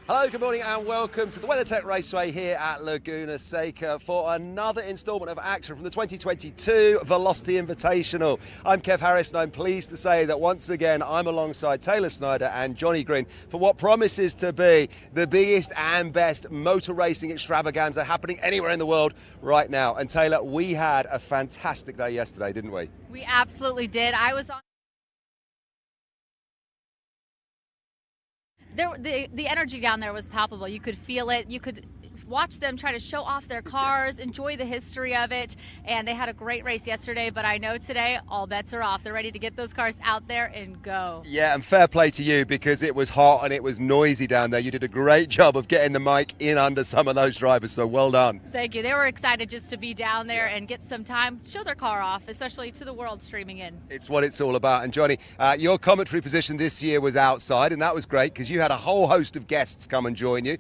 Hello, good morning and welcome to the WeatherTech Raceway here at Laguna Seca for another instalment of action from the 2022 Velocity Invitational. I'm Kev Harris and I'm pleased to say that once again I'm alongside Taylor Snyder and Johnny Green for what promises to be the biggest and best motor racing extravaganza happening anywhere in the world right now. And Taylor, we had a fantastic day yesterday, didn't we? We absolutely did. I was on. The energy down there was palpable. You could feel it. You could watch them try to show off their cars, enjoy the history of it, and they had a great race yesterday, but I know today all bets are off. They're ready to get those cars out there and go. Yeah, and fair play to you because it was hot and it was noisy down there. You did a great job of getting the mic in under some of those drivers, so well done. Thank you. They were excited just to be down there and get some time, show their car off, especially to the world streaming in. It's what it's all about. And Johnny, your commentary position this year was outside, and that was great because you had a whole host of guests come and join you.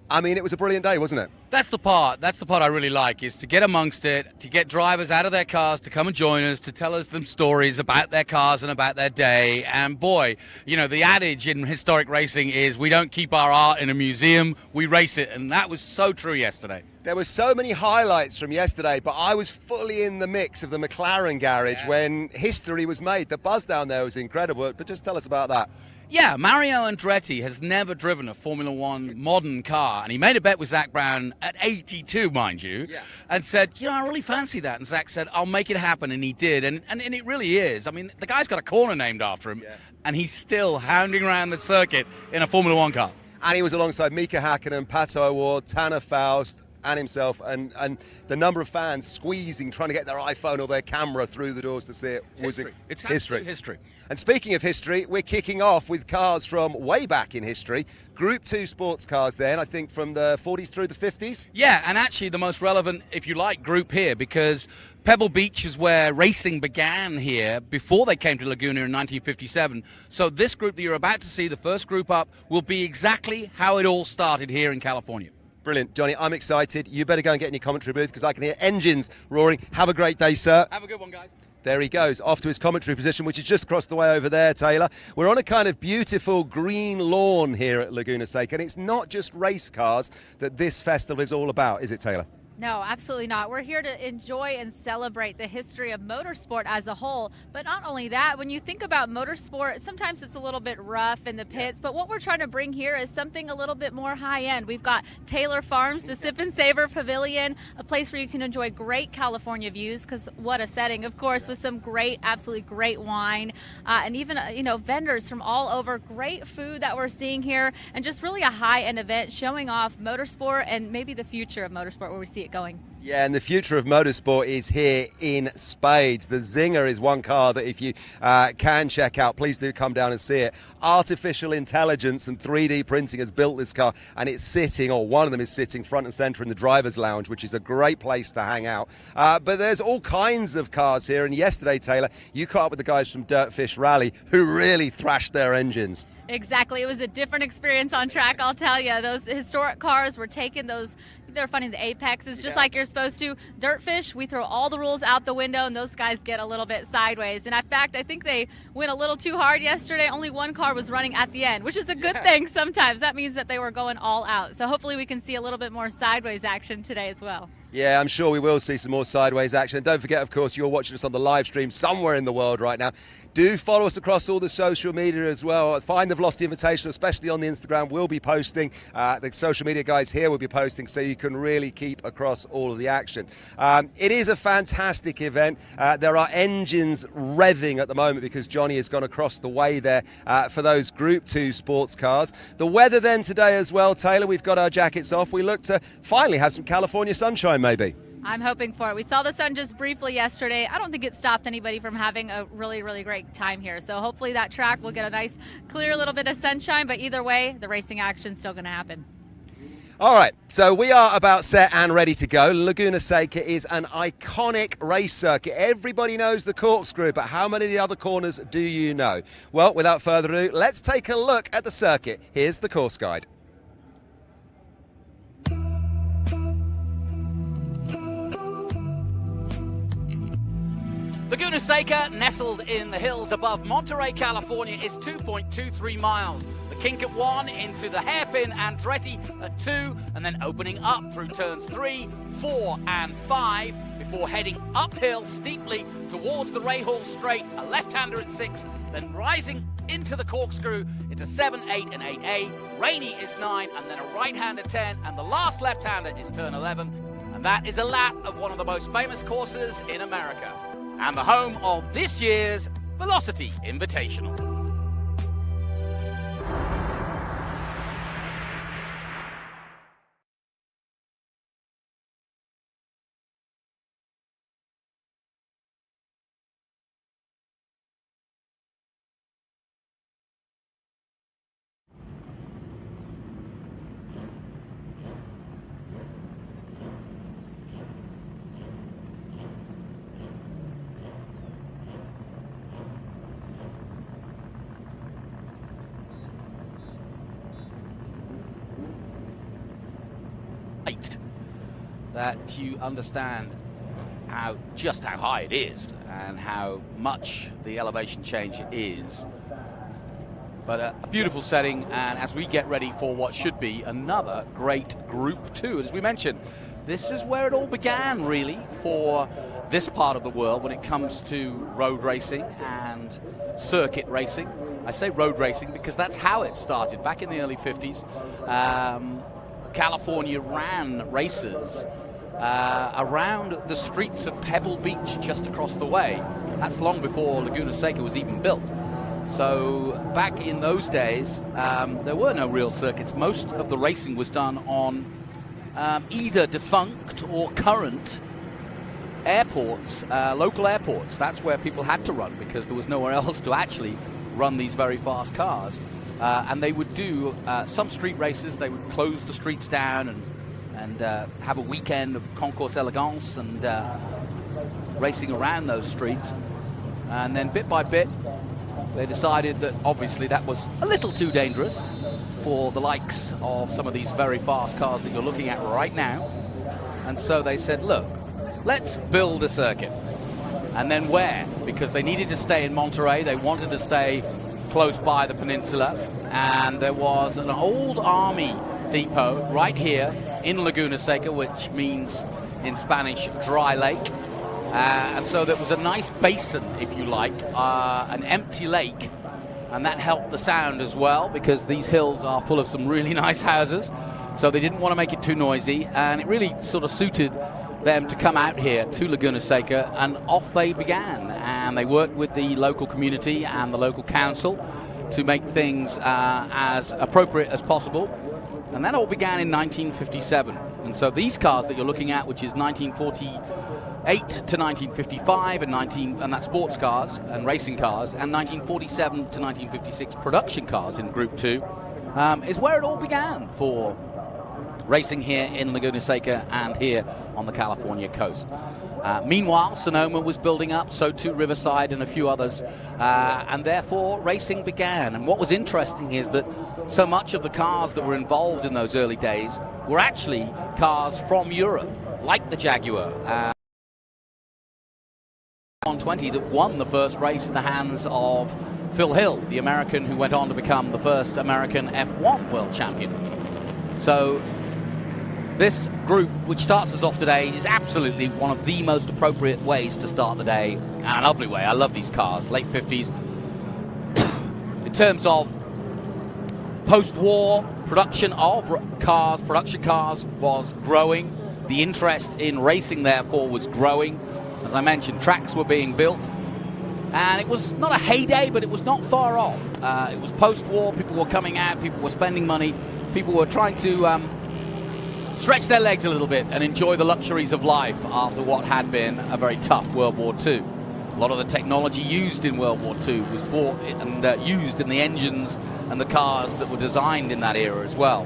I mean, it was a brilliant day, wasn't it? That's the part I really like, is to get amongst it, to get drivers out of their cars to come and join us, to tell us them stories about their cars and about their day. And boy, you know, the adage in historic racing is we don't keep our art in a museum, we race it. And that was so true yesterday. There were so many highlights from yesterday, but I was fully in the mix of the McLaren garage when history was made. The buzz down there was incredible, but just tell us about that. Yeah, Mario Andretti has never driven a Formula One modern car, and he made a bet with Zach Brown at 82, mind you, and said, you know, I really fancy that. And Zach said, I'll make it happen, and he did, and it really is. I mean, the guy's got a corner named after him, and he's still hounding around the circuit in a Formula One car. And he was alongside Mika Hakkinen, Pato O'Ward, Tanner Faust, and himself, and the number of fans squeezing, trying to get their iPhone or their camera through the doors to see it was It's history. And speaking of history, we're kicking off with cars from way back in history. Group 2 sports cars then, I think from the 40s through the 50s. Yeah, and actually the most relevant, if you like, group here, because Pebble Beach is where racing began here before they came to Laguna in 1957. So this group that you're about to see, the first group up, will be exactly how it all started here in California. Brilliant. Johnny, I'm excited. You better go and get in your commentary booth because I can hear engines roaring. Have a great day, sir. Have a good one, guys. There he goes, off to his commentary position, which is just across the way over there, Taylor. We're on a kind of beautiful green lawn here at Laguna Seca, and it's not just race cars that this festival is all about, is it, Taylor? No, absolutely not. We're here to enjoy and celebrate the history of motorsport as a whole. But not only that, when you think about motorsport, sometimes it's a little bit rough in the pits. But what we're trying to bring here is something a little bit more high-end. We've got Taylor Farms, the Sip and Savor Pavilion, a place where you can enjoy great California views, because what a setting, of course, with some great, absolutely great wine. And even, vendors from all over, great food that we're seeing here, and just really a high-end event showing off motorsport and maybe the future of motorsport where we see it going. Yeah, and the future of motorsport is here in spades. The Zinger is one car that if you can check out, please do come down and see it. Artificial intelligence and 3D printing has built this car, and it's sitting, or one of them is sitting front and center in the driver's lounge, which is a great place to hang out. But there's all kinds of cars here, and yesterday, Taylor, you caught up with the guys from Dirtfish Rally who really thrashed their engines. Exactly. It was a different experience on track, I'll tell you. Those historic cars were taking those, they're funny, the apexes, just like you're supposed to. Dirtfish, we throw all the rules out the window, and those guys get a little bit sideways. And in fact, I think they went a little too hard yesterday. Only one car was running at the end, which is a good thing sometimes. That means that they were going all out. So hopefully we can see a little bit more sideways action today as well. Yeah, I'm sure we will see some more sideways action. And don't forget, of course, you're watching us on the live stream somewhere in the world right now. Do follow us across all the social media as well. Find the Velocity Invitational, especially on the Instagram. We'll be posting. The social media guys here will be posting, so you can really keep across all of the action. It is a fantastic event. There are engines revving at the moment because Johnny has gone across the way there for those Group 2 sports cars. The weather then today as well, Taylor, we've got our jackets off. We look to finally have some California sunshine, maybe. I'm hoping for it. We saw the sun just briefly yesterday. I don't think it stopped anybody from having a really, really great time here. So hopefully that track will get a nice, clear little bit of sunshine. But either way, the racing action's still going to happen. All right, so we are about set and ready to go. Laguna Seca is an iconic race circuit. Everybody knows the corkscrew, but how many of the other corners do you know? Well, without further ado, let's take a look at the circuit. Here's the course guide. Laguna Seca, nestled in the hills above Monterey, California, is 2.23 miles. The kink at 1 into the hairpin Andretti at 2, and then opening up through turns 3, 4, and 5 before heading uphill steeply towards the Rahal Straight, a left-hander at 6, then rising into the corkscrew into 7, 8, and 8A. Rainy is 9, and then a right-hander 10, and the last left-hander is turn 11. And that is a lap of one of the most famous courses in America, and the home of this year's Velocity Invitational. That you understand just how high it is and how much the elevation change is. But a beautiful setting, and as we get ready for what should be another great Group 2, as we mentioned, this is where it all began really for this part of the world when it comes to road racing and circuit racing. I say road racing because that's how it started back in the early 50s. California ran races around the streets of Pebble Beach just across the way. That's long before Laguna Seca was even built. So back in those days, there were no real circuits. Most of the racing was done on either defunct or current airports, local airports. That's where people had to run because there was nowhere else to actually run these very fast cars. And they would do some street races. They would close the streets down and have a weekend of concours elegance and racing around those streets. And then bit by bit, they decided that obviously that was a little too dangerous for the likes of some of these very fast cars that you're looking at right now. And so they said, look, let's build a circuit. And then where? Because they needed to stay in Monterey. They wanted to stay close by the peninsula, and there was an old army depot right here in Laguna Seca, which means in Spanish dry lake, and so there was a nice basin, if you like, an empty lake, and that helped the sound as well because these hills are full of some really nice houses, so they didn't want to make it too noisy, and it really sort of suited them to come out here to Laguna Seca, and off they began. And they worked with the local community and the local council to make things as appropriate as possible. And that all began in 1957. And so these cars that you're looking at, which is 1948 to 1955, and that's sports cars and racing cars, and 1947 to 1956 production cars in Group 2, is where it all began for racing here in Laguna Seca and here on the California coast. Meanwhile, Sonoma was building up, so too Riverside and a few others, and therefore racing began. And what was interesting is that so much of the cars that were involved in those early days were actually cars from Europe, like the Jaguar. 120 that won the first race in the hands of Phil Hill, the American who went on to become the first American F1 world champion. So this group, which starts us off today, is absolutely one of the most appropriate ways to start the day, and an ugly way. I love these cars, late 50s. In terms of post-war production cars was growing. The interest in racing, therefore, was growing. As I mentioned, tracks were being built, and it was not a heyday, but it was not far off. It was post-war. People were coming out. People were spending money. People were trying to stretch their legs a little bit and enjoy the luxuries of life after what had been a very tough World War II. A lot of the technology used in World War II was bought and used in the engines and the cars that were designed in that era as well.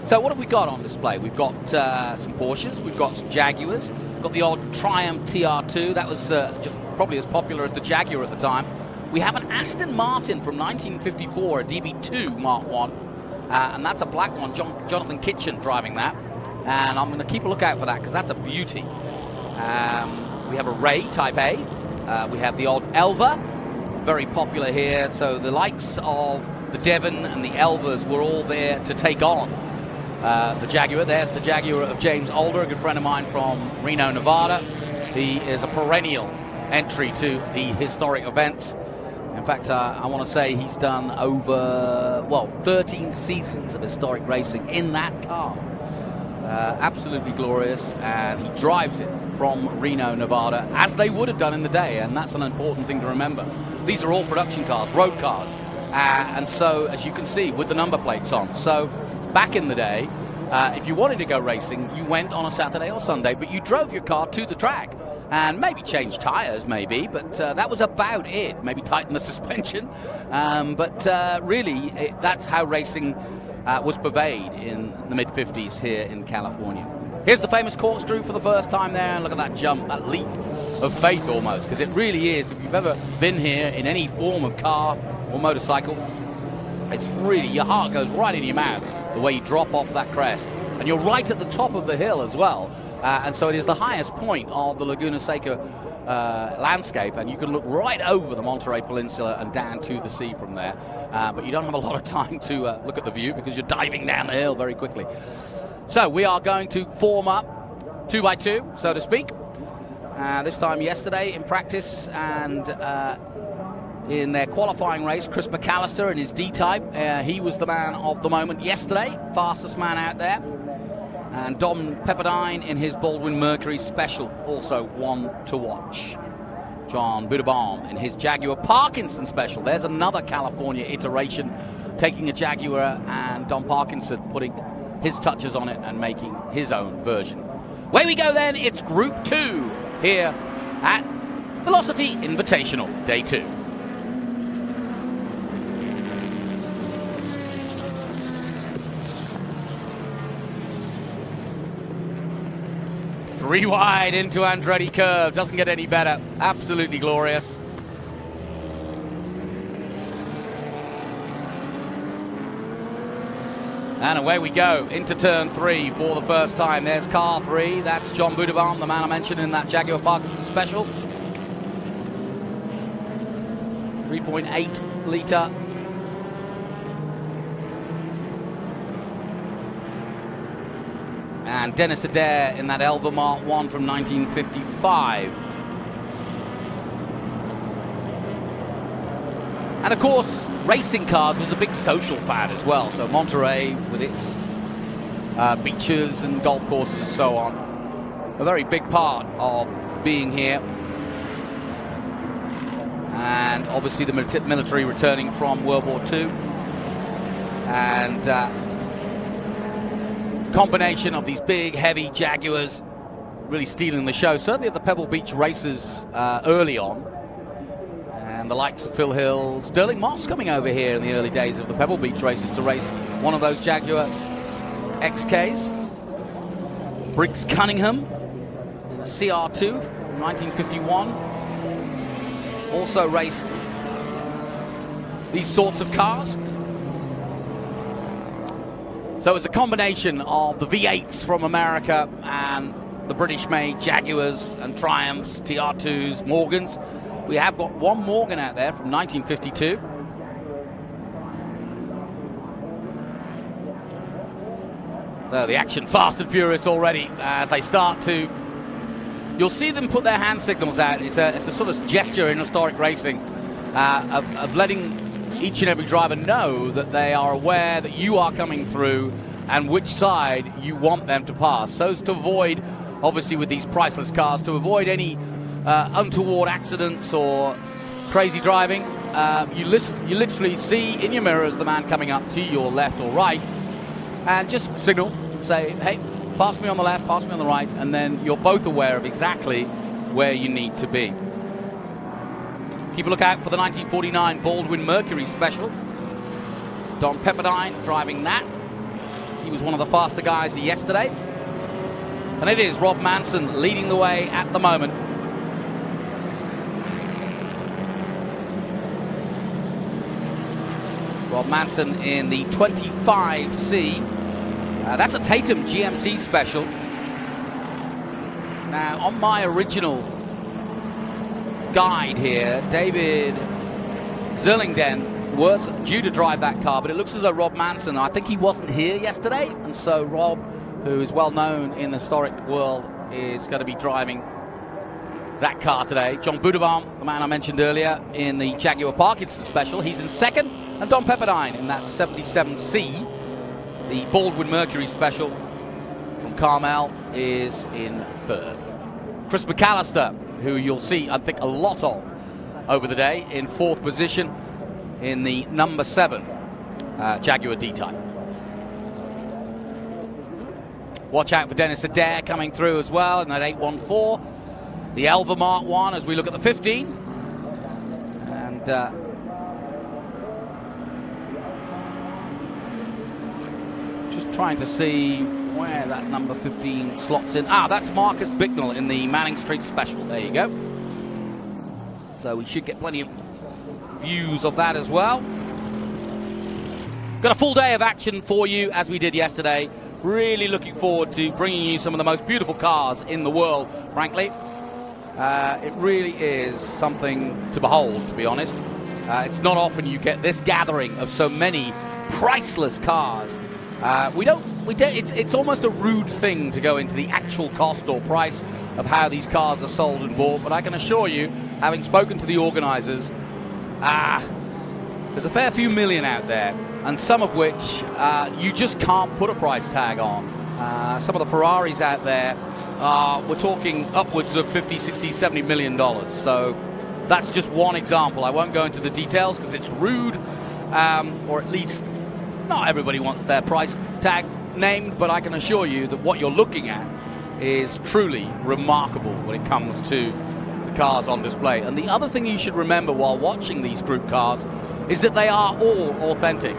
So what have we got on display? We've got some Porsches, we've got some Jaguars, we've got the odd Triumph TR2, that was just probably as popular as the Jaguar at the time. We have an Aston Martin from 1954, a DB2 Mark 1, and that's a black one, Jonathan Kitchen driving that. And I'm going to keep a lookout for that because that's a beauty. We have a Ray Type A, we have the odd Elva, very popular here. So the likes of the Devon and the Elvas were all there to take on the Jaguar. There's the Jaguar of James Older, a good friend of mine from Reno, Nevada. He is a perennial entry to the historic events. In fact, I want to say he's done over, 13 seasons of historic racing in that car. Absolutely glorious, and he drives it from Reno, Nevada, as they would have done in the day, and that's an important thing to remember. These are all production cars, road cars, and so, as you can see, with the number plates on. So, back in the day, if you wanted to go racing, you went on a Saturday or Sunday, but you drove your car to the track. And maybe change tires, maybe, but that was about it. Maybe tighten the suspension. Really, that's how racing was purveyed in the mid-50s here in California. Here's the famous corkscrew for the first time there, and look at that jump, that leap of faith almost, because it really is. If you've ever been here in any form of car or motorcycle, it's really, your heart goes right in your mouth the way you drop off that crest. And you're right at the top of the hill as well. And so it is the highest point of the Laguna Seca landscape, and you can look right over the Monterey Peninsula and down to the sea from there. But you don't have a lot of time to look at the view because you're diving down the hill very quickly. So we are going to form up 2 by 2, so to speak. This time yesterday in practice and in their qualifying race, Chris McAllister in his D-Type. He was the man of the moment yesterday, fastest man out there. And Dom Pepperdine in his Baldwin Mercury Special, also one to watch. John Budabaum in his Jaguar Parkinson Special. There's another California iteration, taking a Jaguar and Don Parkinson putting his touches on it and making his own version. Away we go then, it's Group 2 here at Velocity Invitational, Day 2. Three wide into Andretti curve. Doesn't get any better. Absolutely glorious. And away we go into turn 3 for the first time. There's car 3. That's John Budabaum, the man I mentioned in that Jaguar Parkinson Special. 3.8 litre. And Dennis Adair in that Elva Mark 1 from 1955. And of course, racing cars was a big social fad as well. So Monterey with its beaches and golf courses and so on. A very big part of being here. And obviously the military returning from World War II. And combination of these big, heavy Jaguars really stealing the show. Certainly at the Pebble Beach races early on. And the likes of Phil Hill, Sterling Moss coming over here in the early days of the Pebble Beach races to race one of those Jaguar XKs. Briggs Cunningham in a CR2 from 1951. Also raced these sorts of cars. So it's a combination of the V8s from America and the British-made Jaguars and Triumphs, TR2s, Morgans. We have got one Morgan out there from 1952. So the action fast and furious already as they start to... You'll see them put their hand signals out. It's a sort of gesture in historic racing of letting each and every driver know that they are aware that you are coming through and which side you want them to pass. So as to avoid, obviously with these priceless cars, to avoid any untoward accidents or crazy driving, you literally see in your mirrors the man coming up to your left or right and just signal, say, hey, pass me on the left, pass me on the right, and then you're both aware of exactly where you need to be. Keep a look out for the 1949 Baldwin Mercury Special. Don Pepperdine driving that. He was one of the faster guys yesterday. And it is Rob Manson leading the way at the moment. Rob Manson in the 25C. That's a Tatum GMC Special. Now, on my original guide here, David Zillingden, was due to drive that car, but it looks as though Rob Manson, I think he wasn't here yesterday, and so Rob, who is well known in the historic world, is going to be driving that car today. John Budabaum, the man I mentioned earlier, in the Jaguar Parkinson Special, he's in second, and Don Pepperdine in that 77C, the Baldwin Mercury Special from Carmel, is in third. Chris McAllister, who you'll see, I think, a lot of over the day, in fourth position in the number 7 Jaguar D-Type. Watch out for Dennis Adair coming through as well in that 814. The Elva Mark 1 as we look at the 15. And just trying to see where that number 15 slots in. That's Marcus Bicknell in the Manning Street Special. There you go. So we should get plenty of views of that as well. Got a full day of action for you as we did yesterday. Really looking forward to bringing you some of the most beautiful cars in the world, frankly. It really is something to behold, to be honest. It's not often you get this gathering of so many priceless cars. It's almost a rude thing to go into the actual cost or price of how these cars are sold and bought, but I can assure you, having spoken to the organizers, there's a fair few million out there, and some of which you just can't put a price tag on. Some of the Ferraris out there, we're talking upwards of 50, 60, 70 million dollars. So that's just one example. I won't go into the details because it's rude, or at least not everybody wants their price tag named, but I can assure you that what you're looking at is truly remarkable when it comes to the cars on display. And the other thing you should remember while watching these group cars is that they are all authentic.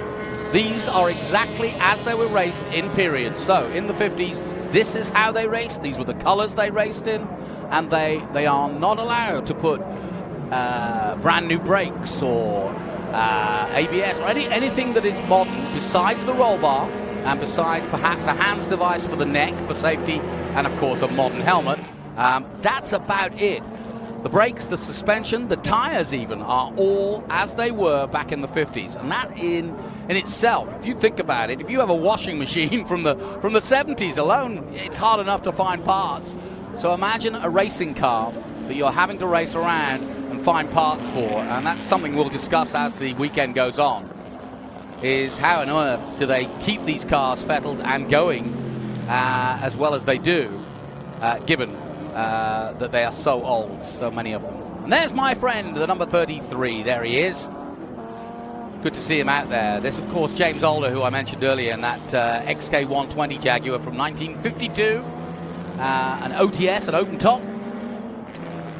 These are exactly as they were raced in periods. So in the 50s, this is how they raced. These were the colors they raced in, and they are not allowed to put brand new brakes or ABS or anything that is modern besides the roll bar and besides perhaps a hands device for the neck for safety and of course a modern helmet. That's about it. The brakes, the suspension, the tires even are all as they were back in the 50s, and that in itself, if you think about it, if you have a washing machine from the 70s alone, it's hard enough to find parts. So imagine a racing car that you're having to race around and find parts for, and that's something we'll discuss as the weekend goes on, is how on earth do they keep these cars fettled and going as well as they do, given that they are so old, so many of them. And there's my friend, the number 33. There he is. Good to see him out there. This, of course, James Alder, who I mentioned earlier, in that XK120 Jaguar from 1952, an OTS, an open top.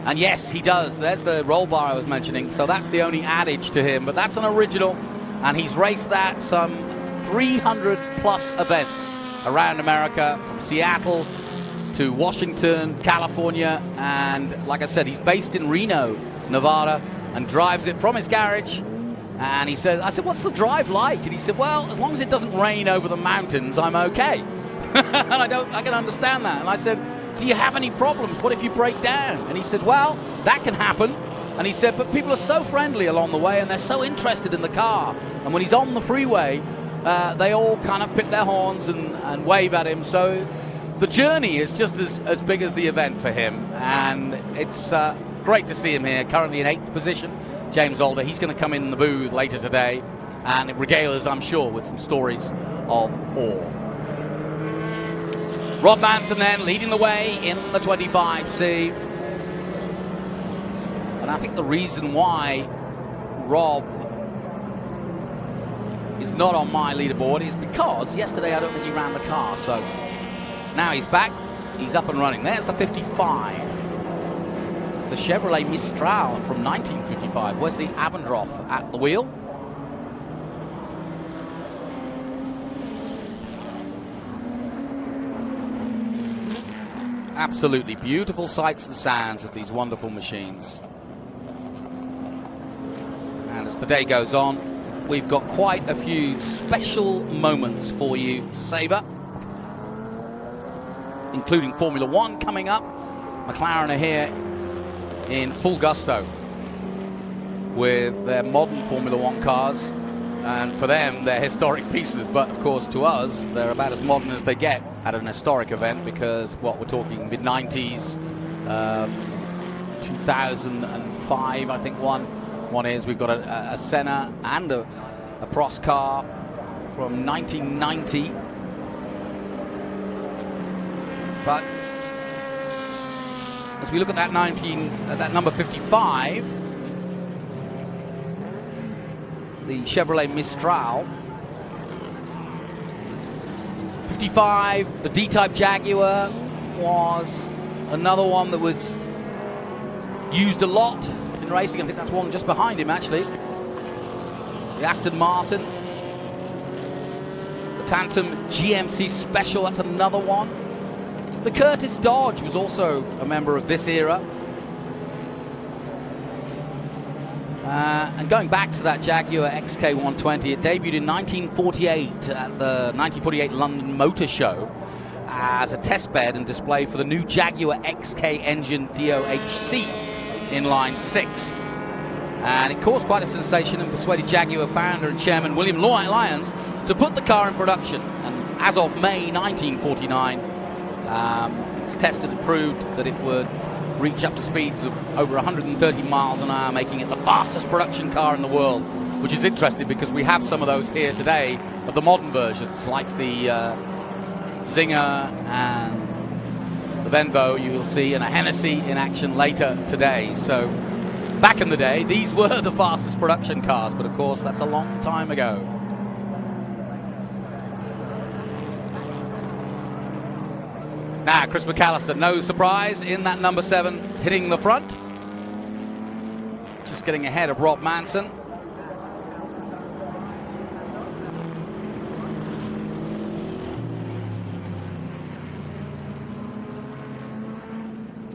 And yes, he does. There's the roll bar I was mentioning, so that's the only adage to him, but that's an original, and he's raced that some 300 plus events around America, from Seattle to Washington, California, and like I said, he's based in Reno, Nevada, and drives it from his garage. And he said, I said, what's the drive like? And he said, well, as long as it doesn't rain over the mountains, I'm okay. And I can understand that. And I said, do you have any problems? What if you break down? And he said, well, that can happen. And he said, but people are so friendly along the way, and they're so interested in the car. And when he's on the freeway, they all kind of pick their horns and wave at him. So the journey is just as big as the event for him, and it's great to see him here, currently in 8th position. James Alder, he's going to come in the booth later today and regale us, I'm sure, with some stories of awe. Rob Manson then leading the way in the 25C. And I think the reason why Rob is not on my leaderboard is because yesterday I don't think he ran the car, so now he's back, he's up and running. There's the 55. It's a Chevrolet Mistral from 1955. Where's the Abendroth at the wheel? Absolutely beautiful sights and sounds of these wonderful machines. And as the day goes on, we've got quite a few special moments for you to savor, including Formula One coming up. McLaren are here in full gusto with their modern Formula One cars. And for them, they're historic pieces. But, of course, to us, they're about as modern as they get at an historic event because, we're talking mid-90s, 2005, I think one is. We've got a Senna and a Prost car from 1990. But as we look at that number 55, the Chevrolet Mistral. 55, the D-Type Jaguar was another one that was used a lot in racing. I think that's one just behind him, actually. The Aston Martin. The Tantum GMC Special, that's another one. The Curtis Dodge was also a member of this era. And going back to that Jaguar XK120, it debuted in 1948 at the 1948 London Motor Show as a test bed and display for the new Jaguar XK engine DOHC inline 6. And it caused quite a sensation and persuaded Jaguar founder and chairman William Lyons to put the car in production. And as of May 1949, it was tested and proved that it would reach up to speeds of over 130 miles an hour, making it the fastest production car in the world, which is interesting because we have some of those here today of the modern versions, like the Zinger and the Venvo you will see, and a Hennessy in action later today. So back in the day, these were the fastest production cars, but of course that's a long time ago. Now, Chris McAllister, no surprise in that number 7, hitting the front. Just getting ahead of Rob Manson.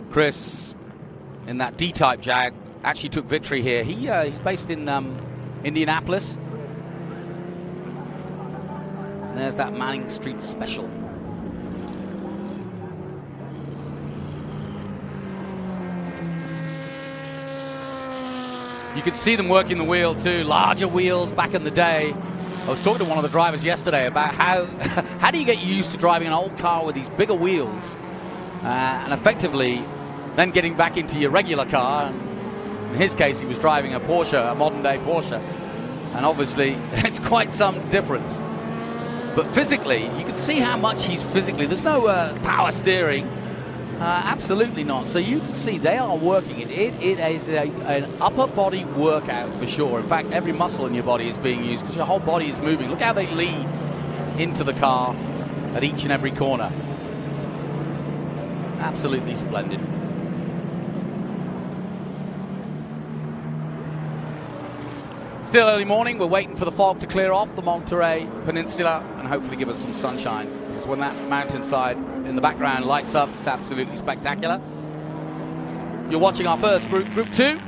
Chris, in that D-Type Jag, actually took victory here. He's based in Indianapolis. And there's that Manning Street Special. You could see them working the wheel too, larger wheels back in the day. I was talking to one of the drivers yesterday about how do you get used to driving an old car with these bigger wheels and effectively then getting back into your regular car. And in his case, he was driving a Porsche, a modern day Porsche, and obviously it's quite some difference. But physically, you can see how much he's physically, there's no power steering. Absolutely not. So you can see they are working it. It is an upper body workout for sure. In fact, every muscle in your body is being used because your whole body is moving. Look how they lean into the car at each and every corner. Absolutely splendid. Still early morning. We're waiting for the fog to clear off the Monterey Peninsula and hopefully give us some sunshine. Because when that mountainside in the background lights up, it's absolutely spectacular. You're watching our first group, Group 2.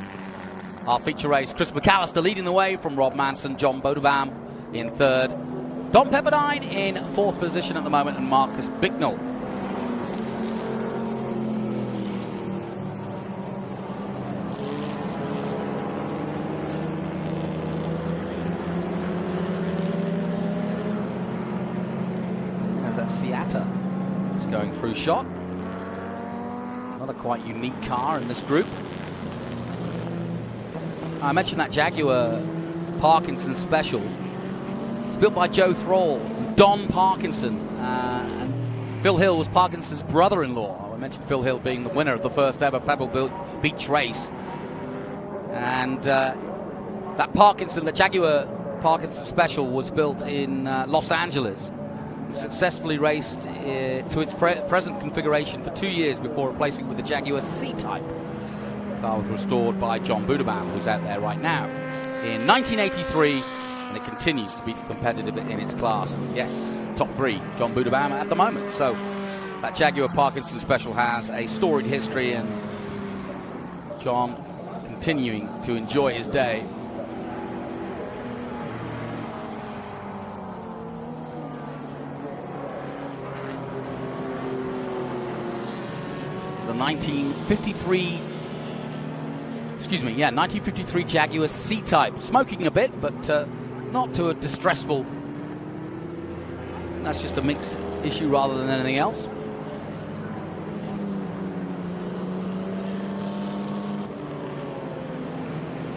Our feature race, Chris McAllister leading the way from Rob Manson, John Bodebam in third. Don Pepperdine in fourth position at the moment, and Marcus Bicknell. Going through shot. Another quite unique car in this group. I mentioned that Jaguar Parkinson Special. It's built by Joe Thrall and Don Parkinson. And Phil Hill was Parkinson's brother-in-law. I mentioned Phil Hill being the winner of the first ever Pebble Beach race. And that Jaguar Parkinson Special was built in Los Angeles. Successfully raced to its present configuration for 2 years before replacing with the Jaguar C-Type. The car was restored by John Budebam, who's out there right now, in 1983, and it continues to be competitive in its class. Yes, top 3, John Budebam at the moment. So that Jaguar Parkinson Special has a storied history, and John continuing to enjoy his day. The 1953 excuse me, yeah, 1953 Jaguar C-Type. Smoking a bit, but not to a distressful. I think that's just a mix issue rather than anything else.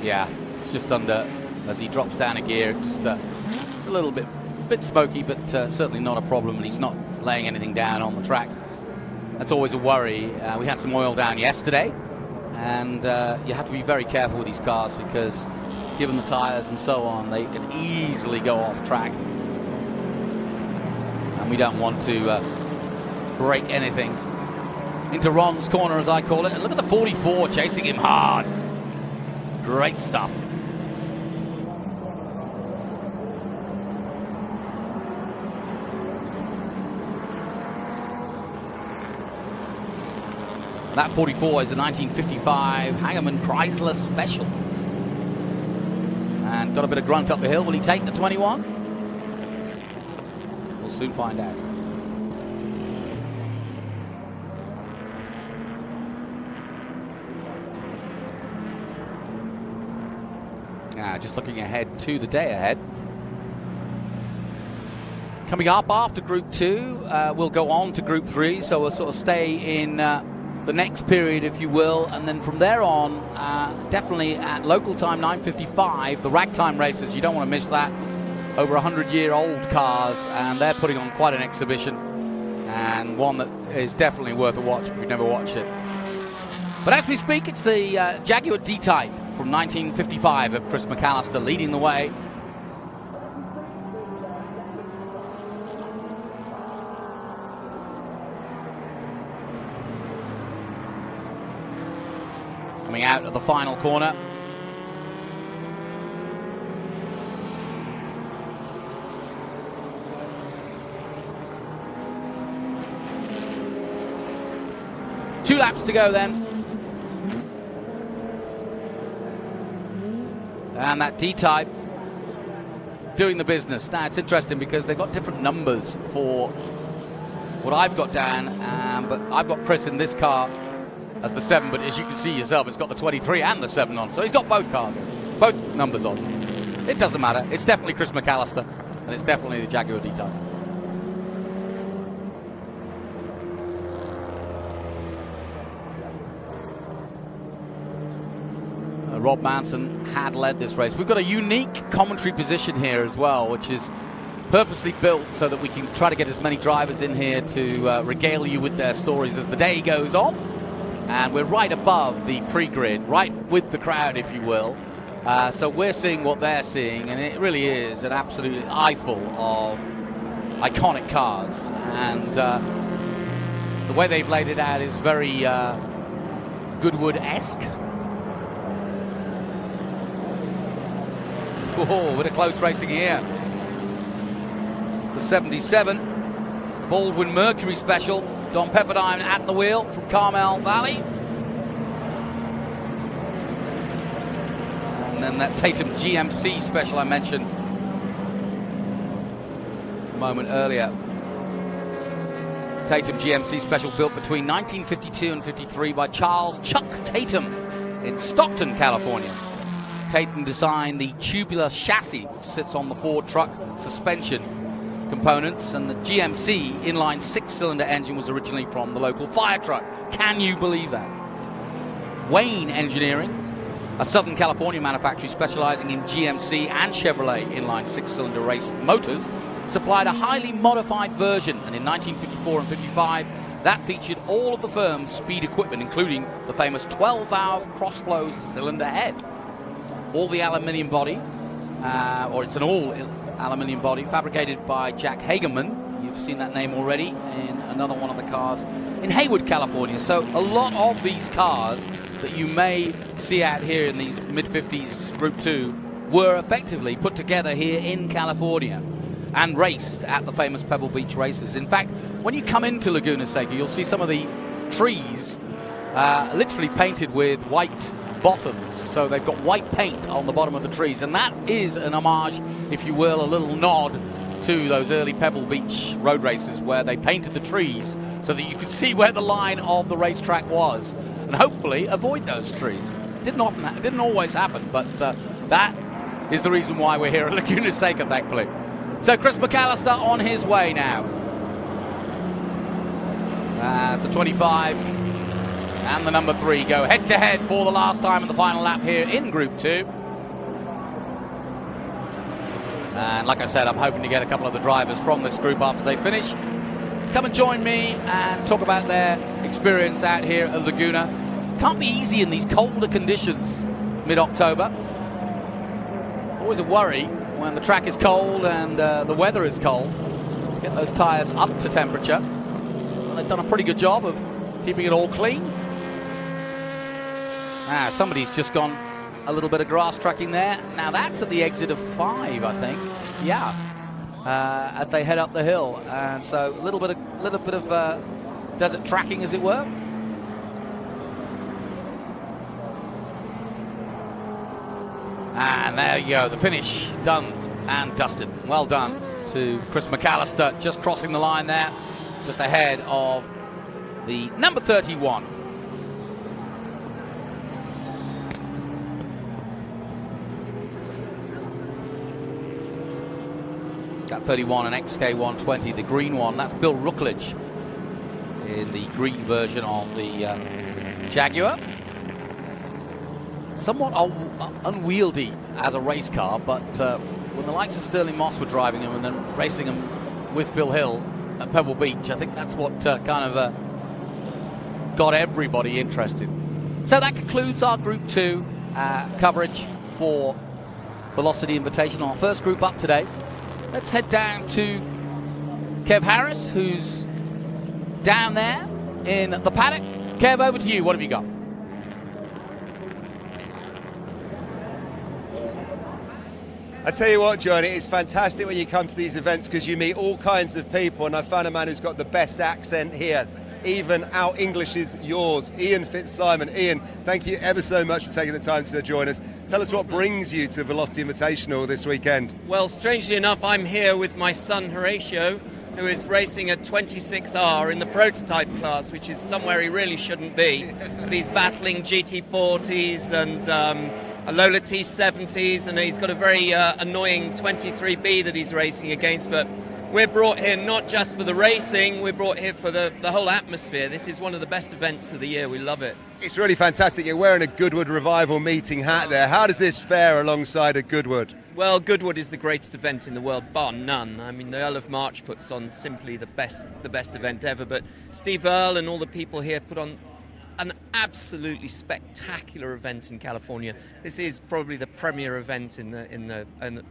Yeah, it's just under, as he drops down a gear, just a little bit smoky, but certainly not a problem, and he's not laying anything down on the track. That's always a worry. We had some oil down yesterday, and you have to be very careful with these cars because given the tires and so on, they can easily go off track. And we don't want to break anything. Into Ron's corner, as I call it. And look at the 44 chasing him hard. Great stuff. That 44 is a 1955 Hagerman Chrysler Special. And got a bit of grunt up the hill. Will he take the 21? We'll soon find out. Just looking ahead to the day ahead. Coming up after Group 2, we'll go on to Group 3, so we'll sort of stay in the next period, if you will, and then from there on, definitely at local time 9:55, the Ragtime Racers. You don't want to miss that. Over 100-year-old cars, and they're putting on quite an exhibition, and one that is definitely worth a watch if you've never watched it. But as we speak, it's the Jaguar D-Type from 1955 of Chris McAllister leading the way. Coming out of the final corner. Two laps to go then. And that D-Type doing the business. Now, it's interesting because they've got different numbers for what I've got down, but I've got Chris in this car as the 7, but as you can see yourself, it's got the 23 and the 7 on. So he's got both cars on, both numbers on. It doesn't matter. It's definitely Chris McAllister, and it's definitely the Jaguar D-Type. Rob Manson had led this race. We've got a unique commentary position here as well, which is purposely built so that we can try to get as many drivers in here to regale you with their stories as the day goes on. And we're right above the pre-grid, right with the crowd, if you will. So we're seeing what they're seeing, and it really is an absolute eyeful of iconic cars. And the way they've laid it out is very Goodwood-esque. Oh, bit of close racing here. It's the 77, the Baldwin Mercury Special. Don Pepperdine at the wheel from Carmel Valley. And then that Tatum GMC Special I mentioned a moment earlier. Tatum GMC Special built between 1952 and 53 by Charles Chuck Tatum in Stockton, California. Tatum designed the tubular chassis, which sits on the Ford truck suspension components, and the GMC inline 6-cylinder engine was originally from the local fire truck. Can you believe that? Wayne Engineering, a Southern California manufacturer specializing in GMC and Chevrolet inline 6-cylinder race motors, supplied a highly modified version, and in 1954 and 55 that featured all of the firm's speed equipment, including the famous 12-valve cross-flow cylinder head. All the aluminium body, or it's an all-aluminium body, fabricated by Jack Hagerman. You've seen that name already in another one of the cars in Hayward, California. So a lot of these cars that you may see out here in these mid-50s Group 2 were effectively put together here in California and raced at the famous Pebble Beach races. In fact, when you come into Laguna Seca, you'll see some of the trees literally painted with white bottoms, so they've got white paint on the bottom of the trees, and that is an homage, if you will, a little nod to those early Pebble Beach road races where they painted the trees so that you could see where the line of the racetrack was and hopefully avoid those trees. didn't always happen, but that is the reason why we're here at Laguna Seca, thankfully. So Chris McAllister on his way now. As the 25 and the number 3 go head-to-head for the last time in the final lap here in Group 2. And like I said, I'm hoping to get a couple of the drivers from this group after they finish to come and join me and talk about their experience out here at Laguna. Can't be easy in these colder conditions mid-October. It's always a worry when the track is cold and the weather is cold to get those tyres up to temperature. Well, they've done a pretty good job of keeping it all clean. Somebody's just gone a little bit of grass tracking there. Now that's at the exit of 5, I think. Yeah, as they head up the hill, and so a little bit of desert tracking, as it were. And there you go, the finish done and dusted. Well done to Chris McAllister, just crossing the line there, just ahead of the number 31. That 31 and XK120, the green one, that's Bill Rookledge in the green version of the Jaguar. Somewhat unwieldy as a race car, but when the likes of Sterling Moss were driving him and then racing him with Phil Hill at Pebble Beach, I think that's what kind of got everybody interested. So that concludes our Group 2 coverage for Velocity Invitational, our first group up today. Let's head down to Kev Harris, who's down there in the paddock. Kev, over to you. What have you got? I tell you what, Johnny, it's fantastic when you come to these events because you meet all kinds of people, and I found a man who's got the best accent here. Even our English is yours, Ian Fitzsimon. Ian, thank you ever so much for taking the time to join us. Tell us what brings you to Velocity Invitational this weekend. Well, strangely enough, I'm here with my son Horatio, who is racing a 26R in the prototype class, which is somewhere he really shouldn't be. But he's battling GT40s and a Lola T70s, and he's got a very annoying 23B that he's racing against. But we're brought here not just for the racing, we're brought here for the whole atmosphere. This is one of the best events of the year. We love it. It's really fantastic. You're wearing a Goodwood Revival meeting hat there. How does this fare alongside a Goodwood? Well, Goodwood is the greatest event in the world, bar none. I mean, the Earl of March puts on simply the best event ever. But Steve Earle and all the people here put on an absolutely spectacular event in California. This is probably the premier event in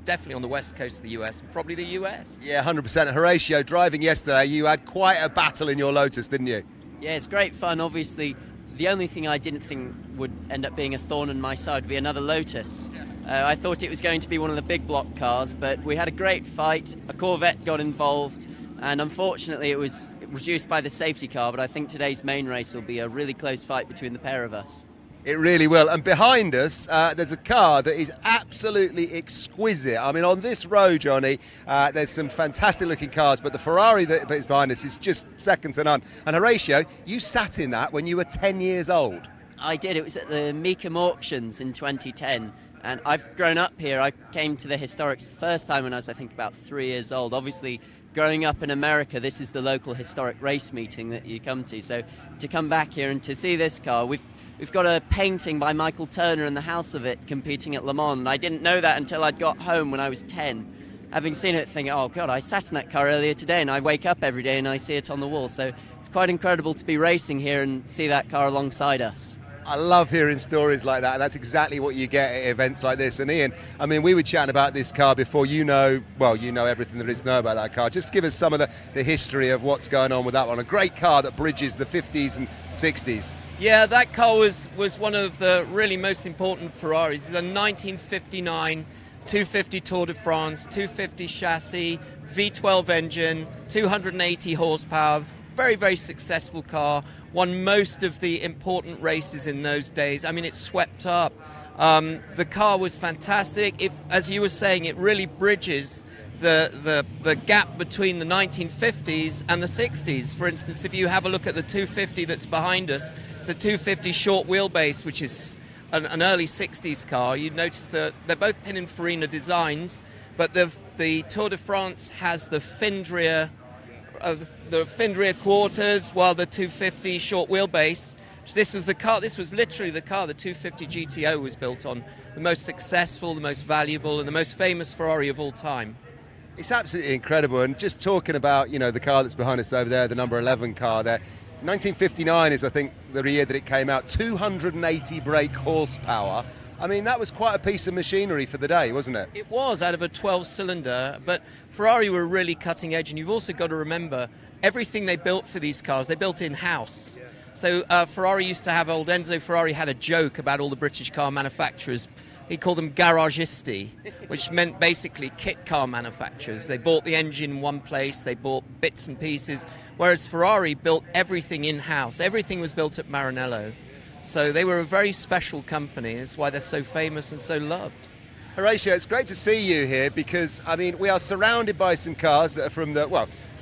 definitely on the west coast of the US, and probably the US. Yeah, 100%. Horatio, driving yesterday, you had quite a battle in your Lotus, didn't you? Yeah, it's great fun. Obviously, the only thing I didn't think would end up being a thorn in my side would be another Lotus. I thought it was going to be one of the big block cars, but we had a great fight. A Corvette got involved, and unfortunately it was reduced by the safety car, but I think today's main race will be a really close fight between the pair of us. It really will. And behind us, there's a car that is absolutely exquisite. I mean, on this road, Johnny, there's some fantastic looking cars, but the Ferrari that is behind us is just second to none. And Horatio, you sat in that when you were 10 years old. I did. It was at the Mecum auctions in 2010. And I've grown up here. I came to the Historics the first time when I was, I think, about 3 years old. Obviously, growing up in America, this is the local historic race meeting that you come to. So to come back here and to see this car, we've got a painting by Michael Turner in the house of it competing at Le Mans. And I didn't know that until I'd got home when I was 10. Having seen it, thinking, oh God, I sat in that car earlier today, and I wake up every day and I see it on the wall. So it's quite incredible to be racing here and see that car alongside us. I love hearing stories like that, and that's exactly what you get at events like this. And Ian, I mean, we were chatting about this car before. You know everything there is to know about that car. Just give us some of the history of what's going on with that one. A great car that bridges the 50s and 60s. Yeah, that car was one of the really most important Ferraris. It's a 1959 250 Tour de France, 250 chassis, V12 engine, 280 horsepower. Very, very successful car. Won most of the important races in those days. I mean, it swept up. The car was fantastic. As you were saying, it really bridges the gap between the 1950s and the 60s. For instance, if you have a look at the 250 that's behind us, it's a 250 short wheelbase, which is an early 60s car. You'd notice that they're both Pininfarina designs, but the Tour de France has the Findria quarters, while the 250 short wheelbase. This was literally the car the 250 GTO was built on, the most successful, the most valuable, and the most famous Ferrari of all time. It's absolutely incredible. And just talking about, the car that's behind us over there, the number 11 car there, 1959 is, I think, the year that it came out, 280 brake horsepower. I mean, that was quite a piece of machinery for the day, wasn't it? It was, out of a 12-cylinder, but Ferrari were really cutting edge, and you've also got to remember, everything they built for these cars, they built in-house. So Ferrari used to have, old Enzo Ferrari had a joke about all the British car manufacturers. He called them garagisti, which meant basically kit car manufacturers. They bought the engine in one place, they bought bits and pieces, whereas Ferrari built everything in-house. Everything was built at Maranello. So they were a very special company. That's why they're so famous and so loved. Horatio, it's great to see you here because, I mean, we are surrounded by some cars that are from the,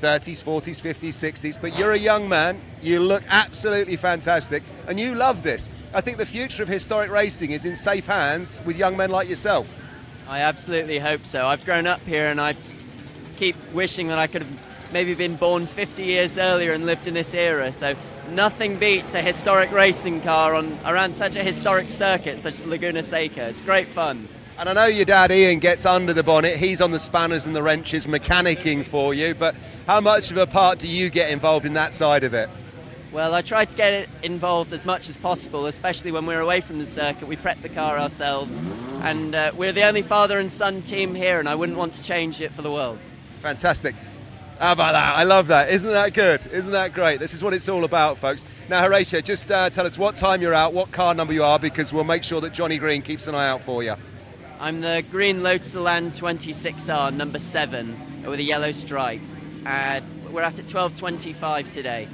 30s, 40s, 50s, 60s, but you're a young man, you look absolutely fantastic, and you love this. I think the future of historic racing is in safe hands with young men like yourself. I absolutely hope so. I've grown up here and I keep wishing that I could have maybe been born 50 years earlier and lived in this era, so nothing beats a historic racing car around such a historic circuit such as Laguna Seca. It's great fun. And I know your dad Ian gets under the bonnet, he's on the spanners and the wrenches mechanicking for you, but how much of a part do you get involved in that side of it? Well, I try to get it involved as much as possible, especially when we're away from the circuit. We prep the car ourselves, and we're the only father and son team here, and I wouldn't want to change it for the world. Fantastic. How about that? I love that. Isn't that good? Isn't that great? This is what it's all about, folks. Now, Horatio, just tell us what time you're out, what car number you are, because we'll make sure that Johnny Green keeps an eye out for you. I'm the green Lotus Elan 26R, number 7, with a yellow stripe. We're at 12:25 today.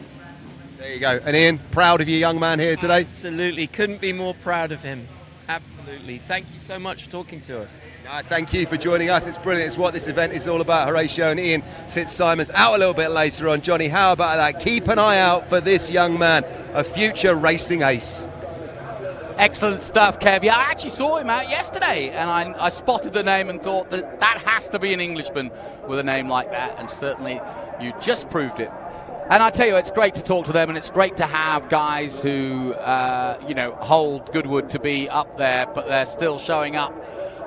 There you go. And Ian, proud of you, young man, here today? Absolutely. Couldn't be more proud of him. Absolutely. Thank you so much for talking to us. Thank you for joining us. It's brilliant. It's what this event is all about. Horatio and Ian Fitzsimons out a little bit later on. Johnny, how about that? Keep an eye out for this young man, a future racing ace. Excellent stuff, Kev. Yeah, I actually saw him out yesterday, and I spotted the name and thought that has to be an Englishman with a name like that, and certainly you just proved it. And I tell you, it's great to talk to them, and it's great to have guys who, hold Goodwood to be up there, but they're still showing up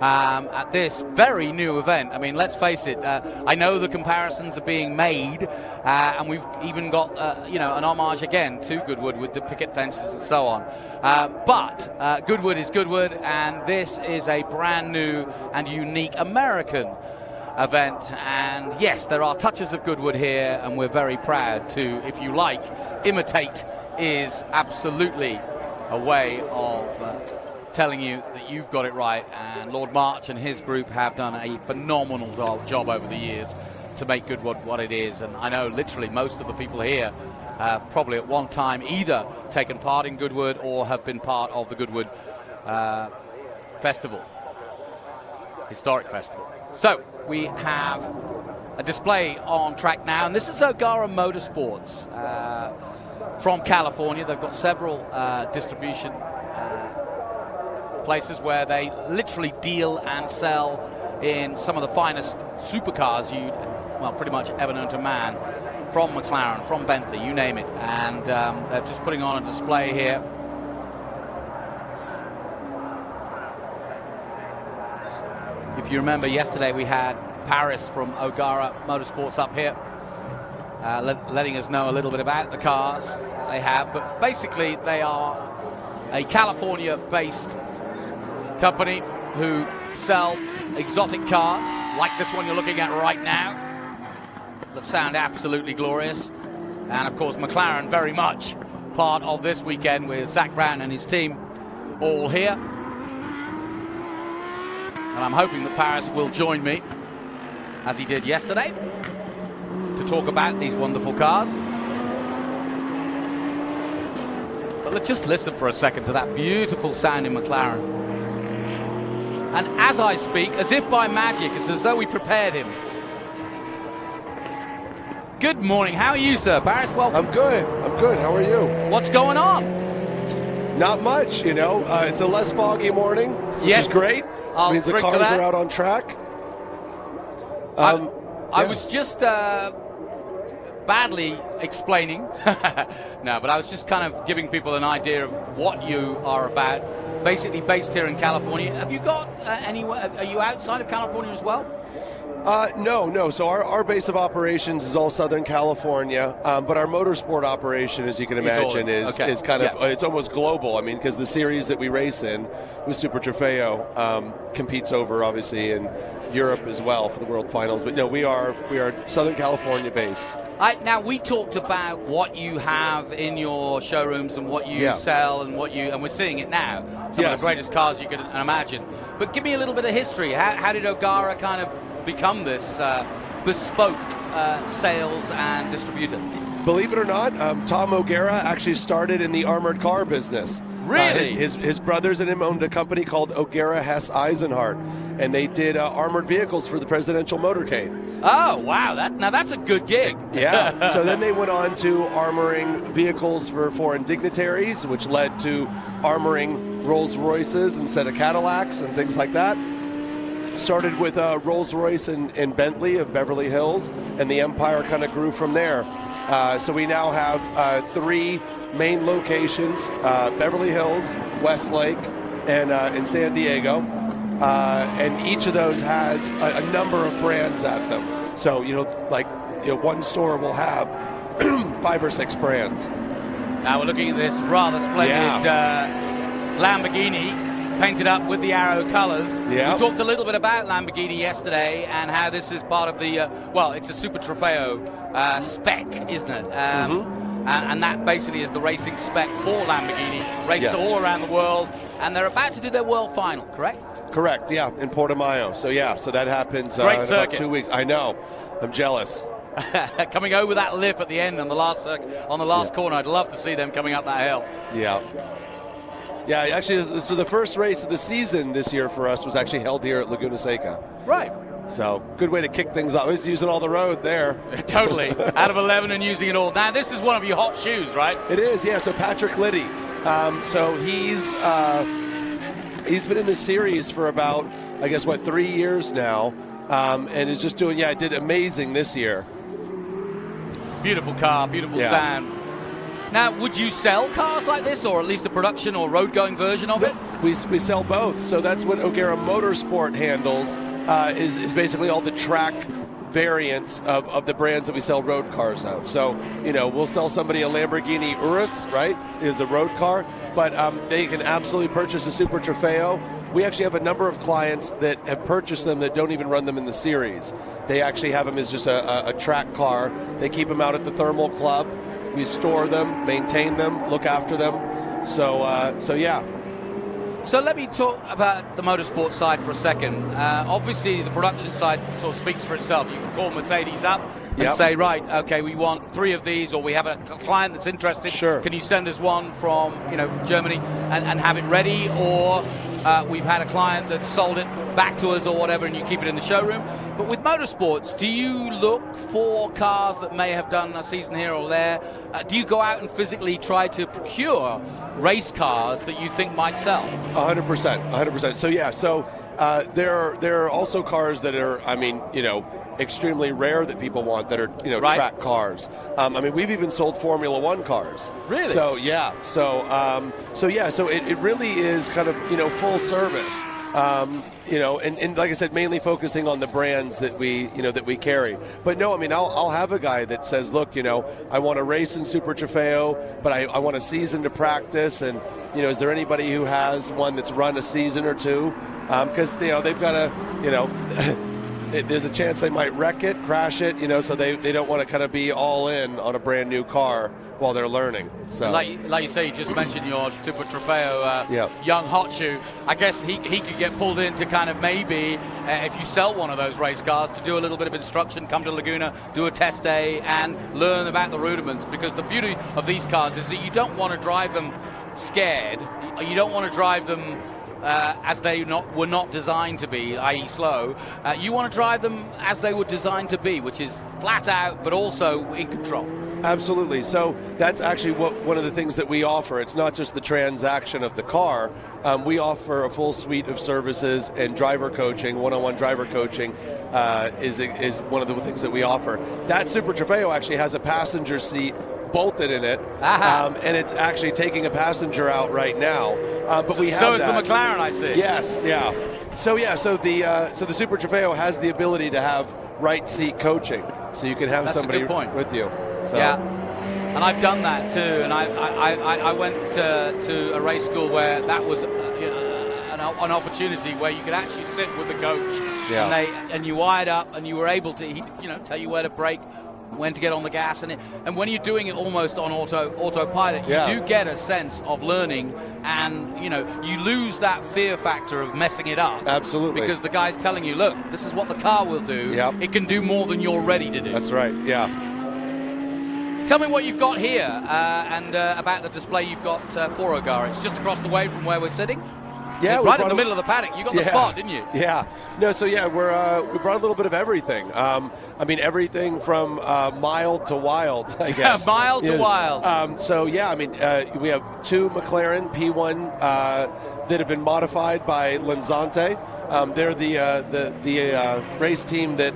at this very new event. I mean, let's face it, I know the comparisons are being made, and we've even got, an homage again to Goodwood with the picket fences and so on. But Goodwood is Goodwood, and this is a brand new and unique American event. And yes, there are touches of Goodwood here, and we're very proud to, if you like, imitate is absolutely a way of telling you that you've got it right, and Lord March and his group have done a phenomenal job over the years to make Goodwood what it is. And I know literally most of the people here have probably at one time either taken part in Goodwood or have been part of the Goodwood Festival, Historic Festival. So we have a display on track now, and this is O'Gara Motorsports from California. They've got several distribution places where they literally deal and sell in some of the finest supercars pretty much ever known to man, from McLaren, from Bentley, you name it. And they're just putting on a display here. If you remember, yesterday we had Paris from O'Gara Motorsports up here, letting us know a little bit about the cars that they have. But basically, they are a California-based company who sell exotic cars, like this one you're looking at right now, that sound absolutely glorious. And of course, McLaren very much part of this weekend with Zach Brown and his team all here. And I'm hoping that Paris will join me, as he did yesterday, to talk about these wonderful cars. But let's just listen for a second to that beautiful sounding McLaren. And as I speak, as if by magic, it's as though we prepared him. Good morning. How are you, sir? Paris, welcome. I'm good. How are you? What's going on? Not much, you know. It's a less foggy morning, which Yes. is great. Which means the drink to cars that. are out on track. I was just badly explaining. No, but I was just kind of giving people an idea of what you are about. Basically based here in California. Have you got anywhere? Are you outside of California as well? No. So our base of operations is all Southern California, but our motorsport operation, as you can imagine, is kind of it's almost global. I mean, because the series that we race in with Super Trofeo competes over obviously in Europe as well for the World Finals. But no, we are Southern California based. Now we talked about what you have in your showrooms and what you sell and and we're seeing it now. Some of the greatest cars you could imagine. But give me a little bit of history. How did O'Gara kind of become this bespoke sales and distributor? Believe it or not, Tom O'Gara actually started in the armored car business. Really? His brothers and him owned a company called O'Gara Hess Eisenhart, and they did armored vehicles for the presidential motorcade. Oh, wow. That's a good gig. Yeah. So then they went on to armoring vehicles for foreign dignitaries, which led to armoring Rolls Royces instead of Cadillacs and things like that. Started with Rolls Royce and Bentley of Beverly Hills, and the empire kind of grew from there. So we now have 3 main locations, Beverly Hills, Westlake, and in San Diego. And each of those has a number of brands at them. So, one store will have 5 or 6 brands. Now we're looking at this rather splendid Lamborghini painted up with the Arrow colors. Yeah. We talked a little bit about Lamborghini yesterday and how this is part of the, it's a Super Trofeo spec, isn't it? And that basically is the racing spec for Lamborghini, raced all around the world, and they're about to do their world final, correct? Correct, yeah, in Porto Mayo. So that happens in about 2 weeks. I know, I'm jealous. Coming over that lip at the end on the last corner, I'd love to see them coming up that hill. Yeah, actually, so the first race of the season this year for us was actually held here at Laguna Seca. Right. So, good way to kick things off. He's using all the road there. Totally. Out of 11 and using it all. Now, this is one of your hot shoes, right? It is, yeah. So, Patrick Liddy. So, he's been in this series for about, 3 years now. And is just doing, did amazing this year. Beautiful car, beautiful sound. Now, would you sell cars like this, or at least a production or road-going version of it? We sell both. So that's what O'Gara Motorsport handles, is basically all the track variants of the brands that we sell road cars of. So, we'll sell somebody a Lamborghini Urus, right, is a road car, but they can absolutely purchase a Super Trofeo. We actually have a number of clients that have purchased them that don't even run them in the series. They actually have them as just a track car. They keep them out at the Thermal Club. We store them, maintain them, look after them. So yeah. So let me talk about the motorsport side for a second. Obviously, the production side sort of speaks for itself. You can call Mercedes up and say, right, okay, we want 3 of these, or we have a client that's interested. Sure. Can you send us one from Germany and have it ready? Or we've had a client that sold it back to us or whatever, and you keep it in the showroom. But with motorsports, do you look for cars that may have done a season here or there? Do you go out and physically try to procure race cars that you think might sell? 100%. So there are also cars that are, extremely rare that people want that are, track cars. We've even sold Formula One cars. Really? So yeah. So it really is kind of, full service. And like I said, mainly focusing on the brands that we carry. But no, I'll have a guy that says, look, I want to race in Super Trofeo, but I want a season to practice. And, is there anybody who has one that's run a season or two? Because, they've got to, there's a chance they might wreck it, crash it, so they don't want to kind of be all in on a brand new car while they're learning. So, like you say, you just mentioned your Super Trofeo young hot shoe. I guess he could get pulled in to kind of maybe, if you sell one of those race cars, to do a little bit of instruction, come to Laguna, do a test day, and learn about the rudiments. Because the beauty of these cars is that you don't want to drive them scared. You don't want to drive them as they were not designed to be, i.e. slow. You want to drive them as they were designed to be, which is flat out, but also in control. Absolutely. So that's actually one of the things that we offer. It's not just the transaction of the car. We offer a full suite of services, and driver coaching, one-on-one driver coaching is one of the things that we offer. That Super Trofeo actually has a passenger seat bolted in it, and it's actually taking a passenger out right now. But we have so is that. the McLaren, I see. Yes, yeah. So the Super Trofeo has the ability to have right seat coaching, so you can have That's somebody a good point. with you. So. Yeah, and I've done that too. And I went to a race school where that was an opportunity where you could actually sit with the coach, and you wired up, and you were able to tell you where to brake, when to get on the gas, and when you're doing it almost on autopilot, you do get a sense of learning, and you lose that fear factor of messing it up. Absolutely. Because the guy's telling you, look, this is what the car will do. Yep. It can do more than you're ready to do. That's right. Yeah. Tell me what you've got here, and about the display you've got for O'Gara. It's just across the way from where we're sitting. Yeah, right in the middle of the paddock. You got the spot, didn't you? Yeah. No, so yeah, we brought a little bit of everything. I mean, everything from mild to wild, I guess. Mild to wild. So yeah, I mean, we have two McLaren P1 that have been modified by Lanzante. They're the race team that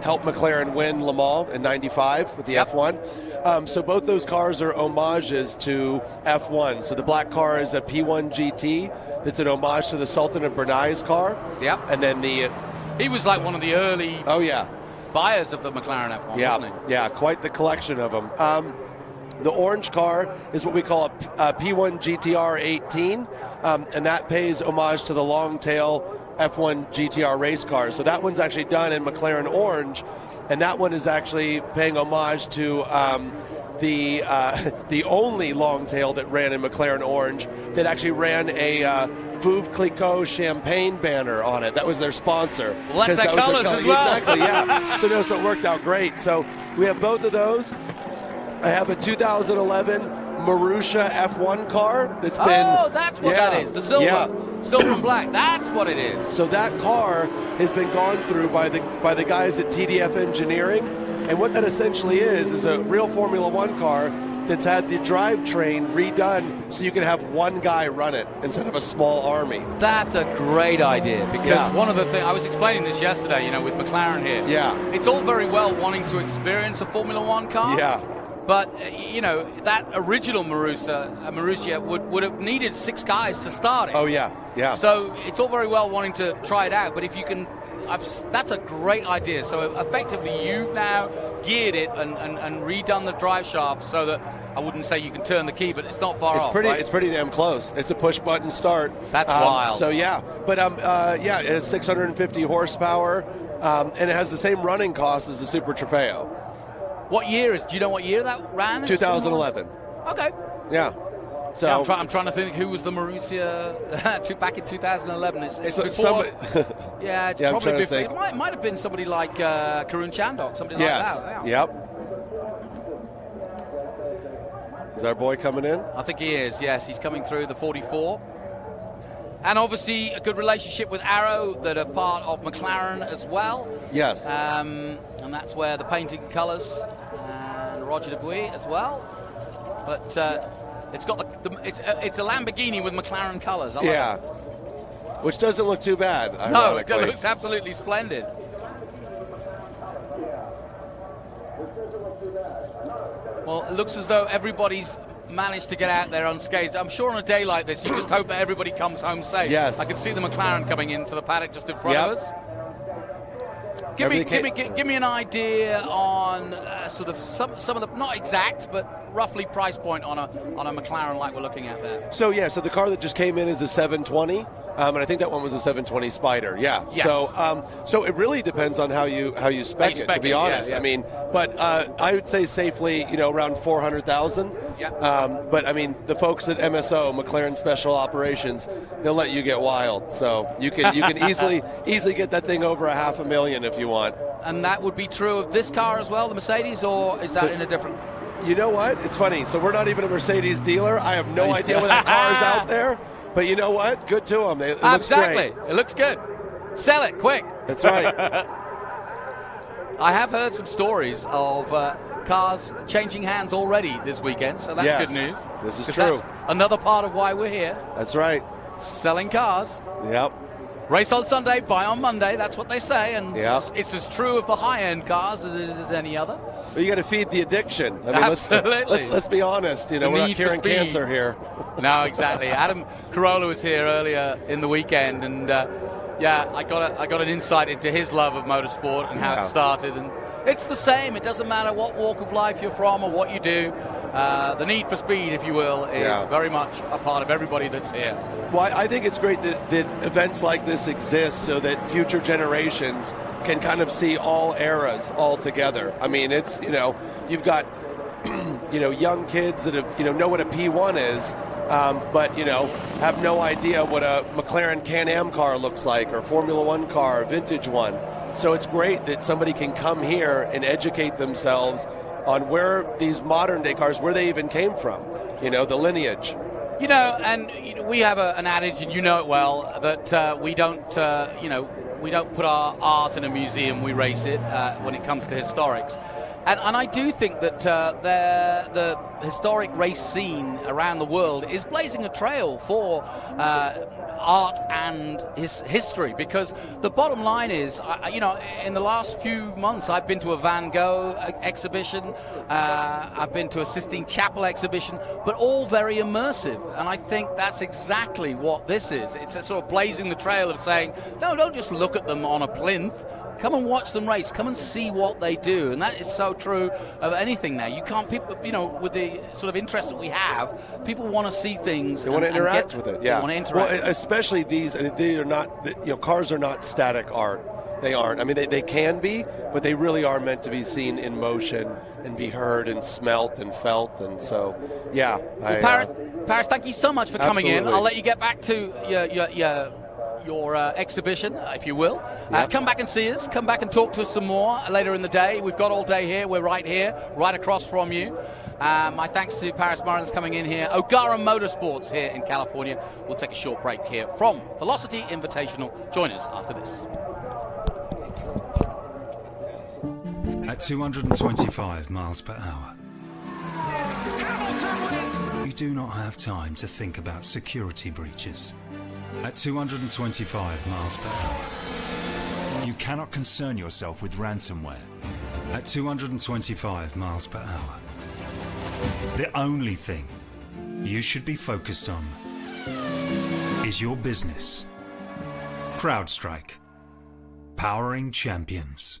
helped McLaren win Le Mans in '95 with the F1. So both those cars are homages to F1. So the black car is a P1 GT. That's an homage to the Sultan of Brunei's car. Yep. And then he was like one of the early buyers of the McLaren F1, wasn't he? Yeah, quite the collection of them. The orange car is what we call a P1 GTR 18, and that pays homage to the long tail F1 GTR race cars. So that one's actually done in McLaren orange, and that one is actually paying homage to the only long tail that ran in McLaren orange that actually ran a Veuve Clicquot champagne banner on it. That was their sponsor. Well, that's their colors as well. Exactly, yeah. So it worked out great. So we have both of those. I have a 2011 Marussia F1 car that's been... Oh, that's what that is. The silver. Yeah. Silver and black. That's what it is. So that car has been gone through by the guys at TDF Engineering. And what that essentially is a real Formula One car that's had the drivetrain redone so you can have one guy run it instead of a small army. That's a great idea, because one of the things, I was explaining this yesterday, with McLaren here. Yeah. It's all very well wanting to experience a Formula One car. Yeah. But, that original Marussia would have needed 6 guys to start it. Oh, yeah, yeah. So it's all very well wanting to try it out, but if you can... that's a great idea. So effectively, you've now geared it and redone the drive shaft so that I wouldn't say you can turn the key, but it's not far off. It's pretty damn close. It's a push button start. That's wild. So yeah, but it has 650 horsepower, and it has the same running cost as the Super Trofeo. What year do you know what year that ran? 2011. Okay. Yeah. So yeah, I'm trying to think who was the Marussia back in 2011. It's before. Yeah, it's probably before. It might have been somebody like Karun Chandok, somebody like that. Yeah. Yep. Is our boy coming in? I think he is. Yes, he's coming through the 44. And obviously a good relationship with Arrow that are part of McLaren as well. Yes. And that's where the painted colours, and Roger Dubuis as well. But it's got it's a Lamborghini with McLaren colours. Yeah. Which doesn't look too bad. No, it looks absolutely splendid. Well, it looks as though everybody's managed to get out there unscathed. I'm sure on a day like this, you just hope that everybody comes home safe. Yes. I can see the McLaren coming into the paddock just in front of us. Give me an idea on sort of some of the, not exact, but roughly price point on a McLaren like we're looking at there. So the car that just came in is a 720. And I think that one was a 720 Spider. Yeah. Yes. So it really depends on how you spec it. To be honest, yeah. I mean, but I would say safely, around 400,000. Yeah. But I mean, the folks at MSO, McLaren Special Operations, they'll let you get wild. So you can easily get that thing over $500,000 if you want. And that would be true of this car as well, the Mercedes, or is that in a different? You know what? It's funny. So we're not even a Mercedes dealer. I have no idea where that car is out there. But you know what? Good to them. It looks Exactly. great. It looks good. Sell it quick. That's right. I have heard some stories of cars changing hands already this weekend, so that's Yes, good news. this is 'Cause true. That's another part of why we're here, That's right. selling cars. Yep. Race on Sunday, buy on Monday. That's what they say, and Yeah. it's as true of the high-end cars as it is any other. But you got to feed the addiction. I mean, Absolutely. Let's be honest. You know, The we're not need for curing speed. cancer here. No, exactly. Adam Carolla was here earlier in the weekend, and I got an insight into his love of motorsport and how Yeah. it started. And it's the same. It doesn't matter what walk of life you're from or what you do. The need for speed, if you will, is very much a part of everybody that's here. Well, I think it's great that events like this exist so that future generations can kind of see all eras all together. I mean, it's, you've got, young kids that have, know what a P1 is, but, have no idea what a McLaren Can-Am car looks like, or Formula One car, a vintage one. So it's great that somebody can come here and educate themselves on where these modern day cars, where they even came from, the lineage. We have an adage, and you know it well, that we don't put our art in a museum, we race it when it comes to historics. And I do think that the historic race scene around the world is blazing a trail for art and history, because the bottom line is, in the last few months I've been to a Van Gogh exhibition, I've been to a Sistine Chapel exhibition, but all very immersive, and I think that's exactly what this is. It's a sort of blazing the trail of saying, no, don't just look at them on a plinth. Come and watch them race. Come and see what they do. And that is so true of anything now. You can't, people, with the sort of interest that we have, people want to see things. They want to interact with it, yeah. They want to interact. Well, especially these, they are not, cars are not static art. They aren't. I mean, they can be, but they really are meant to be seen in motion and be heard and smelt and felt. And so, yeah. Paris, thank you so much for coming in. Absolutely. I'll let you get back to your exhibition, if you will. Come back and see us. Come back and talk to us some more later in the day. We've got all day here. We're right here, right across from you. My thanks to Paris Mullins coming in here. O'Gara Motorsports here in California. We'll take a short break here from Velocity Invitational. Join us after this. At 225 miles per hour, you do not have time to think about security breaches. At 225 miles per hour, you cannot concern yourself with ransomware. At 225 miles per hour, the only thing you should be focused on is your business. CrowdStrike, powering champions.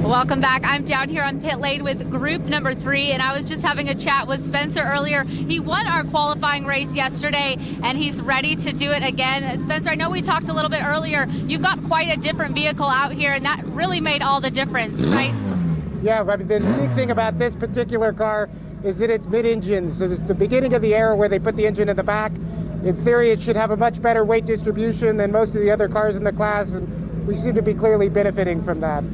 Welcome back. I'm down here on pit lane with group number 3, and I was just having a chat with Spencer earlier. He won our qualifying race yesterday, and he's ready to do it again. Spencer, I know we talked a little bit earlier. You've got quite a different vehicle out here, and that really made all the difference, right? Yeah, I mean, the unique thing about this particular car is that it's mid-engine, so it's the beginning of the era where they put the engine in the back. In theory, it should have a much better weight distribution than most of the other cars in the class, and we seem to be clearly benefiting from that.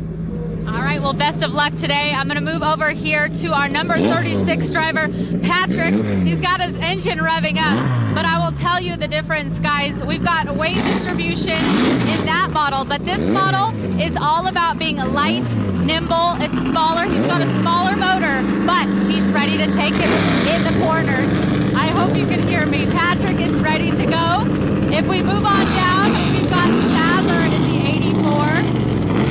All right, well, best of luck today. I'm going to move over here to our number 36 driver, Patrick. He's got his engine revving up, but I will tell you the difference, guys. We've got weight distribution in that model, but this model is all about being light, nimble. It's smaller. He's got a smaller motor, but he's ready to take it in the corners. I hope you can hear me. Patrick is ready to go. If we move on down, we've got Sadler in the 84.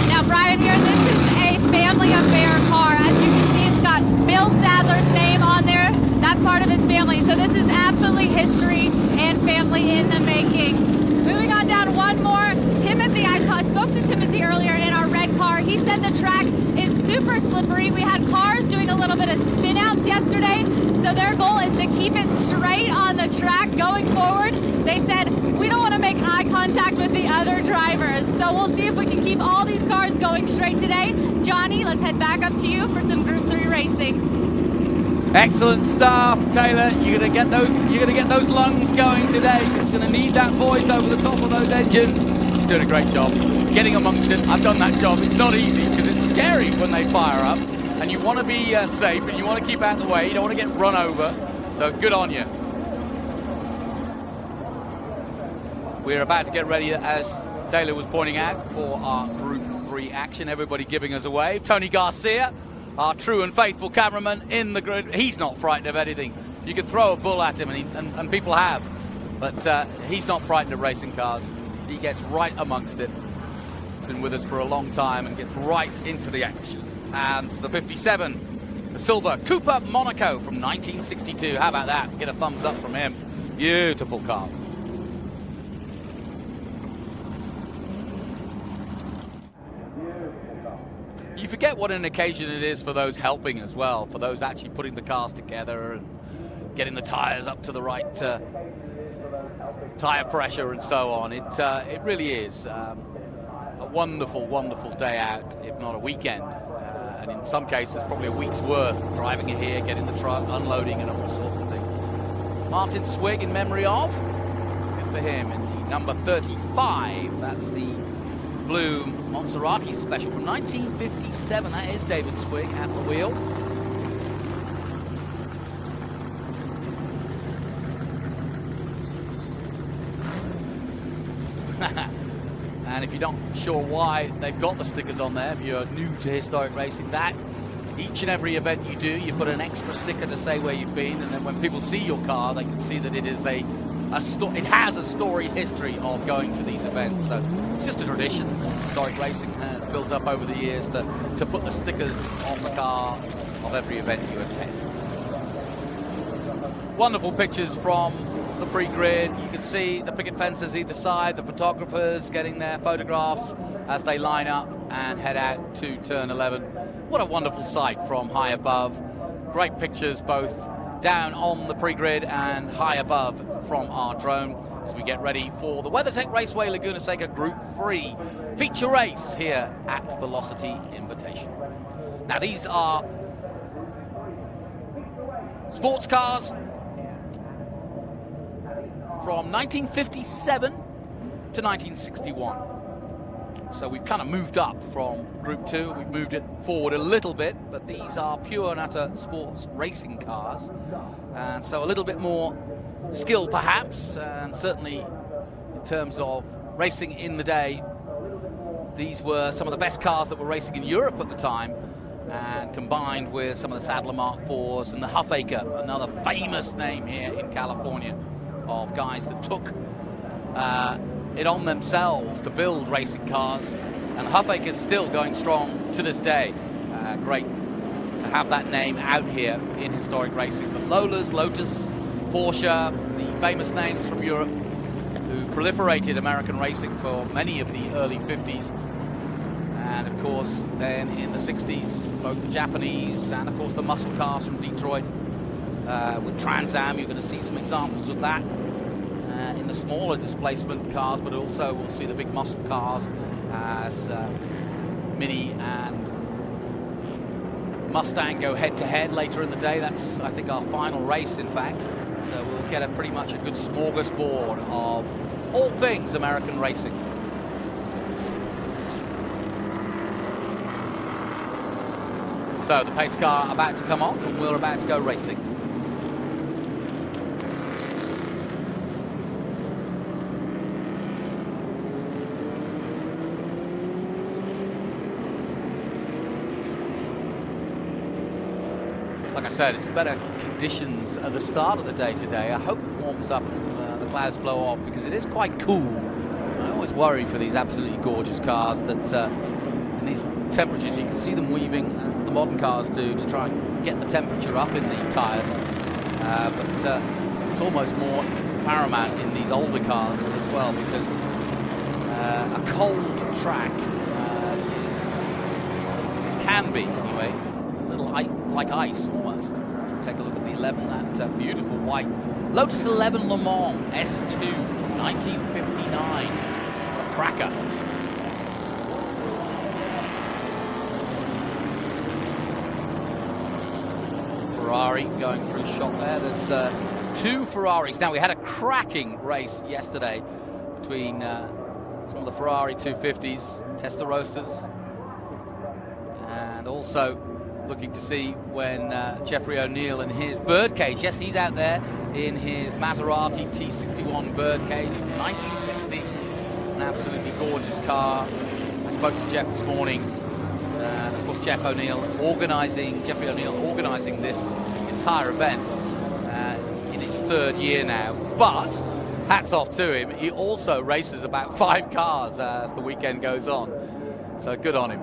Now, Brian, here, this is a family affair car. As you can see, it's got Bill Sadler's name on there. That's part of his family. So this is absolutely history and family in the making. Moving on down one more. Timothy, I spoke to Timothy earlier in our red car. He said the track is super slippery. We had cars doing a little bit of spin outs yesterday. So their goal is to keep it straight on the track going forward. They said, we don't want to make eye contact with the other drivers. So we'll see if we can keep all these cars going straight today. Johnny, let's head back up to you for some Group 3 racing. Excellent stuff, Taylor. You're gonna get those lungs going today. You're gonna need that voice over the top of those engines. He's doing a great job getting amongst it. I've done that job. It's not easy because it's scary when they fire up, and you want to be safe and you want to keep out of the way. You don't want to get run over. So good on you. We're about to get ready, as Taylor was pointing out, for our Group 3 action. Everybody giving us a wave. Tony Garcia, our true and faithful cameraman in the grid. He's not frightened of anything. You can throw a bull at him, and people have. But he's not frightened of racing cars. He gets right amongst it. Been with us for a long time and gets right into the action. And the 57, the silver Cooper Monaco from 1962. How about that? Get a thumbs up from him. Beautiful car. You forget what an occasion it is for those helping as well, for those actually putting the cars together and getting the tires up to the right tire pressure and so on. It really is a wonderful, wonderful day out, if not a weekend. And in some cases, probably a week's worth driving it here, getting the truck, unloading, and all sorts of things. Martin Swig in memory of. Good for him. In the number 35, that's the blue Maserati special from 1957. That is David Swig at the wheel. And if you're not sure why they've got the stickers on there, if you're new to historic racing, that each and every event you do, you put an extra sticker to say where you've been, and then when people see your car, they can see that it is it has a storied history of going to these events. So it's just a tradition. Historic racing has built up over the years to put the stickers on the car of every event you attend. Wonderful pictures from the pre-grid. You can see the picket fences either side, the photographers getting their photographs as they line up and head out to turn 11. What a wonderful sight from high above. Great pictures both down on the pre-grid and high above from our drone as we get ready for the WeatherTech Raceway Laguna Seca Group 3 feature race here at Velocity Invitational. Now these are sports cars from 1957 to 1961. So we've kind of moved up from Group 2. We've moved it forward a little bit, but these are pure and utter sports racing cars. And so a little bit more skill perhaps, and certainly in terms of racing in the day, these were some of the best cars that were racing in Europe at the time, and combined with some of the Sadler Mark IVs and the Huffaker, another famous name here in California, of guys that took it on themselves to build racing cars, and Huffaker is still going strong to this day. Great to have that name out here in historic racing. But Lola's, Lotus, Porsche, the famous names from Europe who proliferated American racing for many of the early 50s. And of course, then in the 60s, both the Japanese and of course the muscle cars from Detroit. With Trans Am, you're going to see some examples of that in the smaller displacement cars, but also we'll see the big muscle cars as Mini and Mustang go head-to-head later in the day. That's, I think, our final race, in fact. So we'll get pretty much a good smorgasbord of all things American racing. So the pace car about to come off, and we're about to go racing. Like I said, it's better conditions at the start of the day today. I hope it warms up and the clouds blow off, because it is quite cool. I always worry for these absolutely gorgeous cars that in these temperatures you can see them weaving, as the modern cars do, to try and get the temperature up in the tyres. But it's almost more paramount in these older cars as well, because a cold track can be, anyway, a little like ice almost. Let's take a look at the 11, that beautiful white Lotus 11 Le Mans S2 from 1959. A cracker. Ferrari going for a shot there. There's two Ferraris. Now, we had a cracking race yesterday between some of the Ferrari 250s, Testarossas, and also looking to see when Jeffrey O'Neill in his birdcage, yes, he's out there in his Maserati T61 birdcage, 1960, an absolutely gorgeous car. I spoke to Jeff this morning. Of course, Jeffrey O'Neill organising this entire event in its third year now. But hats off to him. He also races about 5 cars as the weekend goes on. So good on him,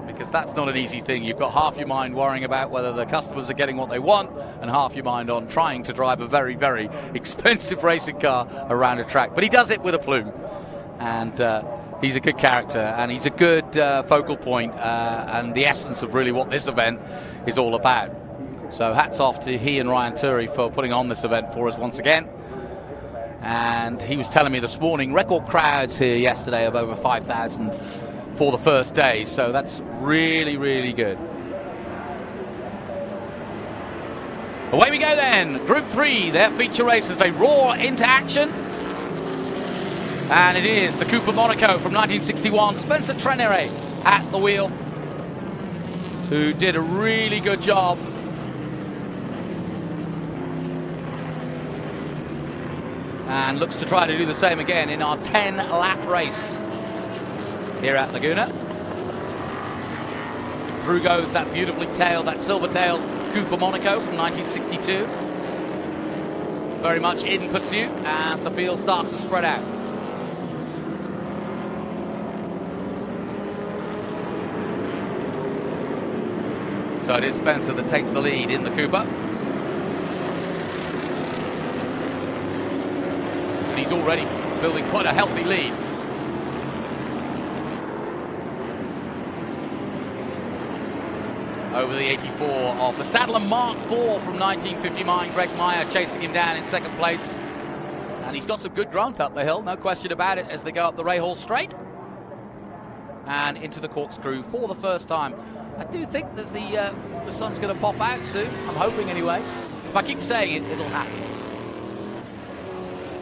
because that's not an easy thing. You've got half your mind worrying about whether the customers are getting what they want, and half your mind on trying to drive a very, very expensive racing car around a track. But he does it with a plume, and he's a good character, and he's a good focal point, and the essence of really what this event is all about. So hats off to he and Ryan Turi for putting on this event for us once again. And he was telling me this morning, record crowds here yesterday of over 5,000 for the first day, so that's really, really good. Away we go then. Group 3, their feature races, they roar into action. And it is the Cooper Monaco from 1961, Spencer Trenere at the wheel, who did a really good job. And looks to try to do the same again in our 10-lap race here at Laguna. Through goes that beautifully tailed, that silver-tailed Cooper Monaco from 1962. Very much in pursuit as the field starts to spread out. So it is Spencer that takes the lead in the Cooper. And he's already building quite a healthy lead. Over the 84 of the Sadler Mark IV from 1959. Greg Meyer chasing him down in second place. And he's got some good grunt up the hill, no question about it, as they go up the Rahal Straight. And into the corkscrew for the first time. I do think that the sun's going to pop out soon. I'm hoping anyway. If I keep saying it, it'll happen.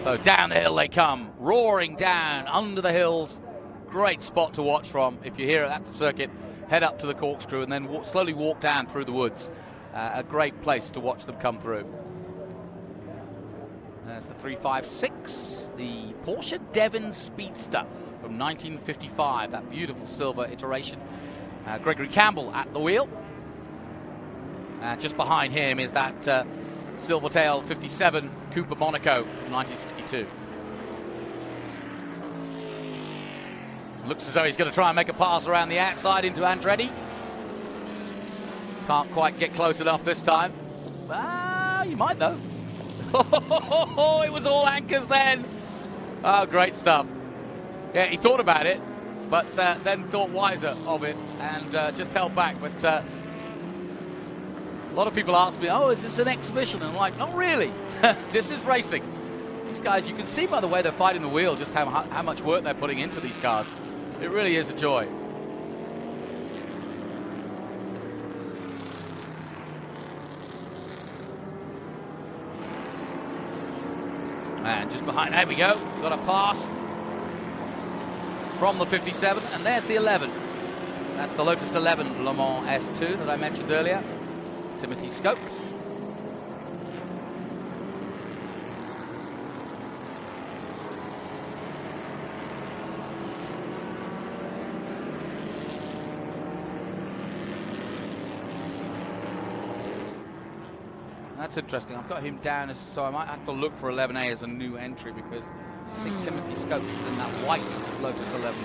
So down the hill they come, roaring down under the hills. Great spot to watch from. If you're here at the circuit, head up to the corkscrew and then slowly walk down through the woods. A great place to watch them come through. There's the 356, the Porsche Devon Speedster from 1955, that beautiful silver iteration. Gregory Campbell at the wheel. Just behind him is that Silvertail 57 Cooper Monaco from 1962. Looks as though he's going to try and make a pass around the outside into Andretti. Can't quite get close enough this time. You might though. It was all anchors then. Oh, great stuff. Yeah, he thought about it, but then thought wiser of it and just held back. But a lot of people ask me, oh, is this an exhibition? And I'm like, not really. This is racing. These guys, you can see by the way they're fighting the wheel just how much work they're putting into these cars. It really is a joy. And just behind, there we go. Got a pass from the 57, and there's the 11. That's the Lotus 11 Le Mans S2 that I mentioned earlier. Timothy Scopes. That's interesting. I've got him down as, so I might have to look for 11A as a new entry, because I think Timothy Scopes is in that white Lotus 11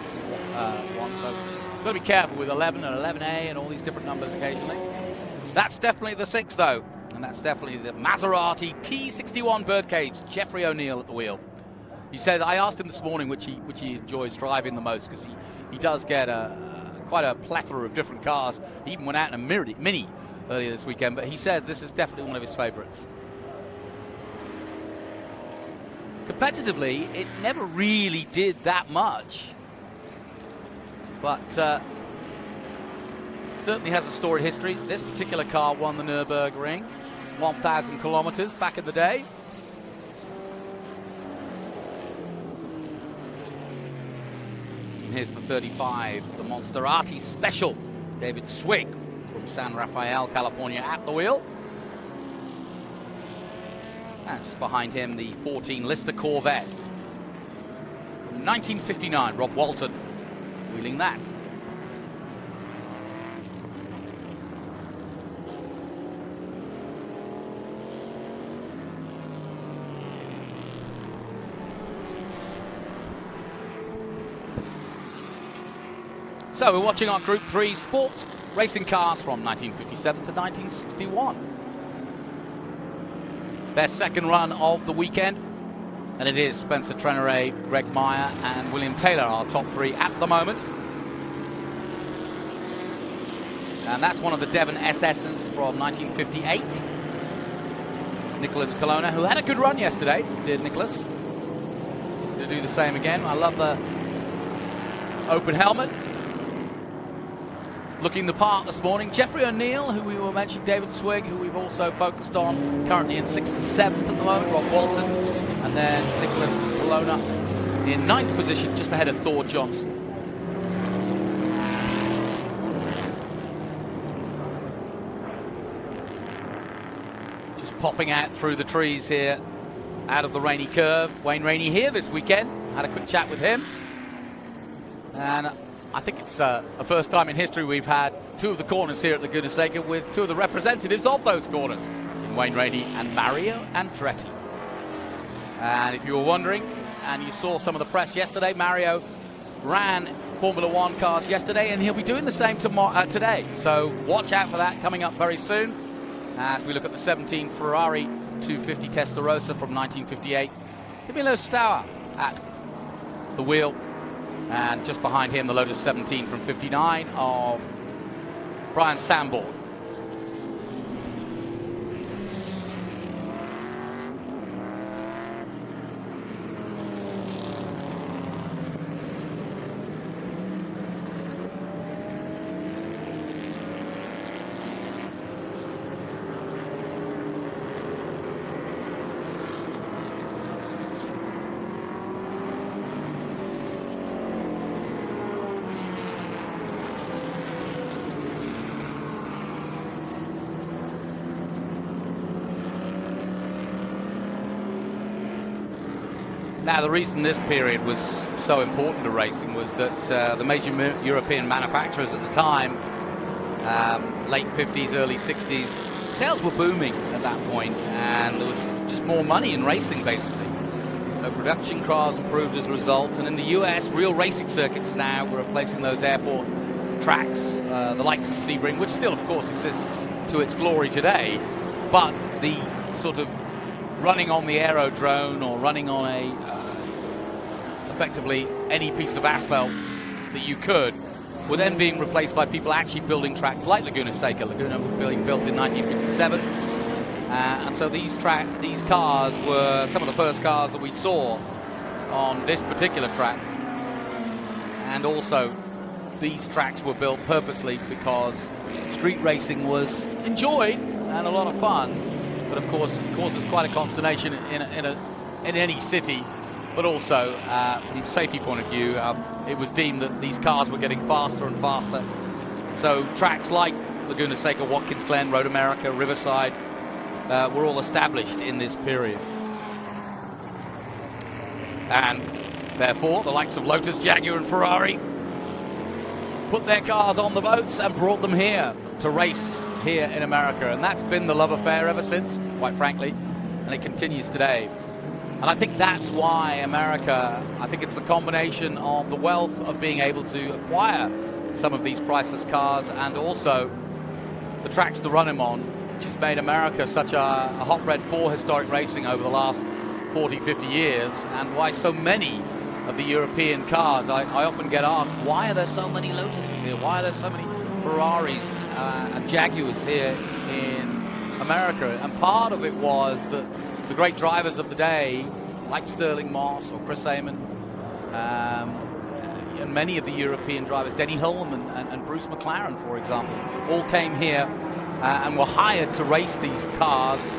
one. So you've got to be careful with 11 and 11A and all these different numbers occasionally. That's definitely the 6, though, and that's definitely the Maserati T61 birdcage. Jeffrey O'Neill at the wheel. He said, I asked him this morning which he enjoys driving the most, because he does get quite a plethora of different cars. He even went out in a Mini earlier this weekend, but he said this is definitely one of his favorites. Competitively, it never really did that much, but certainly has a storied history. This particular car won the Nürburgring, 1,000 kilometers back in the day. And here's the 35, the Monsterati Special, David Swig from San Rafael, California, at the wheel. And just behind him, the 14 Lister Corvette from 1959, Rob Walton wheeling that. So we're watching our Group 3 sports racing cars from 1957 to 1961. Their second run of the weekend, and it is Spencer Treneray, Greg Meyer and William Taylor, our top 3 at the moment. And that's one of the Devon SS's from 1958. Nicholas Colonna, who had a good run yesterday, did Nicholas. To do the same again. I love the open helmet. Looking the part this morning. Jeffrey O'Neill, who we were mentioning, David Swig, who we've also focused on, currently in 6th and 7th at the moment, Rob Walton, and then Nicholas Colonna in 9th position, just ahead of Thor Johnson. Just popping out through the trees here, out of the rainy curve. Wayne Rainey here this weekend. Had a quick chat with him. And I think it's a first time in history we've had 2 of the corners here at Laguna Seca with 2 of the representatives of those corners, in Wayne Rainey and Mario Andretti. And if you were wondering, and you saw some of the press yesterday, Mario ran Formula One cars yesterday, and he'll be doing the same today. So watch out for that coming up very soon, as we look at the 17 Ferrari 250 Testarossa from 1958. Camilo Stour at the wheel. And just behind him, the Lotus 17 from 59 of Brian Sanborn. Now, the reason this period was so important to racing was that the major European manufacturers at the time, late 50s, early 60s, sales were booming at that point, and there was just more money in racing, basically. So production cars improved as a result, and in the US, real racing circuits now were replacing those airport tracks, the likes of Sebring, which still, of course, exists to its glory today, but the sort of running on the aerodrome or running on effectively any piece of asphalt that you could were then being replaced by people actually building tracks like Laguna Seca. Laguna being built in 1957, and so these cars were some of the first cars that we saw on this particular track. And also these tracks were built purposely because street racing was enjoyed and a lot of fun, but of course causes quite a consternation in any city. But also, from a safety point of view, it was deemed that these cars were getting faster and faster, So tracks like Laguna Seca, Watkins Glen, Road America, Riverside were all established in this period. And therefore, the likes of Lotus, Jaguar and Ferrari put their cars on the boats and brought them here to race here in America. And that's been the love affair ever since, quite frankly, and it continues today. And I think that's why America, I think it's the combination of the wealth of being able to acquire some of these priceless cars and also the tracks to run them on, which has made America such a hotbed for historic racing over the last 40, 50 years, and why so many of the European cars, I often get asked, why are there so many Lotuses here? Why are there so many Ferraris and Jaguars here in America? And part of it was that the great drivers of the day, like Sterling Moss or Chris Amon, and many of the European drivers, Denny Hulme and Bruce McLaren, for example, all came here and were hired to race these cars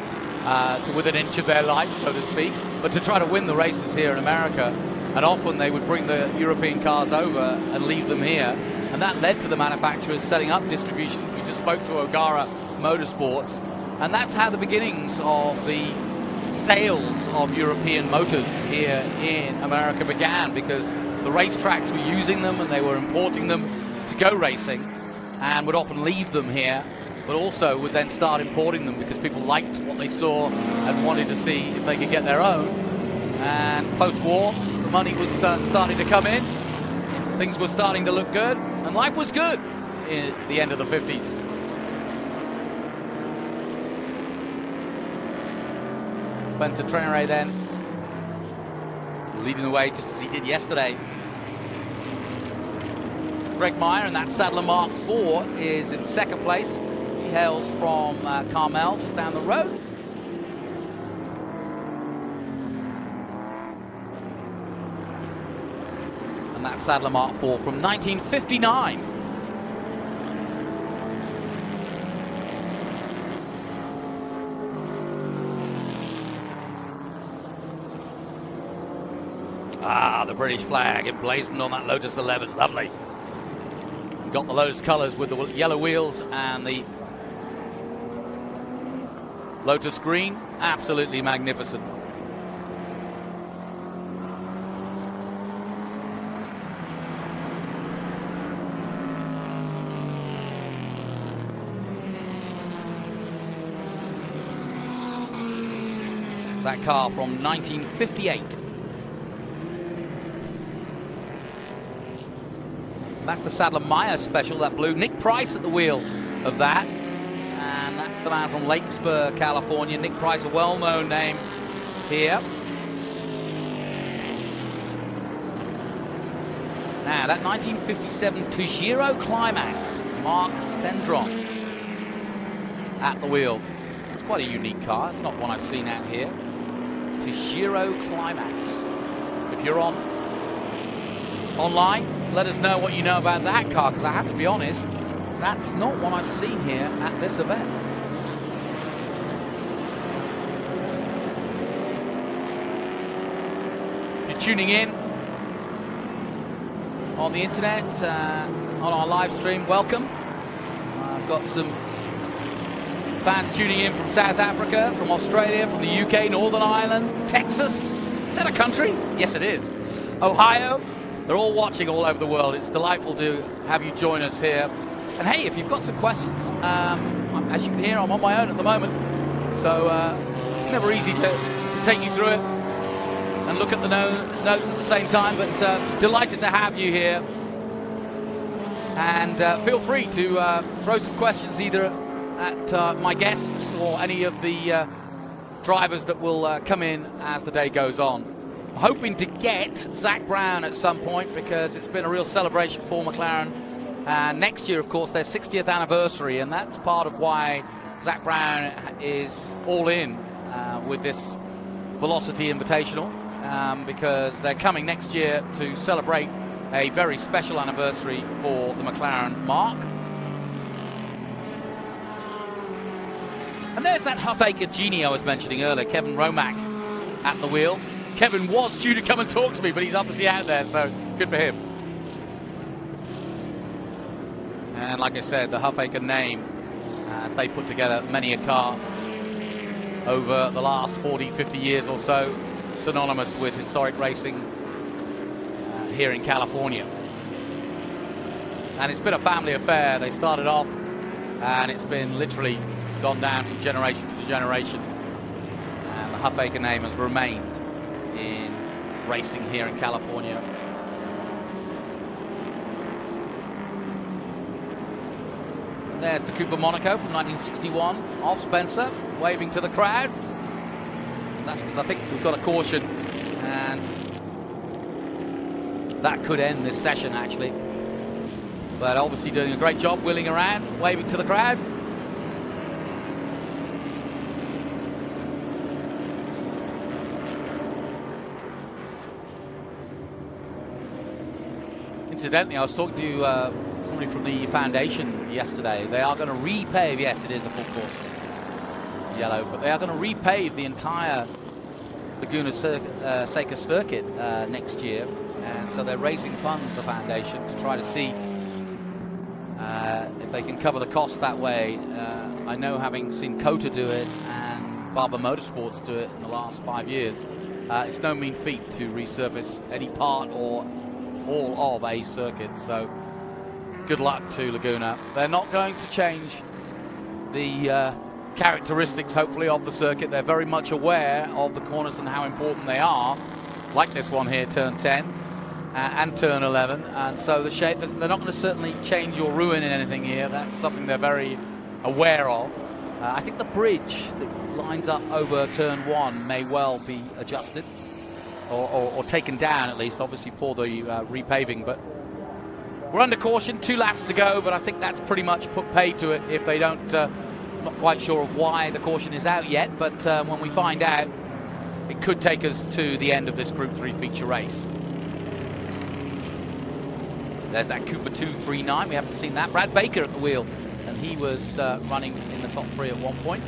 to within an inch of their life, so to speak, but to try to win the races here in America. And often they would bring the European cars over and leave them here. And that led to the manufacturers setting up distributions. We just spoke to O'Gara Motorsports. And that's how the beginnings of the sales of European motors here in America began, because the racetracks were using them and they were importing them to go racing and would often leave them here, but also would then start importing them because people liked what they saw and wanted to see if they could get their own. And post-war, the money was starting to come in, things were starting to look good, and life was good in the end of the 50s. Spencer Trenere then leading the way just as he did yesterday. Greg Meyer in that Sadler Mark IV is in second place. He hails from Carmel, just down the road. And that Sadler Mark IV from 1959. Ah, the British flag emblazoned on that Lotus 11. Lovely. Got the Lotus colours with the yellow wheels and the Lotus green. Absolutely magnificent. That car from 1958. That's the Sadler-Meyer special, that blue. Nick Price at the wheel of that. And that's the man from Lake Spur, California. Nick Price, a well-known name here. Now, that 1957 Tejero Climax, Mark Sendron at the wheel. It's quite a unique car. It's not one I've seen out here. Tejero Climax. If you're online, let us know what you know about that car, because I have to be honest, that's not one I've seen here at this event. If you're tuning in on the internet, on our live stream, welcome. I've got some fans tuning in from South Africa, from Australia, from the UK, Northern Ireland, Texas. Is that a country? Yes, it is. Ohio. They're all watching all over the world. It's delightful to have you join us here. And hey, if you've got some questions, as you can hear, I'm on my own at the moment. So never easy to take you through it and look at the notes at the same time. But delighted to have you here. And feel free to throw some questions either at my guests or any of the drivers that will come in as the day goes on. Hoping to get Zak Brown at some point, because it's been a real celebration for McLaren. Next year, of course, their 60th anniversary, and that's part of why Zak Brown is all in with this Velocity Invitational, because they're coming next year to celebrate a very special anniversary for the McLaren marque. And there's that half-acre genie I was mentioning earlier, Kevin Romack at the wheel. Kevin was due to come and talk to me, but he's obviously out there, so good for him. And like I said, the Hypercar name, as they put together many a car over the last 40, 50 years or so, synonymous with historic racing here in California. And it's been a family affair. They started off, and it's been literally gone down from generation to generation. And the Hypercar name has remained in racing here in California. And there's the Cooper Monaco from 1961 off Spencer, waving to the crowd. And that's because I think we've got a caution, and that could end this session actually. But obviously doing a great job wheeling around, waving to the crowd. Incidentally, I was talking to somebody from the foundation yesterday. They are going to repave, yes, it is a full course yellow, but they are going to repave the entire Laguna Seca circuit next year. And so they're raising funds, the foundation, to try to see if they can cover the cost that way. I know, having seen Cota do it and Barber Motorsports do it in the last 5 years, it's no mean feat to resurface any part or all of a circuit. So good luck to Laguna. They're not going to change the characteristics, hopefully, of the circuit. They're very much aware of the corners and how important they are, like this one here, turn 10. And turn 11, and so the shape, they're not going to certainly change or ruin anything here. That's something they're very aware of. I think the bridge that lines up over turn 1 may well be adjusted or taken down, at least, obviously, for the repaving. But we're under caution, 2 laps to go, but I think that's pretty much put pay to it if they don't. I'm not quite sure of why the caution is out yet, but when we find out, it could take us to the end of this Group 3 feature race. There's that Cooper 239. We haven't seen that. Brad Baker at the wheel, and he was running in the top 3 at one point.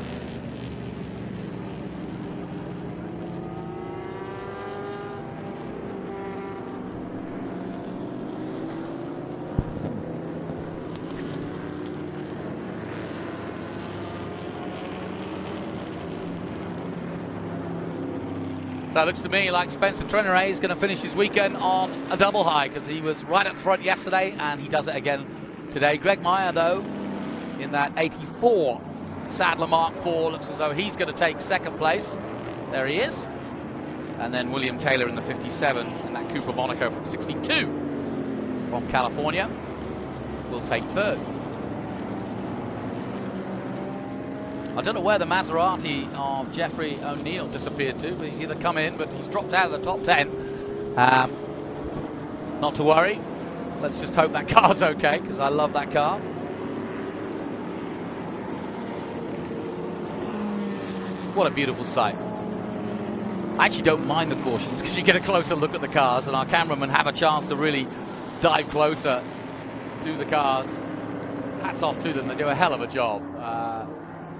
So it looks to me like Spencer Treneray is going to finish his weekend on a double high, because he was right up front yesterday and he does it again today. Greg Meyer, though, in that 84 Sadler Mark IV, looks as though he's going to take second place. There he is. And then William Taylor in the 57 and that Cooper Monaco from 62 from California will take third. I don't know where the Maserati of Jeffrey O'Neill disappeared to, but he's either come in, but he's dropped out of the top 10. Not to worry. Let's just hope that car's okay, because I love that car. What a beautiful sight. I actually don't mind the cautions, because you get a closer look at the cars, and our cameramen have a chance to really dive closer to the cars. Hats off to them. They do a hell of a job.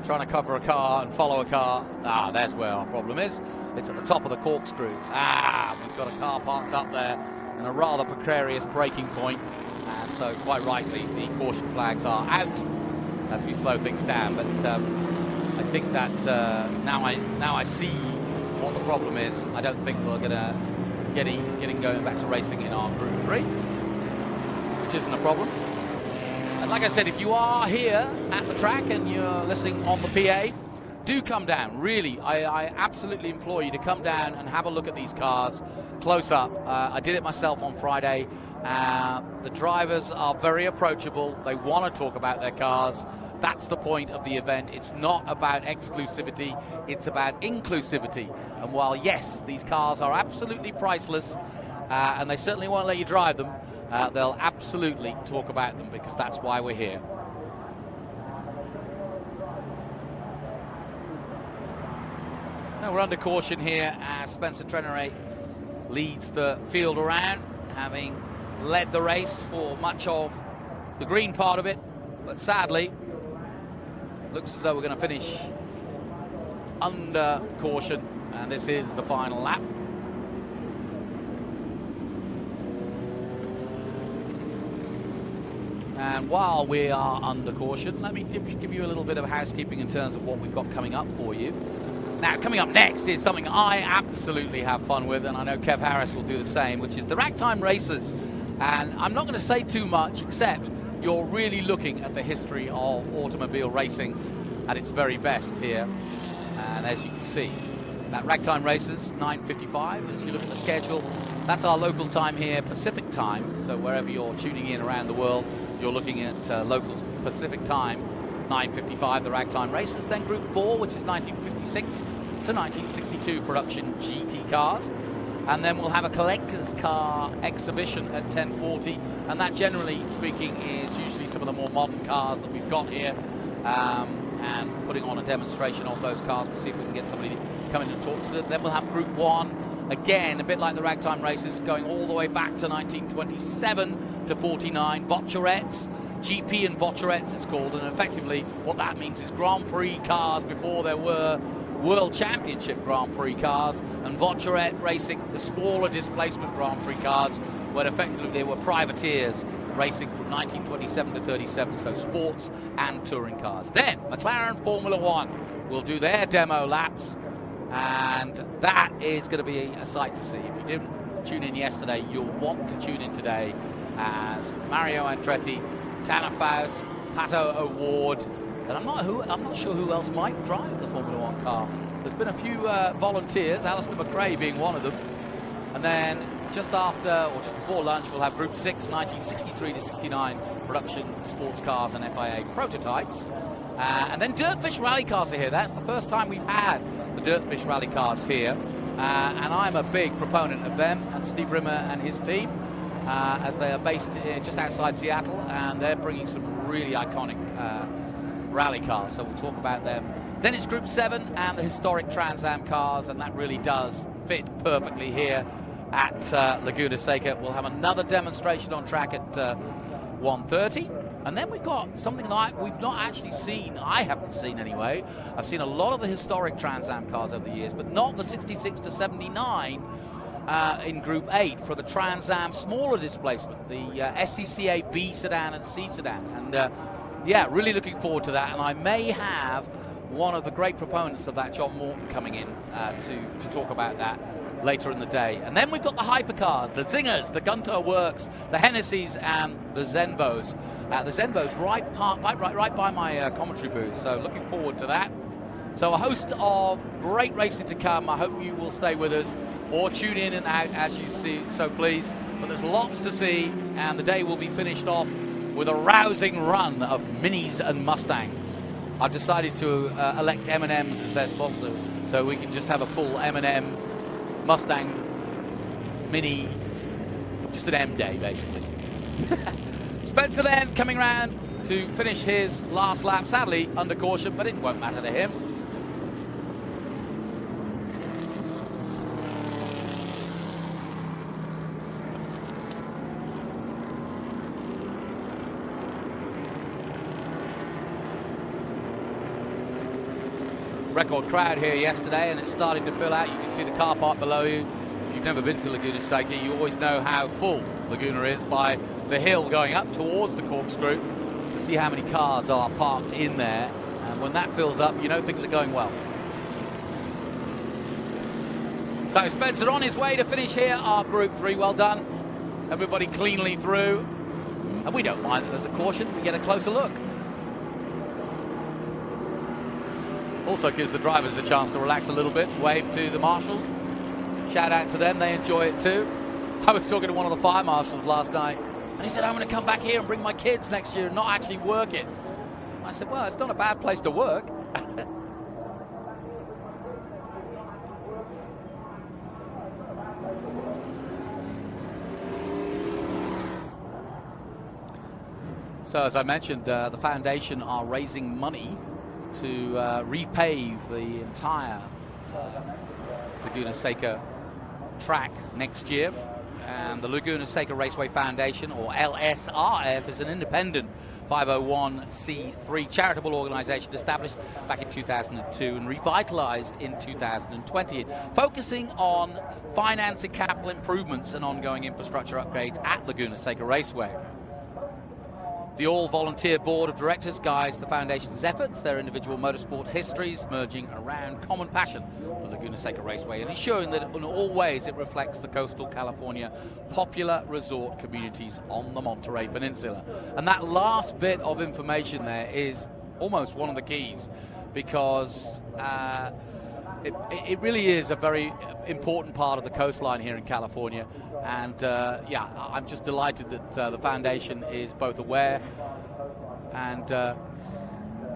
Trying to cover a car and follow a car. There's where our problem is. It's at the top of the corkscrew. We've got a car parked up there in a rather precarious braking point. And so, quite rightly, the caution flags are out as we slow things down. But I think that now I see what the problem is. I don't think we're going to getting going back to racing in our Group 3, which isn't a problem. And like I said, if you are here at the track and you're listening on the PA, do come down. Really, I absolutely implore you to come down and have a look at these cars close up. I did it myself on Friday. The drivers are very approachable. They want to talk about their cars. That's the point of the event. It's not about exclusivity. It's about inclusivity. And while, yes, these cars are absolutely priceless, and they certainly won't let you drive them, they'll absolutely talk about them, because that's why we're here. Now we're under caution here as Spencer Treneray leads the field around, having led the race for much of the green part of it, but sadly looks as though we're going to finish under caution, and this is the final lap. And while we are under caution, let me give you a little bit of housekeeping in terms of what we've got coming up for you. Now, coming up next is something I absolutely have fun with, and I know Kev Harris will do the same, which is the Ragtime Racers. And I'm not going to say too much, except you're really looking at the history of automobile racing at its very best here. And as you can see, that Ragtime Racers, 9:55, as you look at the schedule, that's our local time here, Pacific time. So wherever you're tuning in around the world, you're looking at local Pacific time, 9:55, the Ragtime Racers. Then Group 4, which is 1956 to 1962 production GT cars. And then we'll have a collector's car exhibition at 10:40. And that, generally speaking, is usually some of the more modern cars that we've got here. And putting on a demonstration of those cars. We'll see if we can get somebody to come in and talk to them. Then we'll have Group 1. Again, a bit like the Ragtime Races, going all the way back to 1927 to 49. Voiturettes, GP and Voiturettes it's called, and effectively what that means is Grand Prix cars before there were World Championship Grand Prix cars, and Voiturette racing the smaller displacement Grand Prix cars, where effectively they were privateers racing from 1927 to 37, so sports and touring cars. Then McLaren Formula One will do their demo laps, and that is going to be a sight to see. If you didn't tune in yesterday, you'll want to tune in today as Mario Andretti, Tanner Faust, Pato O'Ward, and I'm not sure who else might drive the Formula One car. There's been a few volunteers, Alistair McRae being one of them. And then just after, or just before lunch, we'll have Group 6, 1963 to 69 production sports cars and FIA prototypes. And then Dirtfish rally cars are here. That's the first time we've had the Dirtfish rally cars here. And I'm a big proponent of them and Steve Rimmer and his team, as they are based just outside Seattle, and they're bringing some really iconic rally cars. So we'll talk about them. Then it's Group 7 and the historic Trans Am cars, and that really does fit perfectly here at Laguna Seca. We'll have another demonstration on track at 1:30. And then we've got something that we've not actually seen, I haven't seen anyway. I've seen a lot of the historic Trans Am cars over the years, but not the 66 to 79 in Group 8 for the Trans Am smaller displacement, the SCCA B sedan and C sedan. And yeah, really looking forward to that. And I may have one of the great proponents of that, John Morton, coming in to talk about that later in the day. And then we've got the hypercars, the Zingers, the Gunter Works, the Hennessy's, and the Zenvos. The Zenvos right by my commentary booth, so looking forward to that. So a host of great racing to come. I hope you will stay with us or tune in and out as you see, so please. But there's lots to see, and the day will be finished off with a rousing run of Minis and Mustangs. I've decided to elect M&M's as their sponsor, so we can just have a full M&M Mustang Mini, just an M day, basically. Spencer then coming round to finish his last lap, sadly under caution, but it won't matter to him. Record crowd here yesterday, and it's starting to fill out. You can see the car park below you. If you've never been to Laguna Seca, you always know how full Laguna is by the hill going up towards the corkscrew to see how many cars are parked in there. And when that fills up, you know things are going well. So Spencer on his way to finish here our Group 3. Well done. Everybody cleanly through. And we don't mind that there's a caution. We get a closer look. Also gives the drivers a chance to relax a little bit, wave to the marshals. Shout out to them, they enjoy it too. I was talking to one of the fire marshals last night, and he said, I'm going to come back here and bring my kids next year and not actually work it. I said, well, it's not a bad place to work. So as I mentioned, the foundation are raising money to repave the entire Laguna Seca track next year. And the Laguna Seca Raceway Foundation, or LSRF, is an independent 501c3 charitable organization established back in 2002 and revitalized in 2020, focusing on financing capital improvements and ongoing infrastructure upgrades at Laguna Seca Raceway. The all-volunteer board of directors guides the foundation's efforts, their individual motorsport histories merging around common passion for Laguna Seca Raceway and ensuring that in all ways it reflects the coastal California popular resort communities on the Monterey Peninsula. And that last bit of information there is almost one of the keys, because it really is a very important part of the coastline here in California. And yeah, I'm just delighted that the foundation is both aware and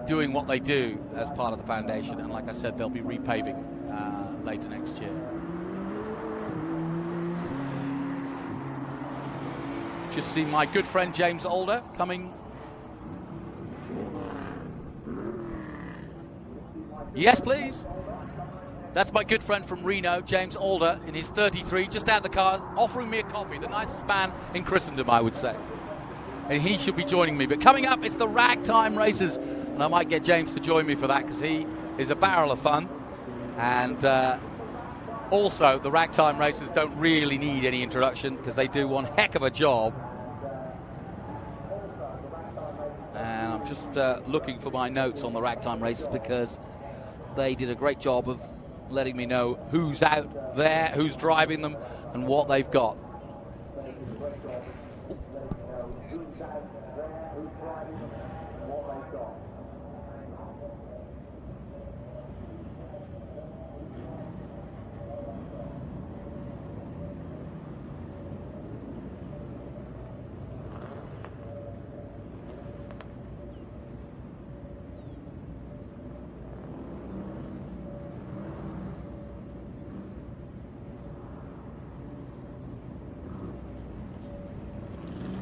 doing what they do as part of the foundation. And like I said, they'll be repaving later next year. Just see my good friend James Alder coming. Yes, please. That's my good friend from Reno, James Alder, in his 33, just out of the car, offering me a coffee. The nicest man in Christendom, I would say. And he should be joining me. But coming up, it's the Ragtime Racers. And I might get James to join me for that, because he is a barrel of fun. And also, the Ragtime Racers don't really need any introduction, because they do one heck of a job. And I'm just looking for my notes on the Ragtime Racers, because they did a great job of letting me know who's out there, who's driving them, and what they've got.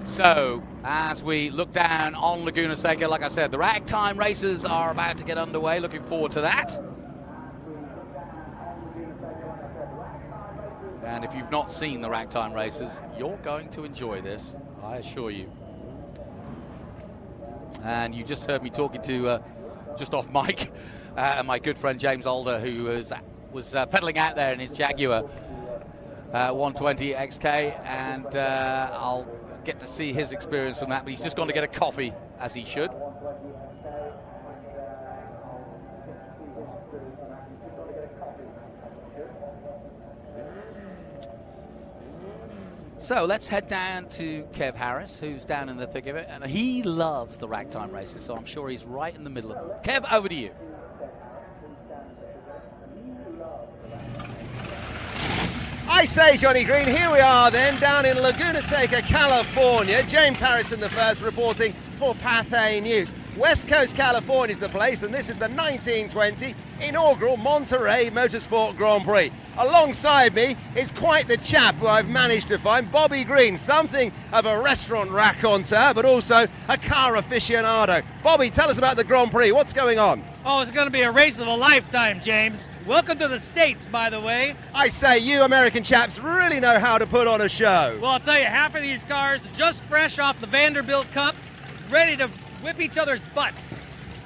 So, as we look down on Laguna Seca, like I said, the Ragtime Racers are about to get underway. Looking forward to that. And if you've not seen the Ragtime Racers, you're going to enjoy this, I assure you. And you just heard me talking to, just off mic, my good friend James Alder, who was pedaling out there in his Jaguar 120 XK, and I'll get to see his experience from that, but he's just gone to get a coffee, as he should. So let's head down to Kev Harris, who's down in the thick of it, and he loves the Ragtime Races, so I'm sure he's right in the middle of them. Kev, over to you. I say, Johnny Green, here we are then, down in Laguna Seca, California. James Harrison the first, reporting for Pathé News. West Coast California is the place, and this is the 1920 inaugural Monterey Motorsport Grand Prix. Alongside me is quite the chap who I've managed to find, Bobby Green, something of a restaurant raconteur, but also a car aficionado. Bobby, tell us about the Grand Prix. What's going on? Oh, it's going to be a race of a lifetime, James. Welcome to the States, by the way. I say, you American chaps really know how to put on a show. Well, I'll tell you, half of these cars just fresh off the Vanderbilt Cup, ready to whip each other's butts.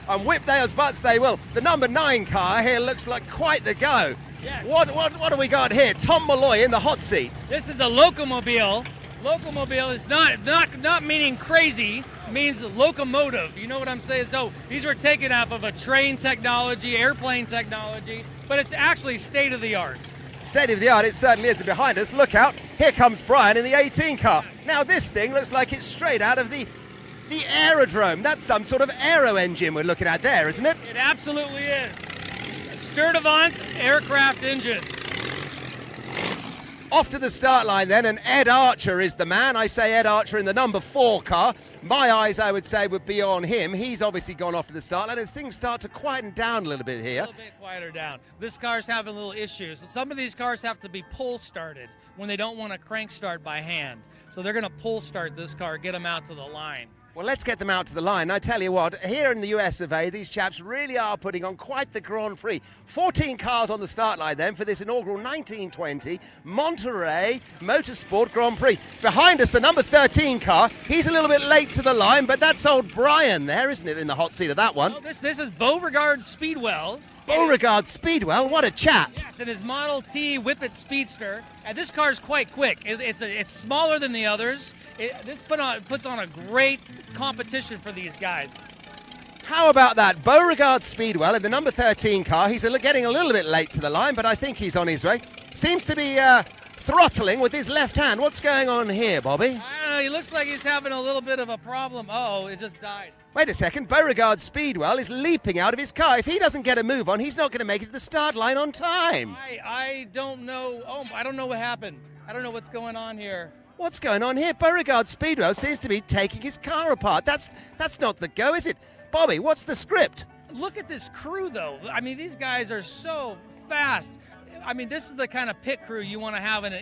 And whip those butts they will. The number 9 car here looks like quite the go. Yeah. What do we got here? Tom Malloy in the hot seat. This is a locomobile. Locomobile is not meaning crazy, means locomotive. You know what I'm saying? So these were taken off of a train technology, airplane technology, but it's actually state of the art. State of the art, it certainly is. And behind us, look out, here comes Brian in the 18 car. Now this thing looks like it's straight out of the aerodrome. That's some sort of aero engine we're looking at there, isn't it? It absolutely is. Sturtevant aircraft engine. Off to the start line then, and Ed Archer is the man. I say Ed Archer in the number 4 car. My eyes, I would say, would be on him. He's obviously gone off to the start line, and things start to quieten down a little bit here. A little bit quieter down. This car's having little issues. Some of these cars have to be pull started when they don't want to crank start by hand. So they're going to pull start this car, get them out to the line. Well, let's get them out to the line. I tell you what, here in the US of A, these chaps really are putting on quite the Grand Prix. 14 cars on the start line then for this inaugural 1920 Monterey Motorsport Grand Prix. Behind us, the number 13 car. He's a little bit late to the line, but that's old Brian there, isn't it, in the hot seat of that one? Well, this is Beauregard Speedwell. Beauregard Speedwell, what a chap. Yes, and his Model T Whippet Speedster. And this car is quite quick. It's smaller than the others. This puts on a great competition for these guys. How about that? Beauregard Speedwell in the number 13 car. He's getting a little bit late to the line, but I think he's on his way. Seems to be throttling with his left hand. What's going on here, Bobby? I don't know. He looks like he's having a little bit of a problem. Uh-oh, it just died. Wait a second. Beauregard Speedwell is leaping out of his car. If he doesn't get a move on, he's not going to make it to the start line on time. I don't know. Oh, I don't know what happened. I don't know what's going on here. What's going on here? Beauregard Speedwell seems to be taking his car apart. That's not the go, is it? Bobby, what's the script? Look at this crew, though. I mean, these guys are so fast. I mean, this is the kind of pit crew you want to have in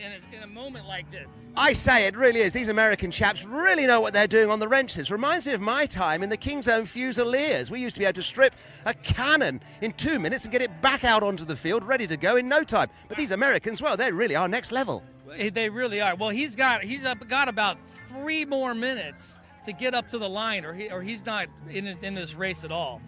a moment like this. I say it really is. These American chaps really know what they're doing on the wrenches. Reminds me of my time in the King's Own Fusiliers. We used to be able to strip a cannon in 2 minutes and get it back out onto the field, ready to go in no time. But these Americans, well, they really are next level. They really are. Well, he's got about 3 more minutes to get up to the line, or he's not in this race at all.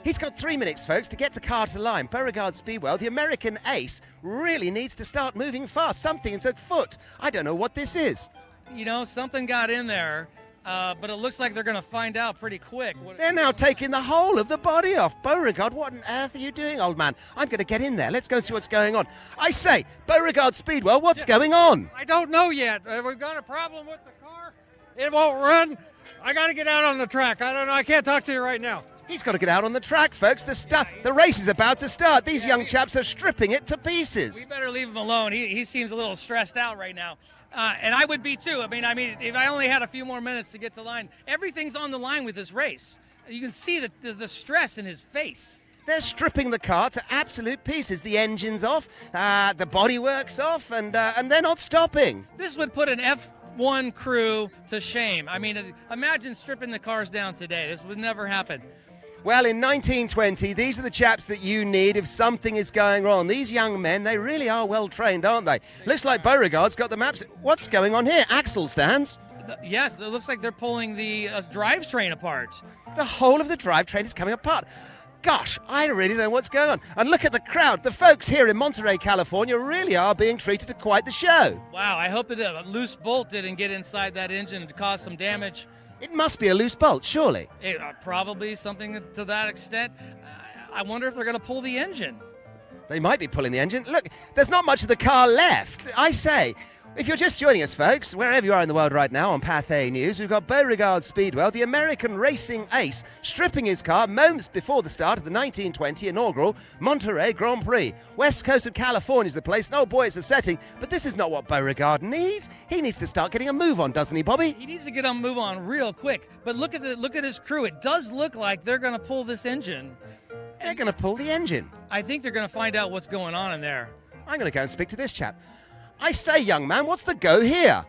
He's got 3 minutes, folks, to get the car to the line. Beauregard Speedwell, the American ace, really needs to start moving fast. Something is afoot. I don't know what this is. You know, something got in there, but it looks like they're going to find out pretty quick. They're now taking the whole of the body off. Beauregard, what on earth are you doing, old man? I'm going to get in there. Let's go see what's going on. I say, Beauregard Speedwell, what's going on? I don't know yet. We've got a problem with the car. It won't run. I got to get out on the track. I don't know. I can't talk to you right now. He's got to get out on the track, folks. The race is about to start. These young chaps are stripping it to pieces. We better leave him alone. He seems a little stressed out right now. And I would be too. I mean, if I only had a few more minutes to get to the line, everything's on the line with this race. You can see the stress in his face. They're stripping the car to absolute pieces. The engine's off, the bodywork's off, and they're not stopping. This would put an F1 crew to shame. I mean, imagine stripping the cars down today. This would never happen. Well, in 1920, these are the chaps that you need if something is going wrong. These young men, they really are well trained, aren't they? Looks like Beauregard's got the maps. What's going on here? Axle stands? Yes, it looks like they're pulling the drivetrain apart. The whole of the drivetrain is coming apart. Gosh, I really don't know what's going on. And look at the crowd. The folks here in Monterey, California really are being treated to quite the show. Wow, I hope that a loose bolt didn't get inside that engine to cause some damage. It must be a loose bolt, surely. Probably something to that extent. I wonder if they're going to pull the engine. They might be pulling the engine. Look, there's not much of the car left. I say, if you're just joining us, folks, wherever you are in the world right now on Path A News, we've got Beauregard Speedwell, the American racing ace, stripping his car moments before the start of the 1920 inaugural Monterey Grand Prix. West coast of California is the place, and oh boy, it's a setting, but this is not what Beauregard needs. He needs to start getting a move on, doesn't he, Bobby? He needs to get a move on real quick. But look at his crew. It does look like they're going to pull this engine. They're going to pull the engine. I think they're going to find out what's going on in there. I'm going to go and speak to this chap. I say, young man, what's the go here?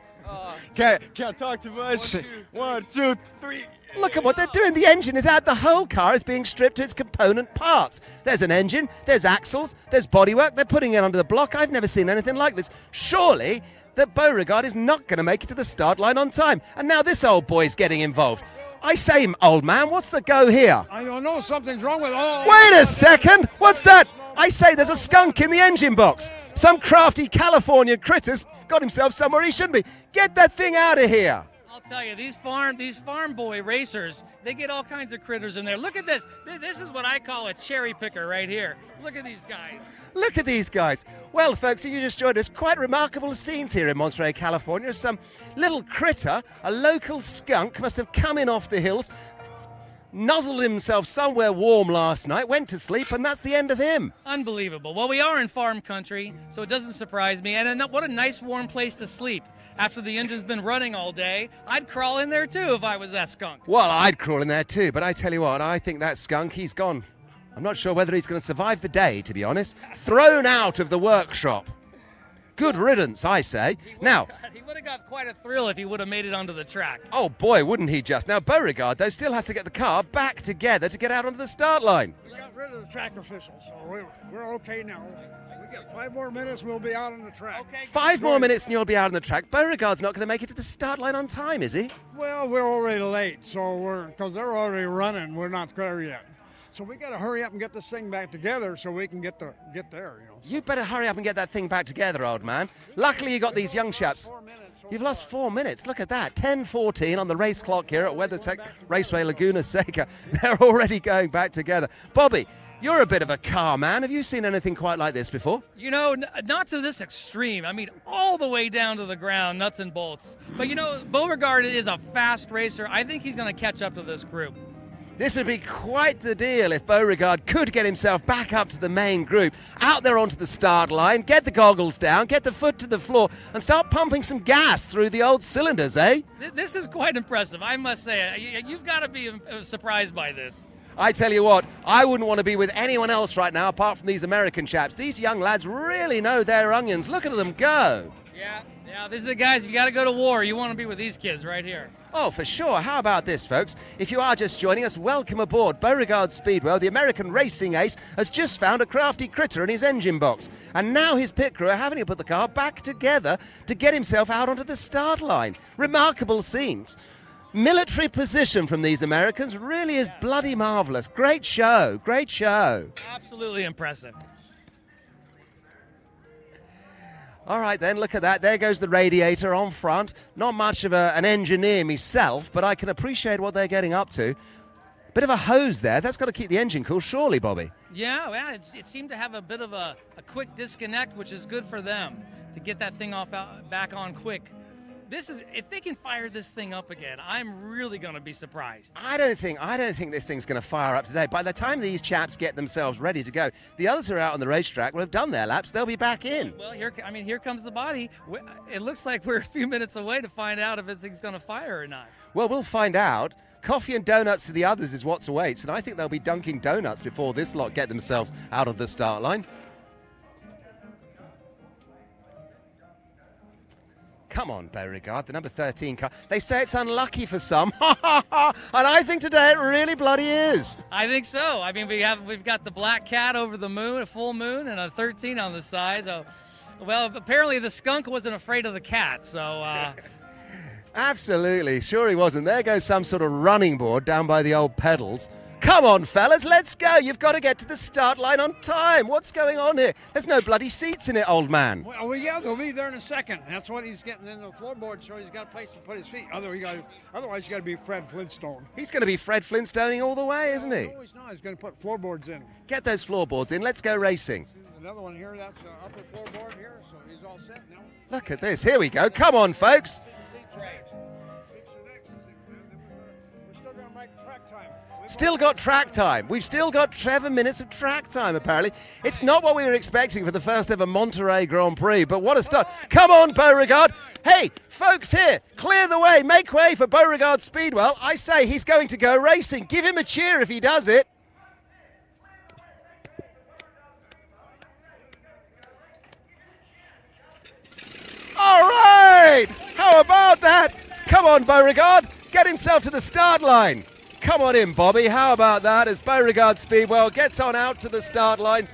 Can't talk too much. 1, 2, 3. Look at what they're doing. The engine is out. The whole car is being stripped to its component parts. There's an engine, there's axles, there's bodywork. They're putting it under the block. I've never seen anything like this. Surely that Beauregard is not going to make it to the start line on time. And now this old boy's getting involved. I say, old man, what's the go here? I don't know. Something's wrong with all. Wait a second. What's that? I say there's a skunk in the engine box. Some crafty California critter's got himself somewhere he shouldn't be. Get that thing out of here. I'll tell you, these farm boy racers, they get all kinds of critters in there. Look at this. This is what I call a cherry picker right here. Look at these guys. Look at these guys. Well, folks, if you just joined us, quite remarkable scenes here in Monterey, California. Some little critter, a local skunk, must have come in off the hills, nuzzled himself somewhere warm last night, went to sleep, and that's the end of him. Unbelievable. Well, we are in farm country, so it doesn't surprise me. And what a nice warm place to sleep. After the engine's been running all day, I'd crawl in there too if I was that skunk. Well, I'd crawl in there too, but I tell you what, I think that skunk, he's gone. I'm not sure whether he's going to survive the day, to be honest. Thrown out of the workshop. Good riddance, I say. Now, he would have got quite a thrill if he would have made it onto the track. Oh boy, wouldn't he just. Now, Beauregard, though, still has to get the car back together to get out onto the start line. We got rid of the track officials, so we're okay now. We got 5 more minutes, we'll be out on the track. Okay. 5 more minutes and you'll be out on the track. Beauregard's not going to make it to the start line on time, is he? Well, we're already late, so because they're already running, we're not there yet. So we got to hurry up and get this thing back together so we can get there. You better hurry up and get that thing back together, old man. Luckily, you got these young chaps. You've lost 4 minutes. Look at that. 10:14 on the race clock here at WeatherTech Raceway, Laguna Seca. They're already going back together. Bobby, you're a bit of a car man. Have you seen anything quite like this before? You know, not to this extreme. I mean, all the way down to the ground, nuts and bolts. But, you know, Beauregard is a fast racer. I think he's going to catch up to this group. This would be quite the deal if Beauregard could get himself back up to the main group, out there onto the start line, get the goggles down, get the foot to the floor, and start pumping some gas through the old cylinders, eh? This is quite impressive, I must say. You've got to be surprised by this. I tell you what, I wouldn't want to be with anyone else right now apart from these American chaps. These young lads really know their onions. Look at them go. Yeah, these are the guys, if you got to go to war, you want to be with these kids right here. Oh, for sure. How about this, folks? If you are just joining us, welcome aboard. Beauregard Speedwell, the American racing ace, has just found a crafty critter in his engine box. And now his pit crew are having to put the car back together to get himself out onto the start line. Remarkable scenes. Military position from these Americans really is bloody marvellous. Great show, great show. Absolutely impressive. All right, then, look at that. There goes the radiator on front. Not much of an engineer myself, but I can appreciate what they're getting up to. Bit of a hose there. That's got to keep the engine cool, surely, Bobby. Yeah, well, it seemed to have a bit of a quick disconnect, which is good for them to get that thing back on quick. If they can fire this thing up again, I'm really going to be surprised. I don't think this thing's going to fire up today. By the time these chaps get themselves ready to go, the others who are out on the racetrack will have done their laps. They'll be back in. Well, here comes the body. It looks like we're a few minutes away to find out if this thing's going to fire or not. Well, we'll find out. Coffee and donuts to the others is what awaits, and I think they'll be dunking donuts before this lot get themselves out of the start line. Come on, Beauregard, the number 13 car. They say it's unlucky for some, and I think today it really bloody is. I think so. I mean, we've got the black cat over the moon, a full moon, and a 13 on the side. So, well, apparently the skunk wasn't afraid of the cat. So, absolutely, sure he wasn't. There goes some sort of running board down by the old pedals. Come on, fellas, let's go. You've got to get to the start line on time. What's going on here? There's no bloody seats in it, old man. Well, yeah, they'll be there in a second. That's what he's getting in the floorboard, so he's got a place to put his feet. Otherwise, you got to be Fred Flintstone. He's going to be Fred Flintstoning all the way, isn't he? No, he's not. He's going to put floorboards in. Get those floorboards in. Let's go racing. Another one here. That's the upper floorboard here, so he's all set now. Look at this. Here we go. Come on, folks. Still got track time. We've still got 7 minutes of track time, apparently. It's not what we were expecting for the first ever Monterey Grand Prix, but what a start. Come on, Beauregard. Hey, folks here, clear the way. Make way for Beauregard Speedwell. I say he's going to go racing. Give him a cheer if he does it. All right. How about that? Come on, Beauregard. Get himself to the start line. Come on in, Bobby. How about that as Beauregard Speedwell gets on out to the start line?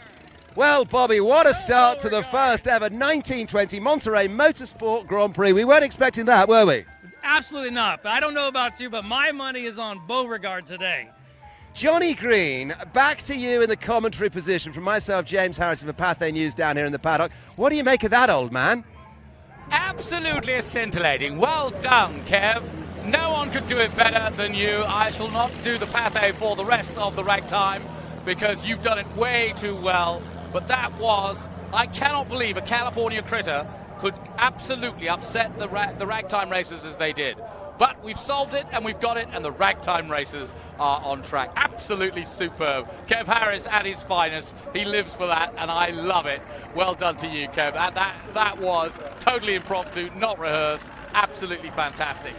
Well, Bobby, what a start to the first ever 1920 Monterey Motorsport Grand Prix. We weren't expecting that, were we? Absolutely not. But I don't know about you, but my money is on Beauregard today. Johnny Green, back to you in the commentary position from myself, James Harrison, for Pathé News down here in the paddock. What do you make of that, old man? Absolutely scintillating. Well done, Kev. No one could do it better than you. I shall not do the Pathé for the rest of the Ragtime because you've done it way too well. But that was, I cannot believe a California critter could absolutely upset the Ragtime Racers as they did. But we've solved it and we've got it, and the Ragtime Racers are on track. Absolutely superb. Kev Harris at his finest. He lives for that, and I love it. Well done to you, Kev. That was totally impromptu, not rehearsed. Absolutely fantastic.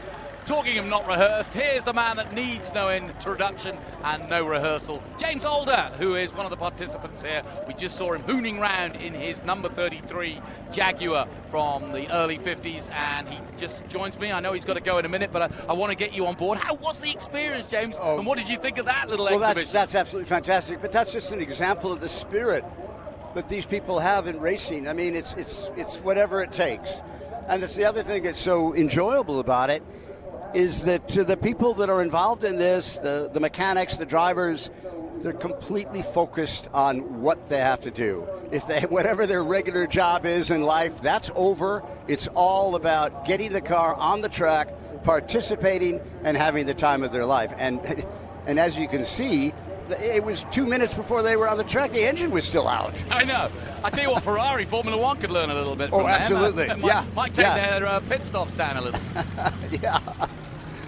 Talking of not rehearsed, here's the man that needs no introduction and no rehearsal. James Alder, who is one of the participants here. We just saw him hooning round in his number 33 Jaguar from the early 50s, and he just joins me. I know he's got to go in a minute, but I want to get you on board. How was the experience, James? And what did you think of that little exhibition? That's absolutely fantastic, but that's just an example of the spirit that these people have in racing. I mean, it's whatever it takes. And that's the other thing that's so enjoyable about it, is that to the people that are involved in this, the mechanics, the drivers, they're completely focused on what they have to do. Whatever their regular job is in life, that's over. It's all about getting the car on the track, participating, and having the time of their life. And as you can see, it was 2 minutes before they were on the track. The engine was still out. I know. I tell you what, Ferrari Formula One could learn a little bit from them. Absolutely. Might take their pit stops down a little. Yeah.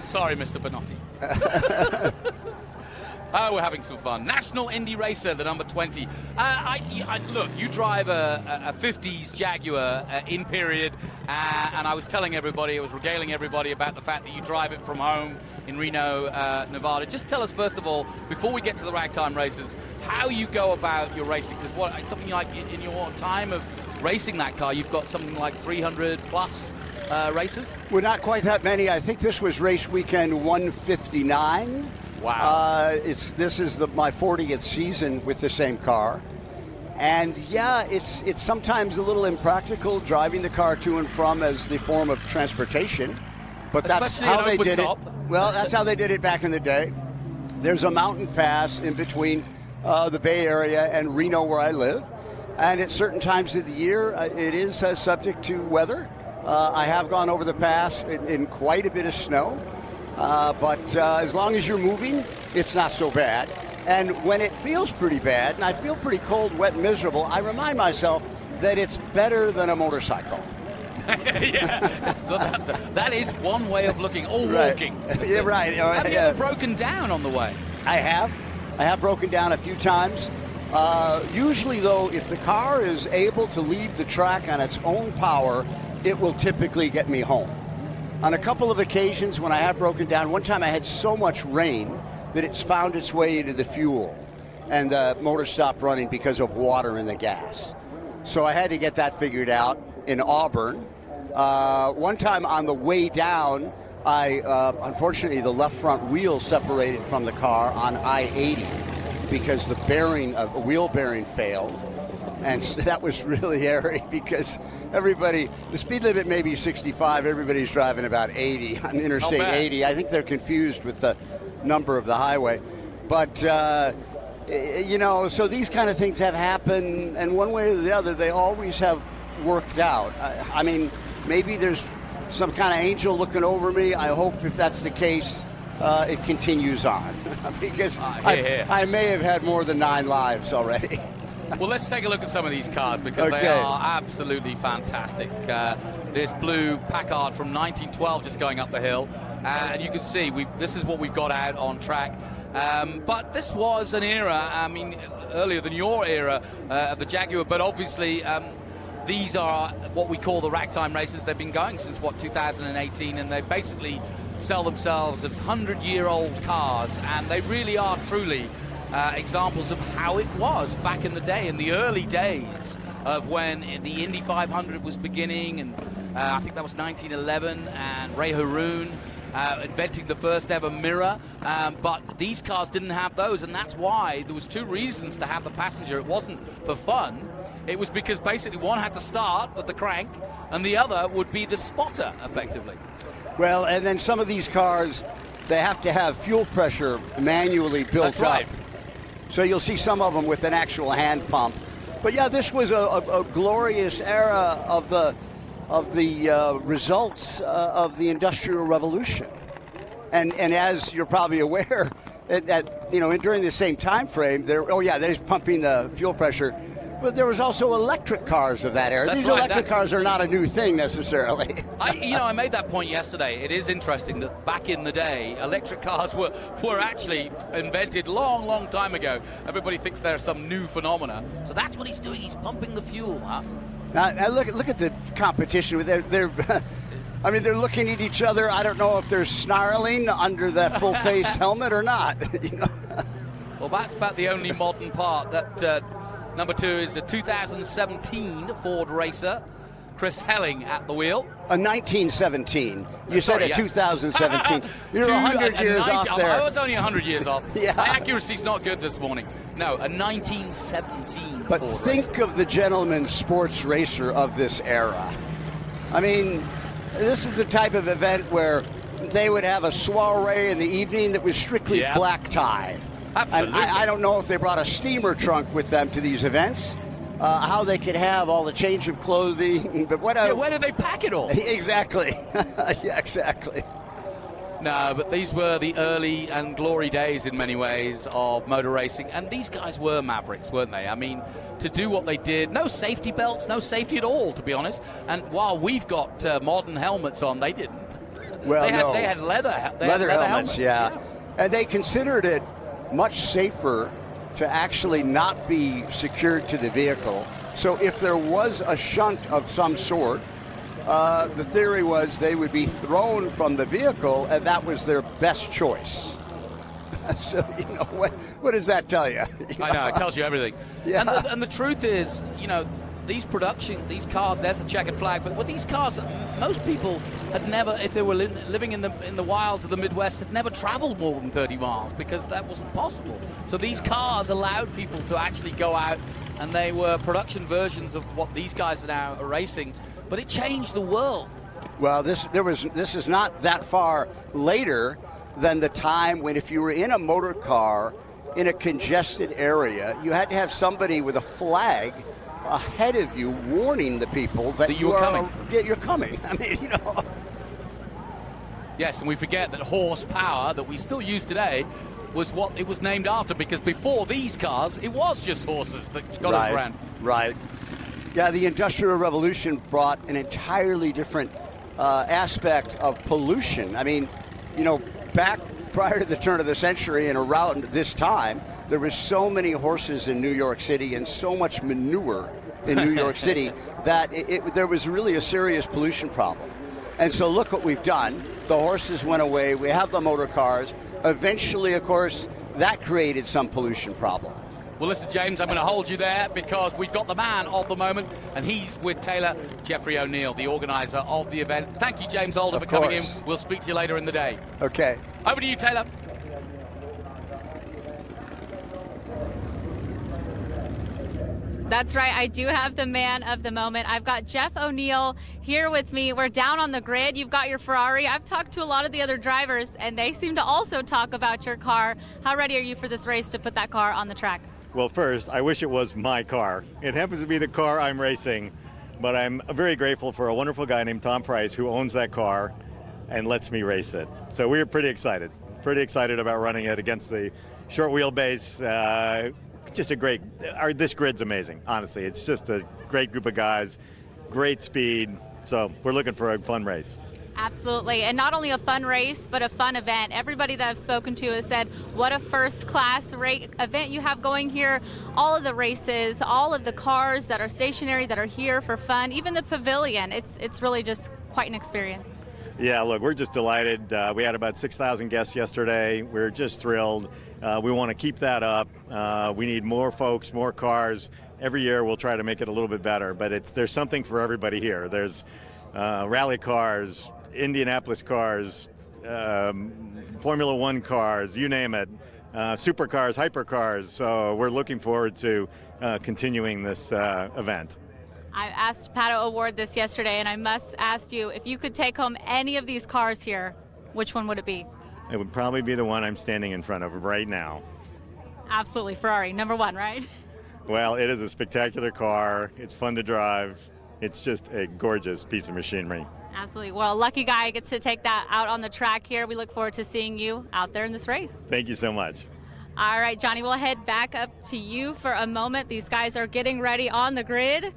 Sorry, Mr. Benotti. Oh, we're having some fun. National Indy Racer, the number 20. Look, you drive a 50s Jaguar in period, and I was telling everybody, I was regaling everybody about the fact that you drive it from home in Reno, Nevada. Just tell us, first of all, before we get to the Ragtime Racers, how you go about your racing. Because something like in your time of racing that car, you've got something like 300 plus races? Well, not quite that many. I think this was race weekend 159. Wow. This is my 40th season with the same car. And yeah, it's sometimes a little impractical driving the car to and from as the form of transportation. But that's how they did it. Well, that's how they did it back in the day. There's a mountain pass in between the Bay Area and Reno where I live. And at certain times of the year, it is subject to weather. I have gone over the pass in quite a bit of snow. But as long as you're moving, it's not so bad. And when it feels pretty bad, and I feel pretty cold, wet, and miserable, I remind myself that it's better than a motorcycle. Yeah, that is one way of looking, or walking. Yeah, right. Have you ever broken down on the way? I have broken down a few times. Usually, though, if the car is able to leave the track on its own power, it will typically get me home. On a couple of occasions when I have broken down, one time I had so much rain that it's found its way into the fuel, and the motor stopped running because of water in the gas. So I had to get that figured out in Auburn. One time on the way down, unfortunately, the left front wheel separated from the car on I-80 because the wheel bearing failed. And so that was really hairy because the speed limit may be 65, everybody's driving about 80 on Interstate 80. I think they're confused with the number of the highway. But, so these kind of things have happened, and one way or the other, they always have worked out. I mean, maybe there's some kind of angel looking over me. I hope if that's the case, it continues on because I may have had more than 9 lives already. Well, let's take a look at some of these cars because they are absolutely fantastic. This blue Packard from 1912 just going up the hill. And you can see this is what we've got out on track. But this was an era, earlier than your era of the Jaguar. But obviously, these are what we call the Ragtime Racers. They've been going since, 2018. And they basically sell themselves as 100-year-old cars. And they really are truly examples of how it was back in the day, in the early days of when the Indy 500 was beginning, and I think that was 1911, and Ray Haroon inventing the first ever mirror, but these cars didn't have those, and that's why there was 2 reasons to have the passenger. It wasn't for fun, it was because basically one had to start with the crank, and the other would be the spotter, effectively. Well, and then some of these cars, they have to have fuel pressure manually built up. So you'll see some of them with an actual hand pump. But yeah, this was a glorious era of the results of the Industrial Revolution. And as you're probably aware, during the same time frame, they're pumping the fuel pressure. But there was also electric cars of that era. These electric cars are not a new thing necessarily. I made that point yesterday. It is interesting that back in the day, electric cars were actually invented long time ago. Everybody thinks they're some new phenomena. So that's what he's doing. He's pumping the fuel, huh? Now look at the competition. They're looking at each other. I don't know if they're snarling under that full face helmet or not. Well, that's about the only modern part. That number 2 is a 2017 Ford Racer. Chris Helling at the wheel. A 1917. You said a 2017. You're 100 years off there. I was only 100 years off. Yeah. My accuracy's not good this morning. No, a 1917 But Ford think Racer. of the gentleman sports racer of this era. I mean, this is the type of event where they would have a soiree in the evening that was strictly black tie. Absolutely. And I don't know if they brought a steamer trunk with them to these events, how they could have all the change of clothing, but where did they pack it all? Exactly. Yeah, exactly. No, but these were the early and glory days in many ways of motor racing, and these guys were mavericks, weren't they? I mean, to do what they did, no safety belts, no safety at all, to be honest. And while we've got modern helmets on, they didn't. Well, they had leather helmets, yeah. And they considered it much safer to actually not be secured to the vehicle. So if there was a shunt of some sort, the theory was they would be thrown from the vehicle, and that was their best choice. So, what does that tell you? I know, it tells you everything. Yeah. And the truth is, these cars, there's the checkered flag, but with these cars, most people had never, if they were living in the wilds of the Midwest, had never traveled more than 30 miles because that wasn't possible. So these cars allowed people to actually go out, and they were production versions of what these guys are now racing, but it changed the world. Well, this is not that far later than the time when, if you were in a motor car in a congested area, you had to have somebody with a flag ahead of you warning the people that you were coming. Yeah, you're coming. I mean, Yes, and we forget that horsepower that we still use today was what it was named after, because before these cars, it was just horses that got us around. Right. Yeah, the Industrial Revolution brought an entirely different aspect of pollution. I mean, back prior to the turn of the century and around this time, there was so many horses in New York City and so much manure in New York City that there was really a serious pollution problem. And so look what we've done. The horses went away. We have the motor cars. Eventually, of course, that created some pollution problem. Well, listen, James, I'm going to hold you there because we've got the man of the moment, and he's with Taylor, Jeffrey O'Neill, the organizer of the event. Thank you, James Alder, for coming in. We'll speak to you later in the day. Okay. Over to you, Taylor. That's right. I do have the man of the moment. I've got Jeff O'Neill here with me. We're down on the grid. You've got your Ferrari. I've talked to a lot of the other drivers, and they seem to also talk about your car. How ready are you for this race to put that car on the track? Well, first, I wish it was my car. It happens to be the car I'm racing, but I'm very grateful for a wonderful guy named Tom Price who owns that car and lets me race it. So we're pretty excited about running it against the short wheelbase. Just a great, this grid's amazing, honestly. It's just a great group of guys, great speed. So we're looking for a fun race. Absolutely. And not only a fun race, but a fun event. Everybody that I've spoken to has said, what a first-class event you have going here. All of the races, all of the cars that are stationary, that are here for fun, even the pavilion. It's really just quite an experience. Yeah, look, we're just delighted. We had about 6,000 guests yesterday. We're just thrilled. We want to keep that up. We need more folks, more cars. Every year we'll try to make it a little bit better, but there's something for everybody here. There's rally cars, Indianapolis cars, Formula One cars, you name it, supercars, hypercars. So we're looking forward to continuing this event. I asked Pato Award this yesterday, and I must ask you, if you could take home any of these cars here, which one would it be? It would probably be the one I'm standing in front of right now. Absolutely, Ferrari, number one, right? Well, it is a spectacular car. It's fun to drive. It's just a gorgeous piece of machinery. Absolutely. Well, lucky guy gets to take that out on the track here. We look forward to seeing you out there in this race. Thank you so much. All right, Johnny, we'll head back up to you for a moment. These guys are getting ready on the grid.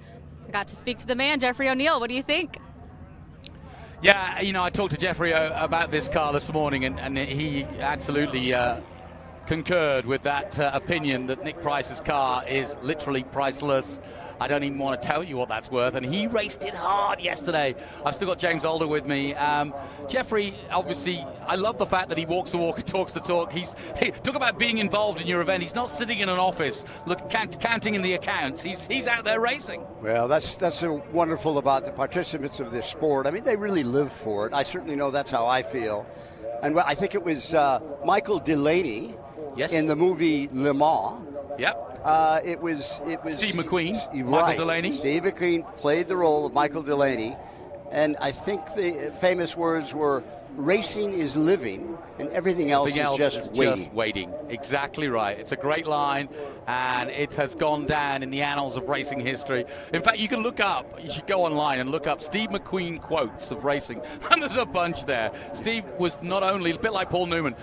I got to speak to the man, Jeffrey O'Neill. What do you think? Yeah, I talked to Jeffrey about this car this morning, and he absolutely concurred with that opinion that Nick Price's car is literally priceless. I don't even want to tell you what that's worth, and he raced it hard yesterday. I've still got James Alder with me. Jeffrey, obviously, I love the fact that he walks the walk and talks the talk. Talk about being involved in your event. He's not sitting in an office counting in the accounts. He's out there racing. Well, that's wonderful about the participants of this sport. I mean, they really live for it. I certainly know that's how I feel. And I think it was Michael Delaney in the movie Le Mans. Yep. It was Steve McQueen, right. Michael Delaney. Steve McQueen played the role of Michael Delaney, and I think the famous words were, racing is living and everything else is just waiting. Exactly right. It's a great line, and it has gone down in the annals of racing history. In fact, you should go online and look up Steve McQueen quotes of racing, and there's a bunch there. Steve was not only, a bit like Paul Newman,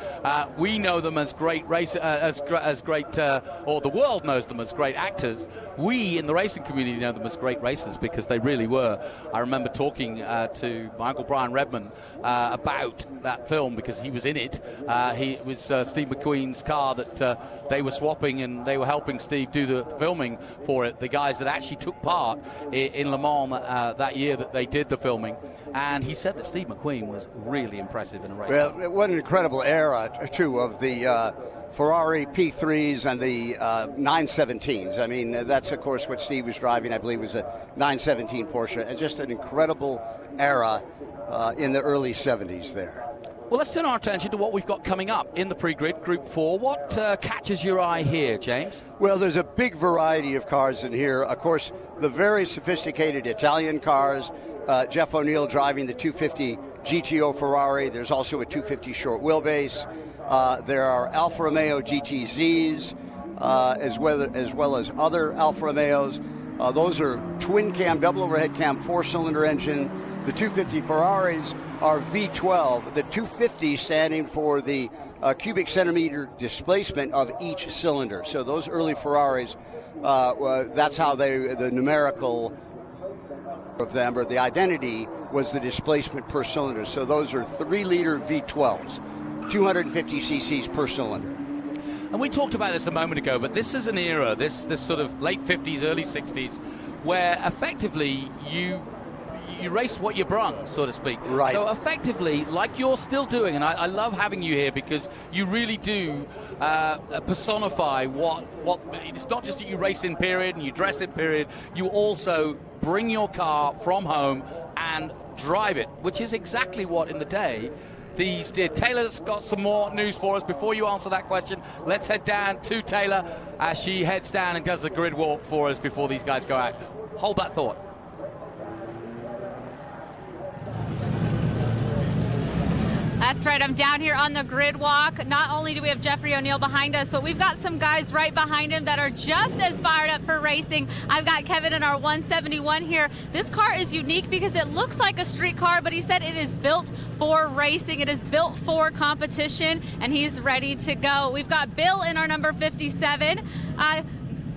we know them as great or the world knows them as great actors. We in the racing community know them as great racers, because they really were. I remember talking to my Uncle Brian Redman about that film, because he was in it. It was Steve McQueen's car that they were swapping, and they were helping Steve do the filming for it, the guys that actually took part in Le Mans that year that they did the filming. And he said that Steve McQueen was really impressive in a race. Well, what an incredible era, too, of the Ferrari P3s and the 917s. I mean, that's, of course, what Steve was driving. I believe was a 917 Porsche, and just an incredible era in the early 70s there. Well, let's turn our attention to what we've got coming up in the pre-grid, Group 4. What catches your eye here, James? Well, there's a big variety of cars in here. Of course, the very sophisticated Italian cars. Jeff O'Neill driving the 250 GTO Ferrari. There's also a 250 short wheelbase. There are Alfa Romeo GTZs, as well as other Alfa Romeos. Those are twin cam, double overhead cam, 4-cylinder engine. The 250 Ferraris are V12, the 250 standing for the cubic centimeter displacement of each cylinder. So those early Ferraris, that's how the numerical of them, or the identity, was the displacement per cylinder. So those are 3-liter V12s, 250 cc's per cylinder. And we talked about this a moment ago, but this is an era, this sort of late 50s, early 60s, where effectively you race what you brung, so to speak. Right. So effectively, like you're still doing, and I love having you here, because you really do personify what it's not just that you race in period and you dress in period, you also bring your car from home and drive it, which is exactly what in the day these did. Taylor's got some more news for us. Before you answer that question, let's head down to Taylor as she heads down and does the grid walk for us before these guys go out. Hold that thought. That's right, I'm down here on the grid walk. Not only do we have Jeffrey O'Neill behind us, but we've got some guys right behind him that are just as fired up for racing. I've got Kevin in our 171 here. This car is unique because it looks like a street car, but he said it is built for racing. It is built for competition, and he's ready to go. We've got Bill in our number 57.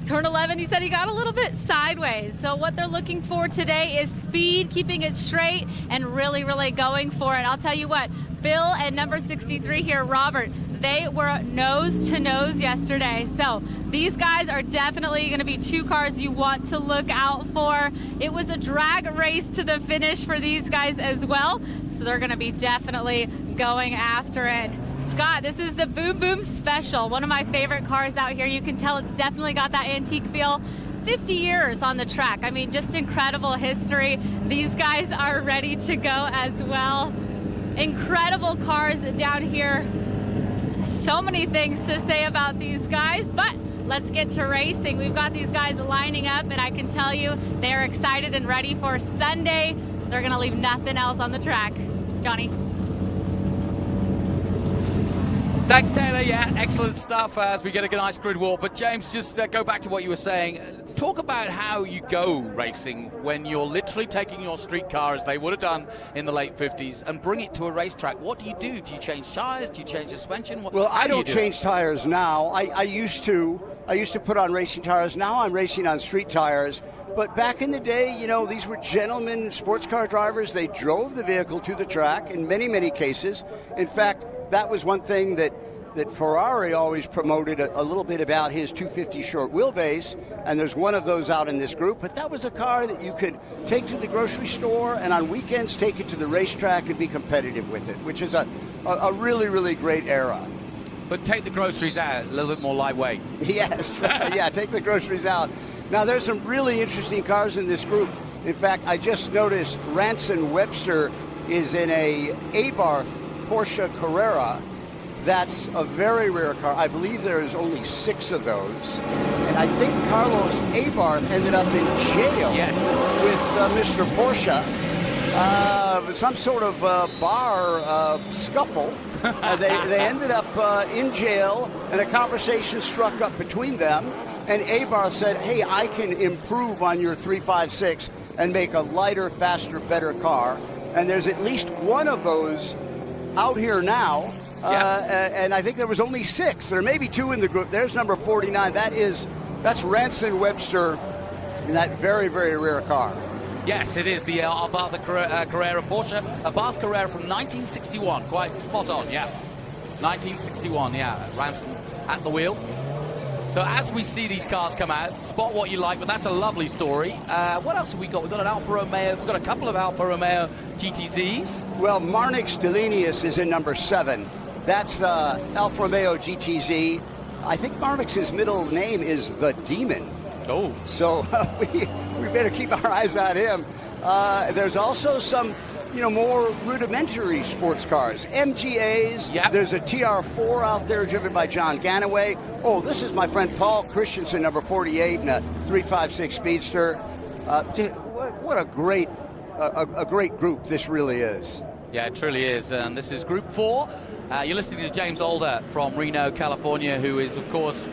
Turn 11, he said he got a little bit sideways. So what they're looking for today is speed, keeping it straight, and really, really going for it. I'll tell you what, Bill and number 63 here, Robert, they were nose to nose yesterday. So these guys are definitely going to be two cars you want to look out for. It was a drag race to the finish for these guys as well. So they're going to be definitely going after it. Scott, this is the Boom Boom Special, one of my favorite cars out here. You can tell it's definitely got that antique feel. 50 years on the track. I mean, just incredible history. These guys are ready to go as well. Incredible cars down here. So many things to say about these guys, but let's get to racing. We've got these guys lining up, and I can tell you they're excited and ready for Sunday. They're going to leave nothing else on the track. Johnny. Thanks, Taylor. Yeah, excellent stuff as we get a nice grid walk. But James, just go back to what you were saying. Talk about how you go racing when you're literally taking your street car, as they would have done in the late 50s, and bring it to a racetrack. What do you do? Do you change tires? Do you change suspension? Well, I don't change tires now. I used to put on racing tires. Now I'm racing on street tires. But back in the day, you know, these were gentlemen sports car drivers. They drove the vehicle to the track in many, many cases. In fact, that was one thing that Ferrari always promoted a little bit about his 250 short wheelbase, and there's one of those out in this group. But that was a car that you could take to the grocery store and on weekends take it to the racetrack and be competitive with it, which is a really, really great era. But take the groceries out, a little bit more lightweight. Yes, yeah, take the groceries out. Now, there's some really interesting cars in this group. In fact, I just noticed Ranson Webster is in a Abarth Porsche Carrera. That's a very rare car. I believe there's only 6 of those. And I think Carlos Abarth ended up in jail with Mr. Porsche. some sort of bar scuffle. They ended up in jail, and a conversation struck up between them. And Abar said, hey, I can improve on your 356 and make a lighter, faster, better car. And there's at least one of those out here now. And I think there was only 6. There may be 2 in the group. There's number 49. That's Ranson Webster in that very, very rare car. Yes, it is the Abarth Carrera Porsche. Abarth Carrera from 1961. Quite spot on, yeah. 1961, yeah. Ranson at the wheel. So as we see these cars come out, spot what you like, but that's a lovely story. What else have we got? We've got an Alfa Romeo. We've got a couple of Alfa Romeo GTZs. Well, Marnix Delinius is in number 7. That's Alfa Romeo GTZ. I think Marnix's middle name is The Demon. Oh. So we better keep our eyes on him. There's also some, more rudimentary sports cars. MGAs. Yep. There's a TR4 out there driven by John Ganaway. Oh, this is my friend Paul Christensen, number 48, in a 356 Speedster. What a great group this really is. Yeah, it truly is. And this is Group 4. You're listening to James Alder from Reno, California, who is, of course,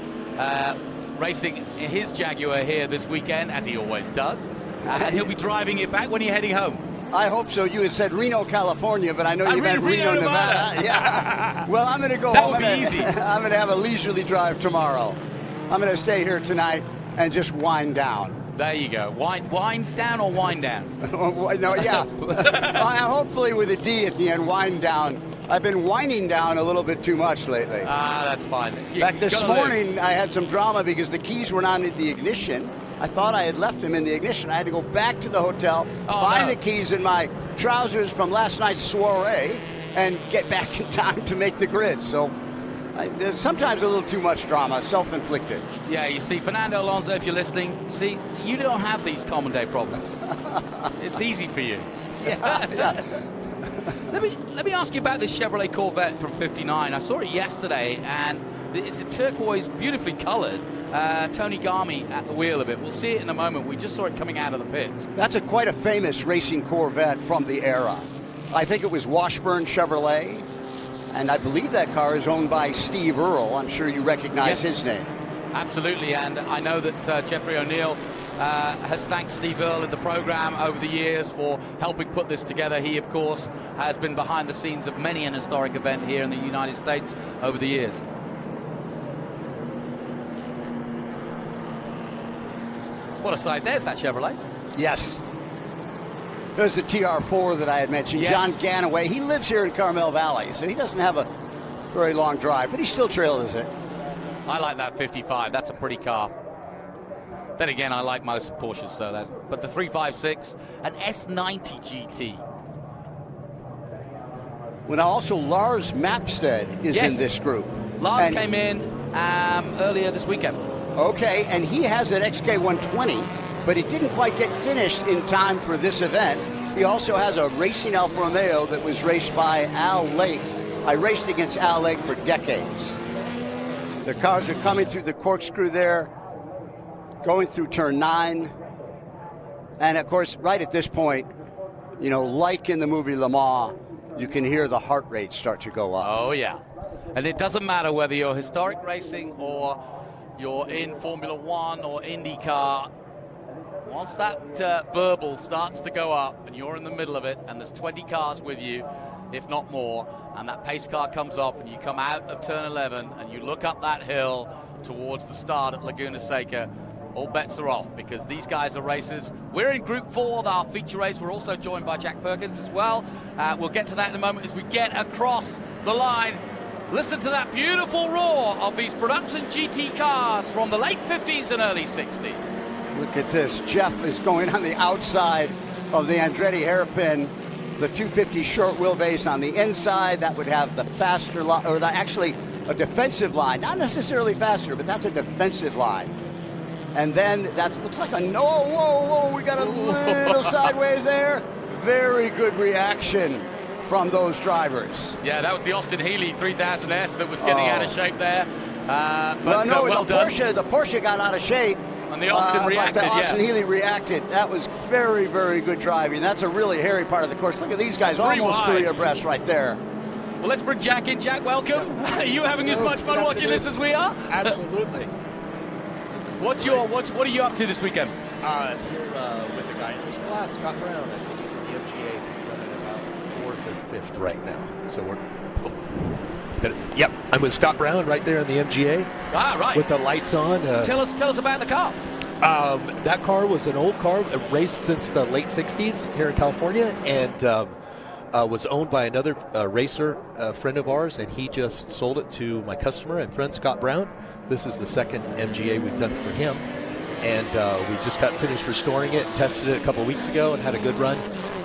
racing his Jaguar here this weekend, as he always does. And he'll be driving it back when you're heading home. I hope so. You had said Reno, California, but I know you meant Reno, Nevada. Yeah. Well, I'm going to go home. That would be easy. I'm going to have a leisurely drive tomorrow. I'm going to stay here tonight and just wind down. There you go. Wind down or wind down? No, yeah. Hopefully with a D at the end, wind down. I've been winding down a little bit too much lately. That's fine. In fact, this morning I had some drama because the keys were not in the ignition. I thought I had left them in the ignition. I had to go back to the hotel, find the keys in my trousers from last night's soiree, and get back in time to make the grid. So there's sometimes a little too much drama, self-inflicted. Yeah, you see, Fernando Alonso, if you're listening, you don't have these common day problems. It's easy for you. Yeah. Let me ask you about this Chevrolet Corvette from '59. I saw it yesterday, and it's a turquoise, beautifully colored. Tony Garmy at the wheel of it. We'll see it in a moment. We just saw it coming out of the pits. That's quite a famous racing Corvette from the era. I think it was Washburn Chevrolet, and I believe that car is owned by Steve Earle. I'm sure you recognize his name. Absolutely, and I know that Jeffrey O'Neill has thanked Steve Earle in the program over the years for helping put this together. He, of course, has been behind the scenes of many an historic event here in the United States over the years. What a sight. There's that Chevrolet. Yes. There's the TR4 that I had mentioned. Yes. John Ganaway. He lives here in Carmel Valley, so he doesn't have a very long drive, but he still trails it. I like that 55. That's a pretty car. Then again, I like most Porsches, but the 356, an S90 GT. Well, now also Lars Mapstead is in this group. Lars came in earlier this weekend. Okay, and he has an XK120, but it didn't quite get finished in time for this event. He also has a racing Alfa Romeo that was raced by Al Lake. I raced against Al Lake for decades. The cars are coming through the corkscrew there, going through turn 9. And of course, right at this point, like in the movie Le Mans, you can hear the heart rate start to go up. Oh, yeah. And it doesn't matter whether you're historic racing or you're in Formula One or IndyCar. Once that burble starts to go up and you're in the middle of it and there's 20 cars with you, if not more, and that pace car comes up and you come out of turn 11 and you look up that hill towards the start at Laguna Seca, all bets are off because these guys are racers. We're in Group 4, our feature race. We're also joined by Jack Perkins as well. We'll get to that in a moment as we get across the line. Listen to that beautiful roar of these production GT cars from the late 50s and early 60s. Look at this. Jeff is going on the outside of the Andretti hairpin. The 250 short wheelbase on the inside. That would have the faster line, or actually a defensive line. Not necessarily faster, but that's a defensive line. And then that looks like whoa, we got a little sideways there. Very good reaction from those drivers. Yeah, that was the Austin Healey 3000S that was getting out of shape there. The Porsche got out of shape. And the Austin reacted, Austin Healey reacted. That was very, very good driving. That's a really hairy part of the course. Look at these guys, almost three abreast right there. Well, let's bring Jack in. Jack, welcome. Are you having as much fun watching this as we are? Absolutely. What are you up to this weekend? Here with the guy in this class, Scott Brown. I think he's in the MGA. He's running about 4th or 5th right now. So yep, I'm with Scott Brown right there in the MGA. Ah, right. With the lights on. Tell us about the car. That car was an old car, raced since the late 60s here in California, and was owned by another racer friend of ours, and he just sold it to my customer and friend, Scott Brown. This is the second MGA we've done for him, and we just got finished restoring it, tested it a couple weeks ago, and had a good run,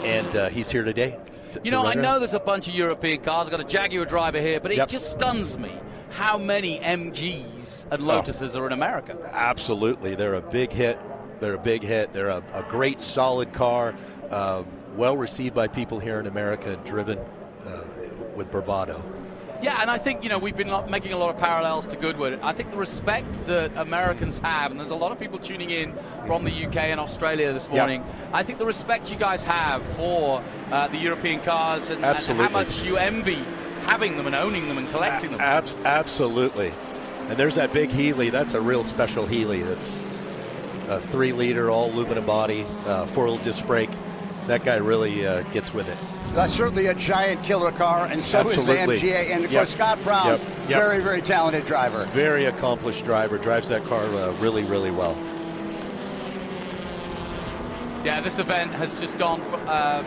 and he's here today. I know there's a bunch of European cars. I've got a Jaguar driver here, but it just stuns me how many MGs and Lotuses are in America. Absolutely. They're a big hit. They're a great, solid car, well received by people here in America and driven with bravado. Yeah, and I think, we've been making a lot of parallels to Goodwood. I think the respect that Americans have, and there's a lot of people tuning in from the UK and Australia this morning, I think the respect you guys have for the European cars and how much you envy having them and owning them and collecting them. Absolutely. And there's that big Healey. That's a real special Healey. That's a 3-liter, all aluminum body, 4-wheel disc brake. That guy really gets with it. That's certainly a giant killer car, and so is the MGA. And of course, Scott Brown, very, very talented driver. Very accomplished driver, drives that car really, really well. Yeah, this event has just gone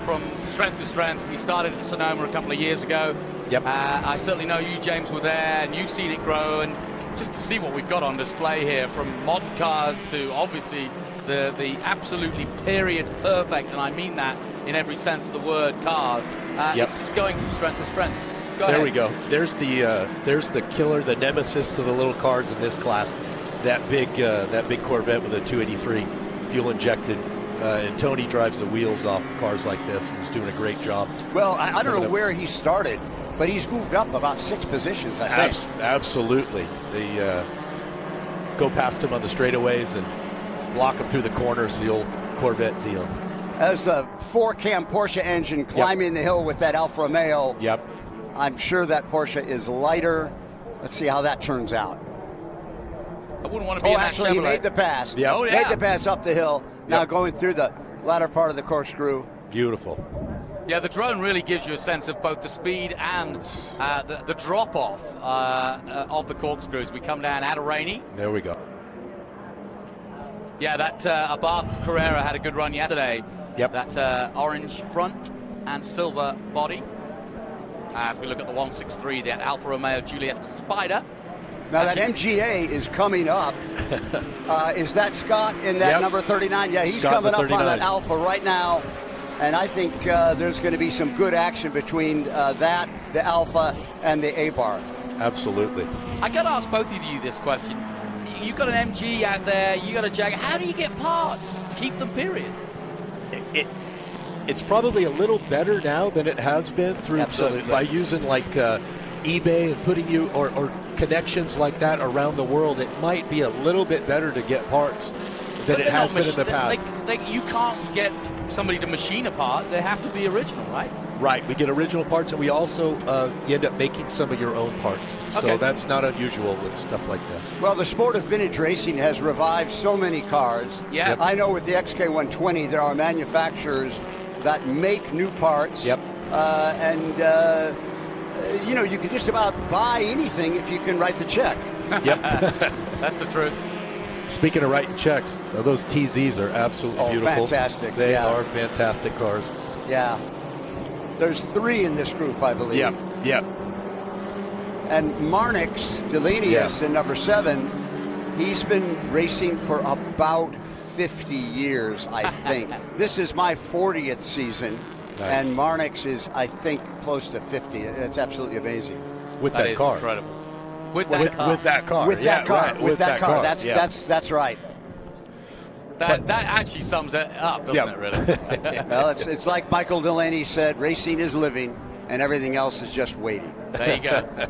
from strength to strength. We started at Sonoma a couple of years ago. Yep. I certainly know you, James, were there, and you've seen it grow. And just to see what we've got on display here, from modern cars to obviously the absolutely period perfect, and I mean that in every sense of the word, cars. It's just going from strength to strength. There we go. There's the killer, the nemesis to the little cars in this class. That big Corvette with a 283 fuel injected. And Tony drives the wheels off cars like this, and he's doing a great job. Well, I don't know where he started, but he's moved up about 6 positions, I think. Absolutely. They go past him on the straightaways and block him through the corners, the old Corvette deal. As the 4-cam Porsche engine climbing the hill with that Alfa Romeo. Yep. I'm sure that Porsche is lighter. Let's see how that turns out. I wouldn't want to be in that actually, he made the pass. Yep. Oh, yeah. Made the pass up the hill. Now going through the latter part of the corkscrew. Beautiful. Yeah, the drone really gives you a sense of both the speed and the drop-off of the corkscrews. We come down out of Rainy. There we go. Yeah, that Abarth Carrera had a good run yesterday. Yep. That orange front and silver body. As we look at the 163, that Alfa Romeo Giulietta Spider. Now that MGA is coming up. Is that Scott in that number 39? Yeah, he's coming up on that Alfa right now. And I think there's going to be some good action between the Alfa, and the Abarth. Absolutely. I got to ask both of you this question. You've got an MG out there, you got a Jag. How do you get parts to keep them, period? It's probably a little better now than it has been through by using like eBay and putting you or connections like that around the world. It might be a little bit better to get parts than it has been in the past. You can't get somebody to machine a part. They have to be original, right? Right. We get original parts, and we also you end up making some of your own parts. So that's not unusual with stuff like this. Well, the sport of vintage racing has revived so many cars. Yeah. I know with the XK120, there are manufacturers that make new parts. Yep. You know, you can just about buy anything if you can write the check. Yep. That's the truth. Speaking of writing checks, those TZs are absolutely beautiful. Fantastic. They are fantastic cars. Yeah. There's 3 in this group, I believe. Yep. And Marnix Delenius in number 7, he's been racing for about 50 years, I think. This is my 40th season. Nice. And Marnix is, I think, close to 50. It's absolutely amazing. With that car. Incredible. With that car. With that car. That's right. That actually sums it up, doesn't it, really? Well, it's like Michael Delaney said, racing is living and everything else is just waiting. There you go.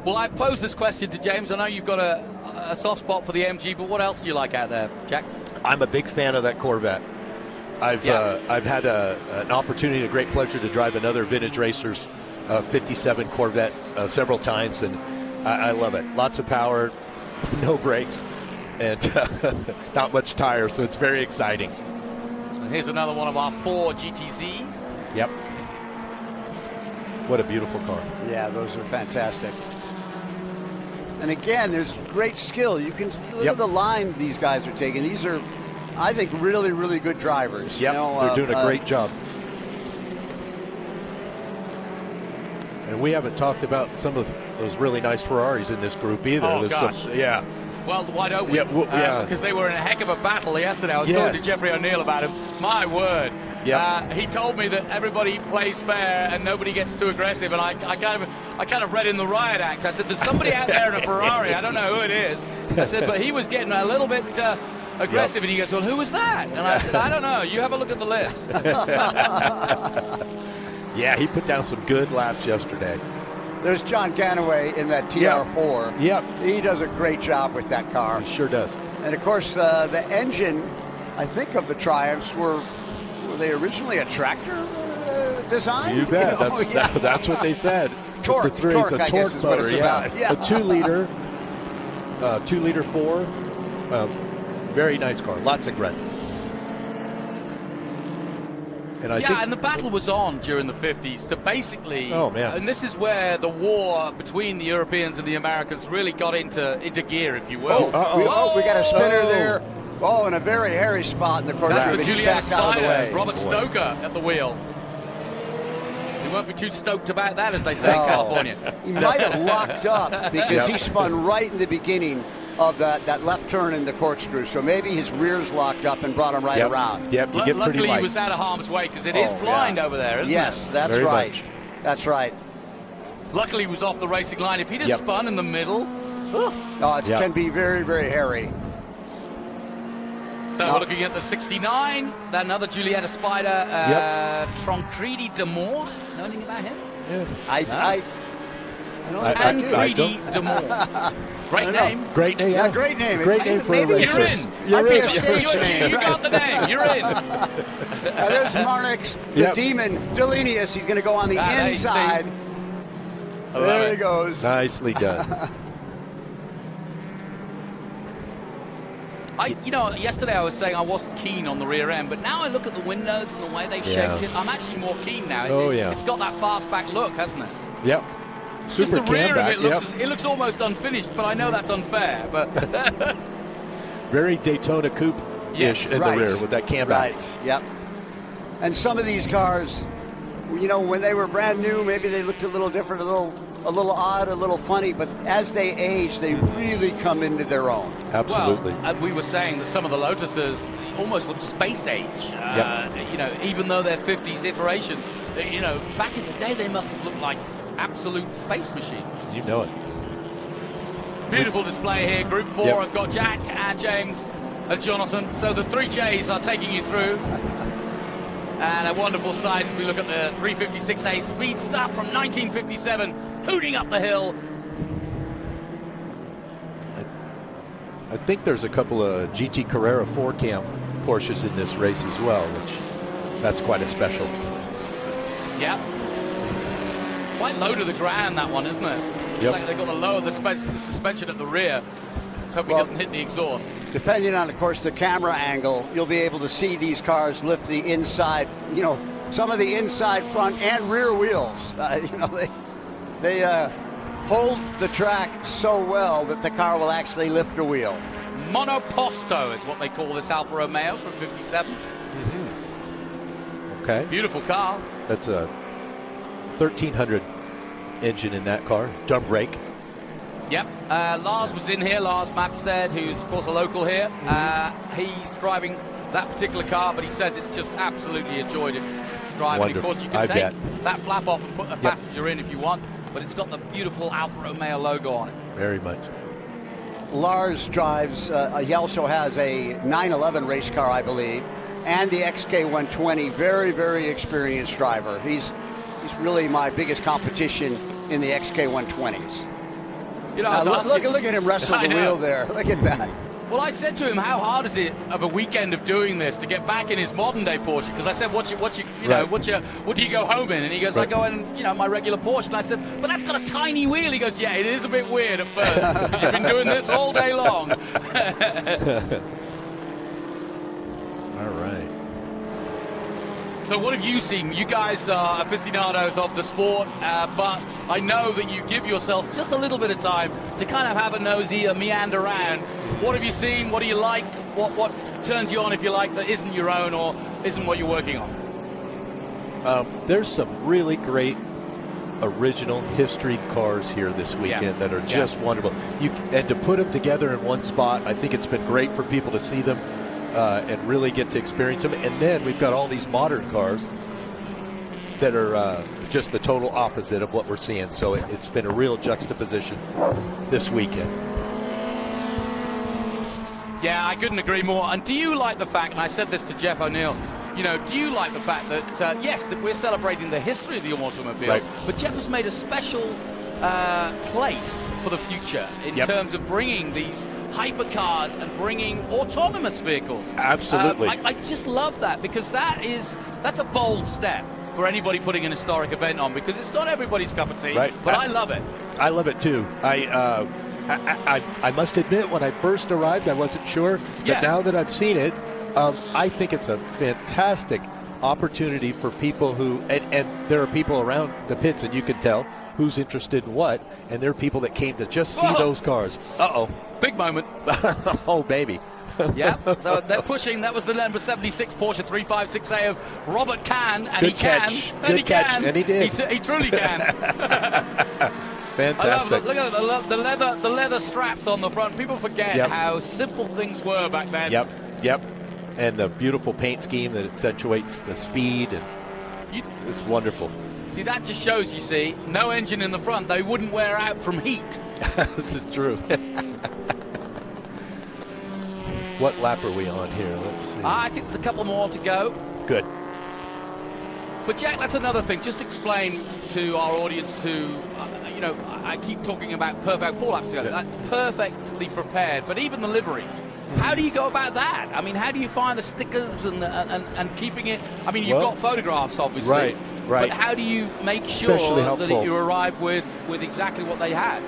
Well, I posed this question to James. I know you've got a soft spot for the MG, but what else do you like out there, Jack? I'm a big fan of that Corvette. I've had an opportunity, a great pleasure to drive another Vintage Racers 57 Corvette several times, and I love it. Lots of power, no brakes, and not much tire, so it's very exciting. And here's another one of our 4 GTZs. Yep. What a beautiful car. Yeah, those are fantastic. And again, there's great skill. You can look at the line these guys are taking. These are, I think, really, really good drivers. Yep, they're doing a great job. And we haven't talked about some of those really nice Ferraris in this group either. Oh, gosh. Yeah. Well, why don't we? Yeah, because they were in a heck of a battle yesterday. I was talking to Jeffrey O'Neill about him. My word. Yep. He told me that everybody plays fair and nobody gets too aggressive, and I kind of read in the riot act. I said, "There's somebody out there in a Ferrari. I don't know who it is." I said, "But he was getting a little bit aggressive," and he goes, "Well, who was that?" And I said, "I don't know. You have a look at the list." Yeah, he put down some good laps yesterday. There's John Ganaway in that TR4. Yep. He does a great job with that car. He sure does. And of course, the engine, I think, of the Triumphs were they originally a tractor design? You bet. You know? That's what they said. Torque, the three, torque, the I torque guess is motor, what it's about. Yeah. A 2-liter, 2-liter 4. Very nice car. Lots of grunt. And I think, and the battle was on during the 50s to basically. Oh man! And this is where the war between the Europeans and the Americans really got into gear, if you will. We got a spinner there. Oh, and a very hairy spot in the corner. That's the Juliana Spider, way. Robert Stoker at the wheel. You won't be too stoked about that, as they say in California. He might have locked up because he spun right in the beginning of that left turn in the corkscrew. So maybe his rear's locked up and brought him right around. Yep, you get Luckily, pretty light. he was out of harm's way because it is blind over there, isn't it? Yes, that's Very right. much. That's right. Luckily, he was off the racing line. If he'd have spun in the middle. It can be very, very hairy. So we're looking at the 69, that another Giulietta Spider, Tancredi D'Amour. Know anything about him? I Tancredi D'Amour. Great name. Great name. Yeah, great name. Great name for a racer. You're in. Might be a stage name. You got the name. You're in. There's Marnix, the demon, Delineus. He's going to go on the inside. There he goes. Nicely done. Yesterday I was saying I wasn't keen on the rear end, but now I look at the windows and the way they've shaped it, I'm actually more keen now. It's got that fastback look, hasn't it? Yep. Just the rear of it looks almost unfinished, but I know that's unfair. But very Daytona coupe-ish in the rear with that cam back. Right. Yep. And some of these cars, when they were brand new, maybe they looked a little different, a little odd, a little funny, but as they age, they really come into their own. Absolutely. Well, we were saying that some of the Lotuses almost look space age. Even though they're 50s iterations, back in the day they must have looked like absolute space machines. You know it. Beautiful display here. Group 4, I've got Jack and James and Jonathan. So the 3 J's are taking you through. And a wonderful sight as we look at the 356A Speedster from 1957, hooting up the hill. I think there's a couple of GT Carrera 4-cam Porsches in this race as well, which that's quite a special. Yeah. Quite low to the ground, that one, isn't it? It's like they've got to lower the suspension at the rear. Let's hope he doesn't hit the exhaust. Depending on, of course, the camera angle, you'll be able to see these cars lift the inside, some of the inside front and rear wheels. They hold the track so well that the car will actually lift a wheel. Monoposto is what they call this Alfa Romeo from 57. Mm-hmm. Okay. Beautiful car. That's a 1300 engine in that car. Dump brake. Yep. Lars was in here, Lars Mapstead, who's, of course, a local here. He's driving that particular car, but he says it's just absolutely a joy to drive. And of course, you can take that flap off and put a passenger in if you want, but it's got the beautiful Alfa Romeo logo on it. Very much. Lars drives, he also has a 911 race car, I believe, and the XK120. Very, very experienced driver. He's really my biggest competition in the XK120s. You know, I was asking, look at him wrestle the wheel there. Look at that. Well, I said to him, how hard is it of a weekend of doing this to get back in his modern day Porsche? Because I said, what do you go home in? And he goes, I go in, my regular Porsche. And I said, but that's got a tiny wheel. He goes, yeah, it is a bit weird at first because you've been doing this all day long. All right. So what have you seen? You guys are aficionados of the sport, but I know that you give yourselves just a little bit of time to kind of have a nosy, meander around. What have you seen? What do you like? What turns you on, if you like, that isn't your own or isn't what you're working on? There's some really great original history cars here this weekend that are just wonderful. And to put them together in one spot, I think it's been great for people to see them. And really get to experience them. And then we've got all these modern cars that are just the total opposite of what we're seeing. So it's been a real juxtaposition this weekend. Yeah, I couldn't agree more. And do you like the fact, and I said this to Jeff O'Neill, do you like the fact that, yes, that we're celebrating the history of the automobile, but Jeff has made a special place for the future in terms of bringing these hypercars and bringing autonomous vehicles. Absolutely. I just love that, because that's a bold step for anybody putting an historic event on, because it's not everybody's cup of tea, but I love it. I love it too. I must admit, when I first arrived, I wasn't sure, but now that I've seen it, I think it's a fantastic opportunity for people who, and there are people around the pits, and you can tell who's interested in what, and there are people that came to just see those cars. Big moment. Oh, baby. Yeah, so they're pushing. That was the number 76 Porsche 356A of Robert Kahn, and Good he catch. can. Good And he catch. can. And he did. He truly can. Fantastic. Look at the leather straps on the front. People forget how simple things were back then. Yep. And the beautiful paint scheme that accentuates the speed, and it's wonderful. See, that just shows, you see, no engine in the front. They wouldn't wear out from heat. This is true. What lap are we on here? Let's see. I think there's a couple more to go. Good. But, Jack, that's another thing. Just explain to our audience who, I keep talking about perfect 4 laps ago, perfectly prepared, but even the liveries. How do you go about that? I mean, how do you find the stickers and keeping it? I mean, you've got photographs, obviously. Right. But how do you make sure that you arrive with exactly what they had?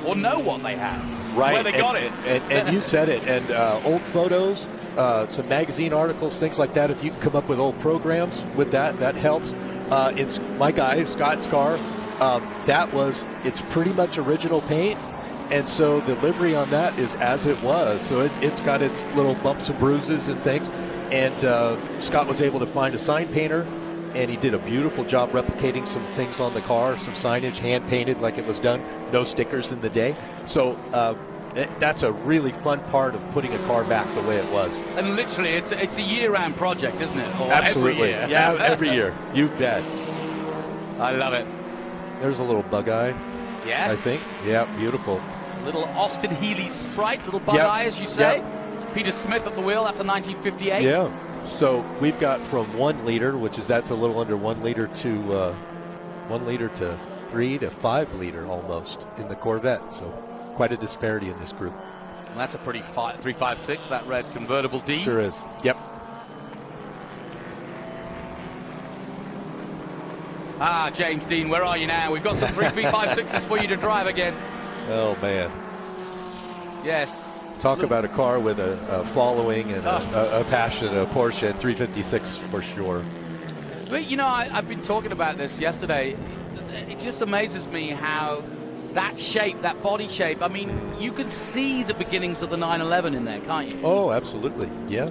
Or know what they had? Right. Where they got it. And you said it. And old photos, some magazine articles, things like that. If you can come up with old programs with that helps. It's my guy, Scott's car. It's pretty much original paint. And so the livery on that is as it was. So it's got its little bumps and bruises and things. And Scott was able to find a sign painter, and he did a beautiful job replicating some things on the car, some signage, hand-painted like it was done, no stickers in the day. So that's a really fun part of putting a car back the way it was. And literally, it's a year-round project, isn't it? Or Absolutely. Every year. Yeah, every year. You bet. I love it. There's a little bug eye. Yes. I think. Yeah, beautiful. Little Austin Healey Sprite, little bug eye, as you say. Peter Smith at the wheel, that's a 1958. Yeah. So we've got from 1 liter, that's a little under 1 liter to 1 liter to 3 to 5 liter almost in the Corvette. So quite a disparity in this group. And that's a pretty 356, that red convertible D. Sure is. Yep. James Dean, where are you now? We've got some 356s for you to drive again. Oh, man. Yes. Talk about a car with a following and a passion, a Porsche, and 356 for sure. But, I've been talking about this yesterday. It just amazes me how that shape, that body shape, I mean, you can see the beginnings of the 911 in there, can't you? Oh, absolutely, yeah.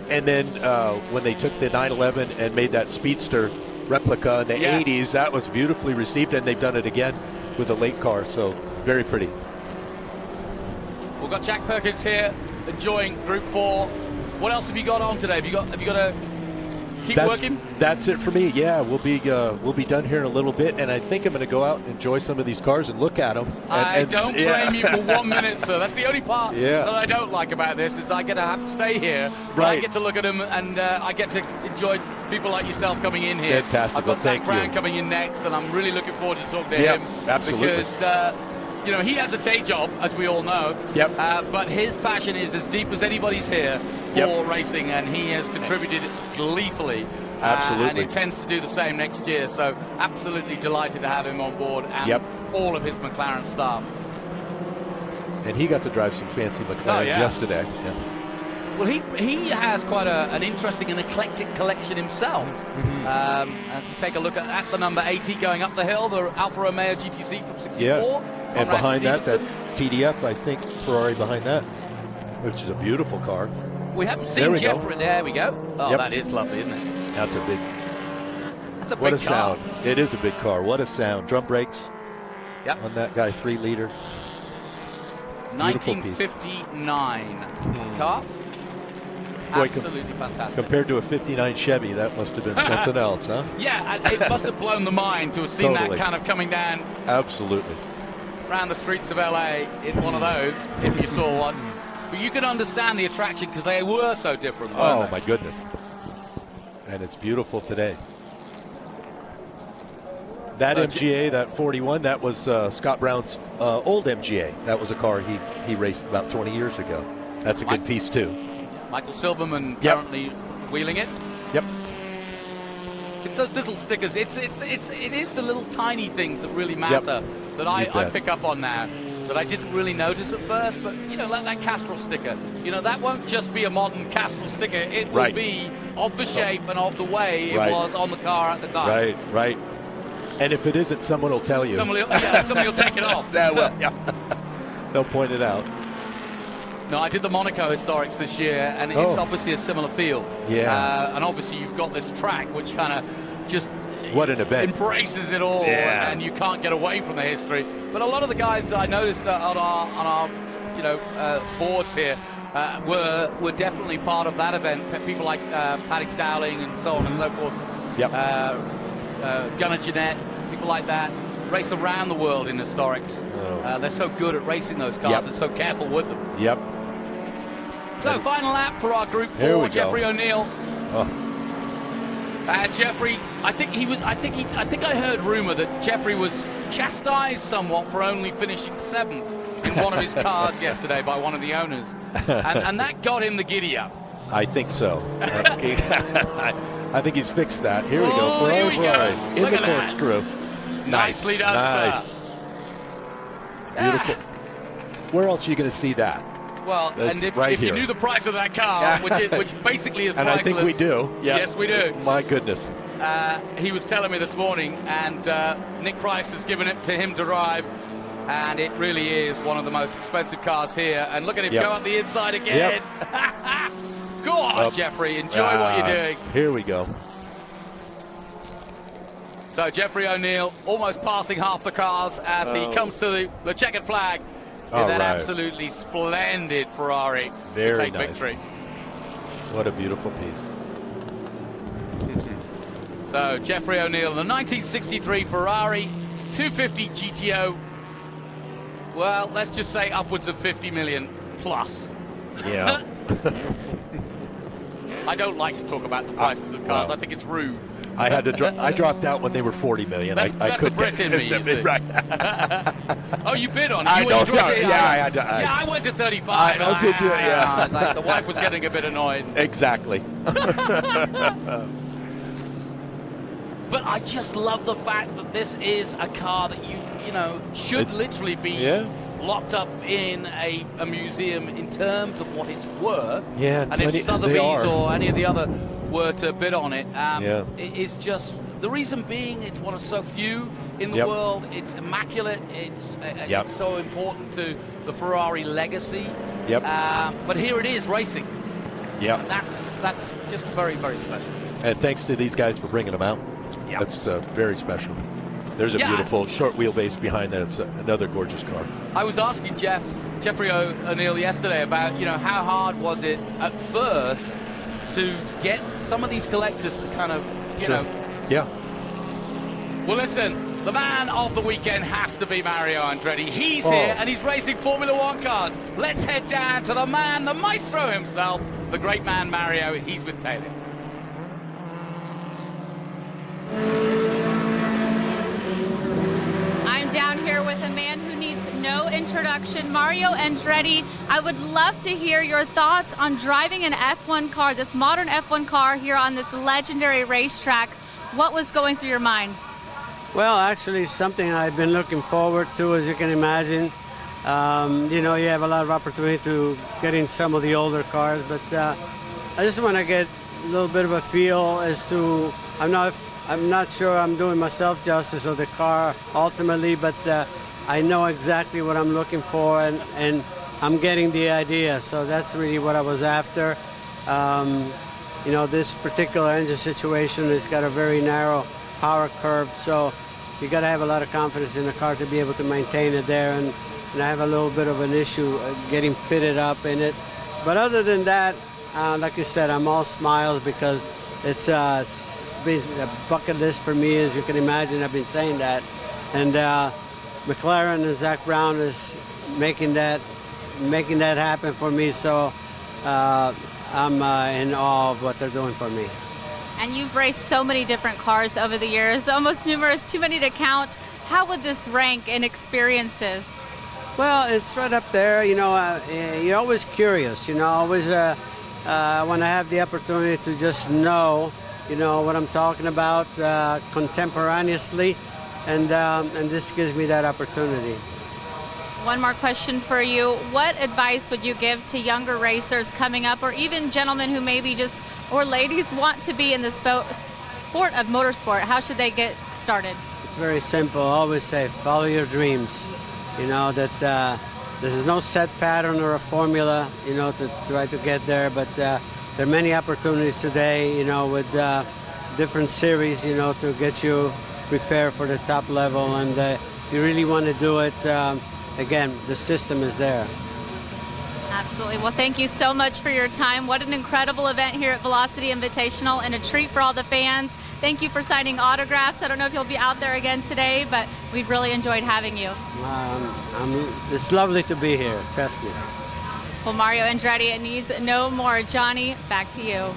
And then when they took the 911 and made that Speedster replica in the 80s, that was beautifully received, and they've done it again with a late car, so very pretty. We've got Jack Perkins here enjoying Group 4. What else have you got on today? Have you got to keep working? That's it for me. Yeah, we'll be done here in a little bit, and I think I'm going to go out and enjoy some of these cars and look at them. I don't blame you for 1 minute, sir. That's the only part that I don't like about this is I get to have to stay here. I get to look at them, and I get to enjoy people like yourself coming in here. Fantastic. I've got Zach Brown coming in next, and I'm really looking forward to talking to him. Absolutely. Because you know, he has a day job, as we all know. Yep. But his passion is as deep as anybody's here for racing, and he has contributed gleefully. Absolutely. And intends to do the same next year. So absolutely delighted to have him on board, and all of his McLaren staff. And he got to drive some fancy McLarens yesterday. Yeah. Well, he has quite an interesting and eclectic collection himself. As we take a look at the number 80 going up the hill, the Alfa Romeo GTC from 64. Yeah, and behind Stevenson. that TDF, I think, Ferrari behind that, which is a beautiful car. We haven't seen Jeffrey. There we go. Oh, that is lovely, isn't it? That's a big. That's a big what a car. sound! It is a big car. What a sound! Drum brakes. Yep. On that guy, 3-liter. 1959 car. Boy, absolutely fantastic. Compared to a 59 Chevy, that must have been something else, huh? Yeah, it must have blown the mind to have seen that kind of coming down. Absolutely. Around the streets of LA in one of those, if you saw one. But you can understand the attraction because they were so different. Oh, my goodness. And it's beautiful today. That MGA, that 41, that was Scott Brown's old MGA. That was a car he raced about 20 years ago. That's a good piece, too. Michael Silverman currently wheeling it. Yep. It's those little stickers. It is the little tiny things that really matter that I pick up on now that I didn't really notice at first. But, you know, like that Castrol sticker. You know, that won't just be a modern Castrol sticker. It will be of the shape and of the way it was on the car at the time. Right. And if it isn't, someone will tell you. Somebody will take it off. They'll point it out. No, I did the Monaco Historics this year, and it's obviously a similar feel. Yeah. And obviously you've got this track which kind of just what an event embraces it all, and you can't get away from the history. But a lot of the guys that I noticed on our boards here were definitely part of that event. People like Paddock Dowling and so on and so forth. Yep. Gunnar Jeanette, people like that. Race around the world in historics. They're so good at racing those cars and so careful with them. Yep. So final lap for our Group 4, Jeffrey O'Neill. Jeffrey, I think I heard rumor that Jeffrey was chastised somewhat for only finishing 7th in one of his cars yesterday by one of the owners, and that got him the giddy up. I think so. I think he's fixed that. Here we go. Here we go. In the corkscrew. Nicely done, sir. Beautiful. Where else are you going to see that? Well, and if you knew the price of that car, which basically is priceless. And I think we do. Yes, we do. My goodness. He was telling me this morning, and Nick Price has given it to him to drive, and it really is one of the most expensive cars here. And look at him go up the inside again. Go on, Jeffrey. Enjoy what you're doing. Here we go. So Jeffrey O'Neill almost passing half the cars as he comes to the checkered flag in that absolutely splendid Ferrari to take victory. What a beautiful piece. So Jeffrey O'Neill, the 1963 Ferrari 250 GTO. Well, let's just say upwards of 50 million plus. Yeah. I don't like to talk about the prices of cars. I think it's rude. I had to. I dropped out when they were 40 million. That's couldn't. The Brit in me, you see. Right. Oh, you bid on it. I don't know. Yeah, I went to 35. Oh, did you? Yeah. It's like the wife was getting a bit annoyed. Exactly. But I just love the fact that this is a car that you know should literally be locked up in a museum in terms of what it's worth. Yeah, and if Sotheby's or any of the other were to bid on it, it's just the reason being it's one of so few in the world. It's immaculate. It's so important to the Ferrari legacy. But here it is racing. Yeah, that's just very, very special. And thanks to these guys for bringing them out. That's very special. There's a beautiful short wheelbase behind that. It's another gorgeous car. I was asking Jeffrey O'Neill yesterday about, how hard was it at first to get some of these collectors to kind of, Yeah. Well, listen, the man of the weekend has to be Mario Andretti. He's here and he's racing Formula One cars. Let's head down to the man, the maestro himself, the great man Mario. He's with Taylor. I'm down here with a man who needs no introduction, Mario Andretti. I would love to hear your thoughts on driving an F1 car, this modern F1 car here on this legendary racetrack. What was going through your mind? Well, actually, something I've been looking forward to, as you can imagine. You know, you have a lot of opportunity to get in some of the older cars, but I just want to get a little bit of a feel as to, I'm not sure I'm doing myself justice or the car ultimately, but I know exactly what I'm looking for, and I'm getting the idea. So that's really what I was after. You know, this particular engine situation has got a very narrow power curve, so you got to have a lot of confidence in the car to be able to maintain it there, and I have a little bit of an issue getting fitted up in it. But other than that, like you said, I'm all smiles because it's been a bucket list for me, as you can imagine. I've been saying that, and McLaren and Zach Brown is making that happen for me. So I'm in awe of what they're doing for me. And you've raced so many different cars over the years, almost numerous, too many to count. How would this rank in experiences? Well, it's right up there. You know, you're always curious. You know, always when I have the opportunity to just know, you know, what I'm talking about contemporaneously, and this gives me that opportunity. One more question for you. What advice would you give to younger racers coming up, or even gentlemen who maybe just, or ladies want to be in the sport of motorsport? How should they get started? It's very simple. I always say, follow your dreams. You know, that there's no set pattern or a formula, you know, to try to get there, but there are many opportunities today, you know, with different series, you know, to get you prepared for the top level. And if you really want to do it, again, the system is there. Absolutely. Well, thank you so much for your time. What an incredible event here at Velocity Invitational, and a treat for all the fans. Thank you for signing autographs. I don't know if you'll be out there again today, but we've really enjoyed having you. It's lovely to be here, trust me. Well, Mario Andretti, it needs no more. Johnny, back to you.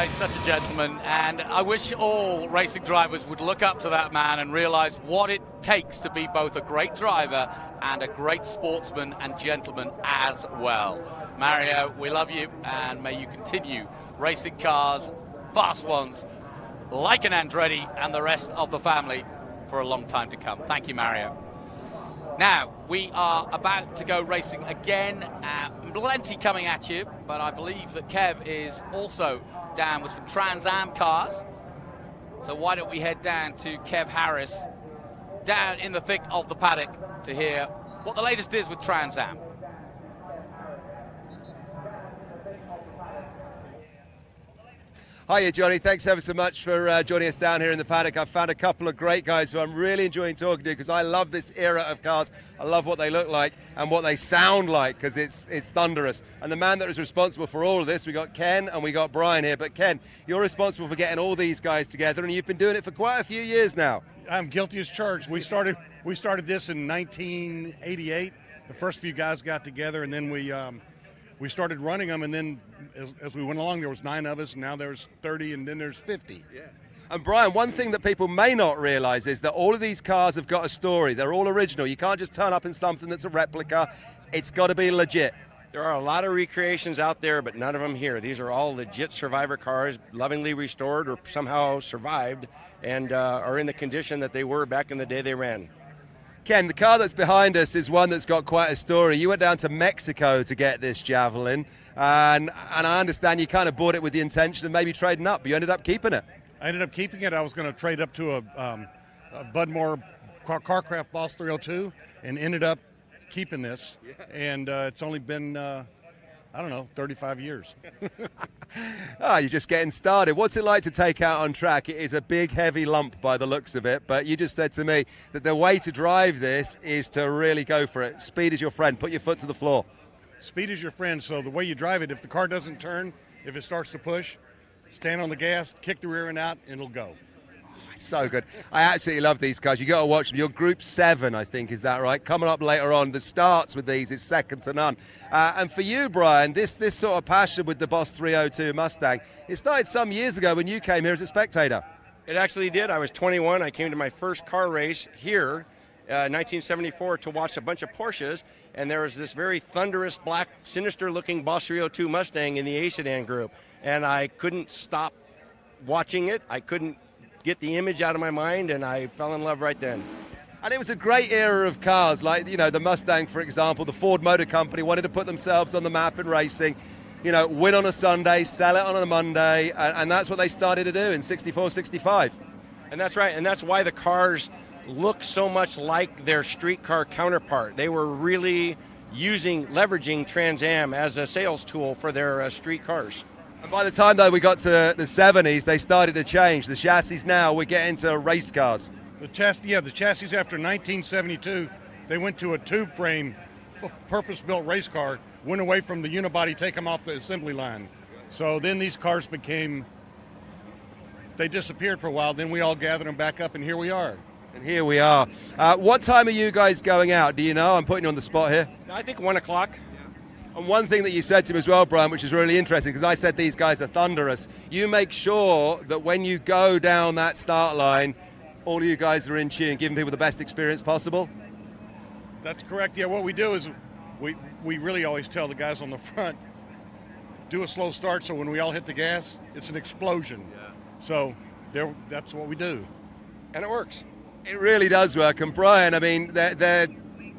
He's such a gentleman, and I wish all racing drivers would look up to that man and realize what it takes to be both a great driver and a great sportsman and gentleman as well. Mario, we love you, and may you continue racing cars, fast ones, like an Andretti and the rest of the family for a long time to come. Thank you, Mario. Now, we are about to go racing again. Plenty coming at you, but I believe that Kev is also down with some Trans Am cars. So why don't we head down to Kev Harris, down in the thick of the paddock, to hear what the latest is with Trans Am. Hiya, Johnny. Thanks ever so much for joining us down here in the paddock. I've found a couple of great guys who I'm really enjoying talking to, because I love this era of cars. I love what they look like and what they sound like, because it's thunderous. And the man that is responsible for all of this, we got Ken and we got Brian here. But Ken, you're responsible for getting all these guys together, and you've been doing it for quite a few years now. I'm guilty as charged. We started this in 1988. The first few guys got together, and then we started running them, and then as we went along, there was 9 of us, and now there's 30, and then there's 50. Yeah. And Brian, one thing that people may not realize is that all of these cars have got a story. They're all original. You can't just turn up in something that's a replica. It's got to be legit. There are a lot of recreations out there, but none of them here. These are all legit survivor cars, lovingly restored or somehow survived, and are in the condition that they were back in the day they ran. Ken, the car that's behind us is one that's got quite a story. You went down to Mexico to get this Javelin, and I understand you kind of bought it with the intention of maybe trading up, but you ended up keeping it. I ended up keeping it. I was going to trade up to a Budmore Carcraft Boss 302, and ended up keeping this. Yeah. And it's only been, I don't know, 35 years. You're just getting started. What's it like to take out on track? It is a big, heavy lump by the looks of it, but you just said to me that the way to drive this is to really go for it. Speed is your friend. Put your foot to the floor. Speed is your friend, so the way you drive it, if the car doesn't turn, if it starts to push, stand on the gas, kick the rear end out, and it'll go. So good. I absolutely love these cars. You got to watch them. You're Group 7, I think, is that right? Coming up later on. The starts with these is second to none. And for you, Brian, this sort of passion with the Boss 302 Mustang, it started some years ago when you came here as a spectator. It actually did. I was 21. I came to my first car race here, 1974, to watch a bunch of Porsches, and there was this very thunderous, black, sinister-looking Boss 302 Mustang in the A sedan group, and I couldn't stop watching it. I couldn't get the image out of my mind, and I fell in love right then. And it was a great era of cars, like, you know, the Mustang, for example. The Ford Motor Company wanted to put themselves on the map in racing. You know, win on a Sunday, sell it on a Monday, and that's what they started to do in 64, 65. And that's right, and that's why the cars look so much like their street car counterpart. They were really leveraging Trans Am as a sales tool for their street cars. And by the time, though, we got to the 70s, they started to change. The chassis now, we're getting to race cars. The chassis after 1972, they went to a tube frame, purpose-built race car, went away from the unibody, take them off the assembly line. So then these cars they disappeared for a while, then we all gathered them back up, and here we are. And here we are. What time are you guys going out? Do you know? I'm putting you on the spot here. I think 1 o'clock. And one thing that you said to him as well, Brian, which is really interesting, because I said these guys are thunderous. You make sure that when you go down that start line, all of you guys are in tune, giving people the best experience possible. That's correct. Yeah, what we do is we really always tell the guys on the front, do a slow start so when we all hit the gas, it's an explosion. Yeah. So that's what we do. And it works. It really does work. And Brian, I mean, they're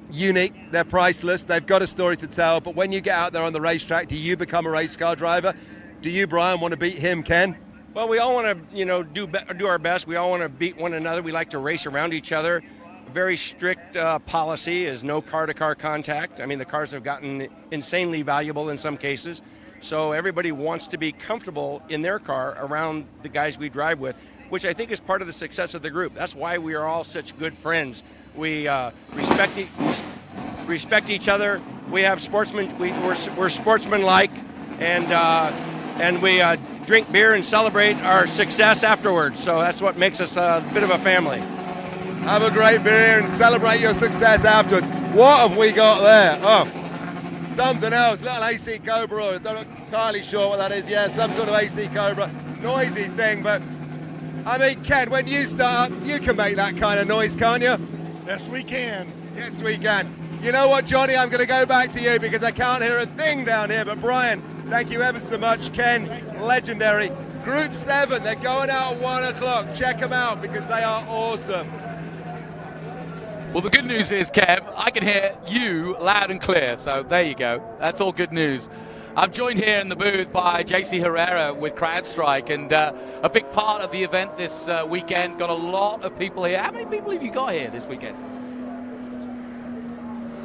unique, they're priceless, they've got a story to tell, but when you get out there on the racetrack, do you become a race car driver? Do you, Brian, want to beat him, Ken? Well, we all want to, you know, do our best. We all want to beat one another. We like to race around each other. Very strict policy is no car-to-car contact. I mean, the cars have gotten insanely valuable in some cases. So everybody wants to be comfortable in their car around the guys we drive with, which I think is part of the success of the group. That's why we are all such good friends. We respect each other. We have we're sportsmanlike, and we drink beer and celebrate our success afterwards. So that's what makes us a bit of a family. Have a great beer and celebrate your success afterwards. What have we got there? Oh, something else, little AC Cobra. I'm not entirely sure what that is. Yeah, some sort of AC Cobra, noisy thing. But I mean, Ken, when you start up, you can make that kind of noise, can't you? Yes, we can. Yes, we can. You know what, Johnny? I'm going to go back to you because I can't hear a thing down here. But Brian, thank you ever so much. Ken, legendary. Group 7, they're going out at 1 o'clock. Check them out because they are awesome. Well, the good news is, Kev, I can hear you loud and clear. So there you go. That's all good news. I'm joined here in the booth by JC Herrera with CrowdStrike, and a big part of the event this weekend. Got a lot of people here. How many people have you got here this weekend?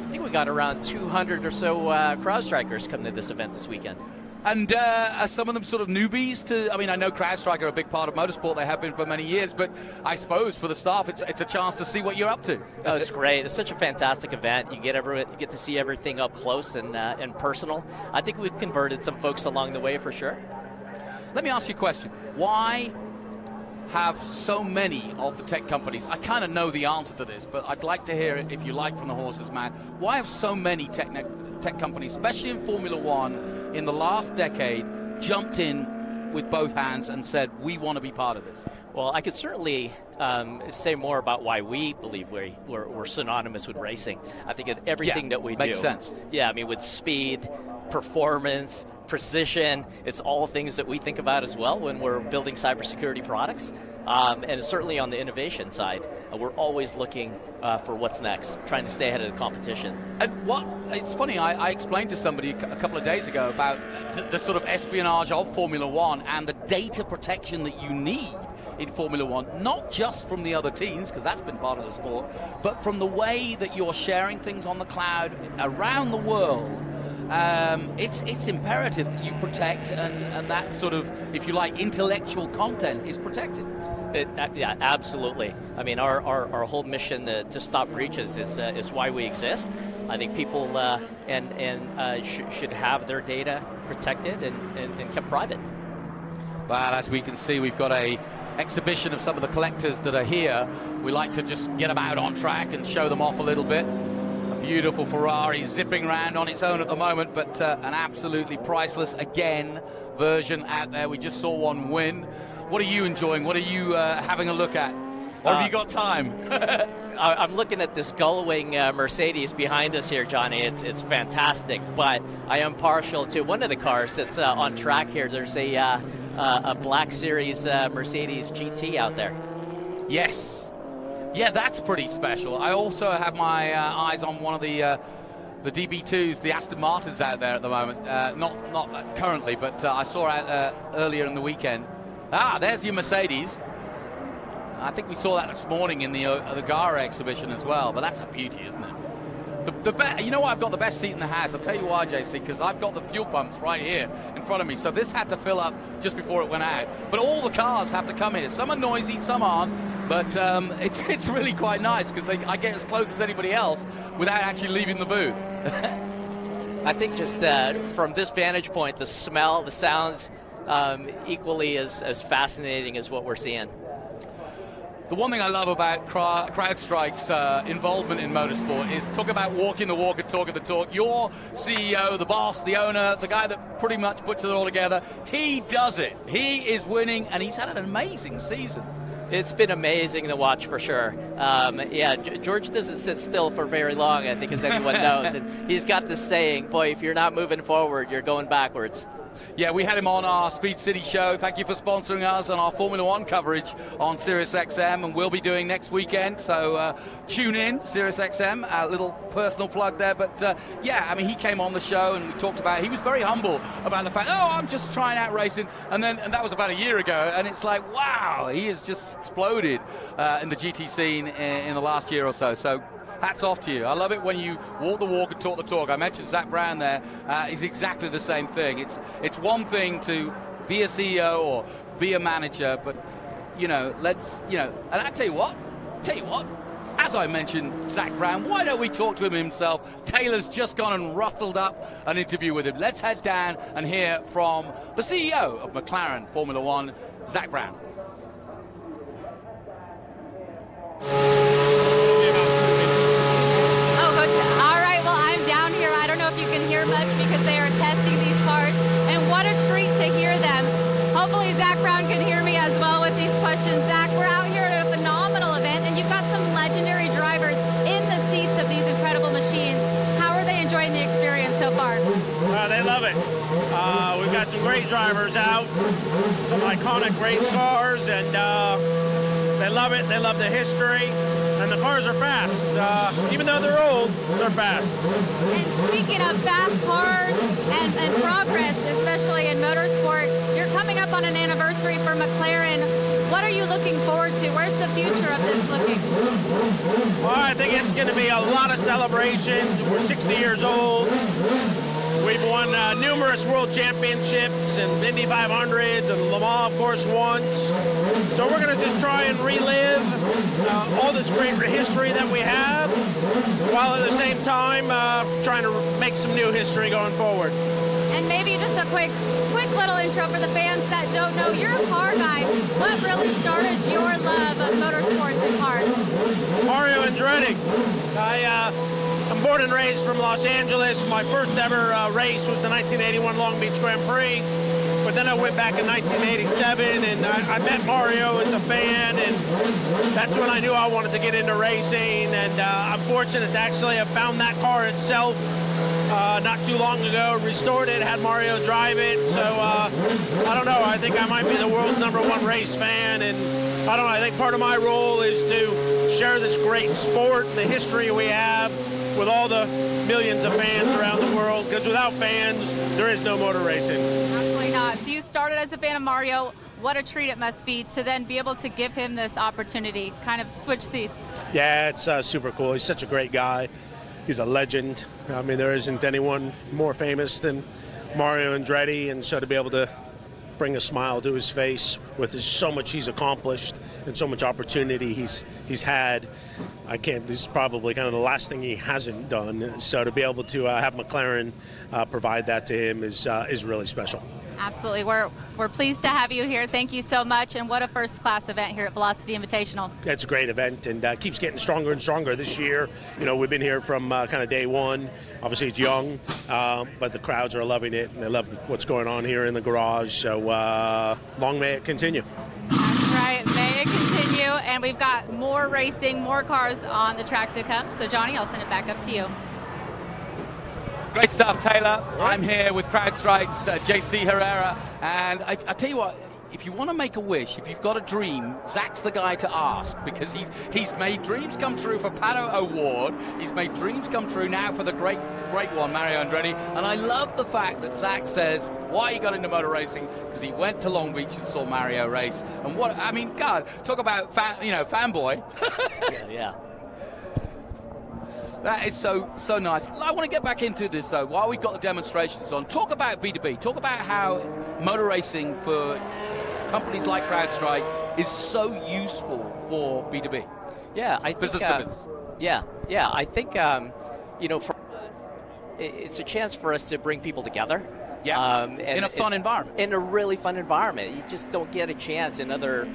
I think we got around 200 or so CrowdStrikers coming to this event this weekend. And are some of them sort of newbies to, I mean, I know CrowdStrike are a big part of motorsport. They have been for many years, but I suppose for the staff, it's a chance to see what you're up to. Oh, it's great. It's such a fantastic event. You get to see everything up close and personal. I think we've converted some folks along the way for sure. Let me ask you a question. Why have so many of the tech companies, I kind of know the answer to this, but I'd like to hear it, if you like, from the horse's mouth. Why have so many tech companies, especially in Formula One, in the last decade, jumped in with both hands and said, we want to be part of this? Well, I could certainly say more about why we believe we're synonymous with racing. I think everything that we do makes sense. Yeah, I mean, with speed, performance, precision, it's all things that we think about as well when we're building cybersecurity products. And certainly on the innovation side, we're always looking for what's next, trying to stay ahead of the competition. And it's funny, I explained to somebody a couple of days ago about the sort of espionage of Formula One and the data protection that you need in Formula One, not just from the other teams, because that's been part of the sport, but from the way that you're sharing things on the cloud around the world. It's imperative that you protect and that sort of, if you like, intellectual content is protected. Yeah, absolutely. I mean, our whole mission to stop breaches is why we exist. I think people should have their data protected and kept private. Well, as we can see, we've got a exhibition of some of the collectors that are here. We like to just get them out on track and show them off a little bit. Beautiful Ferrari zipping around on its own at the moment, but an absolutely priceless, again, version out there. We just saw one win. What are you enjoying? What are you having a look at? Or have you got time? I'm looking at this gull-wing Mercedes behind us here, Johnny. It's fantastic, but I am partial to one of the cars that's on track here. There's a Black Series Mercedes GT out there. Yes. Yeah, that's pretty special. I also have my eyes on one of the DB2s, the Aston Martins out there at the moment. Not currently, but I saw it earlier in the weekend. There's your Mercedes. I think we saw that this morning in the Gara exhibition as well, but that's a beauty, isn't it? You know what? I've got the best seat in the house. I'll tell you why, JC, because I've got the fuel pumps right here in front of me. So this had to fill up just before it went out. But all the cars have to come here. Some are noisy, some aren't. But it's really quite nice because I get as close as anybody else without actually leaving the booth. I think just from this vantage point, the smell, the sounds, equally as fascinating as what we're seeing. The one thing I love about CrowdStrike's involvement in motorsport is talk about walking the walk and talking the talk. Your CEO, the boss, the owner, the guy that pretty much puts it all together, he does it. He is winning, and he's had an amazing season. It's been amazing to watch for sure. George doesn't sit still for very long, I think, as anyone knows. And he's got this saying, boy, if you're not moving forward, you're going backwards. Yeah, we had him on our Speed City show. Thank you for sponsoring us on our Formula One coverage on SiriusXM, and we'll be doing next weekend. So tune in, SiriusXM. A little personal plug there, but he came on the show and we talked about. He was very humble about the fact, I'm just trying out racing, and that was about a year ago. And it's like, wow, he has just exploded in the GT scene in the last year or so. So hats off to you. I love it when you walk the walk and talk the talk. I mentioned Zach Brown there. He's exactly the same thing. It's one thing to be a CEO or be a manager, but and I tell you what, as I mentioned Zach Brown, why don't we talk to him himself? Taylor's just gone and rustled up an interview with him. Let's head down and hear from the CEO of McLaren Formula One, Zach Brown. All right, well, I'm down here. I don't know if you can hear much because they are testing these cars, and what a treat to hear them. Hopefully Zach Brown can hear me as well with these questions. Zach, we're out here at a phenomenal event, and you've got some legendary drivers in the seats of these incredible machines. How are they enjoying the experience so far? They love it. We've got some great drivers out, some iconic race cars, and they love it. They love the history. And the cars are fast. Even though they're old, they're fast. And speaking of fast cars and progress, especially in motorsport, you're coming up on an anniversary for McLaren. What are you looking forward to? Where's the future of this looking? Well, I think it's going to be a lot of celebration. We're 60 years old. We've won numerous world championships and Indy 500s and Le Mans, of course, once. So we're going to just try and relive all this great history that we have, while at the same time trying to make some new history going forward. And maybe just a quick little intro for the fans that don't know. You're a car guy. What really started your love of motorsports and cars? Mario Andretti. I'm born and raised from Los Angeles. My first ever race was the 1981 Long Beach Grand Prix. But then I went back in 1987, and I met Mario as a fan, and that's when I knew I wanted to get into racing. And I'm fortunate to actually have found that car itself not too long ago, restored it, had Mario drive it. So I don't know, I think I might be the world's #1 race fan, and I think part of my role is to share this great sport and the history we have with all the millions of fans around the world, because without fans, there is no motor racing. Absolutely not. So you started as a fan of Mario. What a treat it must be to then be able to give him this opportunity, kind of switch seats. Yeah, it's super cool. He's such a great guy. He's a legend. I mean, there isn't anyone more famous than Mario Andretti, and so to be able to bring a smile to his face with so much he's accomplished and so much opportunity he's had, this is probably kind of the last thing he hasn't done. So to be able to have McLaren provide that to him is really special. Absolutely. We're pleased to have you here. Thank you so much. And what a first-class event here at Velocity Invitational. It's a great event and keeps getting stronger and stronger this year. We've been here from kind of day one. Obviously, it's young, but the crowds are loving it, and they love what's going on here in the garage. So long may it continue. That's right. May it continue. And we've got more racing, more cars on the track to come. So, Johnny, I'll send it back up to you. Great stuff, Taylor. I'm here with CrowdStrike's JC Herrera. And I tell you what, if you want to make a wish, if you've got a dream, Zach's the guy to ask, because he's made dreams come true for Paddock Award. He's made dreams come true now for the great one, Mario Andretti. And I love the fact that Zach says why he got into motor racing, because he went to Long Beach and saw Mario race. And God, talk about fanboy. Yeah. That is so nice. I want to get back into this, though, while we've got the demonstrations on. Talk about B2B. Talk about how motor racing for companies like CrowdStrike is so useful for B2B. Yeah, I think... Business to business. Yeah. I think, for us, it's a chance for us to bring people together. Yeah, in a fun environment. In a really fun environment. You just don't get a chance in other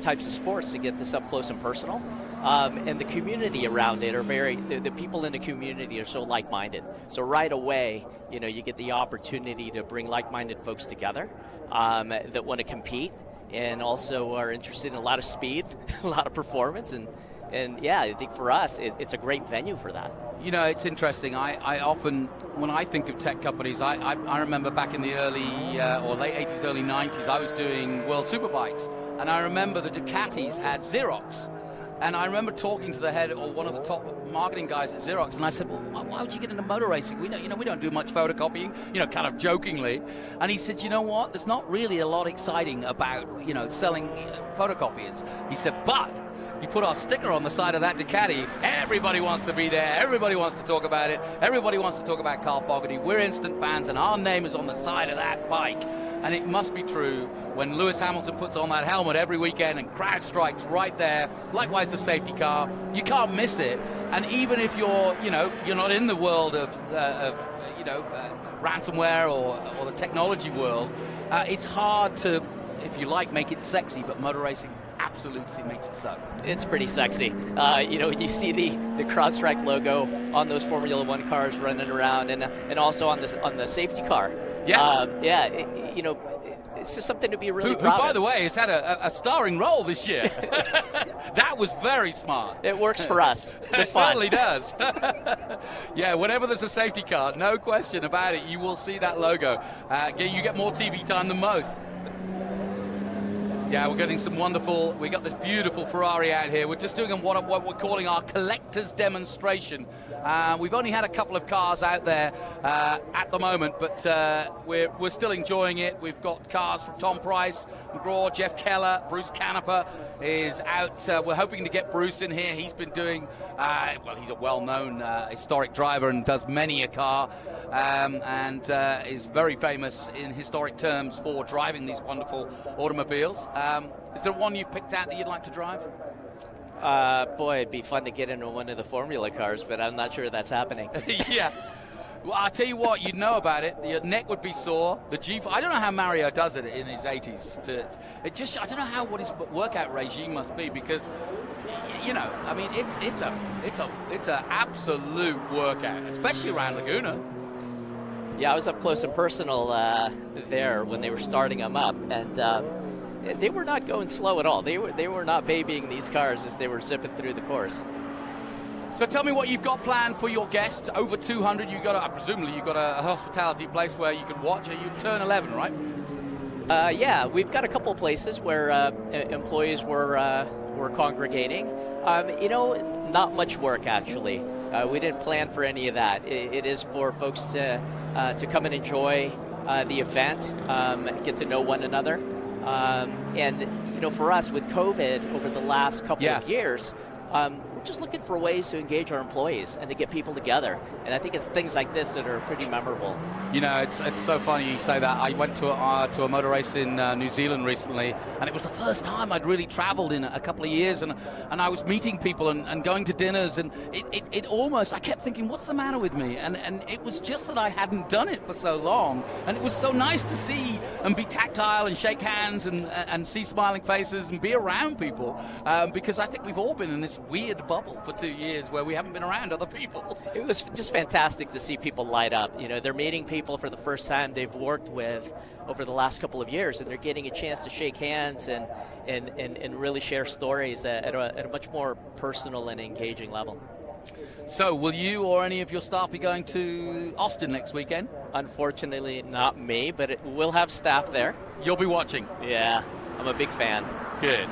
types of sports to get this up close and personal. And the community around it are the people in the community are so like-minded. So right away, you get the opportunity to bring like-minded folks together that want to compete and also are interested in a lot of speed, a lot of performance. And yeah, I think for us, it's a great venue for that. It's interesting. I often, when I think of tech companies, I remember back in the early or late 80s, early 90s, I was doing World Superbikes. And I remember the Ducatis had Xerox. And I remember talking to the head or one of the top marketing guys at Xerox, and I said, well, why would you get into motor racing? We don't do much photocopying, kind of jokingly. And he said, you know what? There's not really a lot exciting about, selling photocopiers. He said, but you put our sticker on the side of that Ducati, everybody wants to be there, everybody wants to talk about it, everybody wants to talk about Carl Fogarty. We're instant fans, and our name is on the side of that bike. And it must be true when Lewis Hamilton puts on that helmet every weekend and CrowdStrike's right there. Likewise, the safety car. You can't miss it. And even if you're not in the world of ransomware or the technology world, it's hard to, if you like, make it sexy. But motor racing absolutely makes it so. It's pretty sexy. You see the CrowdStrike logo on those Formula One cars running around, and also on the safety car. Yeah. It's just something to be really proud of. Who, by the way, has had a starring role this year. That was very smart. It works for us. It certainly does. Yeah, whenever there's a safety car, no question about it, you will see that logo. You get more TV time than most. Yeah, we're getting we got this beautiful Ferrari out here. We're just doing what we're calling our collector's demonstration. We've only had a couple of cars out there at the moment, but we're still enjoying it. We've got cars from Tom Price, McGraw, Jeff Keller, Bruce Canepa is out. We're hoping to get Bruce in here. He's been doing, he's a well-known historic driver and does many a car, and is very famous in historic terms for driving these wonderful automobiles. Is there one you've picked out that you'd like to drive? Boy, it'd be fun to get into one of the Formula cars, but I'm not sure that's happening. Yeah. Well, I'll tell you what, you'd know about it. Your neck would be sore. The G4, I don't know how Mario does it in his 80s. I don't know what his workout regime must be, because, it's an absolute workout, especially around Laguna. Yeah, I was up close and personal there when they were starting them up, and they were not going slow at all. They were not babying these cars as they were zipping through the course. So tell me what you've got planned for your guests. Over 200. Presumably you've got a hospitality place where you can watch. You turn 11, right? Yeah, we've got a couple of places where employees were congregating. Not much work actually. We didn't plan for any of that. It is for folks to come and enjoy the event, get to know one another. And for us with COVID over the last couple of years, we're just looking for ways to engage our employees and to get people together. And I think it's things like this that are pretty memorable. You know, it's so funny you say that. I went to a motor race in New Zealand recently, and it was the first time I'd really traveled in a couple of years, and I was meeting people and going to dinners, and it almost, I kept thinking, what's the matter with me? And it was just that I hadn't done it for so long, and it was so nice to see and be tactile and shake hands and see smiling faces and be around people, because I think we've all been in this weird bubble for 2 years where we haven't been around other people. It was just fantastic to see people light up. You know, they're meeting people for the first time they've worked with over the last couple of years, and they're getting a chance to shake hands and really share stories at a much more personal and engaging level. So, will you or any of your staff be going to Austin next weekend? Unfortunately, not me, but we'll have staff there. You'll be watching? Yeah, I'm a big fan. Good.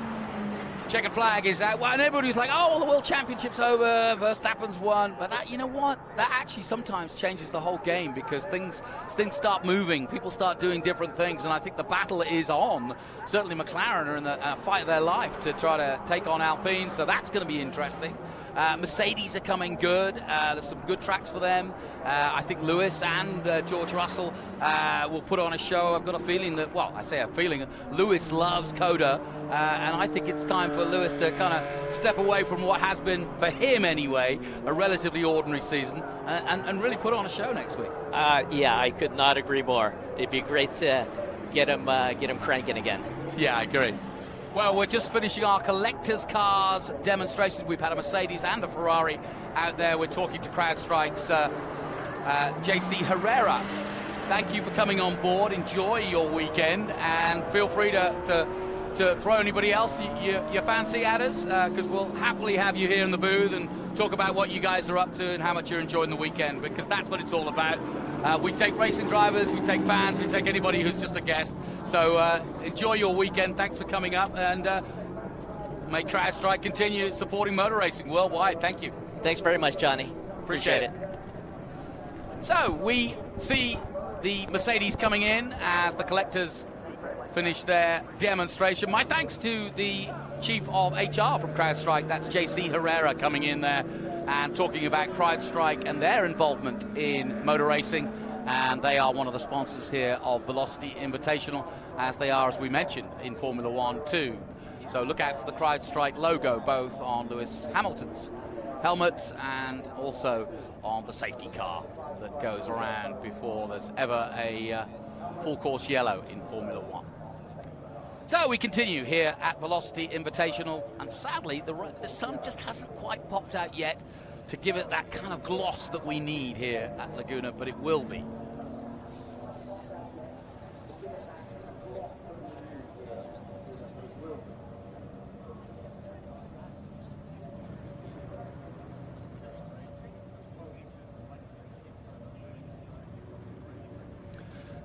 Checkered flag is out. Well, and everybody's like, oh, well, the World Championship's over, Verstappen's won. But that, you know what? That actually sometimes changes the whole game, because things start moving. People start doing different things. And I think the battle is on. Certainly McLaren are in the fight of their life to try to take on Alpine. So that's going to be interesting. Mercedes are coming good. There's some good tracks for them. I think Lewis and George Russell will put on a show. I've got a feeling that, well, I say a feeling, Lewis loves Coda, and I think it's time for Lewis to kind of step away from what has been, for him anyway, a relatively ordinary season, and really put on a show next week. Yeah, I could not agree more. It'd be great to get him cranking again. Yeah, I agree. Well, we're just finishing our collectors' cars demonstrations. We've had a Mercedes and a Ferrari out there. We're talking to CrowdStrike's JC Herrera. Thank you for coming on board. Enjoy your weekend, and feel free to throw anybody else you fancy at us, because we'll happily have you here in the booth and talk about what you guys are up to and how much you're enjoying the weekend, because that's what it's all about. We take racing drivers, we take fans, we take anybody who's just a guest. So enjoy your weekend. Thanks for coming up, and may CrowdStrike continue supporting motor racing worldwide. Thank you. Thanks very much, Johnny. Appreciate it. So we see the Mercedes coming in as the collectors finish their demonstration. My thanks to the Chief of HR from CrowdStrike, that's JC Herrera, coming in there and talking about CrowdStrike and their involvement in motor racing. And they are one of the sponsors here of Velocity Invitational, as they are, as we mentioned, in Formula One too. So look out for the CrowdStrike logo, both on Lewis Hamilton's helmet and also on the safety car that goes around before there's ever a full course yellow in Formula One. So we continue here at Velocity Invitational, and sadly the sun just hasn't quite popped out yet to give it that kind of gloss that we need here at Laguna, but it will be.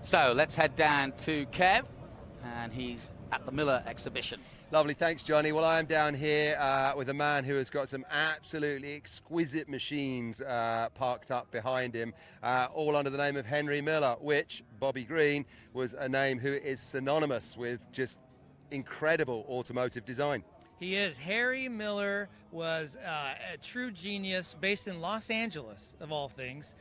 So let's head down to Kev, and he's at the Miller exhibition. Lovely, thanks, Johnny. Well, I am down here with a man who has got some absolutely exquisite machines parked up behind him, all under the name of Henry Miller, which, Bobby Green, was a name who is synonymous with just incredible automotive design. He is. Harry Miller was a true genius, based in Los Angeles, of all things.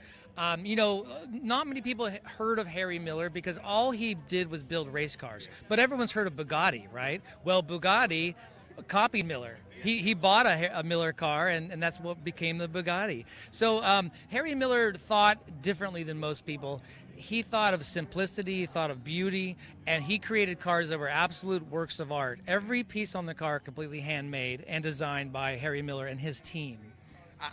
You know, not many people heard of Harry Miller because all he did was build race cars. But everyone's heard of Bugatti, right? Well, Bugatti copied Miller. He bought a Miller car, and that's what became the Bugatti. So Harry Miller thought differently than most people. He thought of simplicity, he thought of beauty, and he created cars that were absolute works of art. Every piece on the car completely handmade and designed by Harry Miller and his team.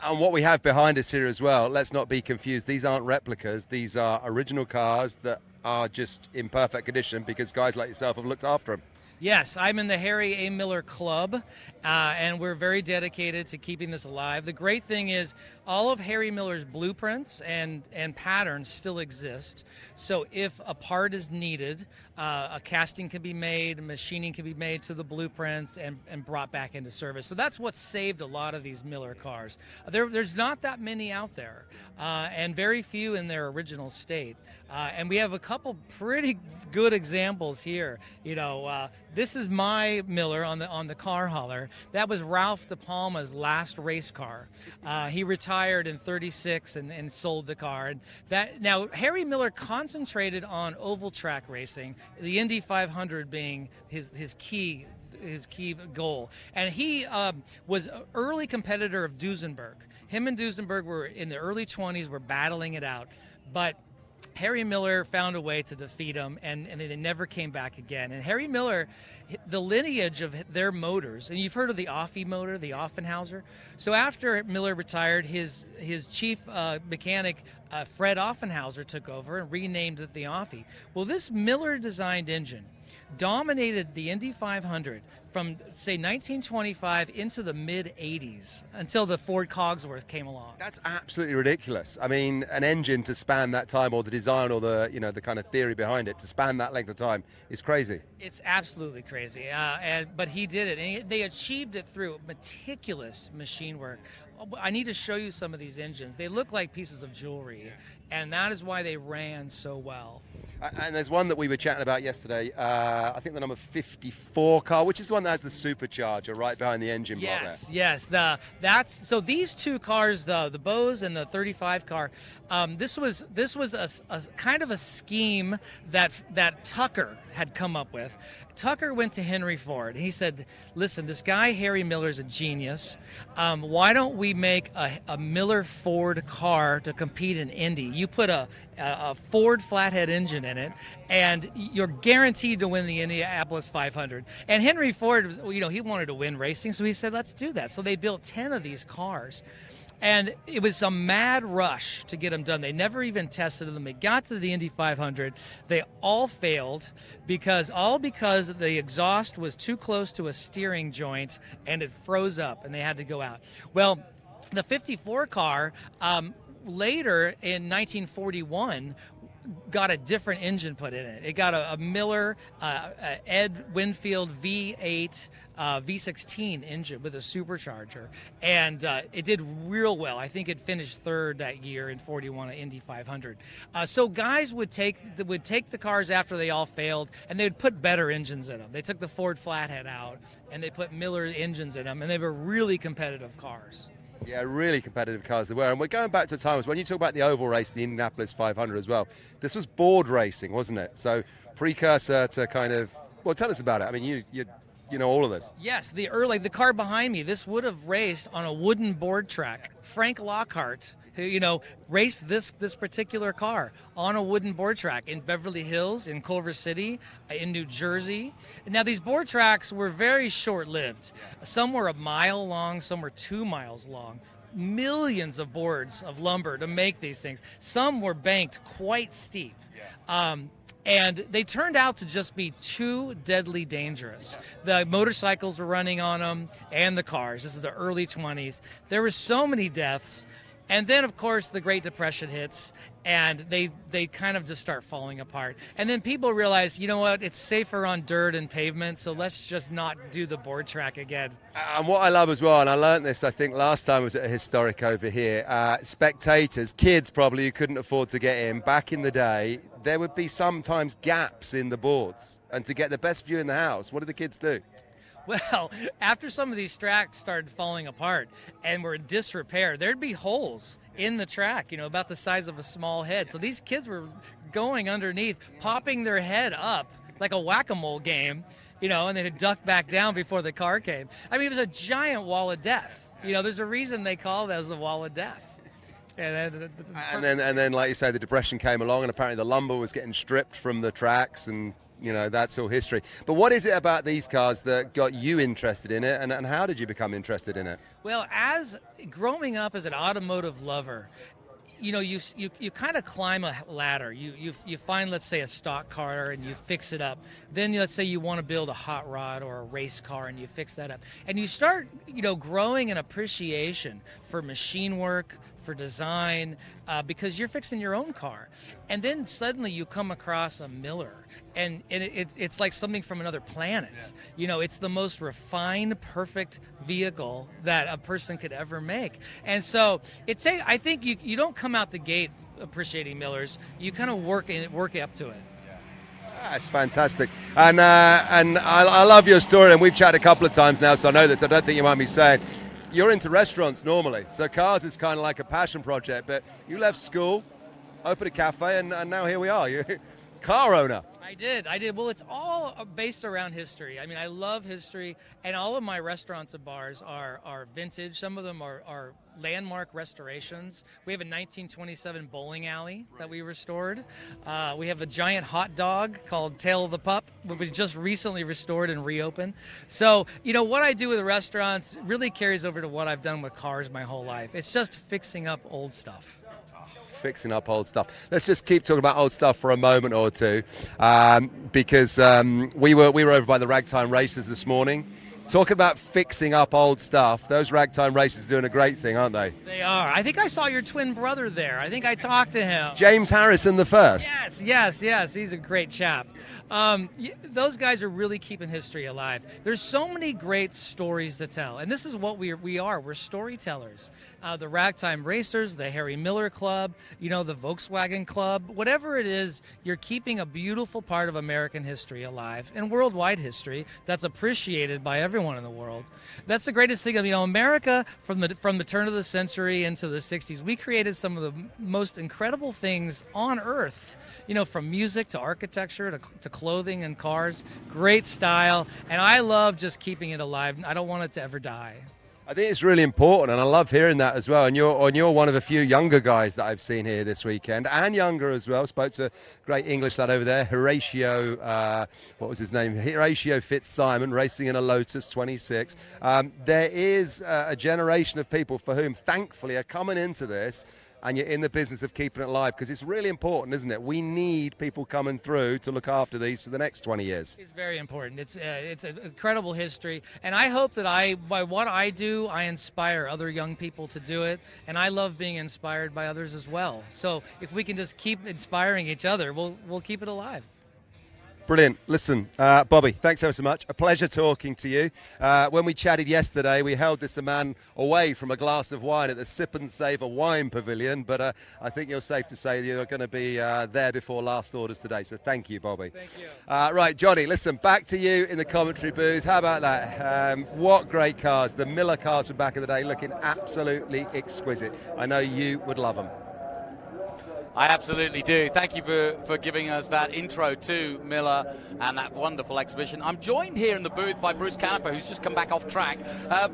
And what we have behind us here as well, let's not be confused, these aren't replicas, these are original cars that are just in perfect condition because guys like yourself have looked after them. Yes, I'm in the Harry A. Miller Club, and we're very dedicated to keeping this alive. The great thing is all of Harry Miller's blueprints and patterns still exist. So if a part is needed, a casting can be made, machining can be made to the blueprints and brought back into service. So that's what saved a lot of these Miller cars. There's not that many out there, and very few in their original state. And we have a couple couple pretty good examples here. This is my Miller on the car hauler. That was Ralph De Palma's last race car. He retired in '36 and sold the car. And now Harry Miller concentrated on oval track racing, the Indy 500 being his key goal. And he was an early competitor of Duesenberg. Him and Duesenberg were in the early 20s, were battling it out. But Harry Miller found a way to defeat him, and they never came back again. And Harry Miller, the lineage of their motors, and you've heard of the Offie motor, the Offenhauser. So after Miller retired, his chief mechanic, Fred Offenhauser, took over and renamed it the Offie. Well, this Miller-designed engine dominated the Indy 500 from, say, 1925 into the mid-'80s until the Ford Cogsworth came along. That's absolutely ridiculous. I mean, an engine to span that time, or the design, or the kind of theory behind it to span that length of time is crazy. It's absolutely crazy, but he did it, and they achieved it through meticulous machine work. I need to show you some of these engines. They look like pieces of jewelry, and that is why they ran so well. And there's one that we were chatting about yesterday, I think the number 54 car, which is the one that has the supercharger right behind the engine block there. Yes. So these two cars, the Bose and the 35 car, this was a kind of a scheme that Tucker had come up with. Tucker went to Henry Ford. He said, listen, this guy Harry Miller's a genius. Why don't we make a Miller Ford car to compete in Indy? You put a Ford flathead engine in it, and you're guaranteed to win the Indianapolis 500. And Henry Ford, he wanted to win racing, so he said, let's do that. So they built 10 of these cars. And it was a mad rush to get them done. They never even tested them. They got to the Indy 500. They all failed because the exhaust was too close to a steering joint and it froze up and they had to go out. Well, the 54 car later in 1941 got a different engine put in it. It got a Miller Ed Winfield V8 V16 engine with a supercharger, and it did real well. I think it finished third that year in 41 at Indy 500. So guys would take the cars after they all failed, and they would put better engines in them. They took the Ford Flathead out, and they put Miller engines in them, and they were really competitive cars. Yeah, really competitive cars they were. And we're going back to a time when you talk about the oval race, the Indianapolis 500 as well. This was board racing, wasn't it? So precursor to kind of, well, tell us about it. I mean, you know all of this. Yes, the car behind me, this would have raced on a wooden board track. Frank Lockhart, who, raced this particular car on a wooden board track in Beverly Hills, in Culver City, in New Jersey. Now, these board tracks were very short-lived. Some were a mile long, some were 2 miles long. Millions of boards of lumber to make these things. Some were banked quite steep. And they turned out to just be too deadly dangerous. The motorcycles were running on them and the cars. This is the early 20s. There were so many deaths. And then, of course, the Great Depression hits, and they kind of just start falling apart. And then people realize, you know what, it's safer on dirt and pavement, so let's just not do the board track again. And what I love as well, and I learned this, I think, last time I was at a historic over here, spectators, kids probably who couldn't afford to get in, back in the day, there would be sometimes gaps in the boards. And to get the best view in the house, what did the kids do? Well, after some of these tracks started falling apart and were in disrepair, there'd be holes in the track, about the size of a small head. So these kids were going underneath, popping their head up like a whack-a-mole game, and they'd duck back down before the car came. I mean, it was a giant wall of death. There's a reason they call it as the wall of death. And then, like you say, the Depression came along, and apparently the lumber was getting stripped from the tracks, and that's all history. But what is it about these cars that got you interested in it, and how did you become interested in it? Well, as growing up as an automotive lover, you kind of climb a ladder. You find, let's say, a stock car and you fix it up. Then let's say you want to build a hot rod or a race car and you fix that up. And you start, growing an appreciation for machine work, for design, because you're fixing your own car. And then suddenly you come across a Miller, and it's like something from another planet. Yeah. It's the most refined, perfect vehicle that a person could ever make. And so I think you don't come out the gate appreciating Millers, you kind of work up to it. That's fantastic, and I love your story, and we've chatted a couple of times now, so I know this. I don't think you mind me saying you're into restaurants normally, so cars is kind of like a passion project. But you left school, opened a cafe, and now here we are. You're a car owner. I did. Well, it's all based around history. I mean, I love history, and all of my restaurants and bars are vintage. Some of them are landmark restorations. We have a 1927 bowling alley that we restored. We have a giant hot dog called Tail of the Pup, which we just recently restored and reopened. So, what I do with restaurants really carries over to what I've done with cars my whole life. It's just fixing up old stuff. Fixing up old stuff. Let's just keep talking about old stuff for a moment or two, because we were over by the Ragtime Racers this morning, talking about fixing up old stuff. Those Ragtime Racers are doing a great thing, aren't they? They are. I think I saw your twin brother there. I think I talked to him. James Harrison the first. Yes. He's a great chap. Those guys are really keeping history alive. There's so many great stories to tell, and this is what we are. We're storytellers. The Ragtime Racers, the Harry Miller Club, the Volkswagen Club, whatever it is, you're keeping a beautiful part of American history alive and worldwide history that's appreciated by everyone in the world. That's the greatest thing of America from the turn of the century into the 60s. We created some of the most incredible things on earth. From music to architecture to clothing and cars, great style, and I love just keeping it alive. I don't want it to ever die. I think it's really important, and I love hearing that as well. And you're one of a few younger guys that I've seen here this weekend, and younger as well. Spoke to a great English lad over there, Horatio. What was his name? Horatio Fitzsimon, racing in a Lotus 26. There is a generation of people for whom, thankfully, are coming into this. And you're in the business of keeping it alive, because it's really important, isn't it? We need people coming through to look after these for the next 20 years. It's very important. It's an incredible history, and I hope that by what I do, I inspire other young people to do it, and I love being inspired by others as well. So if we can just keep inspiring each other, we'll keep it alive. Brilliant. Listen, Bobby, thanks ever so much. A pleasure talking to you. When we chatted yesterday, we held this man away from a glass of wine at the Sip and Savour Wine Pavilion, but I think you're safe to say that you're going to be there before last orders today, so thank you, Bobby. Thank you. Right, Johnny, listen, back to you in the commentary booth. How about that? What great cars. The Miller cars from back in the day looking absolutely exquisite. I know you would love them. I absolutely do. Thank you for giving us that intro to Miller and that wonderful exhibition. I'm joined here in the booth by Bruce Canepa, who's just come back off track.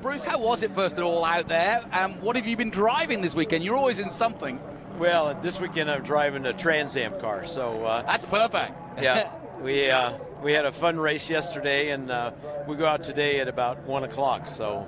Bruce, how was it first of all out there? What have you been driving this weekend? You're always in something. Well, this weekend I'm driving a Trans Am car, so that's perfect. Yeah, we had a fun race yesterday, and we go out today at about 1 o'clock. So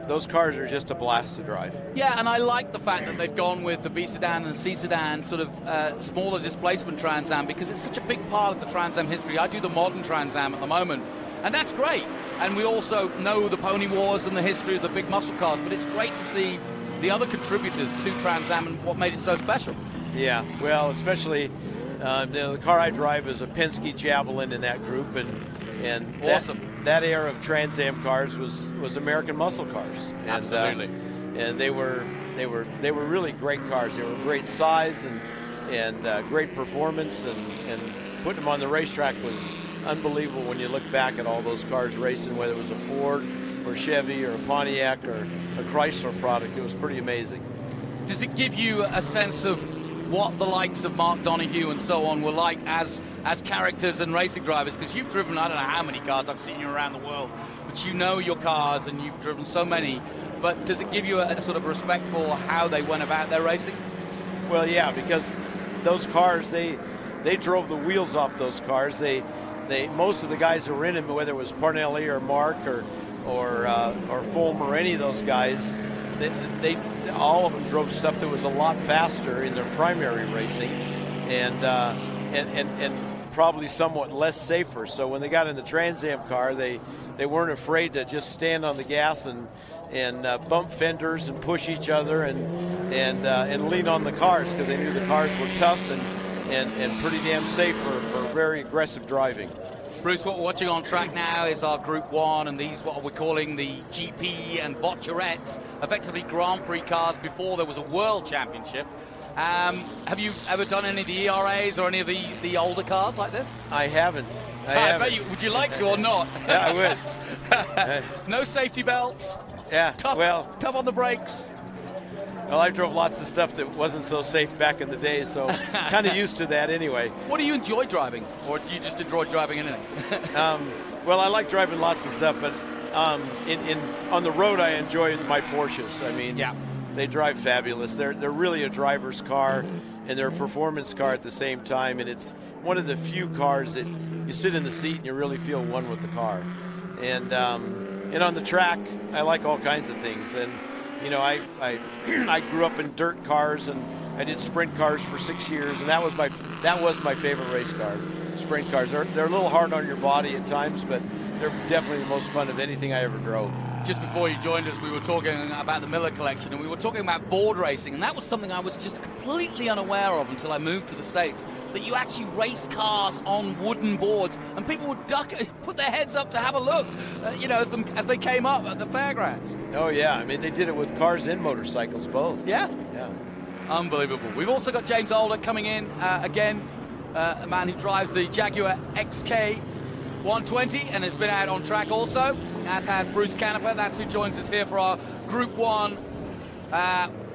those cars are just a blast to drive. Yeah, and I like the fact that they've gone with the B sedan and C sedan, sort of smaller displacement Trans Am, because it's such a big part of the Trans Am history. I do the modern Trans Am at the moment, and that's great. And we also know the Pony Wars and the history of the big muscle cars, but it's great to see the other contributors to Trans Am and what made it so special. Yeah, well, especially the car I drive is a Penske Javelin in that group, and awesome. That era of Trans Am cars was American muscle cars. And, absolutely. And they were really great cars. They were great size and great performance, and putting them on the racetrack was unbelievable when you look back at all those cars racing, whether it was a Ford or Chevy or a Pontiac or a Chrysler product. It was pretty amazing. Does it give you a sense of what the likes of Mark Donohue and so on were like as characters and racing drivers? Because you've driven, I don't know how many cars, I've seen you around the world, but you know your cars and you've driven so many. But does it give you a sort of respect for how they went about their racing? Well, yeah, because those cars, they drove the wheels off those cars. They most of the guys who were in them, whether it was Parnelli or Mark or Fulmer or any of those guys, they all of them drove stuff that was a lot faster in their primary racing, and probably somewhat less safer. So when they got in the Trans Am car, they weren't afraid to just stand on the gas and bump fenders and push each other and lean on the cars, because they knew the cars were tough and pretty damn safe for very aggressive driving. Bruce, what we're watching on track now is our Group 1, and these what we're calling the GP and Voiturettes, effectively Grand Prix cars before there was a World Championship. Have you ever done any of the ERAs or any of the older cars like this? I haven't. I bet you. Would you like to or not? Yeah, I would. No safety belts. Yeah. Tough on the brakes. Well, I drove lots of stuff that wasn't so safe back in the day, so kind of used to that anyway. What do you enjoy driving, or do you just enjoy driving anything? Well, I like driving lots of stuff, but on the road, I enjoy my Porsches. I mean, they drive fabulous. They're really a driver's car, and they're a performance car at the same time. And it's one of the few cars that you sit in the seat and you really feel one with the car. And on the track, I like all kinds of things. And you know, I grew up in dirt cars, and I did sprint cars for 6 years, and that was my favorite race car. Sprint cars. They're a little hard on your body at times, but they're definitely the most fun of anything I ever drove. Just before you joined us, we were talking about the Miller collection, and we were talking about board racing, and that was something I was just completely unaware of until I moved to the States, that you actually race cars on wooden boards, and people would put their heads up to have a look, as they came up at the fairgrounds. Oh, yeah. I mean, they did it with cars and motorcycles, both. Yeah? Yeah. Unbelievable. We've also got James Alder coming in, again, a man who drives the Jaguar XK 120 and has been out on track also, as has Bruce Canepa. That's who joins us here for our Group 1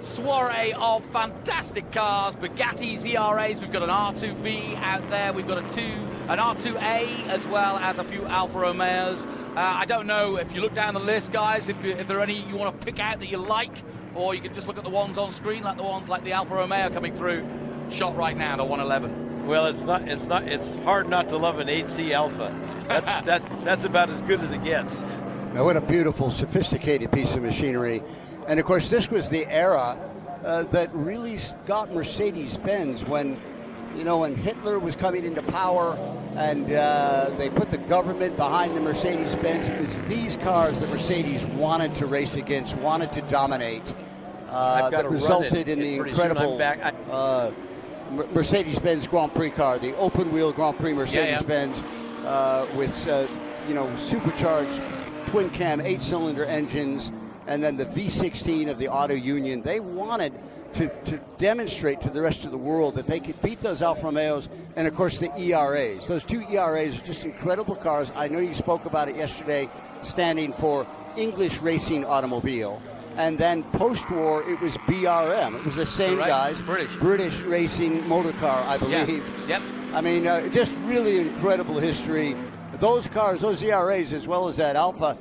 soiree of fantastic cars, Bugattis, ERAs. We've got an R2B out there. We've got an R2A, as well as a few Alfa Romeos. I don't know if you look down the list, guys, if there are any you want to pick out that you like, or you can just look at the ones on screen, like the ones like the Alfa Romeo coming through, shot right now, the 111. Well, it's hard not to love an 8C Alpha. That's about as good as it gets. Now, what a beautiful, sophisticated piece of machinery. And of course, this was the era that really got Mercedes-Benz when Hitler was coming into power, and they put the government behind the Mercedes-Benz. It was these cars that Mercedes wanted to race against, wanted to dominate, that resulted in the incredible Mercedes-Benz Grand Prix car, the open-wheel Grand Prix Mercedes-Benz with supercharged twin-cam 8-cylinder engines, and then the V16 of the Auto Union. They wanted to demonstrate to the rest of the world that they could beat those Alfa Romeos, and of course the ERAs. Those two ERAs are just incredible cars. I know you spoke about it yesterday, standing for English Racing Automobile. And then post-war, it was BRM. It was the same guys. British Racing Motor Car, I believe. Yep. I mean, just really incredible history. Those cars, those ERAs, as well as that Alpha,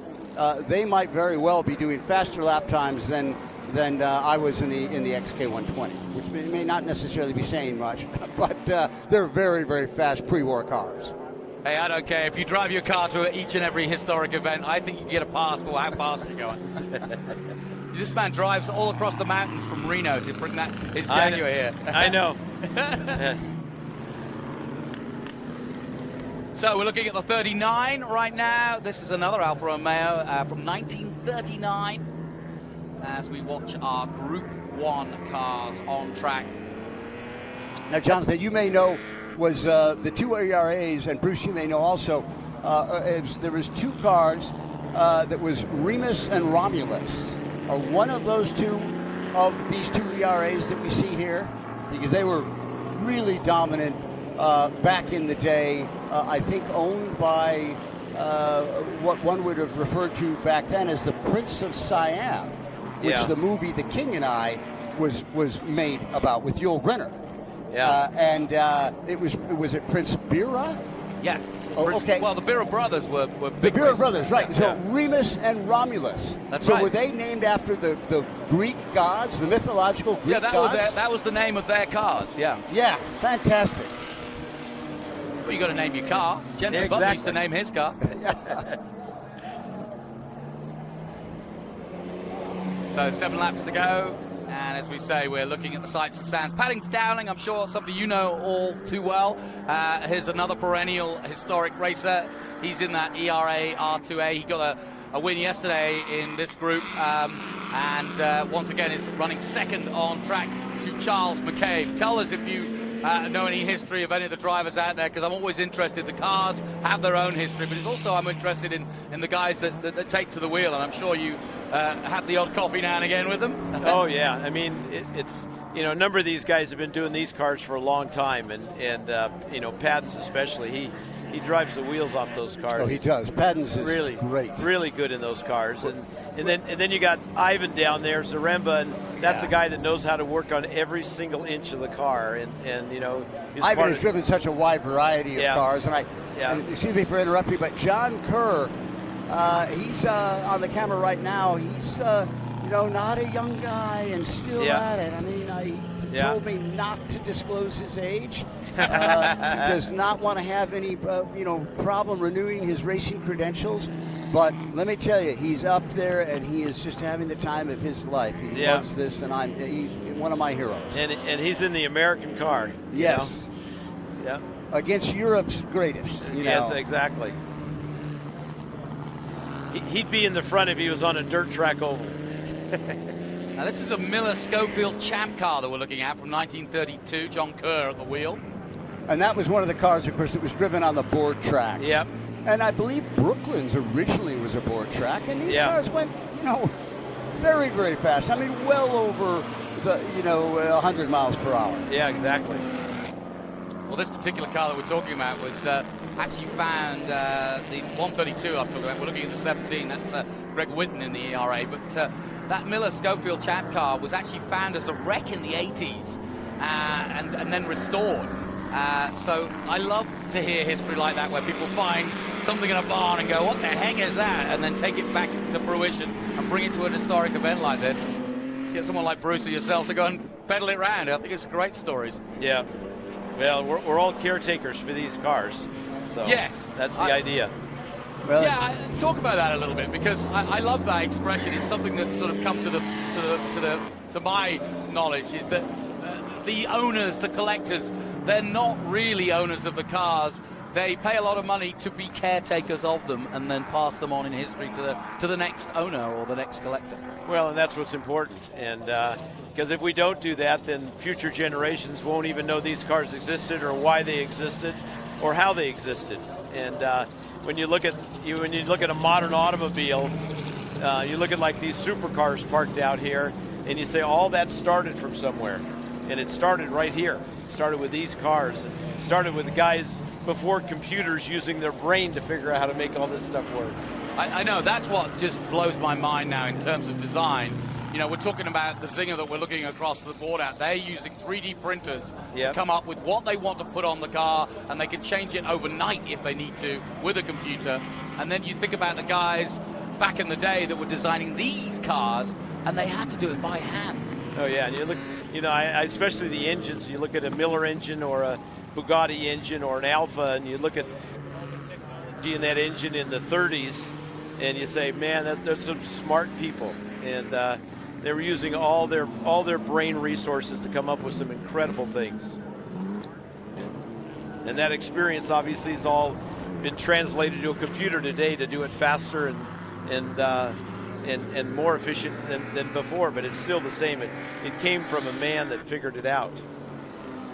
they might very well be doing faster lap times than I was in the XK120, which may not necessarily be saying much, but they're very, very fast pre-war cars. Hey, I don't care. If you drive your car to each and every historic event, I think you can get a pass for how fast you're going. This man drives all across the mountains from Reno to bring his Jaguar here. I know. So we're looking at the 39 right now. This is another Alfa Romeo from 1939 as we watch our Group 1 cars on track. Now, Jonathan, you may know was the two ERAs, and Bruce, you may know also, there was two cars that was Remus and Romulus. Are one of those two of these two ERAs that we see here? Because they were really dominant back in the day. I think owned by what one would have referred to back then as the Prince of Siam, which the movie The King and I was made about with Yul Brynner. Yeah. And it was it Prince Bira? Yeah. Oh, okay. Well, the Bira brothers were big. The Bira racers. brothers, right. So Remus and Romulus. That's so right. were they named after the Greek gods, the mythological Greek gods? That was the name of their cars, yeah. Yeah, fantastic. Well, you got to name your car. Jensen Button used to name his car. So 7 laps to go. And as we say, we're looking at the sights and sounds. Paddington Dowling, I'm sure something you know all too well. Here's another perennial historic racer. He's in that ERA R2A. He got a win yesterday in this group. And once again, is running second on track to Charles McCabe. Tell us if you know any history of any of the drivers out there, because I'm always interested. The cars have their own history, but it's also I'm interested in the guys that take to the wheel, and I'm sure you have the odd coffee now and again with them. Oh yeah, I mean it's a number of these guys have been doing these cars for a long time, and Paddens especially, he drives the wheels off those cars. Oh, he does. Paddens is really great, really good in those cars, and then you got Ivan down there, Zaremba, and that's a guy that knows how to work on every single inch of the car, and Ivan has driven such a wide variety of cars, and excuse me for interrupting, but John Kerr, he's on the camera right now. He's not a young guy and still at it. I mean, he told me not to disclose his age. He does not want to have any, problem renewing his racing credentials. But let me tell you, he's up there and he is just having the time of his life. He loves this, and he's one of my heroes. And he's in the American car. Yes. Yeah. Against Europe's greatest. Yes, exactly. He'd be in the front if he was on a dirt track oval. Now this is a Miller Schofield champ car that we're looking at from 1932. John Kerr at the wheel. And that was one of the cars, of course, that was driven on the board tracks. Yep. And I believe Brooklyn's originally was a board track, and these cars went, very, very fast. I mean, well over the, 100 miles per hour. Yeah, exactly. Well, this particular car that we're talking about was actually found, the 132 I'm talking about. We're looking at the 17. That's Greg Whitten in the ERA. But that Miller Schofield champ car was actually found as a wreck in the 80s and then restored. So I love to hear history like that, where people find something in a barn and go, what the heck is that? And then take it back to fruition and bring it to an historic event like this. And get someone like Bruce or yourself to go and pedal it around. I think it's great stories. Yeah. Well, we're all caretakers for these cars. So yes, that's the idea. Well, talk about that a little bit, because I love that expression. It's something that's sort of come to my knowledge, is that the owners, the collectors, they're not really owners of the cars. They pay a lot of money to be caretakers of them and then pass them on in history to the next owner or the next collector. Well, and that's what's important. And because if we don't do that, then future generations won't even know these cars existed or why they existed or how they existed. And when you look at a modern automobile, you look at like these supercars parked out here, and you say all that started from somewhere, and it started right here. It started with these cars. It started with the guys before computers using their brain to figure out how to make all this stuff work. I know, that's what just blows my mind now in terms of design. We're talking about the Zinger that we're looking across the board at. They're using 3D printers to come up with what they want to put on the car, and they can change it overnight if they need to with a computer. And then you think about the guys back in the day that were designing these cars, and they had to do it by hand. Oh yeah, and you look, especially the engines. You look at a Miller engine or a Bugatti engine or an Alfa, and you look at that engine in the 30s, and you say, man, there's some smart people, and they were using all their brain resources to come up with some incredible things. And that experience obviously has all been translated to a computer today to do it faster and more efficient than before, but it's still the same. It came from a man that figured it out.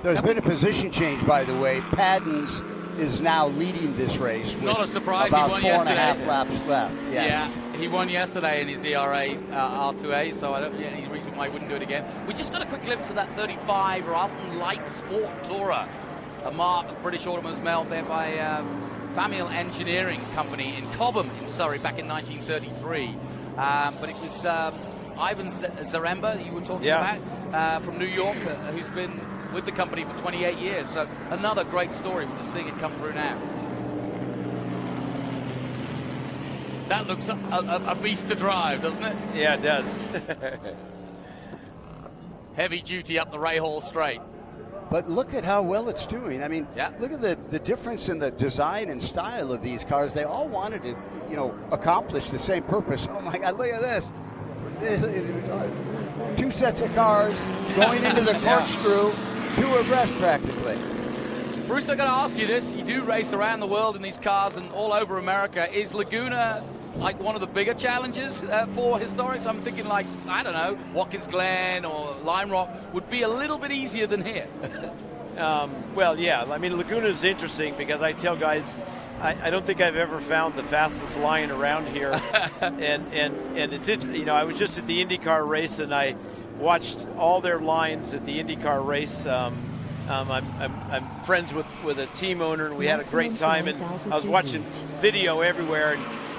There's been a position change, by the way. Paddens is now leading this race. With not a surprise. About he won 4.5 laps left. Yes. Yeah, he won yesterday in his ERA R2A, so I don't see any reason why he wouldn't do it again. We just got a quick glimpse of that 35 Ralton Light Sport Tourer, a mark of British Automobiles made by Famiel Engineering Company in Cobham in Surrey back in 1933. But it was Ivan Zaremba you were talking about from New York, who's been with the company for 28 years. So another great story. We're just seeing it come through now. That looks a beast to drive, doesn't it? Yeah, it does. Heavy duty up the Ray Hall Straight. But look at how well it's doing. I mean, look at the difference in the design and style of these cars. They all wanted to, accomplish the same purpose. Oh my God, look at this. 2 sets of cars going into the corkscrew, 2 abreast practically. Bruce, I got to ask you this. You do race around the world in these cars and all over America. Is Laguna like one of the bigger challenges for historics? I'm thinking like, I don't know, Watkins Glen or Lime Rock would be a little bit easier than here. Well, yeah. I mean, Laguna is interesting because I tell guys, I don't think I've ever found the fastest line around here. and it's, I was just at the IndyCar race, and I watched all their lines at the IndyCar race. I'm friends with a team owner, and we had a great time. And I was watching video everywhere,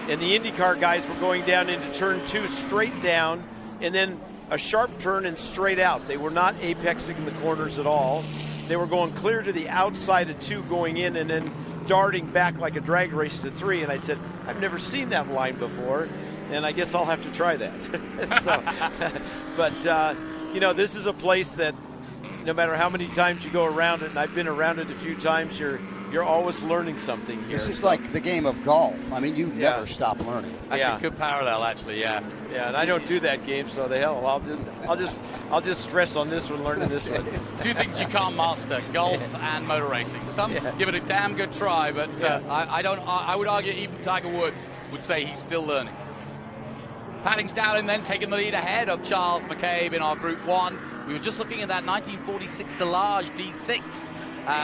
and the IndyCar guys were going down into turn 2 straight down, and then a sharp turn and straight out. They were not apexing the corners at all. They were going clear to the outside of 2 going in, and then darting back like a drag race to 3. And I said, I've never seen that line before, and I guess I'll have to try that. So, but you know, this is a place that no matter how many times you go around it, and I've been around it a few times, you're always learning something here. This is like the game of golf. I mean, you never stop learning. That's a good parallel, actually. Yeah. Yeah, and I don't do that game, so the hell, I'll just stress on this one, learning this one. 2 things you can't master: golf and motor racing. Some give it a damn good try, but I don't. I would argue even Tiger Woods would say he's still learning. Paddock Dowling then taking the lead ahead of Charles McCabe in our Group 1. We were just looking at that 1946 Delage D6.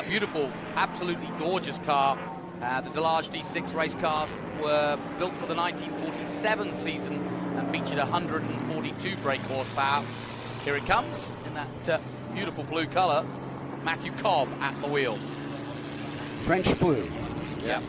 Beautiful, absolutely gorgeous car. The Delage D6 race cars were built for the 1947 season and featured 142 brake horsepower. Here it comes in that beautiful blue color. Matthew Cobb at the wheel. French blue. Yeah.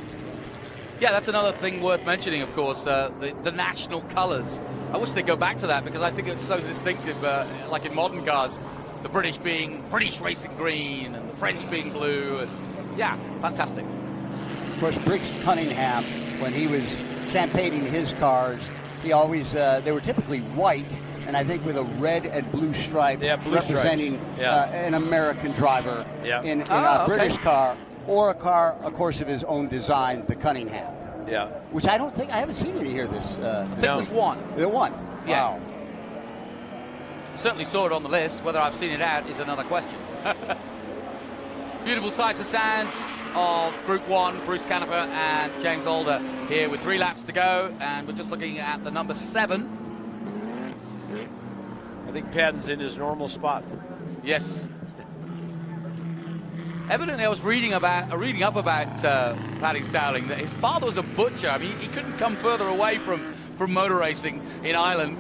Yeah, that's another thing worth mentioning, of course, the national colors. I wish they'd go back to that because I think it's so distinctive, like in modern cars, the British being British racing green and the French being blue. And yeah, fantastic. Of course, Briggs Cunningham, when he was campaigning his cars, he always, they were typically white, and I think with a red and blue stripe representing an American driver in a British car, or a car, of course, of his own design, the Cunningham. Yeah. Which I haven't seen any here this. I think there's one. The one. Yeah. Wow. Certainly saw it on the list. Whether I've seen it out is another question. Beautiful sights and sounds of Group 1, Bruce Canepa and James Alder here with 3 laps to go, and we're just looking at the number 7. I think Patton's in his normal spot. Yes. Evidently, I was reading up about Paddock Dowling that his father was a butcher. I mean, he couldn't come further away from motor racing in Ireland,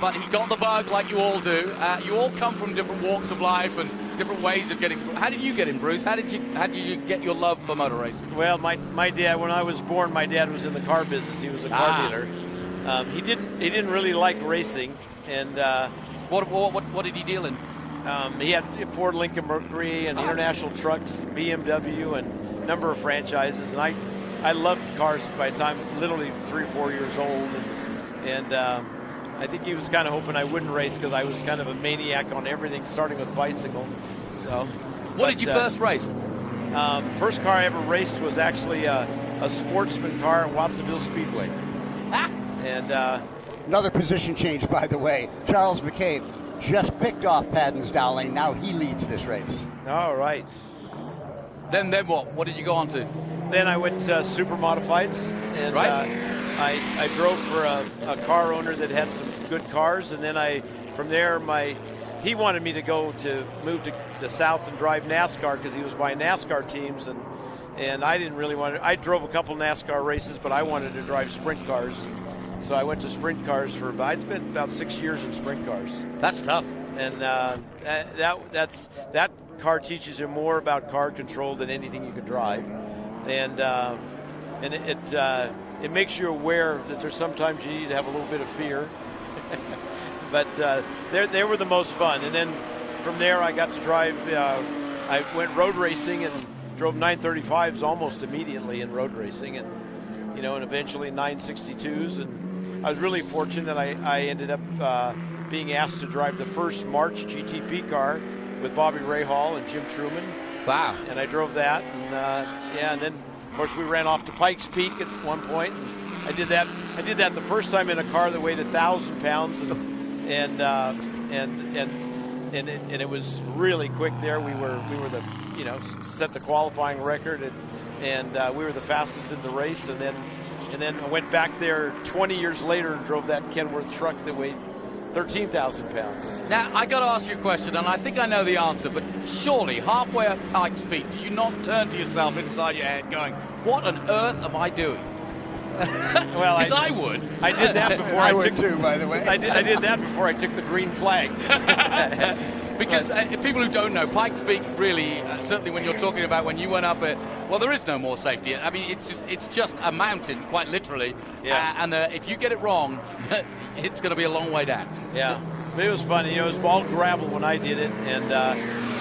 but he got the bug like you all do. You all come from different walks of life and different ways of getting. How did you get in, Bruce? How did you get your love for motor racing? Well, my dad, when I was born, my dad was in the car business. He was a car dealer. He didn't really like racing, and what did he deal in? He had Ford Lincoln Mercury and International Trucks, BMW, and a number of franchises. And I loved cars by the time literally 3 or 4 years old. And I think he was kind of hoping I wouldn't race because I was kind of a maniac on everything, starting with bicycle. So, what did you first race? First car I ever raced was actually a sportsman car at Watsonville Speedway. And another position change, by the way. Charles McCabe just picked off Paddock Dowling. Now he leads this race. All right. Then what? What did you go on to? Then I went to Super Modifieds, and I drove for a car owner that had some good cars, and then from there he wanted me to move to the South and drive NASCAR because he was buying NASCAR teams, and I didn't really want to. I drove a couple NASCAR races, but I wanted to drive sprint cars. So I went to sprint cars for I'd spent about 6 years in sprint cars. That's tough. And that car teaches you more about car control than anything you can drive, and it makes you aware that there's sometimes you need to have a little bit of fear. But they were the most fun. And then from there I got to drive. I went road racing and drove 935s almost immediately in road racing, and eventually 962s. And I was really fortunate. I ended up being asked to drive the first March GTP car with Bobby Rahal and Jim Truman. Wow. And I drove that, and and then of course we ran off to Pikes Peak at one point, and I did that the first time in a car that weighed 1,000 pounds, and it was really quick there. We were the set the qualifying record, and we were the fastest in the race, and then I went back there 20 years later and drove that Kenworth truck that weighed 13,000 pounds. Now, I got to ask you a question, and I think I know the answer, but surely halfway up Pikes Peak, do you not turn to yourself inside your head going, what on earth am I doing? Well, Because I would. I did that before I I would took. too, by the way. I did that before I took the green flag. Because people who don't know, Pikes Peak really, certainly when you're talking about when you went up it, well, there is no more safety. I mean, it's just a mountain, quite literally. Yeah. And if you get it wrong, it's going to be a long way down. Yeah, but it was fun. You know, it was all gravel when I did it, and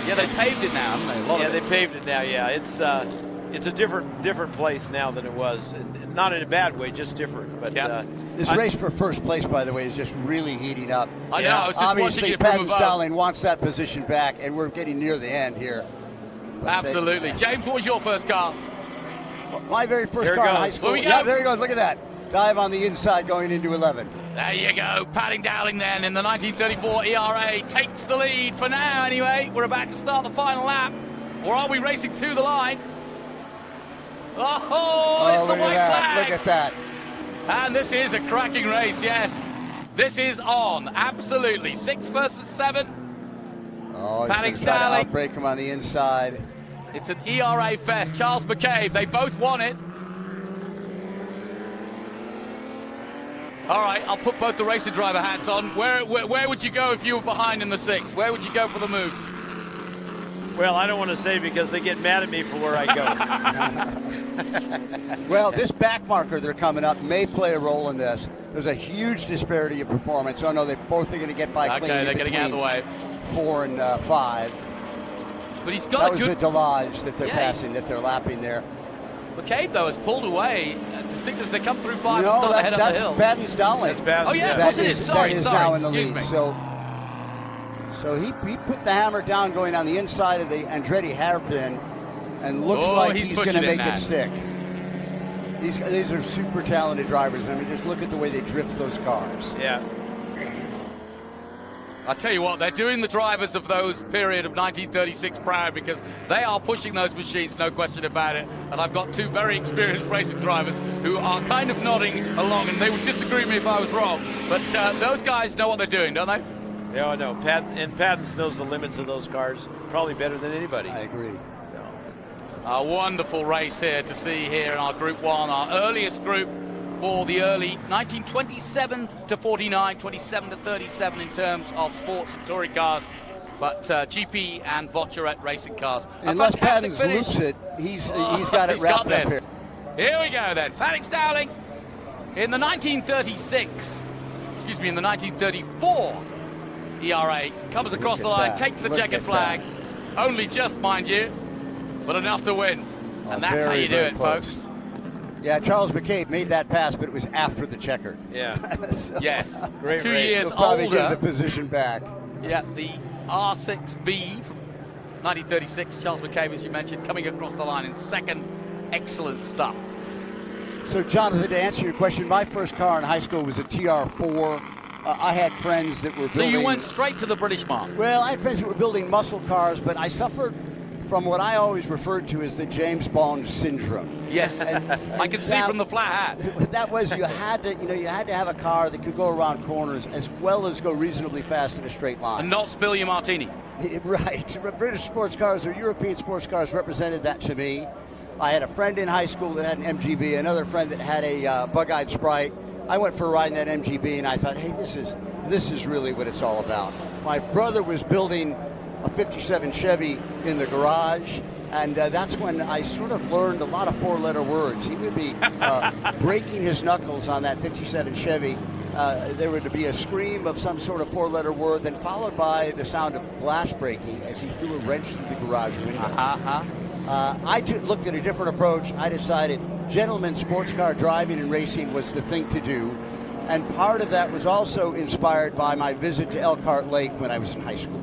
yeah, they paved it now, haven't they? They paved it now. Yeah, it's a different place now than it was, and not in a bad way, just different. But this race for first place, by the way, is just really heating up. I know. I was just Obviously, watching it from Paddock above. Dowling wants that position back, and we're getting near the end here. But Absolutely. James, what was your first car? My very first Here it car in goes. high school. Here we go. Yeah, there he goes. Look at that. Dive on the inside going into 11. There you go. Paddock Dowling then in the 1934 ERA takes the lead for now anyway. We're about to start the final lap. Or are we racing to the line? Oh, it's the look at white that. flag. Look at that. And this is a cracking race, yes. This is on, absolutely. 6 versus 7. Oh, Paddock he's going to Dowling. outbreak him on the inside. It's an ERA fest. Charles McCabe, they both won it. All right, I'll put both the racer driver hats on. Where would you go if you were behind in the 6? Where would you go for the move? well, I don't want to say because they get mad at me for where I go. Well, this back marker they're coming up may play a role in this. There's a huge disparity of performance. Oh, no, they both are going to get by clean. Okay, they're getting out of the way. 4 and 5. But he's got That a was good... the Delage that they're Yeah. passing, that they're lapping there. McCabe, though, has pulled away. Distinct as they come through 5 and No, still ahead of the that's hill. Paddock Dowling. That's bad. Oh, yeah, of That course it is- is. Sorry, that is sorry. now in the Excuse lead. me. So he put the hammer down going on the inside of the Andretti hairpin, and looks like he's going to make it stick. These are super talented drivers. I mean, just look at the way they drift those cars. Yeah. I tell you what, they're doing the drivers of those period of 1936 proud because they are pushing those machines, no question about it. And I've got 2 very experienced racing drivers who are kind of nodding along, and they would disagree with me if I was wrong. But those guys know what they're doing, don't they? Yeah, I know. Paddens knows the limits of those cars probably better than anybody. I agree. A wonderful race here to see here in our Group 1, our earliest group for the early 1927 to 49, 27 to 37 in terms of sports and touring cars, but GP and Voiturette racing cars. Unless fantastic Paddens finish. loops it, he's got it He's wrapped got up this. here. Here we go then. Paddock Dowling in the 1934 ERA comes across the line, takes the checkered flag. Only just, mind you, but enough to win. And that's how very, you do very it, close. folks. Yeah, Charles McCabe made that pass, but it was after the checkered. Yeah. So- Yes. Great 2 race. years He'll probably older. give the position back. Yeah, the R6B from 1936. Charles McCabe, as you mentioned, coming across the line in second. Excellent stuff. So, Jonathan, to answer your question, my first car in high school was a TR4. I had friends that were So building... you went straight to the British mark. Well, I had friends that were building muscle cars, but I suffered from what I always referred to as the James Bond syndrome. Yes, I can see from the flat hat. That was you had to have a car that could go around corners as well as go reasonably fast in a straight line. And not spill your martini. Right. British sports cars or European sports cars represented that to me. I had a friend in high school that had an MGB, another friend that had a bug-eyed Sprite. I went for a ride in that MGB, and I thought, hey, this is really what it's all about. My brother was building a 57 Chevy in the garage, and that's when I sort of learned a lot of 4-letter words. He would be breaking his knuckles on that 57 Chevy. There would be a scream of some sort of 4-letter word, then followed by the sound of glass breaking as he threw a wrench through the garage window. I looked at a different approach. I decided gentleman sports car driving and racing was the thing to do. And part of that was also inspired by my visit to Elkhart Lake when I was in high school.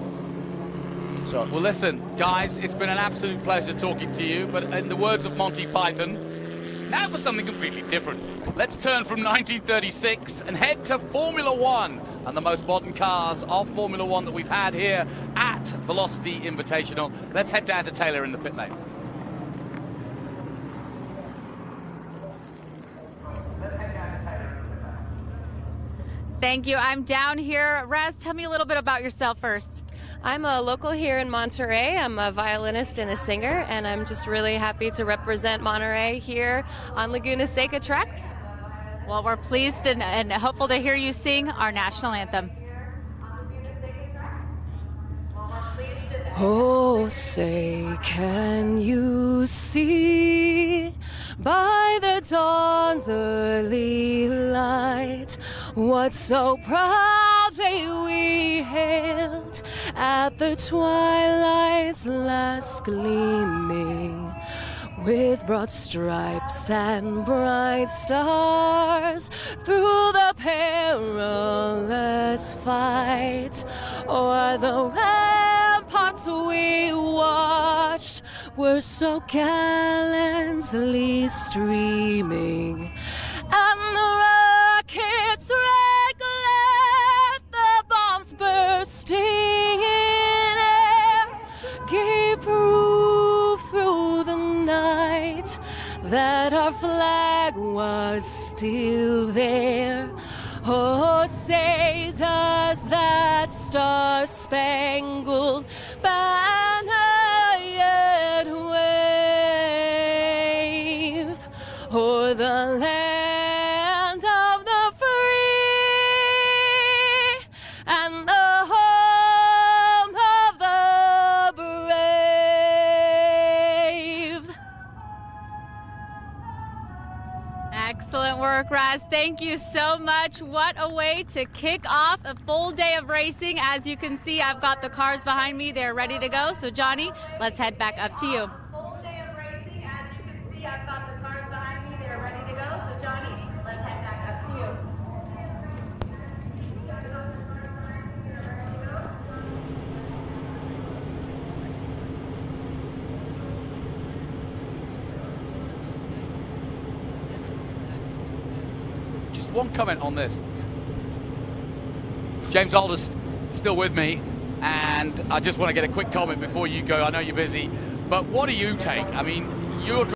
So, well, listen, guys, it's been an absolute pleasure talking to you. But in the words of Monty Python, now for something completely different. Let's turn from 1936 and head to Formula One and the most modern cars of Formula One that we've had here at Velocity Invitational. Let's head down to Taylor in the pit lane. Thank you. I'm down here. Raz, tell me a little bit about yourself first. I'm a local here in Monterey. I'm a violinist and a singer, and I'm just really happy to represent Monterey here on Laguna Seca tracks. Well, we're pleased and hopeful to hear you sing our national anthem. Oh, say, can you see by the dawn's early light what so proudly we hailed at the twilight's last gleaming, with broad stripes and bright stars through the perilous fight? O'er the ramparts we watched were so gallantly streaming, and the rockets' red glare, the bombs bursting in air, gave proof through the night that our flag was still there. Oh, say, does that star-spangled banner yet wave o'er the land of the free and the home of the brave? Excellent work, Raz. Thank you so much. What a way to kick off a full day of racing. As you can see, I've got the cars behind me. They're ready to go. So, Johnny, let's head back up to you. One comment on this. James Alder's still with me, and I just want to get a quick comment before you go. I know you're busy, but what do you take? I mean, you're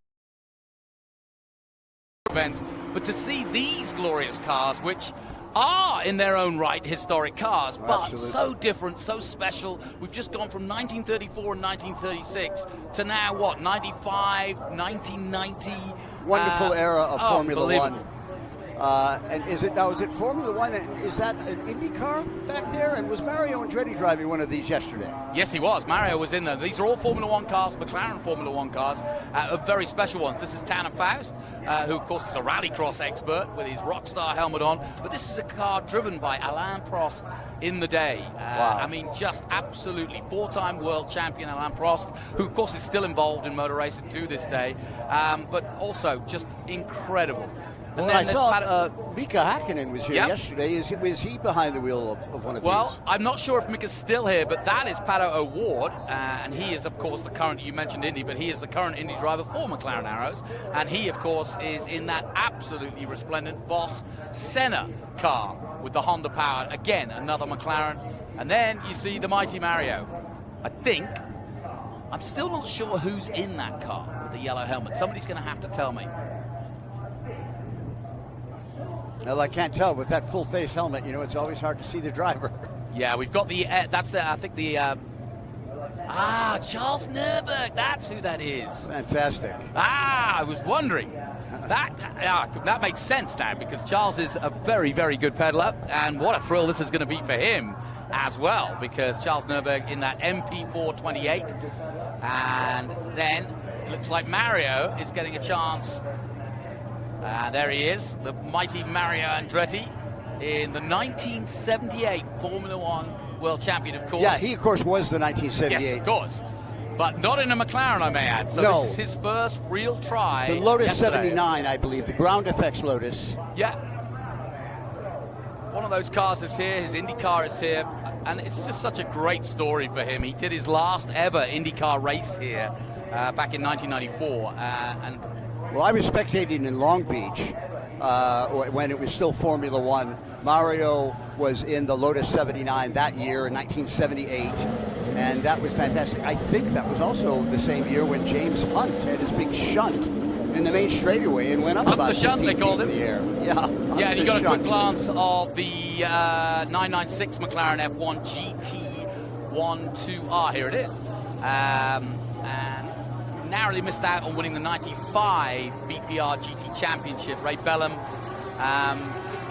events, but to see these glorious cars, which are in their own right historic cars, but Absolutely. so different, so special. We've just gone from 1934 and 1936 to now what, 95, 1990. Wonderful era of Formula One. unbelievable. And is it Formula One? Is that an IndyCar back there? And was Mario Andretti driving one of these yesterday? Yes, he was. Mario was in there. These are all Formula One cars, McLaren Formula One cars, very special ones. This is Tanner Faust, who, of course, is a rallycross expert with his Rockstar helmet on. But this is a car driven by Alain Prost in the day. Wow. I mean, just absolutely four-time world champion Alain Prost, who, of course, is still involved in motor racing to this day, but also just incredible. Well, I saw Mika Hakkinen was here yesterday. Was he behind the wheel of one of these? Well, I'm not sure if Mika's still here, but that is Paddock O'Ward, and he is, of course, the current, you mentioned Indy, but he is the current Indy driver for McLaren Arrows, and he, of course, is in that absolutely resplendent Boss Senna car with the Honda powered, again, another McLaren. And then you see the mighty Mario. I'm still not sure who's in that car with the yellow helmet. Somebody's going to have to tell me. Well, I can't tell with that full face helmet. You know, it's always hard to see the driver. Yeah, we've got the Charles Nurburg. That's who that is. Fantastic. I was wondering. That makes sense now, because Charles is a very, very good pedaler, and what a thrill this is going to be for him as well, because Charles Nurburg in that MP428, and then it looks like Mario is getting a chance. There he is, the mighty Mario Andretti in the 1978 Formula One world champion, of course. Yeah, he, of course, was the 1978. Yes, of course. But not in a McLaren, I may add. So no. This is his first real try. The Lotus yesterday. 79, I believe, the ground effects Lotus. Yeah. One of those cars is here, his IndyCar is here, and it's just such a great story for him. He did his last ever IndyCar race here back in 1994, and well, I was spectating in Long Beach when it was still Formula One. Mario was in the Lotus 79 that year in 1978, and that was fantastic. I think that was also the same year when James Hunt had his big shunt in the main straightaway and went up about the shunt, 15 they called feet it. in the air. Yeah, and you the got a quick shunt. glance of the 996 McLaren F1 GT12R. Here it is. And narrowly missed out on winning the 95 BPR GT Championship. Ray Bellum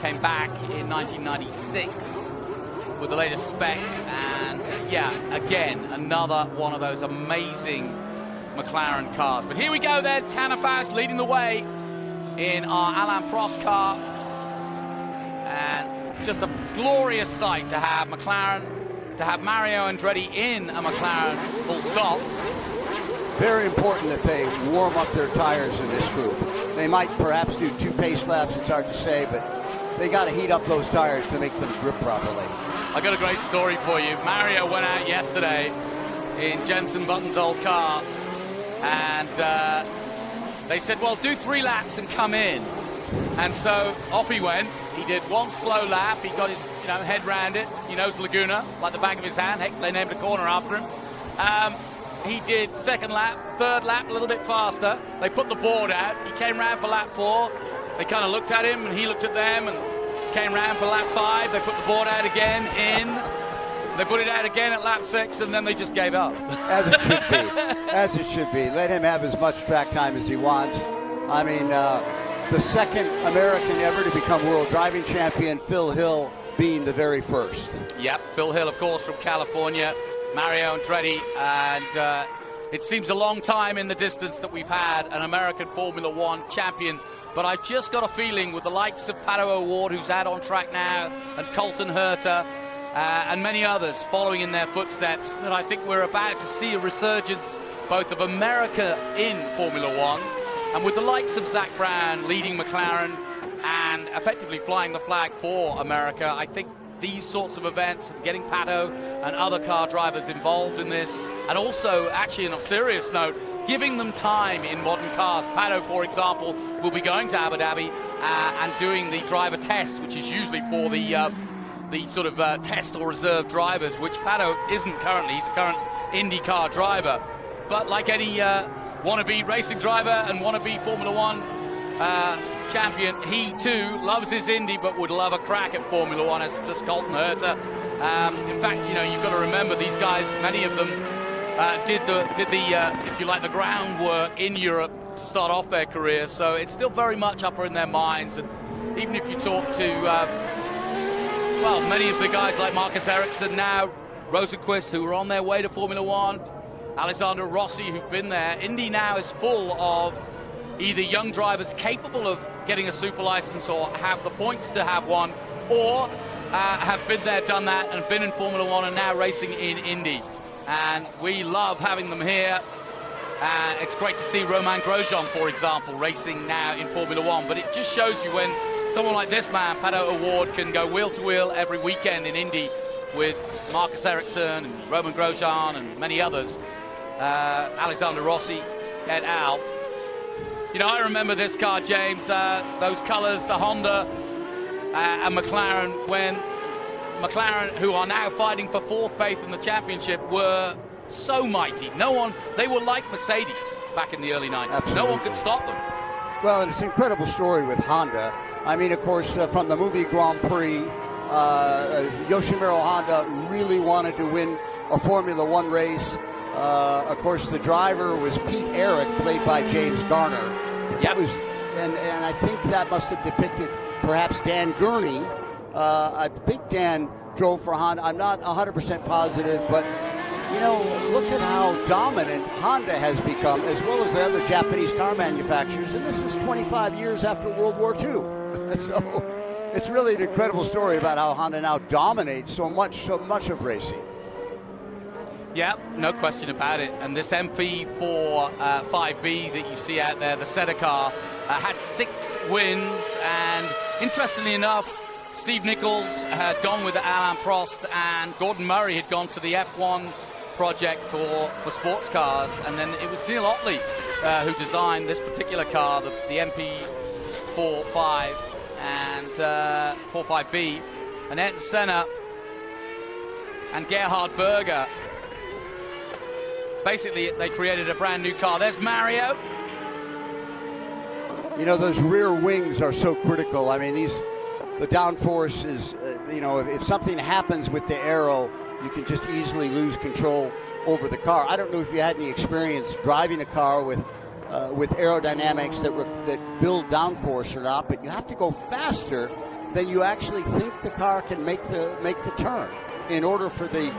Came back in 1996 with the latest spec, and yeah, again, another one of those amazing McLaren cars. But here we go then, Tanner Faust leading the way in our Alain Prost car, and just a glorious sight to have McLaren, to have Mario Andretti in a McLaren full stop. Very important that they warm up their tires in this group. They might perhaps do 2 pace laps, it's hard to say, but they got to heat up those tires to make them grip properly. I got a great story for you. Mario went out yesterday in Jenson Button's old car, and they said, well, do 3 laps and come in. And so off he went. He did 1 slow lap. He got his head round it. He knows Laguna like the back of his hand. Heck, they named a corner after him. He did 2nd lap, 3rd lap a little bit faster. They put the board out. He came round for lap 4. They kind of looked at him, and he looked at them, and came round for lap 5. They put the board out again, in. They put it out again at lap 6, and then they just gave up. As it should be. As it should be. Let him have as much track time as he wants. I mean, the second American ever to become world driving champion, Phil Hill being the very first. Yep, Phil Hill, of course, from California. Mario Andretti, and it seems a long time in the distance that we've had an American Formula One champion, but I just got a feeling with the likes of Pato O'Ward, who's out on track now, and Colton Herta, and many others following in their footsteps, that I think we're about to see a resurgence both of America in Formula One, and with the likes of Zach Brown leading McLaren and effectively flying the flag for America, I think these sorts of events, getting Pato and other car drivers involved in this, and also, actually, on a serious note, giving them time in modern cars. Pato, for example, will be going to Abu Dhabi and doing the driver test, which is usually for the sort of test or reserve drivers, which Pato isn't currently. He's a current IndyCar driver. But like any wannabe racing driver and wannabe Formula One champion, he too loves his Indy, but would love a crack at Formula One, as does Colton Herta. In fact, you've got to remember these guys, many of them did the if you like, the groundwork in Europe to start off their careers. So it's still very much up in their minds. And even if you talk to many of the guys like Marcus Ericsson now, Rosenqvist, who are on their way to Formula One, Alessandro Rossi, who've been there, Indy now is full of either young drivers capable of getting a super license or have the points to have one, or have been there, done that, and been in Formula One and now racing in Indy. And we love having them here. It's great to see Romain Grosjean, for example, racing now in Formula One. But it just shows you when someone like this man, Pato O'Ward, can go wheel to wheel every weekend in Indy with Marcus Ericsson and Romain Grosjean and many others, Alexander Rossi et al. I remember this car, James, those colors, the Honda and McLaren, when McLaren, who are now fighting for 4th place in the championship, were so mighty. They were like Mercedes back in the early 90s. Absolutely. No one could stop them. Well, and it's an incredible story with Honda. I mean, of course, from the movie Grand Prix, Yoshimuro Honda really wanted to win a Formula One race. Of course, the driver was Pete Eric, played by James Garner. That was, and I think that must have depicted perhaps Dan Gurney. I think Dan drove for Honda. I'm not 100% positive, but look at how dominant Honda has become, as well as the other Japanese car manufacturers. And this is 25 years after World War II. So it's really an incredible story about how Honda now dominates so much of racing. Yeah, no question about it. And this MP4 5B that you see out there, the Setter car, had 6 wins. And interestingly enough, Steve Nichols had gone with Alain Prost, and Gordon Murray had gone to the F1 project for sports cars. And then it was Neil Otley who designed this particular car, the MP45 and 45B. And Ayrton Senna and Gerhard Berger, basically, they created a brand new car. There's Mario. Those rear wings are so critical. I mean, the downforce is, if something happens with the aero, you can just easily lose control over the car. I don't know if you had any experience driving a car with with aerodynamics that build downforce or not, but you have to go faster than you actually think the car can make the turn in order for the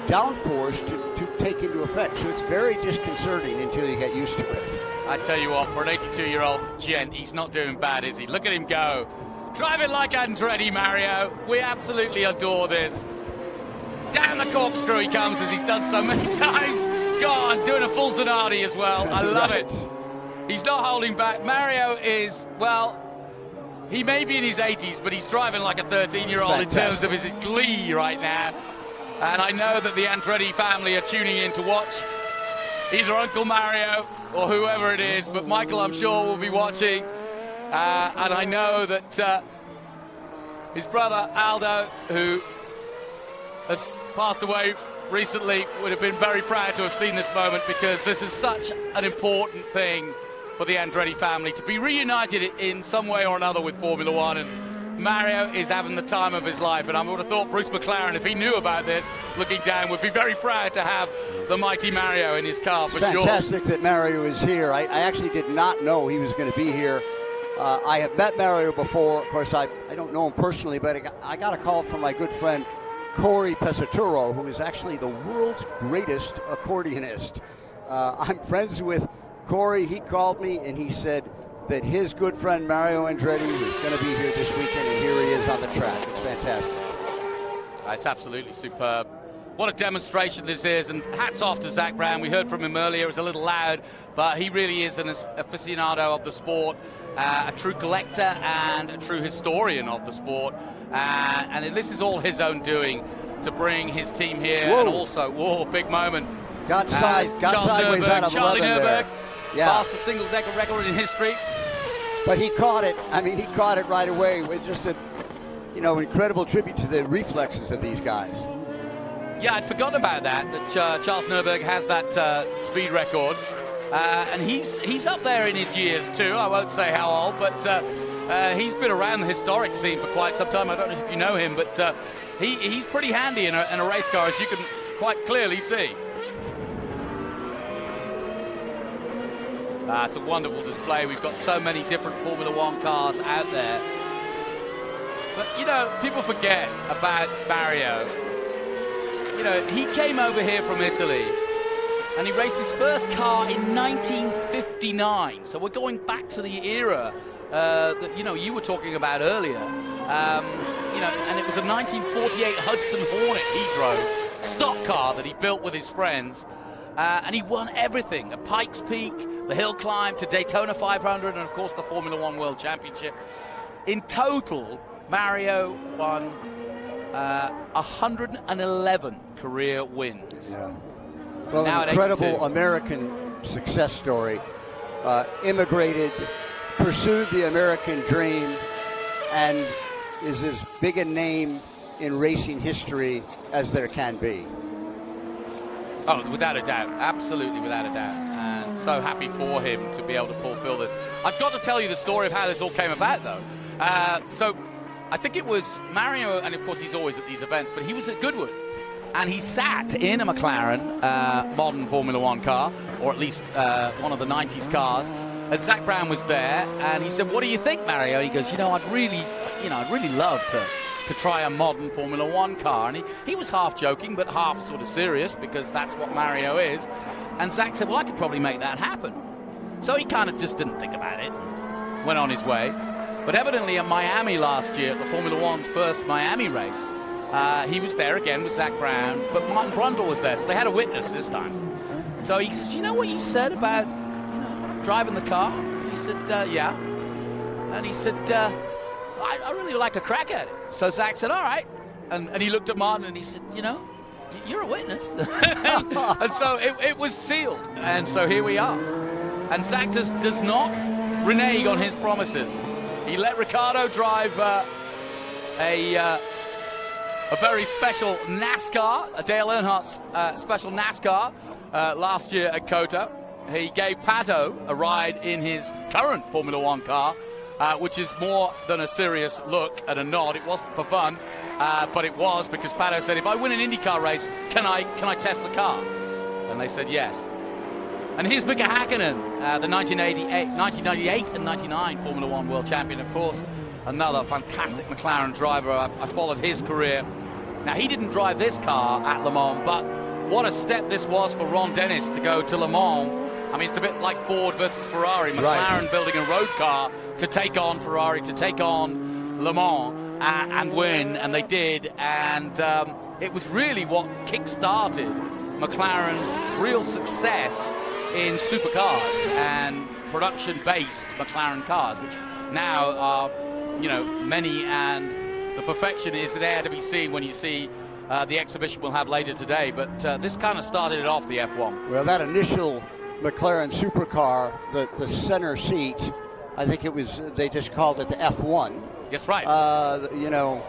downforce to take into effect. So it's very disconcerting until you get used to it. I tell you what, for an 82-year-old gent, he's not doing bad, is he? Look at him go. Driving like Andretti, Mario. We absolutely adore this. Down the corkscrew he comes, as he's done so many times. God, doing a full Zanardi as well. I love it. He's not holding back. Mario is, well, he may be in his 80s, but he's driving like a 13-year-old in terms of his glee right now. And I know that the Andretti family are tuning in to watch either Uncle Mario or whoever it is, but Michael, I'm sure, will be watching. And I know that his brother Aldo, who has passed away recently, would have been very proud to have seen this moment, because this is such an important thing for the Andretti family to be reunited in some way or another with Formula One. And Mario is having the time of his life, and I would have thought Bruce McLaren, if he knew about this, looking down, would be very proud to have the mighty Mario in his car for sure. Fantastic that Mario is here. I actually did not know he was going to be here. I have met Mario before. Of course, I don't know him personally, but I got a call from my good friend Corey Pesaturo, who is actually the world's greatest accordionist. I'm friends with Corey. He called me and he said that his good friend Mario Andretti was going to be here this weekend, and here he is on the track. It's fantastic. It's absolutely superb. What a demonstration this is, and hats off to Zach Brown. We heard from him earlier. It was a little loud, but he really is an aficionado of the sport, a true collector and a true historian of the sport. And this is all his own doing to bring his team here. Whoa. And also, big moment. Got sideways out of 11 there. Yeah. Fastest singles record in history. But he caught it. I mean, he caught it right away with just a, incredible tribute to the reflexes of these guys. Yeah, I'd forgotten about that Charles Nurberg has that speed record. And he's up there in his years too. I won't say how old, but he's been around the historic scene for quite some time. I don't know if you know him, but he's pretty handy in a race car, as you can quite clearly see. It's a wonderful display. We've got so many different Formula One cars out there. But, people forget about Mario. He came over here from Italy, and he raced his first car in 1959. So we're going back to the era that, you were talking about earlier. And it was a 1948 Hudson Hornet he drove, stock car that he built with his friends. And he won everything, the Pikes Peak, the hill climb to Daytona 500, and of course the Formula One World Championship. In total, Mario won 111 career wins. Yeah. Well, an incredible American success story. Immigrated, pursued the American dream, and is as big a name in racing history as there can be. Oh, without a doubt. Absolutely without a doubt. And so happy for him to be able to fulfill this. I've got to tell you the story of how this all came about, though. So I think it was Mario, and of course he's always at these events, but he was at Goodwood. And he sat in a McLaren modern Formula One car, or at least one of the 90s cars. And Zach Brown was there, and he said, "What do you think, Mario?" And he goes, I'd really love to try a modern Formula One car. And he was half joking, but half sort of serious, because that's what Mario is. And Zach said, well, I could probably make that happen. So he kind of just didn't think about it, went on his way. But evidently in Miami last year, at the Formula One's first Miami race, he was there again with Zach Brown, but Martin Brundle was there, so they had a witness this time. So he says, you know what you said about driving the car? He said, yeah. And he said, I really like a crack at it. So Zach said, all right. And he looked at Martin and he said, you're a witness. And so it was sealed. And so here we are. And Zach does not renege on his promises. He let Ricciardo drive a very special NASCAR, a Dale Earnhardt's special NASCAR last year at COTA. He gave Pato a ride in his current Formula One car, which is more than a serious look and a nod. It wasn't for fun, but it was because Pato said, if I win an IndyCar race, can I test the car? And they said yes. And here's Mika Hakkinen, the 1998 and 99 Formula One world champion, of course. Another fantastic McLaren driver. I followed his career. Now, he didn't drive this car at Le Mans, but what a step this was for Ron Dennis to go to Le Mans. I mean, it's a bit like Ford versus Ferrari. McLaren building a road car to take on Ferrari, to take on Le Mans and win, and they did. And it was really what kick-started McLaren's real success in supercars and production-based McLaren cars, which now are, you know, many, and the perfection is there to be seen when you see the exhibition we'll have later today. But this kind of started it off, the F1. Well, that initial McLaren supercar, the center seat, I think it was, they just called it the F1. That's right. You know,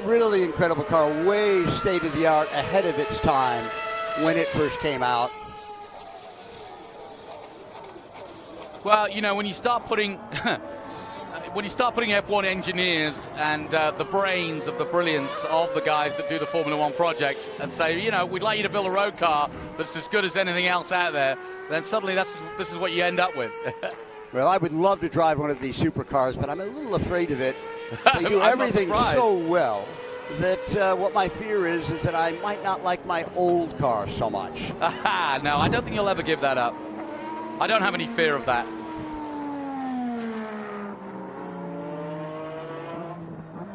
really incredible car, way state-of-the-art, ahead of its time when it first came out. Well, you know, when you start putting F1 engineers and the brains of the brilliance of the guys that do the Formula One projects and say, you know, we'd like you to build a road car that's as good as anything else out there, then suddenly this is what you end up with. Well, I would love to drive one of these supercars, but I'm a little afraid of it. They do everything so well that what my fear is that I might not like my old car so much. No, I don't think you'll ever give that up. I don't have any fear of that.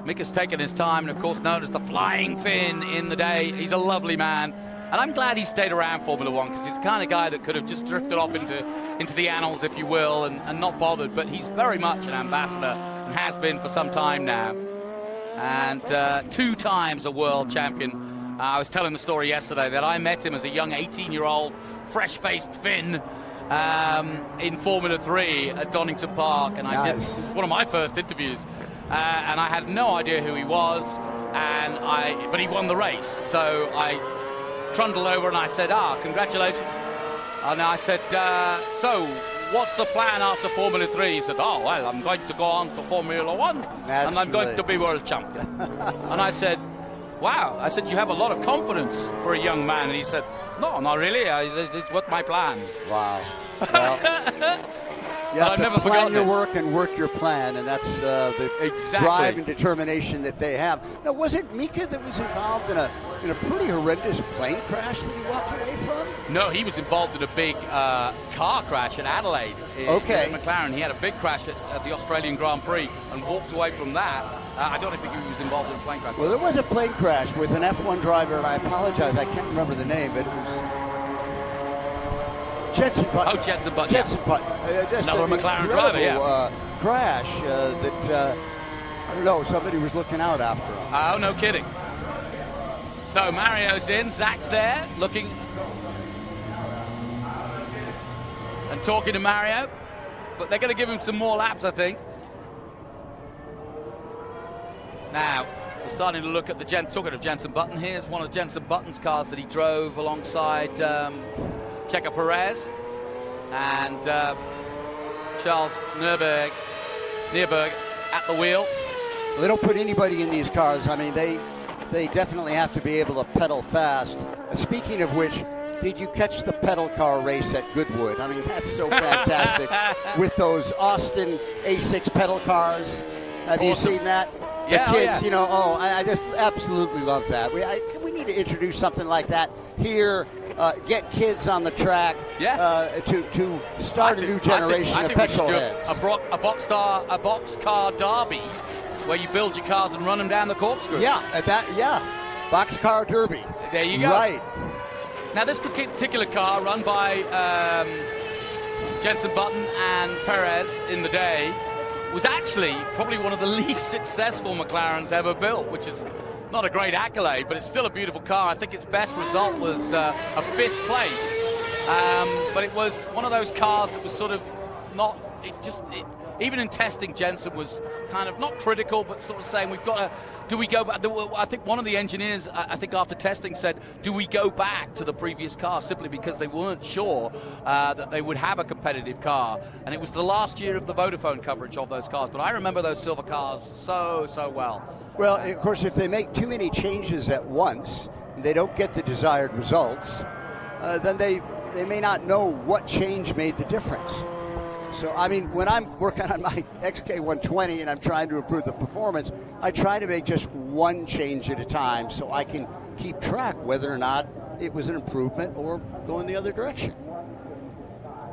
Mika's taken his time, and of course known as the Flying Finn in the day. He's a lovely man, and I'm glad he stayed around Formula One, because he's the kind of guy that could have just drifted off into the annals, if you will, and not bothered. But he's very much an ambassador and has been for some time now. And 2 times a world champion. I was telling the story yesterday that I met him as a young 18-year-old, fresh-faced Finn in Formula 3 at Donington Park, and I did one of my first interviews. And I had no idea who he was, but he won the race. So I trundled over and I said, congratulations. And I said, so what's the plan after Formula 3? He said, well, I'm going to go on to Formula 1, and I'm going to be world champion. And I said, wow. I said, you have a lot of confidence for a young man. And he said, no, not really. It's what my plan. Wow. Well, you have to plan your work and work your plan, and that's the drive and determination that they have. Now, was it Mika that was involved in a pretty horrendous plane crash that he walked away from? No, he was involved in a big car crash at Adelaide. In McLaren. He had a big crash at the Australian Grand Prix and walked away from that. I don't think he was involved in a plane crash. Well, there was a plane crash with an F1 driver, and I apologize, I can't remember the name, but it was Jenson Button. Oh, Jenson Button. Jenson Button. Another McLaren driver, yeah. Crash that, I don't know, somebody was looking out after him. Oh, no kidding. So Mario's in, Zach's there, looking and talking to Mario, but they're going to give him some more laps, I think. Now, we're starting to look at talking of Jenson Button. Here's one of Jenson Button's cars that he drove alongside Checo Perez and Charles Nürburg at the wheel. Well, they don't put anybody in these cars. I mean, they definitely have to be able to pedal fast. Speaking of which, did you catch the pedal car race at Goodwood? I mean, that's so fantastic with those Austin A6 pedal cars. Have you seen that? The kids, you know, I just absolutely love that. We need to introduce something like that here. Get kids on the track to start a new generation of petrol heads. A boxcar derby where you build your cars and run them down the corkscrew. Boxcar derby. There you go. Right. Now, this particular car, run by Jenson Button and Perez in the day, was actually probably one of the least successful McLarens ever built, which is not a great accolade, but it's still a beautiful car. I think its best result was a 5th place. But it was one of those cars that was sort of not, even in testing, Jenson was kind of not critical, but sort of saying, do we go back? I think one of the engineers, I think after testing, said, do we go back to the previous car, simply because they weren't sure that they would have a competitive car. And it was the last year of the Vodafone coverage of those cars. But I remember those silver cars so well. Well, of course, if they make too many changes at once, they don't get the desired results, then they they may not know what change made the difference. So, I mean, when I'm working on my XK120 and I'm trying to improve the performance, I try to make just one change at a time so I can keep track whether or not it was an improvement or going the other direction.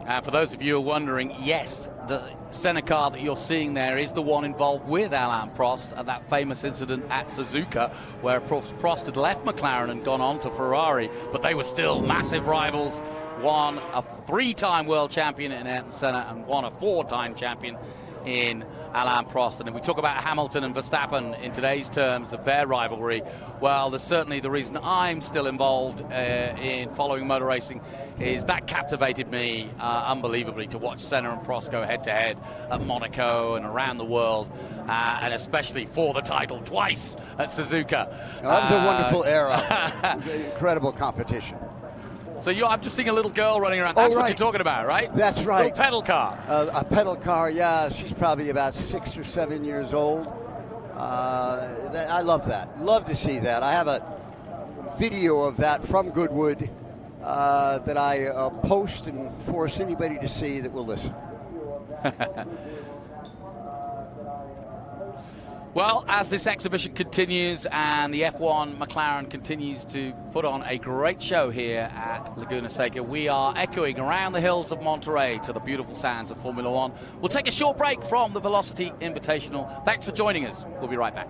And for those of you who are wondering, yes, the Senna car that you're seeing there is the one involved with Alain Prost at that famous incident at Suzuka, where Prost had left McLaren and gone on to Ferrari, but they were still massive rivals. One a 3-time world champion in Ayrton Senna and one a 4-time champion in Alain Prost. And if we talk about Hamilton and Verstappen in today's terms of their rivalry, well, there's certainly the reason I'm still involved in following motor racing is that captivated me unbelievably to watch Senna and Prost go head-to-head at Monaco and around the world, and especially for the title twice at Suzuka. That was a wonderful era. Incredible competition. So I'm just seeing a little girl running around. That's what you're talking about, right? That's right. A little pedal car. A pedal car, yeah. She's probably about 6 or 7 years old. I love that. Love to see that. I have a video of that from Goodwood that I post and force anybody to see that will listen. Well, as this exhibition continues and the F1 McLaren continues to put on a great show here at Laguna Seca, we are echoing around the hills of Monterey to the beautiful sounds of Formula One. We'll take a short break from the Velocity Invitational. Thanks for joining us. We'll be right back.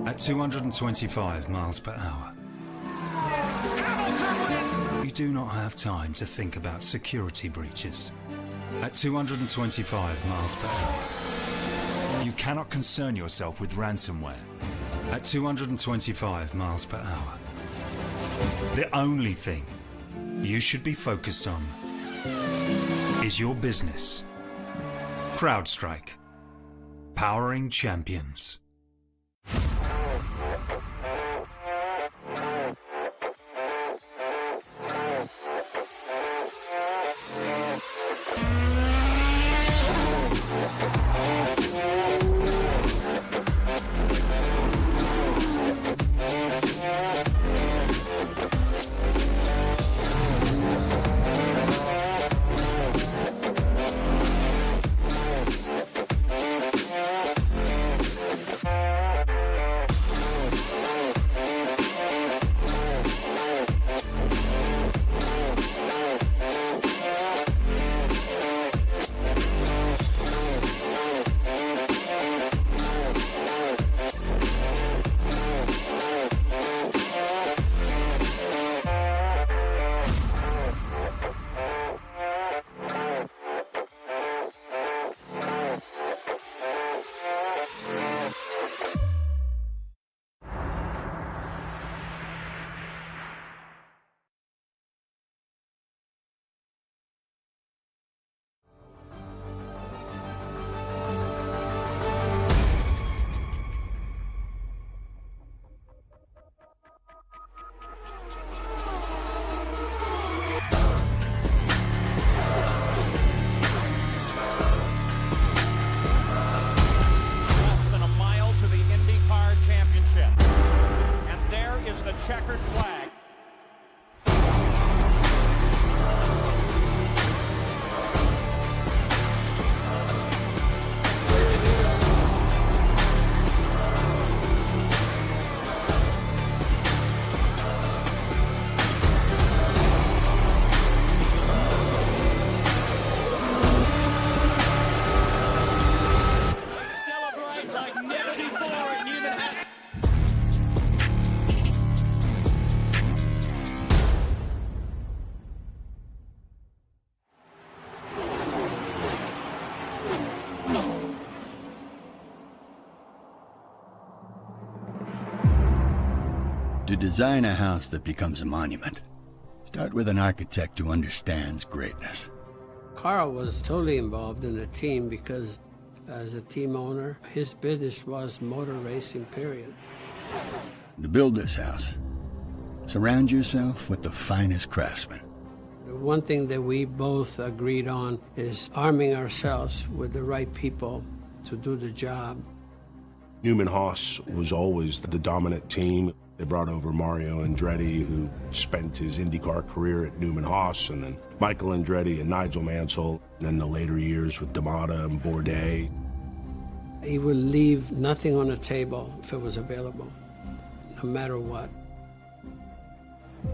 At 225 miles per hour, you do not have time to think about security breaches. At 225 miles per hour, you cannot concern yourself with ransomware. At 225 miles per hour, the only thing you should be focused on is your business. CrowdStrike, powering champions. checkered flag. To design a house that becomes a monument, start with an architect who understands greatness. Carl was totally involved in the team because as a team owner, his business was motor racing, period. To build this house, surround yourself with the finest craftsmen. The one thing that we both agreed on is arming ourselves with the right people to do the job. Newman Haas was always the dominant team. They brought over Mario Andretti, who spent his IndyCar career at Newman Haas, and then Michael Andretti and Nigel Mansell, and then the later years with D'Amata and Bourdais. He would leave nothing on the table if it was available, no matter what.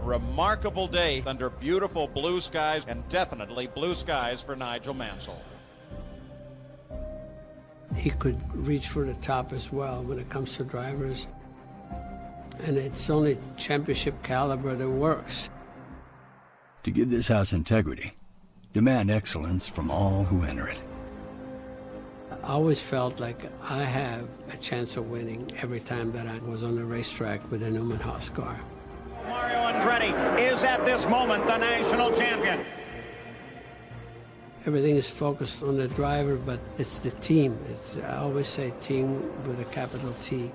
Remarkable day under beautiful blue skies, and definitely blue skies for Nigel Mansell. He could reach for the top as well when it comes to drivers. And it's only championship caliber that works. To give this house integrity, demand excellence from all who enter it. I always felt like I have a chance of winning every time that I was on the racetrack with a Newman Haas car. Mario Andretti is at this moment the national champion. Everything is focused on the driver, but it's the team. I always say team with a capital T.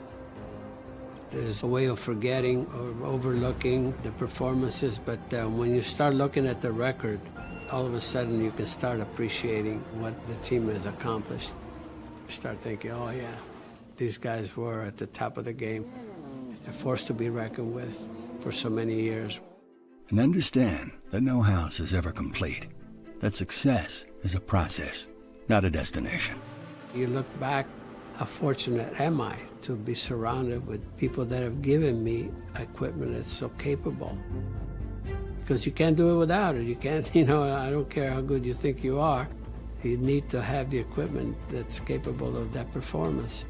There's a way of forgetting or overlooking the performances, but when you start looking at the record, all of a sudden you can start appreciating what the team has accomplished. You start thinking, oh yeah, these guys were at the top of the game, a force to be reckoned with for so many years. And understand that no house is ever complete, that success is a process, not a destination. You look back, how fortunate am I to be surrounded with people that have given me equipment that's so capable. Because you can't do it without it. You can't, I don't care how good you think you are. You need to have the equipment that's capable of that performance.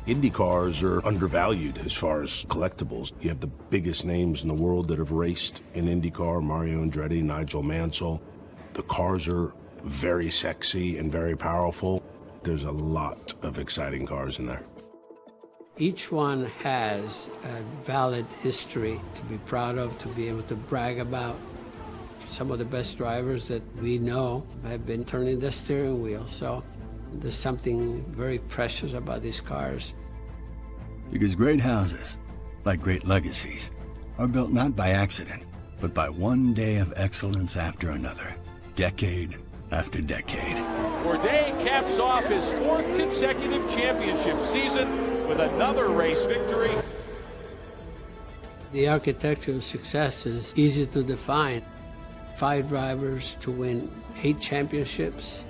Indy cars are undervalued as far as collectibles. You have the biggest names in the world that have raced in IndyCar, Mario Andretti, Nigel Mansell. The cars are very sexy and very powerful. There's a lot of exciting cars in there. Each one has a valid history to be proud of, to be able to brag about. Some of the best drivers that we know have been turning the steering wheel, so there's something very precious about these cars. Because great houses, like great legacies, are built not by accident, but by one day of excellence after another, decade after decade. Bourdais caps off his 4th consecutive championship season with another race victory. The architecture of success is easy to define. 5 drivers to win 8 championships.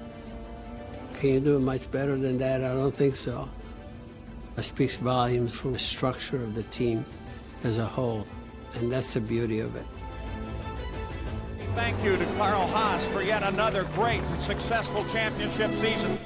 Can you do it much better than that? I don't think so. It speaks volumes for the structure of the team as a whole, and that's the beauty of it. Thank you to Carl Haas for yet another great and successful championship season.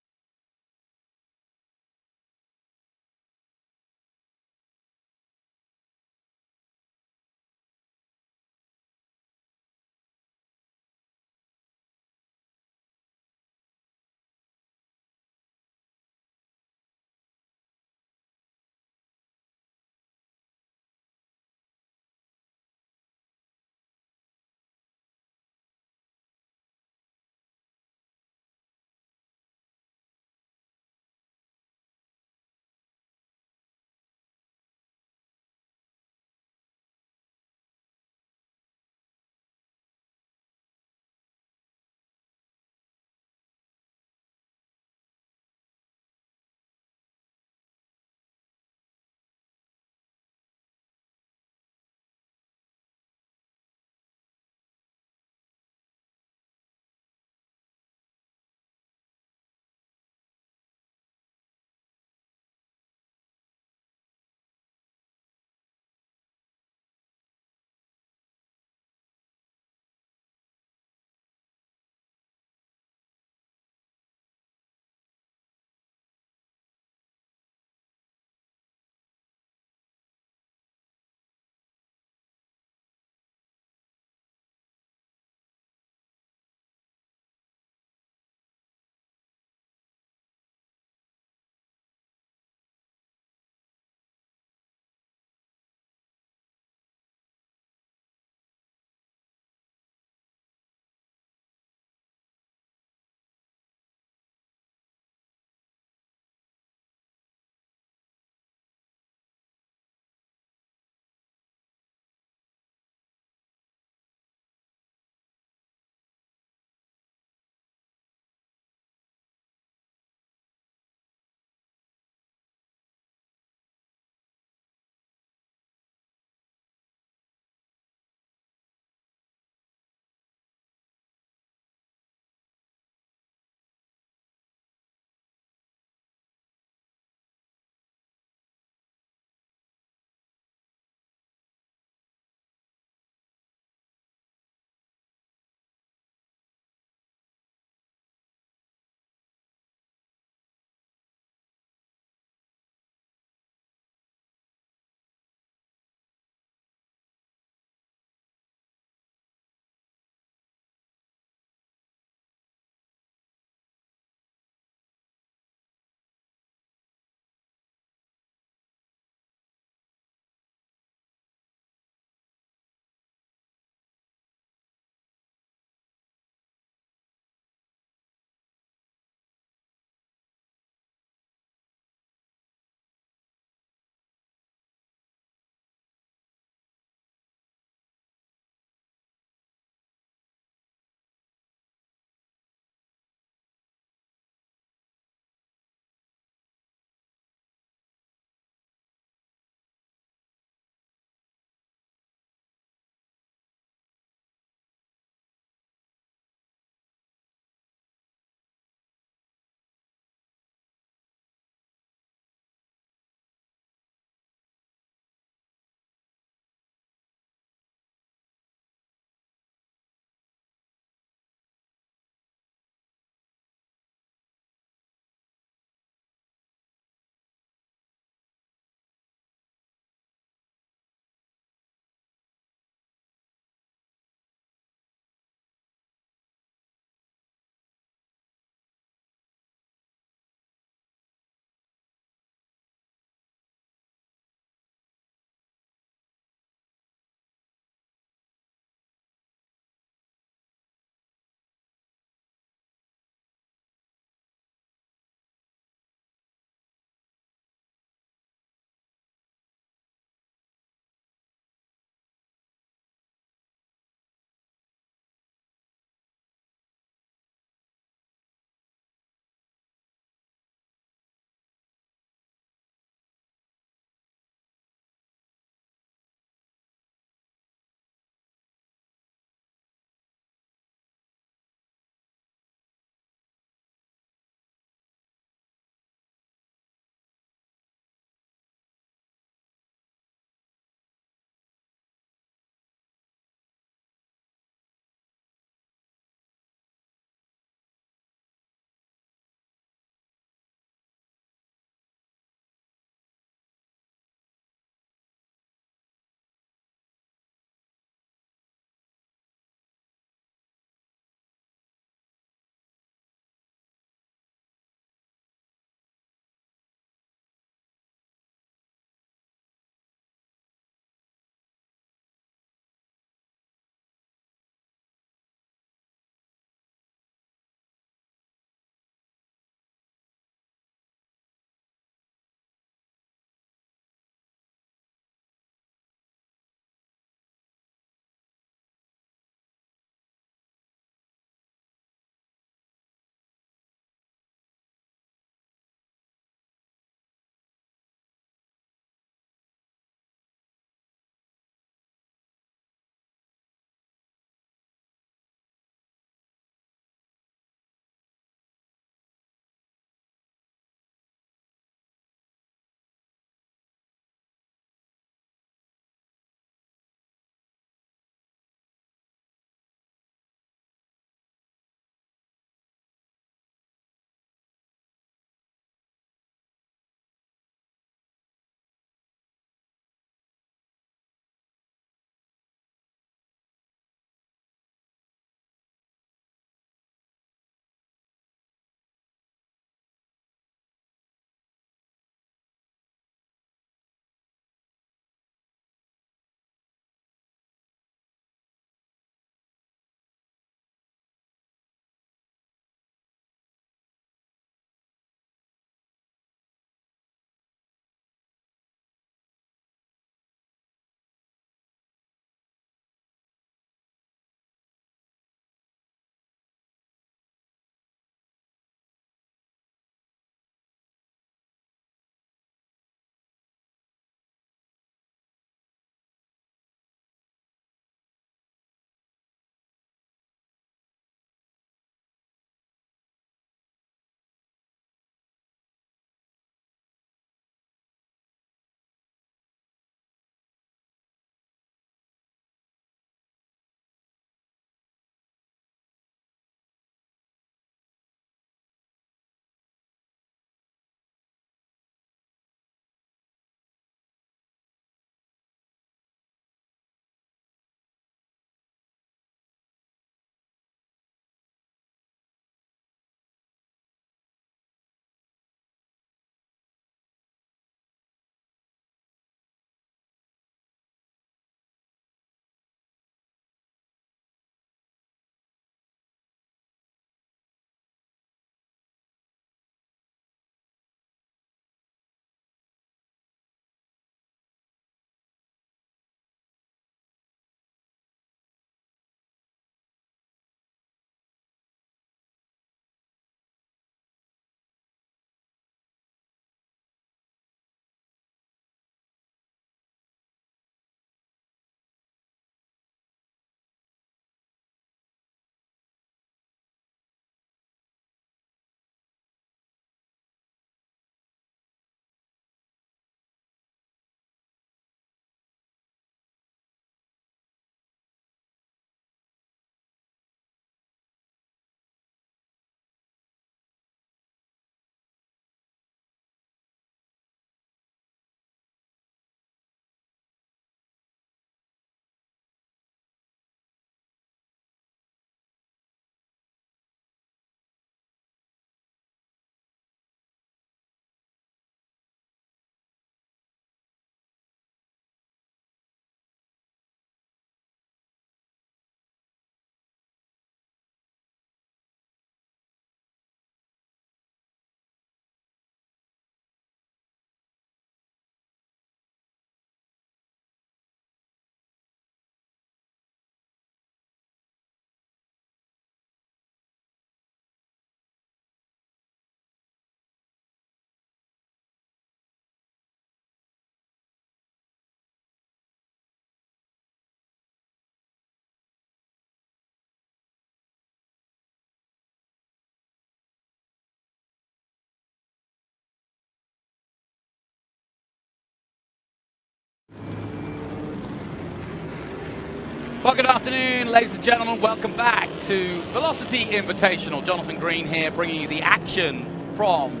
Well, good afternoon, ladies and gentlemen. Welcome back to Velocity Invitational. Jonathan Green here, bringing you the action from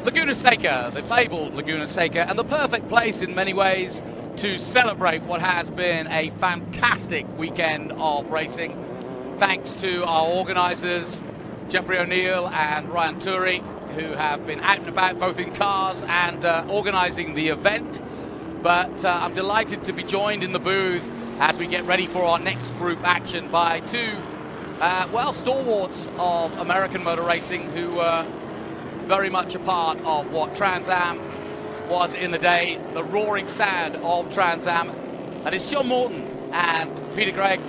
Laguna Seca, the fabled Laguna Seca, and the perfect place in many ways to celebrate what has been a fantastic weekend of racing. Thanks to our organizers, Jeffrey O'Neill and Ryan Turi, who have been out and about both in cars and organizing the event. But I'm delighted to be joined in the booth as we get ready for our next group action by two, stalwarts of American motor racing who were very much a part of what Trans Am was in the day, the roaring sound of Trans Am. And it's John Morton and Peter Brock.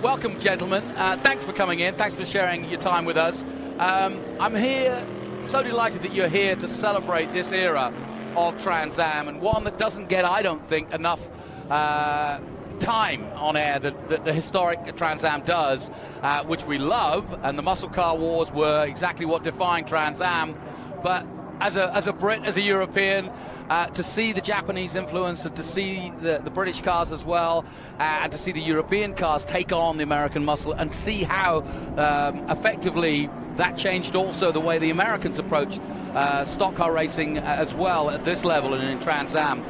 Welcome, gentlemen. Thanks for coming in. Thanks for sharing your time with us. I'm here, so delighted that you're here to celebrate this era of Trans Am, and one that doesn't get, I don't think, enough time on air that the historic Trans Am does, which we love, and the muscle car wars were exactly what defined Trans Am. But as a Brit, as a European, to see the Japanese influence, and to see the British cars as well, and to see the European cars take on the American muscle, and see how effectively that changed also the way the Americans approached stock car racing as well at this level and in Trans Am.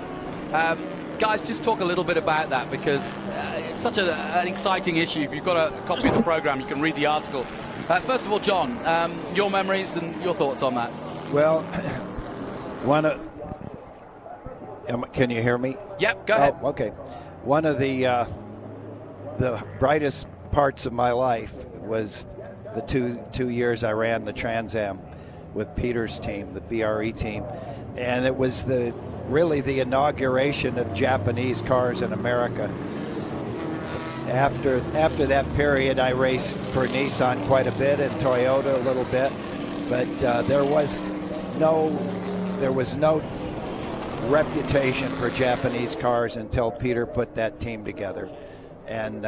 Guys, just talk a little bit about that, because it's such an exciting issue. If you've got a copy of the program, you can read the article. First of all, John, your memories and your thoughts on that. Well, can you hear me? Yep, go ahead. Oh, okay. One of the brightest parts of my life was the two years I ran the Trans Am with Peter's team, the BRE team, and it was really the inauguration of Japanese cars in America. After that period, I raced for Nissan quite a bit and Toyota a little bit, but there was no reputation for Japanese cars until Peter put that team together, and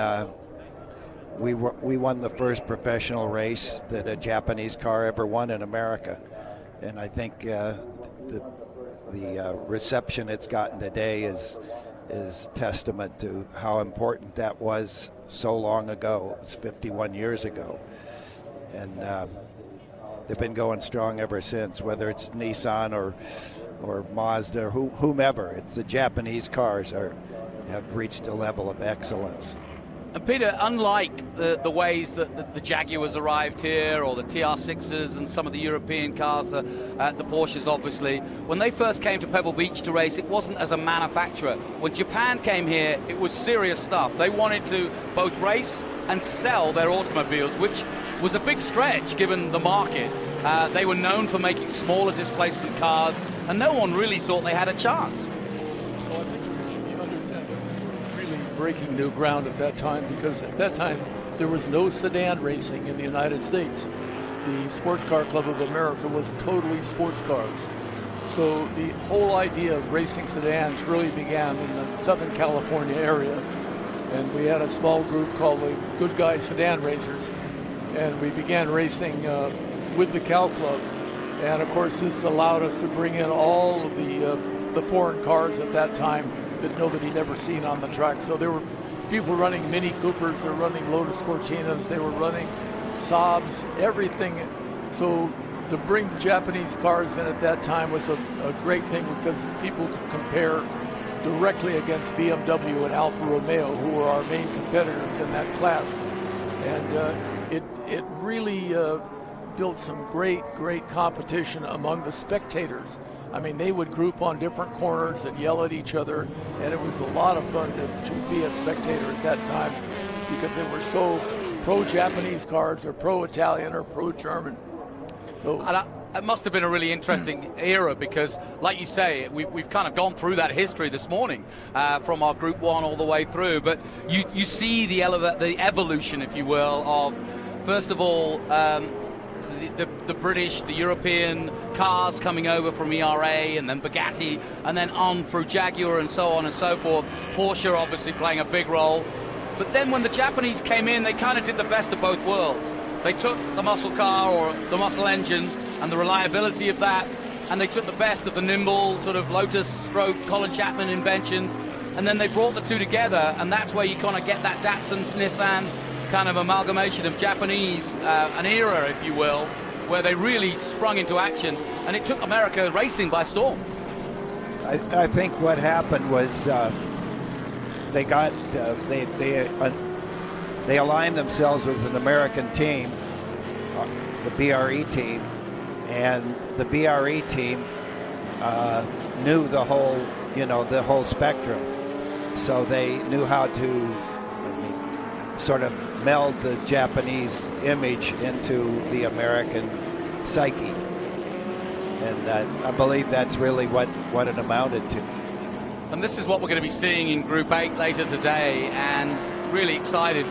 we won the first professional race that a Japanese car ever won in America, and I think the reception it's gotten today is testament to how important that was so long ago. It was 51 years ago, and they've been going strong ever since. Whether it's Nissan or Mazda or whomever, it's the Japanese cars have reached a level of excellence. And Peter, unlike the ways that the Jaguars arrived here, or the TR6s and some of the European cars, the Porsches obviously, when they first came to Pebble Beach to race, it wasn't as a manufacturer. When Japan came here, it was serious stuff. They wanted to both race and sell their automobiles, which was a big stretch given the market. They were known for making smaller displacement cars, and no one really thought they had a chance. Well, I think you understand that we were really breaking new ground at that time, because at that time there was no sedan racing in the United States. The Sports Car Club of America was totally sports cars. So the whole idea of racing sedans really began in the Southern California area. And we had a small group called the Good Guy Sedan Racers. And we began racing with the Cal Club. And of course this allowed us to bring in all of the foreign cars at that time that nobody had ever seen on the track. So there were people running Mini Coopers, they were running Lotus Cortinas, they were running Saabs, everything. So to bring the Japanese cars in at that time was a great thing, because people could compare directly against BMW and Alfa Romeo, who were our main competitors in that class. And it really built some great competition among the spectators. I mean, they would group on different corners and yell at each other, and it was a lot of fun to be a spectator at that time, because they were so pro-Japanese cars or pro-Italian or pro-German. So it must have been a really interesting era, because, like you say, we've kind of gone through that history this morning, from our Group 1 all the way through. But you see the evolution, if you will, of, first of all, the British, the European cars coming over from ERA, and then Bugatti, and then on through Jaguar and so on and so forth. Porsche obviously playing a big role. But then when the Japanese came in, they kind of did the best of both worlds. They took the muscle car, or the muscle engine, and the reliability of that, and they took the best of the nimble sort of Lotus stroke Colin Chapman inventions, and then they brought the two together, and that's where you kind of get that Datsun Nissan kind of amalgamation of Japanese, an era, if you will, where they really sprung into action, and it took America racing by storm. I think what happened was they aligned themselves with an American team, the BRE team, and the BRE team knew the whole spectrum, so they knew how to sort of meld the Japanese image into the American psyche. And I believe that's really what it amounted to. And this is what we're going to be seeing in Group 8 later today, and really excited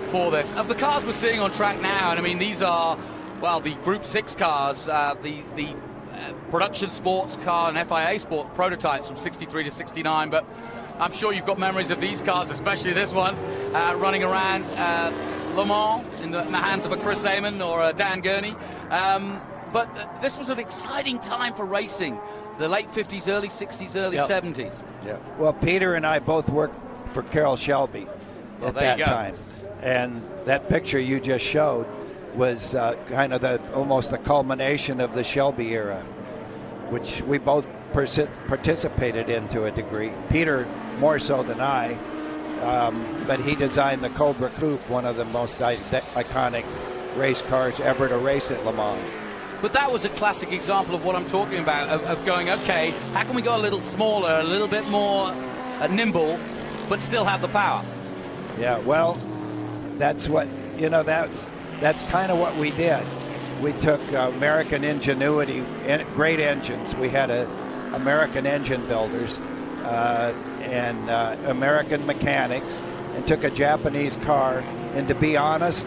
for this. Of the cars we're seeing on track now, and I mean, these are, well, the Group 6 cars, the production sports car and FIA sport prototypes from 63 to 69, but I'm sure you've got memories of these cars, especially this one, running around Le Mans in the hands of a Chris Amon or a Dan Gurney. But this was an exciting time for racing, the late 50s, early 60s, early 70s. Yeah. Well, Peter and I both worked for Carroll Shelby at that time. And that picture you just showed was kind of almost the culmination of the Shelby era, which we both participated in to a degree. Peter more so than I, but he designed the Cobra Coupe, one of the most iconic race cars ever to race at Le Mans. But that was a classic example of what I'm talking about, of going, okay, how can we go a little smaller, a little bit more nimble, but still have the power? Yeah, well, that's what, that's kind of what we did. We took American ingenuity, great engines. We had American engine builders and American mechanics, and took a Japanese car. And to be honest,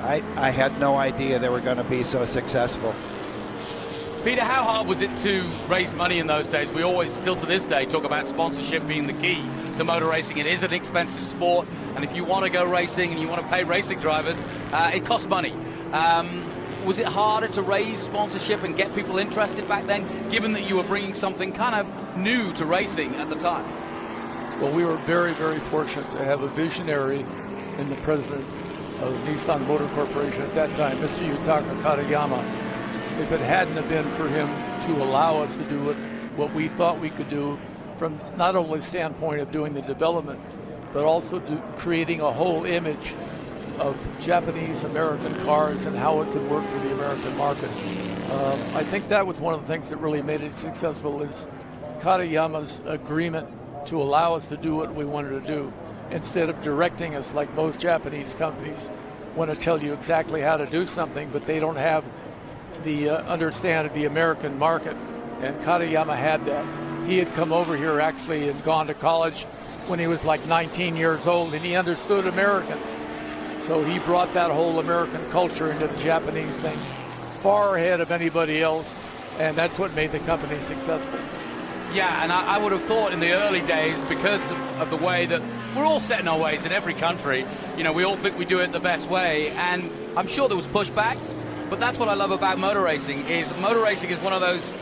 I had no idea they were going to be so successful. Peter, how hard was it to raise money in those days? We always, still to this day, talk about sponsorship being the key to motor racing. It is an expensive sport, and if you want to go racing and you want to pay racing drivers, it costs money. Was it harder to raise sponsorship and get people interested back then, given that you were bringing something kind of new to racing at the time? Well, we were very, very fortunate to have a visionary in the president of Nissan Motor Corporation at that time, Mr. Yutaka Katayama. If it hadn't have been for him to allow us to do what we thought we could do from not only the standpoint of doing the development, but also creating a whole image of Japanese American cars and how it could work for the American market. I think that was one of the things that really made it successful, is Katayama's agreement to allow us to do what we wanted to do, instead of directing us like most Japanese companies want to tell you exactly how to do something, but they don't have the understand of the American market. And Katayama had that. He had come over here actually and gone to college when he was like 19 years old, and he understood Americans. So he brought that whole American culture into the Japanese thing far ahead of anybody else, and that's what made the company successful. Yeah, and I would have thought in the early days, because of the way that we're all set in our ways in every country, we all think we do it the best way, and I'm sure there was pushback, but that's what I love about motor racing is one of those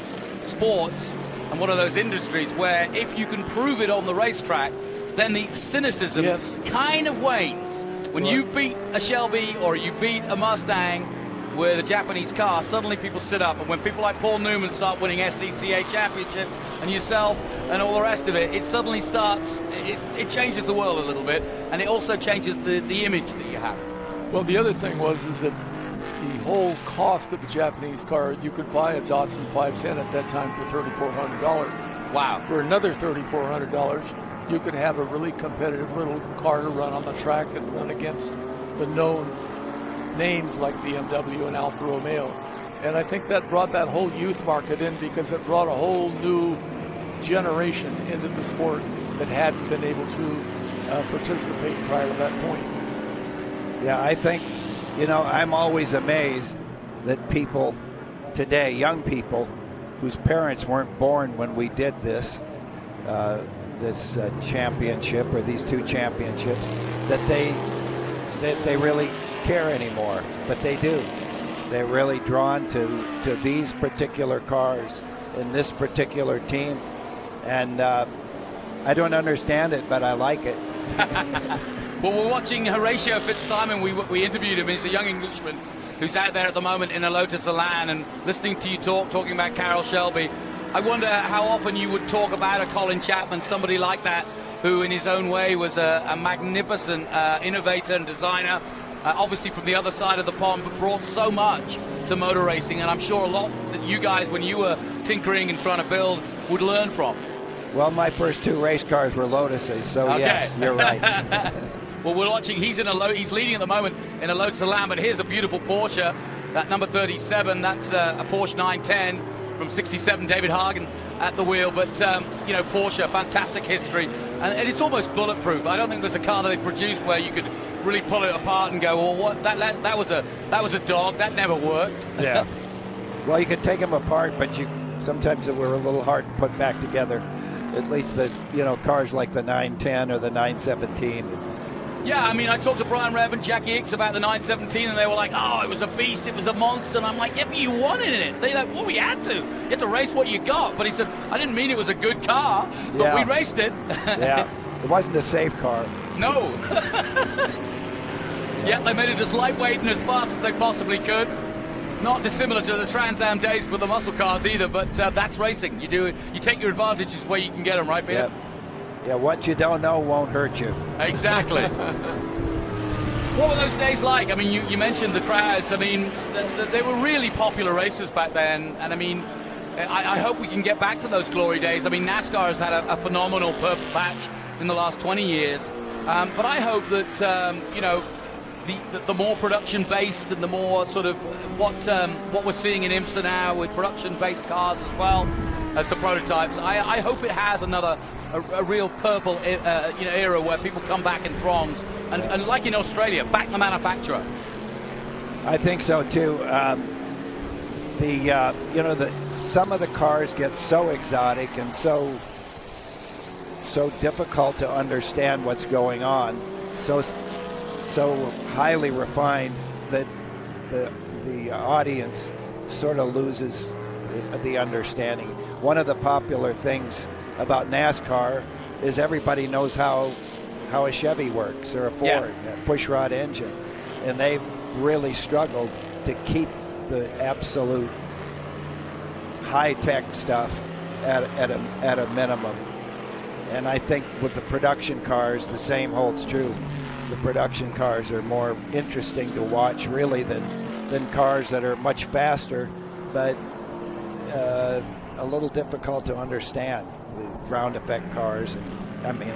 sports and one of those industries where if you can prove it on the racetrack, then the cynicism kind of wanes. When you beat a Shelby or you beat a Mustang with a Japanese car, suddenly people sit up. And when people like Paul Newman start winning SCCA championships, and yourself and all the rest of it, it suddenly starts, it changes the world a little bit, and it also changes the image that you have. Well, the other thing is that the whole cost of the Japanese car, you could buy a Datsun 510 at that time for $3,400. Wow. For another $3,400, you could have a really competitive little car to run on the track and run against the known names like BMW and Alfa Romeo. And I think that brought that whole youth market in, because it brought a whole new generation into the sport that hadn't been able to participate prior to that point. Yeah, I think, I'm always amazed that people today, young people whose parents weren't born when we did this, championship or these two championships, that they really care anymore, but they do. They're really drawn to these particular cars in this particular team. And I don't understand it, but I like it. Well, we're watching Horatio Fitzsimon. We interviewed him. He's a young Englishman who's out there at the moment in a Lotus Elan, and listening to you talking about Carroll Shelby. I wonder how often you would talk about a Colin Chapman, somebody like that, who in his own way was a magnificent innovator and designer, obviously from the other side of the pond, but brought so much to motor racing, and I'm sure a lot that you guys, when you were tinkering and trying to build, would learn from. Well, my first 2 race cars were Lotuses, so okay. Yes, you're right. Well, we're watching. He's leading at the moment in a Lotus Elan, but here's a beautiful Porsche, that number 37. That's a Porsche 910 from '67. David Hagen at the wheel, but Porsche, fantastic history, and it's almost bulletproof. I don't think there's a car that they produced where you could really pull it apart and go, well, what? That was a dog. That never worked. Yeah. Well, you could take them apart, but sometimes they were a little hard to put back together. At least the cars like the 910 or the 917. Yeah, I mean, I talked to Brian Rebb and Jackie Hicks about the 917, and they were like, oh, it was a beast, it was a monster. And I'm like, yeah, but you wanted it. They're like, well, we had to. You had to race what you got. But he said, I didn't mean it was a good car, but we raced it. Yeah, it wasn't a safe car. No. Yeah, they made it as lightweight and as fast as they possibly could. Not dissimilar to the Trans Am days for the muscle cars either, but that's racing. You take your advantages where you can get them, right, Peter? Yep. Yeah, what you don't know won't hurt you. Exactly. What were those days like? I mean, you mentioned the crowds. I mean, they were really popular races back then. And I mean, I hope we can get back to those glory days. I mean, NASCAR has had a phenomenal purple patch in the last 20 years. But I hope that, the more production-based and the more sort of what we're seeing in IMSA now with production-based cars as well as the prototypes, I hope it has a real purple era where people come back in throngs and like in Australia, back the manufacturer. I think so too. Some of the cars get so exotic and so difficult to understand what's going on, so highly refined that the audience sort of loses the understanding. One of the popular things about NASCAR is everybody knows how a Chevy works or a Ford, a pushrod engine, and they've really struggled to keep the absolute high-tech stuff at a minimum. And I think with the production cars, the same holds true. The production cars are more interesting to watch, really, than cars that are much faster, but a little difficult to understand. The ground effect cars, and I mean,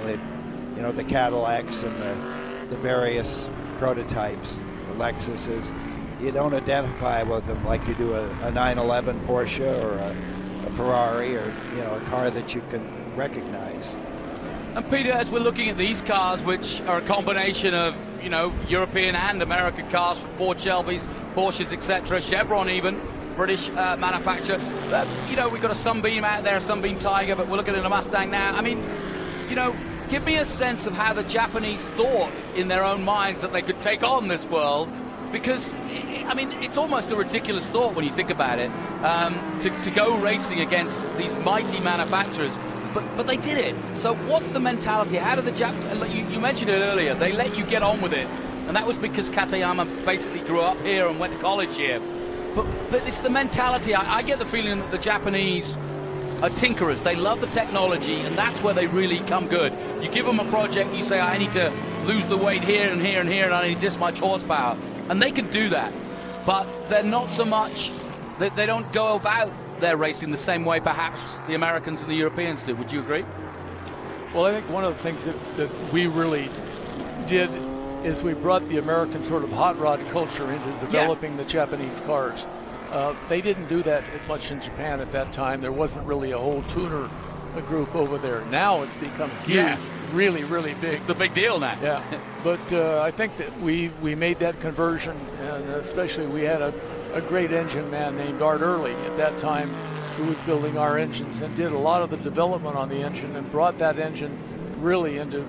the Cadillacs and the various prototypes, the Lexuses. You don't identify with them like you do a 911 Porsche or a Ferrari or a car that you can recognize. And Peter, as we're looking at these cars, which are a combination of European and American cars, from Ford Shelbys, Porsches, etc., Chevron even, British manufacturer. We've got a Sunbeam out there, a Sunbeam Tiger, but we're looking at a Mustang now. I mean, give me a sense of how the Japanese thought in their own minds that they could take on this world, because, I mean, it's almost a ridiculous thought when you think about it, to go racing against these mighty manufacturers, but they did it. So what's the mentality? How did the Japanese, you mentioned it earlier, they let you get on with it, and that was because Katayama basically grew up here and went to college here. But it's the mentality. I get the feeling that the Japanese are tinkerers. They love the technology, and that's where they really come good. You give them a project, you say, I need to lose the weight here and here and here, and I need this much horsepower. And they can do that. But they're not so much, they don't go about their racing the same way perhaps the Americans and the Europeans do. Would you agree? Well, I think one of the things that we really did is we brought the American sort of hot rod culture into developing the Japanese cars. They didn't do that much in Japan at that time. There wasn't really a whole tuner group over there. Now it's become huge, really, really big. It's the big deal now. Yeah, but I think that we made that conversion, and especially we had a great engine man named Art Early at that time who was building our engines and did a lot of the development on the engine and brought that engine really into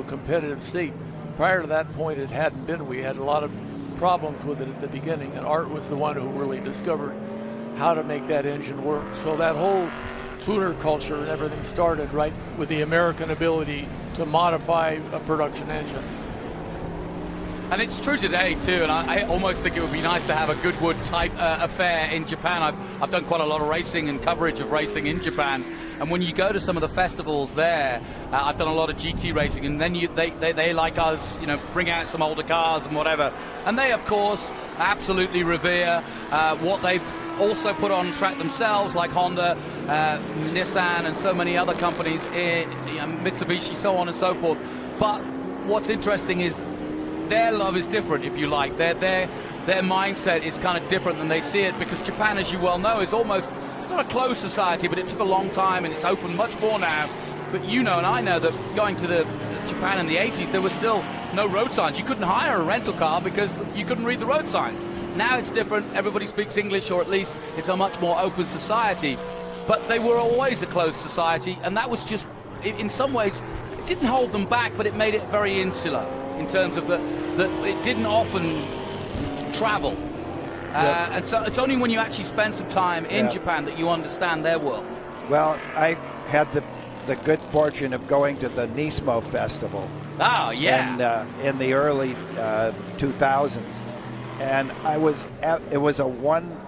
a competitive state. Prior to that point, it hadn't been. We had a lot of problems with it at the beginning, and Art was the one who really discovered how to make that engine work. So that whole tuner culture and everything started right with the American ability to modify a production engine. And it's true today too, and I almost think it would be nice to have a Goodwood type affair in Japan. I've done quite a lot of racing and coverage of racing in Japan, and when you go to some of the festivals there, I've done a lot of GT racing, and then they like us, you know, bring out some older cars and whatever, and they of course absolutely revere what they've also put on track themselves, like Honda, Nissan, and so many other companies, Mitsubishi, so on and so forth. But what's interesting is their love is different, if you like. Their mindset is kind of different than they see it, because Japan, as you well know, is almost, it's not a closed society, but it took a long time, and it's open much more now. But you know, and I know, that going to the Japan in the 80s, there was still no road signs. You couldn't hire a rental car because you couldn't read the road signs. Now it's different. Everybody speaks English, or at least it's a much more open society. But they were always a closed society, and that was just, in some ways, it didn't hold them back, but it made it very insular in terms of that it didn't often travel. And so it's only when you actually spend some time in Japan that you understand their world. Well, I had the good fortune of going to the Nismo Festival. Oh, yeah. And in the early 2000s. And it was a one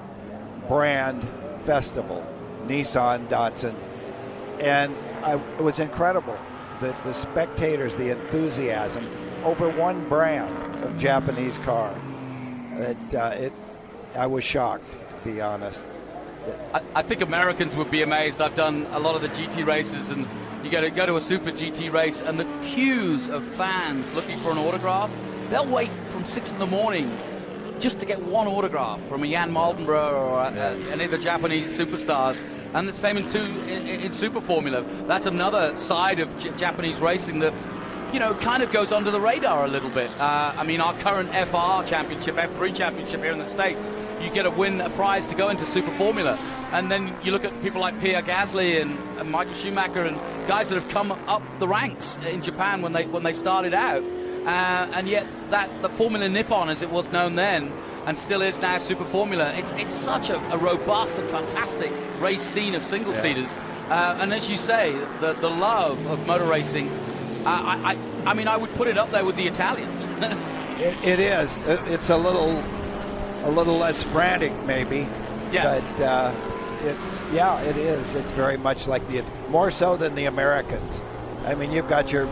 brand festival, Nissan, Datsun. And it was incredible. The spectators, the enthusiasm over one brand of Japanese car. I was shocked, to be honest. I think Americans would be amazed. I've done a lot of the GT races, and you go to a Super GT race, and the queues of fans looking for an autograph, they'll wait from 6 in the morning just to get one autograph from a Jan Mardenborough or any of the Japanese superstars. And the same in Super Formula. That's another side of Japanese racing that, you know, kind of goes under the radar a little bit. I mean, our current FR championship, F3 championship here in the States, you get a prize to go into Super Formula. And then you look at people like Pierre Gasly and Michael Schumacher and guys that have come up the ranks in Japan when they started out. And yet the Formula Nippon, as it was known then, and still is now, Super Formula, it's such a robust and fantastic race scene of single-seaters. And as you say, the love of motor racing, I mean, I would put it up there with the Italians. It is. It's a little less frantic, maybe. Yeah. But it is. It's very much like more so than the Americans. I mean, you've got your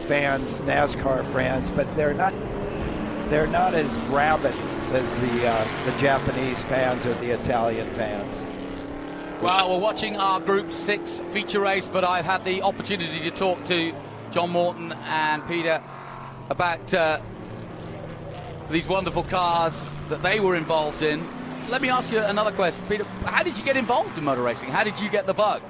fans, NASCAR fans, but they're not as rabid as the Japanese fans or the Italian fans. Well, we're watching our Group 6 feature race, but I've had the opportunity to talk to John Morton and Peter about these wonderful cars that they were involved in. Let me ask you another question, Peter. How did you get involved in motor racing? How did you get the bug?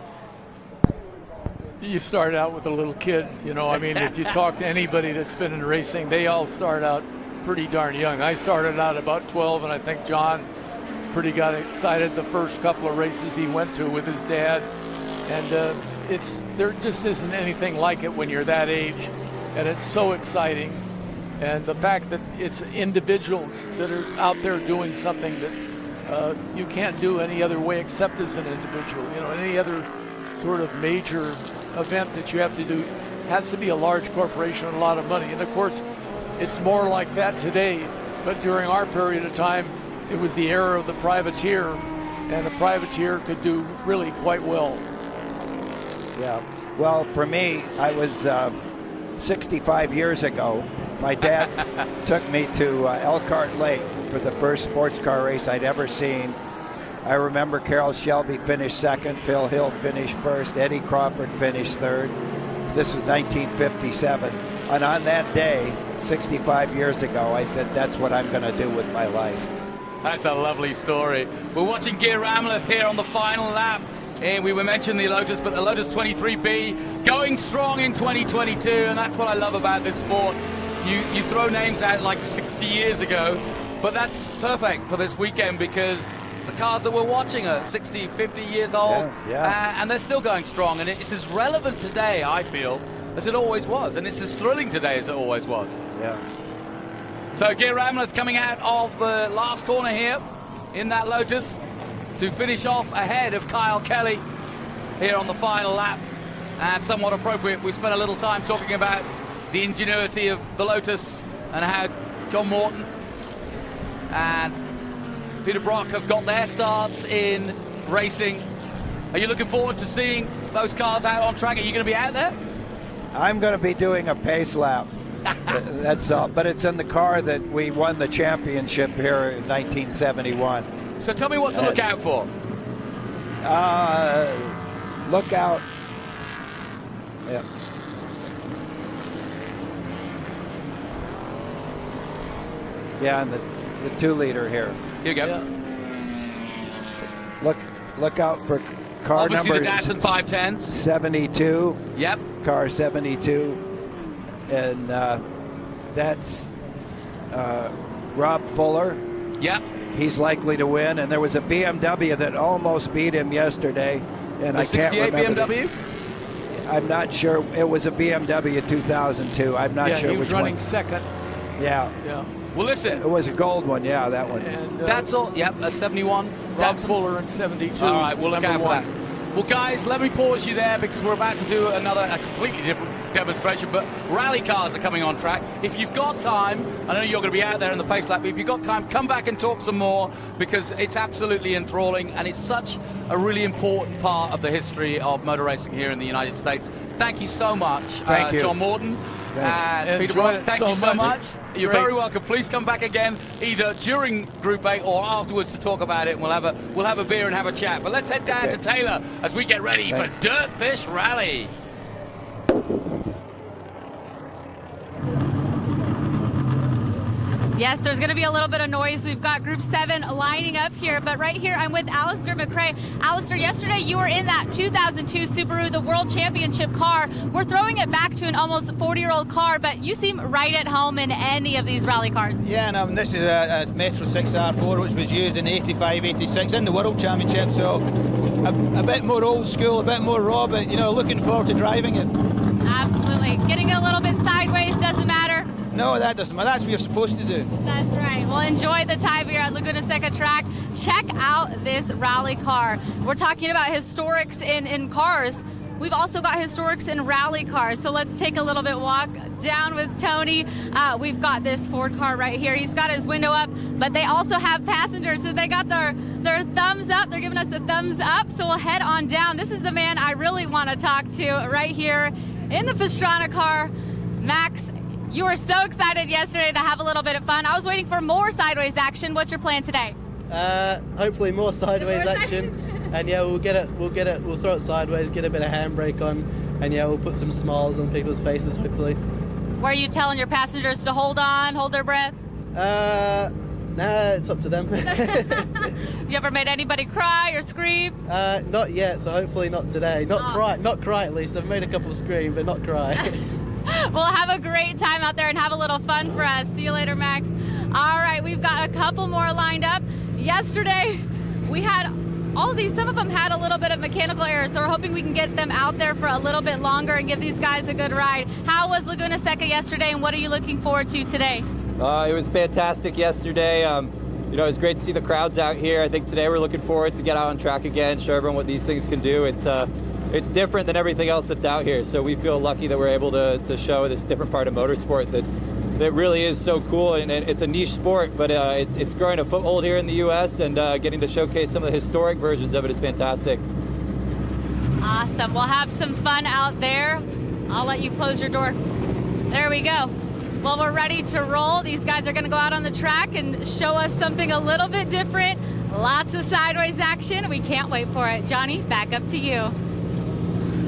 You start out with a little kid, you know. I mean, if you talk to anybody that's been in racing, they all start out pretty darn young. I started out about 12, and I think John pretty got excited the first couple of races he went to with his dad. And there just isn't anything like it when you're that age, and it's so exciting. And the fact that it's individuals that are out there doing something that you can't do any other way except as an individual. You know, any other sort of major event that you have to do has to be a large corporation with a lot of money. And of course, it's more like that today, but during our period of time, it was the era of the privateer, and the privateer could do really quite well. Yeah, well, for me, I was 65 years ago. My dad took me to Elkhart Lake for the first sports car race I'd ever seen. I remember Carroll Shelby finished second, Phil Hill finished first, Eddie Crawford finished third. This was 1957. And on that day, 65 years ago, I said, that's what I'm going to do with my life. That's a lovely story. We're watching Gear Ramleth here on the final lap. And we were mentioning the Lotus, but the Lotus 23B going strong in 2022, and that's what I love about this sport. You throw names out like 60 years ago, but that's perfect for this weekend because the cars that we're watching are 60, 50 years old, and they're still going strong. And it's as relevant today, I feel, as it always was. And it's as thrilling today as it always was. Yeah. So Gear Ramleth coming out of the last corner here in that Lotus to finish off ahead of Kyle Kelly here on the final lap. And somewhat appropriate, we've spent a little time talking about the ingenuity of the Lotus and how John Morton and Peter Brock have got their starts in racing. Are you looking forward to seeing those cars out on track? Are you going to be out there? I'm going to be doing a pace lap. That's all. But it's in the car that we won the championship here in 1971. So tell me what to look out for. Look out. Yeah. Yeah, and the 2-liter here. Here you go. Yeah. Look out for car Obviously number the Datsun 510s. 72. Yep. Car 72. And that's Rob Fuller. Yep. He's likely to win. And there was a BMW that almost beat him yesterday. And I can't remember. BMW? I'm not sure. It was a BMW 2002. I'm not sure he was which running one. second. Yeah. Yeah. Well, listen. It was a gold one. Yeah, that one. And, that's all. Yep, a 71. Rob Fuller in 72. All right, we'll look out for one. that. Well, guys, let me pause you there because we're about to do a completely different demonstration, but rally cars are coming on track. If you've got time, I know you're going to be out there in the pace lap, but if you've got time, come back and talk some more because it's absolutely enthralling and it's such a really important part of the history of motor racing here in the United States. Thank you so much, Thank you. John Morton. And Peter Enjoyed Brock, it thank so you so much. much. You're Great. very welcome. Please come back again, either during Group 8 or afterwards to talk about it. And we'll have a beer and have a chat. But let's head down to Taylor as we get ready for Dirtfish Rally. Yes, there's going to be a little bit of noise. We've got Group 7 lining up here, but right here I'm with Alistair McRae. Alistair, yesterday you were in that 2002 Subaru, the World Championship car. We're throwing it back to an almost 40-year-old car, but you seem right at home in any of these rally cars. Yeah, and this is a Metro 6R4, which was used in 85, 86 in the World Championship, so a bit more old school, a bit more raw, but, you know, looking forward to driving it. Absolutely. Getting a little bit sideways doesn't matter. No, that doesn't matter. That's what you're supposed to do. That's right. Well, enjoy the time here at Laguna Seca track. Check out this rally car. We're talking about historics in cars. We've also got historics in rally cars. So let's take a little bit walk down with Tony. We've got this Ford car right here. He's got his window up, but they also have passengers. So they got their thumbs up. They're giving us a thumbs up. So we'll head on down. This is the man I really want to talk to right here in the Pastrana car. Max, you were so excited yesterday to have a little bit of fun. I was waiting for more sideways action. What's your plan today? Hopefully more sideways action. And yeah, we'll throw it sideways, get a bit of handbrake on, and yeah, we'll put some smiles on people's faces, hopefully. Were you telling your passengers to hold on, hold their breath? Nah, it's up to them. You ever made anybody cry or scream? Not yet, so hopefully not today. Not cry at least. I've made a couple scream, but not cry. Well, have a great time out there and have a little fun for us. See you later, Max. All right, we've got a couple more lined up. Yesterday, we had all of these, some of them had a little bit of mechanical errors, so we're hoping we can get them out there for a little bit longer and give these guys a good ride. How was Laguna Seca yesterday, and what are you looking forward to today? It was fantastic yesterday. You know, it was great to see the crowds out here. I think today we're looking forward to get out on track again, show everyone what these things can do. It's different than everything else that's out here, so we feel lucky that we're able to show this different part of motorsport that really is so cool, and it's a niche sport, but it's growing a foothold here in the U.S., and getting to showcase some of the historic versions of it is fantastic. Awesome. We'll have some fun out there. I'll let you close your door. There we go. Well, we're ready to roll. These guys are going to go out on the track and show us something a little bit different. Lots of sideways action. We can't wait for it. Johnny, back up to you.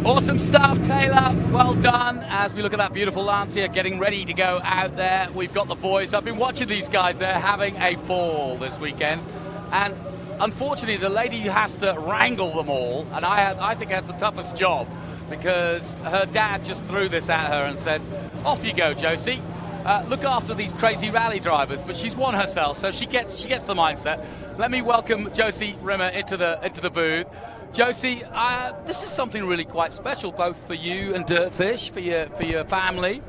Awesome stuff, Taylor. Well done. As we look at that beautiful Lancia getting ready to go out there, we've got the boys. I've been watching these guys. They're having a ball this weekend. And unfortunately, the lady has to wrangle them all, and I think has the toughest job because her dad just threw this at her and said, off you go, Josie. Look after these crazy rally drivers. But she's won herself, so she gets the mindset. Let me welcome Josie Rimmer into the booth. Josie, this is something really quite special, both for you and Dirtfish, for your family.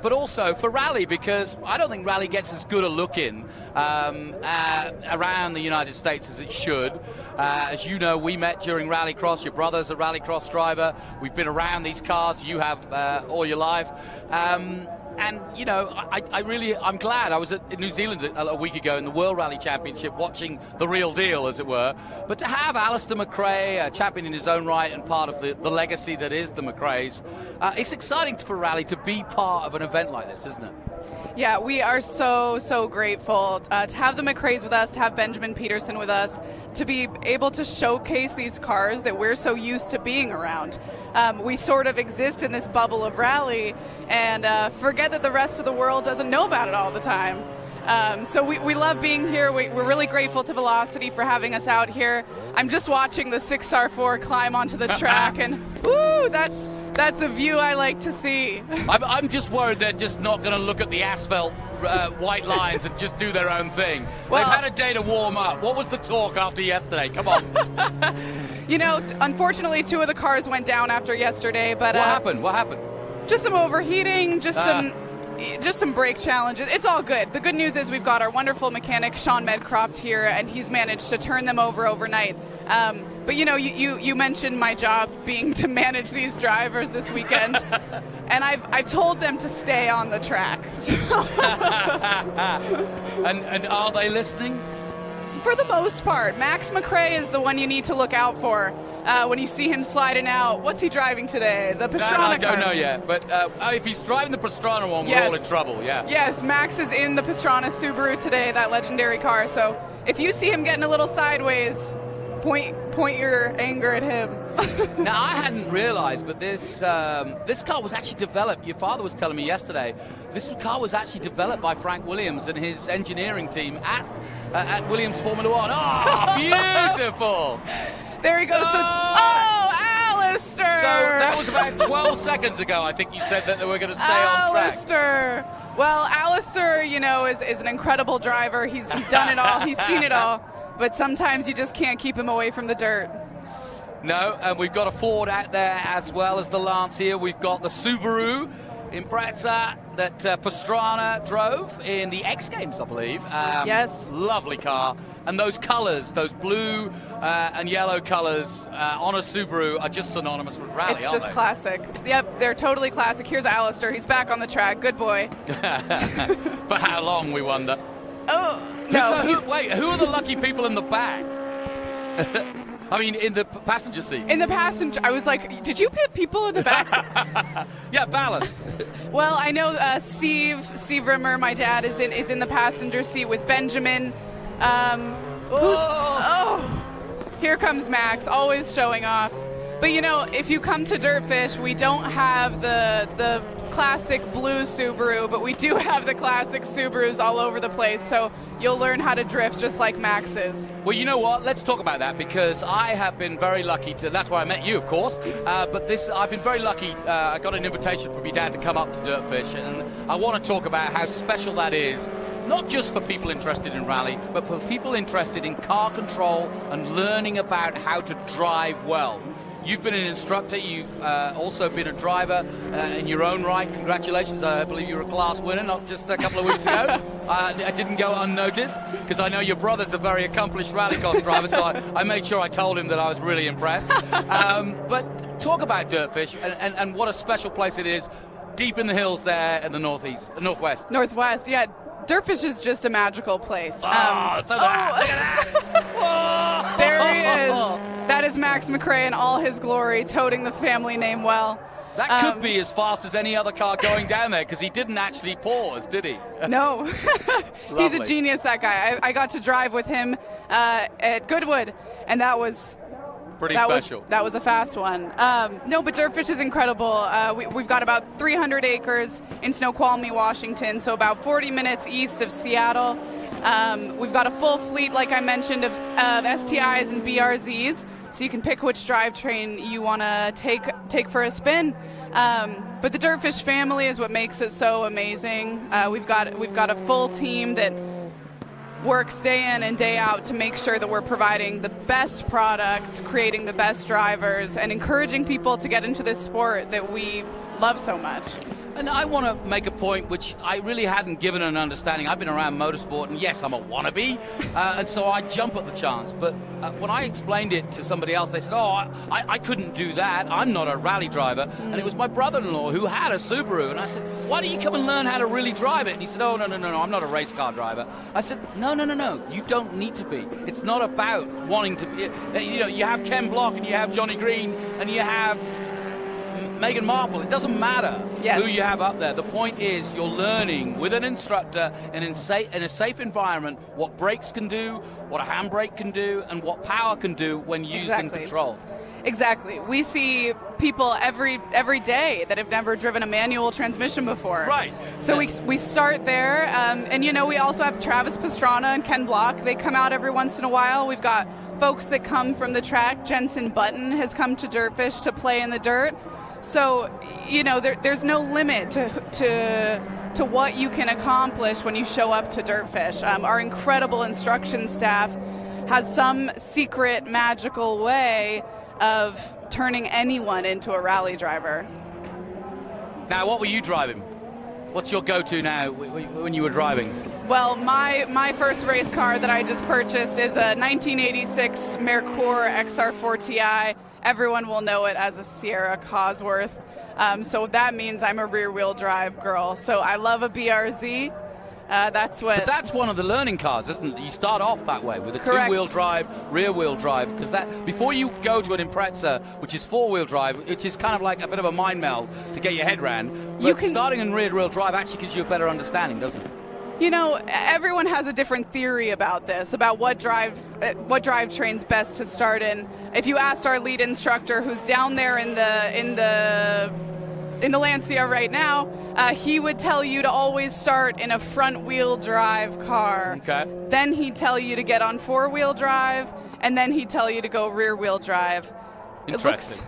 but also for rally, because I don't think rally gets as good a look in around the United States as it should. As you know, we met during Rallycross. Your brother's a Rallycross driver. We've been around these cars. You have all your life. And, you know, I'm glad. I was in New Zealand a week ago in the World Rally Championship watching the real deal, as it were. But to have Alistair McRae, a champion in his own right and part of the legacy that is the McRaes, it's exciting for Rally to be part of an event like this, isn't it? Yeah, we are so grateful to have the McRaes with us, to have Benjamin Peterson with us, to be able to showcase these cars that we're so used to being around. We sort of exist in this bubble of rally and forget that the rest of the world doesn't know about it all the time. So we love being here. We're really grateful to Velocity for having us out here. I'm just watching the 6R4 climb onto the track, and woo, that's a view I like to see. I'm just worried they're just not going to look at the asphalt white lines and just do their own thing. Well, they've had a day to warm up. What was the talk after yesterday? Come on. You know, unfortunately, 2 of the cars went down after yesterday. But what happened? What happened? Just some overheating, just some brake challenges. It's all good. The good news is we've got our wonderful mechanic Sean Medcroft here, and he's managed to turn them over overnight. But you know, you mentioned my job being to manage these drivers this weekend, and I've told them to stay on the track. And are they listening? For the most part. Max McRae is the one you need to look out for when you see him sliding out. What's he driving today? The Pastrana car? I don't know yet, but if he's driving the Pastrana one, we're all in trouble, yeah. Yes, Max is in the Pastrana Subaru today, that legendary car. So if you see him getting a little sideways, point your anger at him. Now, I hadn't realized, but this car was actually developed. Your father was telling me yesterday, this car was actually developed by Frank Williams and his engineering team at Williams Formula One. Oh, beautiful! There he goes. Alistair! So that was about 12 seconds ago, I think you said that they were going to stay on track. Alistair! Well, Alistair, you know, is an incredible driver. He's done it all. He's seen it all. But sometimes you just can't keep him away from the dirt. No, and we've got a Ford out there as well as the Lancia. We've got the Subaru Impreza that Pastrana drove in the X Games, I believe. Yes. Lovely car. And those colors, those blue and yellow colors on a Subaru are just synonymous with rally, It's just they? classic. Yep, they're totally classic. Here's Alistair. He's back on the track. Good boy. For how long, we wonder? Oh, no. Who are the lucky people in the back? I mean, in the passenger seats. In the passenger, I was like, did you put people in the back? Yeah, ballast. Well, I know Steve Rimmer, my dad, is in the passenger seat with Benjamin. Here comes Max, always showing off. But you know, if you come to Dirtfish, we don't have the classic blue Subaru, but we do have the classic Subarus all over the place, so you'll learn how to drift just like Max is. Well, you know what? Let's talk about that, because I have been very lucky to, that's why I met you, of course, but I've been very lucky. I got an invitation from your dad to come up to Dirtfish, and I want to talk about how special that is, not just for people interested in rally, but for people interested in car control and learning about how to drive well. You've been an instructor, you've also been a driver in your own right. Congratulations, I believe you were a class winner not just a couple of weeks ago. I didn't go unnoticed, because I know your brother's a very accomplished rallycross driver, so I made sure I told him that I was really impressed. But talk about Dirtfish and what a special place it is, deep in the hills there in the northwest. Northwest, yeah. Dirtfish is just a magical place. Look at that. There he is. That is Max McRae in all his glory, toting the family name well. That could be as fast as any other car going down there, because he didn't actually pause, did he? No. He's a genius, that guy. I got to drive with him at Goodwood, and that was pretty special. That was a fast one. No, but Dirtfish is incredible. We've got about 300 acres in Snoqualmie, Washington, so about 40 minutes east of Seattle. We've got a full fleet, like I mentioned, of STIs and BRZs, so you can pick which drivetrain you want to take for a spin. But the Dirtfish family is what makes it so amazing. We've got a full team that works day in and day out to make sure that we're providing the best product, creating the best drivers, and encouraging people to get into this sport that we love so much. And I want to make a point which I really hadn't given an understanding. I've been around motorsport, and yes, I'm a wannabe, and so I jump at the chance. But when I explained it to somebody else, they said, oh, I couldn't do that. I'm not a rally driver. And it was my brother-in-law who had a Subaru. And I said, why don't you come and learn how to really drive it? And he said, oh, no, I'm not a race car driver. I said, no, you don't need to be. It's not about wanting to be. You know, you have Ken Block, and you have Johnny Green, and you have Megan Marple. It doesn't matter who you have up there. The point is you're learning with an instructor and in a safe environment what brakes can do, what a handbrake can do, and what power can do when used in control. Exactly. We see people every day that have never driven a manual transmission before. Right. So we start there, and you know, we also have Travis Pastrana and Ken Block. They come out every once in a while. We've got folks that come from the track. Jensen Button has come to Dirtfish to play in the dirt. So, you know, there's no limit to what you can accomplish when you show up to Dirtfish. Our incredible instruction staff has some secret magical way of turning anyone into a rally driver. Now, what were you driving? What's your go-to now when you were driving? Well, my first race car that I just purchased is a 1986 Merkur XR4 Ti. Everyone will know it as a Sierra Cosworth. So that means I'm a rear-wheel drive girl. So I love a BRZ. But that's one of the learning cars, isn't it? You start off that way with a two-wheel drive, rear-wheel drive, because that before you go to an Impreza, which is four-wheel drive, which is kind of like a bit of a mind meld to get your head around. But starting in rear-wheel drive actually gives you a better understanding, doesn't it? You know, everyone has a different theory about this, about what drivetrain's best to start in. If you asked our lead instructor, who's down there in the Lancia right now, he would tell you to always start in a front-wheel drive car. Okay. Then he'd tell you to get on four-wheel drive, and then he'd tell you to go rear-wheel drive. Interesting.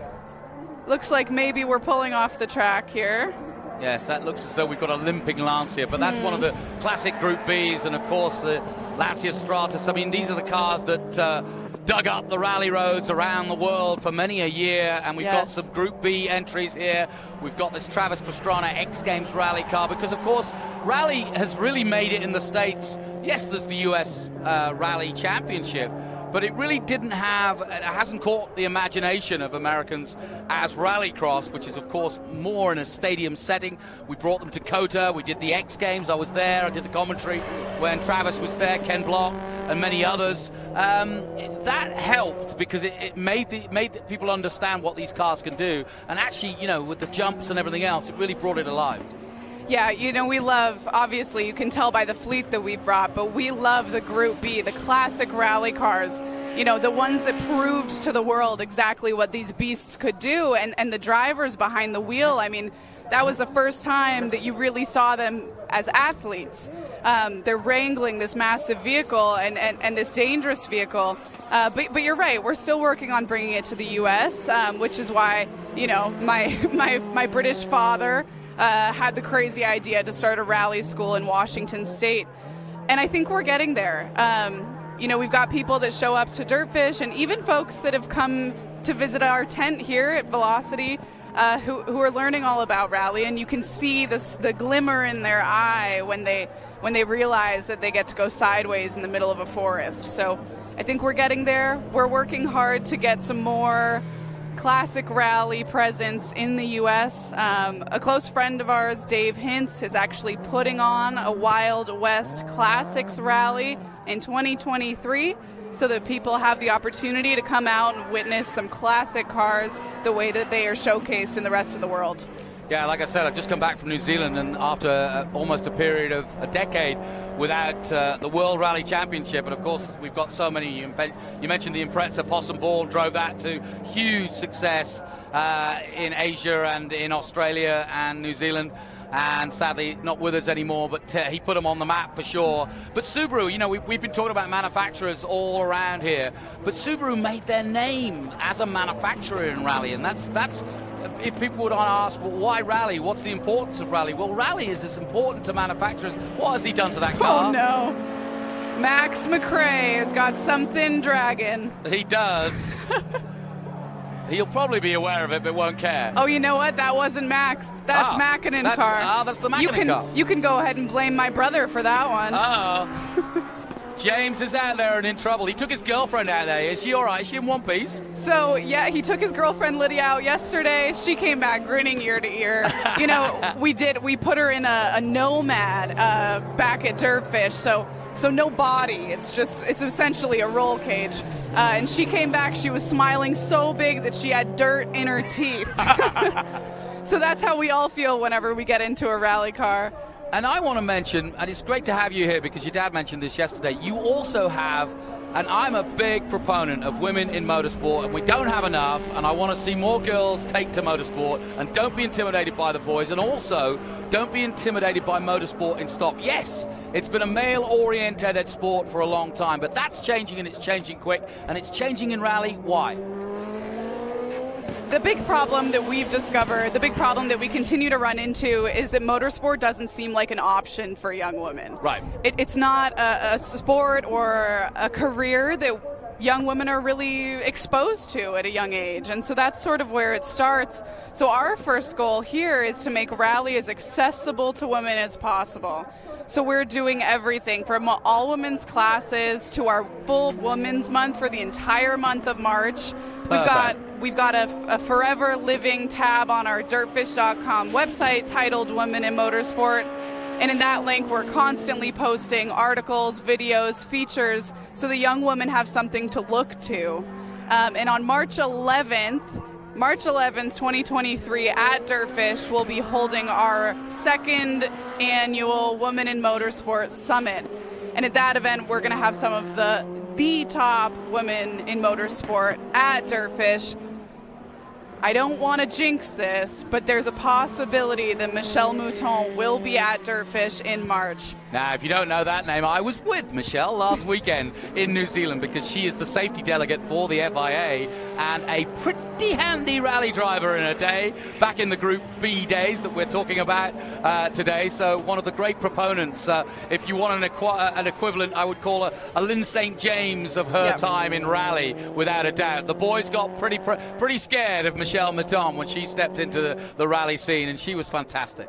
Looks like maybe we're pulling off the track here. Yes, that looks as though we've got a limping Lancia, but that's one of the classic Group Bs, and of course the Lancia Stratus. I mean, these are the cars that dug up the rally roads around the world for many a year, and we've got some Group B entries here. We've got this Travis Pastrana X Games rally car, because of course rally has really made it in the States. Yes, there's the US Rally Championship, but it really hasn't caught the imagination of Americans as Rallycross, which is of course more in a stadium setting. We brought them to COTA, we did the X Games, I was there, I did the commentary when Travis was there, Ken Block and many others. That helped because it made the people understand what these cars can do, and actually, you know, with the jumps and everything else, it really brought it alive. Yeah, you know, we love, obviously, you can tell by the fleet that we brought, but we love the Group B, the classic rally cars, you know, the ones that proved to the world exactly what these beasts could do, and the drivers behind the wheel. I mean, that was the first time that you really saw them as athletes. They're wrangling this massive vehicle and this dangerous vehicle. But you're right, we're still working on bringing it to the U.S., which is why, you know, my British father had the crazy idea to start a rally school in Washington State. And I think we're getting there. You know, we've got people that show up to Dirtfish, and even folks that have come to visit our tent here at Velocity who are learning all about rally, and you can see the glimmer in their eye when they realize that they get to go sideways in the middle of a forest. So I think we're getting there. We're working hard to get some more classic rally presence in the U.S. A close friend of ours, Dave Hintz, is actually putting on a Wild West Classics rally in 2023 so that people have the opportunity to come out and witness some classic cars the way that they are showcased in the rest of the world. Yeah, like I said, I've just come back from New Zealand, and after almost a period of a decade without the World Rally Championship, and of course we've got so many. You mentioned the Impreza Possum Ball drove that to huge success in Asia and in Australia and New Zealand, and sadly not with us anymore, but he put them on the map for sure. But Subaru, you know, we've been talking about manufacturers all around here, but Subaru made their name as a manufacturer in rally, and that's if people would ask, well, why rally? What's the importance of rally? Well, rally is as important to manufacturers. What has he done to that car? Oh, no. Max McRae has got something dragging. He does. He'll probably be aware of it, but won't care. Oh, you know what? That wasn't Max. That's Mackinnon car. That's the Mackinnon car. You can go ahead and blame my brother for that one. Uh-oh. James is out there and in trouble. He took his girlfriend out there. Is she all right? Is she in one piece? So, yeah, he took his girlfriend Lydia out yesterday. She came back grinning ear to ear. You know, we put her in a Nomad back at Dirtfish, so no body. It's essentially a roll cage. And she came back, she was smiling so big that she had dirt in her teeth. So that's how we all feel whenever we get into a rally car. And I want to mention, and it's great to have you here because your dad mentioned this yesterday, you also have, and I'm a big proponent of women in motorsport, and we don't have enough, and I want to see more girls take to motorsport, and don't be intimidated by the boys, and also don't be intimidated by motorsport in stock. Yes, it's been a male-oriented sport for a long time, but that's changing, and it's changing quick, and it's changing in rally. Why? The big problem that we've discovered, the big problem that we continue to run into is that motorsport doesn't seem like an option for young women. Right. It's not a sport or a career that young women are really exposed to at a young age. And so that's sort of where it starts. So our first goal here is to make rally as accessible to women as possible. So we're doing everything from all women's classes to our full Women's Month for the entire month of March. We've got a forever living tab on our dirtfish.com website titled Women in Motorsport. And in that link, we're constantly posting articles, videos, features, so the young women have something to look to. And on March 11th, 2023, at Dirtfish, we'll be holding our second annual Women in Motorsport Summit. And at that event, we're going to have some of the top women in motorsport at Dirtfish. I don't want to jinx this, but there's a possibility that Michelle Mouton will be at Dirtfish in March. Now, if you don't know that name, I was with Michelle last weekend in New Zealand because she is the safety delegate for the FIA and a pretty handy rally driver in her day, back in the Group B days that we're talking about today. So one of the great proponents, if you want an equivalent, I would call her a Lynn St. James of her time in rally, without a doubt. The boys got pretty scared of Michelle Mouton when she stepped into the rally scene, and she was fantastic.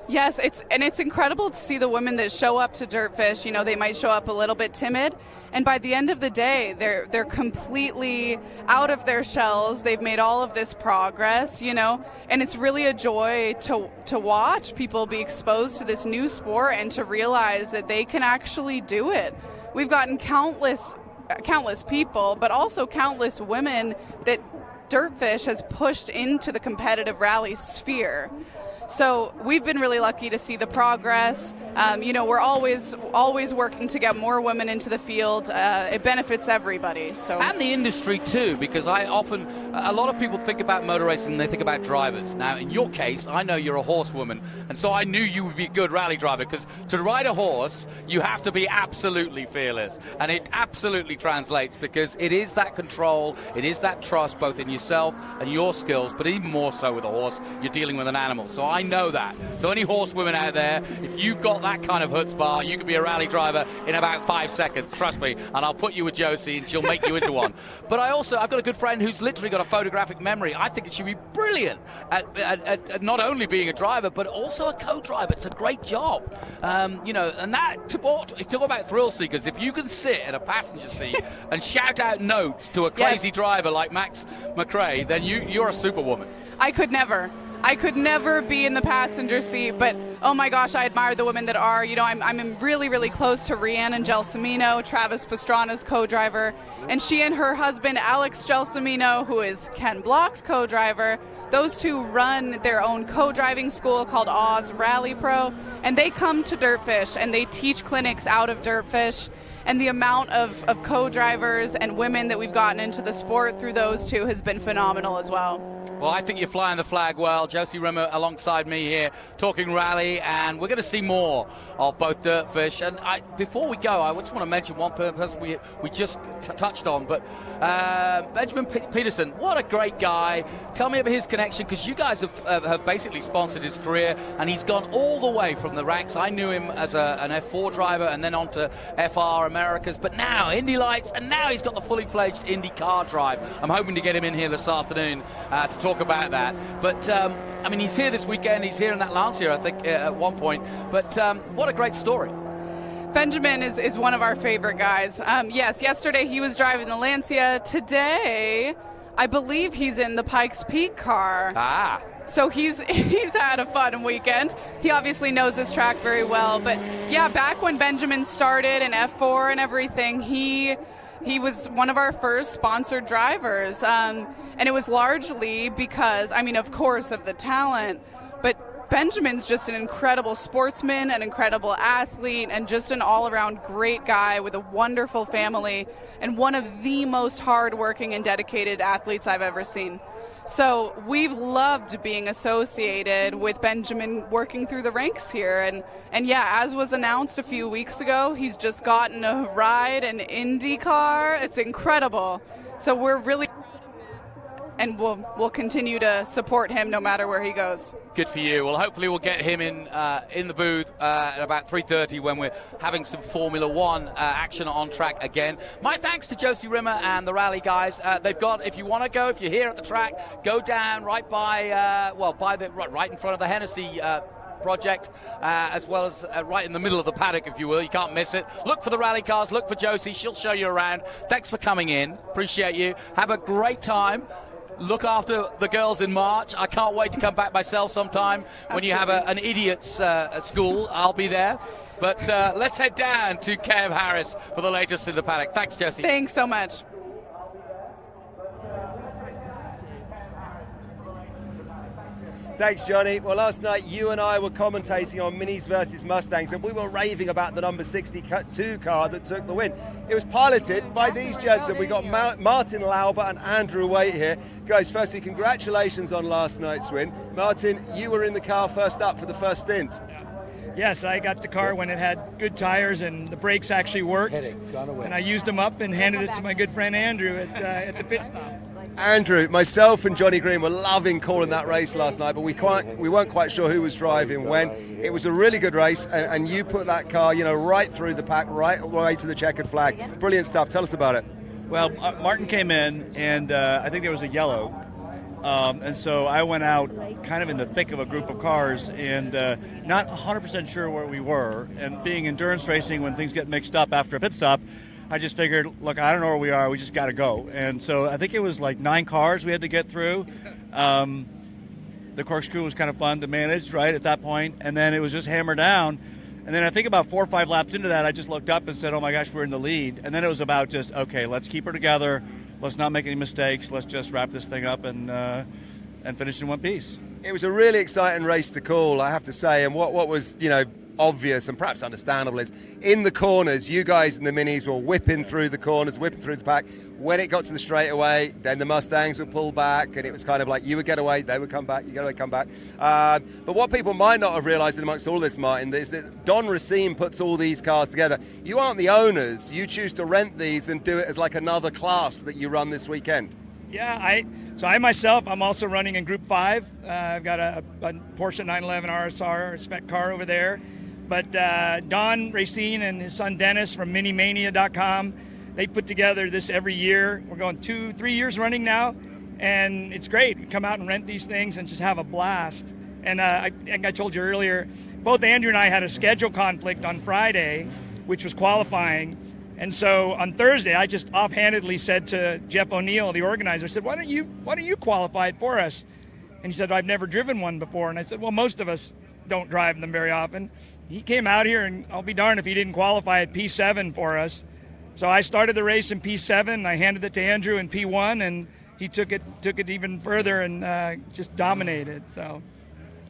Yes, it's incredible to see the women that show up to Dirtfish. You know, they might show up a little bit timid, and by the end of the day, they're completely out of their shells. They've made all of this progress, you know, and it's really a joy to watch people be exposed to this new sport and to realize that they can actually do it. We've gotten countless people, but also countless women that Dirtfish has pushed into the competitive rally sphere. So we've been really lucky to see the progress. You know, we're always working to get more women into the field. It benefits everybody. So and the industry too, because a lot of people think about motor racing and they think about drivers. Now, in your case, I know you're a horsewoman, and so I knew you would be a good rally driver, because to ride a horse, you have to be absolutely fearless, and it absolutely translates, because it is that control, it is that trust, both in yourself and your skills, but even more so with a horse, you're dealing with an animal. So I know that. So any horsewomen out there, if you've got that kind of chutzpah, you can be a rally driver in about 5 seconds, trust me, and I'll put you with Josie and she'll make you into one. But I've got a good friend who's literally got a photographic memory. I think it should be brilliant at not only being a driver, but also a co-driver. It's a great job. You know, and that, if you talk about thrill seekers, if you can sit in a passenger seat and shout out notes to a crazy driver like Max McRae, then you're a superwoman. I could never be in the passenger seat, but oh my gosh, I admire the women that are. You know, I'm really, really close to Rhiannon Gelsomino, Travis Pastrana's co-driver, and she and her husband, Alex Gelsomino, who is Ken Block's co-driver, those two run their own co-driving school called Oz Rally Pro, and they come to Dirtfish and they teach clinics out of Dirtfish. And the amount of co-drivers and women that we've gotten into the sport through those two has been phenomenal as well. Well, I think you're flying the flag well. Josie Rimmer alongside me here, talking rally, and we're going to see more of both Dirtfish. And before we go, I just want to mention one person we just touched on, but Benjamin Peterson, what a great guy. Tell me about his connection, because you guys have basically sponsored his career, and he's gone all the way from the ranks. I knew him as an F4 driver and then on to FR Americas, but now Indy Lights, and now he's got the fully fledged IndyCar drive. I'm hoping to get him in here this afternoon to talk about that. But I mean, he's here this weekend. He's here in that last year, I think, at one point. But what a great story. Benjamin is one of our favorite guys. Yes, yesterday he was driving the Lancia. Today, I believe he's in the Pikes Peak car. Ah. So he's had a fun weekend. He obviously knows this track very well. But yeah, back when Benjamin started in F4 and everything, he was one of our first sponsored drivers. And it was largely because, I mean, of course, of the talent, but Benjamin's just an incredible sportsman, an incredible athlete, and just an all-around great guy with a wonderful family and one of the most hard-working and dedicated athletes I've ever seen. So we've loved being associated with Benjamin working through the ranks here. And yeah, as was announced a few weeks ago, he's just gotten a ride in IndyCar. It's incredible. So we're really, and we'll continue to support him no matter where he goes. Good for you. Well, hopefully we'll get him in the booth at about 3:30 when we're having some Formula One action on track again. My thanks to Josie Rimmer and the Rally guys. They've got, if you want to go, if you're here at the track, go down right by, right in front of the Hennessy project, as well as right in the middle of the paddock, if you will. You can't miss it. Look for the rally cars. Look for Josie. She'll show you around. Thanks for coming in. Appreciate you. Have a great time. Look after the girls in March. I can't wait to come back myself sometime. When you have an idiot's school, I'll be there. But let's head down to Kev Harris for the latest in the paddock. Thanks, Josie. Thanks so much. Thanks, Johnny. Well, last night you and I were commentating on Minis versus Mustangs, and we were raving about the number 62 car that took the win. It was piloted by these gentlemen. We got Martin Lauber and Andrew Waite here. Guys, firstly, congratulations on last night's win. Martin, you were in the car first up for the first stint. Yes, I got the car when it had good tires and the brakes actually worked. And I used them up and handed it to my good friend Andrew at the pit stop. Andrew, myself and Johnny Green were loving calling that race last night, but we weren't quite sure who was driving when. It was a really good race, and you put that car, right through the pack, right away to the checkered flag. Brilliant stuff. Tell us about it. Well, Martin came in, and I think there was a yellow, and so I went out kind of in the thick of a group of cars, and not 100% sure where we were. And being endurance racing, when things get mixed up after a pit stop, I just figured, look, I don't know where we are. We just got to go. And so I think it was like 9 cars we had to get through. The corkscrew was kind of fun to manage, right, at that point. And then it was just hammer down. And then I think about 4 or 5 laps into that, I just looked up and said, oh, my gosh, we're in the lead. And then it was about just, okay, let's keep her together. Let's not make any mistakes. Let's just wrap this thing up and finish in one piece. It was a really exciting race to call, I have to say. And what was, obvious and perhaps understandable is in the corners, you guys in the Minis were whipping through the corners, whipping through the pack. When it got to the straightaway, then the Mustangs would pull back, and it was kind of like you would get away, they would come back, you get away, come back. But what people might not have realised amongst all this, Martin, is that Don Racine puts all these cars together. You aren't the owners. You choose to rent these and do it as like another class that you run this weekend. Yeah, I myself, I'm also running in Group 5. I've got a Porsche 911 RSR spec car over there. But Don Racine and his son Dennis from minimania.com, they put together this every year. We're going 2-3 years running now, and it's great. We come out and rent these things and just have a blast. And I told you earlier, both Andrew and I had a schedule conflict on Friday, which was qualifying. And so on Thursday, I just offhandedly said to Jeff O'Neill, the organizer, I said, why don't you qualify it for us? And he said, I've never driven one before. And I said, well, most of us don't drive them very often. He came out here, and I'll be darned if he didn't qualify at P7 for us. So I started the race in P7, and I handed it to Andrew in P1, and he took it even further and just dominated. So.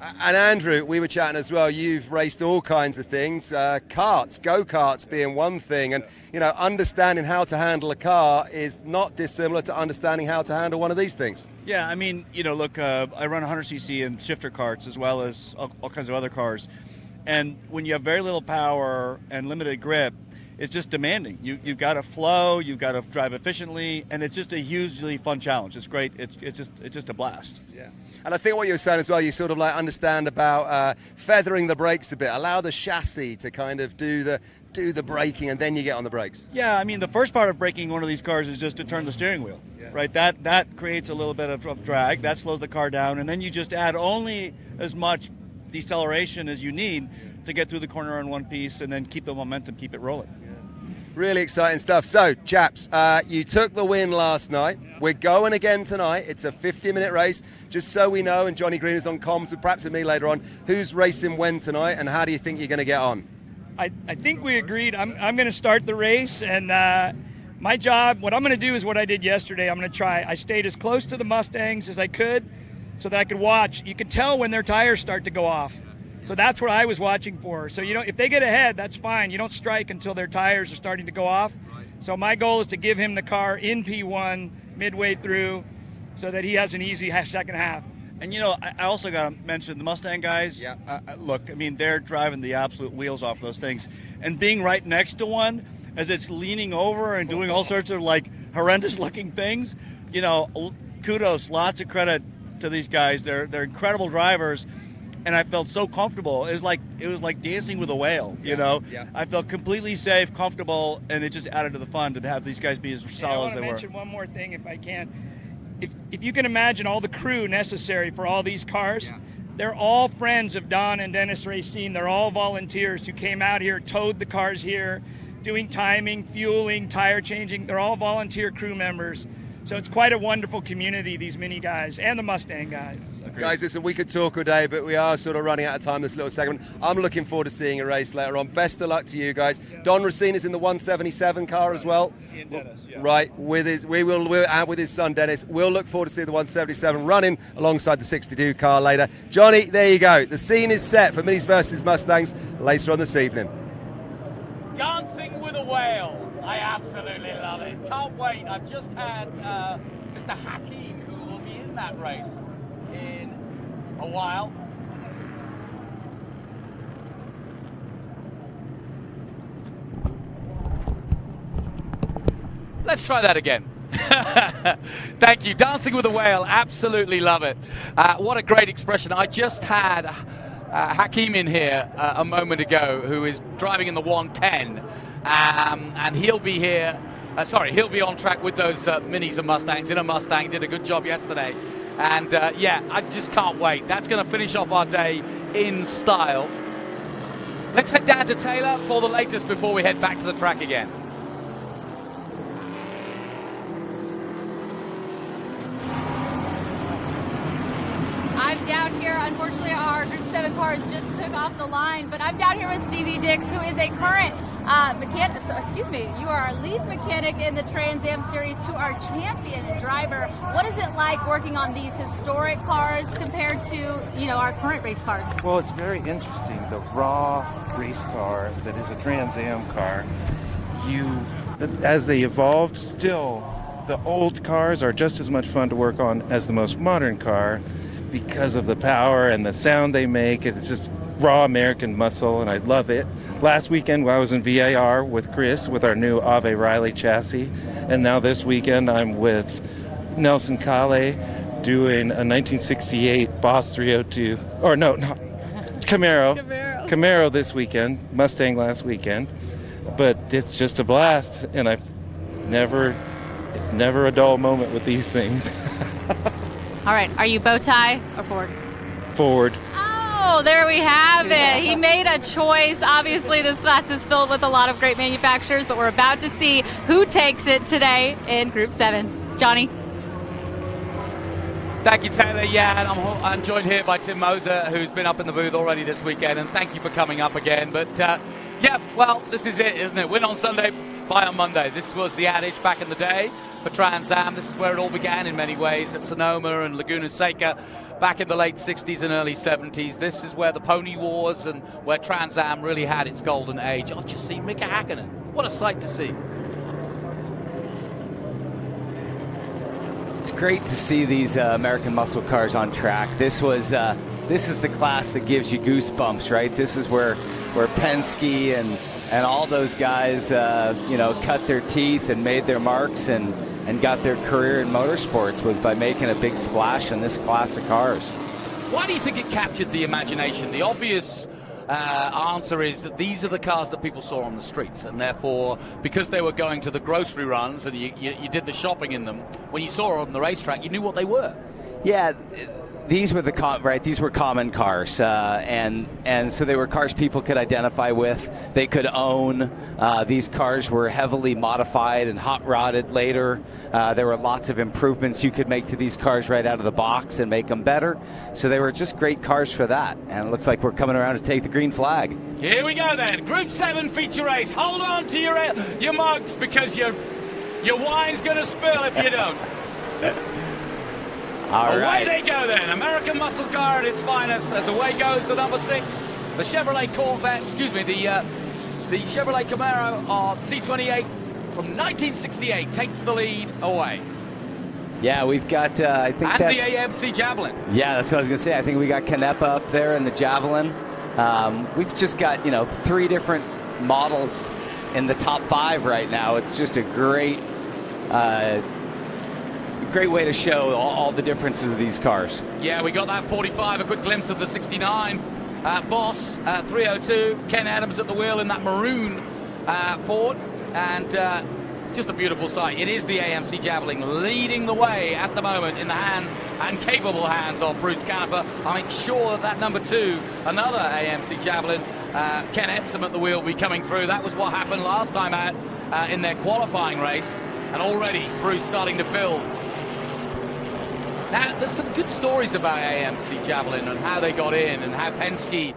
And Andrew, we were chatting as well. You've raced all kinds of things, karts, go-karts being one thing, and understanding how to handle a car is not dissimilar to understanding how to handle one of these things. Yeah, I mean, look, I run 100cc and shifter karts as well as all kinds of other cars. And when you have very little power and limited grip, it's just demanding. You've got to flow, you've got to drive efficiently, and it's just a hugely fun challenge. It's great. It's just a blast. Yeah. And I think what you were saying as well, you sort of like understand about feathering the brakes a bit, allow the chassis to kind of do the braking, and then you get on the brakes. Yeah, I mean, the first part of braking one of these cars is just to turn the steering wheel, right? That creates a little bit of drag. That slows the car down, and then you just add only as much deceleration as you need to get through the corner in one piece, and then keep the momentum, keep it rolling. Really exciting stuff. So, chaps, you took the win last night. We're going again tonight. It's a 50-minute race. Just so we know, and Johnny Green is on comms, with perhaps with me later on, who's racing when tonight, and how do you think you're going to get on? I think we agreed. I'm going to start the race, and my job, what I'm going to do is what I did yesterday. I'm going to try. I stayed as close to the Mustangs as I could so that I could watch. You can tell when their tires start to go off. So that's what I was watching for. So, if they get ahead, that's fine. You don't strike until their tires are starting to go off. So my goal is to give him the car in P1 midway through so that he has an easy second half. And, I also got to mention the Mustang guys. Yeah. Look, I mean, they're driving the absolute wheels off those things. And being right next to one as it's leaning over and doing all sorts of, horrendous-looking things, kudos, lots of credit to these guys. They're incredible drivers. And I felt so comfortable. It was like dancing with a whale, Yeah. I felt completely safe, comfortable, and it just added to the fun to have these guys be as solid as they were. I want to mention one more thing, if I can. If you can imagine all the crew necessary for all these cars, they're all friends of Don and Dennis Racine. They're all volunteers who came out here, towed the cars here, doing timing, fueling, tire changing. They're all volunteer crew members. So it's quite a wonderful community, these Mini guys and the Mustang guys. Guys, listen, we could talk all day, but we are sort of running out of time this little segment. I'm looking forward to seeing a race later on. Best of luck to you guys. Don Racine is in the 177 car as well. Dennis, yeah. Right, we're out with his son Dennis. We'll look forward to seeing the 177 running alongside the 62 car later. Johnny, there you go. The scene is set for Minis versus Mustangs later on this evening. Dancing with a Whale. I absolutely love it. Can't wait. I've just had Mr. Hakeem, who will be in that race in a while. Let's try that again. Thank you. Dancing with a Whale. Absolutely love it. What a great expression. I just had Hakeem in here a moment ago, who is driving in the 110. And he'll be here. He'll be on track with those Minis and Mustangs in a Mustang. Did a good job yesterday. And I just can't wait. That's going to finish off our day in style. Let's head down to Taylor for the latest before we head back to the track again. I'm down here. Unfortunately, our Group 7 cars just took off the line, but I'm down here with Stevie Dix, who is a current mechanic. You are our lead mechanic in the Trans Am Series to our champion driver. What is it like working on these historic cars compared to, our current race cars? Well, it's very interesting. The raw race car that is a Trans Am car, as they evolve, still the old cars are just as much fun to work on as the most modern car, because of the power and the sound they make. It's just raw American muscle, and I love it. Last weekend I was in VAR with Chris with our new Ave Riley chassis, and now this weekend I'm with Nelson Kale doing a 1968 Boss 302, Camaro this weekend, Mustang last weekend. But it's just a blast, and it's never a dull moment with these things. All right, are you bow tie or Ford? Ford. Oh, there we have it. He made a choice. Obviously, this class is filled with a lot of great manufacturers, but we're about to see who takes it today in Group 7. Johnny? Thank you, Taylor. Yeah, and I'm joined here by Tim Moser, who's been up in the booth already this weekend, and thank you for coming up again. But, this is it, isn't it? Win on Sunday, buy on Monday. This was the adage back in the day for Trans Am. This is where it all began in many ways, at Sonoma and Laguna Seca back in the late 60s and early 70s. This is where the pony wars and where Trans Am really had its golden age. I've just seen Mika Hakkinen. What a sight to see. It's great to see these American muscle cars on track. This is the class that gives you goosebumps, right? This is where Penske and And all those guys, cut their teeth and made their marks and got their career in motorsports was by making a big splash in this class of cars. Why do you think it captured the imagination? The obvious answer is that these are the cars that people saw on the streets, and therefore, because they were going to the grocery runs and you did the shopping in them, when you saw them on the racetrack, you knew what they were. Yeah, these were these were common cars, and so they were cars people could identify with, they could own. These cars were heavily modified and hot rodded later. There were lots of improvements you could make to these cars right out of the box and make them better. So they were just great cars for that. And it looks like we're coming around to take the green flag. Here we go then, Group 7 feature race. Hold on to your mugs, because your wine's going to spill if you don't. Away they go then. American muscle car at its finest, as away goes the number 6, the Chevrolet Corvette. The Chevrolet Camaro Z28 from 1968 takes the lead away. Yeah, we've got I think and that's the AMC Javelin. Yeah, that's what I was gonna say. I think we got Canepa up there in the Javelin. We've just got 3 different models in the top 5 right now. It's just a great way to show all the differences of these cars. Yeah, we got that 45, a quick glimpse of the 69. Boss, 302, Ken Adams at the wheel in that maroon Ford, and just a beautiful sight. It is the AMC Javelin leading the way at the moment in the hands and capable hands of Bruce Canepa. I'm sure that number 2, another AMC Javelin, Ken Epsom at the wheel, will be coming through. That was what happened last time out in their qualifying race, and already Bruce starting to build. Now, there's some good stories about AMC Javelin and how they got in and how Penske,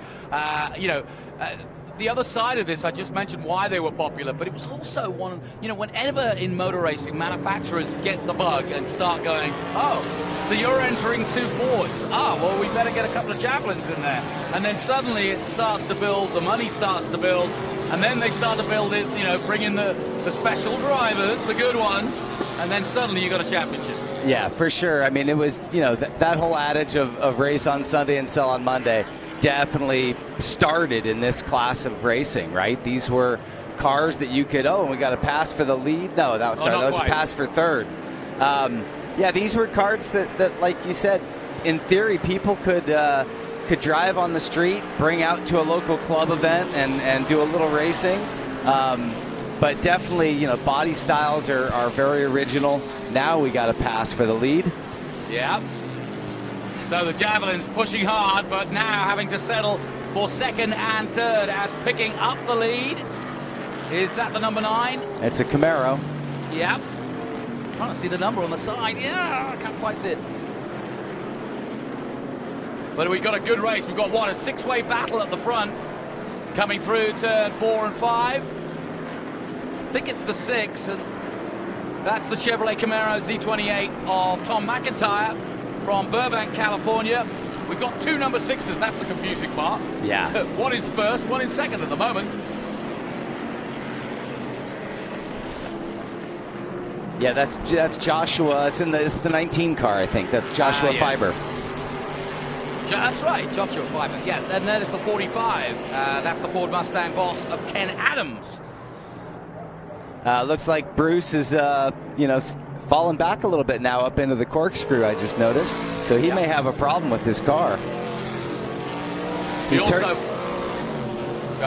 the other side of this, I just mentioned why they were popular, but it was also one, whenever in motor racing, manufacturers get the bug and start going, oh, so you're entering 2 Fords. Well, we better get a couple of Javelins in there. And then suddenly it starts to build, the money starts to build, and then they start to build it, bring in the special drivers, the good ones, and then suddenly you got a championship. Yeah, for sure. I mean, it was, that whole adage of race on Sunday and sell on Monday definitely started in this class of racing, right? These were cars that you could, we got a pass for the lead. No, that was a pass for third. These were cars that, like you said, in theory, people could drive on the street, bring out to a local club event and do a little racing. But definitely, body styles are very original. Now we got a pass for the lead. Yeah. So the Javelin's pushing hard, but now having to settle for second and third as picking up the lead. Is that the number 9? It's a Camaro. Yep. Trying to see the number on the side. Yeah, I can't quite see it. But we've got a good race. We've got a 6-way battle at the front. Coming through turn 4 and 5. I think it's the 6, and that's the Chevrolet Camaro Z28 of Tom McIntyre from Burbank, California. We've got 2 number 6s, that's the confusing part. Yeah. One is first, one is second at the moment. Yeah, that's Joshua. It's the 19 car, I think. That's Joshua Fiber. That's right, Joshua Fiber. Yeah, and then it's the 45. That's the Ford Mustang boss of Ken Adams. Looks like Bruce is, falling back a little bit now up into the corkscrew, I just noticed. So he may have a problem with this car. Go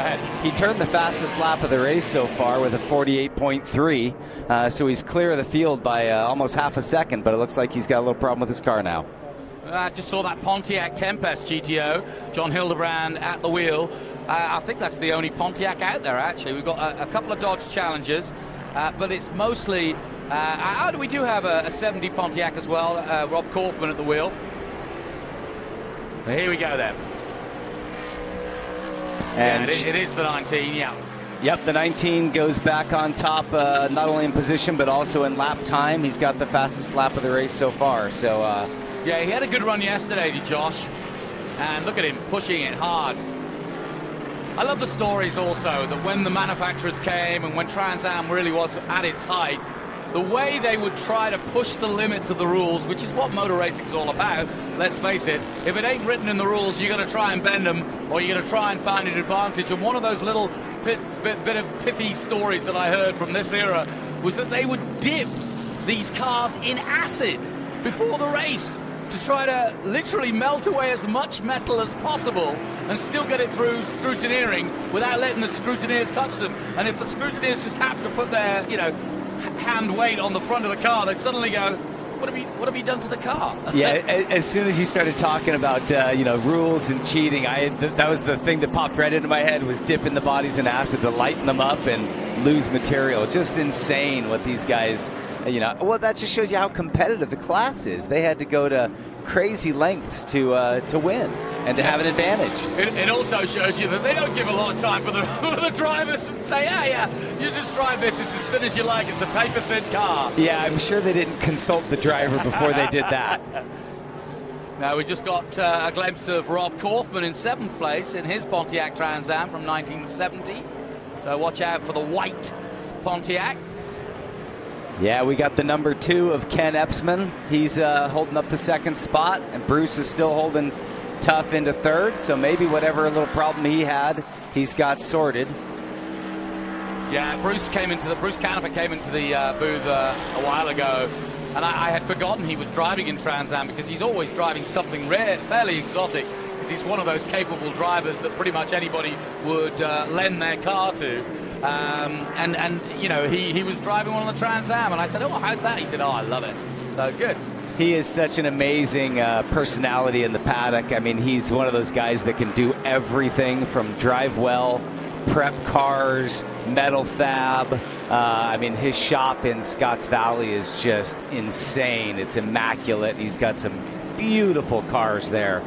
ahead. He turned the fastest lap of the race so far with a 48.3. So he's clear of the field by almost half a second, but it looks like he's got a little problem with his car now. I just saw that Pontiac Tempest GTO. John Hildebrand at the wheel. I think that's the only Pontiac out there, actually. We've got a couple of Dodge Challengers, but it's mostly... we do have a 70 Pontiac as well. Rob Kaufman at the wheel. Here we go then. And it is the 19, yeah. Yep, the 19 goes back on top, not only in position, but also in lap time. He's got the fastest lap of the race so far. So, yeah, he had a good run yesterday, did Josh. And look at him pushing it hard. I love the stories also that when the manufacturers came and when Trans Am really was at its height, the way they would try to push the limits of the rules, which is what motor racing is all about. Let's face it, if it ain't written in the rules, you're going to try and bend them, or you're going to try and find an advantage. And one of those little bit of pithy stories that I heard from this era was that they would dip these cars in acid before the race to try to literally melt away as much metal as possible and still get it through scrutineering without letting the scrutineers touch them. And if the scrutineers just happen to put their, hand weight on the front of the car, they'd suddenly go, what have you done to the car? Yeah, as soon as you started talking about rules and cheating, that was the thing that popped right into my head, was dipping the bodies in acid to lighten them up and lose material. Just insane what these guys, well, that just shows you how competitive the class is. They had to go to crazy lengths to win and to have an advantage. It also shows you that they don't give a lot of time for the drivers and say, you just drive this, it's as thin as you like, it's a paper-thin car. Yeah, I'm sure they didn't consult the driver before they did that. Now, we just got a glimpse of Rob Kaufman in 7th place in his Pontiac Trans Am from 1970. So watch out for the white Pontiac. Yeah, we got the number 2 of Ken Epsman. He's holding up the 2nd spot, and Bruce is still holding tough into 3rd. So maybe whatever little problem he had, he's got sorted. Yeah, Bruce Canepa came into the booth a while ago, and I had forgotten he was driving in Trans Am, because he's always driving something rare, fairly exotic, because he's one of those capable drivers that pretty much anybody would lend their car to. He was driving one on the Trans Am, and I said, how's that? He said, I love it. So good. He is such an amazing personality in the paddock. I mean, he's one of those guys that can do everything from drive well, prep cars, metal fab. His shop in Scotts Valley is just insane. It's immaculate. He's got some beautiful cars there.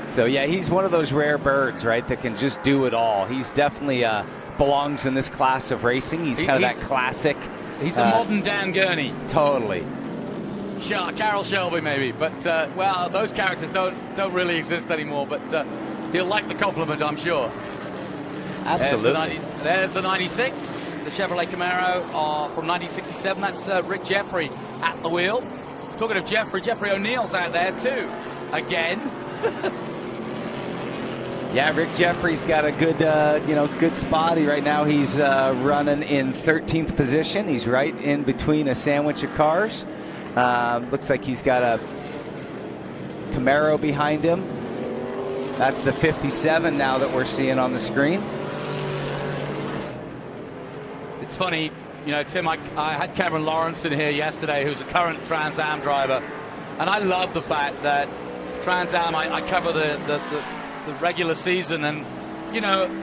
So, yeah, he's one of those rare birds, right, that can just do it all. He's definitely belongs in this class of racing. He's kind of that classic. He's a modern Dan Gurney. Totally. Carroll Shelby, maybe. But, those characters don't really exist anymore. But he'll like the compliment, I'm sure. Absolutely. There's the 96, the Chevrolet Camaro from 1967. That's Rick Jeffrey at the wheel. Talking of Jeffrey O'Neill's out there, too. Again. Yeah, Rick Jeffrey's got a good spot. Right now he's running in 13th position. He's right in between a sandwich of cars. Looks like he's got a Camaro behind him. That's the 57 now that we're seeing on the screen. It's funny, Tim, I had Cameron Lawrence in here yesterday, who's a current Trans Am driver, and I love the fact that Trans Am, I cover the regular season, and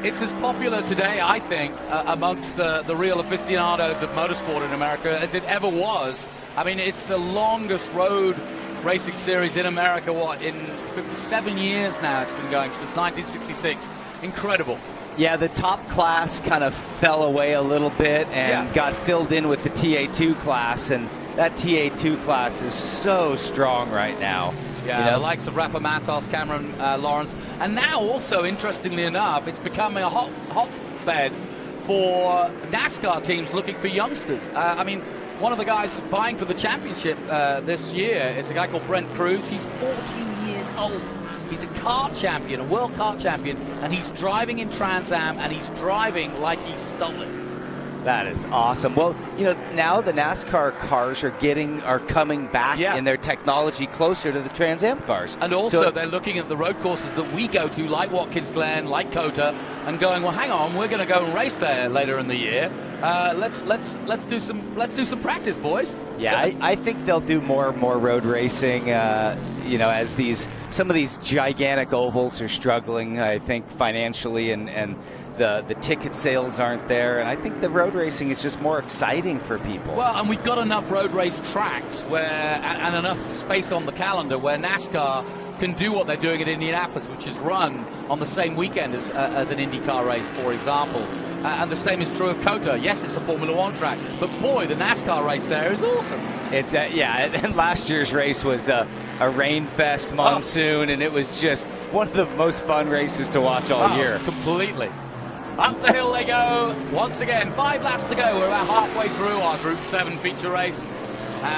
it's as popular today, I think, amongst the real aficionados of motorsport in America as it ever was. I mean, it's the longest road racing series in America, in 57 years now it's been going, since 1966. Incredible. Yeah, the top class kind of fell away a little bit and got filled in with the TA2 class, and that TA2 class is so strong right now. Yeah, the likes of Rafa Matos, Cameron Lawrence, and now also, interestingly enough, it's becoming a hotbed for NASCAR teams looking for youngsters. One of the guys vying for the championship this year is a guy called Brent Cruz. He's 14 years old. He's a kart champion, a world kart champion, and he's driving in Trans Am, and he's driving like he's stolen. That is awesome. Well, now the NASCAR cars are coming back in their technology closer to the Trans Am cars. And also they're looking at the road courses that we go to, like Watkins Glen, like COTA, and going, well, hang on, we're going to go and race there later in the year. Let's do some practice, boys. Yeah, I think they'll do more and more road racing. As some of these gigantic ovals are struggling, I think, financially, and the ticket sales aren't there, and I think the road racing is just more exciting for people. Well, and we've got enough road race tracks and enough space on the calendar where NASCAR can do what they're doing at Indianapolis, which is run on the same weekend as an IndyCar race, for example. And the same is true of COTA. Yes, it's a Formula One track, but boy, the NASCAR race there is awesome. It's and last year's race was a rain fest monsoon, and it was just one of the most fun races to watch all year. Completely. Up the hill they go. Once again, 5 laps to go. We're about halfway through our Group 7 feature race.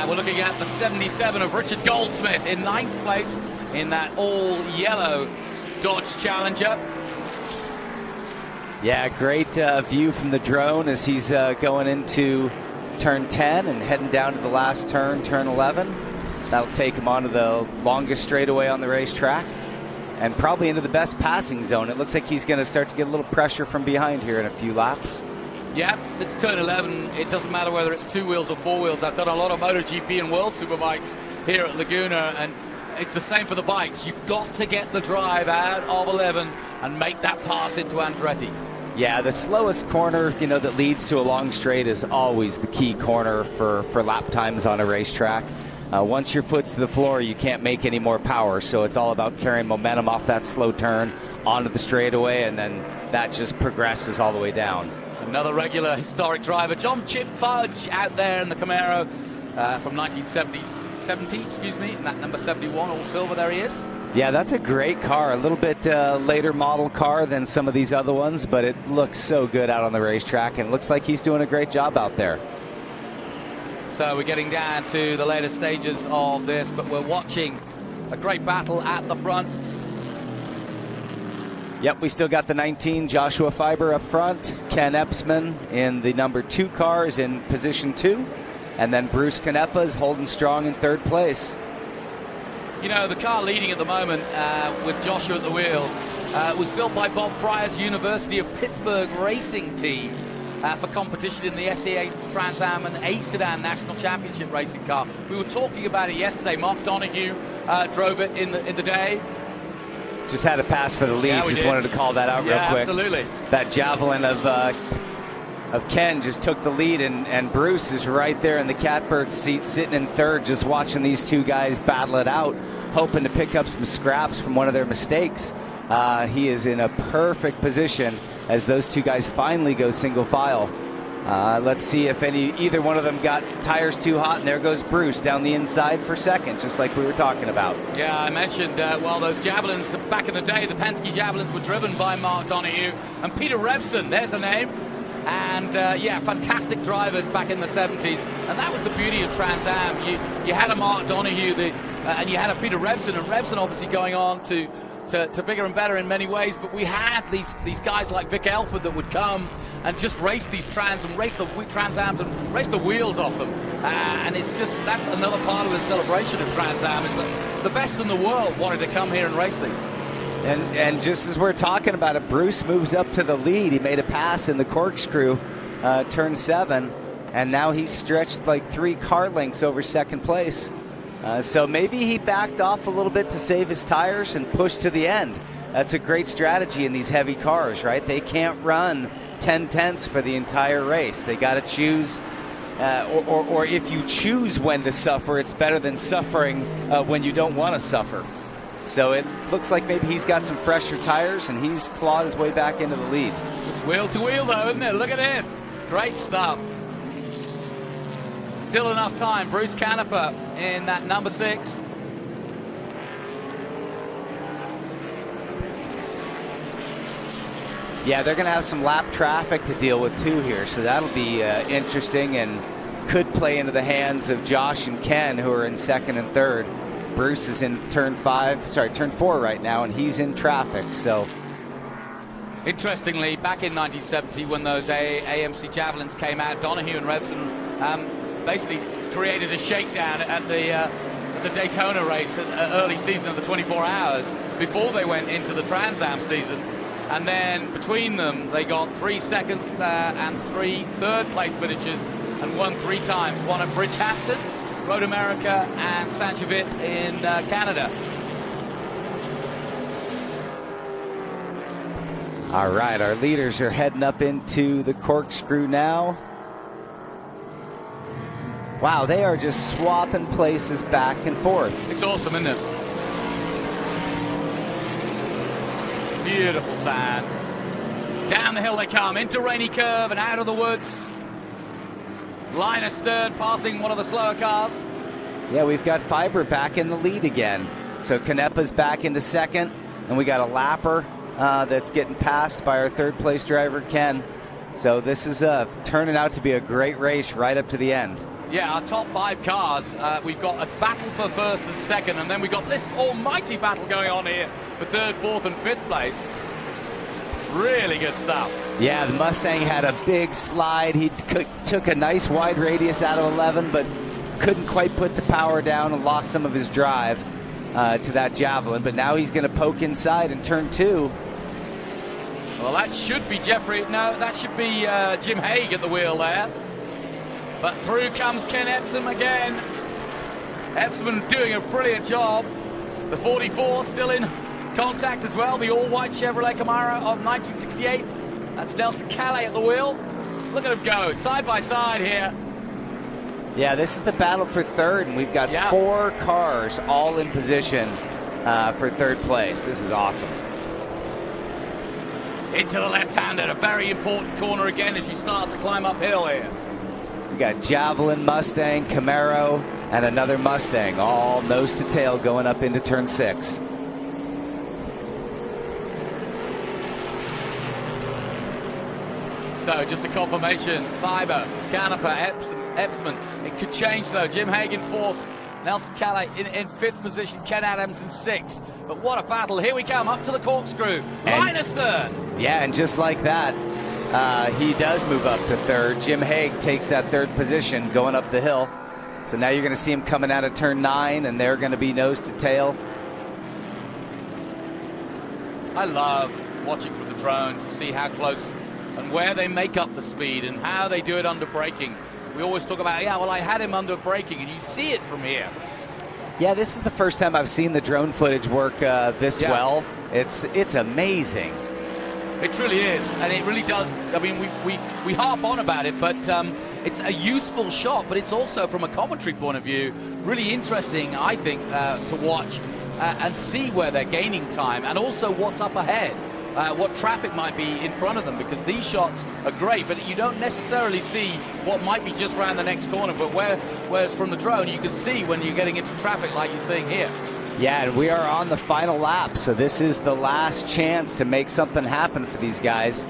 We're looking at the 77 of Richard Goldsmith in 9th place in that all-yellow Dodge Challenger. Yeah, great view from the drone as he's going into turn 10 and heading down to the last turn, turn 11. That'll take him onto the longest straightaway on the racetrack and probably into the best passing zone. It looks like he's going to start to get a little pressure from behind here in a few laps. Yeah, it's turn 11. It doesn't matter whether it's 2 wheels or 4 wheels. I've done a lot of MotoGP and World Superbikes here at Laguna, and it's the same for the bikes. You've got to get the drive out of 11 and make that pass into Andretti. Yeah, the slowest corner, that leads to a long straight is always the key corner for lap times on a racetrack. Once your foot's to the floor, you can't make any more power, so it's all about carrying momentum off that slow turn onto the straightaway, and then that just progresses all the way down. Another regular historic driver, John Chip Fudge, out there in the Camaro from 1970, and that number 71, all silver, there he is. Yeah, that's a great car. A little bit later model car than some of these other ones, but it looks so good out on the racetrack, and it looks like he's doing a great job out there. So we're getting down to the later stages of this, but we're watching a great battle at the front. Yep, we still got the 19 Joshua Fiber up front. Ken Epsman in the number 2 car is in position 2. And then Bruce Canepa is holding strong in 3rd place. The car leading at the moment with Joshua at the wheel was built by Bob Fryer's University of Pittsburgh racing team for competition in the SEA Trans Am and A Sedan National Championship racing car. We were talking about it yesterday. Mark Donohue drove it in the day. Just had a pass for the lead. Yeah, just wanted to call that out real quick. Absolutely. That javelin of Ken just took the lead, and Bruce is right there in the catbird seat, sitting in 3rd, just watching these 2 guys battle it out, hoping to pick up some scraps from one of their mistakes. He is in a perfect position as those 2 guys finally go single file. Let's see if either one of them got tires too hot, and there goes Bruce down the inside for 2nd, just like we were talking about. Yeah, I mentioned, those Javelins, back in the day, the Penske Javelins were driven by Mark Donohue and Peter Revson, there's a name. And, fantastic drivers back in the 70s. And that was the beauty of Trans Am. You had a Mark Donohue and you had a Peter Revson, and Revson obviously going on to bigger and better in many ways. But we had these guys like Vic Elford that would come and just race these Trans and race the Trans Ams and race the wheels off them. And it's just, that's another part of the celebration of Trans Am, is that the best in the world wanted to come here and race these. And just as we're talking about it, Bruce moves up to the lead. He made a pass in the corkscrew, turn 7, and now he's stretched like 3 car lengths over 2nd place. So maybe he backed off a little bit to save his tires and pushed to the end. That's a great strategy in these heavy cars, right? They can't run 10 tenths for the entire race. They got to choose, or if you choose when to suffer, it's better than suffering when you don't want to suffer. So it looks like maybe he's got some fresher tires, and he's clawed his way back into the lead. It's wheel to wheel, though, isn't it? Look at this. Great stuff. Still enough time. Bruce Canepa in that number 6. Yeah, they're going to have some lap traffic to deal with, too, here. So that'll be interesting and could play into the hands of Josh and Ken, who are in 2nd and 3rd. Bruce is in turn 4 right now, and he's in traffic. So, interestingly, back in 1970, when those AMC Javelins came out, Donohue and Revson basically created a shakedown at the Daytona race, early season of the 24 hours, before they went into the Trans Am season. And then between them, they got 3 seconds and 3 third place finishes, and won 3 times. One at Bridgehampton, Road America, and Saint-Jovit in Canada. All right, our leaders are heading up into the corkscrew now. Wow, they are just swapping places back and forth. It's awesome, isn't it? Beautiful sand. Down the hill they come, into Rainy Curve and out of the woods. Linus third, passing one of the slower cars. Yeah, we've got Fiber back in the lead again. So Canepa's back into 2nd, and we got a lapper that's getting passed by our 3rd place driver, Ken. So this is turning out to be a great race right up to the end. Yeah, our top 5 cars, we've got a battle for 1st and 2nd, and then we've got this almighty battle going on here for 3rd, 4th, and 5th place. Really good stuff. Yeah, the Mustang had a big slide. He took a nice wide radius out of 11, but couldn't quite put the power down and lost some of his drive to that Javelin. But now he's going to poke inside in turn 2. Well, that should be Jeffrey. No, that should be Jim Haig at the wheel there. But through comes Ken Epsom again. Epsom doing a brilliant job. The 44 still in contact as well. The all-white Chevrolet Camaro of 1968. That's Nelson Calais at the wheel. Look at him go, side by side here. Yeah, this is the battle for third, and we've got 4 cars all in position for third place. This is awesome. Into the left-hander, a very important corner again as you start to climb uphill here. We got Javelin, Mustang, Camaro, and another Mustang, all nose to tail going up into turn 6. So just a confirmation, Fiber, Canepa, Epsman. It could change though. Jim Haig in 4th, Nelson Calais in 5th position, Ken Adams in 6th. But what a battle. Here we come, up to the corkscrew. Linus third. Yeah, and just like that, he does move up to 3rd. Jim Haig takes that 3rd position going up the hill. So now you're going to see him coming out of turn 9, and they're going to be nose to tail. I love watching from the drone to see how close and where they make up the speed and how they do it under braking. We always talk about, yeah, well, I had him under braking, and you see it from here. Yeah, this is the first time I've seen the drone footage work this well. It's amazing. It truly is, and it really does. I mean, we harp on about it, but it's a useful shot, but it's also, from a commentary point of view, really interesting, I think, to watch and see where they're gaining time, and also what's up ahead. What traffic might be in front of them, because these shots are great, but you don't necessarily see what might be just around the next corner. But whereas from the drone, you can see when you're getting into traffic like you're seeing here. Yeah, and we are on the final lap, so this is the last chance to make something happen for these guys.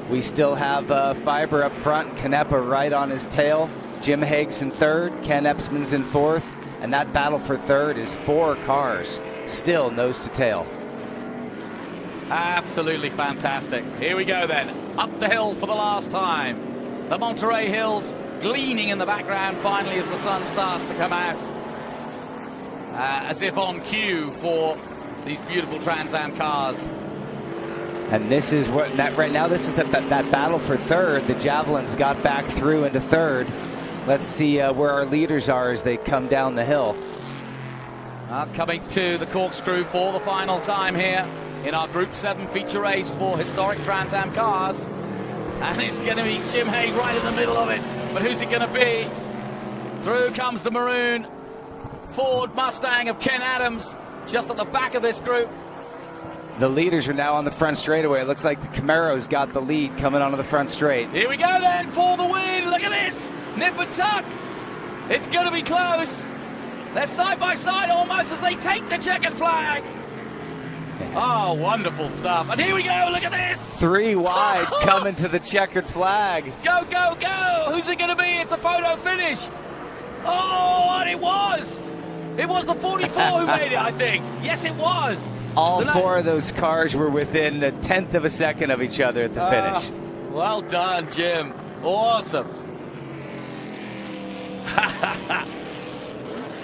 We still have Fiber up front, Canepa right on his tail. Jim Haig's in 3rd, Ken Epsman's in 4th, and that battle for 3rd is 4 cars, still nose to tail. Absolutely fantastic. Here we go then, up the hill for the last time. The Monterey Hills gleaming in the background finally as the sun starts to come out. As if on cue for these beautiful Trans Am cars. And this is what right now. This is that battle for 3rd. The Javelins got back through into 3rd. Let's see where our leaders are as they come down the hill. Coming to the corkscrew for the final time here in our Group 7 feature race for historic Trans Am cars. And it's going to be Jim Haig right in the middle of it. But who's it going to be? Through comes the maroon Ford Mustang of Ken Adams, just at the back of this group. The leaders are now on the front straightaway. It looks like the Camaro's got the lead coming onto the front straight. Here we go then for the win. Look at this. Nip and tuck. It's going to be close. They're side by side almost as they take the checkered flag. Oh, wonderful stuff. And here we go. Look at this. 3 wide coming to the checkered flag. Go, go, go. Who's it going to be? It's a photo finish. Oh, and it was. It was the 44 who made it, I think. Yes, it was. All 4 of those cars were within a 1/10 of a second of each other at the finish. Well done, Jim. Awesome.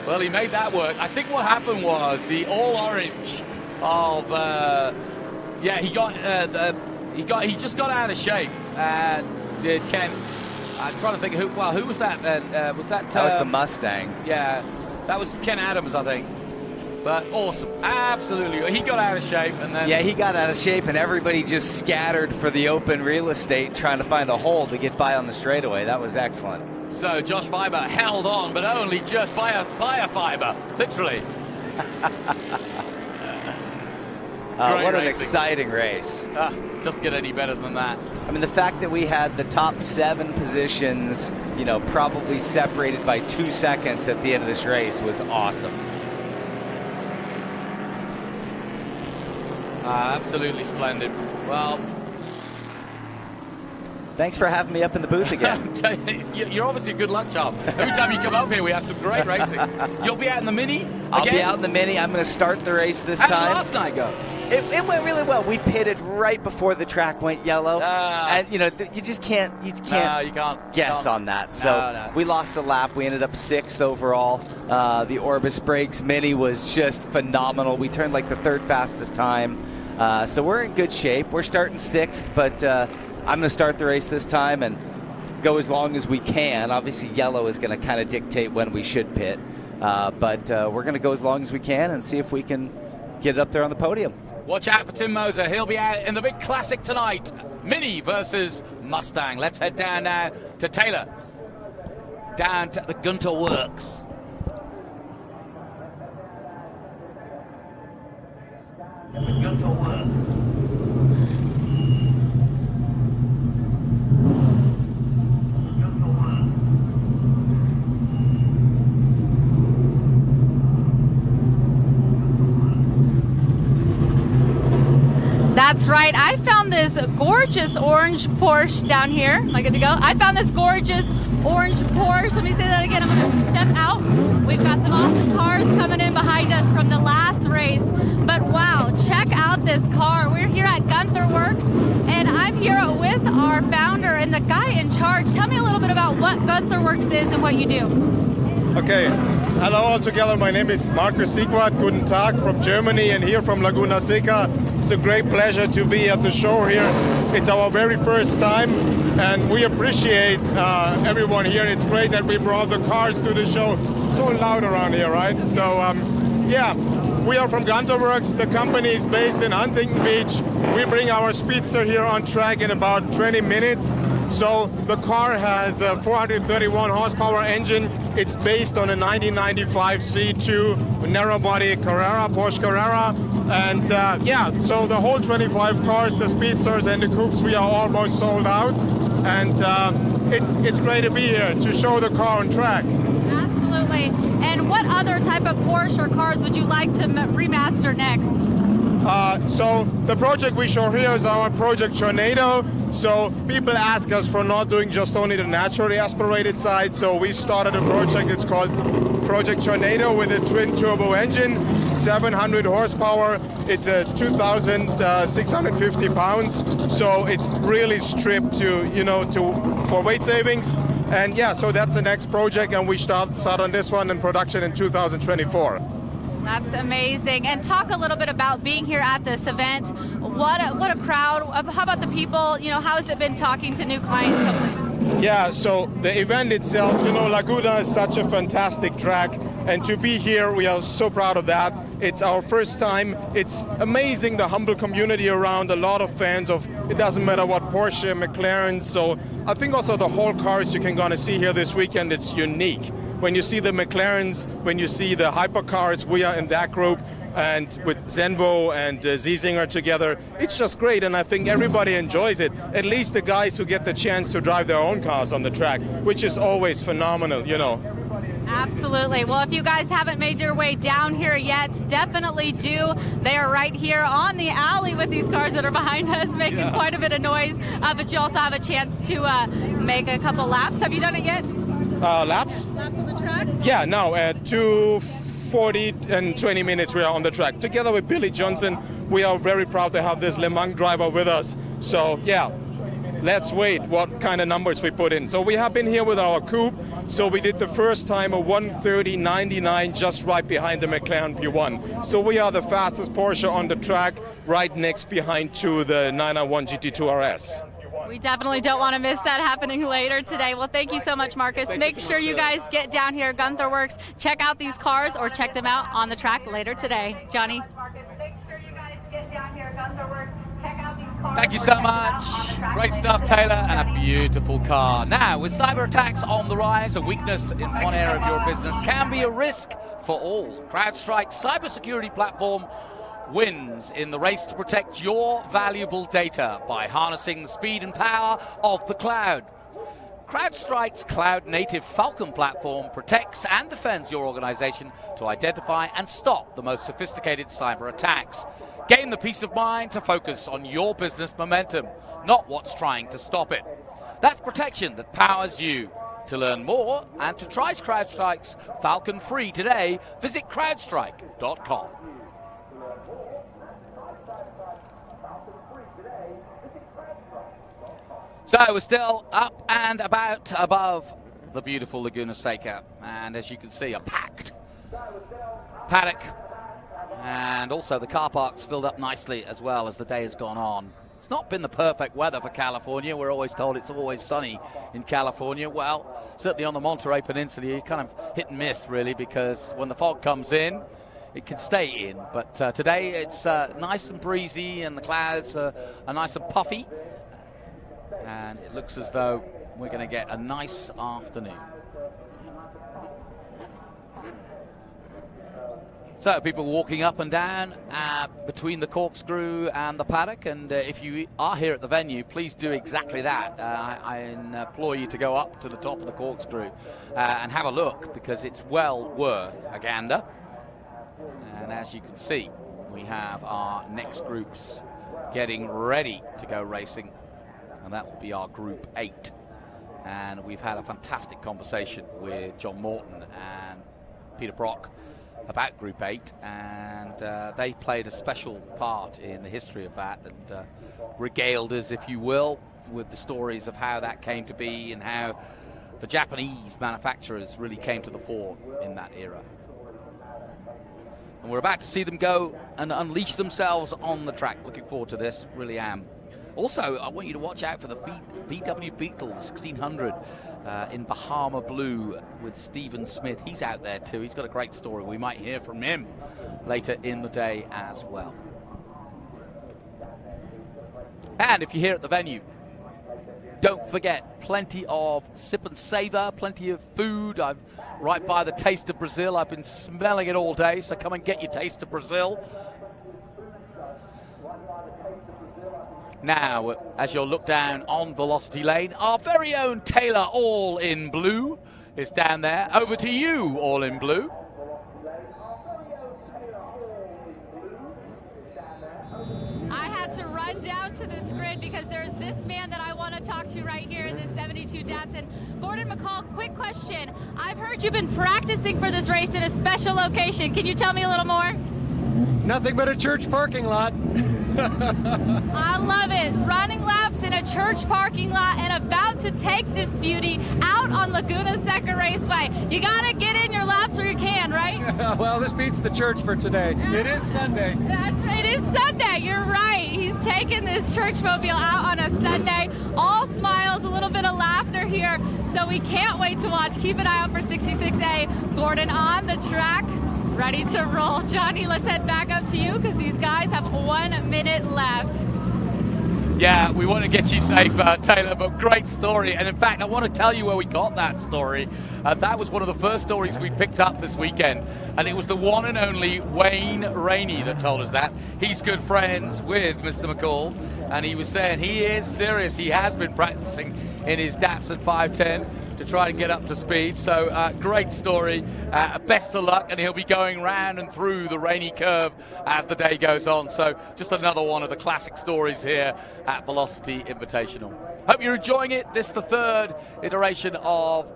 Well, he made that work. I think what happened was the all orange of he just got out of shape. Did Ken? I'm trying to think who was that then? Was that was the Mustang? Yeah, that was Ken Adams, I think. But awesome, absolutely. He got out of shape, and then he got out of shape, and everybody just scattered for the open real estate, trying to find a hole to get by on the straightaway. That was excellent. So Josh Fiber held on, but only just by a fiber, literally. What an exciting race. Doesn't get any better than that. I mean, the fact that we had the top 7 positions, probably separated by 2 seconds at the end of this race was awesome. Absolutely splendid. Well, thanks for having me up in the booth again. You're obviously a good luck charm. Every time you come up here, we have some great racing. You'll be out in the Mini again? I'll be out in the Mini. I'm going to start the race this How time. did last night go? It went really well. We pitted right before the track went yellow, and you just can't guess on that. So we lost a lap. We ended up 6th overall. The Orbis Brakes Mini was just phenomenal. We turned like the 3rd fastest time. So we're in good shape. We're starting 6th, but I'm going to start the race this time and go as long as we can. Obviously, yellow is going to kind of dictate when we should pit, but we're going to go as long as we can and see if we can get it up there on the podium. Watch out for Tim Moser. He'll be out in the big classic tonight. Mini versus Mustang. Let's head down now to Taylor. Down to the Gunter Works. That's right. I found this gorgeous orange Porsche down here. Am I good to go? I found this gorgeous orange Porsche. Let me say that again. I'm going to step out. We've got some awesome cars coming in behind us from the last race. But wow, check out this car. We're here at Gunther Works, and I'm here with our founder and the guy in charge. Tell me a little bit about what Gunther Works is and what you do. Okay, hello all together. My name is Markus Siegwart. Guten Tag from Germany and here from Laguna Seca. It's a great pleasure to be at the show here. It's our very first time, and we appreciate everyone here. It's great that we brought the cars to the show. So loud around here, right? So, yeah, we are from Gunther Works. The company is based in Huntington Beach. We bring our Speedster here on track in about 20 minutes. So the car has a 431 horsepower engine. It's based on a 1995 C2 narrow body Carrera, Porsche Carrera. And yeah, so the whole 25 cars, the Speedsters and the Coupes, we are almost sold out. And it's great to be here to show the car on track. Absolutely. And what other type of Porsche or cars would you like to remaster next? So the project we show here is our Project Tornado. So people ask us for not doing just only the naturally aspirated side. So we started a project, it's called Project Tornado, with a twin turbo engine, 700 horsepower. It's a 2,650 pounds. So it's really stripped for weight savings. And yeah, so that's the next project, and we start on this one in production in 2024. That's amazing. And talk a little bit about being here at this event. What a crowd. How about the people? How has it been talking to new clients? Yeah, so the event itself, Laguna is such a fantastic track, and to be here, we are so proud of that. It's our first time. It's amazing, the humble community around, a lot of fans of, it doesn't matter what, Porsche, McLaren. So I think also the whole cars you can gonna see here this weekend, it's unique. When you see the McLarens, when you see the Hypercars, we are in that group, and with Zenvo and Ziesinger together, it's just great, and I think everybody enjoys it. At least the guys who get the chance to drive their own cars on the track, which is always phenomenal, Absolutely. Well, if you guys haven't made your way down here yet, definitely do. They are right here on the alley with these cars that are behind us, making quite a bit of noise, but you also have a chance to make a couple laps. Have you done it yet? Laps? Laps on the track? Yeah, now at 2:40 and 20 minutes we are on the track. Together with Billy Johnson, we are very proud to have this Le Mans driver with us. So yeah, let's wait what kind of numbers we put in. So we have been here with our coupe. So we did the first time a 1:30.99 just right behind the McLaren P1. So we are the fastest Porsche on the track, right next behind to the 991 GT2 RS. We definitely don't want to miss that happening later today. Well, thank you so much, Marcus. Make sure you guys get down here, Gunther Works, check out these cars or check them out on the track later today. Johnny? Thank you so much. Great stuff, Taylor, and a beautiful car. Now, with cyber attacks on the rise, a weakness in one area of your business can be a risk for all. CrowdStrike's cybersecurity platform wins in the race to protect your valuable data by harnessing the speed and power of the cloud. CrowdStrike's cloud-native Falcon platform protects and defends your organization to identify and stop the most sophisticated cyber attacks. Gain the peace of mind to focus on your business momentum, not what's trying to stop it. That's protection that powers you. To learn more and to try CrowdStrike's Falcon free today, visit crowdstrike.com. So we're still up and about above the beautiful Laguna Seca, and as you can see, a packed paddock, and also the car parks filled up nicely as well as the day has gone on. It's not been the perfect weather for California. We're always told it's always sunny in California. Well, certainly on the Monterey Peninsula, you kind of hit and miss, really, because when the fog comes in, it can stay in. But today it's nice and breezy, and the clouds are nice and puffy. And it looks as though we're going to get a nice afternoon. So people walking up and down between the corkscrew and the paddock, and if you are here at the venue, please do exactly that. I implore you to go up to the top of the corkscrew and have a look, because it's well worth a gander. And as you can see, we have our next groups getting ready to go racing, and that will be our Group 8. And we've had a fantastic conversation with John Morton and Peter Brock about Group 8, and they played a special part in the history of that, and regaled us, if you will, with the stories of how that came to be and how the Japanese manufacturers really came to the fore in that era. And we're about to see them go and unleash themselves on the track. Looking forward to this, really am. Also, I want you to watch out for the VW Beetle 1600 in Bahama Blue with Stephen Smith. He's out there too. He's got a great story. We might hear from him later in the day as well. And if you're here at the venue, don't forget, plenty of sip and savor, plenty of food. I'm right by the Taste of Brazil. I've been smelling it all day, so come and get your Taste of Brazil. Now, as you'll look down on Velocity Lane, our very own Taylor, all in blue, is down there. Over to you, all in blue. I had to run down to this grid because there's this man that I want to talk to right here in this 72 Datsun. Gordon McCall, quick question. I've heard you've been practicing for this race in a special location. Can you tell me a little more? Nothing but a church parking lot. I love it. Running laps in a church parking lot and about to take this beauty out on Laguna Seca Raceway. You got to get in your laps where you can, right? Well, this beats the church for today. It is Sunday. It is Sunday. You're right. He's taking this churchmobile out on a Sunday. All smiles, a little bit of laughter here. So we can't wait to watch. Keep an eye out for 66A. Gordon on the track, ready to roll. Johnny, let's head back up to you because these guys have 1 minute left. Yeah, we want to get you safe, Taylor, but great story. And in fact, I want to tell you where we got that story. That was one of the first stories we picked up this weekend. And it was the one and only Wayne Rainey that told us that. He's good friends with Mr. McCall. And he was saying he is serious. He has been practicing in his Datsun 510 to try and get up to speed. So great story. Best of luck, and he'll be going round and through the Rainy curve as the day goes on. So just another one of the classic stories here at Velocity Invitational. Hope you're enjoying it. This is the third iteration of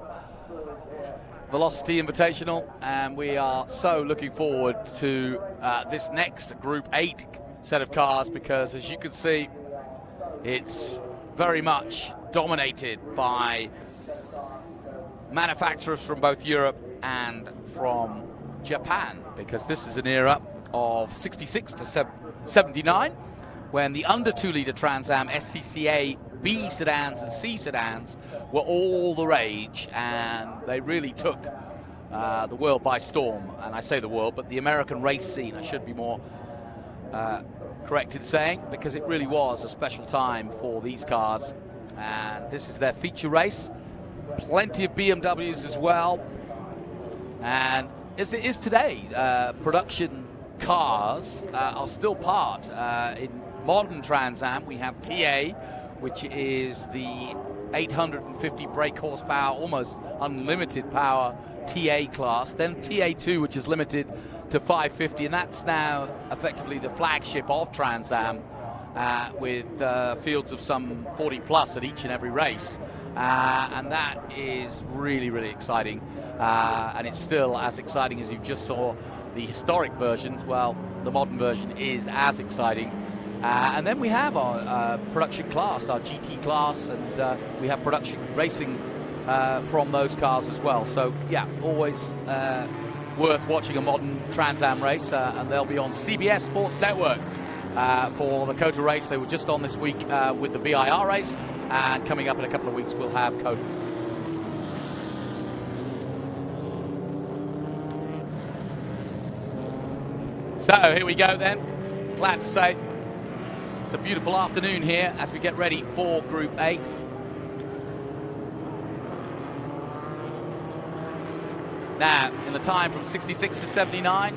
Velocity Invitational, and we are so looking forward to this next Group 8 set of cars, because as you can see, it's very much dominated by manufacturers from both Europe and from Japan, because this is an era of 66 to 79 when the under 2-liter Trans Am SCCA B sedans and C sedans were all the rage, and they really took the world by storm. And I say the world, but the American race scene, I should be more correct in saying, because it really was a special time for these cars. And this is their feature race. Plenty of BMWs as well. And as it is today, production cars are still part. In modern Trans Am, we have TA, which is the 850 brake horsepower, almost unlimited power TA class. Then TA2, which is limited to 550, and that's now effectively the flagship of Trans Am, with fields of some 40 plus at each and every race. And that is really, really exciting. And it's still as exciting as you just saw the historic versions. Well, the modern version is as exciting. And then we have our production class, our GT class, and we have production racing from those cars as well. So, yeah, always worth watching a modern Trans Am race, and they'll be on CBS Sports Network for the COTA race. They were just on this week with the VIR race, and coming up in a couple of weeks we'll have COTA. So here we go then. Glad to say it's a beautiful afternoon here as we get ready for Group 8. Now, in the time from 66 to 79,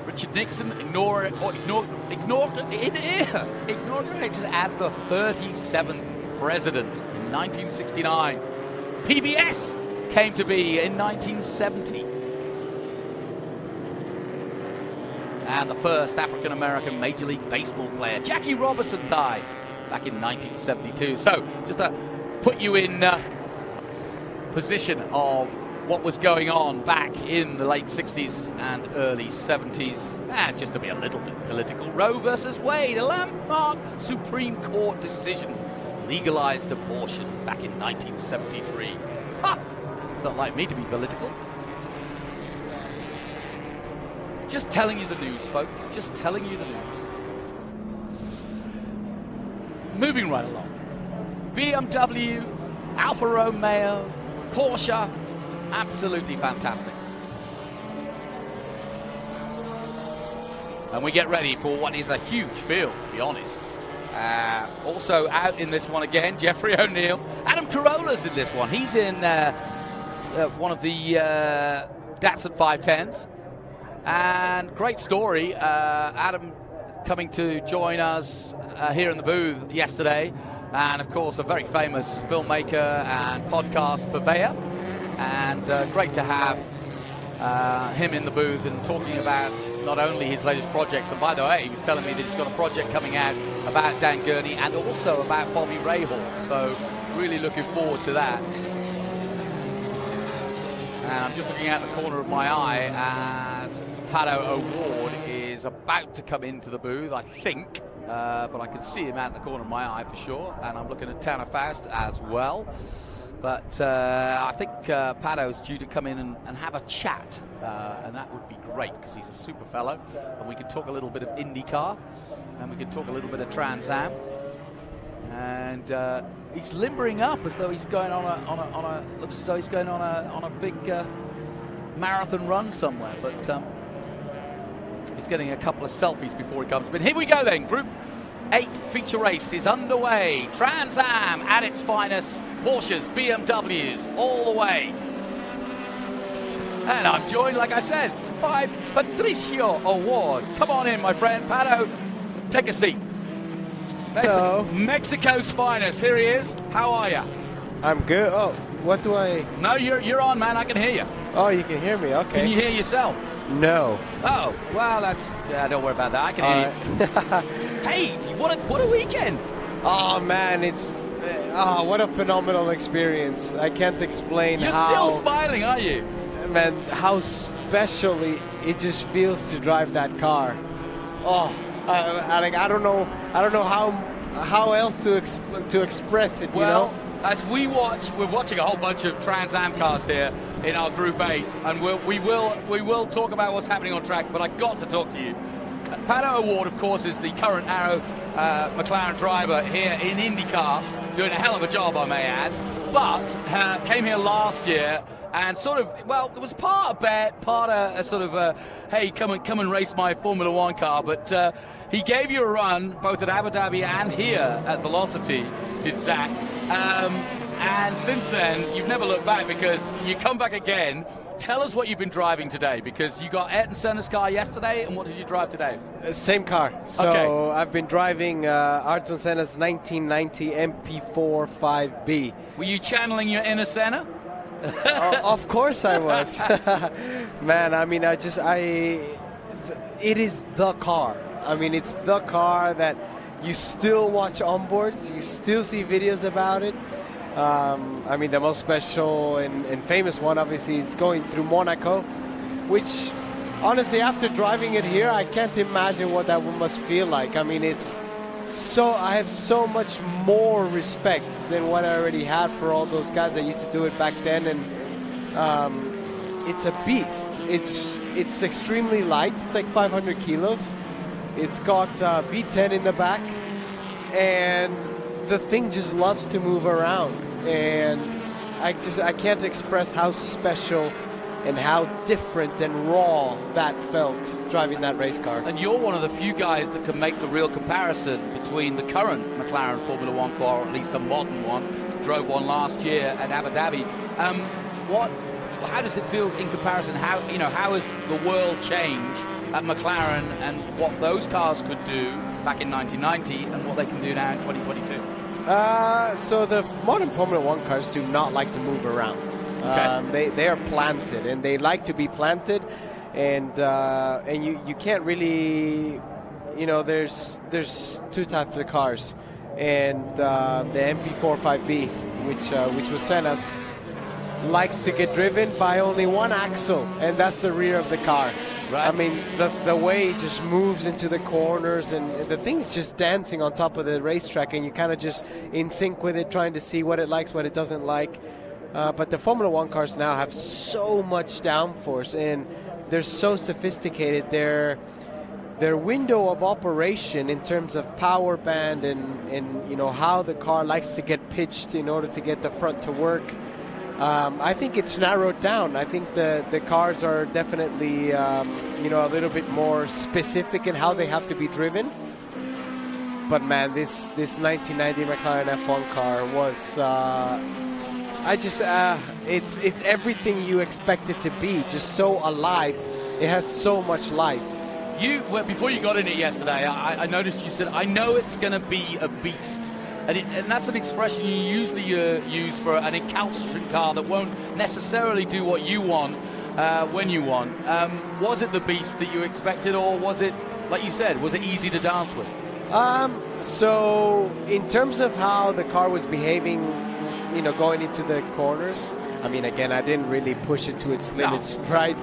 Richard Nixon inaugurated as the 37th president in 1969. PBS came to be in 1970. And the first African-American Major League Baseball player, Jackie Robinson, died back in 1972. So, just to put you in position of what was going on back in the late 60s and early 70s, and just to be a little bit political, Roe versus Wade, a landmark Supreme Court decision, legalized abortion back in 1973. Ha! It's not like me to be political. Just telling you the news, folks. Just telling you the news. Moving right along. BMW, Alfa Romeo, Porsche, absolutely fantastic. And we get ready for what is a huge field, to be honest. Also out in this one again, Jeffrey O'Neill. Adam Carolla's in this one. He's in one of the Datsun 510s. And great story, Adam coming to join us here in the booth yesterday, and of course a very famous filmmaker and podcast purveyor, and great to have him in the booth and talking about not only his latest projects, and by the way, he was telling me that he's got a project coming out about Dan Gurney and also about Bobby Rahal, so really looking forward to that. And I'm just looking out the corner of my eye as Paddock Award is about to come into the booth, I think, but I can see him out the corner of my eye for sure, and I'm looking at Tanner Faust as well. But I think Paddock's due to come in and have a chat, and that would be great because he's a super fellow, and we can talk a little bit of IndyCar, and we can talk a little bit of Trans Am, and he's limbering up as though he's going on a looks as though he's going on a big marathon run somewhere, but he's getting a couple of selfies before he comes. But here we go then. Group 8 feature race is underway. Trans Am at its finest. Porsches, BMWs, all the way. And I'm joined, like I said, by Patricio Award. Come on in, my friend. Pato, take a seat. Hello. Mexico's finest. Here he is. How are you? I'm good. Oh, what do I... No, you're on, man. I can hear you. Oh, you can hear me. Okay. Can you hear yourself? No. Oh, well, don't worry about that. I can hear you. Hey, what a weekend. Oh, man, it's... what a phenomenal experience. I can't explain You're how... still smiling, aren't you? Man, how specially it just feels to drive that car. Oh, I don't know how else to express it, well, you know? As we're watching a whole bunch of Trans Am cars here in our Group 8, and we will talk about what's happening on track, but I got to talk to you. Paddock Award, of course, is the current Arrow McLaren driver here in IndyCar, doing a hell of a job, I may add, but came here last year and sort of, well, it was part a bet, part a sort of, hey, come and race my Formula One car, but he gave you a run both at Abu Dhabi and here at Velocity, did Zach. And since then, you've never looked back because you come back again. Tell us what you've been driving today, because you got Ayrton Senna's car yesterday, and what did you drive today? Same car. So okay. I've been driving Ayrton Senna's 1990 MP4 5B. Were you channeling your inner Senna? Of course I was. Man, I mean, it is the car. I mean, it's the car that you still watch onboards, you still see videos about it. I mean, the most special and famous one, obviously, is going through Monaco, which honestly, after driving it here, I can't imagine what that must feel like. I mean, I have so much more respect than what I already had for all those guys that used to do it back then, and it's a beast. It's extremely light. It's like 500 kilos. It's got V10 in the back, and the thing just loves to move around. And I can't express how special and how different and raw that felt driving that race car. And you're one of the few guys that can make the real comparison between the current McLaren Formula One car, or at least a modern one. Drove one last year at Abu Dhabi. How does it feel in comparison? How has the world changed at McLaren, and what those cars could do back in 1990 and what they can do now in 2022? So the modern Formula One cars do not like to move around. Okay. They are planted, and they like to be planted, and you can't really, there's two types of cars, and the MP4 5B, which was sent us, likes to get driven by only one axle, and that's the rear of the car. Right. I mean, the way it just moves into the corners, and the thing's just dancing on top of the racetrack, and you kind of just in sync with it, trying to see what it likes, what it doesn't like. But the Formula One cars now have so much downforce, and they're so sophisticated. Their window of operation in terms of power band and how the car likes to get pitched in order to get the front to work. I think it's narrowed down. I think the cars are definitely a little bit more specific in how they have to be driven. But man, this 1990 McLaren F1 car was it's everything you expect it to be. Just so alive. It has so much life. Before you got in it yesterday, I noticed you said, "I know it's going to be a beast." And that's an expression you usually use for an recalcitrant car that won't necessarily do what you want when you want. Was it the beast that you expected, or was it, like you said, was it easy to dance with? So in terms of how the car was behaving, going into the corners, I mean, again, I didn't really push it to its limits, right?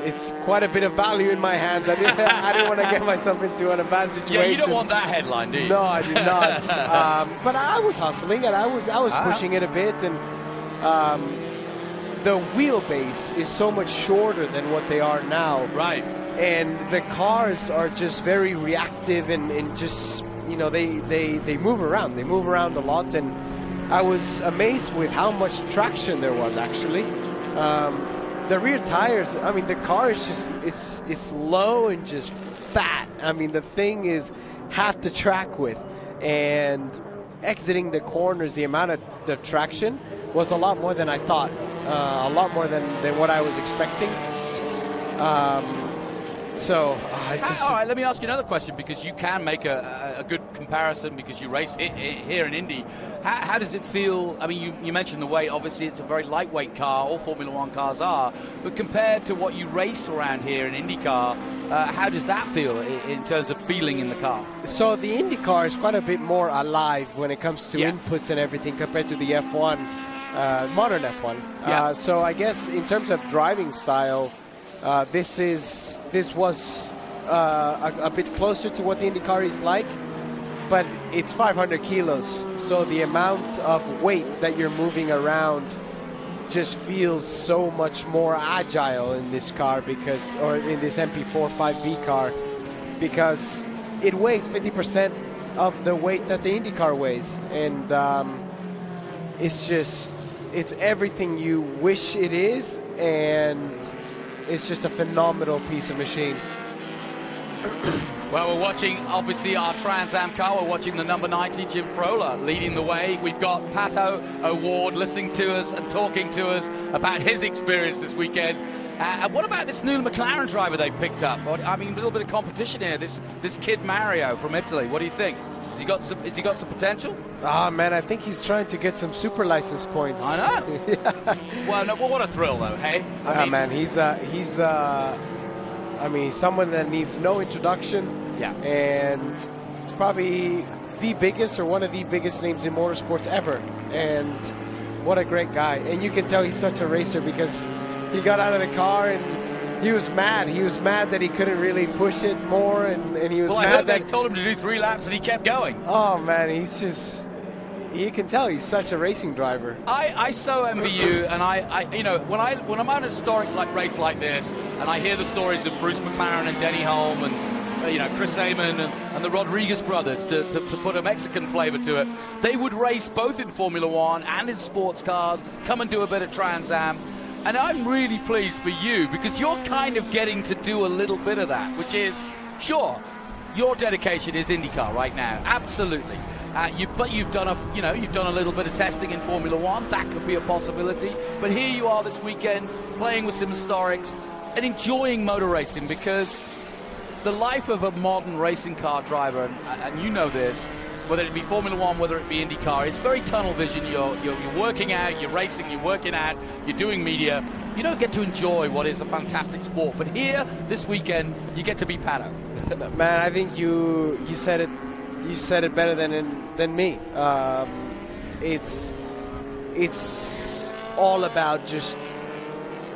It's quite a bit of value in my hands. I didn't want to get myself into an bad situation. Yeah, you don't want that headline, do you? No, I do not. But I was hustling, and I was pushing it a bit, and the wheelbase is so much shorter than what they are now. Right. And the cars are just very reactive, and just they move around. They move around a lot, and I was amazed with how much traction there was actually. The rear tires, I mean, the car is just, it's low and just fat. I mean, the thing is half the track width. And exiting the corners, the amount of the traction was a lot more than I thought. A lot more than what I was expecting. All right, let me ask you another question, because you can make a good comparison because you race here in Indy. How does it feel? I mean, you mentioned the weight. Obviously, it's a very lightweight car. All Formula One cars are. But compared to what you race around here in IndyCar, how does that feel in terms of feeling in the car? So the IndyCar is quite a bit more alive when it comes to inputs and everything compared to the F1, modern F1. Yeah. So I guess in terms of driving style, this was a bit closer to what the IndyCar is like, but it's 500 kilos. So the amount of weight that you're moving around just feels so much more agile in this car or in this MP4 5B car, because it weighs 50% of the weight that the IndyCar weighs. And it's everything you wish it is, and it's just a phenomenal piece of machine. Well, we're watching, obviously, our Trans Am car. We're watching the number 90, Jim Frola, leading the way. We've got Pato O'Ward listening to us and talking to us about his experience this weekend. What about this new McLaren driver they picked up? I mean, a little bit of competition here. This kid Mario from Italy. What do you think? Has he got some potential? Oh, man, I think he's trying to get some super license points. I know. Yeah. Well, what a thrill, though, hey? He's someone that needs no introduction. Yeah. And he's probably the biggest or one of the biggest names in motorsports ever. And what a great guy. And you can tell he's such a racer because he got out of the car and he was mad. He was mad that he couldn't really push it more, and he was Well, mad I heard that they told him to do 3 laps and he kept going. Oh man, he's just, you can tell he's such a racing driver. I so envy you, and I you know, when I'm on a historic race like this, and I hear the stories of Bruce McLaren and Denny Hulme and you know, Chris Amon and the Rodriguez brothers, to put a Mexican flavor to it, they would race both in Formula One and in sports cars, come and do a bit of Trans Am. And I'm really pleased for you, because you're kind of getting to do a little bit of that, which is, sure, your dedication is IndyCar right now, absolutely. But you've done a little bit of testing in Formula One. That could be a possibility. But here you are this weekend, playing with some historics and enjoying motor racing, because the life of a modern racing car driver, and you know this, whether it be Formula One, whether it be IndyCar, it's very tunnel vision. You're working out, you're racing, you're working out, you're doing media. You don't get to enjoy what is a fantastic sport. But here, this weekend, you get to be Paddock. Man, I think you said it. You said it better than me. It's all about just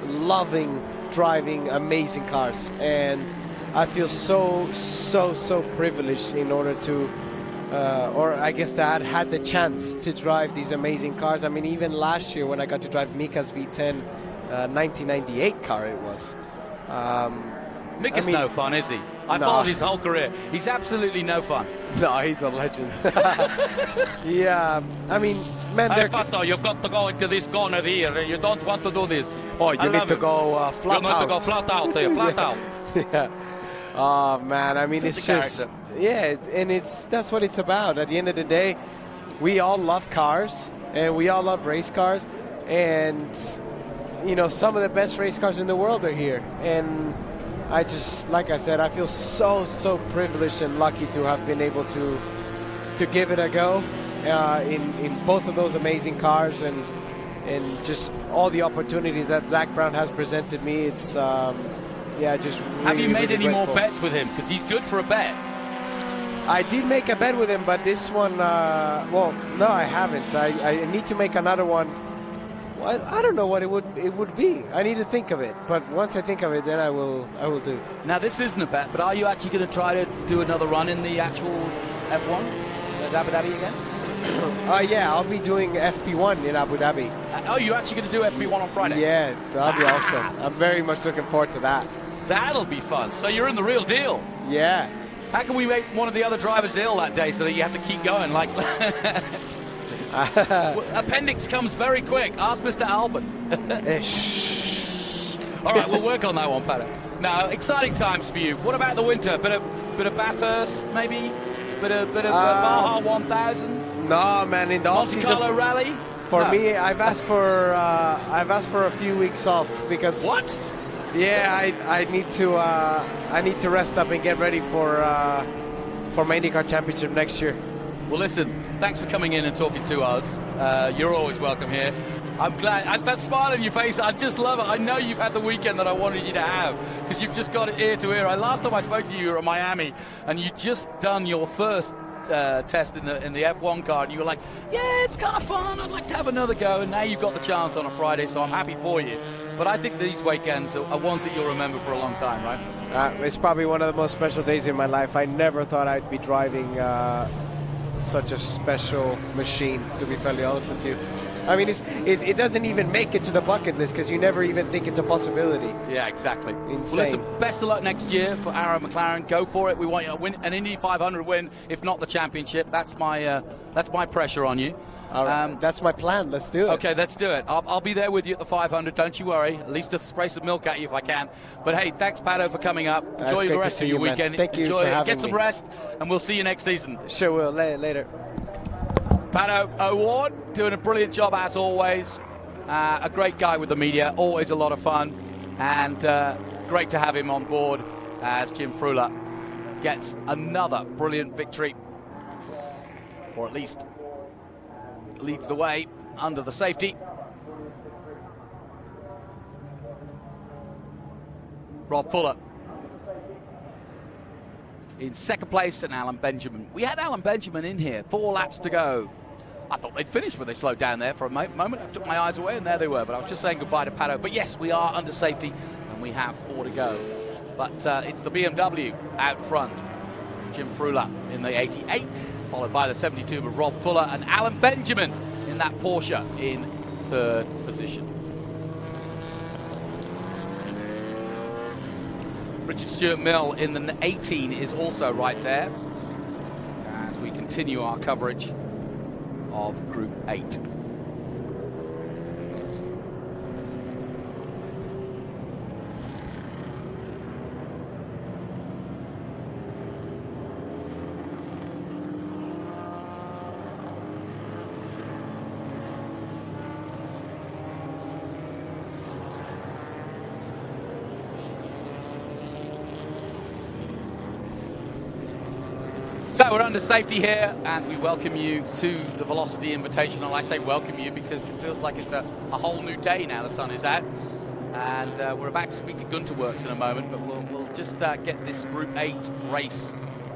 loving driving amazing cars, and I feel so privileged in order to, or I guess that I had the chance to drive these amazing cars. I mean, even last year when I got to drive Mika's V10 1998 car, it was. Mika's no fun, is he? I followed his whole career. He's absolutely no fun. No, he's a legend. Yeah, I mean, man, hey, Pato, you've got to go into this corner here. You don't want to do this. Oh, you need to go flat out. You need to go flat out there, flat out. Yeah. Oh man, I mean, Such it's a just character. yeah, and that's what it's about. At the end of the day, we all love cars, and we all love race cars, and you know, some of the best race cars in the world are here, and I just, like I said, I feel so privileged and lucky to have been able to give it a go in both of those amazing cars, and just all the opportunities that Zach Brown has presented me. It's yeah, just really, have you made really any grateful. more bets with him? Because he's good for a bet. I did make a bet with him, but this one, well, no, I haven't. I need to make another one. Well, I don't know what it would be. I need to think of it. But once I think of it, then I will do. Now, this isn't a bet, but are you actually going to try to do another run in the actual F1 at Abu Dhabi again? Yeah, I'll be doing FP1 in Abu Dhabi. Oh, you're actually going to do FP1 on Friday? Yeah, that'll be awesome. I'm very much looking forward to that. That'll be fun. So you're in the real deal. Yeah. How can we make one of the other drivers ill that day so that you have to keep going? Like, appendix comes very quick. Ask Mr. Albon. All right, we'll work on that one, Paddock. Now, exciting times for you. What about the winter? Bit of Bathurst, maybe? Bit of Baja 1000? No, man. In the Monte Carlo Rally? For me, I've asked for a few weeks off because. What? Yeah, I need to rest up and get ready for my IndyCar Championship next year. Well, listen, thanks for coming in and talking to us. You're always welcome here. I'm glad. That smile on your face, I just love it. I know you've had the weekend that I wanted you to have, because you've just got it ear to ear. Last time I spoke to you, you were at Miami, and you'd just done your first test in the F1 car, and you were like, yeah, it's kind of fun, I'd like to have another go, and now you've got the chance on a Friday, so I'm happy for you. But I think these weekends are ones that you'll remember for a long time, right? It's probably one of the most special days in my life. I never thought I'd be driving such a special machine, to be fairly honest with you. I mean, it doesn't even make it to the bucket list because you never even think it's a possibility. Yeah, exactly. Insane. Well, listen, best of luck next year for Aaron McLaren. Go for it. We want you to win an Indy 500 win, if not the championship. That's my pressure on you. All right. That's my plan. Let's do it. Okay, let's do it. I'll be there with you at the 500. Don't you worry. At least to spray some milk at you if I can. But hey, thanks, Pato, for coming up. Enjoy the rest of your weekend. Thank you Enjoy for it. having Get some me. rest, and we'll see you next season. Sure will. Later. Pato O'Ward doing a brilliant job as always. A great guy with the media. Always a lot of fun, and great to have him on board as Jim Frula gets another brilliant victory, or at least leads the way under the safety. Rob Fuller in second place, and Alan Benjamin. We had Alan Benjamin in here, 4 laps to go. I thought they'd finished when they slowed down there for a moment. I took my eyes away, and there they were. But I was just saying goodbye to Pato. But yes, we are under safety, and and we have 4 to go. But it's the BMW out front. Jim Frula in the 88, followed by the 72 with Rob Fuller and Alan Benjamin in that Porsche in 3rd position. Richard Stewart Mill in the 18 is also right there as we continue our coverage of Group 8. So we're under safety here as we welcome you to the Velocity Invitational. I say welcome you because it feels like it's a whole new day now the sun is out. And we're about to speak to Gunter Works in a moment, but we'll just get this Group 8 race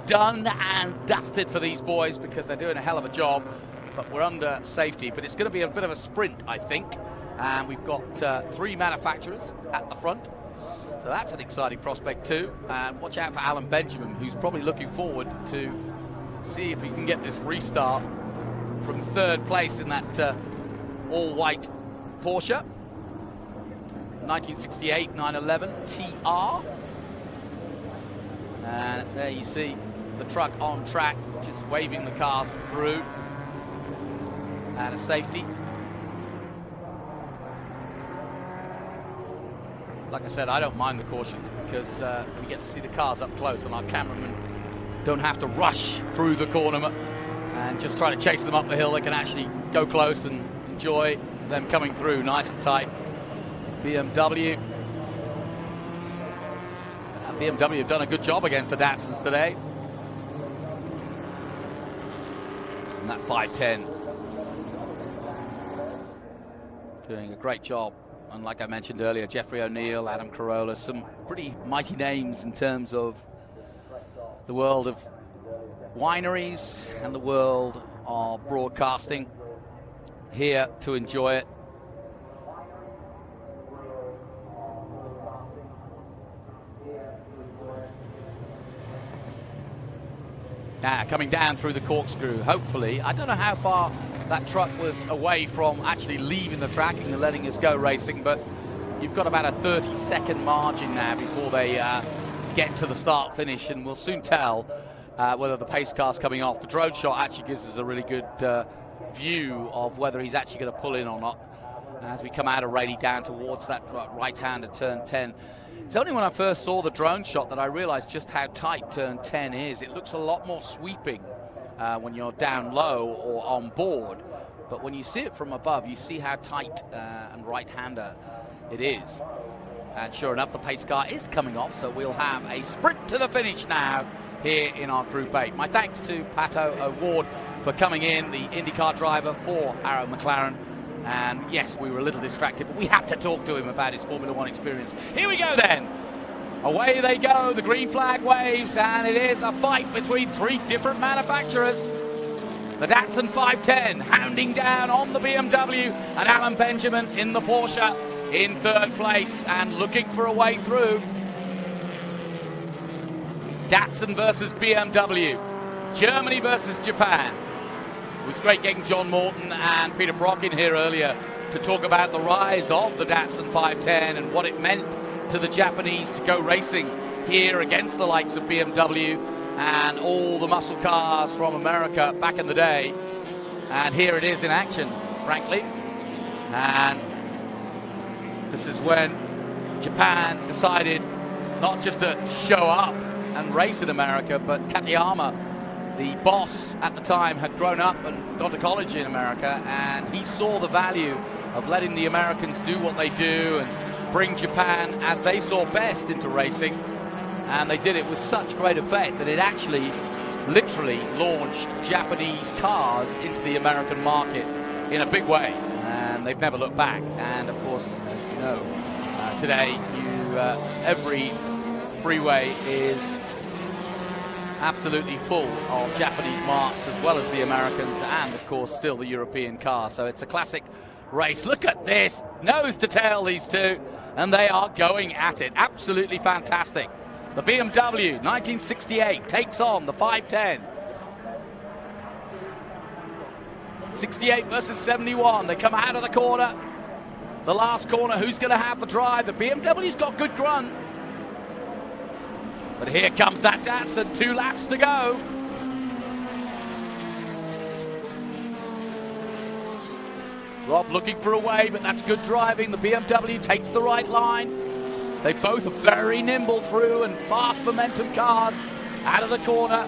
done and dusted for these boys because they're doing a hell of a job. But we're under safety, but it's going to be a bit of a sprint, I think. And we've got 3 manufacturers at the front. So that's an exciting prospect too. And watch out for Alan Benjamin, who's probably looking forward to see if he can get this restart from 3rd place in that all-white Porsche. 1968 911 TR. And there you see the truck on track, just waving the cars through. And a safety. Like I said, I don't mind the cautions because we get to see the cars up close and our cameramen don't have to rush through the corner and just try to chase them up the hill. They can actually go close and enjoy them coming through nice and tight. BMW. BMW have done a good job against the Datsuns today. And that 510 doing a great job. And like I mentioned earlier, Jeffrey O'Neill, Adam Carolla, some pretty mighty names in terms of the world of wineries and the world of broadcasting here to enjoy it. Now, coming down through the corkscrew, hopefully. I don't know how far that truck was away from actually leaving the track and letting us go racing, but you've got about a 30-second margin now before they get to the start-finish, and we'll soon tell whether the pace car's coming off. The drone shot actually gives us a really good view of whether he's actually going to pull in or not as we come out of Raleigh down towards that right-hand at turn 10. It's only when I first saw the drone shot that I realized just how tight turn 10 is. It looks a lot more sweeping when you're down low or on board, but when you see it from above, you see how tight and right-hander it is. And sure enough, the pace car is coming off, so we'll have a sprint to the finish now here in our Group 8. My thanks to Pato O'Ward for coming in, the IndyCar driver for Arrow McLaren. And yes, we were a little distracted, but we had to talk to him about his Formula One experience. Here we go then. Away they go, the green flag waves, and it is a fight between 3 different manufacturers. The Datsun 510 hounding down on the BMW, and Alan Benjamin in the Porsche in 3rd place and looking for a way through. Datsun versus BMW, Germany versus Japan. It was great getting John Morton and Peter Brock in here earlier to talk about the rise of the Datsun 510 and what it meant to the Japanese to go racing here against the likes of BMW and all the muscle cars from America back in the day. And here it is in action, frankly. And this is when Japan decided not just to show up and race in America, but Katayama, the boss at the time, had grown up and gone to college in America, and he saw the value of letting the Americans do what they do and bring Japan as they saw best into racing. And they did it with such great effect that it actually literally launched Japanese cars into the American market in a big way, and they've never looked back. And of course, as you know, today every freeway is absolutely full of Japanese marks as well as the Americans, and of course still the European car. So it's a classic race. Look at this, nose to tail, these two, and they are going at it. Absolutely fantastic. The BMW 1968 takes on the 510. 68 versus 71. They come out of the corner. The last corner, who's going to have the drive? The BMW's got good grunt. But here comes that Datsun, 2 laps to go. Rob looking for a way, but that's good driving. The BMW takes the right line. They both are very nimble through, and fast momentum cars out of the corner.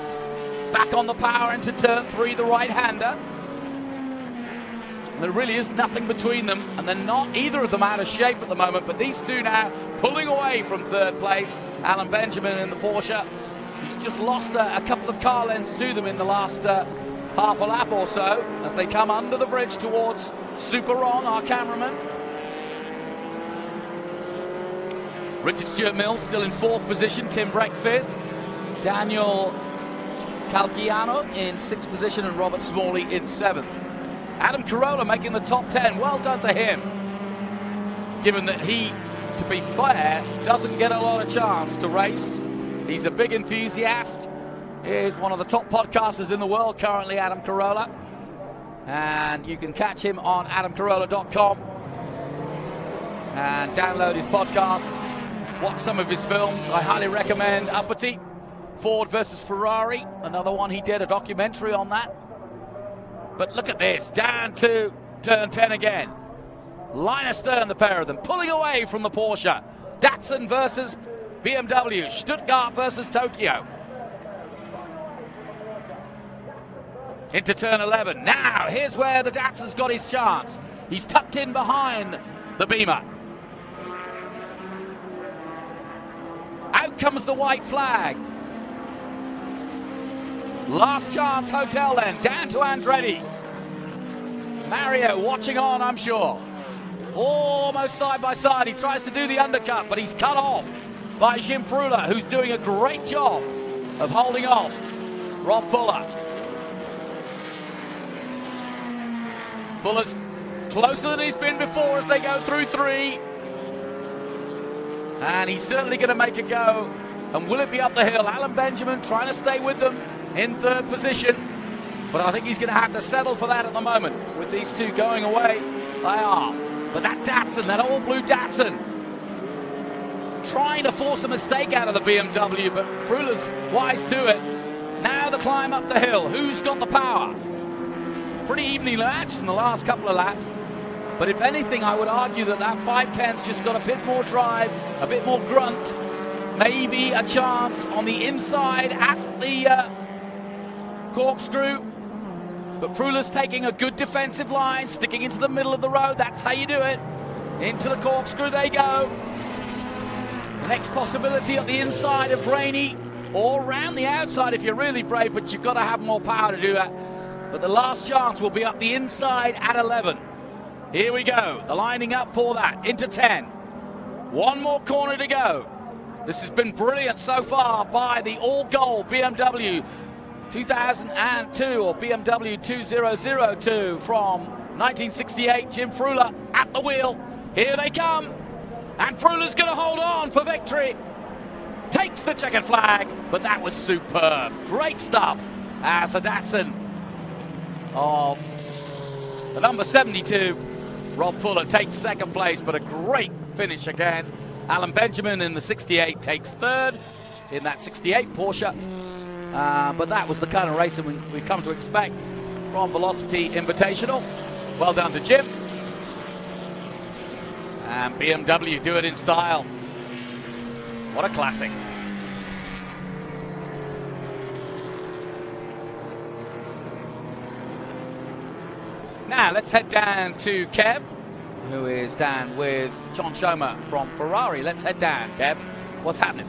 Back on the power into turn 3, the right-hander. There really is nothing between them, and they're not either of them out of shape at the moment, but these two now pulling away from third place. Alan Benjamin in the Porsche. He's just lost a couple of car lengths to them in the last half a lap or so as they come under the bridge towards Super Ron, our cameraman. Richard Stewart Mills still in 4th position, Tim Breck 5th, Daniel Calgiano in 6th position, and Robert Smalley in 7th. Adam Carolla making the top 10. Well done to him, given that he, to be fair, doesn't get a lot of chance to race. He's a big enthusiast. He is one of the top podcasters in the world currently, Adam Carolla. And you can catch him on adamcarolla.com and download his podcast, watch some of his films. I highly recommend Uppity, Ford versus Ferrari, another one he did, a documentary on that. But look at this, down to turn 10 again. Line astern, the pair of them, pulling away from the Porsche. Datsun versus BMW, Stuttgart versus Tokyo. Into turn 11. Now, here's where the Datsun's got his chance. He's tucked in behind the Beamer. Out comes the white flag. Last chance hotel then, down to Andretti. Mario watching on, I'm sure. Almost side by side, he tries to do the undercut, but he's cut off by Jim Frula, who's doing a great job of holding off Rob Fuller. Fuller's closer than he's been before as they go through 3. And he's certainly going to make a go. And will it be up the hill? Alan Benjamin trying to stay with them in 3rd position, but I think he's going to have to settle for that at the moment. With these two going away, they are. But that Datsun, that old blue Datsun, trying to force a mistake out of the BMW, but Frula's wise to it. Now the climb up the hill. Who's got the power? Pretty evenly matched in the last couple of laps, but if anything, I would argue that 510's just got a bit more drive, a bit more grunt, maybe a chance on the inside at the corkscrew, but Frula's taking a good defensive line, sticking into the middle of the road. That's how you do it. Into the corkscrew they go. The next possibility at the inside of Rainey, or around the outside if you're really brave, but you've got to have more power to do that. But the last chance will be up the inside at 11. Here we go, the lining up for that, into 10. One more corner to go. This has been brilliant so far by the all-gold BMW 2002, or BMW 2002 from 1968. Jim Frula at the wheel. Here they come. And Frula's going to hold on for victory. Takes the checkered flag, but that was superb. Great stuff as the Datsun of the number 72. Rob Fuller takes 2nd place, but a great finish again. Alan Benjamin in the 68 takes 3rd in that 68 Porsche. But that was the kind of racing we've come to expect from Velocity Invitational. Well done to Jim. And BMW do it in style. What a classic. Now let's head down to Kev, who is down with John Schomer from Ferrari. Let's head down, Kev. What's happening?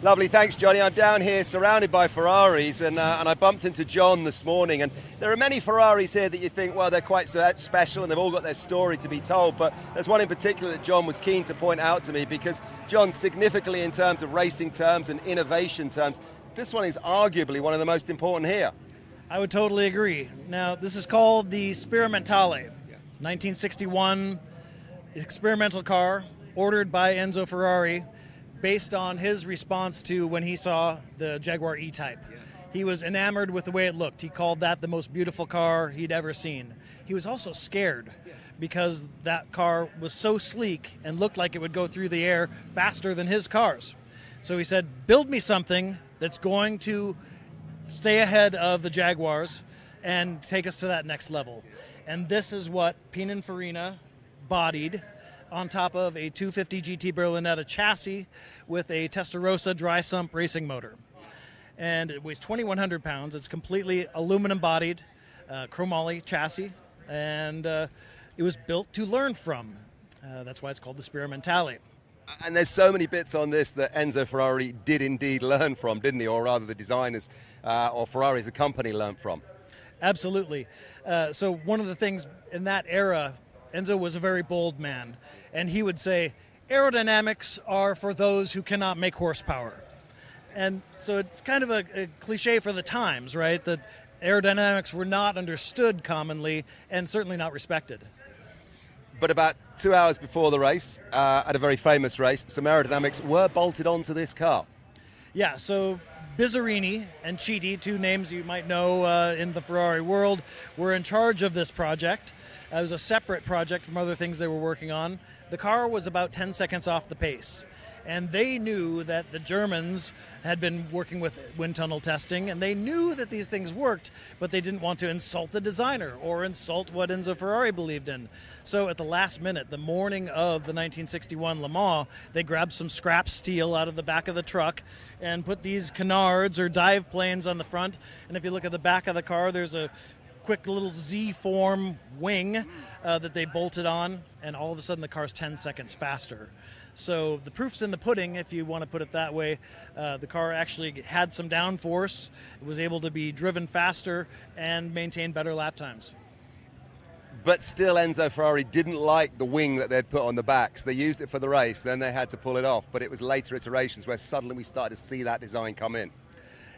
Lovely, thanks Johnny. I'm down here surrounded by Ferraris and I bumped into John this morning, and there are many Ferraris here that you think, well, they're quite special and they've all got their story to be told, but there's one in particular that John was keen to point out to me because John, significantly in terms of racing terms and innovation terms, this one is arguably one of the most important here. I would totally agree. Now, this is called the Sperimentale. It's 1961 experimental car ordered by Enzo Ferrari based on his response to when he saw the Jaguar E-Type. He was enamored with the way it looked. He called that the most beautiful car he'd ever seen. He was also scared because that car was so sleek and looked like it would go through the air faster than his cars. So he said, build me something that's going to stay ahead of the Jaguars and take us to that next level. And this is what Pininfarina bodied on top of a 250 GT Berlinetta chassis with a Testarossa dry sump racing motor. And it weighs 2,100 pounds. It's completely aluminum bodied, chromoly chassis, and it was built to learn from. That's why it's called the Sperimentale. And there's so many bits on this that Enzo Ferrari did indeed learn from, didn't he? Or rather the designers or Ferrari as a company learned from. Absolutely. So one of the things in that era, Enzo was a very bold man. And he would say, aerodynamics are for those who cannot make horsepower. And so it's kind of a cliche for the times, right? That aerodynamics were not understood commonly and certainly not respected. But about 2 hours before the race, at a very famous race, some aerodynamics were bolted onto this car. Yeah, so Bizzarini and Chiti, two names you might know in the Ferrari world, were in charge of this project. It was a separate project from other things they were working on. The car was about 10 seconds off the pace. And they knew that the Germans had been working with wind tunnel testing, and they knew that these things worked, but they didn't want to insult the designer or insult what Enzo Ferrari believed in. So at the last minute, the morning of the 1961 Le Mans, they grabbed some scrap steel out of the back of the truck and put these canards or dive planes on the front. And if you look at the back of the car, there's a quick little Z-form wing that they bolted on, and all of a sudden the car's 10 seconds faster. So the proof's in the pudding, if you want to put it that way. The car actually had some downforce. It was able to be driven faster and maintain better lap times. But still, Enzo Ferrari didn't like the wing that they'd put on the back. So they used it for the race, then they had to pull it off. But it was later iterations where suddenly we started to see that design come in.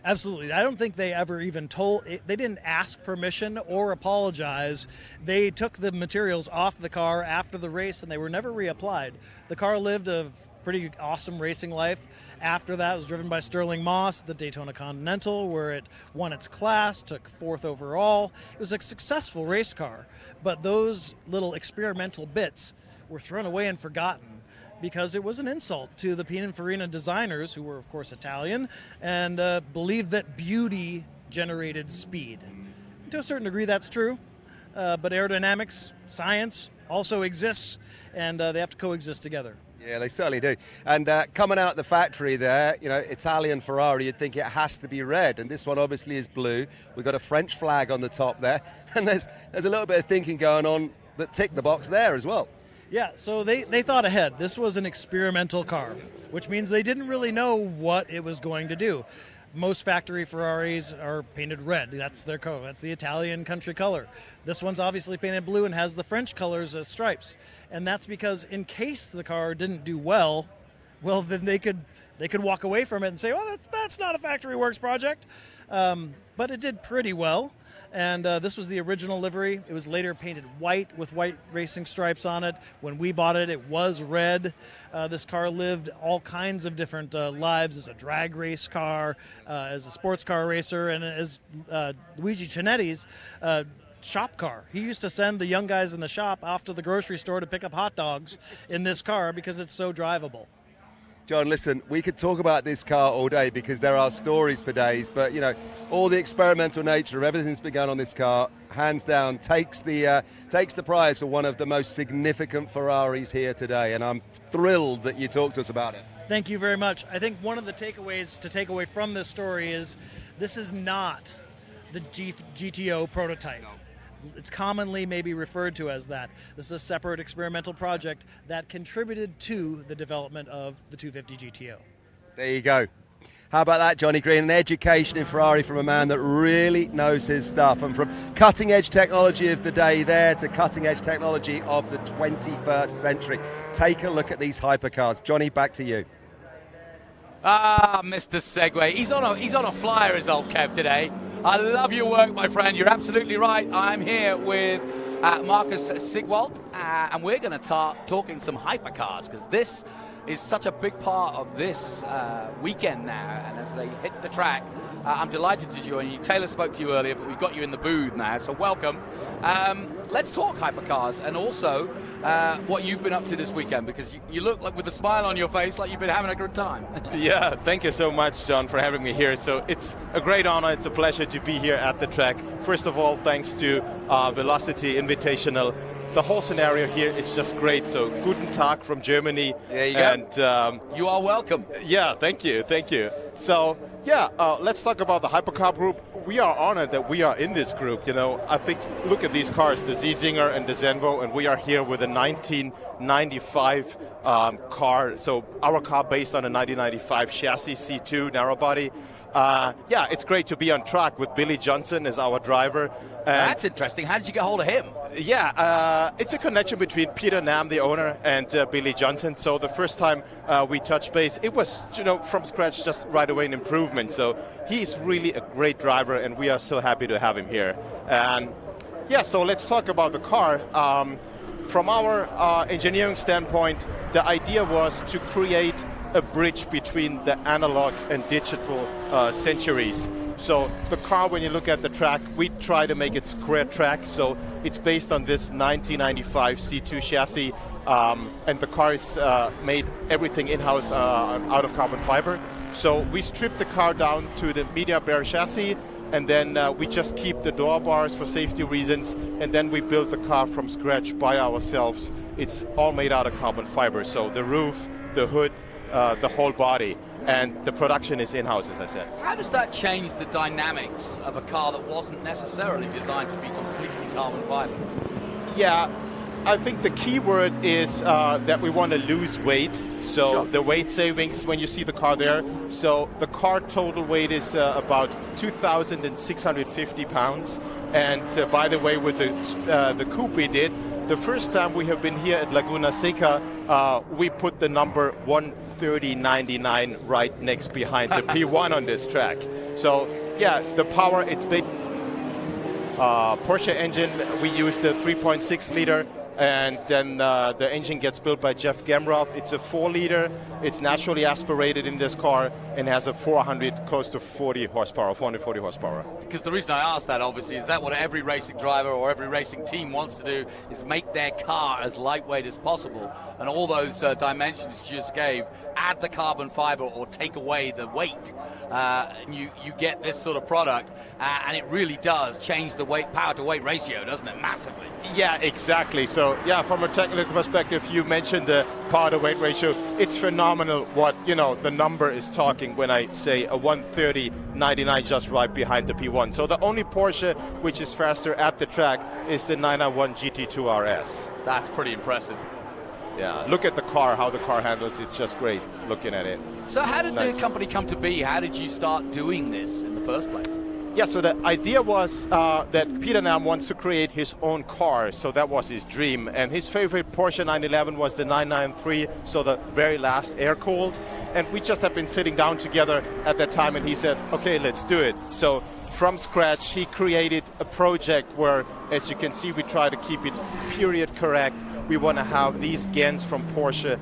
Absolutely. I don't think they ever even they didn't ask permission or apologize. They took the materials off the car after the race and they were never reapplied. The car lived a pretty awesome racing life. After that, it was driven by Sterling Moss, the Daytona Continental, where it won its class, took 4th overall. It was a successful race car, but those little experimental bits were thrown away and forgotten, because it was an insult to the Pininfarina designers, who were, of course, Italian, and believed that beauty generated speed. To a certain degree, that's true, but aerodynamics, science, also exists, and they have to coexist together. Yeah, they certainly do. And coming out the factory there, you know, Italian Ferrari, you'd think it has to be red, and this one obviously is blue. We've got a French flag on the top there, and there's a little bit of thinking going on that ticked the box there as well. Yeah, so they thought ahead. This was an experimental car, which means they didn't really know what it was going to do. Most factory Ferraris are painted red. That's their color. That's the Italian country color. This one's obviously painted blue and has the French colors as stripes. And that's because in case the car didn't do well, then they could walk away from it and say, well, that's not a factory works project. But it did pretty well. And this was the original livery. It was later painted white with white racing stripes on it. When we bought it, it was red. This car lived all kinds of different lives as a drag race car, as a sports car racer, and as Luigi Cinetti's shop car. He used to send the young guys in the shop off to the grocery store to pick up hot dogs in this car because it's so drivable. John, listen, we could talk about this car all day because there are stories for days, but, you know, all the experimental nature of everything that's been going on this car, hands down, takes the prize for one of the most significant Ferraris here today, and I'm thrilled that you talked to us about it. Thank you very much. I think one of the takeaways to take away from this story is this is not the GTO prototype. No. It's commonly maybe referred to as that. This is a separate experimental project that contributed to the development of the 250 GTO. There you go. How about that, Johnny Green? An education in Ferrari from a man that really knows his stuff. And from cutting-edge technology of the day there to cutting-edge technology of the 21st century. Take a look at these hypercars. Johnny, back to you. Ah, Mr. Segway. He's on a flyer, is old Kev today. I love your work, my friend. You're absolutely right. I'm here with Marcus Sigwald, and we're going to talking some hypercars, because this is such a big part of this weekend now. And as they hit the track, I'm delighted to join you. Taylor spoke to you earlier, but we've got you in the booth now, so welcome. Let's talk hypercars, and also what you've been up to this weekend, because you look like, with a smile on your face, like you've been having a good time. Yeah, thank you so much, John, for having me here. So it's a great honor, it's a pleasure to be here at the track. First of all, thanks to Velocity Invitational. The whole scenario here is just great. So guten Tag from Germany. There you go. And you are welcome. Yeah, thank you. So yeah, let's talk about the Hypercar group. We are honored that we are in this group. You know, I think, look at these cars, the Ziesinger and the Zenvo, and we are here with a 1995 car. So our car based on a 1995 chassis C2 narrow body. Yeah, it's great to be on track with Billy Johnson as our driver. That's interesting. How did you get hold of him? Yeah, it's a connection between Peter Nam, the owner, and Billy Johnson. So the first time we touched base, it was, from scratch, just right away an improvement. So he's really a great driver, and we are so happy to have him here. And yeah, so let's talk about the car. From our engineering standpoint, the idea was to create a bridge between the analog and digital centuries. So the car, when you look at the track, we try to make it square track. So it's based on this 1995 C2 chassis, and the car is made everything in-house out of carbon fiber. So we stripped the car down to the media bare chassis, and then we just keep the door bars for safety reasons, and then we build the car from scratch by ourselves. It's all made out of carbon fiber. So the roof, the hood, the whole body, and the production is in-house, as I said. How does that change the dynamics of a car that wasn't necessarily designed to be completely carbon fiber? Yeah, I think the key word is that we want to lose weight. So sure. The weight savings, when you see the car there, so the car total weight is about 2,650 pounds. And by the way, with the coupe we did, the first time we have been here at Laguna Seca, we put the number 130.99 right next behind the P1 on this track. So yeah, the power, it's big. Porsche engine, we use the 3.6 liter, and then the engine gets built by Jeff Gemroth. It's a 4 liter, it's naturally aspirated in this car, and has a 400, close to 40 horsepower, 440 horsepower. Because the reason I asked that, obviously, is that what every racing driver or every racing team wants to do, is make their car as lightweight as possible. And all those dimensions you just gave, add the carbon fiber or take away the weight, and you get this sort of product, and it really does change the power to weight ratio, doesn't it, massively? Yeah, exactly. So yeah, from a technical perspective, you mentioned the power to weight ratio. It's phenomenal what the number is talking when I say a 130.99 just right behind the P1. So the only Porsche which is faster at the track is the 991 GT2 RS. That's pretty impressive. Yeah, look at the car, how the car handles. It's just great looking at it. So how did the company come to be? How did you start doing this in the first place? Yeah, so the idea was that Peter Nam wants to create his own car, so that was his dream. And his favorite Porsche 911 was the 993, so the very last air-cooled. And we just had been sitting down together at that time, and he said, okay, let's do it. So from scratch, he created a project where, as you can see, we try to keep it period correct. We want to have these gens from Porsche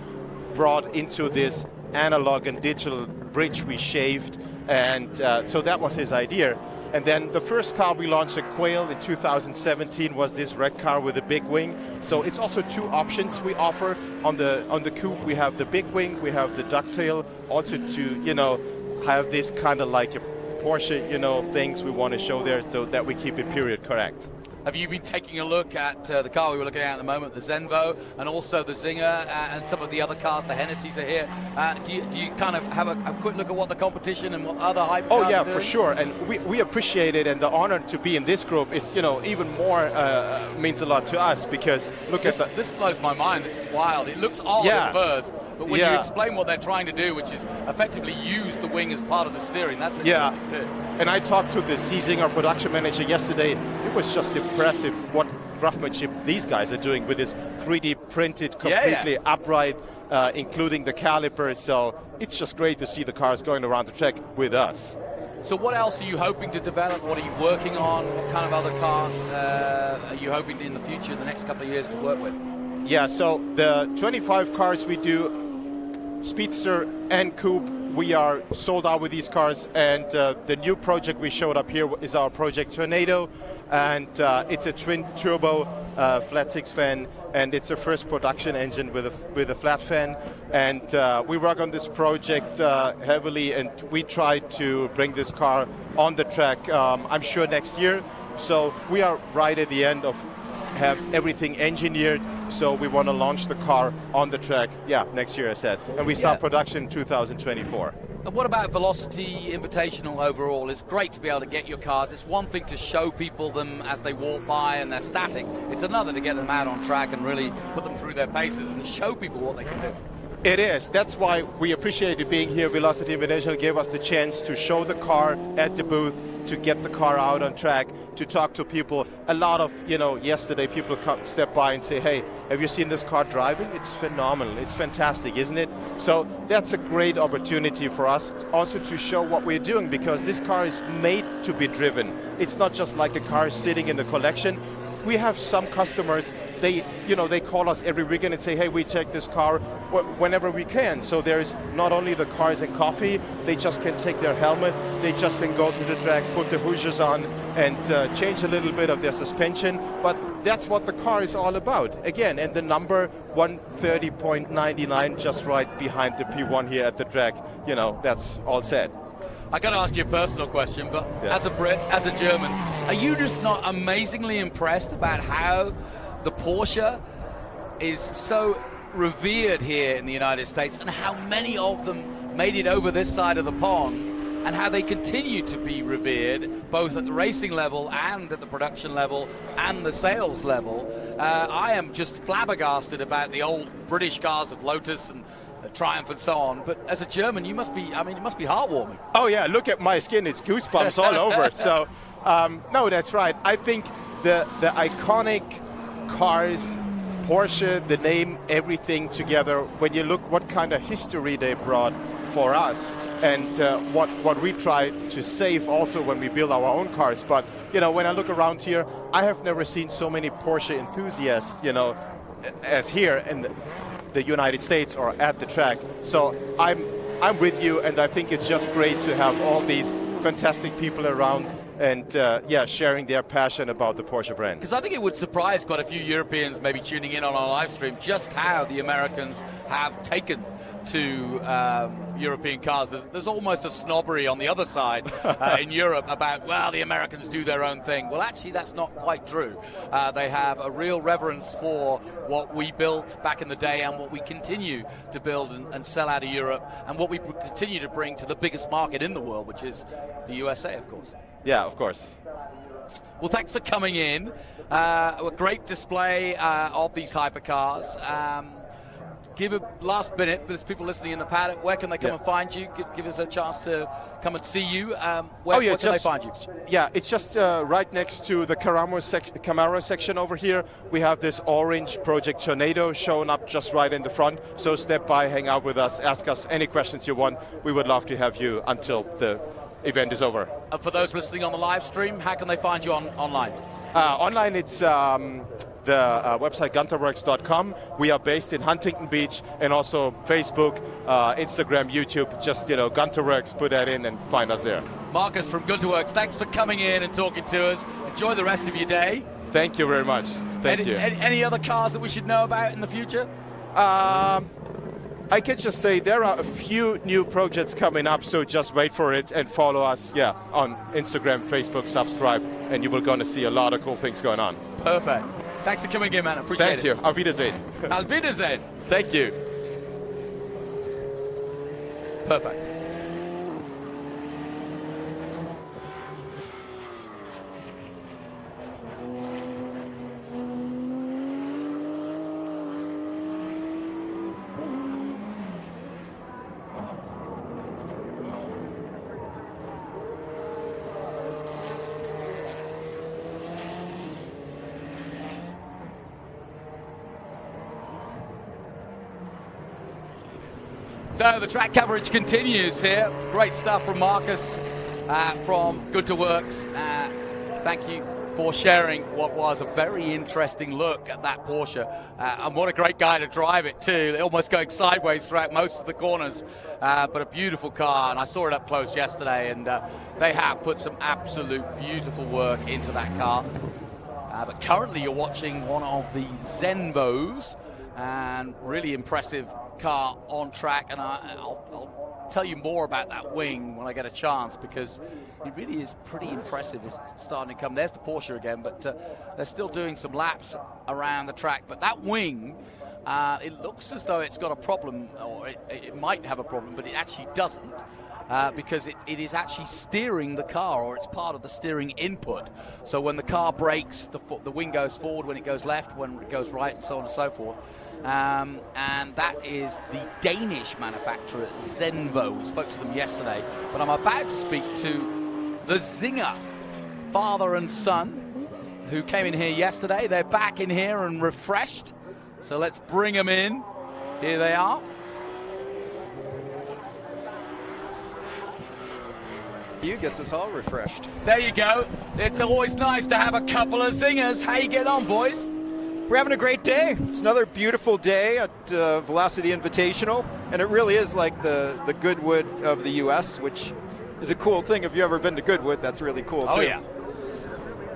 brought into this analog and digital bridge we shaved. And so that was his idea. And then the first car we launched at Quail in 2017 was this red car with a big wing. So it's also 2 options we offer. On the coupe, we have the big wing, we have the ducktail, also to, have this kind of like a Porsche, things we want to show there, so that we keep it period correct. Have you been taking a look at the car we were looking at the moment, the Zenvo, and also the Zinger, and some of the other cars, the Hennessy's are here? Do you kind of have a quick look at what the competition and what other hypercars are doing? For sure. And we appreciate it, and the honor to be in this group is, even more means a lot to us, because this blows my mind. This is wild. It looks odd at first, but when you explain what they're trying to do, which is effectively use the wing as part of the steering, that's interesting too. And I talked to the Ziesinger production manager yesterday. It was just impressive what craftsmanship these guys are doing with this 3D printed, completely upright including the calipers. So it's just great to see the cars going around the track with us. So what else are you hoping to develop? What are you working on? What kind of other cars are you hoping in the future, in the next couple of years, to work with? Yeah, so the 25 cars we do, Speedster and Coupe, we are sold out with these cars. And the new project we showed up here is our Project Tornado. And it's a twin-turbo flat six fan, and it's the first production engine with a flat fan. And we work on this project heavily, and we try to bring this car on the track, I'm sure next year. So we are right at the end of have everything engineered, so we want to launch the car on the track, next year, I said. And we start production in 2024. And what about Velocity Invitational overall? It's great to be able to get your cars. It's one thing to show people them as they walk by and they're static. It's another to get them out on track and really put them through their paces and show people what they can do. It is. That's why we appreciated being here. Velocity Invitational gave us the chance to show the car at the booth, to get the car out on track, to talk to people. A lot of, yesterday people step by and say, hey, have you seen this car driving? It's phenomenal. It's fantastic, isn't it? So that's a great opportunity for us also to show what we're doing, because this car is made to be driven. It's not just like a car sitting in the collection. We have some customers, they call us every weekend and say, hey, we take this car whenever we can. So there's not only the cars and coffee, they just can take their helmet, they just can go to the track, put the Hoosiers on, and change a little bit of their suspension. But that's what the car is all about. Again, and the number 130.99 just right behind the P1 here at the track, that's all said. I got to ask you a personal question, but as a Brit, as a German, are you just not amazingly impressed about how the Porsche is so revered here in the United States, and how many of them made it over this side of the pond, and how they continue to be revered both at the racing level and at the production level and the sales level? I am just flabbergasted about the old British cars of Lotus and Triumph and so on, but as a German, it must be heartwarming. Oh yeah, look at my skin, it's goosebumps all over. So, no, that's right. I think the iconic cars, Porsche, the name, everything together, when you look what kind of history they brought for us, and what we try to save also when we build our own cars. But, when I look around here, I have never seen so many Porsche enthusiasts, as here in the United States or at the track. So I'm with you, and I think it's just great to have all these fantastic people around and sharing their passion about the Porsche brand. Because I think it would surprise quite a few Europeans maybe tuning in on our live stream just how the Americans have taken to European cars. There's almost a snobbery on the other side in Europe about, well, the Americans do their own thing. Well, actually, that's not quite true. They have a real reverence for what we built back in the day and what we continue to build and sell out of Europe, and what we continue to bring to the biggest market in the world, which is the USA, of course. Yeah, of course. Well, thanks for coming in. A great display of these hypercars. Give a last minute, there's people listening in the paddock. Where can they come and find you? Give us a chance to come and see you. Where can they find you? Yeah, it's just right next to the Camaro section over here. We have this orange Project Tornado showing up just right in the front. So step by, hang out with us, ask us any questions you want. We would love to have you until the event is over. And for those listening on the live stream, how can they find you online? Online, it's the website gunterworks.com. We are based in Huntington Beach, and also Facebook, Instagram, YouTube. Just, Gunterworks, put that in and find us there. Marcus from Gunterworks, thanks for coming in and talking to us. Enjoy the rest of your day. Thank you very much. Thank you. Any other cars that we should know about in the future? I can just say there are a few new projects coming up, so just wait for it and follow us, on Instagram, Facebook, subscribe, and you will going to see a lot of cool things going on. Perfect. Thanks for coming in, man. I appreciate it. Thank you. Auf Wiedersehen. Auf Wiedersehen. Thank you. Perfect. So the track coverage continues here. Great stuff from Marcus from Good to Works. Thank you for sharing what was a very interesting look at that Porsche. And what a great guy to drive it too, almost going sideways throughout most of the corners. But a beautiful car, and I saw it up close yesterday, and they have put some absolute beautiful work into that car. But currently you're watching one of the Zenvos, and really impressive car on track, and I'll tell you more about that wing when I get a chance, because it really is pretty impressive. It's starting to come. There's the Porsche again, but they're still doing some laps around the track. But that wing, it looks as though it's got a problem, or it might have a problem, but it actually doesn't, because it is actually steering the car, or it's part of the steering input. So when the car brakes, the wing goes forward, when it goes left, when it goes right, and so on and so forth. And that is the Danish manufacturer Zenvo. We spoke to them yesterday, but I'm about to speak to the Zinger father and son who came in here yesterday. They're back in here and refreshed, so let's bring them in. Here they are. You gets us all refreshed. There you go. It's always nice to have a couple of Zingers. How you get on, boys? We're having a great day. It's another beautiful day at Velocity Invitational, and it really is like the Goodwood of the U.S., which is a cool thing. If you've ever been to Goodwood, that's really cool, too. Oh, yeah.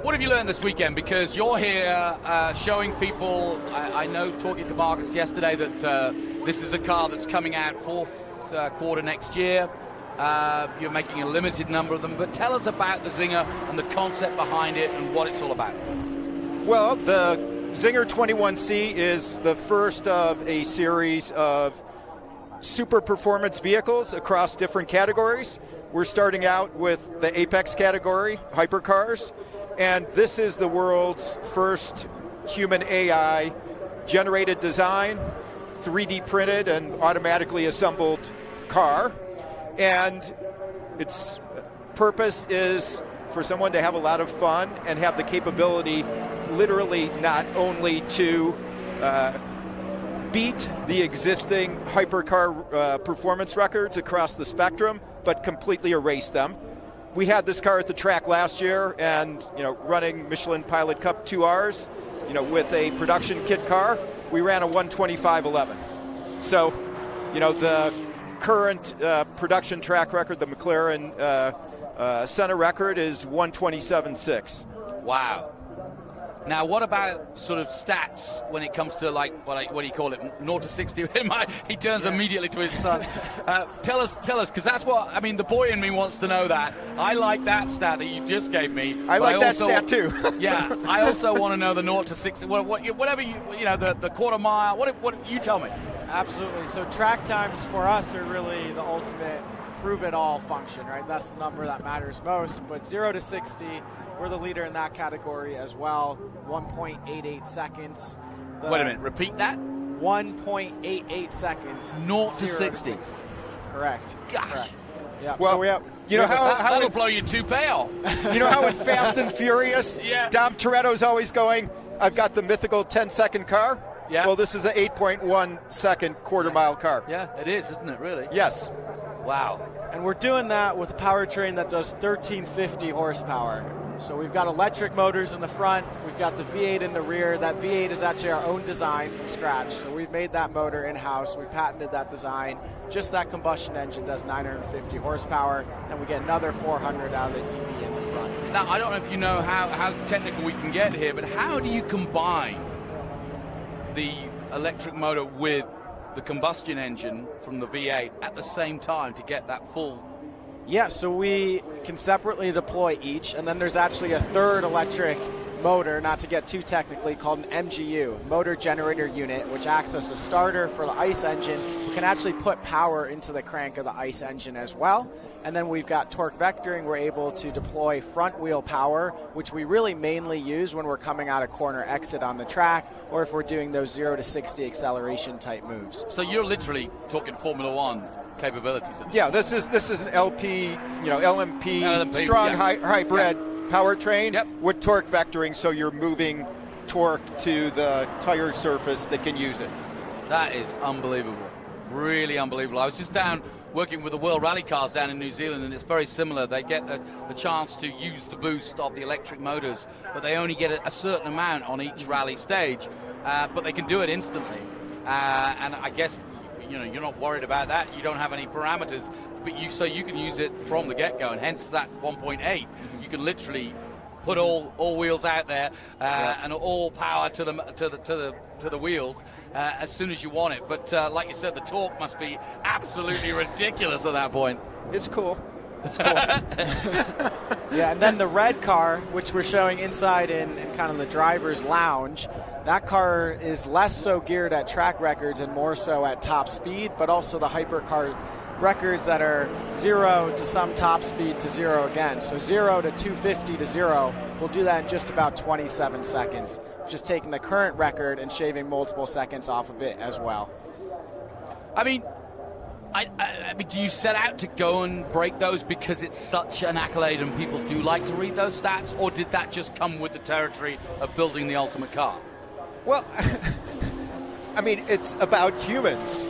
What have you learned this weekend? Because you're here showing people, I know, talking to Marcus yesterday, that this is a car that's coming out fourth quarter next year. You're making a limited number of them, but tell us about the Zinger and the concept behind it and what it's all about. Well, the Zinger 21C is the first of a series of super performance vehicles across different categories. We're starting out with the Apex category, hypercars, and this is the world's first human AI generated design, 3D printed and automatically assembled car. And its purpose is for someone to have a lot of fun and have the capability literally not only to beat the existing hypercar performance records across the spectrum, but completely erase them. We had this car at the track last year, and running Michelin Pilot Cup 2Rs, with a production kit car, we ran a 1:25.11. So, the current production track record, the McLaren Senna record, is 1:27.6. Wow. Now, what about sort of stats when it comes to, like, what do you call it, 0 to 60? He turns immediately to his son. Tell us, because that's what, I mean, the boy in me wants to know that. I like that stat that you just gave me. I like that stat too. Yeah, I also want to know the 0 to 60, whatever the quarter mile, what you tell me. Absolutely. So track times for us are really the ultimate prove-it-all function, right? That's the number that matters most. But 0 to 60, we're the leader in that category as well. 1.88 seconds. Wait a minute. Repeat that. 1.88 seconds. 0 to 60. Correct. Gosh. Correct. Yeah. Well, so we have. That'll blow your toupee off. You know how in Fast and Furious, Dom Toretto's always going, "I've got the mythical 10-second car." Yeah. Well, this is an 8.1 second quarter mile car. Yeah, it is, isn't it, really? Yes. Wow. And we're doing that with a powertrain that does 1350 horsepower. So we've got electric motors in the front, we've got the V8 in the rear. That V8 is actually our own design from scratch. So we've made that motor in-house, we patented that design. Just that combustion engine does 950 horsepower, and we get another 400 out of the EV in the front. Now, I don't know if you know how technical we can get here, but how do you combine the electric motor with the combustion engine from the V8 at the same time to get that full? Yeah, so we can separately deploy each, and then there's actually a third electric motor, not to get too technically, called an MGU, motor generator unit, which acts as the starter for the ICE engine. We can actually put power into the crank of the ICE engine as well. And then we've got torque vectoring. We're able to deploy front wheel power, which we really mainly use when we're coming out of corner exit on the track, or if we're doing those 0 to 60 acceleration type moves. So you're literally talking Formula One capabilities. Yeah, this is an LMP strong hybrid powertrain with torque vectoring, so you're moving torque to the tire surface that can use it. That is unbelievable. really unbelievable. I was just down working with the World Rally cars down in New Zealand, and it's very similar. They get the chance to use the boost of the electric motors, but they only get a certain amount on each rally stage, but they can do it instantly. And I guess, you know, you're not worried about that. You don't have any parameters, but so you can use it from the get-go, and hence that 1.8. You can literally put all wheels out there and all power to the wheels as soon as you want it. But like you said, the torque must be absolutely ridiculous at that point. It's cool. It's cool. Yeah, and then the red car, which we're showing inside in kind of the driver's lounge, that car is less so geared at track records and more so at top speed, but also the Hypercar records that are 0 to some top speed to 0 again. So 0 to 250 to 0, we'll do that in just about 27 seconds. Just taking the current record and shaving multiple seconds off of it as well. I mean, do you set out to go and break those because it's such an accolade and people do like to read those stats, or did that just come with the territory of building the ultimate car? Well, I mean, it's about humans.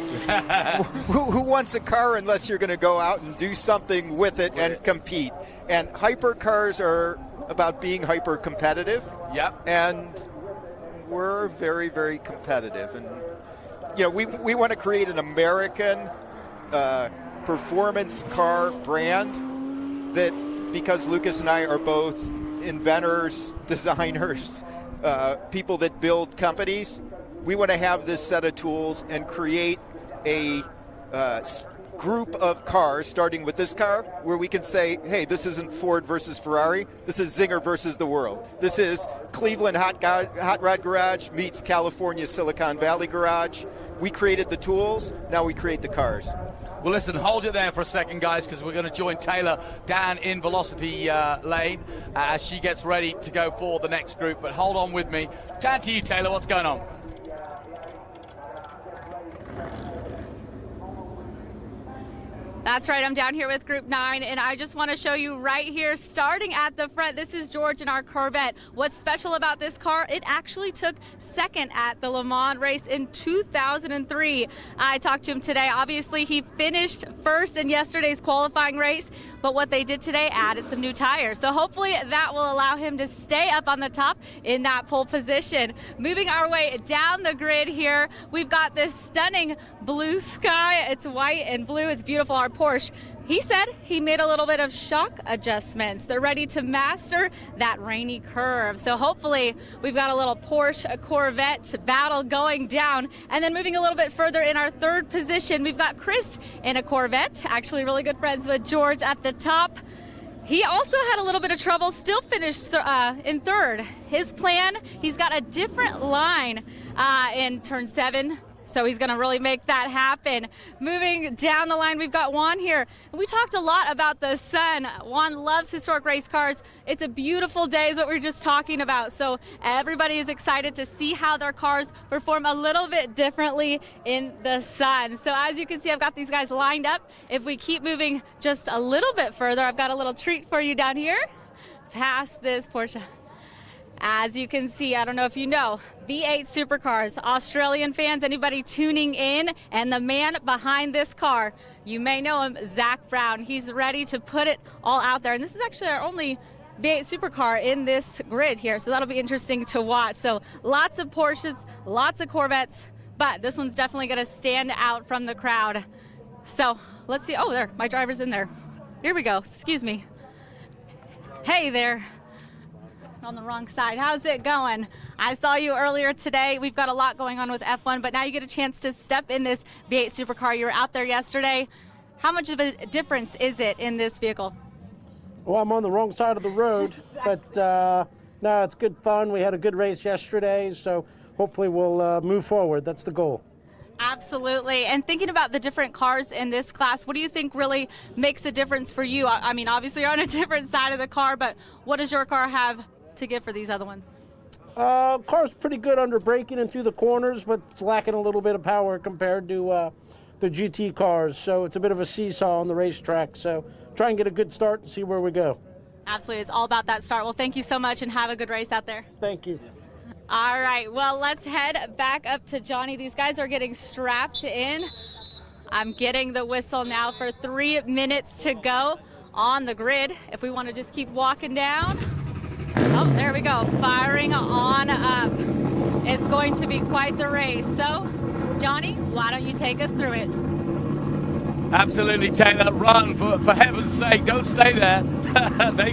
Who wants a car unless you're going to go out and do something with it and compete? And hypercars are about being hyper competitive. Yep. And we're very, very competitive. And, you know, we want to create an American performance car brand that, because Lucas and I are both inventors, designers, people that build companies, we want to have this set of tools and create a group of cars, starting with this car, where we can say, hey, this isn't Ford versus Ferrari. This is Zinger versus the world. This is Cleveland Hot Rod Garage meets California Silicon Valley Garage. We created the tools. Now we create the cars. Well, listen, hold it there for a second, guys, because we're going to join Taylor down in Velocity Lane as she gets ready to go for the next group. But hold on with me. Down to you, Taylor. What's going on? That's right, I'm down here with Group 9, and I just want to show you right here, starting at the front, this is George in our Corvette. What's special about this car? It actually took second at the Le Mans race in 2003. I talked to him today. Obviously, he finished first in yesterday's qualifying race, but what they did today, added some new tires. So hopefully that will allow him to stay up on the top in that pole position. Moving our way down the grid here, we've got this stunning blue sky. It's white and blue. It's beautiful. Our Porsche, he said he made a little bit of shock adjustments. They're ready to master that rainy curve. So hopefully we've got a little Porsche Corvette battle going down. And then moving a little bit further in our third position, we've got Chris in a Corvette, actually really good friends with George at the top. He also had a little bit of trouble, still finished in third. His plan, he's got a different line in turn 7. So he's going to really make that happen. Moving down the line, we've got Juan here. We talked a lot about the sun. Juan loves historic race cars. It's a beautiful day is what we were just talking about. So everybody is excited to see how their cars perform a little bit differently in the sun. So as you can see, I've got these guys lined up. If we keep moving just a little bit further, I've got a little treat for you down here. Past this Porsche. As you can see, I don't know if you know, V8 supercars, Australian fans, anybody tuning in, and the man behind this car, you may know him, Zach Brown. He's ready to put it all out there. And this is actually our only V8 supercar in this grid here, so that'll be interesting to watch. So lots of Porsches, lots of Corvettes, but this one's definitely going to stand out from the crowd. So let's see. Oh, there, my driver's in there. Here we go. Excuse me. Hey there. On the wrong side. How's it going? I saw you earlier today. We've got a lot going on with F1, but now you get a chance to step in this V8 supercar. You were out there yesterday. How much of a difference is it in this vehicle? Well, I'm on the wrong side of the road, but no, it's good fun. We had a good race yesterday, so hopefully we'll move forward. That's the goal. Absolutely. And thinking about the different cars in this class, what do you think really makes a difference for you? I mean, obviously you're on a different side of the car, but what does your car have to give for these other ones? Car's pretty good under braking and through the corners, but it's lacking a little bit of power compared to the GT cars. So it's a bit of a seesaw on the racetrack. So try and get a good start and see where we go. Absolutely. It's all about that start. Well, thank you so much and have a good race out there. Thank you. All right. Well, let's head back up to Johnny. These guys are getting strapped in. I'm getting the whistle now for 3 minutes to go on the grid. If we want to just keep walking down. Oh, there we go, firing on up. It's going to be quite the race. So, Johnny, why don't you take us through it? Absolutely, Taylor. Run, for heaven's sake. Don't stay there.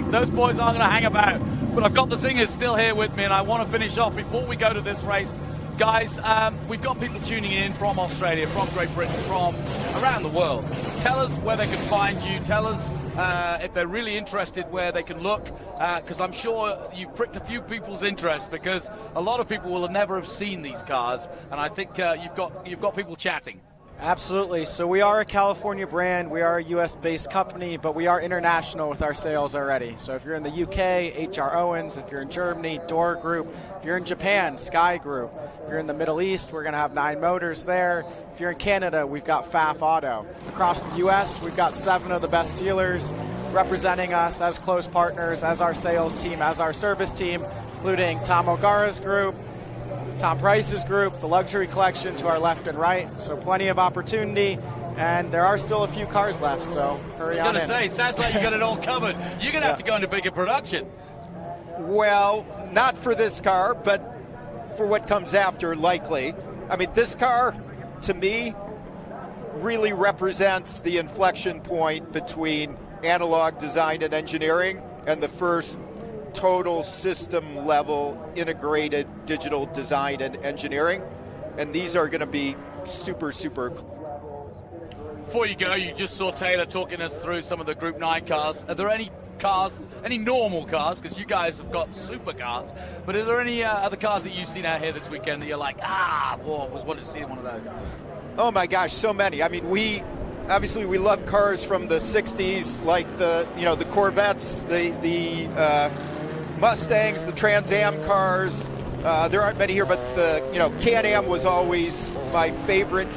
Those boys aren't going to hang about. But I've got the Zingers still here with me, and I want to finish off before we go to this race. Guys, we've got people tuning in from Australia, from Great Britain, from around the world. Tell us where they can find you. Tell us if they're really interested where they can look, because I'm sure you've pricked a few people's interest, because a lot of people will never have seen these cars, and I think you've got people chatting. Absolutely. So we are a California brand. We are a U.S.-based company, but we are international with our sales already. So if you're in the UK, HR Owens. If you're in Germany, Door Group. If you're in Japan, Sky Group. If you're in the Middle East, we're going to have 9 Motors there. If you're in Canada, we've got FAF Auto. Across the U.S., we've got 7 of the best dealers representing us as close partners, as our sales team, as our service team, including Tom O'Gara's group, Tom Price's group, the luxury collection to our left and right. So plenty of opportunity, and there are still a few cars left, so hurry on in. I was going to say, sounds like you got it all covered. You're going to have to go into bigger production. Well, not for this car, but for what comes after, likely. I mean, this car, to me, really represents the inflection point between analog design and engineering and the first total system level integrated digital design and engineering, and these are going to be super Before you go, you just saw Taylor talking us through some of the Group 9 cars. Are there any cars, any normal cars, because you guys have got supercars, but are there any other cars that you've seen out here this weekend that you're like, whoa, I was wanting to see one of those? Oh my gosh, so many. I mean, we love cars from the 60s, like the Corvettes, the Mustangs, the Trans Am cars. There aren't many here, but the Can-Am was always my favorite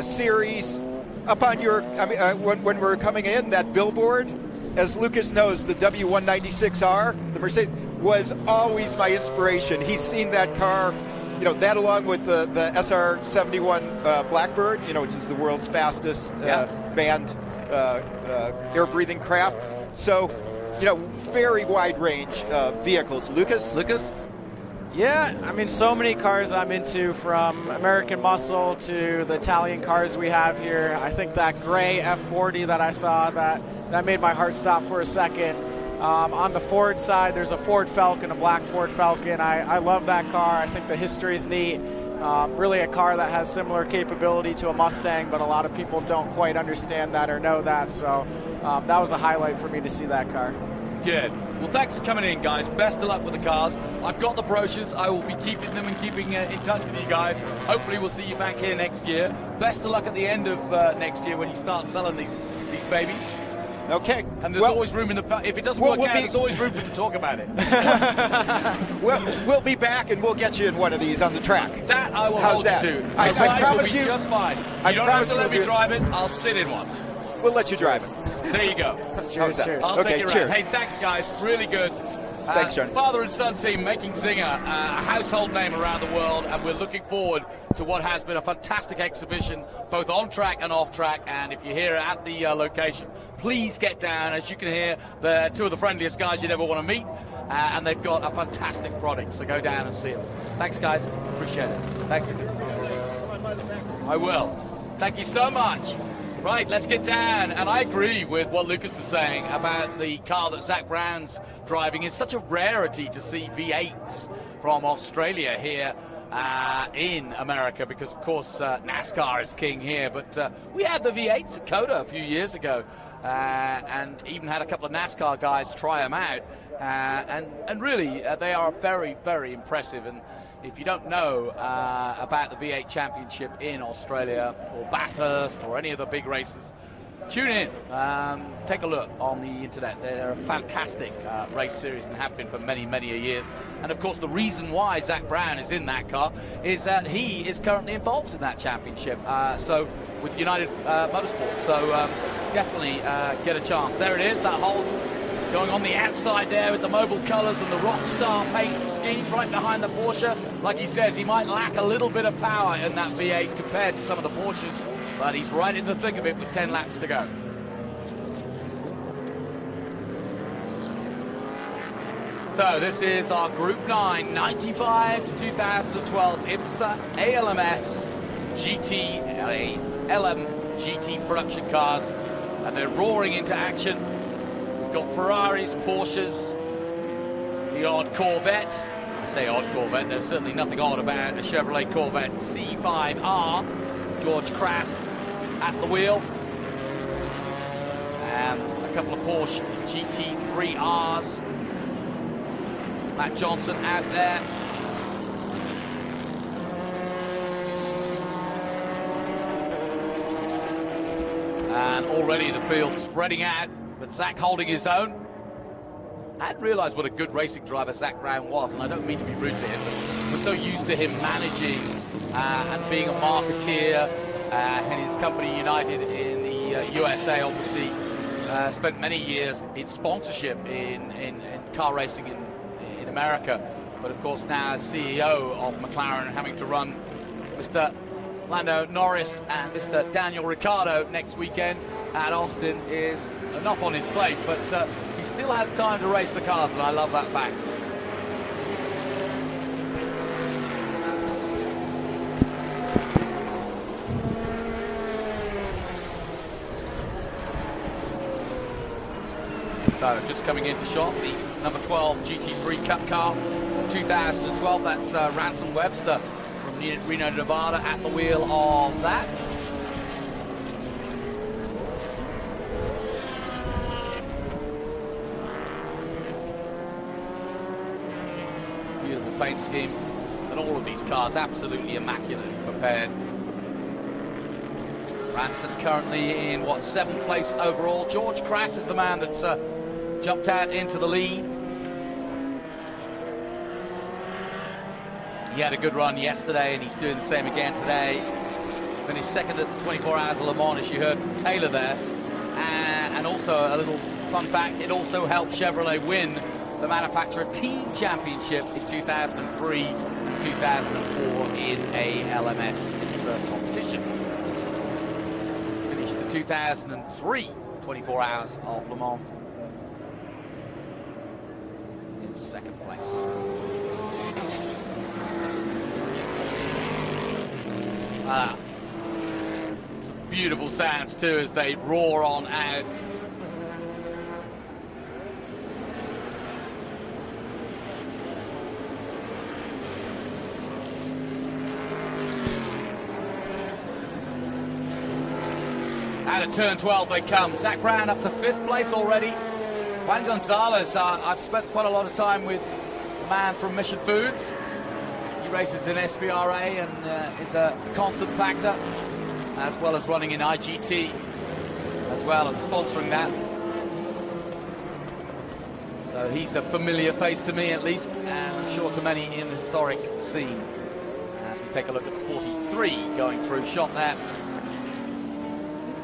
series. Up on your, when we're coming in, that billboard, as Lucas knows, the W196R, the Mercedes, was always my inspiration. He's seen that car, that along with the SR71 Blackbird, which is the world's fastest manned air-breathing craft. So, very wide range of vehicles. Lucas? Yeah, I mean, so many cars I'm into, from American Muscle to the Italian cars we have here. I think that gray F40 that I saw, that made my heart stop for a second. On the Ford side, there's a Ford Falcon, a black Ford Falcon. I love that car. I think the history is neat. Really a car that has similar capability to a Mustang, but a lot of people don't quite understand that or know that. So that was a highlight for me to see that car. Good. Well, thanks for coming in, guys. Best of luck with the cars. I've got the brochures. I will be keeping them and keeping in touch with you guys. Hopefully we'll see you back here next year. Best of luck at the end of next year when you start selling these babies. Okay. And there's always room in the... If it doesn't work out, there's always room to talk about it. We'll be back, and we'll get you in one of these on the track. That I will hold you to. I promise you. Just fine. You don't have to let me drive it. I'll sit in one. We'll let you drive it. There you go. Cheers. I'll take it around. Hey, thanks, guys. Really good. Thanks, John. Father and son team making Zinger a household name around the world, and we're looking forward to what has been a fantastic exhibition, both on track and off track. And if you're here at the location, please get down. As you can hear, they're 2 of the friendliest guys you'd ever want to meet, and they've got a fantastic product. So go down and see them. Thanks, guys. Appreciate it. Thanks. I will. Thank you so much. Right, let's get down. And I agree with what Lucas was saying about the car that Zach Brown's driving. It's such a rarity to see V8s from Australia here in America, because, of course, NASCAR is king here. But we had the V8s at COTA a few years ago, and even had a couple of NASCAR guys try them out. And really, they are very, very impressive. And if you don't know about the V8 Championship in Australia, or Bathurst, or any of the big races, tune in. Take a look on the internet. They're a fantastic race series and have been for many, many years. And of course, the reason why Zach Brown is in that car is that he is currently involved in that championship. So with United Motorsports. So definitely get a chance. There it is, that whole going on the outside there with the Mobil colours and the Rockstar paint scheme right behind the Porsche. Like he says, he might lack a little bit of power in that V8 compared to some of the Porsches, but he's right in the thick of it with 10 laps to go. So this is our Group 9, 95 to 2012 IMSA ALMS GT LM GT production cars, and they're roaring into action. We've got Ferraris, Porsches, the odd Corvette. I say odd Corvette, there's certainly nothing odd about a Chevrolet Corvette C5R. George Crass at the wheel. And a couple of Porsche GT3Rs. Matt Johnson out there. And already the field spreading out, but Zach holding his own. I hadn't realised what a good racing driver Zach Brown was, and I don't mean to be rude to him, but we're so used to him managing and being a marketeer, and his company United in the USA obviously spent many years in sponsorship in car racing in America, but of course now as CEO of McLaren, having to run Mr. Lando Norris and Mr. Daniel Ricciardo next weekend at Austin is enough on his plate, but he still has time to race the cars, and I love that fact. So just coming into shot, the number 12 GT3 Cup car from 2012, that's Ransom Webster from Reno, Nevada at the wheel of that. Beautiful paint scheme, and all of these cars absolutely immaculately prepared. Ransom currently in, what, 7th place overall. George Crass is the man that's jumped out into the lead. He had a good run yesterday, and he's doing the same again today. Finished second at 24 Hours of Le Mans, as you heard from Taylor there. And also a little fun fact, it also helped Chevrolet win the manufacturer team championship in 2003 and 2004 in a LMS insert competition. Finished the 2003 24 Hours of Le Mans in 2nd place. Some beautiful sounds too as they roar on out. Out of turn 12 they come. Zach Brown up to 5th place already. Juan Gonzalez, I've spent quite a lot of time with the man from Mission Foods. He races in SVRA and is a constant factor, as well as running in IGT as well and sponsoring that. So he's a familiar face to me at least, and I'm sure to many in the historic scene. As we take a look at the 43 going through shot there.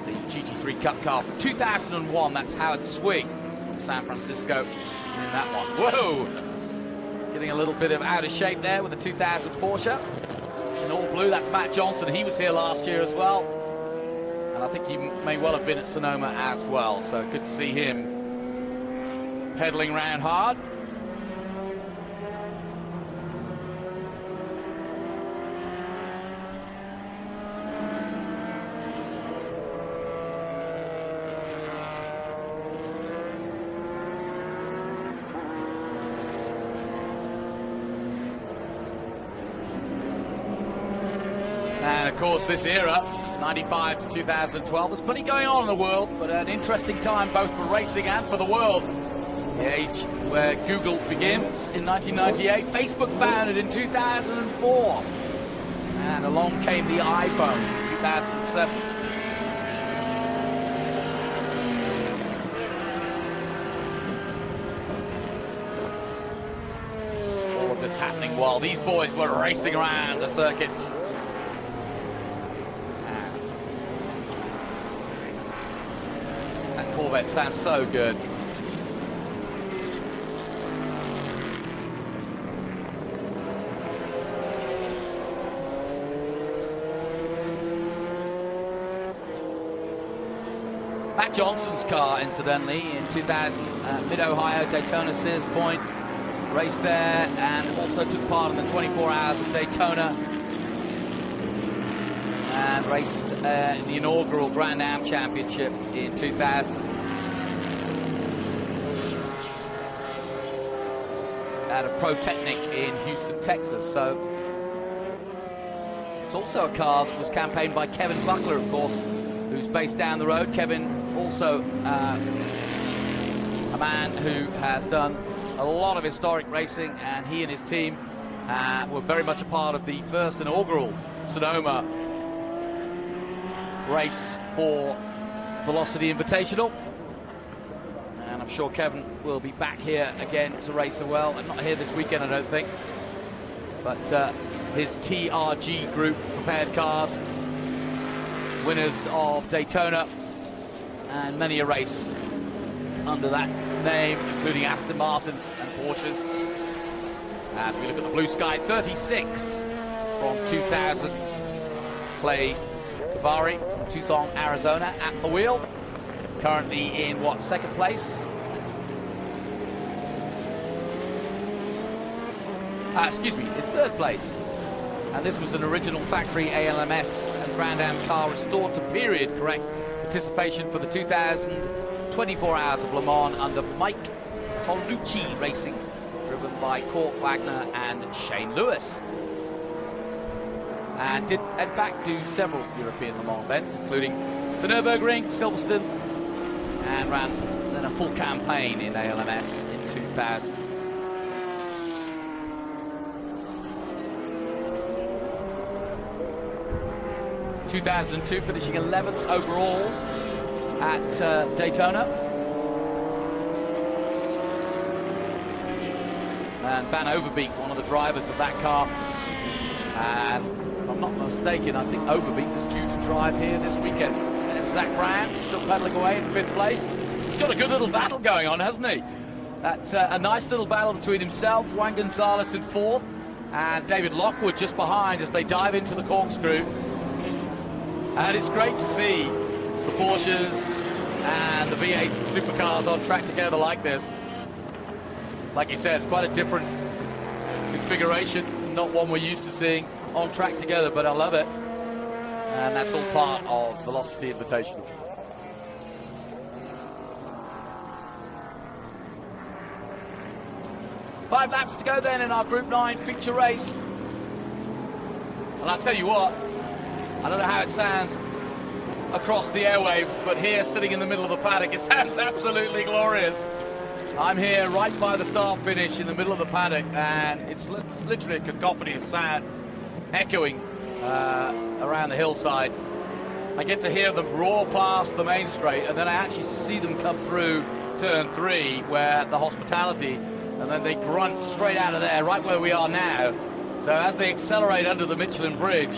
The GT3 Cup car from 2001, that's Howard Swig from San Francisco in that one. Whoa! Getting a little bit of out of shape there with the 2000 Porsche. In all blue, that's Matt Johnson. He was here last year as well. And I think he may well have been at Sonoma as well. So good to see him pedaling around hard. And of course this era, 95 to 2012, there's plenty going on in the world, but an interesting time both for racing and for the world. The age where Google begins in 1998, Facebook founded in 2004, and along came the iPhone in 2007. All of this happening while these boys were racing around the circuits. That Corvette sounds so good. Matt Johnson's car, incidentally, in 2000, Mid-Ohio, Daytona Sears Point, raced there and also took part in the 24 Hours of Daytona and raced in the inaugural Grand Am Championship in 2000. At a Pro Technic in Houston, Texas. So it's also a car that was campaigned by Kevin Buckler, of course, who's based down the road. Kevin, also a man who has done a lot of historic racing, and he and his team were very much a part of the first inaugural Sonoma race for Velocity Invitational. And I'm sure Kevin will be back here again to race as well. And not here this weekend, I don't think. But his TRG group prepared cars, winners of Daytona and many a race under that name, including Aston Martins and Porsches. As we look at the blue sky, 36 from 2000. Clay Cavari from Tucson, Arizona at the wheel. Currently in, what, second place? Excuse me, in third place. And this was an original factory ALMS and Grand Am car restored to period correct participation for the 2024 Hours of Le Mans under Mike Colucci Racing, driven by Court Wagner and Shane Lewis. And did, in fact, do several European Le Mans events, including the Nürburgring, Silverstone, and ran then a full campaign in ALMS in 2000. In 2002, finishing 11th overall at Daytona. And Van Overbeek, one of the drivers of that car. And if I'm not mistaken, I think Overbeek was due to drive here this weekend. There's Zach Brown, still pedaling away in 5th place. He's got a good little battle going on, hasn't he? That's a nice little battle between himself, Juan Gonzalez in 4th, and David Lockwood just behind as they dive into the corkscrew. And it's great to see the Porsches and the V8 supercars on track together like this. Like you said, it's quite a different configuration, not one we're used to seeing on track together, but I love it. And that's all part of Velocity Invitational. Five laps to go then in our Group 9 feature race. And I'll tell you what, I don't know how it sounds across the airwaves, but here, sitting in the middle of the paddock, it sounds absolutely glorious. I'm here right by the start finish in the middle of the paddock, and it's literally a cacophony of sound echoing around the hillside. I get to hear them roar past the main straight, and then I actually see them come through turn 3, where the hospitality, and then they grunt straight out of there, right where we are now. So as they accelerate under the Michelin Bridge,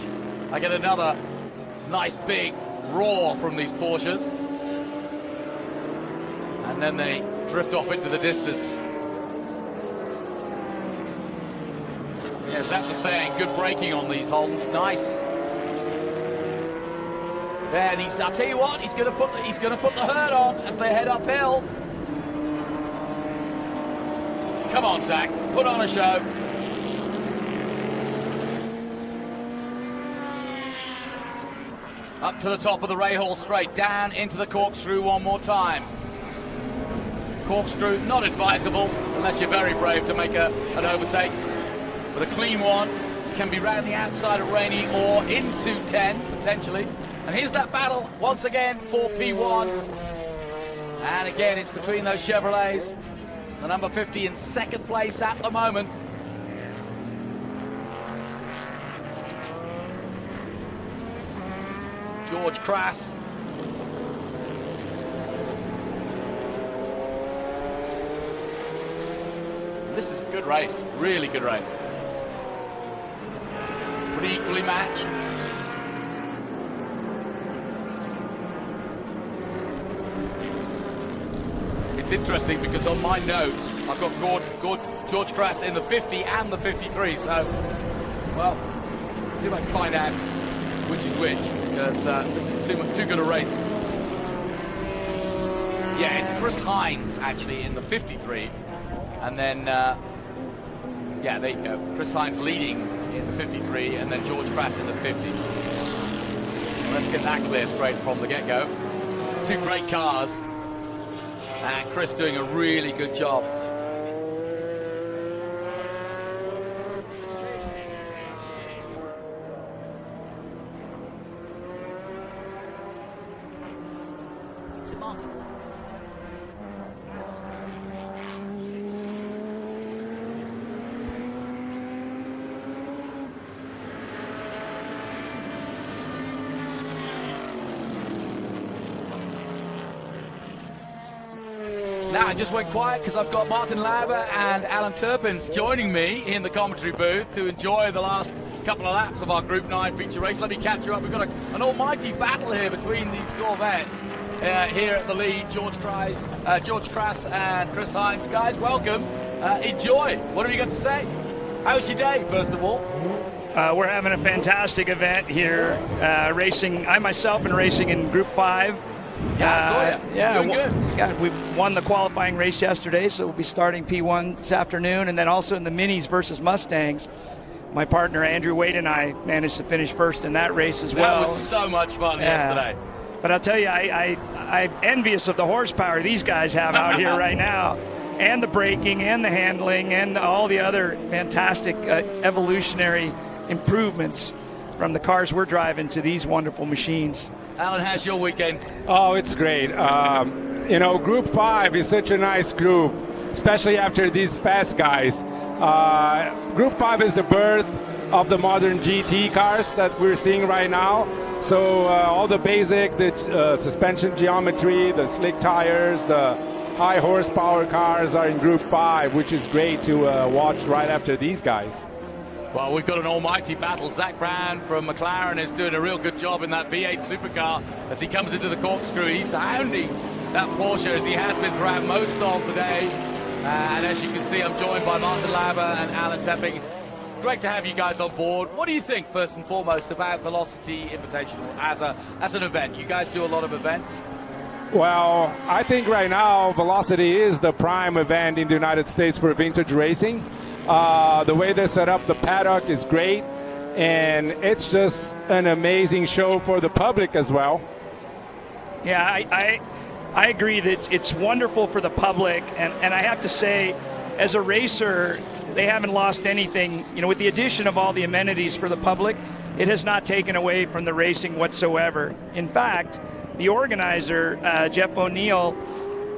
I get another nice big roar from these Porsches. And then they drift off into the distance. Yeah, Zach was saying, good braking on these Holdens, nice. There, and I'll tell you what, he's going to put the hurt on as they head uphill. Come on, Zach, put on a show. Up to the top of the Rahal straight, down into the corkscrew one more time. Corkscrew, not advisable unless you're very brave to make an overtake. But a clean one can be round the outside of Rainey or into 10, potentially. And here's that battle once again for P1. And again, it's between those Chevrolets. The number 50 in second place at the moment. It's George Crass. This is a good race, really good race. Pretty equally matched. It's interesting because on my notes, I've got George Crass in the 50 and the 53, so, well, see if I can find out which is which, because this is too good a race. Yeah, it's Chris Hines actually in the 53, and then Chris Hines leading in the 53, and then George Crass in the 50. Let's get that clear straight from the get-go. Two great cars, and Chris doing a really good job. Now I just went quiet because I've got Martin Lauber and Alan Turpins joining me in the commentary booth to enjoy the last couple of laps of our Group 9 feature race. Let me catch you up. We've got an almighty battle here between these Corvettes. Here at the lead, George Crass and Chris Hines. Guys, welcome. Enjoy. What have you got to say? How was your day, first of all? We're having a fantastic event here. Racing, I myself am racing in Group 5. Yeah, I saw you. Yeah, doing good. Yeah, we won the qualifying race yesterday, so we'll be starting P1 this afternoon, and then also in the Minis versus Mustangs. My partner Andrew Wade and I managed to finish first in that race as well. That was so much fun yesterday. But I'll tell you, I'm envious of the horsepower these guys have out here right now, and the braking and the handling and all the other fantastic evolutionary improvements from the cars we're driving to these wonderful machines. Alan, how's your weekend? Oh, it's great. Group 5 is such a nice group, especially after these fast guys. Group 5 is the birth of the modern GT cars that we're seeing right now. So all the basic, the suspension geometry, the slick tires, the high horsepower cars are in Group 5, which is great to watch right after these guys. Well, we've got an almighty battle. Zach Brown from McLaren is doing a real good job in that V8 supercar as he comes into the corkscrew. He's hounding that Porsche as he has been throughout most of the day. And as you can see, I'm joined by Martin Lauber and Alan Tepping. Great to have you guys on board. What do you think, first and foremost, about Velocity Invitational as an event? You guys do a lot of events. Well, I think right now Velocity is the prime event in the United States for vintage racing. The way they set up the paddock is great, and it's just an amazing show for the public as well. Yeah, I agree that it's wonderful for the public, and I have to say, as a racer, they haven't lost anything. With the addition of all the amenities for the public, it has not taken away from the racing whatsoever. In fact, the organizer, Jeff O'Neill,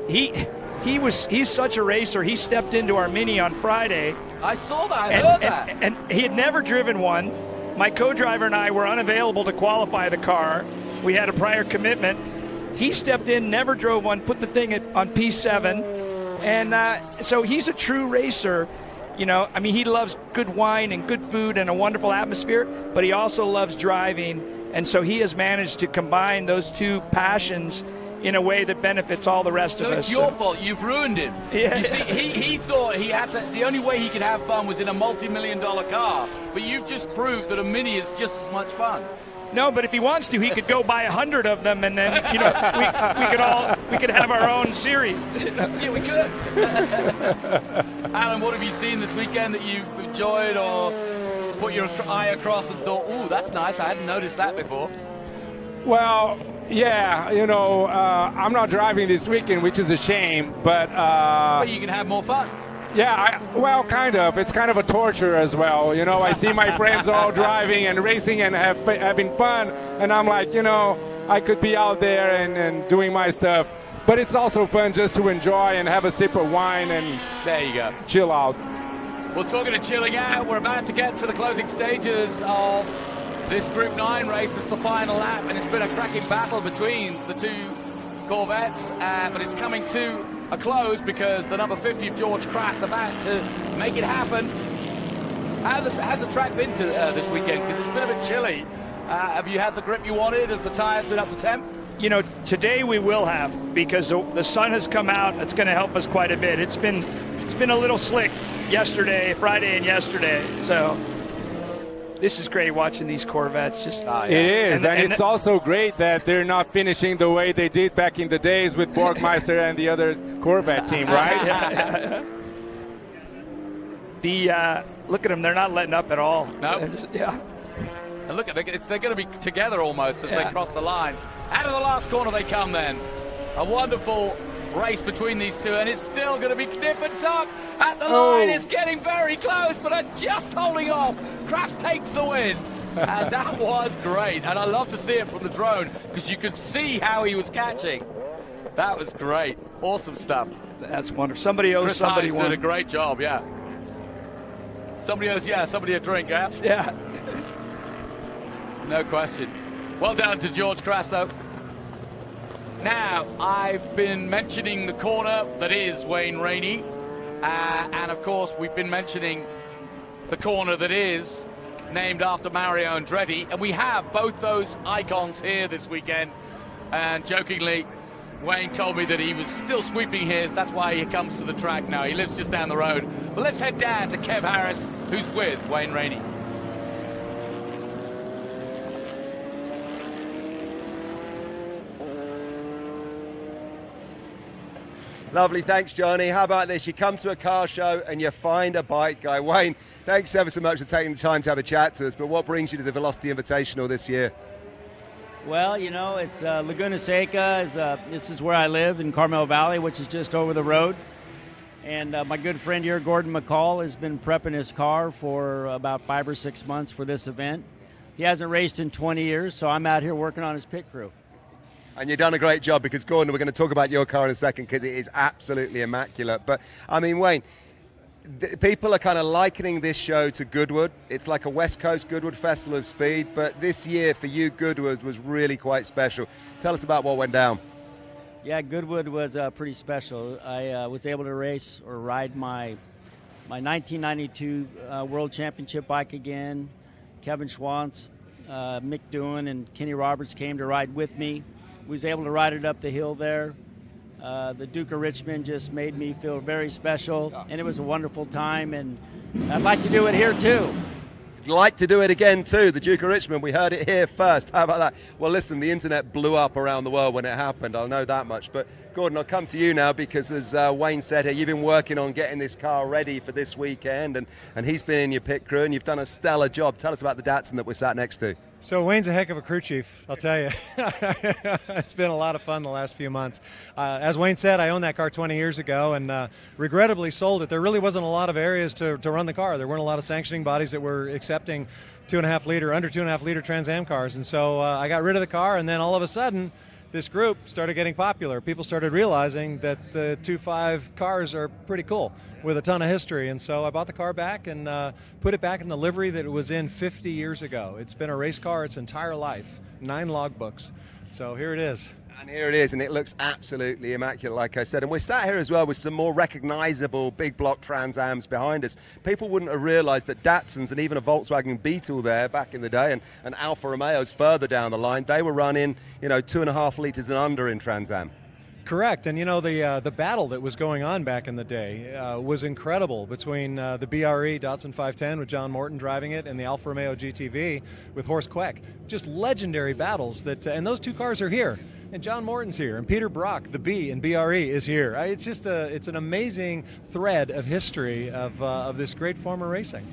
he's such a racer. He stepped into our Mini on Friday. I saw that. I heard that. And he had never driven one. My co-driver and I were unavailable to qualify the car. We had a prior commitment. He stepped in, never drove one, put the thing on P7. And so he's a true racer. He loves good wine and good food and a wonderful atmosphere, but he also loves driving. And so he has managed to combine those two passions in a way that benefits all the rest of us. So it's your fault. You've ruined him. Yeah. You see, he thought he had to. The only way he could have fun was in a multi-million-dollar car. But you've just proved that a Mini is just as much fun. No, but if he wants to, he could go buy 100 of them, and then we could have our own series. Yeah, we could. Alan, what have you seen this weekend that you've enjoyed or put your eye across and thought, "Ooh, that's nice. I hadn't noticed that before"? Well, yeah, I'm not driving this weekend, which is a shame, but you can have more fun. Yeah, kind of. It's kind of a torture as well. I see my friends all driving and racing and having fun, and I'm like, I could be out there and doing my stuff. But it's also fun just to enjoy and have a sip of wine and there you go, chill out. Well, talking of chilling out, we're about to get to the closing stages of this Group 9 race. It's the final lap, and it's been a cracking battle between the two Corvettes, but it's coming to a close because the number 50 of George Crass about to make it happen. How's the track been to this weekend? Because it's been a bit chilly. Have you had the grip you wanted? Have the tires been up to temp? Today we will have, because the sun has come out. It's going to help us quite a bit. It's been a little slick Friday and yesterday. So this is great watching these Corvettes. Just It is, and it's also great that they're not finishing the way they did back in the days with Borgmeister and the other Corvette team, right? Look at them; they're not letting up at all. No. Yeah. And look, they're going to be together almost as they cross the line. Out of the last corner they come then. A wonderful race between these two, and it's still going to be nip and tuck at the line. It's getting very close, but are just holding off. Kraft takes the win. And that was great. And I love to see it from the drone because you could see how he was catching. That was great. Awesome stuff. That's wonderful. Somebody owes somebody one. Did a great job, yeah. Somebody owes, somebody a drink, yeah? Yeah. No question. Well done to George Crasto. Now, I've been mentioning the corner that is Wayne Rainey. And, of course, we've been mentioning the corner that is named after Mario Andretti. And we have both those icons here this weekend. And jokingly, Wayne told me that he was still sweeping his. That's why he comes to the track now. He lives just down the road. But let's head down to Kev Harris, who's with Wayne Rainey. Lovely, thanks, Johnny. How about this? You come to a car show and you find a bike guy. Wayne, thanks ever so much for taking the time to have a chat to us, but what brings you to the Velocity Invitational this year? Well, it's Laguna Seca. This is where I live in Carmel Valley, which is just over the road. And my good friend here, Gordon McCall, has been prepping his car for about 5 or 6 months for this event. He hasn't raced in 20 years, so I'm out here working on his pit crew. And you've done a great job because, Gordon, we're going to talk about your car in a second because it is absolutely immaculate. But, I mean, Wayne, people are kind of likening this show to Goodwood. It's like a West Coast Goodwood Festival of Speed. But this year, for you, Goodwood was really quite special. Tell us about what went down. Yeah, Goodwood was pretty special. I was able to race or ride my 1992 World Championship bike again. Kevin Schwantz, Mick Doohan, and Kenny Roberts came to ride with me. Was able to ride it up the hill there. The Duke of Richmond just made me feel very special, and it was a wonderful time, and I'd like to do it here too. Like to do it again too, the Duke of Richmond. We heard it here first. How about that? Well, listen, the internet blew up around the world when it happened. I'll know that much. But Gordon, I'll come to you now because, as Wayne said here, you've been working on getting this car ready for this weekend, and he's been in your pit crew, and you've done a stellar job. Tell us about the Datsun that we're sat next to. So Wayne's a heck of a crew chief, I'll tell you. It's been a lot of fun the last few months. As Wayne said, I owned that car 20 years ago and regrettably sold it. There really wasn't a lot of areas to run the car. There weren't a lot of sanctioning bodies that were accepting under 2.5 liter Trans Am cars. And so I got rid of the car, and then all of a sudden, this group started getting popular. People started realizing that the 2.5 cars are pretty cool with a ton of history. And so I bought the car back and put it back in the livery that it was in 50 years ago. It's been a race car its entire life, 9 logbooks. So here it is. And here it is, and it looks absolutely immaculate, like I said. And we're sat here as well with some more recognizable big block Trans Ams behind us. People wouldn't have realized that Datsuns and even a Volkswagen Beetle there back in the day, and Alfa Romeos further down the line, they were running, 2.5 liters and under in Trans Am. Correct, and the battle that was going on back in the day was incredible between the BRE Datsun 510 with John Morton driving it and the Alfa Romeo GTV with Horst Queck. Just legendary battles and those two cars are here. And John Morton's here, and Peter Brock, the B in BRE, is here. It's just it's an amazing thread of history of this great form of racing.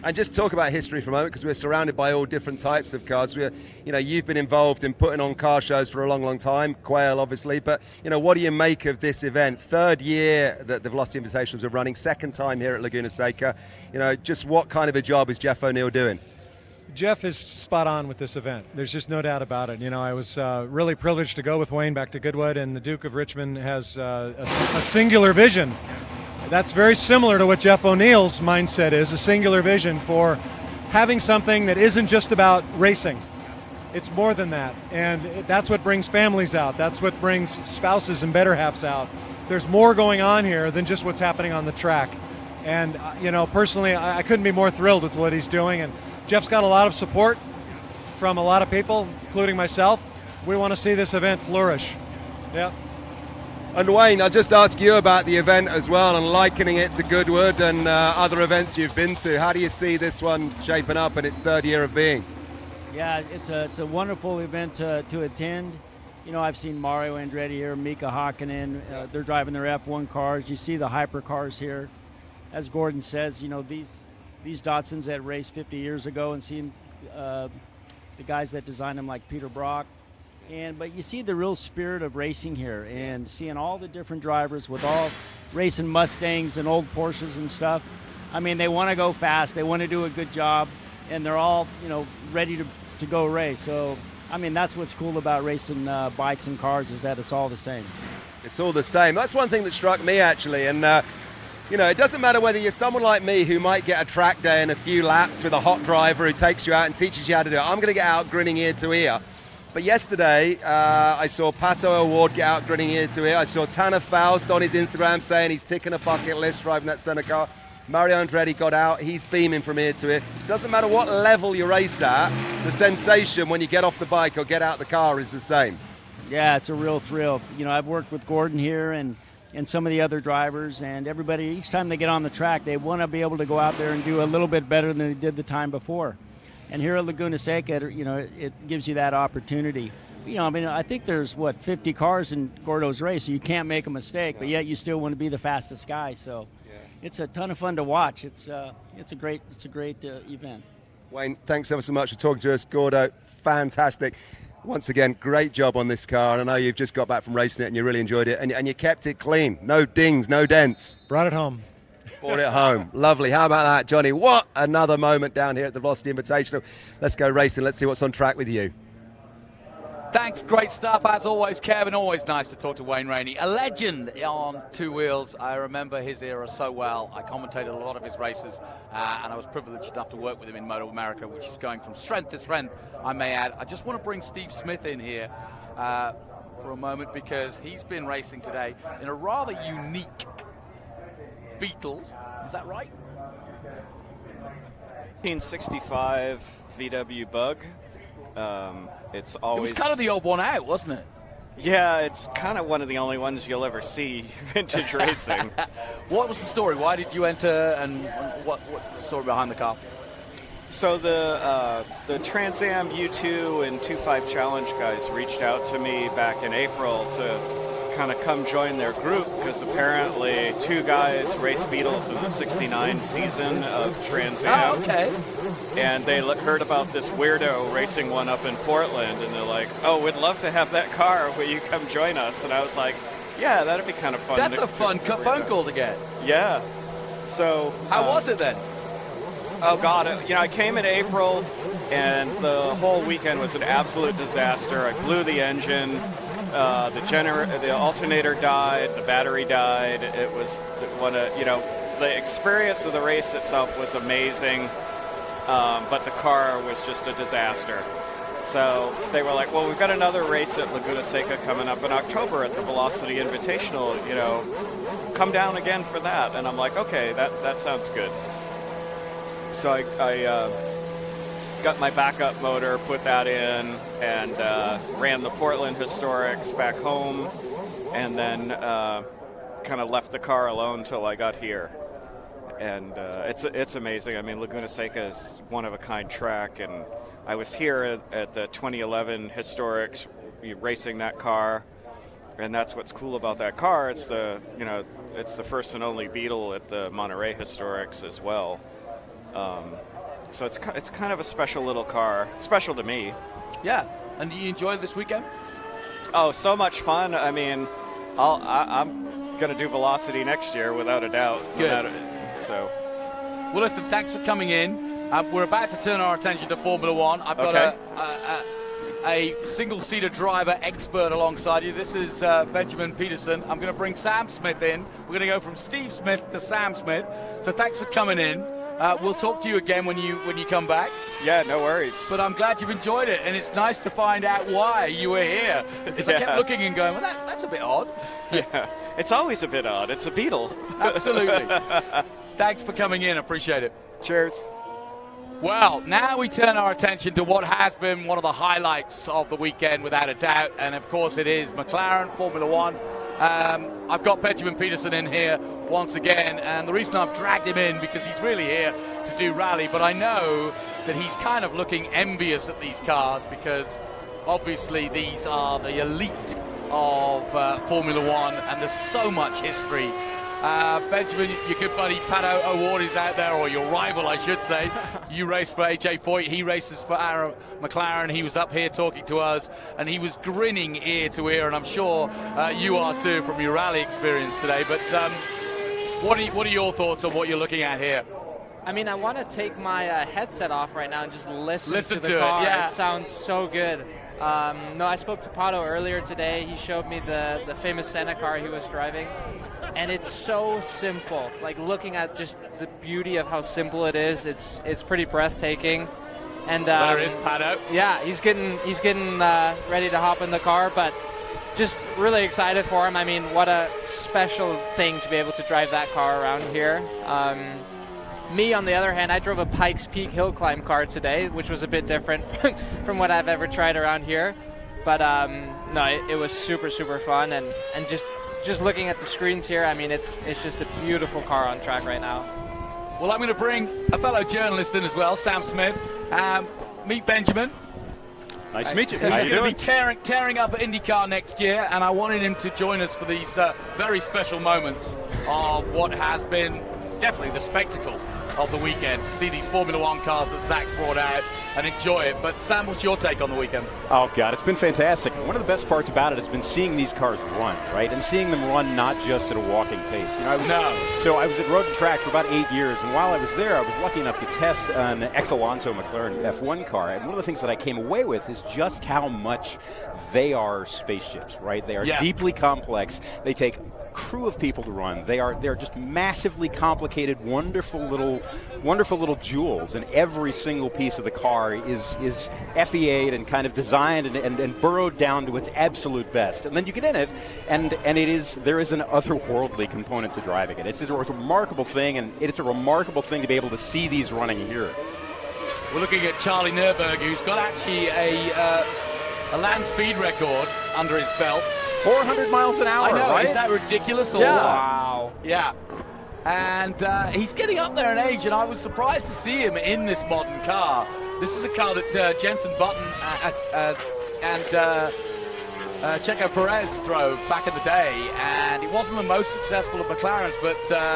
And just talk about history for a moment, because we're surrounded by all different types of cars. You've been involved in putting on car shows for a long, long time, Quail obviously, but what do you make of this event? 3rd year that the Velocity Invitationals are running, 2nd time here at Laguna Seca. Just what kind of a job is Jeff O'Neill doing? Jeff is spot on with this event. There's just no doubt about it. I was really privileged to go with Wayne back to Goodwood, and the Duke of Richmond has a singular vision. That's very similar to what Jeff O'Neill's mindset is, a singular vision for having something that isn't just about racing. It's more than that, and that's what brings families out. That's what brings spouses and better halves out. There's more going on here than just what's happening on the track. And, personally, I couldn't be more thrilled with what he's doing, and Jeff's got a lot of support from a lot of people, including myself. We want to see this event flourish. Yeah. And Wayne, I'll just ask you about the event as well, and likening it to Goodwood and other events you've been to. How do you see this one shaping up in its third year of being? Yeah, it's a wonderful event to attend. You know, I've seen Mario Andretti here, Mika Hakkinen. They're driving their F1 cars. You see the hypercars here. As Gordon says, you know, these Datsuns that raced 50 years ago, and seeing the guys that designed them like Peter Brock. But you see the real spirit of racing here, and seeing all the different drivers with all racing Mustangs and old Porsches and stuff. I mean, they want to go fast, they want to do a good job, and they're all, you know, ready to go race. So, I mean, that's what's cool about racing bikes and cars, is that it's all the same. It's all the same. That's one thing that struck me, actually. And, you know, it doesn't matter whether you're someone like me who might get a track day and a few laps with a hot driver who takes you out and teaches you how to do it. I'm going to get out grinning ear to ear. But yesterday, I saw Pato O'Ward get out grinning ear to ear. I saw Tanner Faust on his Instagram saying he's ticking a bucket list driving that Senna car. Mario Andretti got out. He's beaming from ear to ear. Doesn't matter what level you race at, the sensation when you get off the bike or get out the car is the same. Yeah, it's a real thrill. You know, I've worked with Gordon here and some of the other drivers, and everybody, each time they get on the track, they want to be able to go out there and do a little bit better than they did the time before. And here at Laguna Seca, you know, it gives you that opportunity. You know, I mean, I think there's, 50 cars in Gordo's race, so you can't make a mistake, but yet you still want to be the fastest guy. So it's a ton of fun to watch. It's a great event. Wayne, thanks ever so much for talking to us. Gordo, fantastic. Once again, great job on this car. And I know you've just got back from racing it and you really enjoyed it. And you kept it clean. No dings, no dents. Brought it home. Brought it home. Lovely. How about that, Johnny? What another moment down here at the Velocity Invitational. Let's go racing. Let's see what's on track with you. Thanks, great stuff as always, Kevin. Always nice to talk to Wayne Rainey. A legend on two wheels. I remember his era so well. I commentated a lot of his races, and I was privileged enough to work with him in Moto America, which is going from strength to strength, I may add. I just want to bring Steve Smith in here for a moment, because he's been racing today in a rather unique Beetle. Is that right? 1965 VW Bug. It's always. It was kind of the odd one out, wasn't it? Yeah, it's kind of one of the only ones you'll ever see vintage racing. What was the story? Why did you enter, and what's the story behind the car? So the Trans Am U2 and 2.5 Challenge guys reached out to me back in April to kind of come join their group, because apparently two guys raced Beetles in the '69 season of Trans Am. Oh, okay. And they heard about this weirdo racing one up in Portland, and they're like, "Oh, we'd love to have that car. Will you come join us?" And I was like, "Yeah, that'd be kind of fun." That's a fun phone call to get. Yeah. So how was it then? Oh God, I came in April, and the whole weekend was an absolute disaster. I blew the engine. The alternator died, the battery died. It was the experience of the race itself was amazing, but the car was just a disaster. So they were like, well, we've got another race at Laguna Seca coming up in October at the Velocity Invitational, come down again for that. And I'm like, okay, that sounds good. So I got my backup motor, put that in, and ran the Portland Historics back home, and then kind of left the car alone till I got here. And it's amazing. I mean, Laguna Seca is one-of-a-kind track, and I was here at the 2011 Historics racing that car, and that's what's cool about that car. It's the first and only Beetle at the Monterey Historics as well. So it's kind of a special little car, special to me. Yeah, and you enjoyed this weekend? Oh, so much fun. I mean, I'm going to do Velocity next year without a doubt. Good. Well, listen, thanks for coming in. We're about to turn our attention to Formula One. I've got a single-seater driver expert alongside you. This is Benjamin Peterson. I'm going to bring Sam Smith in. We're going to go from Steve Smith to Sam Smith. So thanks for coming in. We'll talk to you again when you come back. Yeah, no worries. But I'm glad you've enjoyed it, and it's nice to find out why you were here. Because I kept looking and going, well, that's a bit odd. Yeah, it's always a bit odd. It's a Beetle. Absolutely. Thanks for coming in. Appreciate it. Cheers. Well, now we turn our attention to what has been one of the highlights of the weekend, without a doubt. And, of course, it is McLaren Formula One. I've got Benjamin Peterson in here once again, and the reason I've dragged him in because he's really here to do rally, but I know that he's kind of looking envious at these cars because obviously these are the elite of Formula One, and there's so much history. Benjamin, your good buddy Paddock O'Ward is out there, or your rival, I should say. You race for AJ Foyt, he races for Aaron McLaren. He was up here talking to us, and he was grinning ear to ear, and I'm sure you are too from your rally experience today. But what are your thoughts on what you're looking at here? I mean, I want to take my headset off right now and just listen to the to car. it, yeah. It sounds so good. No, I spoke to Pato earlier today. He showed me the famous Senna car he was driving, and it's so simple. Like, looking at just the beauty of how simple it is, it's pretty breathtaking. And there is Pato. Yeah, he's getting ready to hop in the car, but just really excited for him. I mean, what a special thing to be able to drive that car around here. Me, on the other hand, I drove a Pikes Peak hill climb car today, which was a bit different from what I've ever tried around here. But no, it was super, super fun. And just looking at the screens here, I mean, it's just a beautiful car on track right now. Well, I'm going to bring a fellow journalist in as well, Sam Smith. Meet Benjamin. Nice to meet you. He's How you going doing? to be tearing up at IndyCar next year, and I wanted him to join us for these very special moments of what has been definitely the spectacle of the weekend, to see these Formula One cars that Zach's brought out and enjoy it. But Sam, what's your take on the weekend? Oh, God, it's been fantastic. One of the best parts about it has been seeing these cars run, right? And seeing them run not just at a walking pace. You know, So I was at Road and Track for about 8 years, and while I was there, I was lucky enough to test an ex-Alonso McLaren F1 car. And one of the things that I came away with is just how much they are spaceships, right? They are deeply complex. They take crew of people to run. They're just massively complicated, wonderful little jewels, and every single piece of the car is FEA'd and kind of designed and burrowed down to its absolute best. And then you get in it, and there is an otherworldly component to driving it. It's a remarkable thing, and it's a remarkable thing to be able to see these running here. We're looking at Charlie Nürburg, who's got actually a land speed record under his belt. 400 miles an hour, I know, right? Is that ridiculous or Yeah. what? Wow. Yeah. And he's getting up there in age, and I was surprised to see him in this modern car. This is a car that Jenson Button and Checo Perez drove back in the day, and it wasn't the most successful of McLaren's, but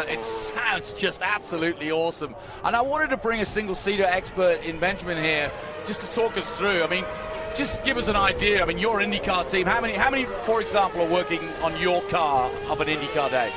it sounds just absolutely awesome. And I wanted to bring a single-seater expert in Benjamin here just to talk us through. I mean, just give us an idea. I mean, your IndyCar team, how many, for example, are working on your car of an IndyCar day?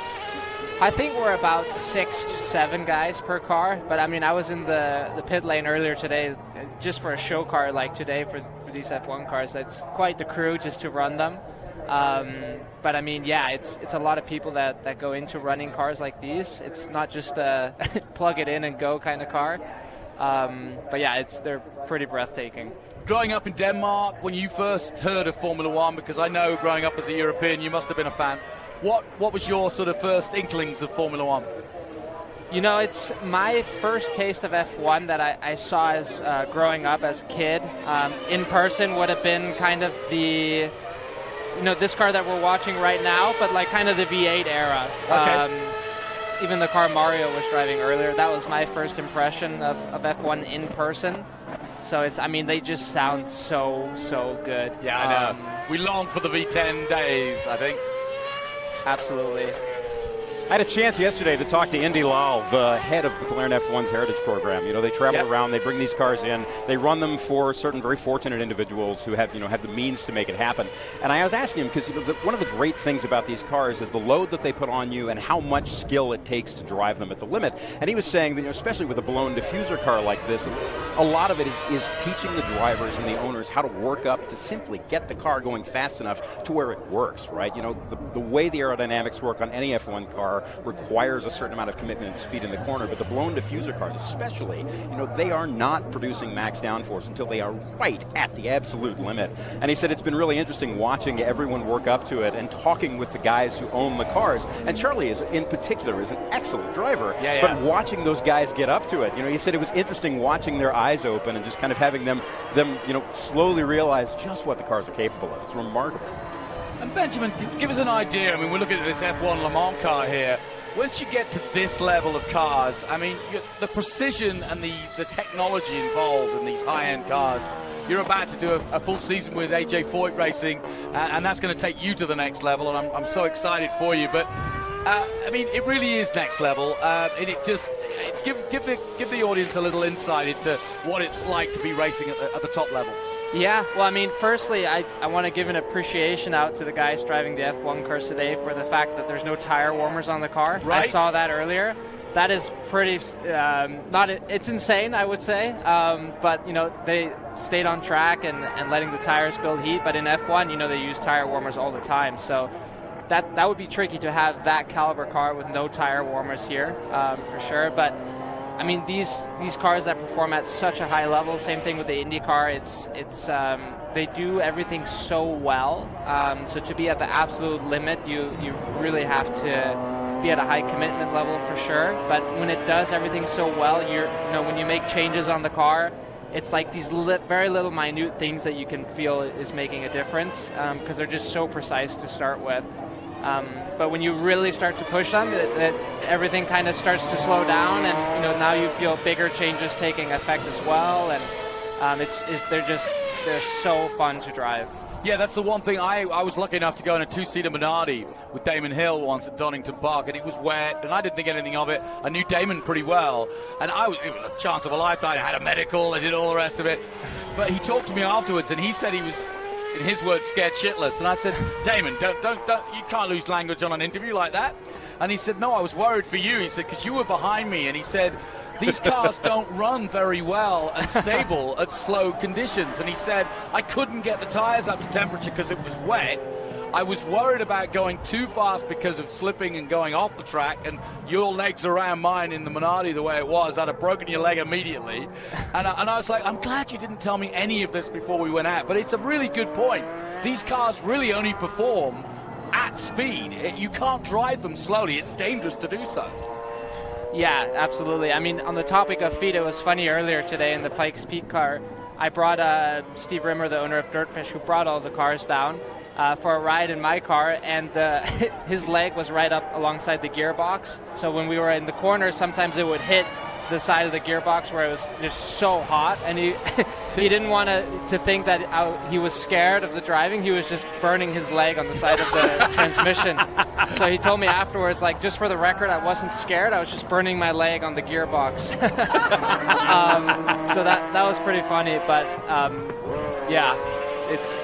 I think we're about 6 to 7 guys per car, but I mean, I was in the pit lane earlier today just for a show car like today for these F1 cars. That's quite the crew just to run them. But I mean, yeah, it's a lot of people that go into running cars like these. It's not just a plug it in and go kind of car. But yeah, they're pretty breathtaking. Growing up in Denmark, when you first heard of Formula One, because I know growing up as a European, you must have been a fan. What was your sort of first inklings of Formula One? You know, it's my first taste of F1 that I saw as growing up as a kid. In person would have been kind of the, this car that we're watching right now, but like kind of the V8 era. Okay. Even the car Mario was driving earlier, that was my first impression of F1 in person. So they just sound so good. Yeah, I know. We long for the V10 days, I think. Absolutely. I had a chance yesterday to talk to Indy Lal, the head of McLaren F1's Heritage Program. They travel around, they bring these cars in, they run them for certain very fortunate individuals who have the means to make it happen. And I was asking him, because one of the great things about these cars is the load that they put on you and how much skill it takes to drive them at the limit. And he was saying that, especially with a blown diffuser car like this, a lot of it is teaching the drivers and the owners how to work up to simply get the car going fast enough to where it works, right? The way the aerodynamics work on any F1 car requires a certain amount of commitment and speed in the corner, but the blown diffuser cars especially, they are not producing max downforce until they are right at the absolute limit. And he said it's been really interesting watching everyone work up to it and talking with the guys who own the cars. And Charlie in particular is an excellent driver, but watching those guys get up to it, he said it was interesting watching their eyes open and just kind of having them slowly realize just what the cars are capable of. It's remarkable. And Benjamin, give us an idea. I mean, we're looking at this F1 Le Mans car here. Once you get to this level of cars, I mean, the precision and the technology involved in these high-end cars, you're about to do a full season with AJ Foyt Racing, and that's going to take you to the next level, and I'm so excited for you. But, I mean, it really is next level. And it just, give the audience a little insight into what it's like to be racing at the top level. Yeah, well, I mean, firstly, I want to give an appreciation out to the guys driving the F1 cars today for the fact that there's no tire warmers on the car. Right. I saw that earlier. That is pretty, it's insane, I would say. But, you know, they stayed on track and letting the tires build heat. But in F1, you know, they use tire warmers all the time. So that would be tricky to have that caliber car with no tire warmers here, for sure. But I mean, these cars that perform at such a high level, same thing with the IndyCar, they do everything so well. So to be at the absolute limit, you really have to be at a high commitment level for sure. But when it does everything so well, when you make changes on the car, it's like these very little minute things that you can feel is making a difference, because they're just so precise to start with. But when you really start to push them, everything kind of starts to slow down, and you know, now you feel bigger changes taking effect as well, and they're so fun to drive. Yeah, that's the one thing. I was lucky enough to go in a two-seater Minardi with Damon Hill once at Donington Park, and it was wet, and I didn't think anything of it. I knew Damon pretty well, and it was a chance of a lifetime. I had a medical, I did all the rest of it. But he talked to me afterwards, and he said he was, in his words, scared shitless. And I said, Damon, don't, you can't lose language on an interview like that. And he said, no, I was worried for you. He said, because you were behind me. And he said, these cars don't run very well and stable at slow conditions. And he said, I couldn't get the tires up to temperature because it was wet. I was worried about going too fast because of slipping and going off the track, and your legs around mine in the Minardi the way it was, I'd have broken your leg immediately. And I was like, I'm glad you didn't tell me any of this before we went out. But it's a really good point. These cars really only perform at speed. You can't drive them slowly. It's dangerous to do so. Yeah, absolutely. I mean, on the topic of feet, it was funny earlier today in the Pikes Peak car. I brought Steve Rimmer, the owner of Dirtfish, who brought all the cars down for a ride in my car, and his leg was right up alongside the gearbox. So when we were in the corner, sometimes it would hit the side of the gearbox where it was just so hot, and he didn't want to think that he was scared of the driving. He was just burning his leg on the side of the transmission. So he told me afterwards, like, just for the record, I wasn't scared. I was just burning my leg on the gearbox. So that was pretty funny. But yeah,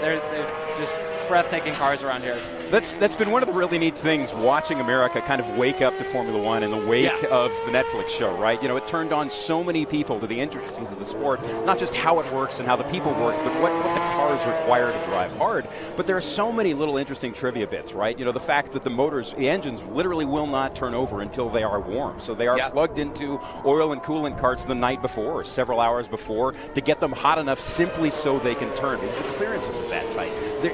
they're just breathtaking cars around here. That's been one of the really neat things, watching America kind of wake up to Formula One in the wake of the Netflix show, right? You know, it turned on so many people to the intricacies of the sport, not just how it works and how the people work, but what the cars require to drive hard. But there are so many little interesting trivia bits, right? You know, the fact that the engines literally will not turn over until they are warm. So they are plugged into oil and coolant carts the night before or several hours before to get them hot enough simply so they can turn, because the clearances are that tight.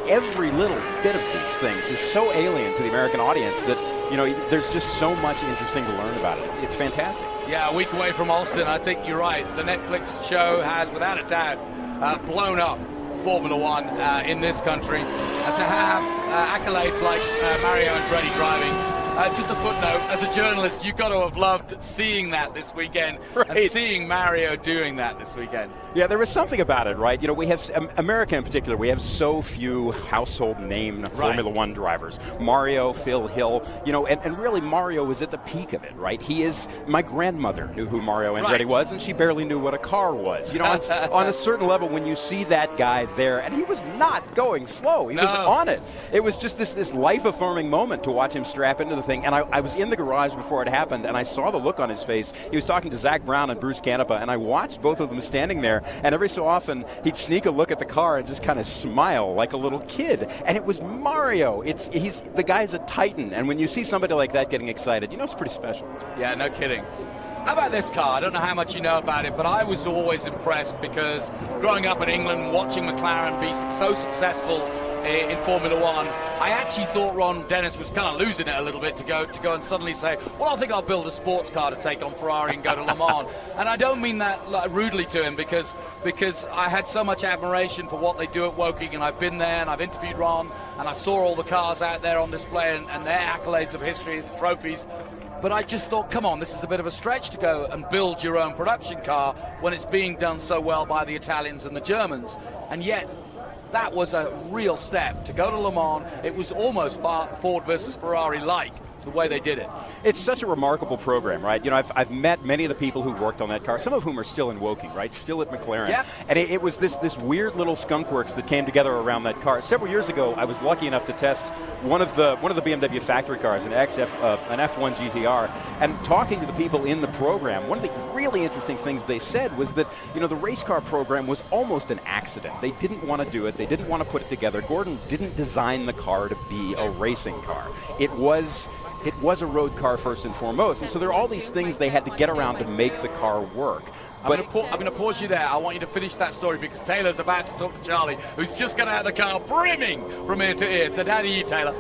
Every little bit of these things is so alien to the American audience that, you know, there's just so much interesting to learn about it. It's fantastic. Yeah, a week away from Austin, I think you're right. The Netflix show has, without a doubt, blown up Formula One in this country. And to have accolades like Mario Andretti driving, just a footnote, as a journalist, you've got to have loved seeing that this weekend, and seeing Mario doing that this weekend. Yeah, there was something about it, right? You know, we have, America in particular, we have so few household name Formula One drivers. Mario, Phil Hill, you know, and really Mario was at the peak of it, right? My grandmother knew who Mario Andretti was, and she barely knew what a car was. You know, on a certain level, when you see that guy there, and he was not going slow, he was on it. It was just this life-affirming moment to watch him strap into the thing. And I was in the garage before it happened, and I saw the look on his face. He was talking to Zach Brown and Bruce Canepa, and I watched both of them standing there. And every so often, he'd sneak a look at the car and just kind of smile like a little kid. And it was Mario. The guy's a titan. And when you see somebody like that getting excited, you know it's pretty special. Yeah, no kidding. How about this car? I don't know how much you know about it, but I was always impressed because growing up in England, watching McLaren be so successful in Formula One. I actually thought Ron Dennis was kind of losing it a little bit to go and suddenly say, well, I think I'll build a sports car to take on Ferrari and go to Le Mans. And I don't mean that rudely to him, because I had so much admiration for what they do at Woking, and I've been there and I've interviewed Ron, and I saw all the cars out there on display and their accolades of history, the trophies. But I just thought, come on, this is a bit of a stretch to go and build your own production car when it's being done so well by the Italians and the Germans. And yet, that was a real step to go to Le Mans. It was almost Ford versus Ferrari-like, the way they did it. It's such a remarkable program, right? You know, I've met many of the people who worked on that car, some of whom are still in Woking, right? Still at McLaren. Yeah. And it was this weird little skunk works that came together around that car. Several years ago, I was lucky enough to test one of the BMW factory cars, an F1 GTR, and talking to the people in the program, one of the really interesting things they said was that, you know, the race car program was almost an accident. They didn't want to do it. They didn't want to put it together. Gordon didn't design the car to be a racing car. It was a road car first and foremost, and so there are all these things they had to get around to make the car work. But I'm going to pause you there. I want you to finish that story because Taylor's about to talk to Charlie, who's just got out of the car brimming from ear to ear. So how do you, Taylor?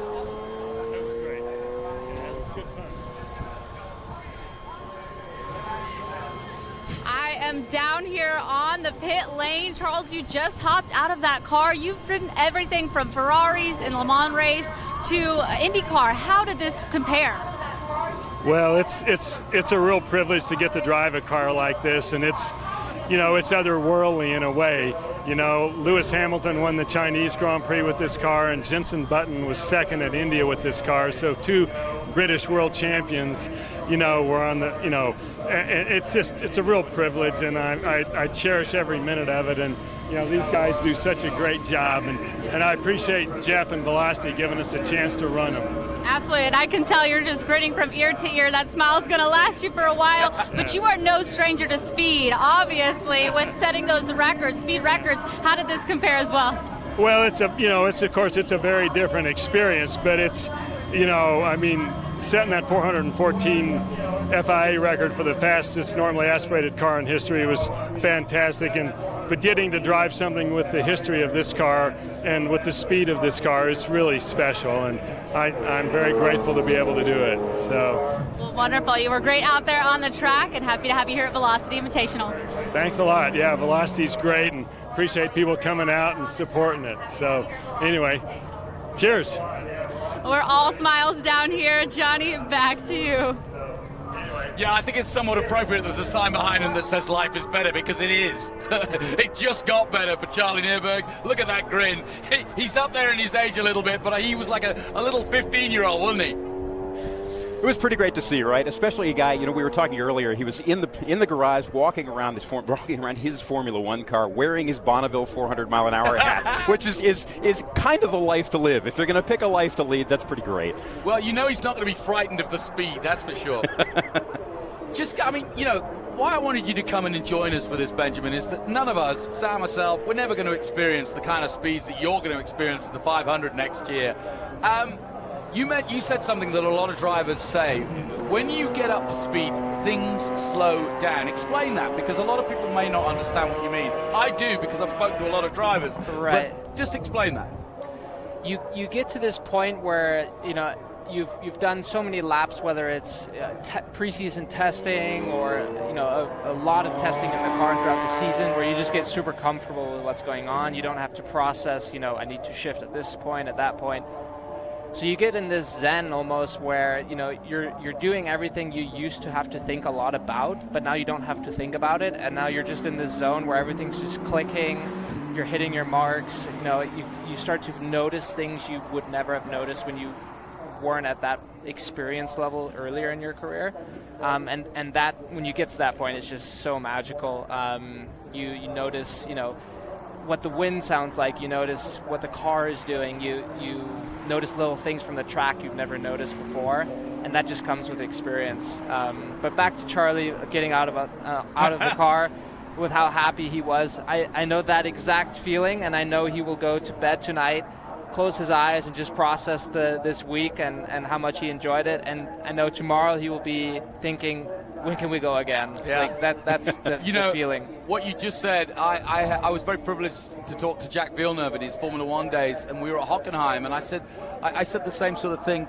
I am down here on the pit lane. Charles, you just hopped out of that car. You've ridden everything from Ferraris and Le Mans race to IndyCar. How did this compare? Well, it's a real privilege to get to drive a car like this, and it's otherworldly in a way. You know, Lewis Hamilton won the Chinese Grand Prix with this car, and Jenson Button was second at India with this car. So two British world champions, you know, were on the, you know, it's a real privilege, and I cherish every minute of it. And you know, these guys do such a great job, and I appreciate Jeff and Velocity giving us a chance to run them. Absolutely, and I can tell you're just grinning from ear to ear. That smile's going to last you for a while, but you are no stranger to speed, obviously, with setting those records, speed records. How did this compare as well? Well, it's a very different experience, but it's, you know, I mean, setting that 414 FIA record for the fastest normally aspirated car in history was fantastic, but getting to drive something with the history of this car and with the speed of this car is really special, and I'm very grateful to be able to do it. So. Well, wonderful. You were great out there on the track, and happy to have you here at Velocity Invitational. Thanks a lot. Yeah, Velocity's great, and appreciate people coming out and supporting it. So anyway, cheers. We're all smiles down here. Johnny, back to you. Yeah, I think it's somewhat appropriate there's a sign behind him that says life is better, because it is. It just got better for Charlie Nierberg. Look at that grin. He's up there in his age a little bit, but he was like a little 15-year-old, wasn't he? It was pretty great to see, right? Especially a guy, you know, we were talking earlier, he was in the garage walking around his Formula One car, wearing his Bonneville 400-mile-an-hour hat, which is kind of a life to live. If you're going to pick a life to lead, that's pretty great. Well, you know he's not going to be frightened of the speed, that's for sure. I mean, you know, why I wanted you to come in and join us for this, Benjamin, is that none of us, Sam, myself, we're never going to experience the kind of speeds that you're going to experience at the 500 next year. You said something that a lot of drivers say. When you get up to speed, things slow down. Explain that, because a lot of people may not understand what you mean. I do, because I've spoken to a lot of drivers. Right. But just explain that. You get to this point where, you know, you've done so many laps, whether it's preseason testing or, you know, a lot of testing in the car throughout the season, where you just get super comfortable with what's going on. You don't have to process, you know, I need to shift at this point, at that point. So you get in this zen almost where, you know, you're doing everything you used to have to think a lot about, but now you don't have to think about it, and now you're just in this zone where everything's just clicking, you're hitting your marks, you know, you start to notice things you would never have noticed when you weren't at that experience level earlier in your career. And that, when you get to that point, it's just so magical. You notice, you know, what the wind sounds like, you notice what the car is doing, you notice little things from the track you've never noticed before, and that just comes with experience. But back to Charlie getting out of the car with how happy he was. I know that exact feeling, and I know he will go to bed tonight, close his eyes, and just process this week and how much he enjoyed it. And I know tomorrow he will be thinking, when can we go again? Like that's the, the feeling. What you just said, I was very privileged to talk to Jack Villeneuve in his Formula One days, and we were at Hockenheim, and I said the same sort of thing.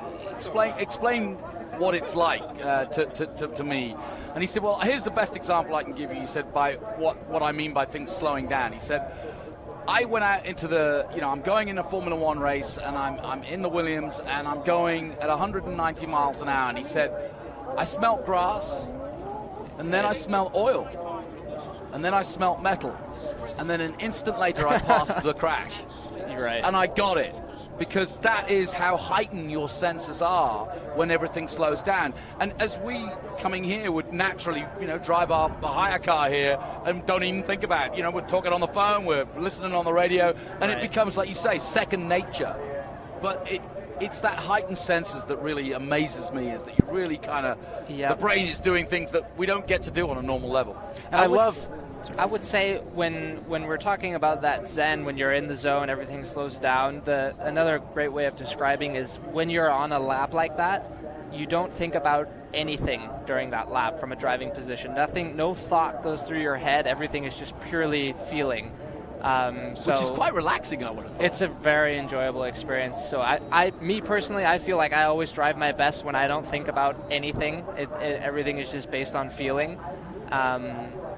Explain what it's like to me. And he said, well, here's the best example I can give you. He said, by what I mean by things slowing down. He said, I went out into I'm going in a Formula One race, and I'm in the Williams, and I'm going at 190 miles an hour. And he said, I smelt grass, and then I smelt oil, and then I smelt metal, and then an instant later I passed the crash. You're right. And I got it. Because that is how heightened your senses are when everything slows down. And as we coming here would naturally, drive our hire car here and don't even think about it. We're talking on the phone, we're listening on the radio, and it becomes, like you say, second nature. But it's that heightened senses that really amazes me, is that you really kind of, the brain is doing things that we don't get to do on a normal level. And I would say when we're talking about that zen, when you're in the zone, everything slows down. Another great way of describing is when you're on a lap like that, you don't think about anything during that lap from a driving position. No thought goes through your head. Everything is just purely feeling. Which is quite relaxing, I would have thought. It's a very enjoyable experience. So me personally, I feel like I always drive my best when I don't think about anything. Everything is just based on feeling.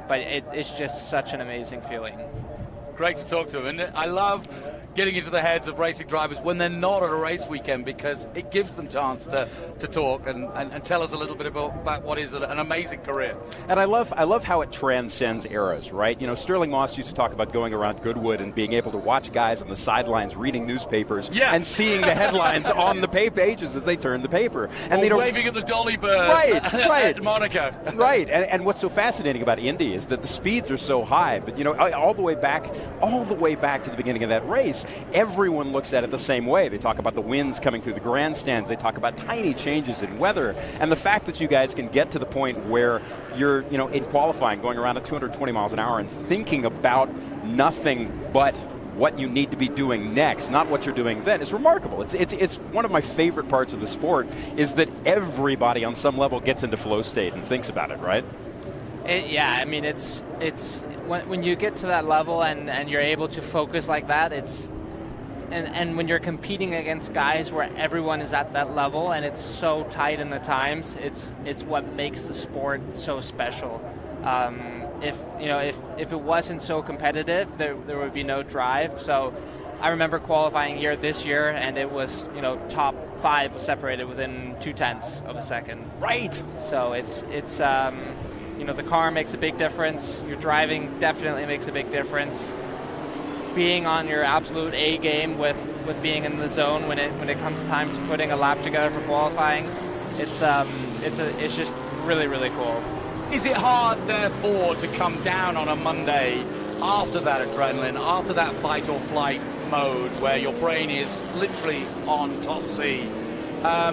But it's just such an amazing feeling. Great to talk to him, isn't it? I love getting into the heads of racing drivers when they're not at a race weekend, because it gives them chance to talk and tell us a little bit about what is an amazing career. And I love how it transcends eras, right? Sterling Moss used to talk about going around Goodwood and being able to watch guys on the sidelines reading newspapers and seeing the headlines on the pages as they turn the paper. And or waving at the dolly birds at Monaco. Right, and what's so fascinating about Indy is that the speeds are so high, but all the way back to the beginning of that race, everyone looks at it the same way. They talk about the winds coming through the grandstands. They talk about tiny changes in weather. And the fact that you guys can get to the point where you're, in qualifying, going around at 220 miles an hour and thinking about nothing but what you need to be doing next, not what you're doing then, is remarkable. It's one of my favorite parts of the sport, is that everybody on some level gets into flow state and thinks about it, right? It's when you get to that level and you're able to focus like that, and when you're competing against guys where everyone is at that level and it's so tight in the times, it's what makes the sport so special. If it wasn't so competitive, there would be no drive. So I remember qualifying here this year, and it was top 5 was separated within 0.2 of a second. Right. So it's the car makes a big difference. Your driving definitely makes a big difference. Being on your absolute A game with being in the zone when it comes time to putting a lap together for qualifying, it's just really, really cool. Is it hard, therefore, to come down on a Monday after that adrenaline, after that fight or flight mode where your brain is literally on top C?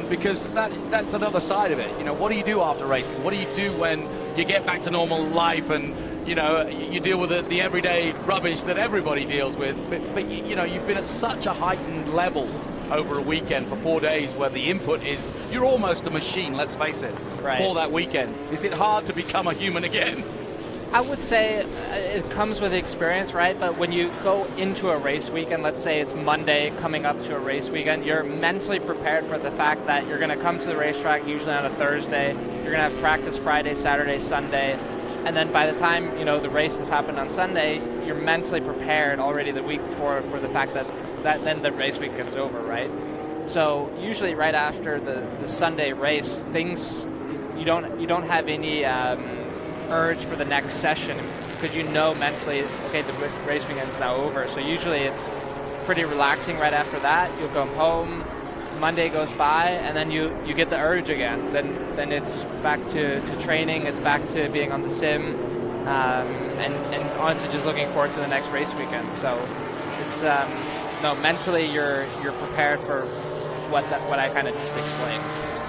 Because that's another side of it. What do you do after racing? What do you do when you get back to normal life and you deal with the everyday rubbish that everybody deals with? But you've been at such a heightened level over a weekend for 4 days where the input is, you're almost a machine, let's face it, for that weekend. Is it hard to become a human again? I would say it comes with experience, right? But when you go into a race weekend, let's say it's Monday coming up to a race weekend, you're mentally prepared for the fact that you're going to come to the racetrack usually on a Thursday. You're going to have practice Friday, Saturday, Sunday. And then by the time, the race has happened on Sunday, you're mentally prepared already the week before for the fact that then the race weekend's over, right? So usually right after the Sunday race, you don't have any urge for the next session, because mentally, okay, the race weekend's now over. So usually it's pretty relaxing right after that. You'll come home, Monday goes by, and then you get the urge again. Then it's back to training, it's back to being on the sim, and honestly just looking forward to the next race weekend. So it's mentally you're prepared for what I kind of just explained.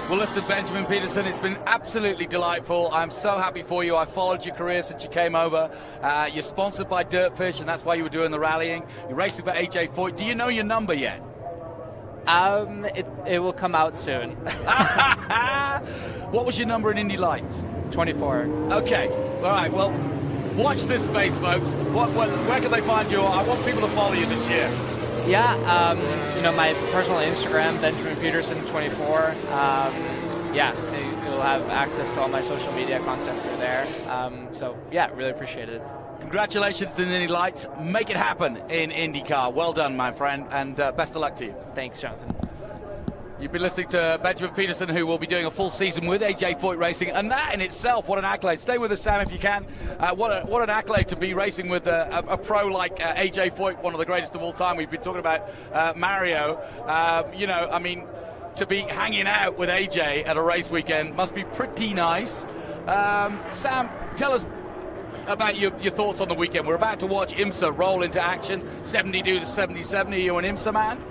Well, listen, Benjamin Peterson, it's been absolutely delightful. I'm so happy for you. I followed your career since you came over. You're sponsored by Dirtfish, and that's why you were doing the rallying. You're racing for AJ Foyt. Do you know your number yet? It will come out soon. What was your number in Indy Lights? 24. Okay. All right. Well, watch this space, folks. Where can they find you? I want people to follow you this year. Yeah, you know, my personal Instagram, Benjamin Peterson 24. Yeah, you'll have access to all my social media content through there. So yeah, really appreciate it. Congratulations to Indy Lights. Make it happen in IndyCar. Well done, my friend, and best of luck to you. Thanks, Jonathan. You've been listening to Benjamin Peterson, who will be doing a full season with AJ Foyt Racing, and that in itself, what an accolade. Stay with us, Sam, if you can. What an accolade to be racing with a pro like AJ Foyt, one of the greatest of all time. We've been talking about Mario. You know, I mean, to be hanging out with AJ at a race weekend must be pretty nice. Sam, tell us about your thoughts on the weekend. We're about to watch IMSA roll into action, 72 to 77. Are you an IMSA man?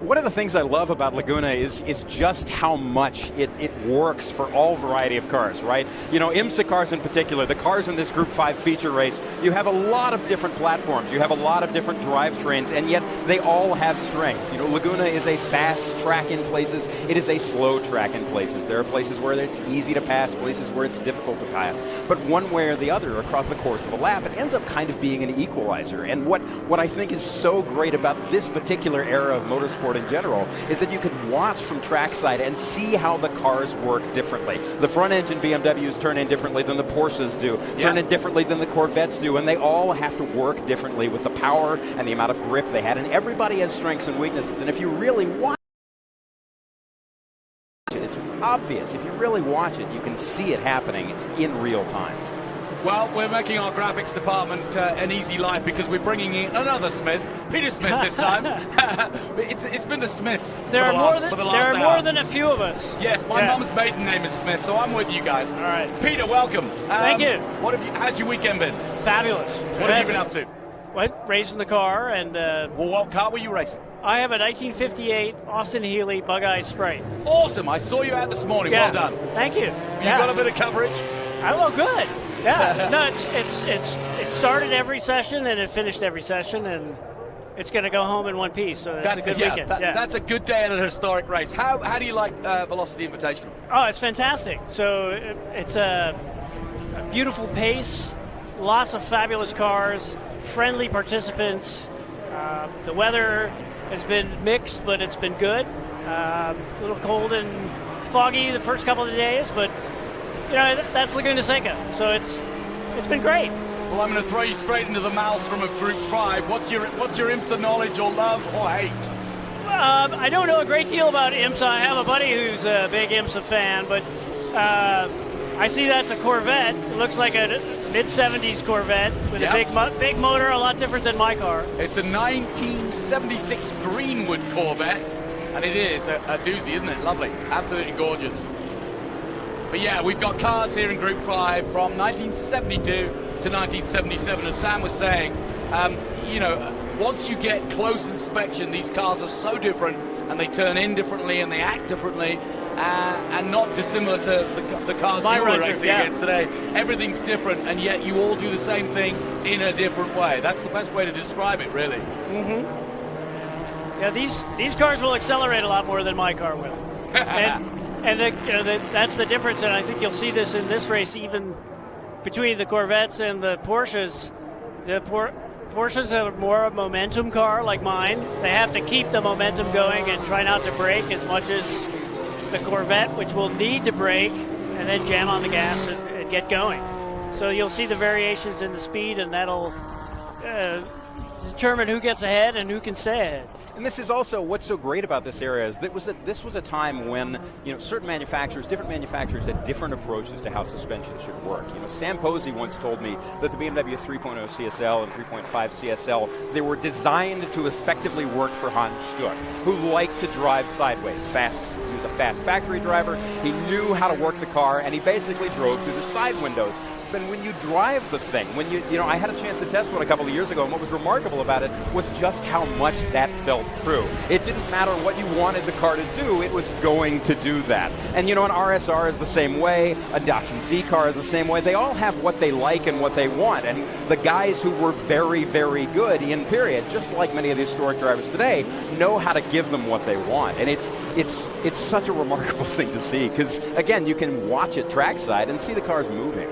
One of the things I love about Laguna is just how much it works for all variety of cars, right? You know, IMSA cars in particular, the cars in this Group 5 feature race, you have a lot of different platforms, you have a lot of different drivetrains, and yet they all have strengths. You know, Laguna is a fast track in places, it is a slow track in places. There are places where it's easy to pass, places where it's difficult to pass. But one way or the other, across the course of a lap, it ends up kind of being an equalizer. And what I think is so great about this particular era of motorsport in general is that you can watch from trackside and see how the cars work differently. The front engine BMWs turn in differently than the Porsches do, turn in differently than the Corvettes do, and they all have to work differently with the power and the amount of grip they had, and everybody has strengths and weaknesses. And if you really watch it, it's obvious. If you really watch it, you can see it happening in real time. Well, we're making our graphics department an easy life because we're bringing in another Smith, Peter Smith this time. It's been the Smiths there for the last are hour. more than a few of us. Yes, my mum's maiden name is Smith, so I'm with you guys. All right. Peter, welcome. Thank you. How's your weekend been? Fabulous. What have you been up to? What? Racing the car and... well, what car were you racing? I have a 1958 Austin Healey Bug-Eye Sprite. Awesome. I saw you out this morning. Yeah. Well done. Thank you. You got a bit of coverage? Oh, good. Yeah. No, it started every session and it finished every session, and it's going to go home in one piece. So that's a good weekend. That's a good day at a historic race. How do you like Velocity Invitational? Oh, it's fantastic. So it's a beautiful pace, lots of fabulous cars, friendly participants. The weather has been mixed, but it's been good. A little cold and foggy the first couple of days, but you know, that's Laguna Seca, so it's been great. Well, I'm going to throw you straight into the maelstrom of Group 5. What's your IMSA knowledge or love or hate? I don't know a great deal about IMSA. I have a buddy who's a big IMSA fan, but I see that's a Corvette. It looks like a mid-70s Corvette with a big motor, a lot different than my car. It's a 1976 Greenwood Corvette, and it is a doozy, isn't it? Lovely, absolutely gorgeous. But yeah, we've got cars here in Group 5 from 1972 to 1977. As Sam was saying, you know, once you get close inspection, these cars are so different, and they turn in differently, and they act differently, and not dissimilar to the cars you were racing against today. Everything's different, and yet you all do the same thing in a different way. That's the best way to describe it, really. Mm-hmm. Yeah, these cars will accelerate a lot more than my car will. And that's the difference, and I think you'll see this in this race, even between the Corvettes and the Porsches. The Porsches are more a momentum car like mine. They have to keep the momentum going and try not to brake as much as the Corvette, which will need to brake and then jam on the gas and get going. So you'll see the variations in the speed, and that'll determine who gets ahead and who can stay ahead. And this is also what's so great about this era is that this was a time when, you know, certain manufacturers, different manufacturers had different approaches to how suspension should work. You know, Sam Posey once told me that the BMW 3.0 CSL and 3.5 CSL, they were designed to effectively work for Hans Stuck, who liked to drive sideways. He was a fast factory driver. He knew how to work the car, and he basically drove through the side windows. and when you drive the thing, when you know, I had a chance to test one a couple of years ago, and what was remarkable about it was just how much that felt true. It didn't matter what you wanted the car to do, it was going to do that. And you know, an RSR is the same way, a Datsun Z car is the same way. They all have what they like and what they want. And the guys who were very, very good in period, just like many of the historic drivers today, know how to give them what they want. And it's such a remarkable thing to see, because again, you can watch it trackside and see the cars moving.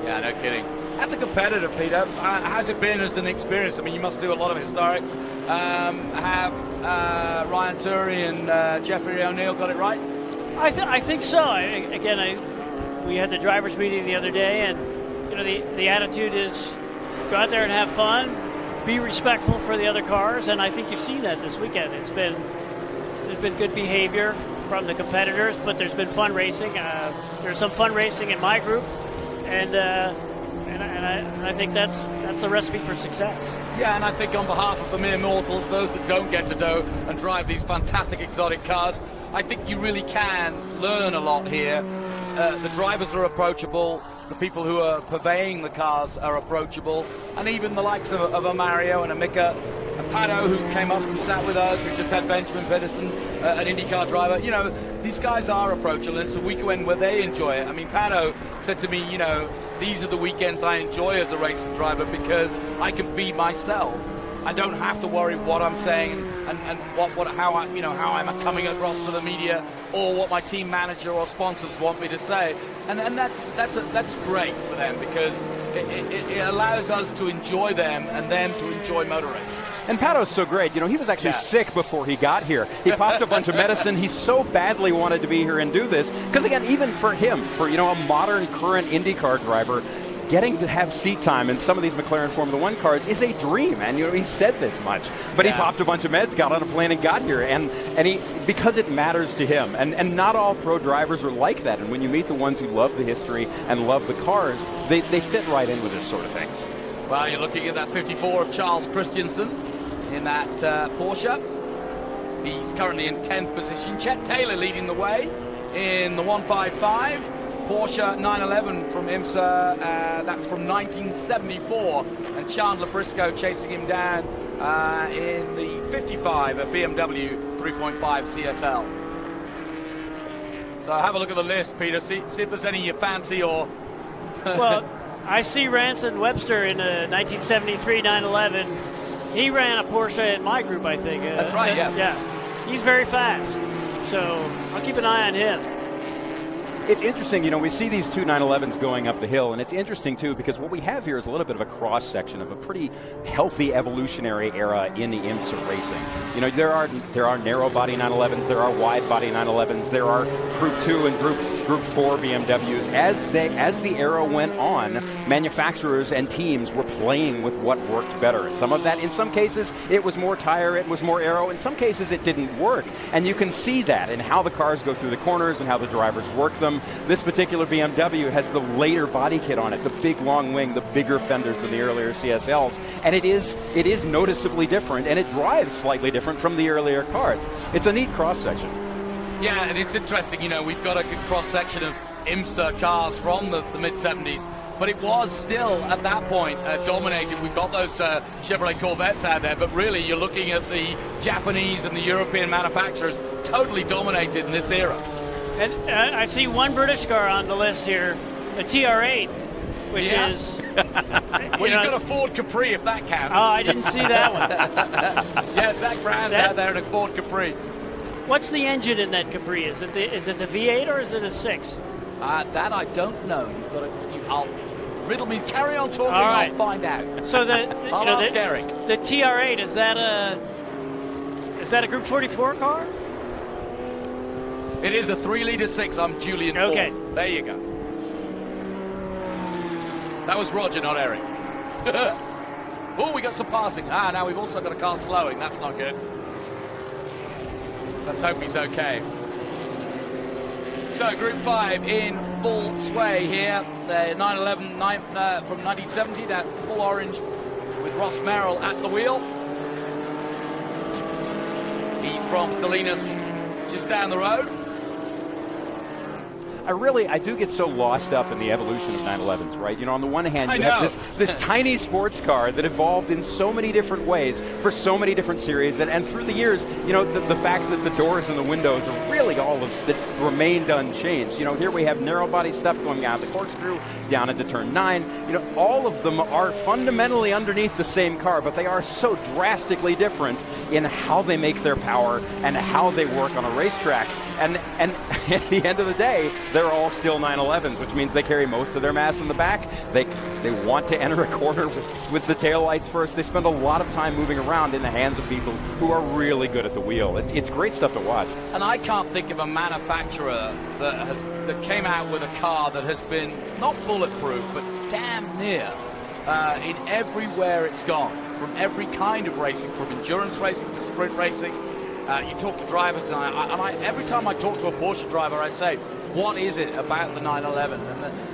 Yeah, no kidding. As a competitor, Peter, how's it been as an experience? I mean, you must do a lot of historics. Have Ryan Turry and Jeffrey O'Neill got it right? I think so. We had the drivers meeting the other day, and you know, the attitude is go out there and have fun, be respectful for the other cars, and I think you've seen that this weekend. There's been good behavior from the competitors, but there's been fun racing. There's some fun racing in my group, and I think that's the recipe for success. Yeah, and I think on behalf of the mere mortals, those that don't get to do and drive these fantastic exotic cars, I think you really can learn a lot here. The drivers are approachable, the people who are purveying the cars are approachable, and even the likes of a Mario and a Mika, a Paddo who came up and sat with us, we just had Benjamin Pedersen, an IndyCar driver. You know, these guys are approachable, and it's a weekend where they enjoy it. I mean, Paddo said to me, you know, these are the weekends I enjoy as a racing driver because I can be myself. I don't have to worry what I'm saying and how I'm coming across to the media, or what my team manager or sponsors want me to say, and that's great for them, because it allows us to enjoy them and them to enjoy motor racing. And Paddo's so great. You know, he was actually sick before he got here. He popped a bunch of medicine. He so badly wanted to be here and do this, because again, even for him, for, you know, a modern current IndyCar driver, getting to have seat time in some of these McLaren Formula One cars is a dream, and you know, he said this much. But he popped a bunch of meds, got on a plane, and got here, and he, because it matters to him. And not all pro drivers are like that. And when you meet the ones who love the history and love the cars, they fit right in with this sort of thing. Well, you're looking at that 54 of Charles Christensen in that Porsche. He's currently in 10th position. Chet Taylor leading the way in the 155. Porsche 911 from IMSA, that's from 1974, and Chandler Briscoe chasing him down in the 55 at BMW 3.5 CSL. So have a look at the list, Peter, see if there's any you fancy or... Well, I see Ranson Webster in a 1973 911. He ran a Porsche in my group, I think. That's right, yeah. Yeah, he's very fast, so I'll keep an eye on him. It's interesting, you know, we see these two 911s going up the hill, and it's interesting, too, because what we have here is a little bit of a cross-section of a pretty healthy evolutionary era in the IMSA racing. You know, there are narrow-body 911s, there are wide-body 911s, there are Group 2 and Group 4 BMWs. As the era went on, manufacturers and teams were playing with what worked better. And some of that, in some cases, it was more tire, it was more aero. In some cases, it didn't work. And you can see that in how the cars go through the corners and how the drivers work them. This particular BMW has the later body kit on it, the big long wing, the bigger fenders than the earlier CSLs. And it is noticeably different, and it drives slightly different from the earlier cars. It's a neat cross-section. Yeah, and it's interesting, you know, we've got a good cross-section of IMSA cars from the mid-70s, but it was still, at that point, dominated. We've got those Chevrolet Corvettes out there, but really you're looking at the Japanese and the European manufacturers totally dominated in this era. And I see one British car on the list here, the TR8, which is... Well, you've got a Ford Capri, if that counts. Oh, I didn't see that one. Yeah, Zach Brown's out there in a Ford Capri. What's the engine in that Capri? Is it the V8 or is it a 6? That I don't know. You've got to... I'll riddle me. Carry on talking. All right. I'll find out. So I'll ask Eric. The TR8, is that a Group 44 car? It is a 3-liter 6. I'm Julian Ford. Okay. There you go. That was Roger, not Eric. Oh, we got some passing. Now we've also got a car slowing. That's not good. Let's hope he's okay. So, Group 5 in full sway here. The 911 from 1970, that full orange with Ross Merrill at the wheel. He's from Salinas, just down the road. I do get so lost up in the evolution of 911s, right? You know, on the one hand, you have this tiny sports car that evolved in so many different ways for so many different series, and through the years, you know, the fact that the doors and the windows are really all of that remained unchanged. You know, here we have narrow body stuff going out the corkscrew down into turn 9. You know, all of them are fundamentally underneath the same car, but they are so drastically different in how they make their power and how they work on a racetrack. And at the end of the day, they're all still 911s, which means they carry most of their mass in the back. They want to enter a corner with the taillights first. They spend a lot of time moving around in the hands of people who are really good at the wheel. It's great stuff to watch. And I can't think of a manufacturer that came out with a car that has been not bulletproof, but damn near in everywhere it's gone, from every kind of racing, from endurance racing to sprint racing. You talk to drivers, and every time I talk to a Porsche driver, I say, what is it about the 911?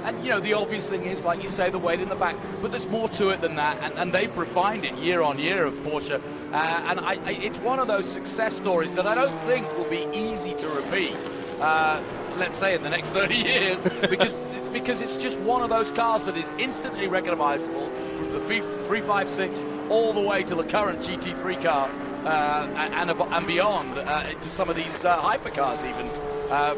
And you know, the obvious thing is, like you say, the weight in the back, but there's more to it than that, and they've refined it year on year of Porsche. It's one of those success stories that I don't think will be easy to repeat, let's say in the next 30 years, because it's just one of those cars that is instantly recognizable from the 356 all the way to the current GT3 car. And beyond to some of these hypercars even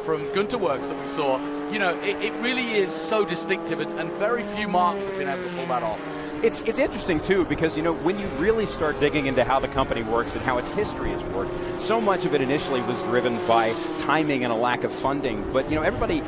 from Gunter Works that we saw. You know, it really is so distinctive, and very few marques have been able to pull that off. It's interesting, too, because, you know, when you really start digging into how the company works and how its history has worked, so much of it initially was driven by timing and a lack of funding. But, you know, everybody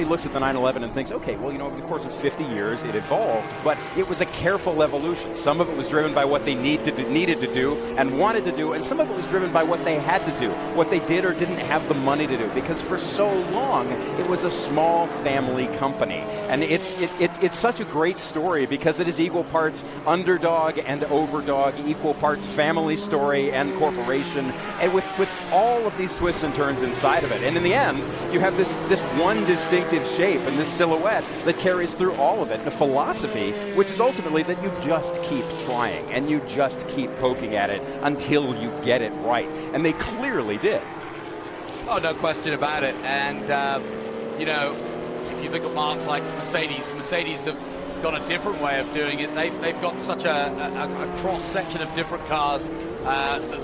looks at the 911 and thinks, okay, well, you know, over the course of 50 years, it evolved, but it was a careful evolution. Some of it was driven by what they needed to do and wanted to do, and some of it was driven by what they had to do, what they did or didn't have the money to do, because for so long, it was a small family company. And it's such a great story because it is equal parts underdog and overdog, equal parts family story and corporation, and with all of these twists and turns inside of it. And in the end, you have this one distinctive shape and this silhouette that carries through all of it, and a philosophy, which is ultimately that you just keep trying and you just keep poking at it until you get it right. And they clearly did. Oh, no question about it. And, you know, if you look at marques like Mercedes have got a different way of doing it. They've got such a cross-section of different cars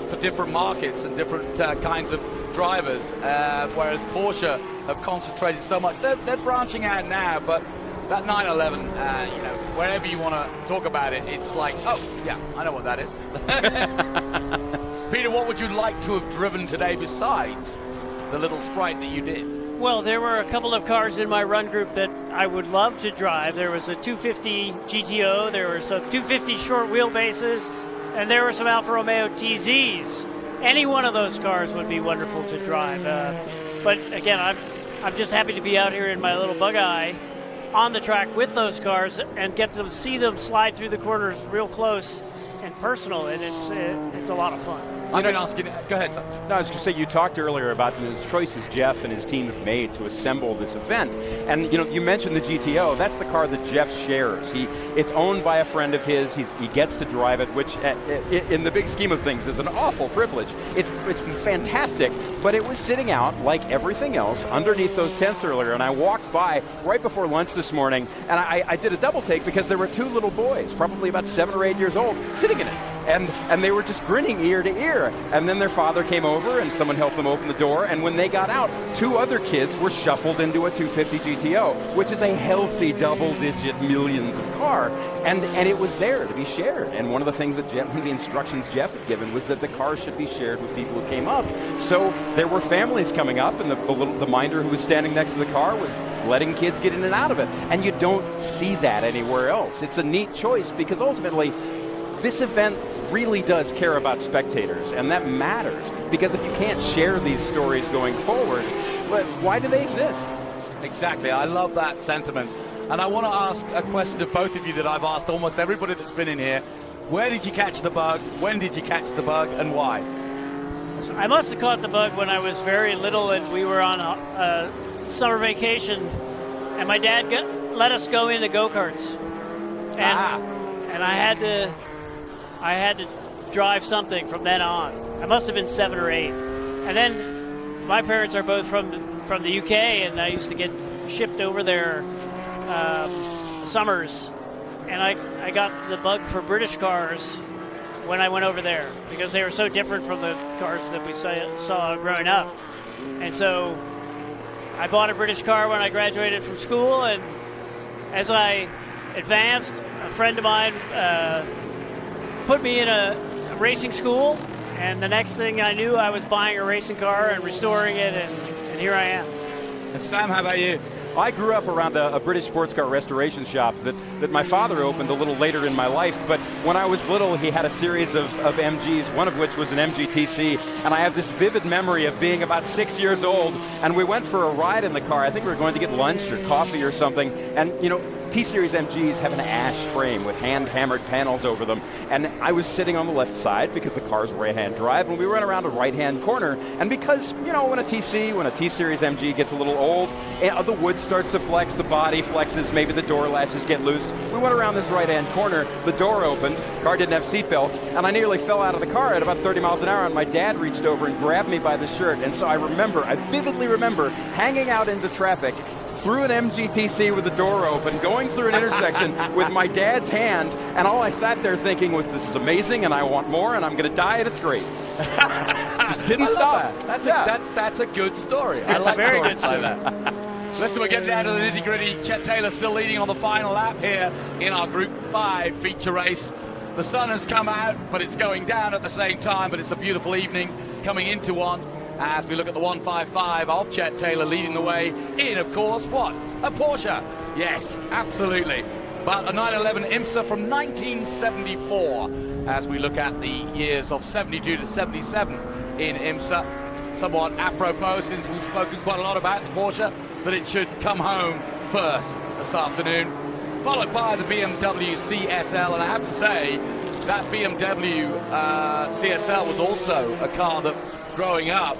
for different markets and different kinds of drivers, whereas Porsche have concentrated so much. They're branching out now, but that 911, you know, wherever you want to talk about it, it's like, oh, yeah, I know what that is. Peter, what would you like to have driven today besides the little Sprite that you did? Well, there were a couple of cars in my run group that I would love to drive. There was a 250 GTO, there were some 250 short wheelbases, and there were some Alfa Romeo TZs. Any one of those cars would be wonderful to drive. But again, I'm just happy to be out here in my little Bug-Eye on the track with those cars and get to see them slide through the corners real close and personal, and it's a lot of fun. I've been asking. Go ahead, son. No, I was just saying, you talked earlier about the choices Jeff and his team have made to assemble this event, and you know, you mentioned the GTO. That's the car that Jeff shares. It's owned by a friend of his. He gets to drive it, which, in the big scheme of things, is an awful privilege. It's fantastic, but it was sitting out like everything else underneath those tents earlier. And I walked by right before lunch this morning, and I did a double take because there were two little boys, probably about 7 or 8 years old, sitting in it, and they were just grinning ear to ear. And then their father came over and someone helped them open the door, and when they got out, 2 other kids were shuffled into a 250 GTO, which is a healthy double-digit millions of car, and it was there to be shared. And one of the things that the instructions Jeff had given was that the car should be shared with people who came up. So there were families coming up, and the minder who was standing next to the car was letting kids get in and out of it, and you don't see that anywhere else. It's a neat choice because ultimately this event really does care about spectators, and that matters, because if you can't share these stories going forward, why do they exist? Exactly. I love that sentiment. And I want to ask a question of both of you that I've asked almost everybody that's been in here. Where did you catch the bug? When did you catch the bug, and why? I must have caught the bug when I was very little, and we were on a summer vacation, and my dad let us go into go-karts. And I had to drive something from then on. I must have been 7 or 8. And then my parents are both from the UK, and I used to get shipped over there summers, and I got the bug for British cars when I went over there because they were so different from the cars that we saw growing up. And so I bought a British car when I graduated from school, and as I advanced, a friend of mine put me in a racing school, and the next thing I knew, I was buying a racing car and restoring it, and here I am. And Sam, how about you? I grew up around a British sports car restoration shop that my father opened a little later in my life, but when I was little, he had a series of MGs, one of which was an MGTC, and I have this vivid memory of being about 6 years old, and we went for a ride in the car. I think we were going to get lunch or coffee or something, and, you know, T-Series MGs have an ash frame with hand-hammered panels over them, and I was sitting on the left side because the car's right-hand drive, and we went around a right-hand corner, and because, you know, when a T-Series MG gets a little old, the wood starts to flex, the body flexes, maybe the door latches get loose. We went around this right-hand corner, the door opened, car didn't have seatbelts, and I nearly fell out of the car at about 30 miles an hour, and my dad reached over and grabbed me by the shirt, and so I vividly remember hanging out into traffic, through an MGTC with the door open, going through an intersection with my dad's hand, and all I sat there thinking was, this is amazing, and I want more, and I'm going to die, and it's great. Just didn't stop. That's a good story. It's a very good story. Listen, we're getting down to the nitty-gritty. Chet Taylor still leading on the final lap here in our Group 5 feature race. The sun has come out, but it's going down at the same time, but it's a beautiful evening coming into one. As we look at the 155 of Chet Taylor leading the way in, of course, what? A Porsche. Yes, absolutely. But a 911 IMSA from 1974 as we look at the years of 72 to 77 in IMSA. Somewhat apropos, since we've spoken quite a lot about the Porsche, that it should come home first this afternoon, followed by the BMW CSL. And I have to say, that BMW CSL was also a car that, growing up,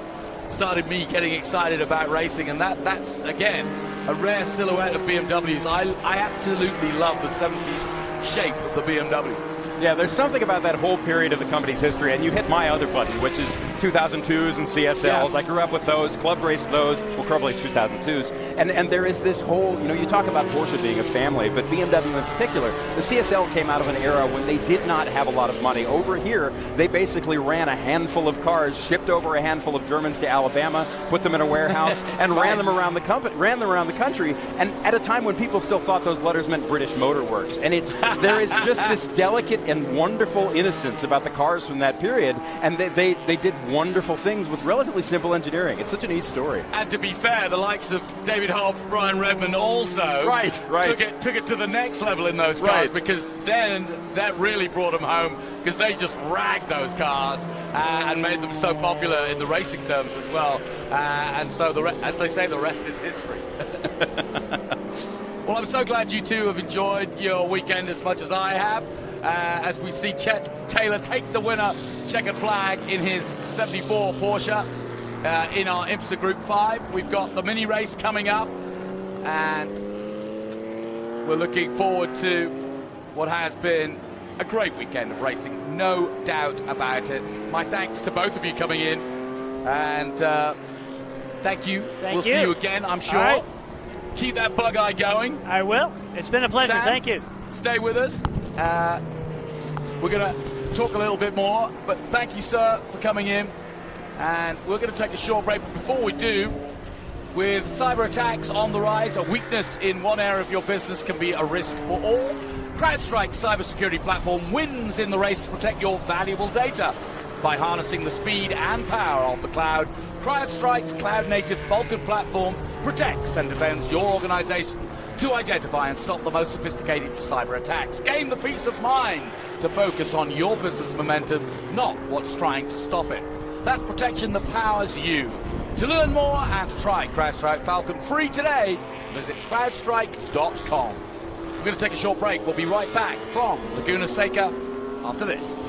started me getting excited about racing, and that's again a rare silhouette of BMWs. I absolutely love the 70s shape of the BMW. Yeah, there's something about that whole period of the company's history, and you hit my other button, which is 2002s and CSLs. Yeah. I grew up with those, club raced those, well, club raced 2002s, and there is this whole, you know, you talk about Porsche being a family, but BMW in particular, the CSL came out of an era when they did not have a lot of money. Over here, they basically ran a handful of cars, shipped over a handful of Germans to Alabama, put them in a warehouse, and ran them around the country, and at a time when people still thought those letters meant British Motor Works, and there is just this delicate and wonderful innocence about the cars from that period, and they did wonderful things with relatively simple engineering. It's such a neat story. And to be fair, the likes of David Hobbs, Brian Redmond also took it to the next level in those cars, because then that really brought them home, because they just ragged those cars and made them so popular in the racing terms as well. And so, as they say, the rest is history. Well, I'm so glad you two have enjoyed your weekend as much as I have. As we see Chet Taylor take the winner, checkered flag in his 74 Porsche in our IMSA Group 5. We've got the mini race coming up, and we're looking forward to what has been a great weekend of racing, no doubt about it. My thanks to both of you coming in, and thank you. We'll see you again, I'm sure. Right. Keep that bug eye going. I will. It's been a pleasure. Sam, thank you. Stay with us. We're going to talk a little bit more, but thank you, sir, for coming in. And we're going to take a short break. But before we do, with cyber attacks on the rise, a weakness in one area of your business can be a risk for all. CrowdStrike's cybersecurity platform wins in the race to protect your valuable data. By harnessing the speed and power of the cloud, CrowdStrike's cloud-native Falcon platform protects and defends your organization to identify and stop the most sophisticated cyber attacks. Gain the peace of mind to focus on your business momentum, not what's trying to stop it. That's protection that powers you. To learn more and to try CrowdStrike Falcon free today, visit crowdstrike.com. We're going to take a short break. We'll be right back from Laguna Seca after this.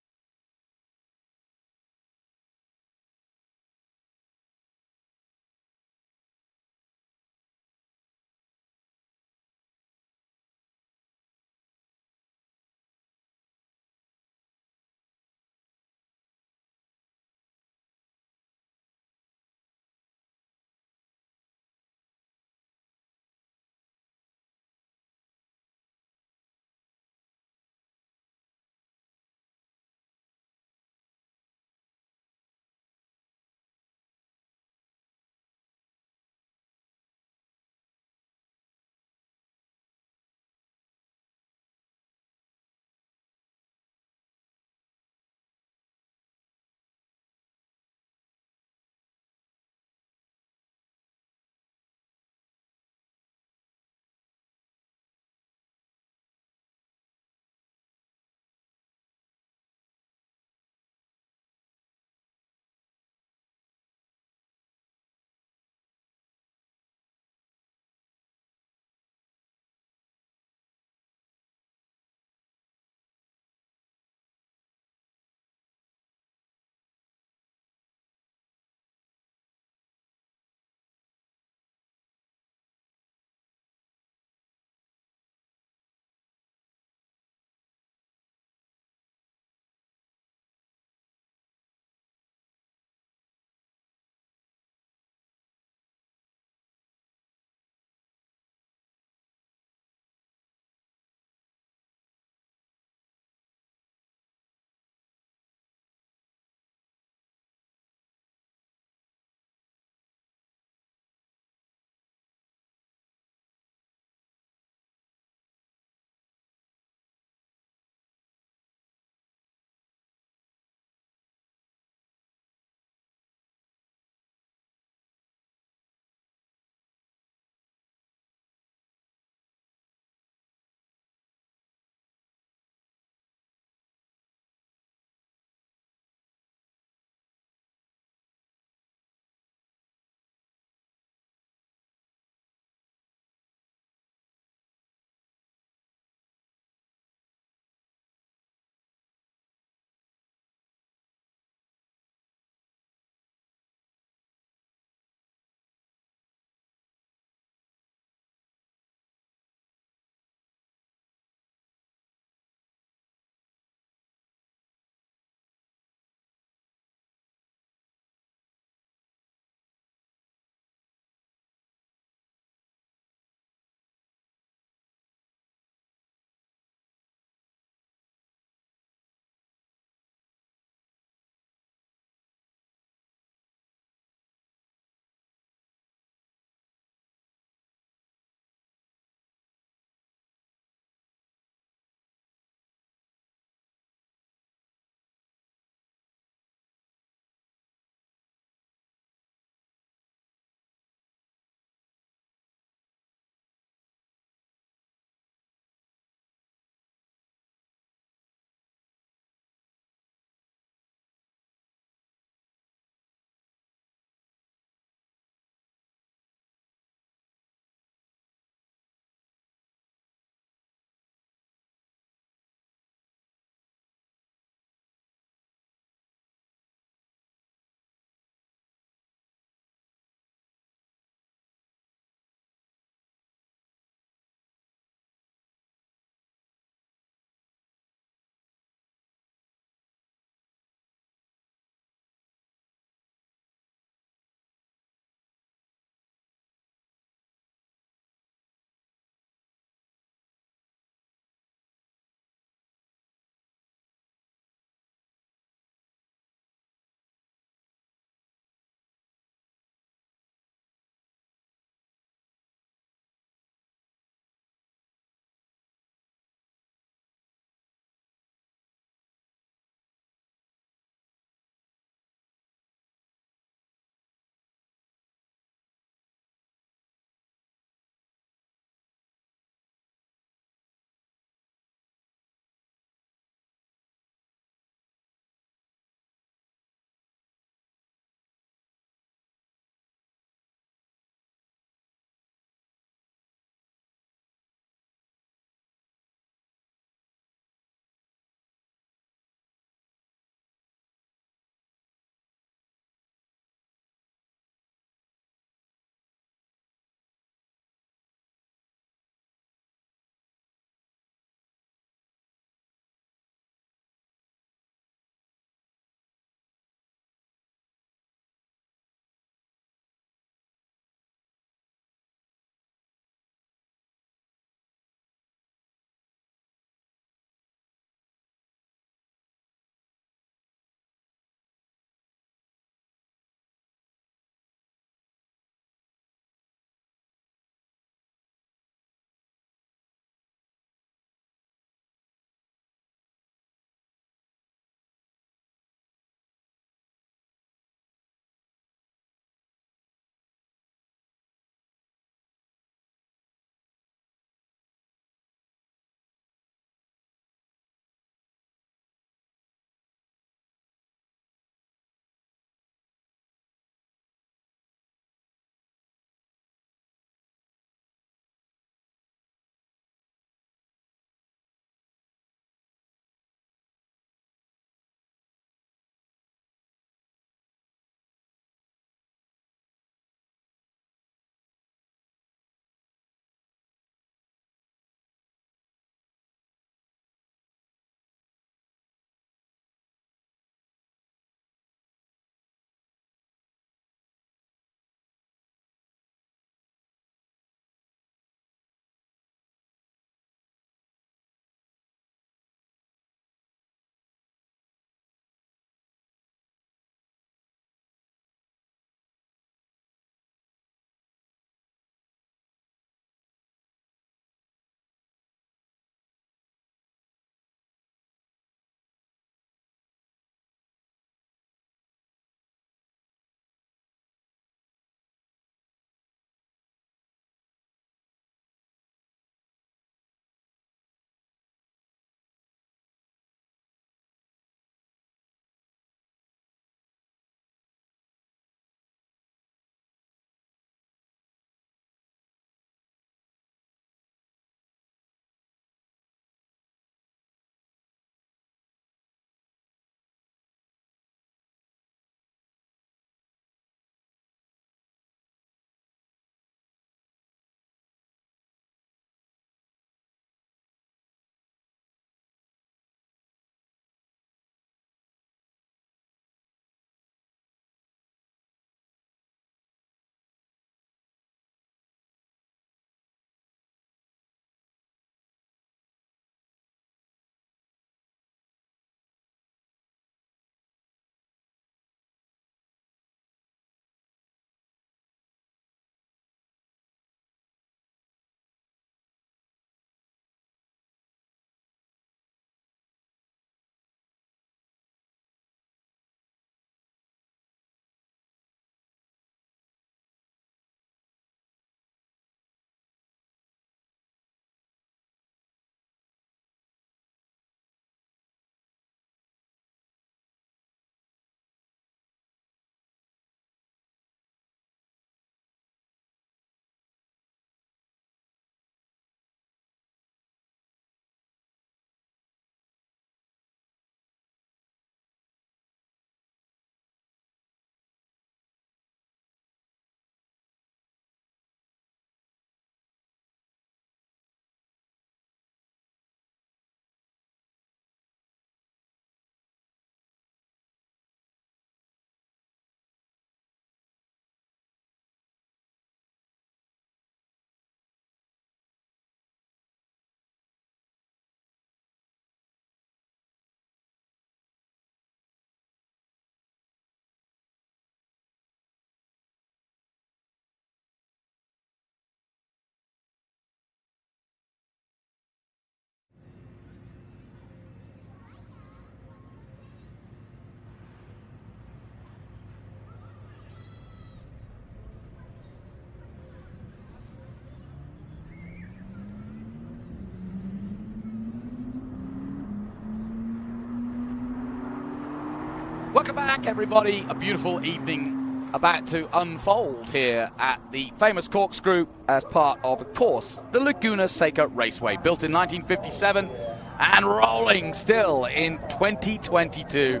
Welcome back, everybody. A beautiful evening about to unfold here at the famous Corkscrew as part of course, the Laguna Seca Raceway, built in 1957 and rolling still in 2022.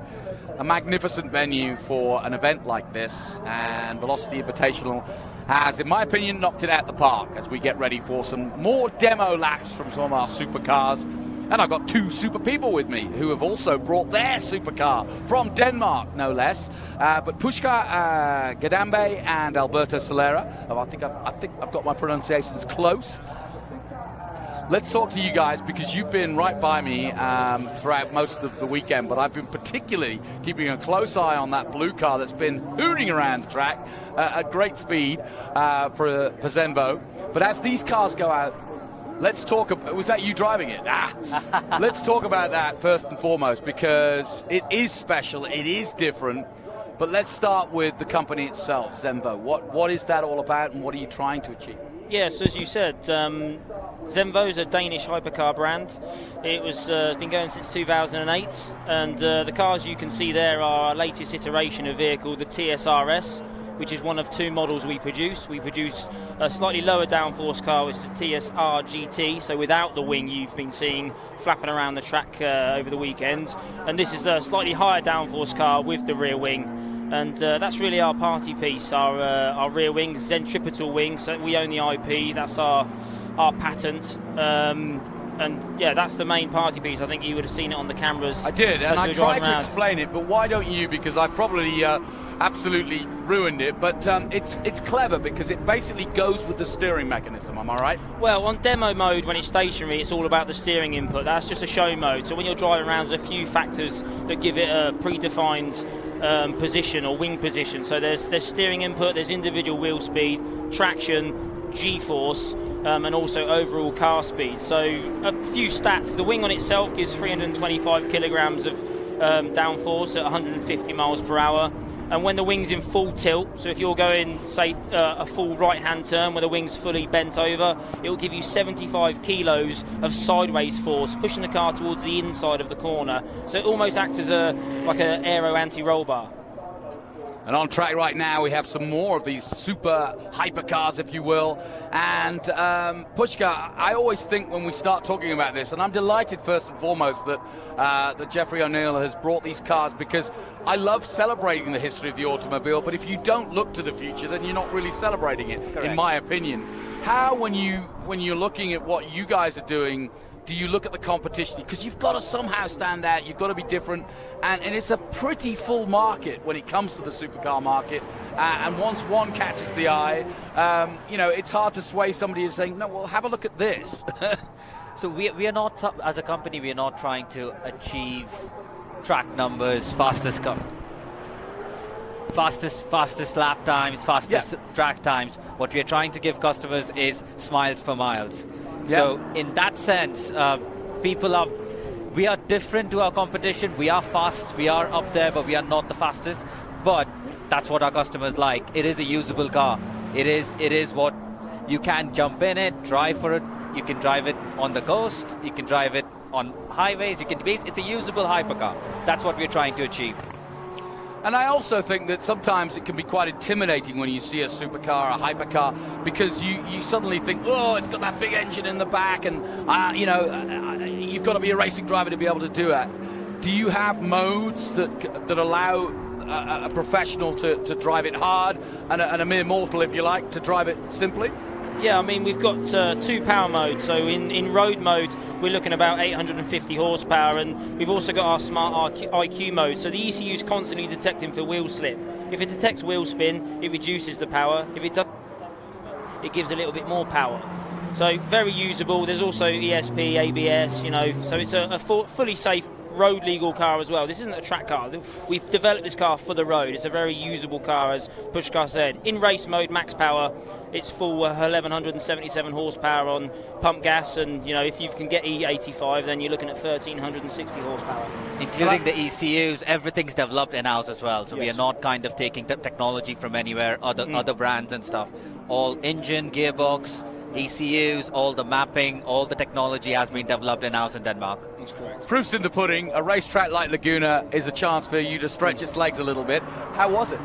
A magnificent venue for an event like this, and Velocity Invitational has, in my opinion, knocked it out the park as we get ready for some more demo laps from some of our supercars. And I've got two super people with me who have also brought their supercar from Denmark, no less. But Pushkar Gadambe and Alberto Solera. I think I've got my pronunciations close. Let's talk to you guys, because you've been right by me throughout most of the weekend, but I've been particularly keeping a close eye on that blue car that's been hooting around the track at great speed for Zenvo. But as these cars go out, let's talk about, was that you driving it? Let's talk about that first and foremost, because it is special, it is different. But let's start with the company itself, Zenvo. What is that all about, and what are you trying to achieve? Yes, as you said, Zenvo is a Danish hypercar brand. It was been going since 2008, and the cars you can see there are our latest iteration of vehicle, the TSRS, which is one of two models we produce. We produce a slightly lower downforce car, which is the TSR GT, so without the wing you've been seeing flapping around the track over the weekend. And this is a slightly higher downforce car with the rear wing. And that's really our party piece, our rear wing, Zentripetal wing. So we own the IP, that's our patent. And yeah, that's the main party piece. I think you would have seen it on the cameras. I did, and I tried to explain it, but why don't you? Because I probably absolutely ruined it. But it's clever, because it basically goes with the steering mechanism. Am I right? Well, on demo mode, when it's stationary, it's all about the steering input. That's just a show mode. So when you're driving around, there's a few factors that give it a predefined position or wing position. So there's steering input, there's individual wheel speed, traction, G-force, and also overall car speed. So a few stats. The wing on itself gives 325 kilograms of downforce at 150 miles per hour. And when the wing's in full tilt, so if you're going, say, a full right-hand turn where the wing's fully bent over, it will give you 75 kilos of sideways force, pushing the car towards the inside of the corner. So it almost acts as like an aero anti-roll bar. And on track right now, we have some more of these super hypercars, if you will. And Pushkar, I always think when we start talking about this, and I'm delighted first and foremost that Jeffrey O'Neill has brought these cars, because I love celebrating the history of the automobile. But if you don't look to the future, then you're not really celebrating it, correct, in my opinion. How, when you're looking at what you guys are doing, do you look at the competition? Because you've got to somehow stand out, you've got to be different, and it's a pretty full market when it comes to the supercar market, and once one catches the eye, it's hard to sway somebody into saying, no, well, have a look at this. So we are not, as a company, we are not trying to achieve track numbers, fastest lap times, fastest track times. What we are trying to give customers is smiles for miles. Yeah. So in that sense, we are different to our competition. We are fast, we are up there, but we are not the fastest. But that's what our customers like. It is a usable car. It is what you can jump in it, drive for it. You can drive it on the coast. You can drive it on highways. It's a usable hypercar. That's what we're trying to achieve. And I also think that sometimes it can be quite intimidating when you see a supercar, a hypercar, because you suddenly think, oh, it's got that big engine in the back, and you've got to be a racing driver to be able to do that. Do you have modes that allow a professional to drive it hard, and a mere mortal, if you like, to drive it simply? Yeah, I mean, we've got two power modes. So in road mode, we're looking about 850 horsepower, and we've also got our smart IQ mode. So the ECU is constantly detecting for wheel slip. If it detects wheel spin, it reduces the power. If it does, it gives a little bit more power. So very usable. There's also ESP, ABS, so it's a fully safe road legal car as well. This isn't a track car. We've developed this car for the road. It's a very usable car, as Pushkar said. In race mode, max power, it's full 1177 horsepower on pump gas, and if you can get E85, then you're looking at 1360 horsepower. Including the ECUs, everything's developed in-house as well. So we are not kind of taking technology from anywhere, other brands and stuff. All engine, gearbox, ECUs, all the mapping, all the technology has been developed in-house in Denmark. That's correct. Proof's in the pudding. A racetrack like Laguna is a chance for you to stretch its legs a little bit. How was it?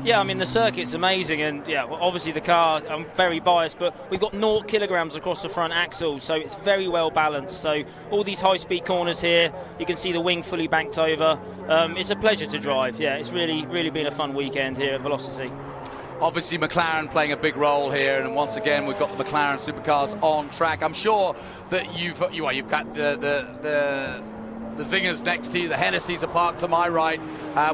Yeah, I mean, the circuit's amazing, and yeah, well, obviously the car, I'm very biased, but we've got 0 kilograms across the front axle, so it's very well balanced. So all these high-speed corners here, you can see the wing fully banked over. It's a pleasure to drive. Yeah, it's really, really been a fun weekend here at Velocity. Obviously, McLaren playing a big role here, and once again, we've got the McLaren supercars on track. I'm sure that you've got the Zingers next to you, the Hennessy's are parked to my right.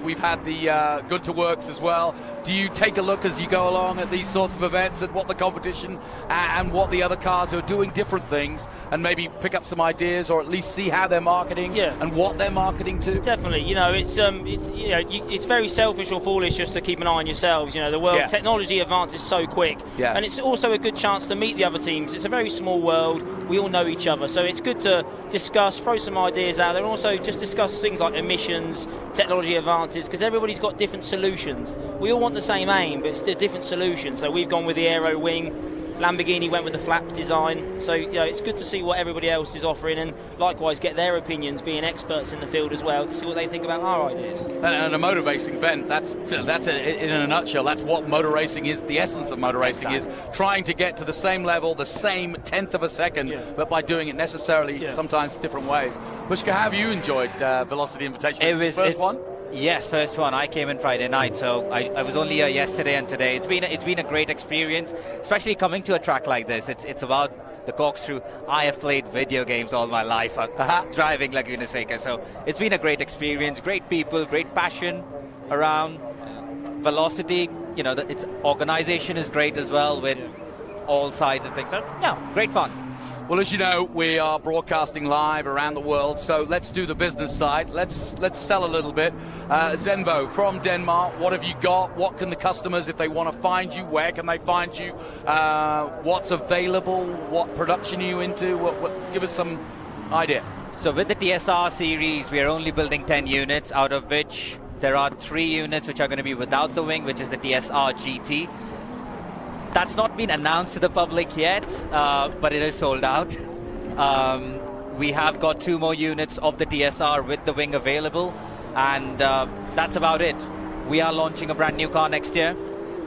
We've had the Good to Works as well. Do you take a look as you go along at these sorts of events at what the competition and what the other cars who are doing different things, and maybe pick up some ideas, or at least see how they're marketing and what they're marketing to? Definitely. You know, it's very selfish or foolish just to keep an eye on yourselves. You know, the world technology advances so quick, and it's also a good chance to meet the other teams. It's a very small world. We all know each other, so it's good to discuss, throw some ideas out there, and also just discuss things like emissions, technology advances, because everybody's got different solutions. We all want the same aim, but it's a different solution. So we've gone with the aero wing. Lamborghini went with the flap design. So it's good to see what everybody else is offering, and likewise get their opinions, being experts in the field as well, to see what they think about our ideas. And a motor racing event, that's in a nutshell, that's what motor racing is. The essence of motor racing is trying to get to the same level, the same tenth of a second, but by doing it necessarily sometimes different ways. Pushka, have you enjoyed Velocity Invitational? It was the first one? Yes, first one. I came in Friday night, so I was only here yesterday and today. It's been a great experience, especially coming to a track like this. It's about the corkscrew. I have played video games all my life, driving Laguna Seca, so it's been a great experience. Great people, great passion around Velocity. You know, its organization is great as well, with all sides of things. So, great fun. Well, as you know, we are broadcasting live around the world, so let's do the business side. Let's sell a little bit. Zenvo, from Denmark, what have you got? What can the customers, if they want to find you, where can they find you? What's available? What production are you into? Give us some idea. So with the TSR series, we are only building 10 units, out of which there are 3 units which are going to be without the wing, which is the TSR GT. That's not been announced to the public yet, but it is sold out. We have got 2 more units of the TSR with the wing available, and that's about it. We are launching a brand new car next year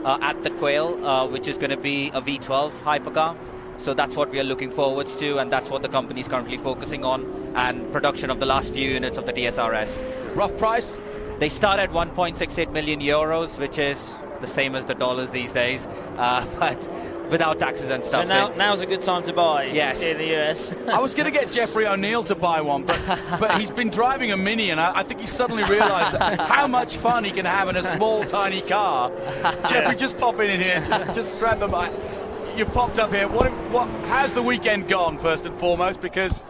at the Quail, which is going to be a V12 hypercar. So that's what we are looking forward to, and that's what the company is currently focusing on, and production of the last few units of the TSRS. Rough price? They start at 1.68 million euros, which is the same as the dollars these days, but without taxes and stuff. So now's a good time to buy in the US. I was going to get Jeffrey O'Neill to buy one, but he's been driving a Mini, and I think he suddenly realised how much fun he can have in a small, tiny car. Jeffrey, just pop in here. Just grab the mic. You popped up here. How's the weekend gone, first and foremost? Because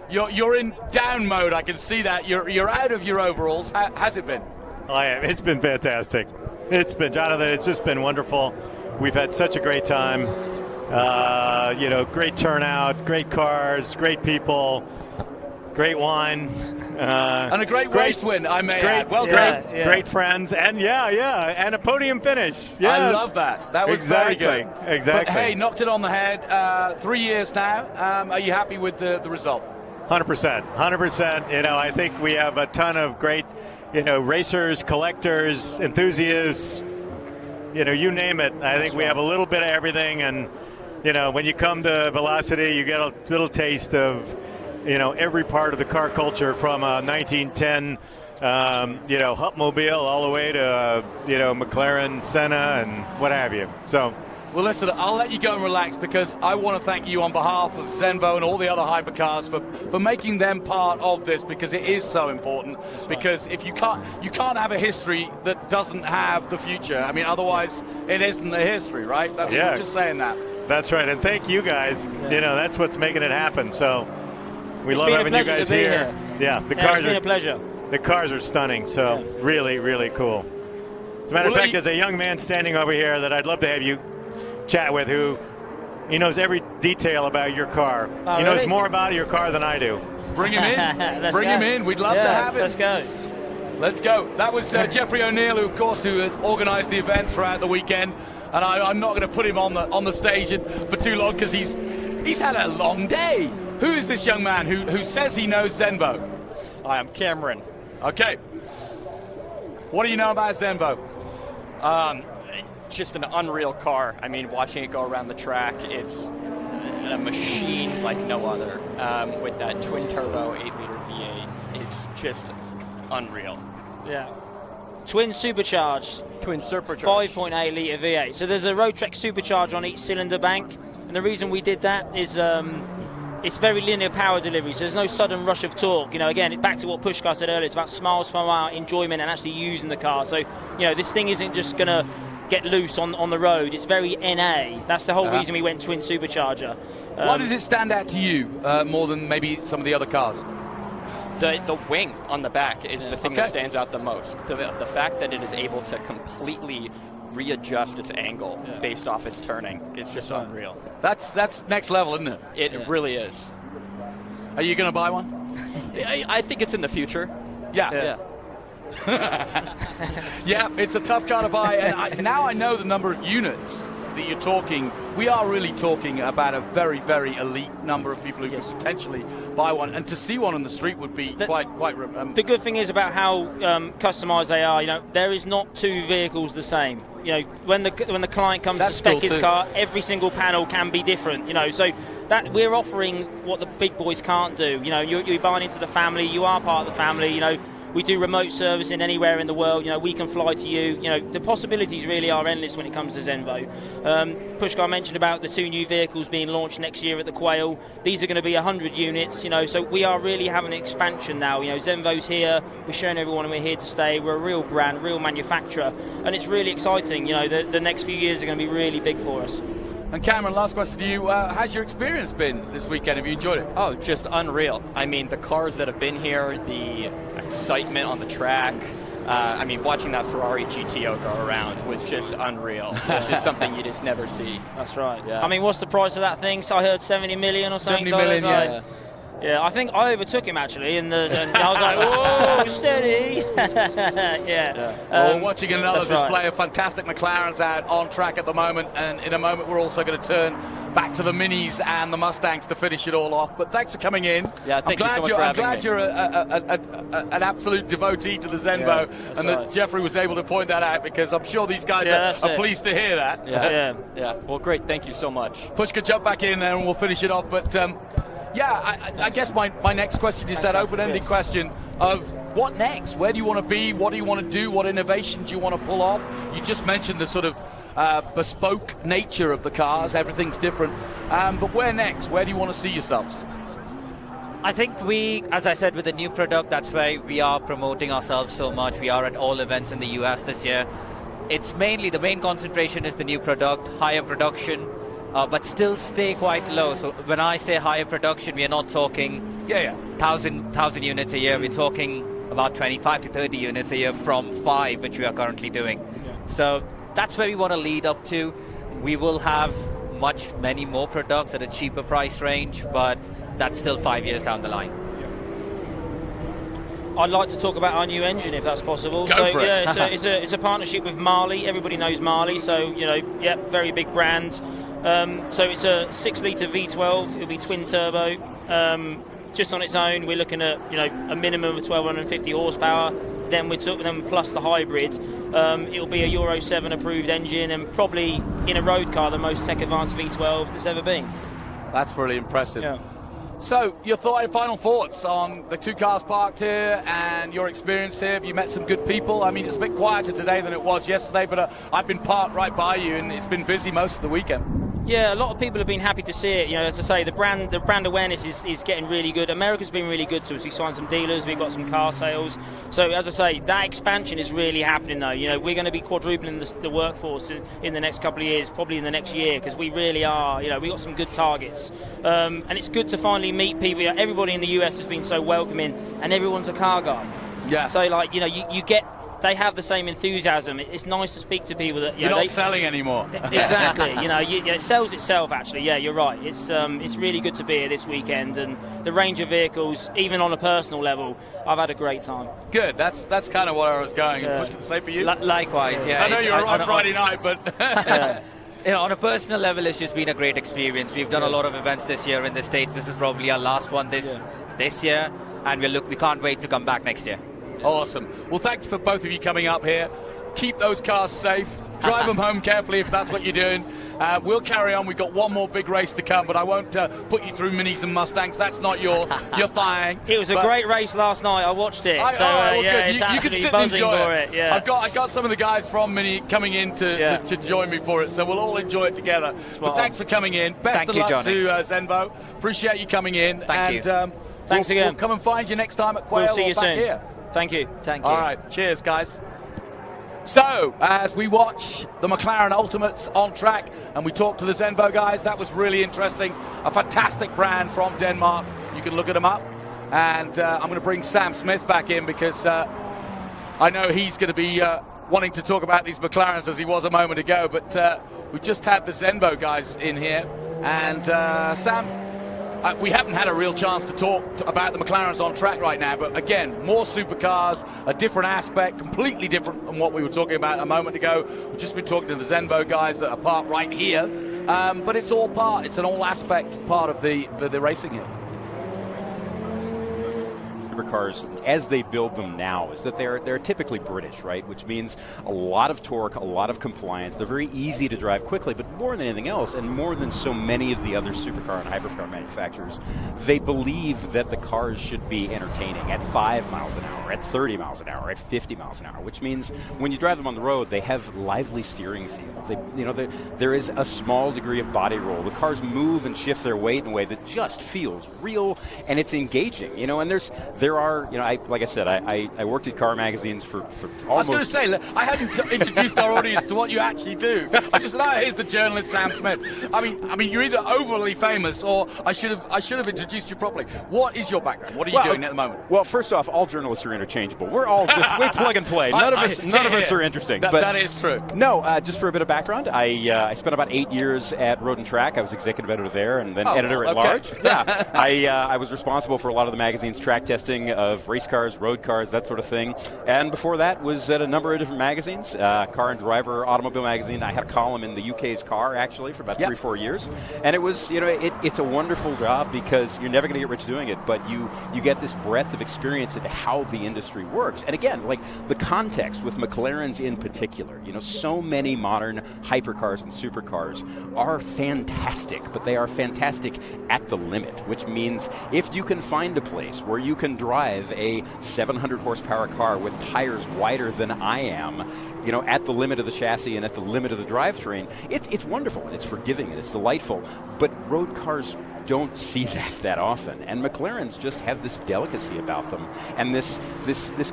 you're in down mode. I can see that. You're out of your overalls. How has it been? I am. It's been fantastic. It's been, Jonathan, it's just been wonderful. We've had such a great time. Great turnout, great cars, great people, great wine. And a great race win, I may add. Well done. Great friends, and and a podium finish. Yes. I love that. That was very good. Exactly. But hey, knocked it on the head. 3 years now. Are you happy with the result? 100%. 100%. I think we have a ton of great racers, collectors, enthusiasts, you name it. I think we have a little bit of everything. And, when you come to Velocity, you get a little taste of, every part of the car culture, from 1910, Hupmobile all the way to, McLaren, Senna, and what have you. So. Well, listen, I'll let you go and relax, because I want to thank you on behalf of Zenvo and all the other hypercars for making them part of this, because it is so important. Because if you can't have a history that doesn't have the future. I mean, otherwise it isn't the history, right? Just saying that. That's right, and thank you guys. That's what's making it happen. So we love having you guys here. Yeah, the cars it's been a pleasure. The cars are stunning. So really, really cool. As a matter of fact, there's a young man standing over here that I'd love to have you chat with, who he knows every detail about your car. He knows more about your car than I do. Bring him in. Bring him in. We'd love to have him. Let's go. Let's go. That was Jeffrey O'Neill, who has organised the event throughout the weekend. and I'm not going to put him on the stage for too long because he's had a long day. Who is this young man who says he knows Zenvo? Hi, I'm Cameron. Okay. What do you know about Zenvo? Just an unreal car. I mean, watching it go around the track, it's a machine like no other. With that twin-turbo 8-liter V8, it's just unreal. Yeah. Twin supercharged. 5.8 litre V8. So there's a Roadtrek supercharge on each cylinder bank, and the reason we did that is it's very linear power delivery, so there's no sudden rush of torque. You know, again, back to what Pushkar said earlier, it's about miles per hour enjoyment and actually using the car. So, you know, this thing isn't just going to get loose on the road. It's very NA. That's the whole reason we went twin supercharger. Why does it stand out to you more than maybe some of the other cars? The wing on the back is the thing that stands out the most. The fact that it is able to completely readjust its angle based off its turning is just unreal. That's next level, isn't it? It really is. Are you going to buy one? I think it's in the future. Yeah. Yeah, it's a tough car to buy, and now I know the number of units that you're talking. We are really talking about a very, very elite number of people who could potentially buy one, and to see one on the street would be quite. The good thing is about how customized they are. You know, there is not two vehicles the same. You know, when the client comes to spec his car, every single panel can be different. You know, so that we're offering what the big boys can't do. You know, you're buying into the family. You are part of the family. You know. We do remote servicing anywhere in the world. You know, we can fly to you. You know, the possibilities really are endless when it comes to Zenvo. Pushkar mentioned about the 2 new vehicles being launched next year at the Quail. These are going to be 100 units. You know, so we are really having an expansion now. You know, Zenvo's here. We're showing everyone we're here to stay. We're a real brand, real manufacturer, and it's really exciting. You know, the next few years are going to be really big for us. And Cameron, last question to you. How's your experience been this weekend? Have you enjoyed it? Oh, just unreal. I mean, the cars that have been here, the excitement on the track. I mean, watching that Ferrari GTO go around was just unreal. It's just something you just never see. That's right. Yeah. I mean, what's the price of that thing? So I heard 70 million or something. 70 million, yeah. Yeah, I think I overtook him actually, and I was like, "Whoa, steady!" Yeah. We're watching another display of fantastic McLarens out on track at the moment, and in a moment we're also going to turn back to the Minis and the Mustangs to finish it all off. But thanks for coming in. Yeah, thank you so much for having me. I'm glad you're an absolute devotee to the Zenvo, and that Jeffrey was able to point that out, because I'm sure these guys are pleased to hear that. Yeah. Well, great. Thank you so much. Push could jump back in there and we'll finish it off. But I guess my next question is that open-ended question of what next? Where do you want to be? What do you want to do? What innovations do you want to pull off? You just mentioned the sort of bespoke nature of the cars. Everything's different. But where next? Where do you want to see yourselves? I think as I said, with the new product, that's why we are promoting ourselves so much. We are at all events in the US this year. It's mainly, the main concentration is the new product, higher production, but still stay quite low. So when I say higher production, we are not talking 1,000 units a year. We're talking about 25 to 30 units a year from 5, which we are currently doing. So that's where we want to lead up to. We will have many more products at a cheaper price range, but that's still 5 years down the line. I'd like to talk about our new engine, if that's possible. Go for it. It's a partnership with Marley. Everybody knows Marley, so very big brand. So it's a 6-litre V12. It'll be twin turbo. Just on its own, we're looking at a minimum of 1,250 horsepower. Then plus the hybrid. It'll be a Euro 7 approved engine, and probably in a road car the most tech advanced V12 that's ever been. That's really impressive. Yeah. So, your final thoughts on the 2 cars parked here and your experience here? Have you met some good people? I mean, it's a bit quieter today than it was yesterday, but I've been parked right by you, and it's been busy most of the weekend. Yeah, a lot of people have been happy to see it. As I say, the brand awareness is getting really good. America's been really good to us. We signed some dealers, we've got some car sales. So as I say, that expansion is really happening though. We're going to be quadrupling the workforce in the next couple of years, probably in the next year, because we really are. We've got some good targets. And it's good to finally meet people. Everybody in the US has been so welcoming, and everyone's a car guy. Yeah. So you get they have the same enthusiasm. It's nice to speak to people that you're not selling anymore. Exactly. It sells itself. Actually, yeah, you're right. It's really good to be here this weekend, and the range of vehicles, even on a personal level, I've had a great time. Good. That's kind of where I was going. Push to say for you. Likewise, yeah. I know you were on Friday night, but. On a personal level, it's just been a great experience. We've done a lot of events this year in the States. This is probably our last one this year, and we can't wait to come back next year. Awesome. Well, thanks for both of you coming up here. Keep those cars safe. Drive them home carefully if that's what you're doing. We'll carry on. We've got one more big race to come, but I won't put you through Minis and Mustangs. That's not your thing. It was a great race last night. I watched it. It's absolutely buzzing for it. Yeah. I've got some of the guys from Mini coming in to join me for it, so we'll all enjoy it together. But thanks for coming in. Best of luck to Zenvo. Appreciate you coming in. Thank you. Thanks again. We'll come and find you next time at Quail We'll see you or back soon. here. Thank you. All right. Cheers, guys. So, as we watch the McLaren Ultimates on track and we talk to the Zenvo guys, that was really interesting. A fantastic brand from Denmark. You can look at them up. And I'm going to bring Sam Smith back in because I know he's going to be wanting to talk about these McLarens as he was a moment ago. But we just had the Zenvo guys in here. And Sam, we haven't had a real chance to talk about the McLarens on track right now, but again, more supercars, a different aspect, completely different than what we were talking about a moment ago. We've just been talking to the Zenvo guys that are part right here, but it's an all aspect part of the racing here. Cars as they build them now is that they're typically British, right? Which means a lot of torque, a lot of compliance. They're very easy to drive quickly, but more than anything else, and more than so many of the other supercar and hypercar manufacturers, they believe that the cars should be entertaining at 5 miles an hour, at 30 miles an hour, at 50 miles an hour, which means when you drive them on the road, they have lively steering feel. There is a small degree of body roll. The cars move and shift their weight in a way that just feels real, and it's engaging, and there are, like I said, I worked at car magazines for almost... I was going to say, I hadn't introduced our audience to what you actually do. I just said, here's the journalist Sam Smith. I mean, you're either overly famous or I should have introduced you properly. What is your background? What are you doing at the moment? Well, first off, all journalists are interchangeable. We're all we plug and play. None of us are interesting. That is true. No, just for a bit of background, I spent about 8 years at Road and Track. I was executive editor there and then editor at large. Yeah, I was responsible for a lot of the magazine's track testing of race cars, road cars, that sort of thing. And before that was at a number of different magazines, Car and Driver, Automobile Magazine. I had a column in the UK's Car, actually, for about 3-4 years. And it was, it's a wonderful job because you're never going to get rich doing it, but you get this breadth of experience into how the industry works. And again, like the context with McLarens in particular, so many modern hypercars and supercars are fantastic, but they are fantastic at the limit, which means if you can find a place where you can drive a 700 horsepower car with tires wider than I am, at the limit of the chassis and at the limit of the drivetrain, it's wonderful and it's forgiving and it's delightful. But road cars don't see that often, and McLarens just have this delicacy about them and this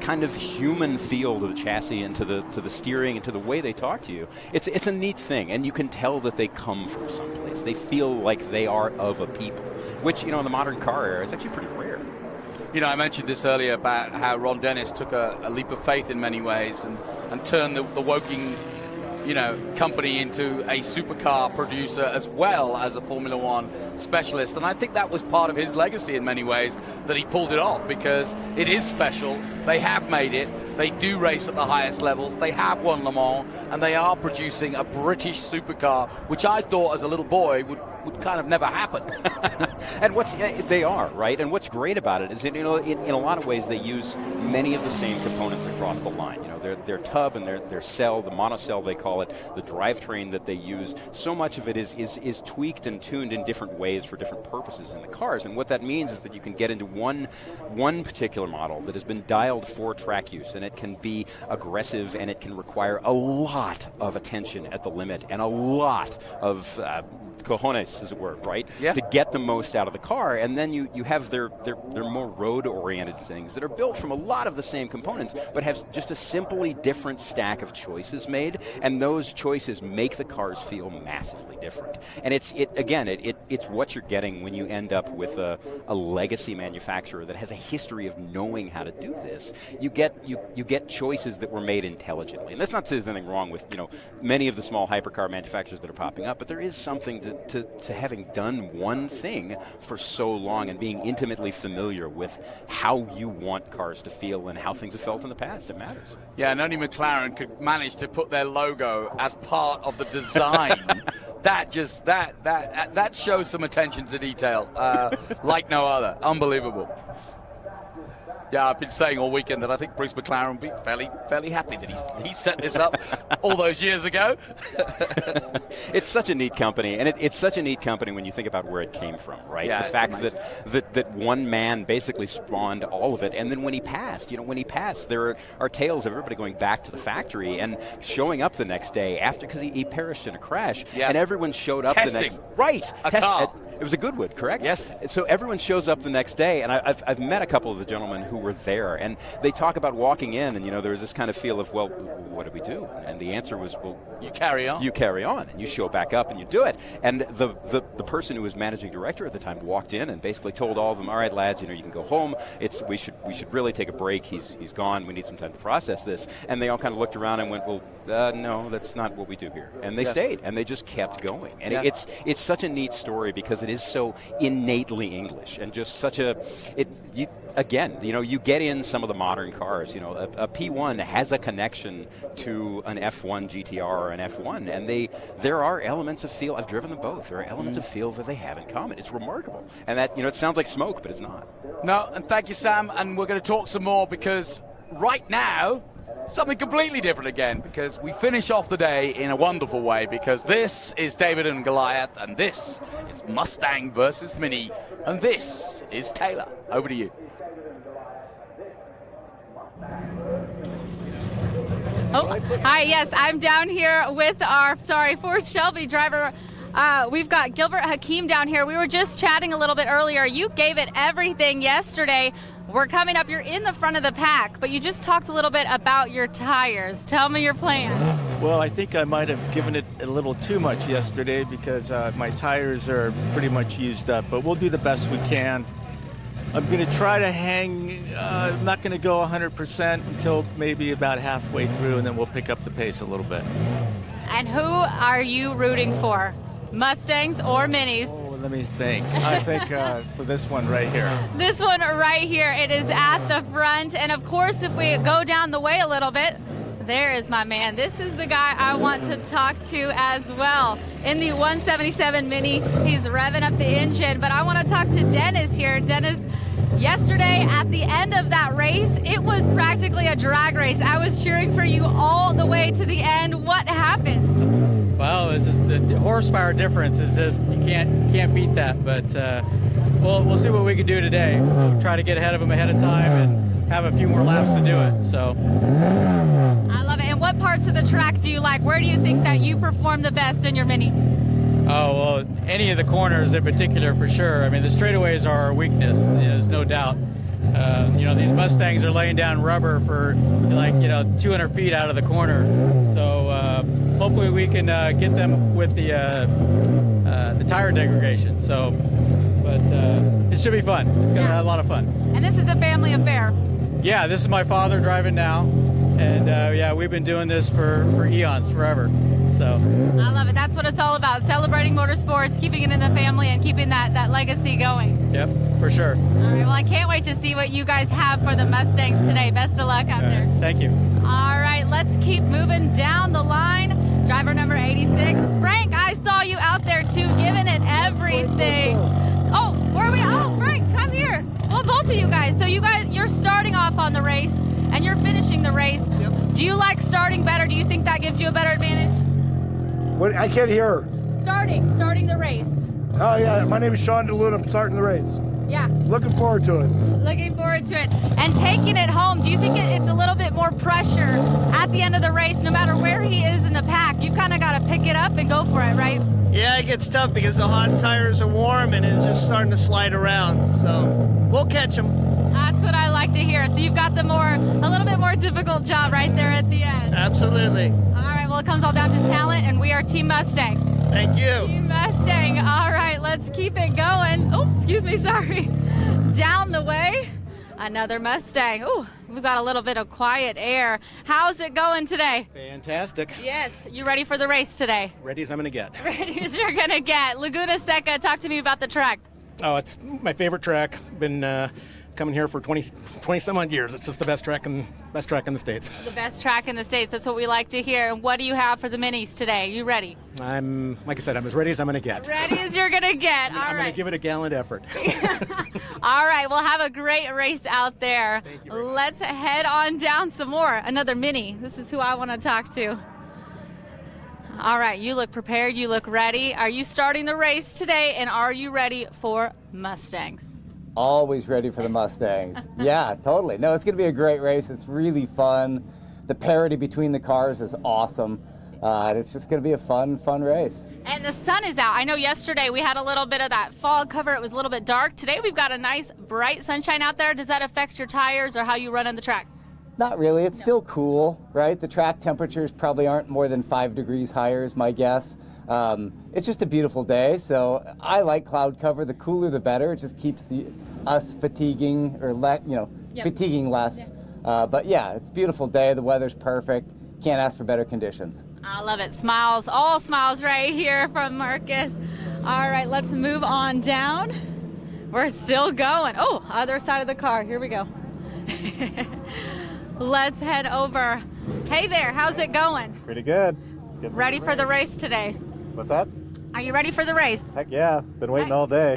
kind of human feel to the chassis and to the steering and to the way they talk to you. It's a neat thing, and you can tell that they come from someplace. They feel like they are of a people, which in the modern car era is actually pretty rare. I mentioned this earlier about how Ron Dennis took a leap of faith in many ways and turned the Woking company into a supercar producer as well as a Formula One specialist. And I think that was part of his legacy in many ways, that he pulled it off, because it is special. They have made it. They do race at the highest levels. They have won Le Mans, and they are producing a British supercar, which I thought as a little boy would kind of never happen. And they are, right? And what's great about it is that, in a lot of ways they use many of the same components across the line. Their tub and their cell, the monocell they call it, the drivetrain that they use, so much of it is tweaked and tuned in different ways for different purposes in the cars. And what that means is that you can get into one particular model that has been dialed for track use, and it can be aggressive and it can require a lot of attention at the limit and a lot of cojones, as it were, right? Yeah. To get the most out of the car. And then you have their more road-oriented things that are built from a lot of the same components, but have just a simple totally different stack of choices made, and those choices make the cars feel massively different. And it's what you're getting when you end up with a legacy manufacturer that has a history of knowing how to do this. You get choices that were made intelligently. And that's not to say there's anything wrong with many of the small hypercar manufacturers that are popping up, but there is something to having done one thing for so long and being intimately familiar with how you want cars to feel and how things have felt in the past. It matters. Yeah, and only McLaren could manage to put their logo as part of the design. that shows some attention to detail like no other. Unbelievable. Yeah, I've been saying all weekend that I think Bruce McLaren will be fairly happy that he set this up all those years ago. It's such a neat company, and it's such a neat company when you think about where it came from, right? Yeah, the fact that one man basically spawned all of it, and then when he passed, there are tales of everybody going back to the factory and showing up the next day after, because he perished in a crash, and everyone showed up the next car. It was a Goodwood, correct? Yes. So everyone shows up the next day, and I've met a couple of the gentlemen who were there, and they talk about walking in, and there was this kind of feel of, well, what do we do? And the answer was, well, you carry on. You carry on, and you show back up, and you do it. And the person who was managing director at the time walked in and basically told all of them, all right, lads, you can go home. We should really take a break. He's gone. We need some time to process this. And they all kind of looked around and went, well, no, that's not what we do here. And they stayed, and they just kept going. And it's such a neat story because it is so innately English and just such you get in some of the modern cars. A P1 has a connection to an F1 GTR or an F1, and there are elements of feel. I've driven them both. There are elements of feel that they have in common. It's remarkable, and that it sounds like smoke, but it's not. No, and thank you, Sam. And we're going to talk some more because right now, something completely different again, because we finish off the day in a wonderful way, because this is David and Goliath, and this is Mustang versus Mini, and this is Taylor. Over to you. Oh, hi, yes, I'm down here with our, Ford Shelby driver. We've got Gilbert Hakeem down here. We were just chatting a little bit earlier. You gave it everything yesterday. We're coming up. You're in the front of the pack, but you just talked a little bit about your tires. Tell me your plan. Well, I think I might have given it a little too much yesterday because my tires are pretty much used up, but we'll do the best we can. I'm going to try to hang, I'm not going to go 100% until maybe about halfway through, and then we'll pick up the pace a little bit. And who are you rooting for? Mustangs or Minis? Oh, let me think. I think for this one right here. This one right here. It is at the front. And of course, if we go down the way a little bit, there is my man. This is the guy I want to talk to as well. In the 177 Mini, he's revving up the engine. But I want to talk to Dennis here. Dennis, yesterday at the end of that race, it was practically a drag race. I was cheering for you all the way to the end. What happened? Well, it's just the horsepower difference is just you can't beat that. But we'll see what we can do today. We'll try to get ahead of them ahead of time and have a few more laps to do it. So I love it. And what parts of the track do you like? Where do you think that you perform the best in your Mini? Oh, well, any of the corners in particular, for sure. I mean, the straightaways are our weakness. There's no doubt. These Mustangs are laying down rubber for 200 feet out of the corner. So hopefully we can get them with the tire degradation. So, but it should be fun. It's going to have a lot of fun. And this is a family affair. Yeah, this is my father driving now. And we've been doing this for eons, forever. So I love it. That's what it's all about. Celebrating motorsports, keeping it in the family, and keeping that legacy going. Yep, for sure. All right, well, I can't wait to see what you guys have for the Mustangs today. Best of luck out there. Thank you. All right, let's keep moving down the line. Driver number 86. Frank, I saw you out there too, giving it everything. Oh, where are we? Oh, Frank, come here. Well, both of you guys. So you're starting off on the race, and you're finishing the race. Yep. Do you like starting better? Do you think that gives you a better advantage? What? I can't hear her. Starting the race. Oh, yeah. My name is Sean DeLune. I'm starting the race. Yeah. Looking forward to it. Looking forward to it. And taking it home, do you think it's a little bit more pressure at the end of the race, no matter where he is in the pack? You kind of got to pick it up and go for it, right? Yeah, it gets tough because the hot tires are warm and it's just starting to slide around. So we'll catch them. That's what I like to hear. So you've got a little bit more difficult job right there at the end. Absolutely. All right, well, it comes all down to talent, and we are Team Mustang. Thank you. Team Mustang. All right, let's keep it going. Oh, excuse me, sorry. Down the way, another Mustang. Oh, we've got a little bit of quiet air. How's it going today? Fantastic. Yes. You ready for the race today? Ready as I'm going to get. Ready as you're going to get. Laguna Seca, talk to me about the track. Oh, it's my favorite track. Been coming here for 20 some odd years. It's just the best track in the States. The best track in the States. That's what we like to hear. And what do you have for the minis today? You ready? Like I said, I'm as ready as I'm going to get. Ready as you're going to get. I'm going to give it a gallant effort. All right, we'll have a great race out there. Let's head on down some more. Another mini. This is who I want to talk to. All right, you look prepared. You look ready. Are you starting the race today, and are you ready for Mustangs? Always ready for the Mustangs. Yeah, totally. No, it's going to be a great race. It's really fun. The parity between the cars is awesome. It's just going to be a fun race. And the sun is out. I know yesterday we had a little bit of that fog cover. It was a little bit dark. Today we've got a nice bright sunshine out there. Does that affect your tires or how you run on the track? Not really. It's still cool, right? The track temperatures probably aren't more than 5 degrees higher is my guess. It's just a beautiful day, so I like cloud cover. The cooler the better. It just keeps us fatiguing or fatiguing less. But yeah, it's a beautiful day. The weather's perfect. Can't ask for better conditions. I love it. Smiles, all smiles right here from Marcus. All right, let's move on down. We're still going. Oh, other side of the car. Here we go. Let's head over. Hey there, how's it going? Pretty good. Ready for the race today? What's that? Are you ready for the race? Heck yeah, been waiting all day.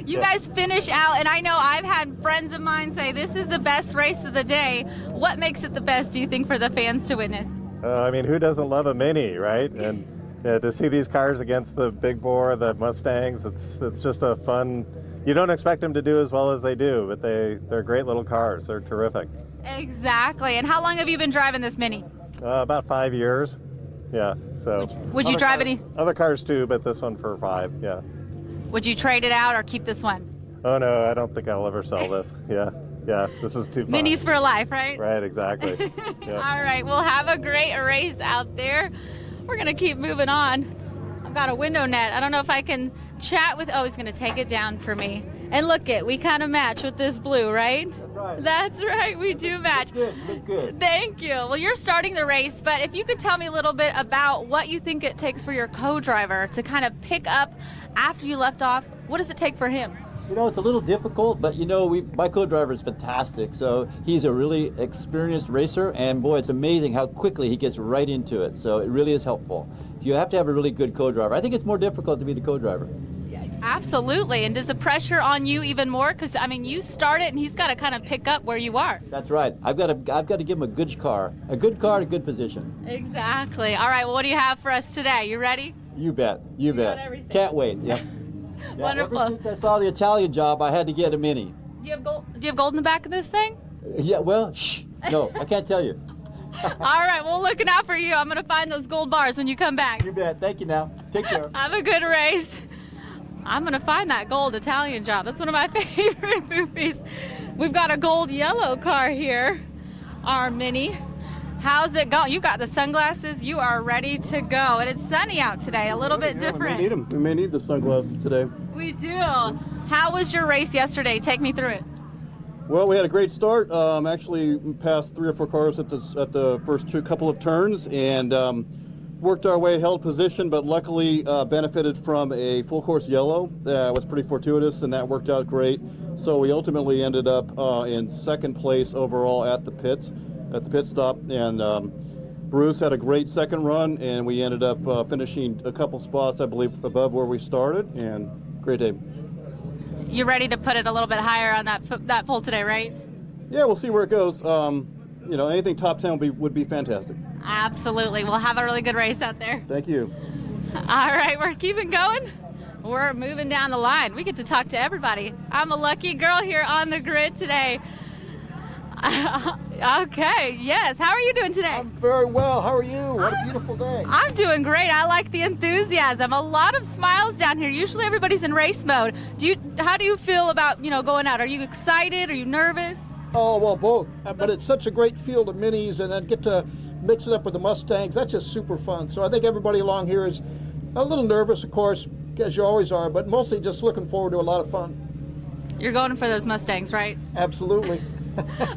You guys finish out, and I know I've had friends of mine say this is the best race of the day. What makes it the best, do you think, for the fans to witness? I mean, who doesn't love a Mini, right? And to see these cars against the big bore, the Mustangs, it's just a fun. You don't expect them to do as well as they do, but they're great little cars. They're terrific. Exactly. And how long have you been driving this Mini? About 5 years. Yeah. So. Would you drive any? Other cars too, but this one for 5. Yeah. Would you trade it out or keep this one? Oh no, I don't think I'll ever sell this. Yeah. Yeah. This is too fun. Minis for life, right? Right. Exactly. Yeah. All right. We'll have a great race out there. We're gonna keep moving on. I've got a window net. I don't know if I can chat with. Oh, he's gonna take it down for me. And look we kind of match with this blue, right? That's right. That's right, we do match. Good. Thank you. Well, you're starting the race, but if you could tell me a little bit about what you think it takes for your co-driver to kind of pick up after you left off, what does it take for him? You know, it's a little difficult, but my co-driver is fantastic. So he's a really experienced racer, and boy, it's amazing how quickly he gets right into it. So it really is helpful. So you have to have a really good co-driver. I think it's more difficult to be the co-driver. Absolutely. And does the pressure on you even more? Because, I mean, you start it and he's got to kind of pick up where you are. That's right. I've got to give him a good car and a good position. Exactly. All right. Well, what do you have for us today? You ready? You bet. You bet. Everything. Can't wait. Yep. Wonderful. Ever since I saw the Italian job, I had to get a Mini. Do you have gold in the back of this thing? Yeah, well, shh. No, I can't tell you. All right. Well, looking out for you. I'm going to find those gold bars when you come back. You bet. Thank you now. Take care. Have a good race. I'm going to find that gold Italian job. That's one of my favorite movies. We've got a gold yellow car here, our Mini. How's it going? You got the sunglasses. You are ready to go. And it's sunny out today, a little bit different. We may need them. We may need the sunglasses today. We do. How was your race yesterday? Take me through it. Well, we had a great start. Actually passed 3 or 4 cars at the first couple of turns, and worked our way, held position, but luckily benefited from a full course yellow that was pretty fortuitous, and that worked out great. So we ultimately ended up in 2nd place overall at the pit stop, and Bruce had a great second run, and we ended up finishing a couple spots, I believe, above where we started, and great day. You're ready to put it a little bit higher on that pole today, right? Yeah, we'll see where it goes. Anything top 10 would be fantastic. Absolutely. We'll have a really good race out there. Thank you. All right, we're keeping going. We're moving down the line. We get to talk to everybody. I'm a lucky girl here on the grid today. Okay, yes. How are you doing today? I'm very well. How are you? What a beautiful day. I'm doing great. I like the enthusiasm. A lot of smiles down here. Usually everybody's in race mode. How do you feel about, going out? Are you excited? Are you nervous? Oh, well, both. But it's such a great field of minis, and then get to mix it up with the Mustangs. That's just super fun. So I think everybody along here is a little nervous, of course, as you always are, but mostly just looking forward to a lot of fun. You're going for those Mustangs, right? Absolutely.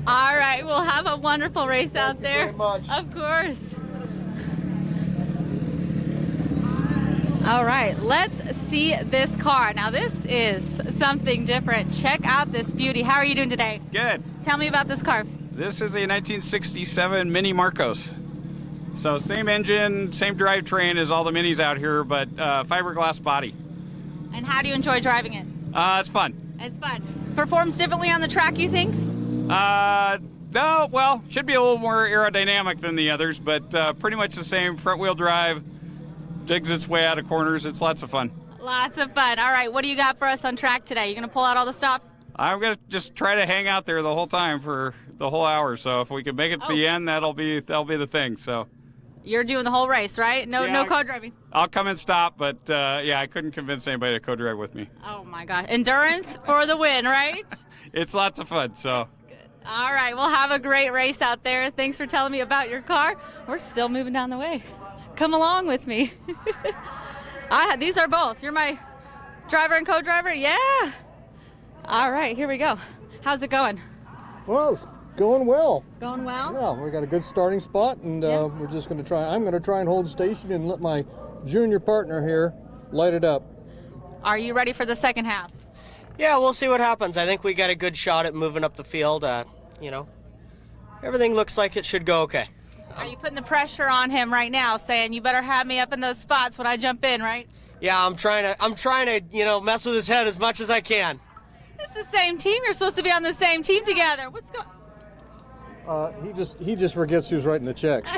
All right, we'll have a wonderful race out there. Thank you very much. Of course. All right, let's see this car. Now, this is something different. Check out this beauty. How are you doing today? Good. Tell me about this car. This is a 1967 Mini Marcos. So same engine, same drivetrain as all the Minis out here, but fiberglass body. And how do you enjoy driving it? It's fun. It's fun. Performs differently on the track, you think? No, well, should be a little more aerodynamic than the others, but pretty much the same. Front-wheel drive, jigs its way out of corners. It's lots of fun. Lots of fun. All right, what do you got for us on track today? You going to pull out all the stops? I'm going to just try to hang out there the whole time for the whole hour. So if we can make it to the end, that'll be the thing. So you're doing the whole race, right? No co-driving. I'll come and stop, but I couldn't convince anybody to co-drive with me. Oh my God, endurance for the win, right? It's lots of fun. So. All right, we'll have a great race out there. Thanks for telling me about your car. We're still moving down the way. Come along with me. These are both. You're my driver and co-driver? Yeah. All right, here we go. How's it going? Well, it's going well. Going well? Yeah, we got a good starting spot, and we're just going to try. I'm going to try and hold the station and let my junior partner here light it up. Are you ready for the second half? Yeah, we'll see what happens. I think we got a good shot at moving up the field. Everything looks like it should go okay. Are you putting the pressure on him right now, saying you better have me up in those spots when I jump in, right? Yeah, I'm trying to, mess with his head as much as I can. It's the same team. You're supposed to be on the same team together. What's going? He just forgets who's writing the checks.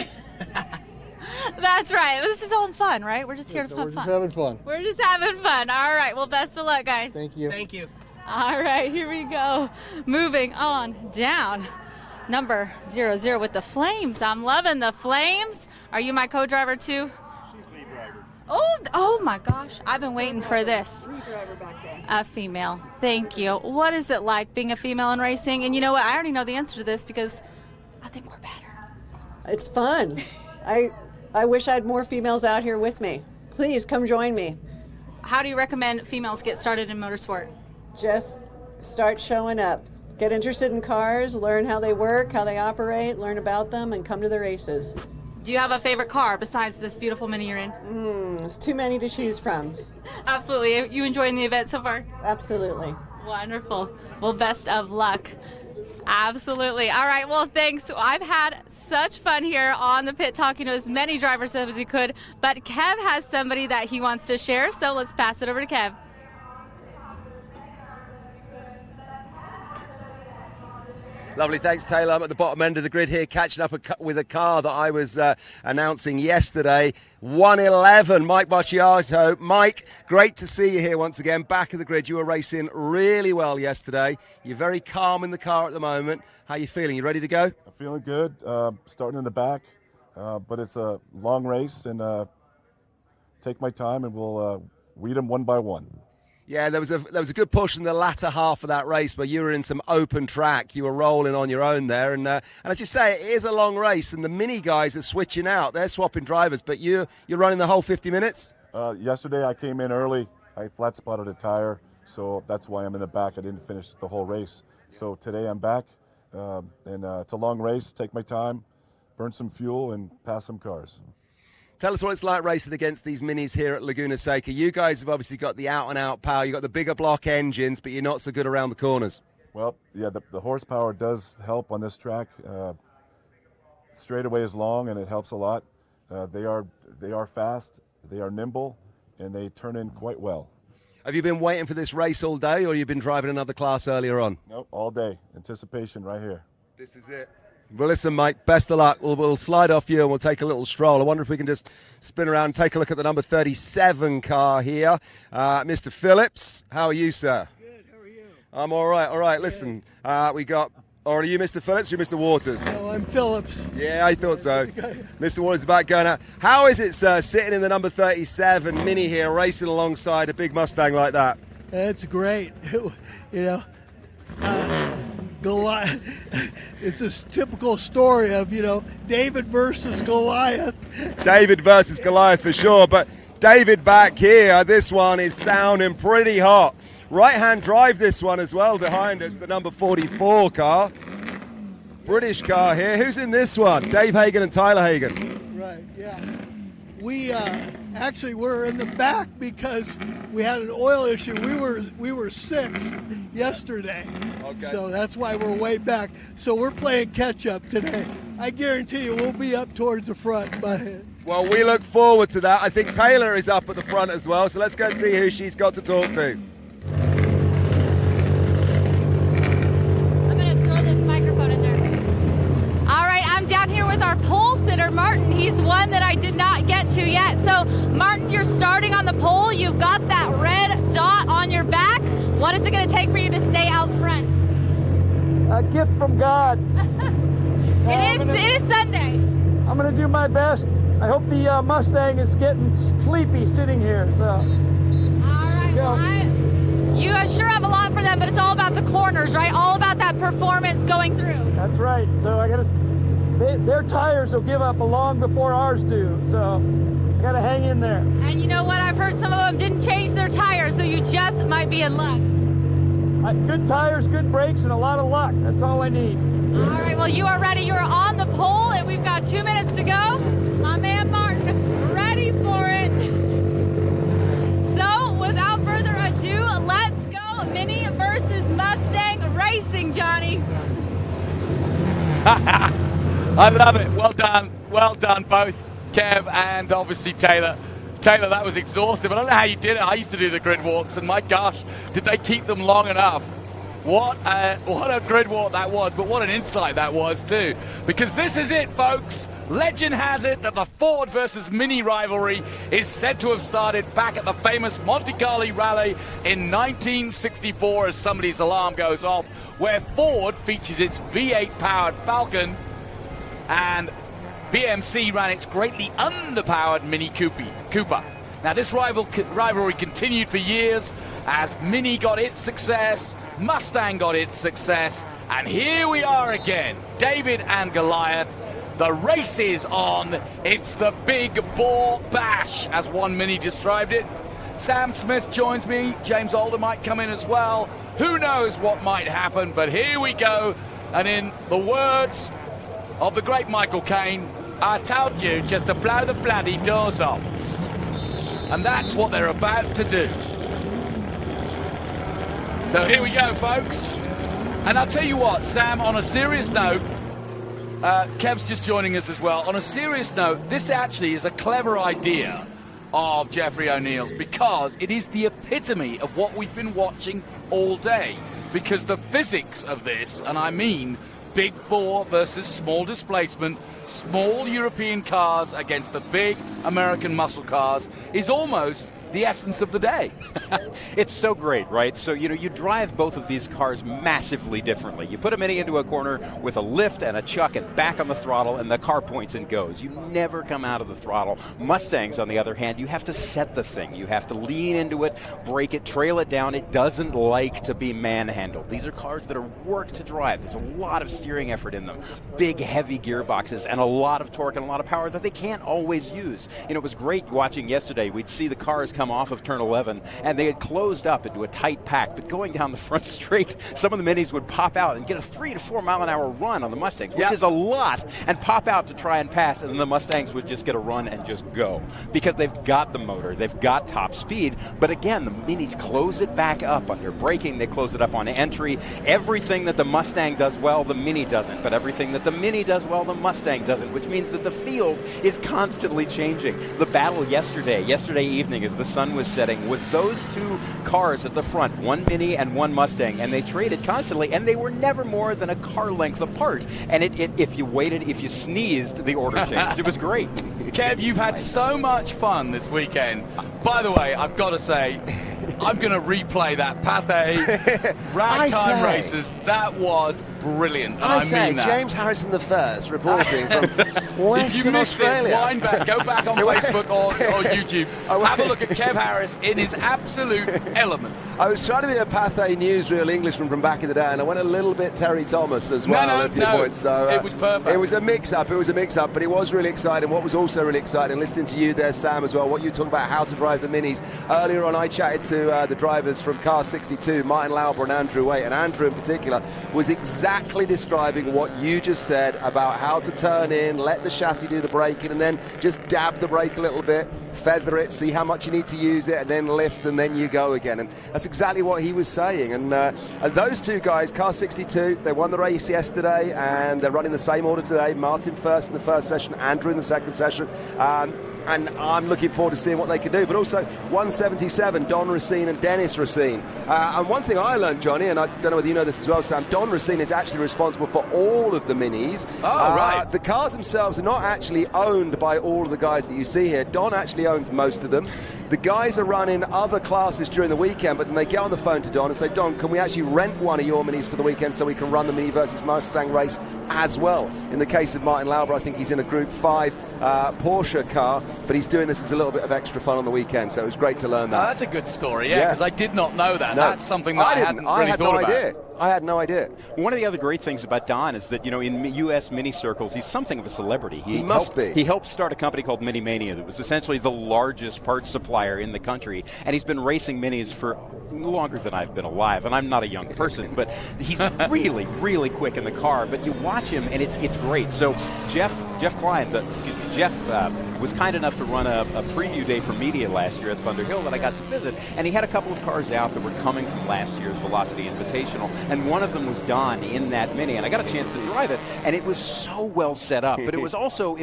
That's right. This is all fun, right? We're just here to have fun. We're just having fun. We're just having fun. All right. Well, best of luck, guys. Thank you. Thank you. All right. Here we go. Moving on down. Number 00 with the Flames. I'm loving the Flames. Are you my co-driver too? She's lead driver. Oh my gosh. I've been waiting for this. Lead driver back there. A female. Thank you. What is it like being a female in racing? And you know what? I already know the answer to this because I think we're better. It's fun. I wish I had more females out here with me. Please come join me. How do you recommend females get started in motorsport? Just start showing up. Get interested in cars, learn how they work, how they operate, learn about them, and come to the races. Do you have a favorite car besides this beautiful Mini you're in? There's too many to choose from. Absolutely. You enjoying the event so far? Absolutely. Wonderful. Well, best of luck. Absolutely. All right. Well, thanks. I've had such fun here on the pit talking to as many drivers as you could, but Kev has somebody that he wants to share, so let's pass it over to Kev. Lovely, thanks Taylor. I'm at the bottom end of the grid here, catching up with a car that I was announcing yesterday. 111, Mike Bocciato. Mike, great to see you here once again, back of the grid. You were racing really well yesterday. You're very calm in the car at the moment. How are you feeling? You ready to go? I'm feeling good, starting in the back, but it's a long race, and take my time, and we'll weed them one by one. Yeah, there was a good push in the latter half of that race, but you were in some open track. You were rolling on your own there, and as you say, it is a long race, and the Mini guys are switching out. They're swapping drivers, but you're running the whole 50 minutes? Yesterday I came in early. I flat spotted a tire, so that's why I'm in the back. I didn't finish the whole race. So today I'm back, and it's a long race. Take my time, burn some fuel, and pass some cars. Tell us what it's like racing against these Minis here at Laguna Seca. You guys have obviously got the out-and-out power. You've got the bigger block engines, but you're not so good around the corners. Well, yeah, the horsepower does help on this track. Straightaway is long, and it helps a lot. They are fast, they are nimble, and they turn in quite well. Have you been waiting for this race all day, or you've been driving another class earlier on? Nope, all day. Anticipation right here. This is it. Well, listen, Mike, best of luck. We'll slide off you and we'll take a little stroll. I wonder if we can just spin around and take a look at the number 37 car here. Mr. Phillips, how are you, sir? Good, how are you? I'm all right. Listen, we got Or are you Mr. Phillips or Mr. Waters? No, I'm Phillips. Yeah, I thought so. Mr. Waters is back going out. How is it, sir, sitting in the number 37 Mini here, racing alongside a big Mustang like that? It's great. Goliath. It's a typical story of, David versus Goliath. David versus Goliath for sure, but David back here, this one is sounding pretty hot. Right-hand drive this one as well behind us, the number 44 car. British car here. Who's in this one? Dave Hagan and Tyler Hagan. Right, yeah. We actually were in the back because we had an oil issue. We were sixth yesterday, so that's why we're way back. So we're playing catch-up today. I guarantee you we'll be up towards the front by then. Well, we look forward to that. I think Taylor is up at the front as well, so let's go and see who she's got to talk to. I'm going to throw this microphone in there. All right, I'm down here with our pole sitter, Martin. He's one that I did not get to yet. So, Martin, you're starting on the pole. You've got that red dot on your back. What is it going to take for you to stay out front? A gift from God. It is Sunday. I'm going to do my best. I hope the Mustang is getting sleepy sitting here. So. All right. Well, you sure have a lot for them, but it's all about the corners, right? All about that performance going through. That's right. So I got to. Their tires will give up long before ours do. So I got to hang in there. And you know what? I've heard some of them didn't change their tires, so you just might be in luck. Good tires, good brakes, and a lot of luck. That's all I need. All right. Well, you are ready. You are on the pole, and we've got 2 minutes to go. My man Martin, ready for it. So, without further ado, let's go Mini versus Mustang racing, Johnny. I love it. Well done, both Kev and obviously Taylor. Taylor, that was exhaustive. I don't know how you did it. I used to do the grid walks, and my gosh, did they keep them long enough? What a grid walk that was, but what an insight that was too. Because this is it, folks. Legend has it that the Ford versus Mini rivalry is said to have started back at the famous Monte Carlo rally in 1964 as somebody's alarm goes off, where Ford features its V8-powered Falcon and BMC ran its greatly underpowered Mini Cooper. Now this rivalry continued for years as Mini got its success, Mustang got its success, and here we are again, David and Goliath. The race is on. It's the big bore bash, as one Mini described it. Sam Smith joins me. James Alder might come in as well. Who knows what might happen, but here we go. And in the words of the great Michael Caine, I told you just to blow the bloody doors off. And that's what they're about to do. So here we go, folks. And I'll tell you what, Sam, on a serious note, Kev's just joining us as well. On a serious note, this actually is a clever idea of Jeffrey O'Neill's because it is the epitome of what we've been watching all day. Because the physics of this, and I mean big bore versus small displacement, small European cars against the big American muscle cars, is almost the essence of the day. It's so great, right? So, you drive both of these cars massively differently. You put a Mini into a corner with a lift and a chuck and back on the throttle, and the car points and goes. You never come out of the throttle. Mustangs, on the other hand, you have to set the thing. You have to lean into it, brake it, trail it down. It doesn't like to be manhandled. These are cars that are work to drive. There's a lot of steering effort in them. Big, heavy gearboxes and a lot of torque and a lot of power that they can't always use. It was great watching yesterday. We'd see the cars come off of turn 11, and they had closed up into a tight pack, but going down the front straight, some of the Minis would pop out and get a 3 to 4 mile an hour run on the Mustangs, which is a lot, and pop out to try and pass, and then the Mustangs would just get a run and just go, because they've got the motor, they've got top speed, but again, the Minis close it back up under braking, they close it up on entry. Everything that the Mustang does well, the Mini doesn't, but everything that the Mini does well, the Mustang doesn't, which means that the field is constantly changing. The battle yesterday evening as the sun was setting, was those two cars at the front, one Mini and one Mustang, and they traded constantly, and they were never more than a car length apart. And if you waited, if you sneezed, the order changed. It was great. Kev, you've had so much fun this weekend. By the way, I've got to say, I'm going to replay that Pathé Ragtime Racers. That was brilliant. And I say, mean that. James Harrison the First reporting from If you Western missed Australia. it, wind back, go back on Facebook or YouTube. Have a look at Kev Harris in his absolute element. I was trying to be a Pathé newsreel Englishman from back in the day, and I went a little bit Terry Thomas as well. So it was perfect. It was a mix-up. But it was really exciting. What was also really exciting, listening to you there, Sam, as well, what you were talking about, how to drive the Minis. Earlier on, I chatted to the drivers from Car 62, Martin Lauber and Andrew Waite, and Andrew in particular was exactly describing what you just said about how to turn in, let the chassis do the braking, and then just dab the brake a little bit, feather it, see how much you need to use it, and then lift, and then you go again. And that's exactly what he was saying. And those two guys, Car 62, they won the race yesterday, and they're running the same order today. Martin first in the first session, Andrew in the second session. And I'm looking forward to seeing what they can do. But also 177, Don Racine and Dennis Racine. And one thing I learned, Johnny, and I don't know whether you know this as well, Sam, Don Racine is actually responsible for all of the Minis. Oh, right. The cars themselves are not actually owned by all of the guys that you see here. Don actually owns most of them. The guys are running other classes during the weekend, but then they get on the phone to Don and say, Don, can we actually rent one of your Minis for the weekend so we can run the Mini versus Mustang race as well? In the case of Martin Lauber, I think he's in a Group 5 Porsche car, but he's doing this as a little bit of extra fun on the weekend, so it was great to learn that. That's a good story, because I did not know that. No. That's something that I hadn't really thought about. I had no idea. One of the other great things about Don is that, in U.S. mini circles, he's something of a celebrity. He must be. He helped start a company called Mini Mania that was essentially the largest parts supplier in the country, and he's been racing minis for longer than I've been alive, and I'm not a young person, but he's really, really quick in the car. But you watch him, and it's great. So Jeff was kind enough to run a preview day for media last year at Thunder Hill that I got to visit, and he had a couple of cars out that were coming from last year's Velocity Invitational, and one of them was Don in that Mini, and I got a chance to drive it, and it was so well set up. But it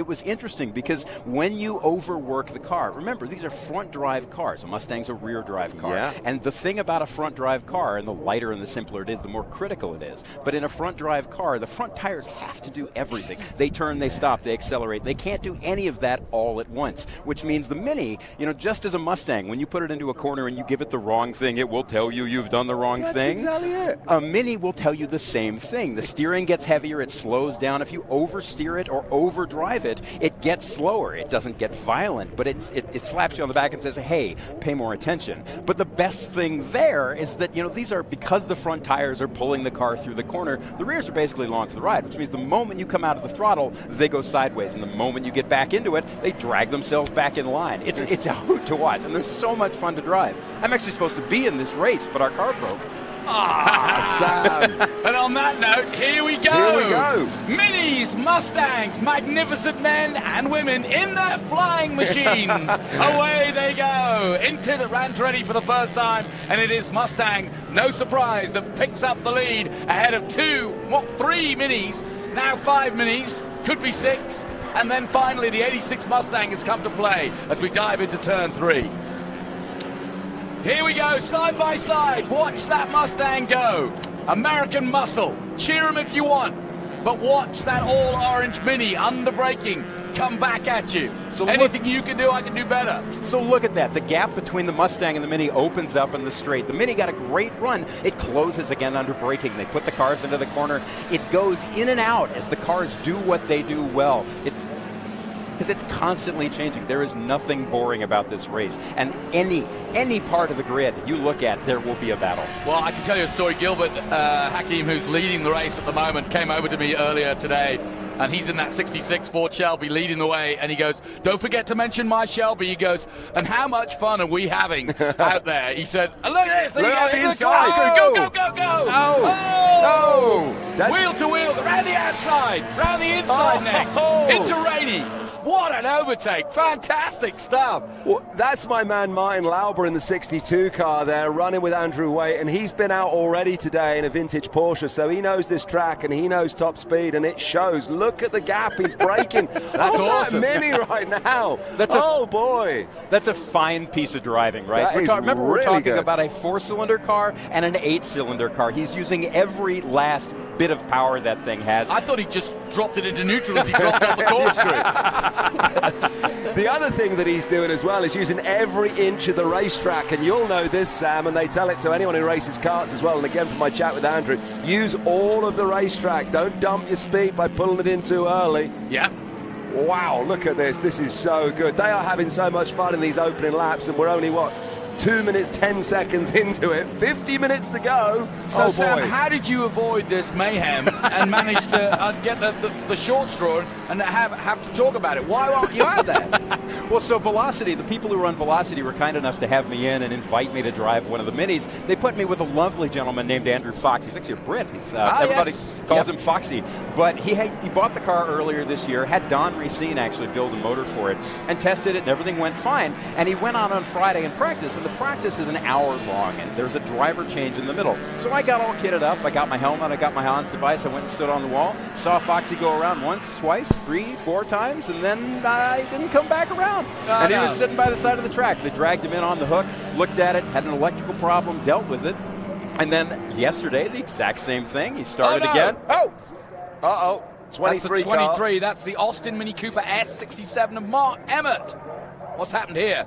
was interesting because when you overwork the car, remember, these are front drive cars. A Mustang's a rear drive car, and the thing about a front drive car, and the lighter and the simpler it is, the more critical it is. But in a front drive car, the front tires have to do everything. They turn, they stop, they accelerate. They can't do any of that all at once, which means the Mini, just as a Mustang, when you put it into a corner and you give it the wrong thing, it will tell you you've done the wrong thing. That's exactly it. A Mini will tell you the same thing. The steering gets heavier, it slows down. If you oversteer it or overdrive it, it gets slower. It doesn't get violent, but it slaps you on the back and says, hey, pay more attention. But the best thing there is that, these are, because the front tires are pulling the car through the corner, the rears are basically along for the ride, which means the moment you come out of the throttle, they go sideways, and the moment you get back into it, they drag themselves back in line. It's a hoot to watch, and they're so much fun to drive. I'm actually supposed to be in this race, but our car broke. Sam. And on that note, here we go. Here we go. Minis, Mustangs, magnificent men and women in their flying machines. Away they go into the Andretti for the first time, and it is Mustang, no surprise, that picks up the lead ahead of 3 Minis, now 5 Minis, could be 6, and then finally the 86 Mustang has come to play as we dive into turn 3. Here we go, side by side. Watch that Mustang go. American muscle. Cheer him if you want. But watch that all-orange Mini under braking come back at you. So anything you can do, I can do better. So look at that. The gap between the Mustang and the Mini opens up in the straight. The Mini got a great run. It closes again under braking. They put the cars into the corner. It goes in and out as the cars do what they do well. Because it's constantly changing. There is nothing boring about this race. And any part of the grid you look at, there will be a battle. Well, I can tell you a story. Gilbert Hakim, who's leading the race at the moment, came over to me earlier today, and he's in that 66 Ford Shelby leading the way, and he goes, don't forget to mention my Shelby. He goes, and how much fun are we having out there? He said, look at this. Look at the inside. Go, go, go, go. Oh. Wheel to wheel, around the outside, around the inside next, into Rainey. What an overtake. Fantastic stuff. Well, that's my man Martin Lauber in the 62 car there, running with Andrew Waite, and he's been out already today in a vintage Porsche, so he knows this track and he knows top speed, and it shows. Look at the gap he's breaking. That's awesome. That Mini right now. Boy. That's a fine piece of driving, right? We're talking about a 4-cylinder car and an 8-cylinder car. He's using every last bit of power that thing has. I thought he just dropped it into neutral as he dropped off the corkscrew. The other thing that he's doing as well is using every inch of the racetrack, and you'll know this, Sam, and they tell it to anyone who races karts as well. And again, from my chat with Andrew, use all of the racetrack. Don't dump your speed by pulling it in too early. Yeah. Wow, look at this. This is so good. They are having so much fun in these opening laps, and we're only, 2 minutes, 10 seconds into it. 50 minutes to go. So, oh, Sam, boy. how did you avoid this mayhem and manage to get the short straw and have to talk about it? Why aren't you out there? Well, so Velocity, the people who run Velocity were kind enough to have me in and invite me to drive one of the minis. They put me with a lovely gentleman named Andrew Fox. He's actually a Brit. He's, everybody calls him Foxy. But he bought the car earlier this year, had Don Racine actually build a motor for it, and tested it, and everything went fine. And he went on Friday and practice, and the practice is an hour long, and there's a driver change in the middle. So I got all kitted up. I got my helmet, I got my Hans device, I went and stood on the wall, saw Foxy go around once, twice, 3, 4 times, and then I didn't come back around. He was sitting by the side of the track. They dragged him in on the hook, looked at it, had an electrical problem, dealt with it. And then yesterday, the exact same thing. He started again. Oh! Uh-oh. 23 That's the 23. That's the Austin Mini Cooper S67 of Mark Emmett. What's happened here?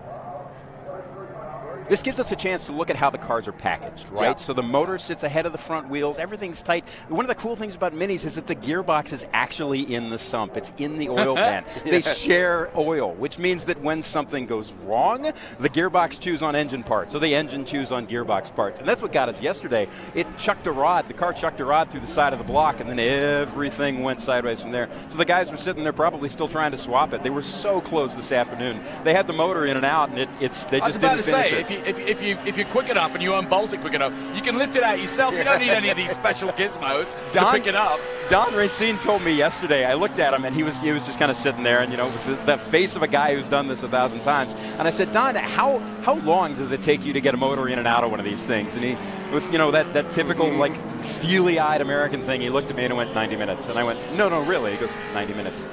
This gives us a chance to look at how the cars are packaged, right? Yeah. So the motor sits ahead of the front wheels. Everything's tight. One of the cool things about minis is that the gearbox is actually in the sump. It's in the oil pan. They share oil, which means that when something goes wrong, the gearbox chews on engine parts, or the engine chews on gearbox parts. And that's what got us yesterday. It chucked a rod. The car chucked a rod through the side of the block, and then everything went sideways from there. So the guys were sitting there probably still trying to swap it. They were so close this afternoon. They had the motor in and out, and they just didn't finish it. If you're quick enough and you unbolt it quick enough, you can lift it out yourself. You don't need any of these special gizmos to pick it up. Don Racine told me yesterday, I looked at him and he was just kind of sitting there, and with the face of a guy who's done this 1,000 times. And I said, Don, how long does it take you to get a motor in and out of one of these things? And he, with that typical like steely-eyed American thing, he looked at me and went 90 minutes. And I went, no, really? He goes, 90 minutes.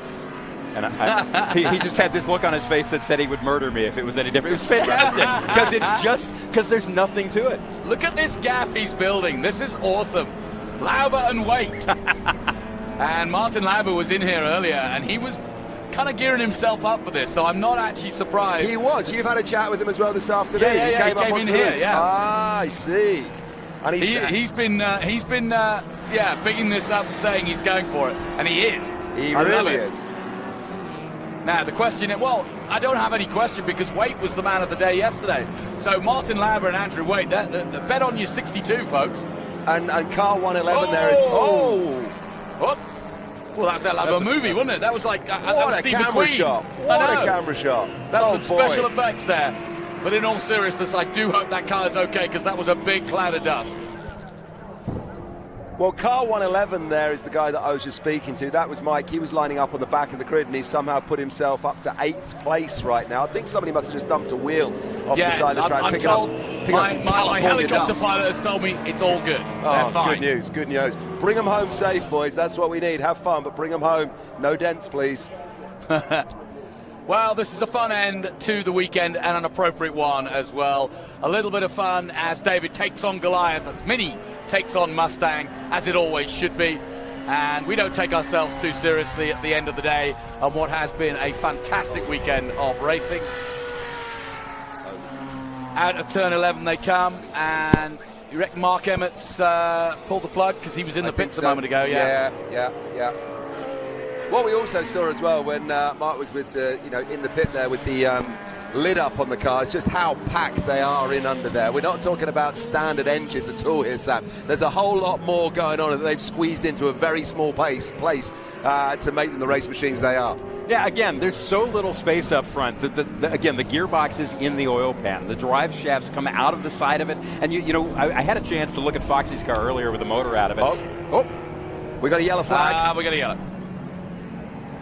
And he just had this look on his face that said he would murder me if it was any different. It was fantastic because there's nothing to it. Look at this gap he's building. This is awesome. Lauber and Waite. And Martin Lauber was in here earlier, and he was kind of gearing himself up for this, so I'm not actually surprised. He was. You've had a chat with him as well this afternoon. Yeah, he came in here, yeah. Ah, I see. And he's been picking this up and saying he's going for it, and he is. He really is. Now, the question is, well, I don't have any question because Waite was the man of the day yesterday. So Martin Lauber and Andrew Waite, bet on your 62, folks. And car 111 there is, Well, that's that like a movie, wasn't it? That was like that was Steve McQueen. Shot. What a camera shot. That's some special effects there. But in all seriousness, I do hope that car is okay because that was a big cloud of dust. Well, car 111 there is the guy that I was just speaking to. That was Mike. He was lining up on the back of the grid, and he's somehow put himself up to 8th place right now. I think somebody must have just dumped a wheel off the side of the track. I'm told my helicopter pilot has told me it's all good. They're fine. Good news. Bring them home safe, boys. That's what we need. Have fun, but bring them home. No dents, please. Well, this is a fun end to the weekend and an appropriate one as well. A little bit of fun as David takes on Goliath, as Mini takes on Mustang, as it always should be. And we don't take ourselves too seriously at the end of the day on what has been a fantastic weekend of racing. Out of turn 11 they come, and you reckon Mark Emmett's pulled the plug because he was in the pits a moment ago? Yeah. What we also saw as well when Mark was with the, in the pit there with the lid up on the cars, just how packed they are in under there. We're not talking about standard engines at all here, Sam. There's a whole lot more going on that they've squeezed into a very small place to make them the race machines they are. Yeah, again, there's so little space up front. Again, the gearbox is in the oil pan. The drive shafts come out of the side of it. And, I had a chance to look at Foxy's car earlier with the motor out of it. Oh, we got a yellow flag. We got a yellow.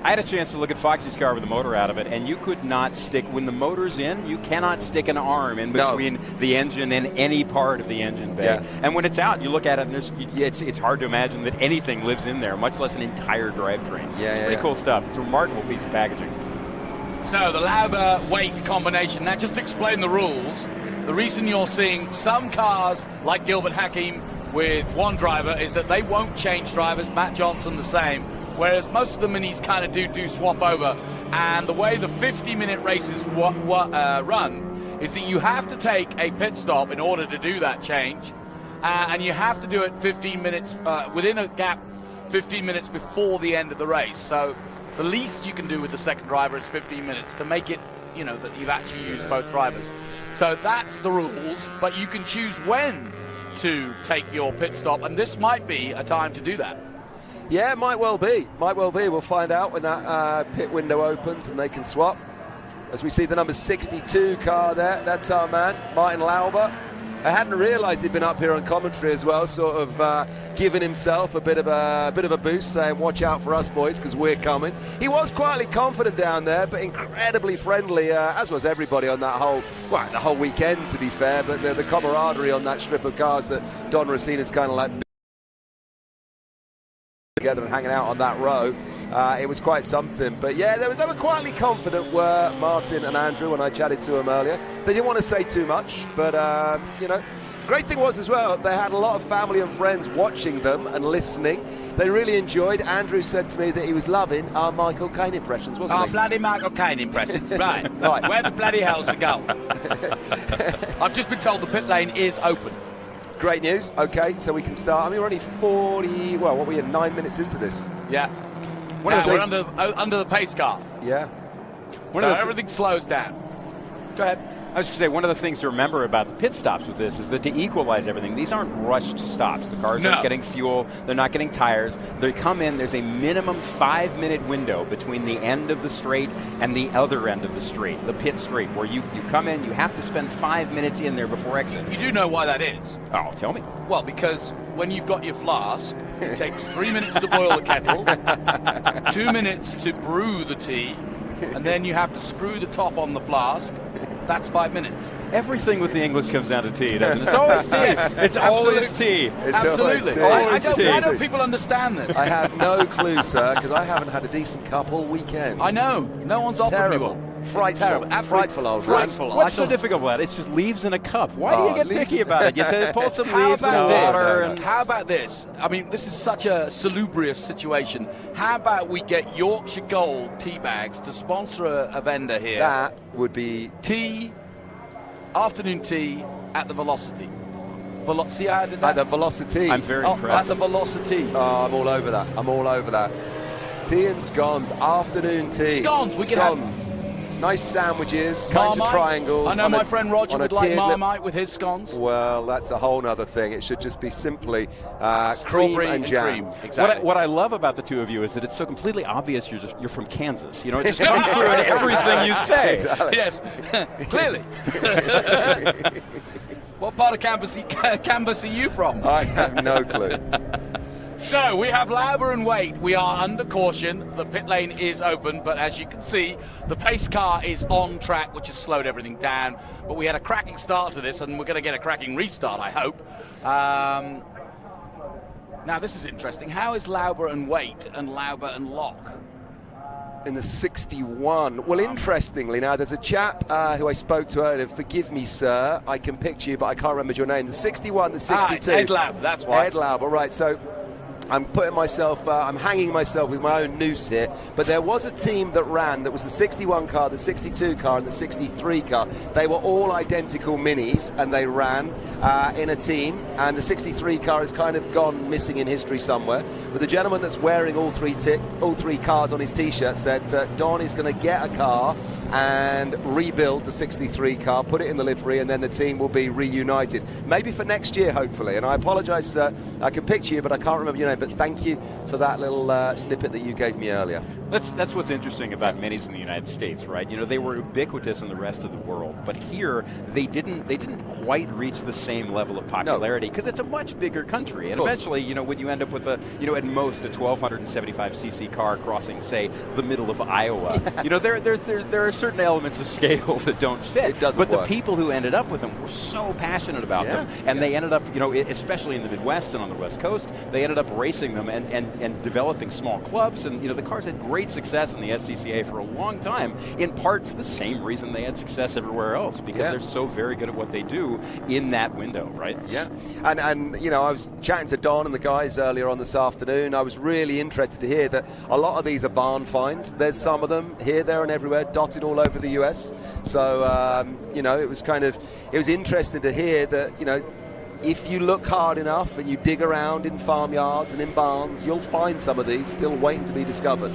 I had a chance to look at Foxy's car with the motor out of it, and you could not stick, when the motor's in, you cannot stick an arm in between the engine and any part of the engine bay. Yeah. And when it's out, you look at it, and it's hard to imagine that anything lives in there, much less an entire drivetrain. It's pretty cool stuff. It's a remarkable piece of packaging. So the Lauber-Waite combination, now just to explain the rules, the reason you're seeing some cars like Gilbert Hakim with one driver is that they won't change drivers. Matt Johnson the same, whereas most of the minis kind of do swap over. And the way the 50-minute races run is that you have to take a pit stop in order to do that change, and you have to do it 15 minutes within a gap 15 minutes before the end of the race. So the least you can do with the second driver is 15 minutes to make it, you know, that you've actually used both drivers. So that's the rules, but you can choose when to take your pit stop, and this might be a time to do that. Yeah, it might well be. Might well be. We'll find out when that pit window opens and they can swap. As we see the number 62 car there, that's our man, Martin Lauber. I hadn't realised he'd been up here on commentary as well, sort of giving himself a bit of a boost, saying, "Watch out for us, boys, because we're coming." He was quietly confident down there, but incredibly friendly, as was everybody on that the whole weekend, to be fair. But the camaraderie on that strip of cars that Don Racina's kind of like together and hanging out on that row, it was quite something. But yeah, they were quietly confident, were Martin and Andrew, when I chatted to them earlier. They didn't want to say too much, but you know, great thing was as well, they had a lot of family and friends watching them and listening. They really enjoyed. Andrew said to me that he was loving our Michael Caine impressions, wasn't he? Our bloody Michael Caine impressions, right. Right. Where the bloody hell's the goal? I've just been told the pit lane is open. Great news. Okay, so we can start. I mean, we're only 9 minutes into this. Yeah. We're under the pace car. Yeah. So everything slows down. Go ahead. I was going to say, one of the things to remember about the pit stops with this is that to equalize everything, these aren't rushed stops. The cars aren't getting fuel. They're not getting tires. They come in. There's a minimum 5-minute window between the end of the straight and the other end of the straight, the pit straight, where you come in, you have to spend 5 minutes in there before exit. You do know why that is? Oh, tell me. Well, because when you've got your flask, it takes 3 minutes to boil the kettle, 2 minutes to brew the tea, and then you have to screw the top on the flask. That's 5 minutes. Everything with the English comes down to tea, doesn't it? It's always tea. It's always tea. Absolutely. Why don't people understand this? I have no clue, sir, because I haven't had a decent cup all weekend. I know. No one's offered me one. Frightful. Frightful, old man. What's so difficult about it? It's just leaves in a cup. Why do you get picky about it? You pull some leaves in the water. How about this? I mean, this is such a salubrious situation. How about we get Yorkshire Gold tea bags to sponsor a vendor here? That would be tea, afternoon tea at the Velocity. See how I did that? At the Velocity. I'm very impressed. At the Velocity. Oh, I'm all over that. I'm all over that. Tea and scones, afternoon tea. Scones, we can have. Nice sandwiches, kinds of triangles. I know my friend Roger would like Marmite with his scones. Well, that's a whole other thing. It should just be simply cream and jam. Exactly. What I love about the two of you is that it's so completely obvious you're from Kansas. You know, it just comes through in everything you say. Exactly. Yes, clearly. What part of Canvas are you from? I have no clue. So we have Lauber and Waite. We are under caution. The pit lane is open, but as you can see, the pace car is on track, which has slowed everything down. But we had a cracking start to this, and we're going to get a cracking restart, I hope. Now, this is interesting. How is Lauber and Waite and Lauber and Locke? In the 61. Well, interestingly, now there's a chap who I spoke to earlier. Forgive me, sir. I can picture you, but I can't remember your name. The 61, the 62. Ed Lauber, that's why. Ed Lauber, right. So I'm putting myself, I'm hanging myself with my own noose here, but there was a team that ran, that was the 61 car, the 62 car, and the 63 car. They were all identical minis, and they ran in a team, and the 63 car has kind of gone missing in history somewhere. But the gentleman that's wearing all three cars on his T-shirt said that Don is going to get a car and rebuild the 63 car, put it in the livery, and then the team will be reunited. Maybe for next year, hopefully. And I apologise, sir, I can picture you, but I can't remember your name. But thank you for that little snippet that you gave me earlier. That's what's interesting about minis in the United States, right? You know, they were ubiquitous in the rest of the world, but here they didn't quite reach the same level of popularity because it's a much bigger country. And eventually, you know, when you end up with at most a 1275cc car crossing, say, the middle of Iowa, you know, there are certain elements of scale that don't fit. It doesn't But work. the people who ended up with them were so passionate about them, and they ended up, you know, especially in the Midwest and on the West Coast, they ended up racing them and developing small clubs. And, the cars had great success in the SCCA for a long time, in part for the same reason they had success everywhere else, because they're so very good at what they do in that window, right? Yeah. And I was chatting to Don and the guys earlier on this afternoon. I was really interested to hear that a lot of these are barn finds. There's some of them here, there, and everywhere, dotted all over the US. So, it was interesting to hear that, if you look hard enough and you dig around in farmyards and in barns, you'll find some of these still waiting to be discovered.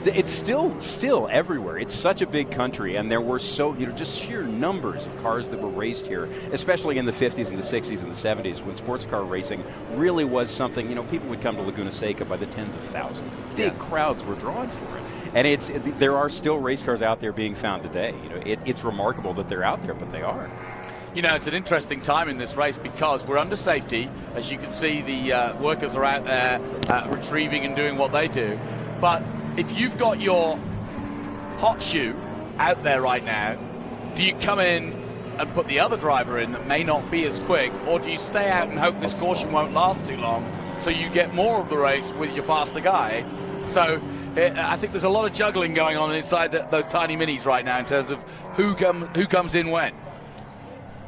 It's still everywhere. It's such a big country, and there were just sheer numbers of cars that were raced here, especially in the 50s and the 60s and the 70s, when sports car racing really was something. People would come to Laguna Seca by the tens of thousands. Big crowds were drawn for it. And there are still race cars out there being found today. It's remarkable that they're out there, but they are. It's an interesting time in this race because we're under safety. As you can see, the workers are out there retrieving and doing what they do. But if you've got your hot shoe out there right now, do you come in and put the other driver in that may not be as quick, or do you stay out and hope this caution won't last too long so you get more of the race with your faster guy? So I think there's a lot of juggling going on inside those tiny minis right now in terms of who comes in when.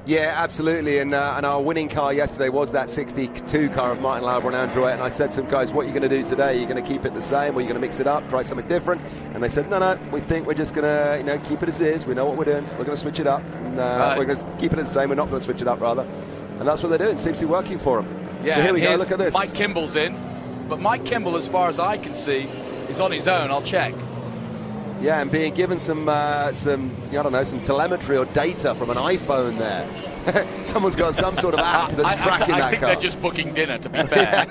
Yeah, absolutely, and our winning car yesterday was that 62 car of Martin Lauber and Andretti, and I said to them, guys, what are you going to do today? Are you going to keep it the same, or are you going to mix it up, try something different? And they said, no, we think we're just going to keep it as is. We know what we're doing. We're going to switch it up, and we're going to keep it the same. We're not going to switch it up, rather. And that's what they're doing. It seems to be working for them. Yeah, so here we go, look at this. Mike Kimball's in, but Mike Kimball, as far as I can see, is on his own. I'll check. Yeah, and being given some telemetry or data from an iPhone there. Someone's got some sort of app that's tracking that car. I think they're just booking dinner, to be fair.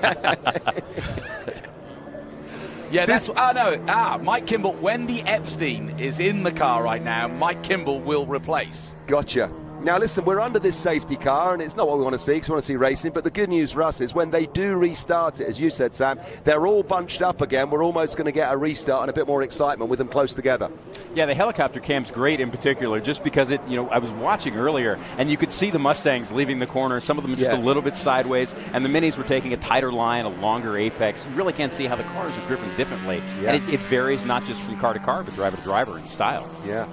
Mike Kimball. Wendy Epstein is in the car right now. Mike Kimball will replace. Gotcha. Now, listen, we're under this safety car, and it's not what we want to see, because we want to see racing, but the good news for us is when they do restart it, as you said, Sam, they're all bunched up again. We're almost going to get a restart and a bit more excitement with them close together. Yeah, the helicopter cam's great in particular, just because I was watching earlier, and you could see the Mustangs leaving the corner, some of them just a little bit sideways, and the Minis were taking a tighter line, a longer apex. You really can't see how the cars are driven differently, and it varies not just from car to car, but driver to driver in style. Yeah.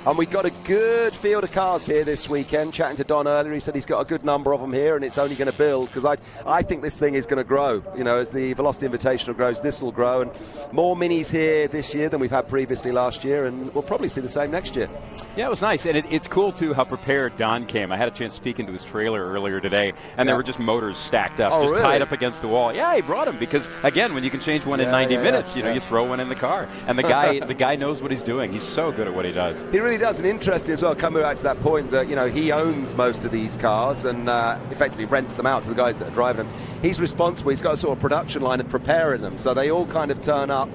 And we've got a good field of cars here this weekend. Chatting to Don earlier, he said he's got a good number of them here, and it's only going to build, because I think this thing is going to grow. As the Velocity Invitational grows, this will grow, and more minis here this year than we've had previously last year, and we'll probably see the same next year. Yeah, it was nice, and it's cool, too, how prepared Don came. I had a chance to speak into his trailer earlier today, and there were just motors stacked up, tied up against the wall. Yeah, he brought them, because, again, when you can change one in 90 minutes, you throw one in the car. And the guy knows what he's doing. He's so good at what he does. He really does, and interesting as well, coming back to that point that, he owns most of these cars and effectively rents them out to the guys that are driving them. He's responsible. He's got a sort of production line of preparing them, so they all kind of turn up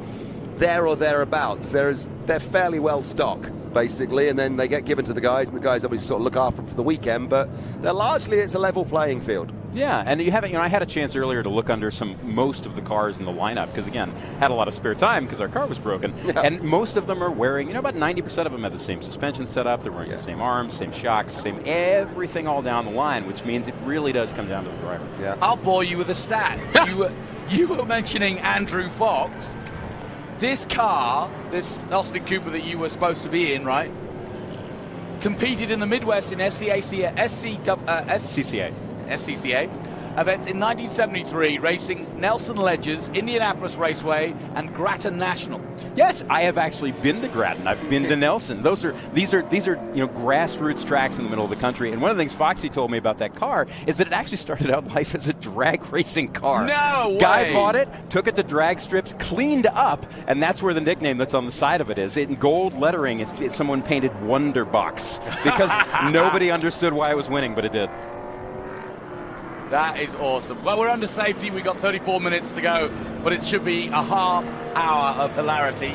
there or thereabouts. They're fairly well stocked, basically, and then they get given to the guys, and the guys obviously sort of look after them for the weekend, but it's a level playing field. Yeah, and I had a chance earlier to look under most of the cars in the lineup, because, again, had a lot of spare time because our car was broken, and most of them are wearing, about 90% of them have the same suspension setup, they're wearing the same arms, same shocks, same everything all down the line, which means it really does come down to the driver. Yeah. I'll bore you with a stat. You were mentioning Andrew Fox. This car, this Austin Cooper that you were supposed to be in, right, competed in the Midwest in SCCA events in 1973, racing Nelson Ledger's Indianapolis Raceway and Grattan National. Yes, I have actually been to Grattan. I've been to Nelson. These are grassroots tracks in the middle of the country. And one of the things Foxy told me about that car is that it actually started out life as a drag racing car. No way! Guy bought it, took it to drag strips, cleaned up, and that's where the nickname that's on the side of it is. In gold lettering, someone painted Wonder Box because nobody understood why it was winning, but it did. That is awesome. Well, we're under safety. We've got 34 minutes to go, but it should be a half hour of hilarity.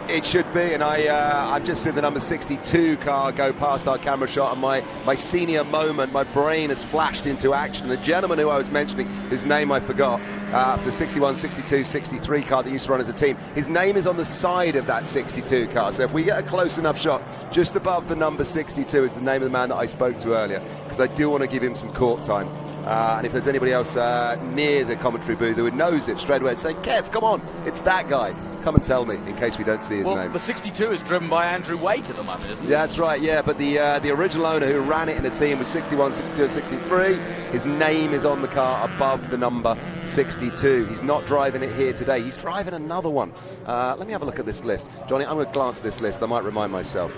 It should be, and I've just seen the number 62 car go past our camera shot, and my senior moment, my brain has flashed into action. The gentleman who I was mentioning, whose name I forgot, for the 61, 62, 63 car that used to run as a team, his name is on the side of that 62 car. So if we get a close enough shot, just above the number 62 is the name of the man that I spoke to earlier, because I do want to give him some court time. And if there's anybody else near the commentary booth who knows it straight away, and say, Kev, come on, it's that guy. Come and tell me, in case we don't see his name. The 62 is driven by Andrew Waite at the moment, isn't it? Yeah, that's right, yeah. But the original owner who ran it in a team was 61, 62, 63. His name is on the car above the number 62. He's not driving it here today. He's driving another one. Let me have a look at this list. Johnny, I'm going to glance at this list. I might remind myself.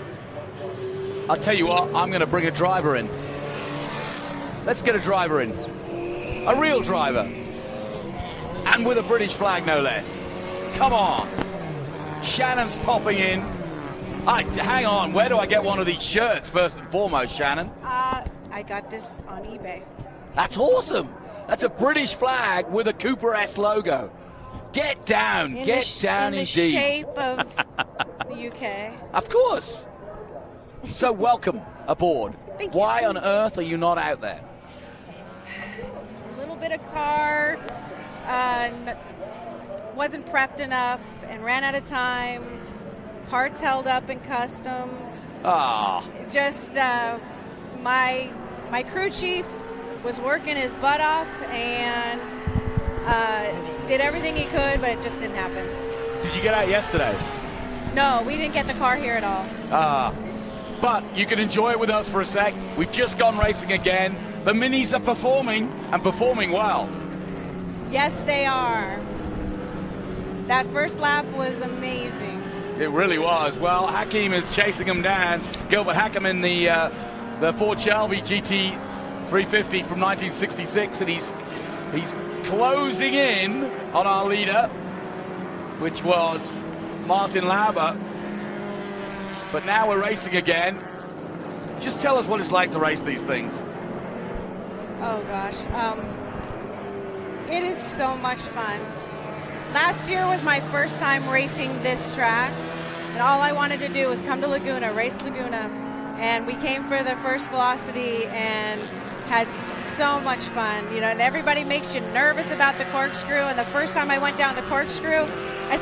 I'll tell you what, I'm going to bring a driver in. Let's get a driver in. A real driver. And with a British flag, no less. Come on. Shannon's popping in. Hang on, where do I get one of these shirts, first and foremost, Shannon? I got this on eBay. That's awesome. That's a British flag with a Cooper S logo. Get down, get down in indeed. the shape of the UK. Of course. So welcome aboard. Why on earth are you not out there? A little bit of car, wasn't prepped enough and ran out of time. Parts held up in customs. Just my crew chief was working his butt off and did everything he could, but it just didn't happen. Did you get out yesterday? No, we didn't get the car here at all. But you can enjoy it with us for a sec. We've just gone racing again. The minis are performing, and performing well. Yes, they are. That first lap was amazing. It really was. Well, Hakim is chasing him down. Gilbert Hakim in the Ford Shelby GT 350 from 1966, and he's closing in on our leader, which was Martin Lauber. But now we're racing again. Just tell us what it's like to race these things. Oh gosh, it is so much fun. Last year was my first time racing this track, and all I wanted to do was come to Laguna, race Laguna, and we came for the first Velocity and had so much fun, you know, and everybody makes you nervous about the corkscrew, and the first time I went down the corkscrew,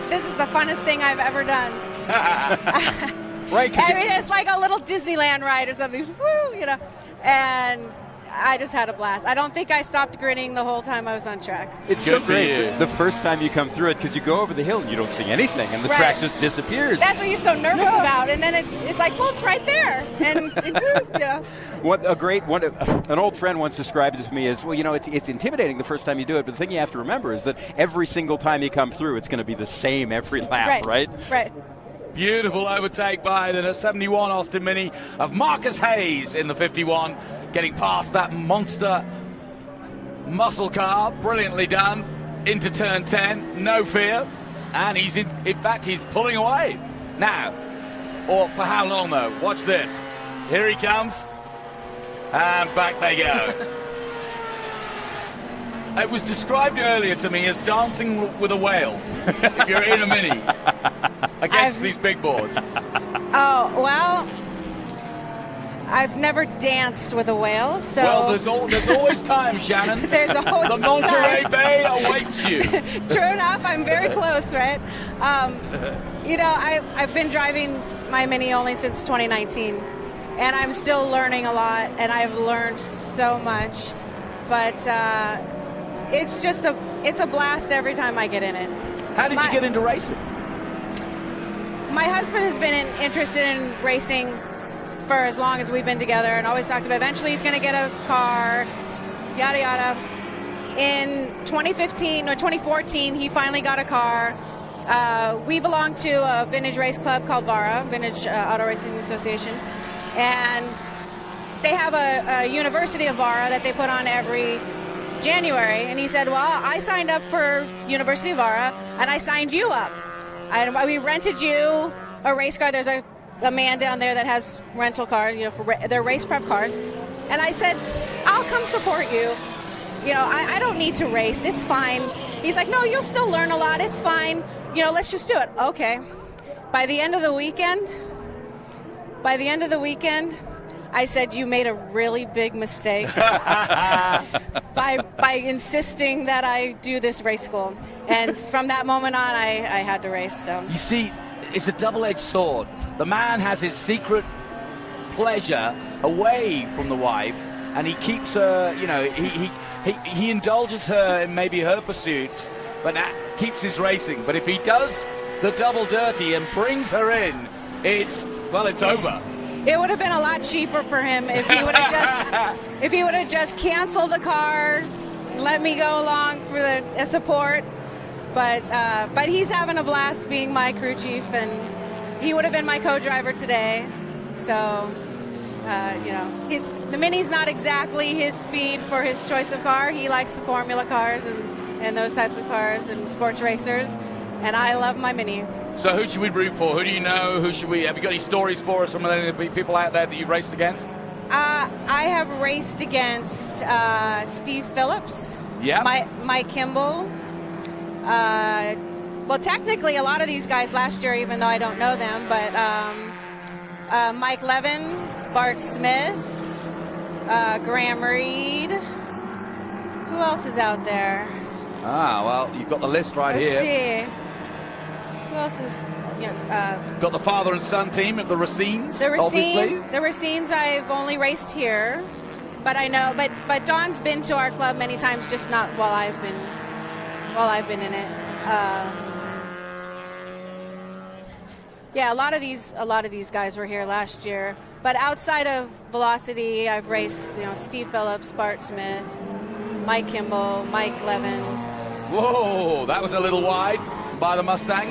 this is the funnest thing I've ever done. Right. I mean, it's like a little Disneyland ride or something, woo, you know, and I just had a blast. I don't think I stopped grinning the whole time I was on track. It's so great the first time you come through it, because you go over the hill and you don't see anything, and the track just disappears. That's what you're so nervous about, and then it's like, well, it's right there, and you know. An old friend once described it to me as, well, you know, it's intimidating the first time you do it, but the thing you have to remember is that every single time you come through, it's going to be the same every lap, right? Right. Beautiful overtake by the 71 Austin Mini of Marcus Hayes in the 51, getting past that monster muscle car. Brilliantly done. Into turn 10, no fear. And he's in fact, he's pulling away. Now, or for how long though? Watch this. Here he comes. And back they go. It was described earlier to me as dancing with a whale, if you're in a Mini, against these big boards. Oh, well, I've never danced with a whale, so... Well, there's always time, Shannon. There's always The Monterey time. Bay awaits you. True enough, I'm very close, right? You know, I've been driving my Mini only since 2019, and I'm still learning a lot, and I've learned so much, but it's just it's a blast every time I get in it. How did you get into racing? My husband has been interested in racing for as long as we've been together, and always talked about eventually he's going to get a car, yada yada. In 2015 or 2014, he finally got a car. We belong to a vintage race club called VARA, Vintage Auto Racing Association, and they have a University of VARA that they put on every January. And he said, well, I signed up for University of VARA, and I signed you up. We rented you a race car. There's a man down there that has rental cars, you know, for their race prep cars. And I said, I'll come support you. You know, I don't need to race. It's fine. He's like, no, you'll still learn a lot. It's fine. You know, let's just do it. Okay. By the end of the weekend, I said, you made a really big mistake by insisting that I do this race school. And from that moment on, I had to race. So you see, it's a double-edged sword. The man has his secret pleasure away from the wife, and he keeps her, you know, he indulges her in maybe her pursuits, but that keeps his racing. But if he does the double dirty and brings her in, it's over. It would have been a lot cheaper for him if he would have just canceled the car, let me go along for the support. But he's having a blast being my crew chief, and he would have been my co-driver today. So, you know, the Mini's not exactly his speed for his choice of car. He likes the Formula cars and those types of cars and sports racers, and I love my Mini. So who should we root for? Who do you know? Have you got any stories for us from any of the people out there that you've raced against? I have raced against Steve Phillips, Mike Kimball. Well, technically, a lot of these guys last year, even though I don't know them, but Mike Levin, Bart Smith, Graham Reed. Who else is out there? Well, you've got the list right Let's here. see. Who else is? Got the father and son team of the Racines, obviously. The Racines I've only raced here, but I know. But Don's been to our club many times, just not while I've been in it. Yeah, a lot of these guys were here last year. But outside of Velocity, I've raced, you know, Steve Phillips, Bart Smith, Mike Kimball, Mike Levin. Whoa, that was a little wide by the Mustang.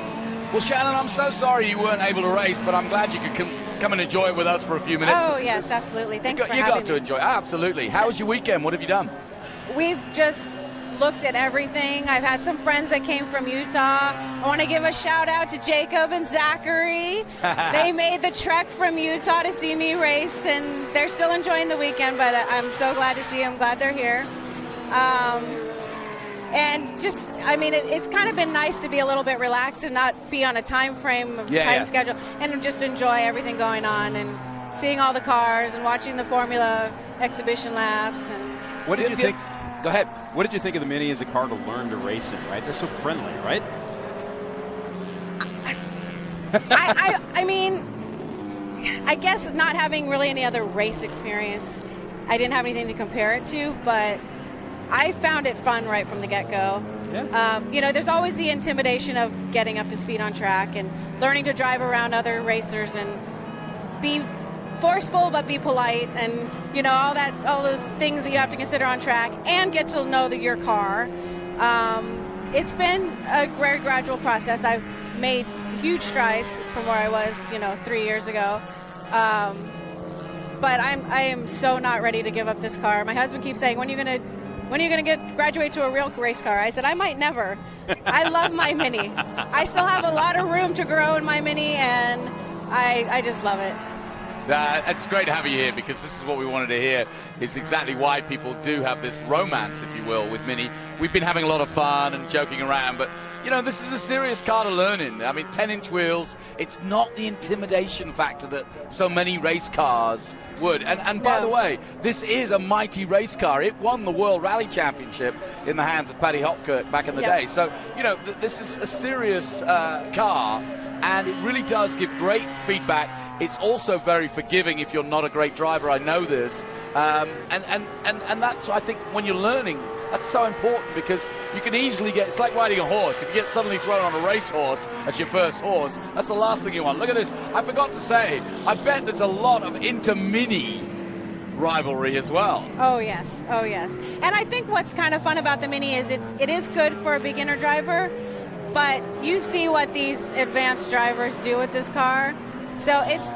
Well, Shannon, I'm so sorry you weren't able to race, but I'm glad you could come and enjoy it with us for a few minutes. Oh, yes, absolutely. Thanks for having me. You got to enjoy it. Absolutely. How was your weekend? What have you done? We've just looked at everything. I've had some friends that came from Utah. I want to give a shout out to Jacob and Zachary. They made the trek from Utah to see me race, and they're still enjoying the weekend, but I'm so glad to see them. Glad they're here. And just, I mean, it's kind of been nice to be a little bit relaxed and not be on a time schedule, and just enjoy everything going on and seeing all the cars and watching the Formula exhibition laps. And what did you think? Go ahead. What did you think of the Mini as a car to learn to race in? Right, they're so friendly, right? I mean, I guess not having really any other race experience, I didn't have anything to compare it to, but I found it fun right from the get-go. Yeah. You know, there's always the intimidation of getting up to speed on track and learning to drive around other racers and be forceful but be polite, and you know, all those things that you have to consider on track and get to know your car. It's been a very gradual process. I've made huge strides from where I was, you know, 3 years ago. But I am so not ready to give up this car. My husband keeps saying, when are you gonna graduate to a real race car? I said, I might never. I love my Mini. I still have a lot of room to grow in my Mini, and I just love it. It's great to have you here, because this is what we wanted to hear. It's exactly why people do have this romance, if you will, with Mini. We've been having a lot of fun and joking around, but you know, this is a serious car to learn in. I mean, 10-inch wheels, it's not the intimidation factor that so many race cars would. And by the way, this is a mighty race car. It won the World Rally Championship in the hands of Paddy Hopkirk back in the day. So, you know, this is a serious car, and it really does give great feedback. It's also very forgiving if you're not a great driver. I know this. And that's, I think, when you're learning, that's so important, because you can easily it's like riding a horse. If you get suddenly thrown on a racehorse as your first horse, that's the last thing you want. Look at this. I forgot to say, I bet there's a lot of inter-Mini rivalry as well. Oh, yes. Oh, yes. And I think what's kind of fun about the Mini is it is good for a beginner driver, but you see what these advanced drivers do with this car. So it's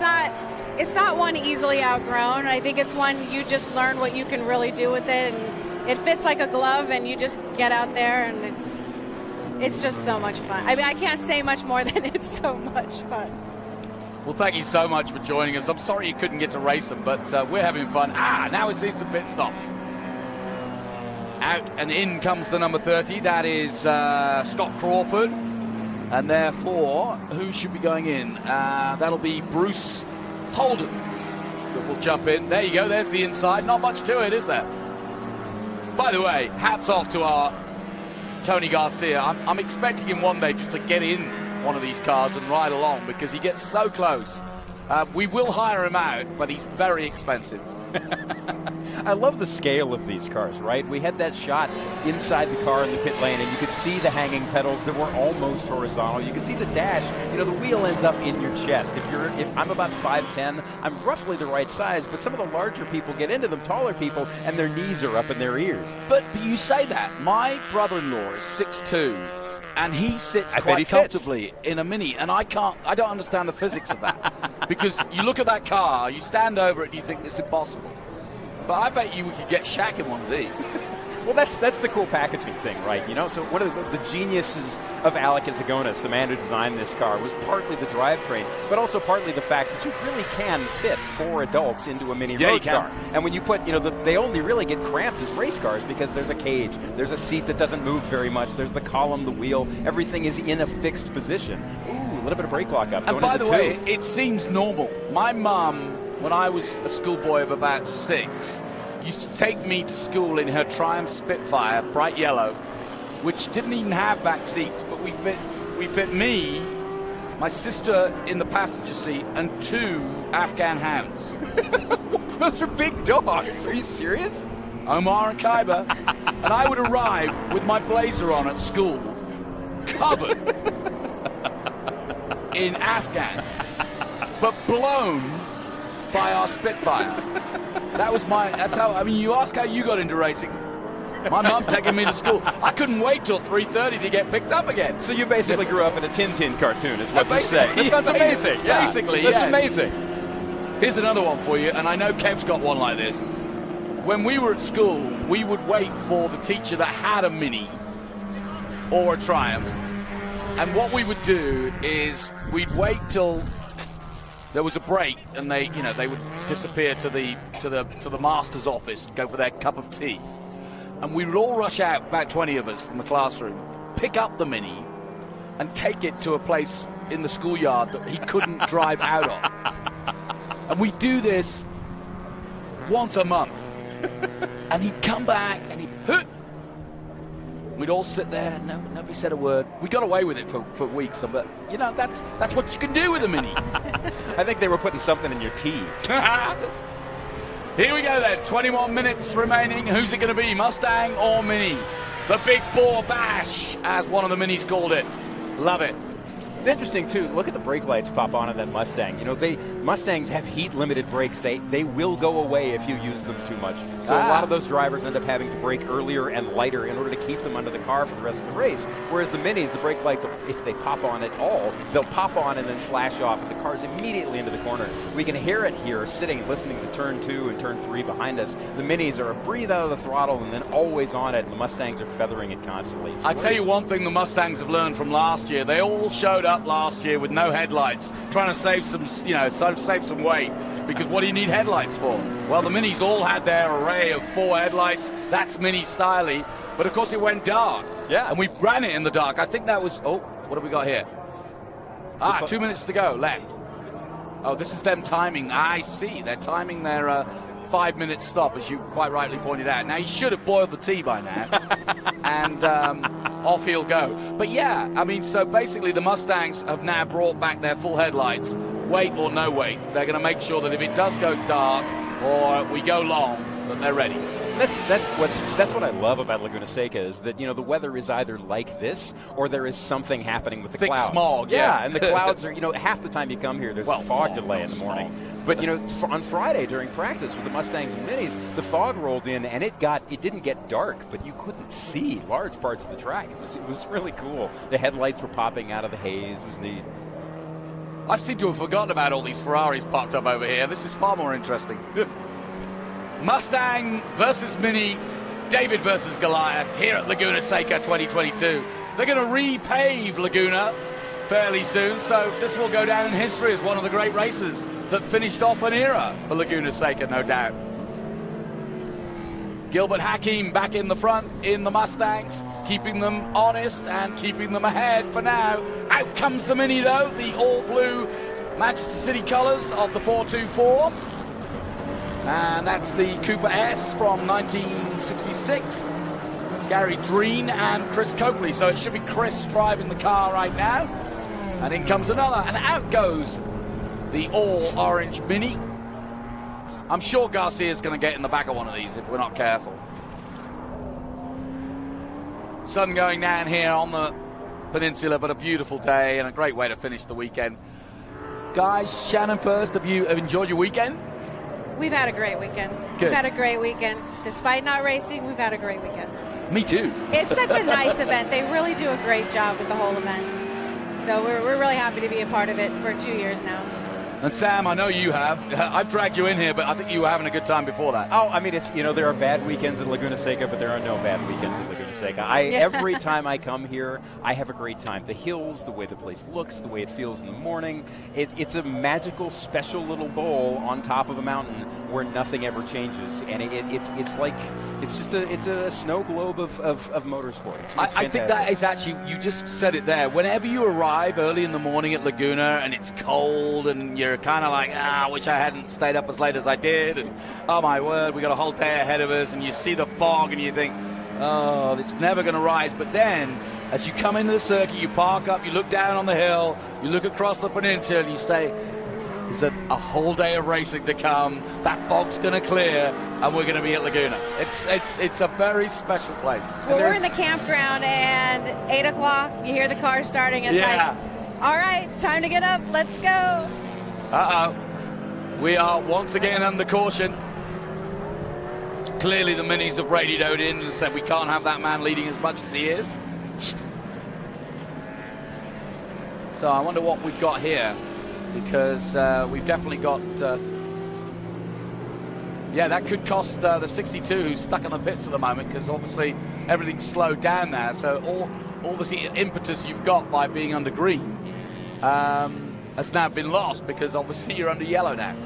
not one easily outgrown. I think it's one you just learn what you can really do with it, and it fits like a glove, and you just get out there, and it's just so much fun. I mean, I can't say much more than it's so much fun. Well, thank you so much for joining us. I'm sorry you couldn't get to race them, but we're having fun. Now we see some pit stops. Out and in comes the number 30. That is Scott Crawford. And therefore, who should be going in? That'll be Bruce Holden that will jump in. There you go. There's the inside. Not much to it, is there? By the way, hats off to our Tony Garcia. I'm expecting him one day just to get in one of these cars and ride along, because he gets so close. We will hire him out, but he's very expensive. I love the scale of these cars, right? We had that shot inside the car in the pit lane, and you could see the hanging pedals that were almost horizontal. You could see the dash. You know, the wheel ends up in your chest. If I'm about 5'10", I'm roughly the right size, but some of the larger people get into them, taller people, and their knees are up in their ears. But you say that. My brother-in-law is 6'2", and he sits quite comfortably in a Mini, and I don't understand the physics of that. Because you look at that car, you stand over it, and you think it's impossible. But I bet you we could get Shaq in one of these. Well, that's the cool packaging thing, right? You know, so one of the geniuses of Alec Izagonis, the man who designed this car, was partly the drivetrain, but also partly the fact that you really can fit 4 adults into a Mini road car. And when you put, you know, they only really get cramped as race cars because there's a cage, there's a seat that doesn't move very much, there's the column, the wheel, everything is in a fixed position. Ooh, a little bit of brake lock up. And by the way, it seems normal. My mum, when I was a schoolboy of about 6, used to take me to school in her Triumph Spitfire, bright yellow, which didn't even have back seats, but we fit me, my sister in the passenger seat, and 2 Afghan hounds. Those are big dogs. Are you serious? Omar and Khyber. And I would arrive with my blazer on at school, covered in Afghan, but blown by our Spitfire. That's how, I mean, you ask how you got into racing. My mum taking me to school. I couldn't wait till 3:30 to get picked up again. So you basically grew up in a Tintin cartoon, is what you say. That sounds amazing. Yeah. Basically, that's yes. amazing. Here's another one for you, and I know Kev's got one like this. When we were at school, we would wait for the teacher that had a Mini or a Triumph, and what we would do is we'd wait till there was a break, and they would disappear to the master's office, go for their cup of tea, and we would all rush out, about 20 of us from the classroom, pick up the Mini, and take it to a place in the schoolyard that he couldn't drive out of. And we'd do this once a month, and he'd come back and we'd all sit there, nobody said a word. We got away with it for weeks, but you know, that's what you can do with a Mini. I think they were putting something in your tea. Here we go then, 21 minutes remaining. Who's it going to be, Mustang or Mini? The Big Bore Bash, as one of the Minis called it. Love it. It's interesting, too. Look at the brake lights pop on in that Mustang. You know, Mustangs have heat-limited brakes. They will go away if you use them too much. So a lot of those drivers end up having to brake earlier and lighter in order to keep them under the car for the rest of the race. Whereas the Minis, the brake lights, if they pop on at all, they'll pop on and then flash off, and the car's immediately into the corner. We can hear it here, sitting, listening to Turn 2 and Turn 3 behind us. The Minis are a breathe out of the throttle and then always on it, and the Mustangs are feathering it constantly. I tell you one thing the Mustangs have learned from last year. They all showed up last year with no headlights, trying to save some, save some weight, because what do you need headlights for? Well, the Minis all had their array of 4 headlights. That's Mini styly, but of course it went dark. Yeah. And we ran it in the dark. I think that was, what have we got here? 2 minutes to go left. Oh, this is them timing. I see. They're timing their 5-minute stop, as you quite rightly pointed out. Now, he should have boiled the tea by now, and off he'll go. But yeah, I mean, so basically the Mustangs have now brought back their full headlights, weight or no weight. They're going to make sure that if it does go dark or we go long, that they're ready. That's what I love about Laguna Seca, is that, you know, the weather is either like this or there is something happening with the thick clouds. Smog, yeah, and the clouds are, you know, half the time you come here, there's a fog delay in the morning. But, you know, on Friday during practice with the Mustangs and Minis, the fog rolled in and it didn't get dark, but you couldn't see large parts of the track. It was really cool. The headlights were popping out of the haze. It was neat. I seem to have forgotten about all these Ferraris parked up over here. This is far more interesting. Mustang versus Mini, David versus Goliath here at Laguna Seca 2022. They're going to repave Laguna fairly soon, so this will go down in history as one of the great races that finished off an era for Laguna Seca, no doubt. Gilbert Hakim back in the front in the Mustangs, keeping them honest and keeping them ahead for now. Out comes the Mini, though, the all-blue Manchester City colours of the 424. And that's the Cooper S from 1966. Gary Dreen and Chris Copley. So it should be Chris driving the car right now. And in comes another. And out goes the all-orange Mini. I'm sure Garcia's going to get in the back of one of these if we're not careful. Sun going down here on the peninsula, but a beautiful day and a great way to finish the weekend. Guys, Shannon first, have you enjoyed your weekend? We've had a great weekend. Good. We've had a great weekend. Despite not racing, we've had a great weekend. Me too. It's such a nice event. They really do a great job with the whole event. So we're really happy to be a part of it for 2 years now. And Sam, I know you have. I've dragged you in here, but I think you were having a good time before that. Oh, I mean, it's, you know, there are bad weekends in Laguna Seca, but there are no bad weekends in Laguna Seca. Every time I come here, I have a great time. The hills, the way the place looks, the way it feels in the morning. It's a magical, special little bowl on top of a mountain where nothing ever changes, and it's a snow globe of motorsport. It's I think that is actually, you just said it there. Whenever you arrive early in the morning at Laguna and it's cold and you're kind of like, I wish I hadn't stayed up as late as I did, and oh my word, we got a whole day ahead of us, and you see the fog and you think, oh, it's never going to rise. But then as you come into the circuit, you park up, you look down on the hill, you look across the peninsula, and you say, is a whole day of racing to come. That fog's going to clear, and we're going to be at Laguna. It's a very special place. Well, we're in the campground, and 8 o'clock, you hear the cars starting. It's like, all right, time to get up. Let's go. We are once again under caution. Clearly, the minis have radioed in and said we can't have that man leading as much as he is. So I wonder what we've got here. Because we've definitely got, that could cost the 62 who's stuck in the pits at the moment, because obviously everything's slowed down there. So all this impetus you've got by being under green has now been lost, because obviously you're under yellow now.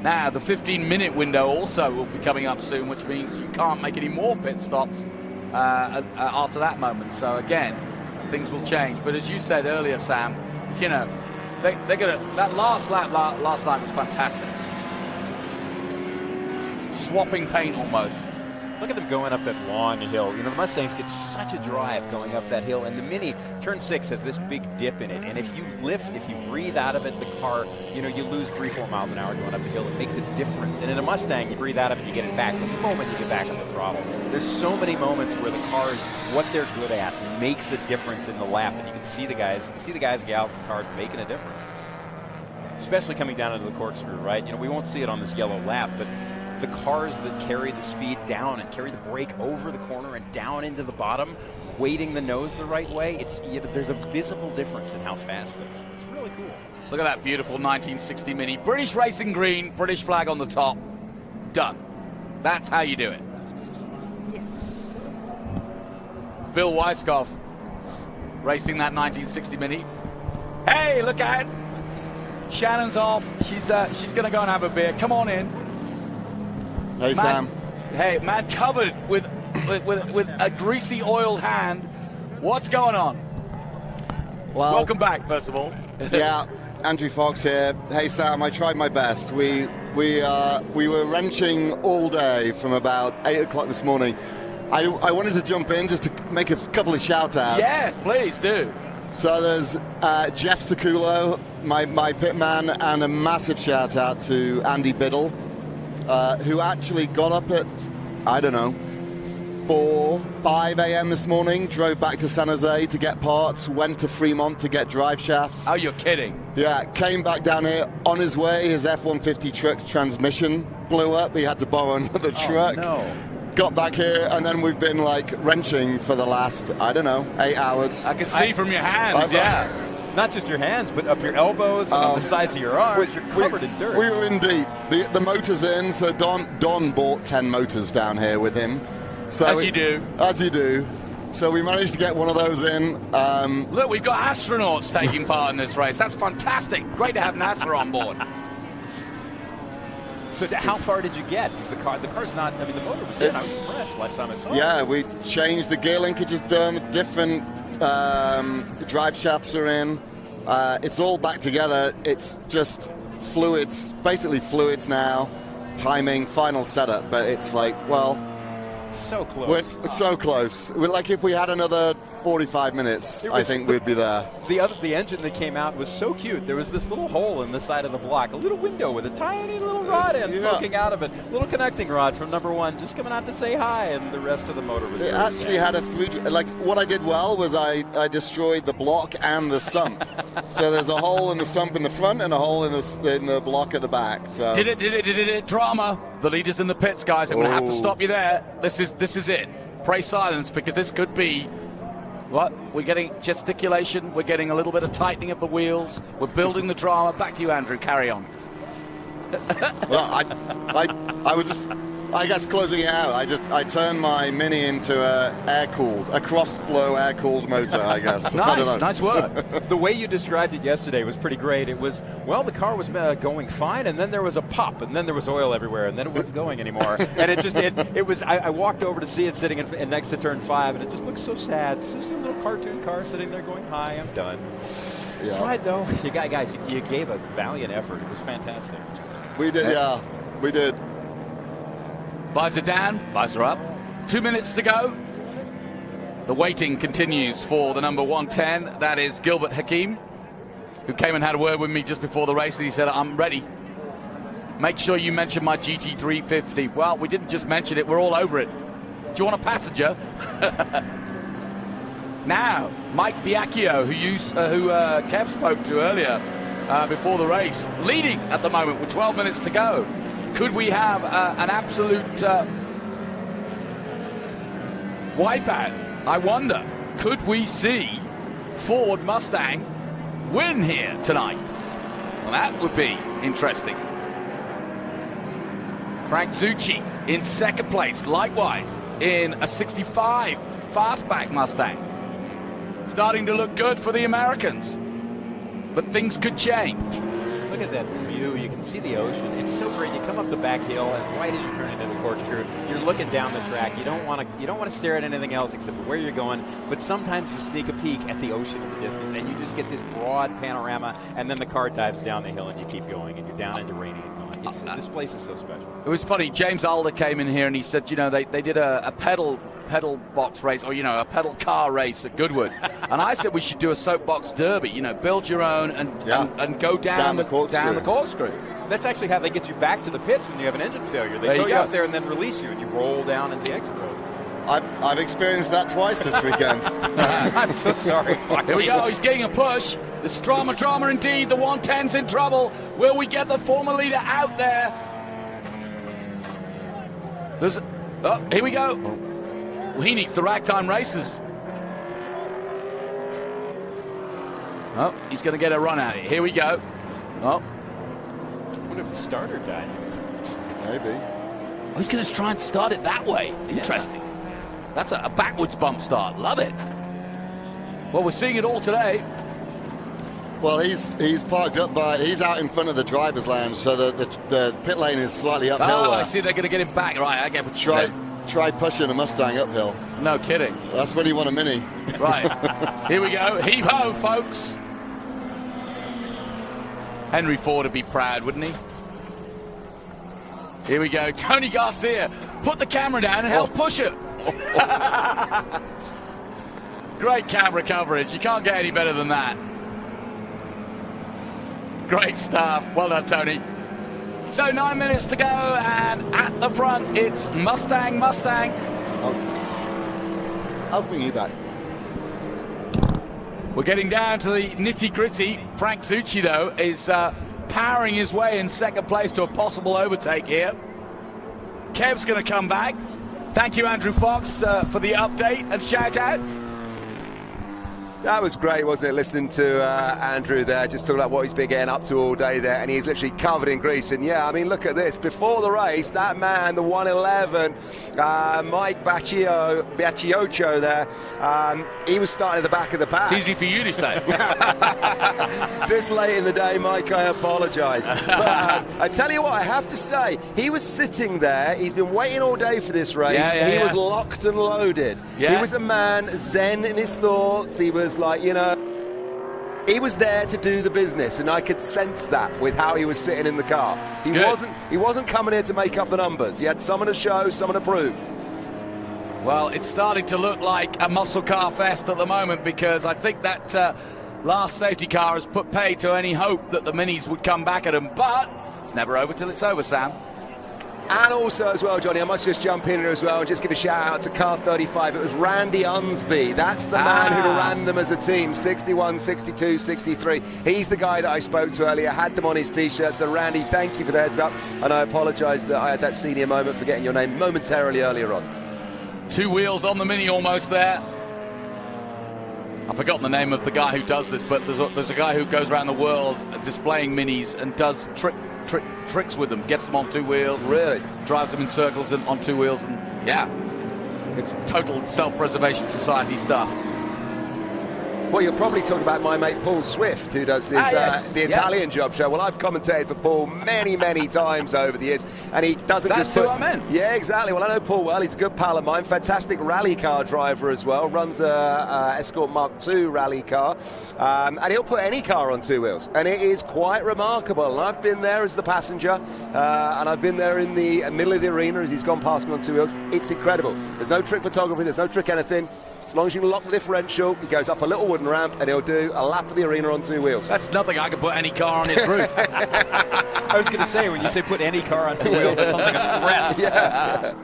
Now the 15-minute window also will be coming up soon, which means you can't make any more pit stops after that moment. So again, things will change. But as you said earlier, Sam, you know, they're gonna, that last lap last night was fantastic. Swapping paint almost. Look at them going up that long hill. You know, the Mustangs get such a drive going up that hill, and the Mini, turn 6 has this big dip in it, and if you lift, if you breathe out of it, the car, you know, you lose 3-4 miles an hour going up the hill. It makes a difference. And in a Mustang, you breathe out of it, you get it back. The moment you get back on the throttle, there's so many moments where the cars, what they're good at, makes a difference in the lap, and you can see the guys and gals in the cars making a difference. Especially coming down into the corkscrew, right? You know, we won't see it on this yellow lap, but the cars that carry the speed down and carry the brake over the corner and down into the bottom, weighting the nose the right way, there's a visible difference in how fast they go. It's really cool. Look at that beautiful 1960 Mini. British racing green, British flag on the top. Done. That's how you do it. Yeah. It's Bill Weiskopf racing that 1960 Mini. Hey, look out. Shannon's off. She's going to go and have a beer. Come on in. Hey, Sam. Hey, man, covered with a greasy oiled hand. What's going on? Well, welcome back, first of all. Yeah, Andrew Fox here. Hey, Sam, I tried my best. We were wrenching all day from about 8 o'clock this morning. I wanted to jump in just to make a couple of shout-outs. Yeah, please do. So there's Jeff Saculo, my pit man, and a massive shout-out to Andy Biddle, who actually got up at, I don't know, 5 a.m. this morning, drove back to San Jose to get parts, went to Fremont to get drive shafts. Oh, you're kidding. Yeah, came back down here. On his way, his F-150 truck's transmission blew up. He had to borrow another truck. No. Got back here, and then we've been, like, wrenching for the last, I don't know, 8 hours. I can see from your hands, yeah. Not just your hands, but up your elbows and on the sides of your arms. You're covered in dirt. We were in deep. The motor's in, so Don bought 10 motors down here with him. So As you do. As you do. So we managed to get one of those in. Look, we've got astronauts taking part in this race. That's fantastic. Great to have NASA on board. So how far did you get? Because the car's not, I mean, the motor was in. I was impressed last time I saw it. Yeah, we changed the gear linkage is done. Different drive shafts are in. It's all back together. It's just fluids, basically fluids now, timing, final setup. But it's like, well, so close. It's so close. Like if we had another 45 minutes, I think we'd be there. The engine that came out was so cute. There was this little hole in the side of the block, a little window with a tiny little rod end poking out of it, little connecting rod from number 1 just coming out to say hi, and the rest of the motor was. It actually had a what I did well was I destroyed the block and the sump. So there's a hole in the sump in the front and a hole in the block at the back. So Did it, drama. The leader's in the pits, guys. I'm going to have to stop you there. This is it. Pray silence, because this could be. What? We're getting gesticulation. We're getting a little bit of tightening of the wheels. We're building the drama. Back to you, Andrew. Carry on. Well, I was just, I guess, closing it out. I turned my Mini into a cross-flow air-cooled motor, I guess. Nice work. The way you described it yesterday was pretty great. It was, the car was going fine, and then there was a pop, and then there was oil everywhere, and then it wasn't going anymore. And it was. I walked over to see it sitting in next to turn 5, and it just looked so sad. It's just a little cartoon car sitting there going, "Hi, I'm done." Yeah. Tried though. You gave a valiant effort. It was fantastic. We did, yeah. We did. Visor down, visor up. 2 minutes to go. The waiting continues for the number 110. That is Gilbert Hakim, who came and had a word with me just before the race, and he said, "I'm ready. Make sure you mention my GT350. Well, we didn't just mention it, we're all over it. Do you want a passenger? Now, Mike Biacchio, who Kev spoke to earlier before the race, leading at the moment with 12 minutes to go. Could we have an absolute wipeout? I wonder, could we see Ford Mustang win here tonight? Well, that would be interesting. Frank Zucchi in second place, likewise in a 65 fastback Mustang. Starting to look good for the Americans, but things could change. Look at that view. You can see the ocean. It's so great. You come up the back hill, and right as you turn into the corkscrew, you're looking down the track. You don't want to stare at anything else except for where you're going. But sometimes you sneak a peek at the ocean in the distance, and you just get this broad panorama. And then the car dives down the hill, and you keep going, and you're down into Rainy and going. This place is so special. It was funny. James Alder came in here, and he said, they did a pedal box race, or a pedal car race at Goodwood, and I said we should do a soapbox derby. Build your own and go down the corkscrew. That's actually how they get you back to the pits when you have an engine failure. They tow you out there and then release you, and you roll down into the exit road. I've experienced that twice this weekend. I'm so sorry. Here we go. He's getting a push. This drama indeed. The 110's in trouble. Will we get the former leader out there? Here we go. Well, he needs the Ragtime Racers. Oh, he's going to get a run at it. Here we go. Oh. I wonder if the starter died. Maybe. Oh, he's going to try and start it that way. Interesting. That's a backwards bump start. Love it. Well, we're seeing it all today. Well, he's parked up he's out in front of the driver's lounge, so the pit lane is slightly uphill. Oh, I see. They're going to get him back. Right, I get what you said. Try pushing a Mustang uphill. No kidding. That's when you want a Mini. Right. Here we go. Heave-ho, folks. Henry Ford would be proud, wouldn't he? Here we go. Tony Garcia. Put the camera down and help push it. Great camera coverage. You can't get any better than that. Great stuff. Well done, Tony. So 9 minutes to go, and at the front, it's Mustang. I'll bring you back. We're getting down to the nitty-gritty. Frank Zucchi, though, is powering his way in second place to a possible overtake here. Kev's going to come back. Thank you, Andrew Fox, for the update and shout-outs. That was great, wasn't it, listening to Andrew there, just talking about what he's been getting up to all day there, and he's literally covered in grease. And yeah, I mean, look at this. Before the race, that man, the 111, Mike Biacchio there, he was starting at the back of the pack. It's easy for you to say. This late in the day, Mike, I apologise. But I tell you what, I have to say, he was sitting there, he's been waiting all day for this race, he was locked and loaded. He was a man zen in his thoughts, he was like, he was there to do the business, and I could sense that with how he was sitting in the car. He wasn't coming here to make up the numbers. He had someone to show, someone to prove. Well, it's starting to look like a muscle car fest at the moment, because I think that last safety car has put pay to any hope that the minis would come back at them. But it's never over till it's over, Sam. And also as well, Johnny, I must just jump in here as well and just give a shout out to car 35. It was Randy Unsby. That's the man who ran them as a team, 61, 62, 63. He's the guy that I spoke to earlier, had them on his T-shirt. So Randy, thank you for the heads up. And I apologise that I had that senior moment for getting your name momentarily earlier on. 2 wheels on the Mini almost there. I've forgotten the name of the guy who does this, but there's a guy who goes around the world displaying Minis and does tricks with them, gets them on 2 wheels. Really? Drives them in circles and on 2 wheels, and yeah, it's total self-preservation society stuff. Well, you're probably talking about my mate Paul Swift, who does this, the Italian job show. Well, I've commentated for Paul many, many times over the years, and he doesn't That's just put... who I meant. Yeah, exactly. Well, I know Paul well. He's a good pal of mine. Fantastic rally car driver as well. Runs a Escort Mark II rally car. And he'll put any car on 2 wheels. And it is quite remarkable. And I've been there as the passenger, and I've been there in the middle of the arena as he's gone past me on 2 wheels. It's incredible. There's no trick photography. There's no trick anything. As long as you can lock the differential, he goes up a little wooden ramp and he'll do a lap of the arena on 2 wheels. That's nothing. I could put any car on his roof. I was going to say, when you say put any car on 2 wheels, that sounds like a threat. Yeah.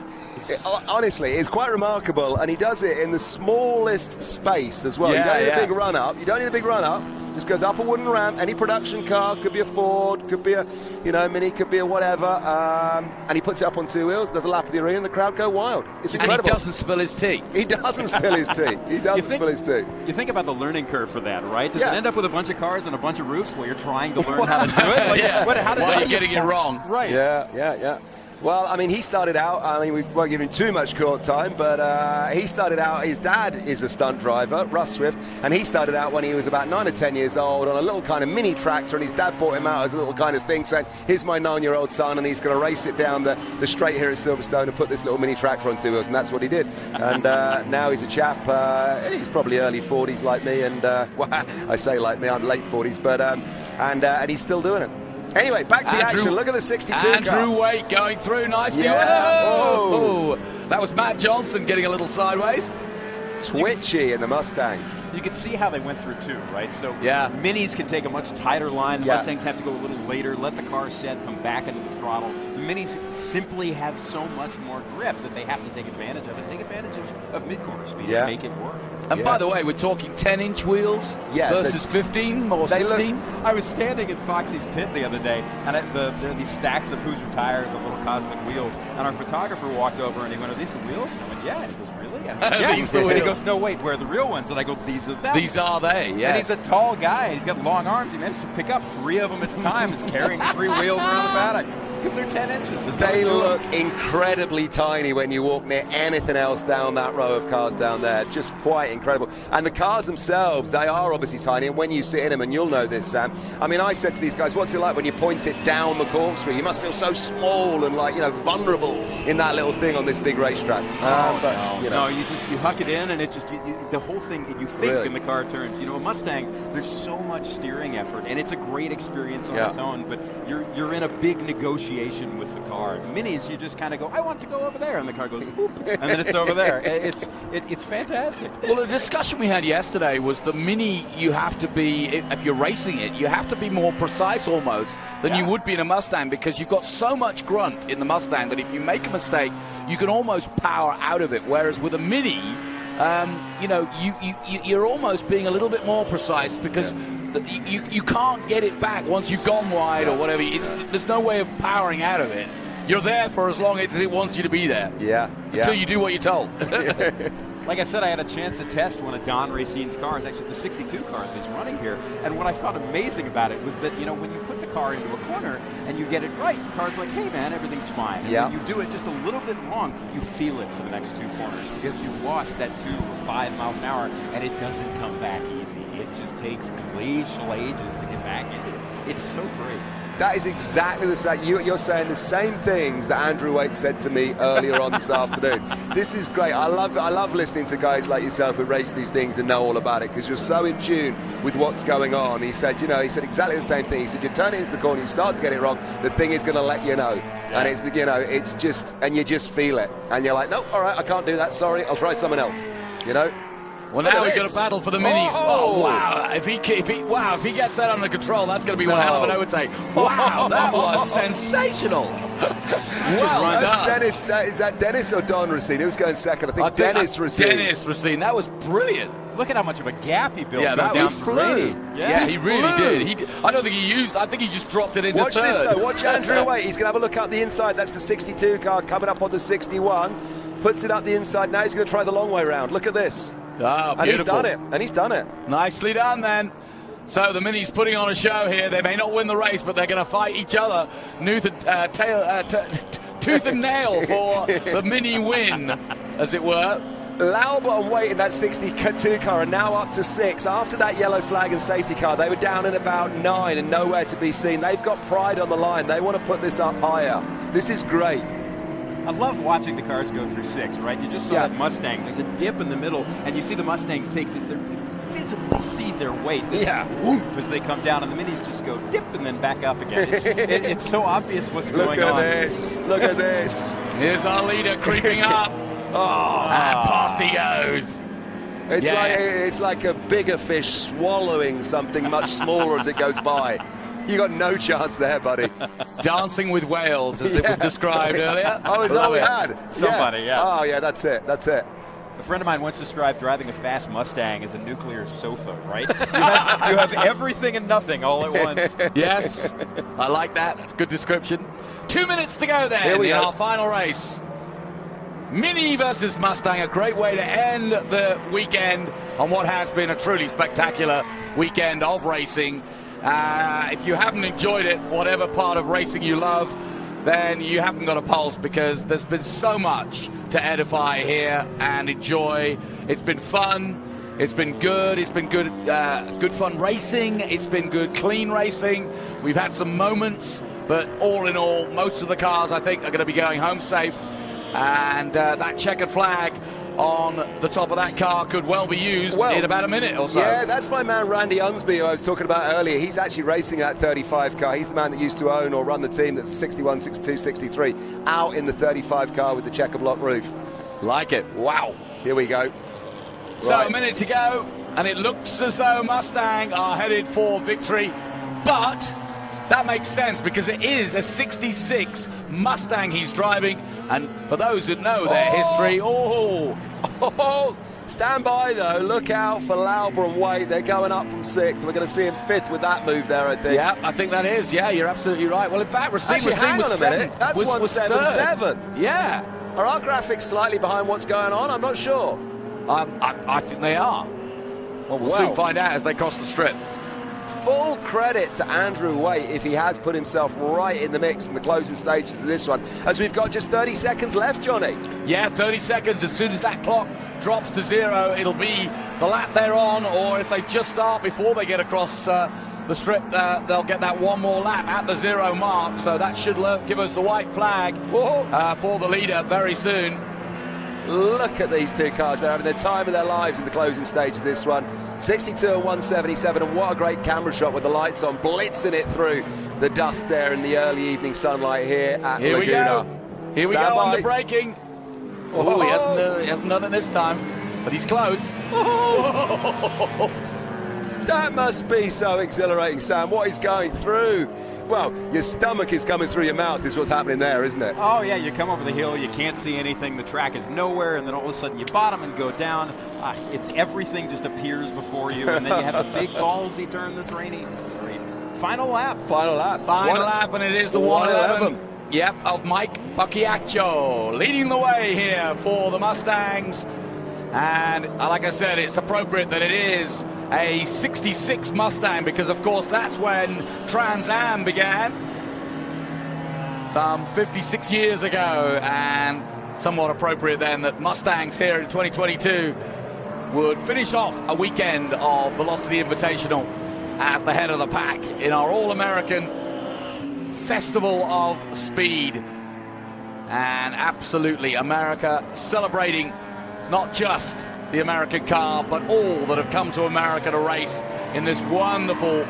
Honestly, it's quite remarkable, and he does it in the smallest space as well. You don't need a big run up. You don't need a big run up. Just goes up a wooden ramp. Any production car, could be a Ford, could be a Mini, could be a whatever, and he puts it up on 2 wheels. Does a lap of the arena, and the crowd go wild. It's incredible. And he doesn't spill his tea. He doesn't spill his tea. He doesn't spill his tea. You think about the learning curve for that, right? Does it end up with a bunch of cars and a bunch of roofs while you're trying to learn how to do it? Like, how does while you're getting it wrong. Right. Yeah. Well, I mean, he started out, I mean, we won't give him too much court time, but he started out, his dad is a stunt driver, Russ Swift, and he started out when he was about 9 or 10 years old on a little kind of mini tractor, and his dad brought him out as a little kind of thing, saying, here's my 9-year-old son, and he's going to race it down the straight here at Silverstone and put this little mini tractor on 2 wheels, and that's what he did. And now he's a chap, he's probably early 40s like me, and, well, I say like me, I'm late 40s, but, and he's still doing it. Anyway, back to the action. Look at the 62 car. Andrew Waite going through nicely. Yeah. Whoa. That was Matt Johnson getting a little sideways. Twitchy in the Mustang. You can see how they went through too, right? So Minis can take a much tighter line. The Mustangs have to go a little later, let the car set, come back into the throttle. The Minis simply have so much more grip that they have to take advantage of it. Take advantage of mid-corner speed and make it work. And by the way, we're talking 10-inch wheels versus 15 or 16. I was standing in Foxy's pit the other day, and there are these stacks of Hoosier tires and little cosmic wheels. And our photographer walked over and he went, "Are these the wheels?" And I went, "Yeah." And he goes, "Really?" And I went, "Yes." And he goes, "No, wait, where are the real ones?" And I go, "These are them." These are they, yes. And he's a tall guy. He's got long arms. He managed to pick up 3 of them at a time. He's carrying 3 wheels around the paddock. Because they're 10 inches. They look incredibly tiny when you walk near anything else down that row of cars down there. Just quite incredible. And the cars themselves, they are obviously tiny. And when you sit in them, and you'll know this, Sam, I mean, I said to these guys, what's it like when you point it down the corkscrew? You must feel so small and, like, vulnerable in that little thing on this big racetrack. No, you huck it in, and it just, the whole thing, you think in the car turns. A Mustang, there's so much steering effort, and it's a great experience on its own, but you're in a big negotiation with the car. The Minis, you just kind of go, I want to go over there, and the car goes, boop, and then it's over there. It's fantastic. Well, the discussion we had yesterday was the Mini, you have to be, if you're racing it, you have to be more precise almost than you would be in a Mustang, because you've got so much grunt in the Mustang that if you make a mistake, you can almost power out of it, whereas with a Mini, you're almost being a little bit more precise, because you can't get it back once you've gone wide or whatever. There's no way of powering out of it. You're there for as long as it wants you to be there. Until you do what you're told. Like I said, I had a chance to test one of Don Racine's cars, actually the 62 car that he's running here. And what I found amazing about it was that, when you put the car into a corner and you get it right, the car's like, hey man, everything's fine. And when you do it just a little bit wrong, you feel it for the next 2 corners, because you've lost that 2 or 5 miles an hour, and it doesn't come back easy. It just takes glacial ages to get back into it. It's so great. That is exactly the same. You're saying the same things that Andrew Waite said to me earlier on this afternoon. This is great. I love listening to guys like yourself who race these things and know all about it, because you're so in tune with what's going on. He said exactly the same thing. He said, you turn it into the corner, you start to get it wrong, the thing is going to let you know. Yeah. And it's just, and you just feel it. And you're like, no, all right, I can't do that. Sorry, I'll try someone else. Well, now we've got a battle for the minis. Oh, wow. If he gets that under control, that's going to be one hell of an overtake. Wow, that was sensational. Well done. Dennis, is that Dennis or Don Racine? Who's going second? I think Dennis Racine. Dennis Racine. That was brilliant. Look at how much of a gap he built. Yeah, that was flew. Yeah, he really did. I don't think he used. I think he just dropped it into Watch third. this though. Watch Andrew Waite. He's going to have a look up the inside. That's the 62 car coming up on the 61. Puts it up the inside. Now he's going to try the long way round. Look at this. Oh, and he's done it. And he's done it. Nicely done, then. So the Minis putting on a show here. They may not win the race, but they're going to fight each other tooth and nail for the Mini win, as it were. Lauber and Waite in that 62 car are now up to 6. After that yellow flag and safety car, they were down in about 9 and nowhere to be seen. They've got pride on the line. They want to put this up higher. This is great. I love watching the cars go through 6, right? You just saw that Mustang. There's a dip in the middle, and you see the Mustangs take this. They visibly see their weight. This whoop as they come down, and the Minis just go dip and then back up again. It's so obvious what's going on. Look at this. Look at this. Here's our leader creeping up. And past he goes. It's like a bigger fish swallowing something much smaller as it goes by. You got no chance there, buddy. Dancing with whales, as it was described earlier. Oh, is that what we had? Somebody, Oh, yeah, that's it. That's it. A friend of mine once described driving a fast Mustang as a nuclear sofa, right? You have everything and nothing all at once. Yes, I like that. That's a good description. 2 minutes to go then in our final race. Mini versus Mustang, a great way to end the weekend on what has been a truly spectacular weekend of racing. If you haven't enjoyed it, whatever part of racing you love, then you haven't got a pulse, because there's been so much to edify here and enjoy. It's been fun. It's been good. It's been good, good fun racing. It's been good, clean racing. We've had some moments, but all in all, most of the cars, I think, are going to be going home safe. And that checkered flag on the top of that car could well be used in about a minute or so. Yeah, that's my man Randy Unsby, who I was talking about earlier. He's actually racing that 35 car. He's the man that used to own or run the team that's 61, 62, 63, out in the 35 car with the checker block roof. Like it. Wow. Here we go. So a minute to go, and it looks as though Mustang are headed for victory, but that makes sense because it is a 66 Mustang he's driving, and for those who know their history, stand by though, look out for Lauber and Waite. They're going up from 6th. We're going to see him 5th with that move there, I think. Yeah, I think that is. Yeah, you're absolutely right. Well, in fact, Racine was 7th. That's 177. Yeah. Are our graphics slightly behind what's going on? I'm not sure. I think they are. Well, we'll soon find out as they cross the strip. Full credit to Andrew Waite if he has put himself right in the mix in the closing stages of this one, as we've got just 30 seconds left, Johnny. Yeah, 30 seconds. As soon as that clock drops to 0, it'll be the lap they're on, or if they just start before they get across the strip, they'll get that one more lap at the 0 mark. So that should give us the white flag for the leader very soon. Look at these two cars. They're having the time of their lives in the closing stage of this one. 62 and 177, and what a great camera shot with the lights on, blitzing it through the dust there in the early evening sunlight here at Laguna. Here we go on the braking. Oh, he hasn't done it this time, but he's close. That must be so exhilarating, Sam, what he's going through. Well, your stomach is coming through your mouth is what's happening there, isn't it? Oh, yeah, you come over the hill, you can't see anything, the track is nowhere, and then all of a sudden you bottom and go down. It's everything just appears before you, and then you have a big ballsy turn that's rainy. It's great. Final lap. Final lap. Final lap, and it is the 111. Yep, of Mike Bacchiaccio leading the way here for the Mustangs. And like I said, it's appropriate that it is a 66 Mustang because, of course, that's when Trans Am began some 56 years ago, and somewhat appropriate then that Mustangs here in 2022 would finish off a weekend of Velocity Invitational as the head of the pack in our All-American festival of speed. And absolutely, America celebrating not just the American car, but all that have come to America to race in this wonderful,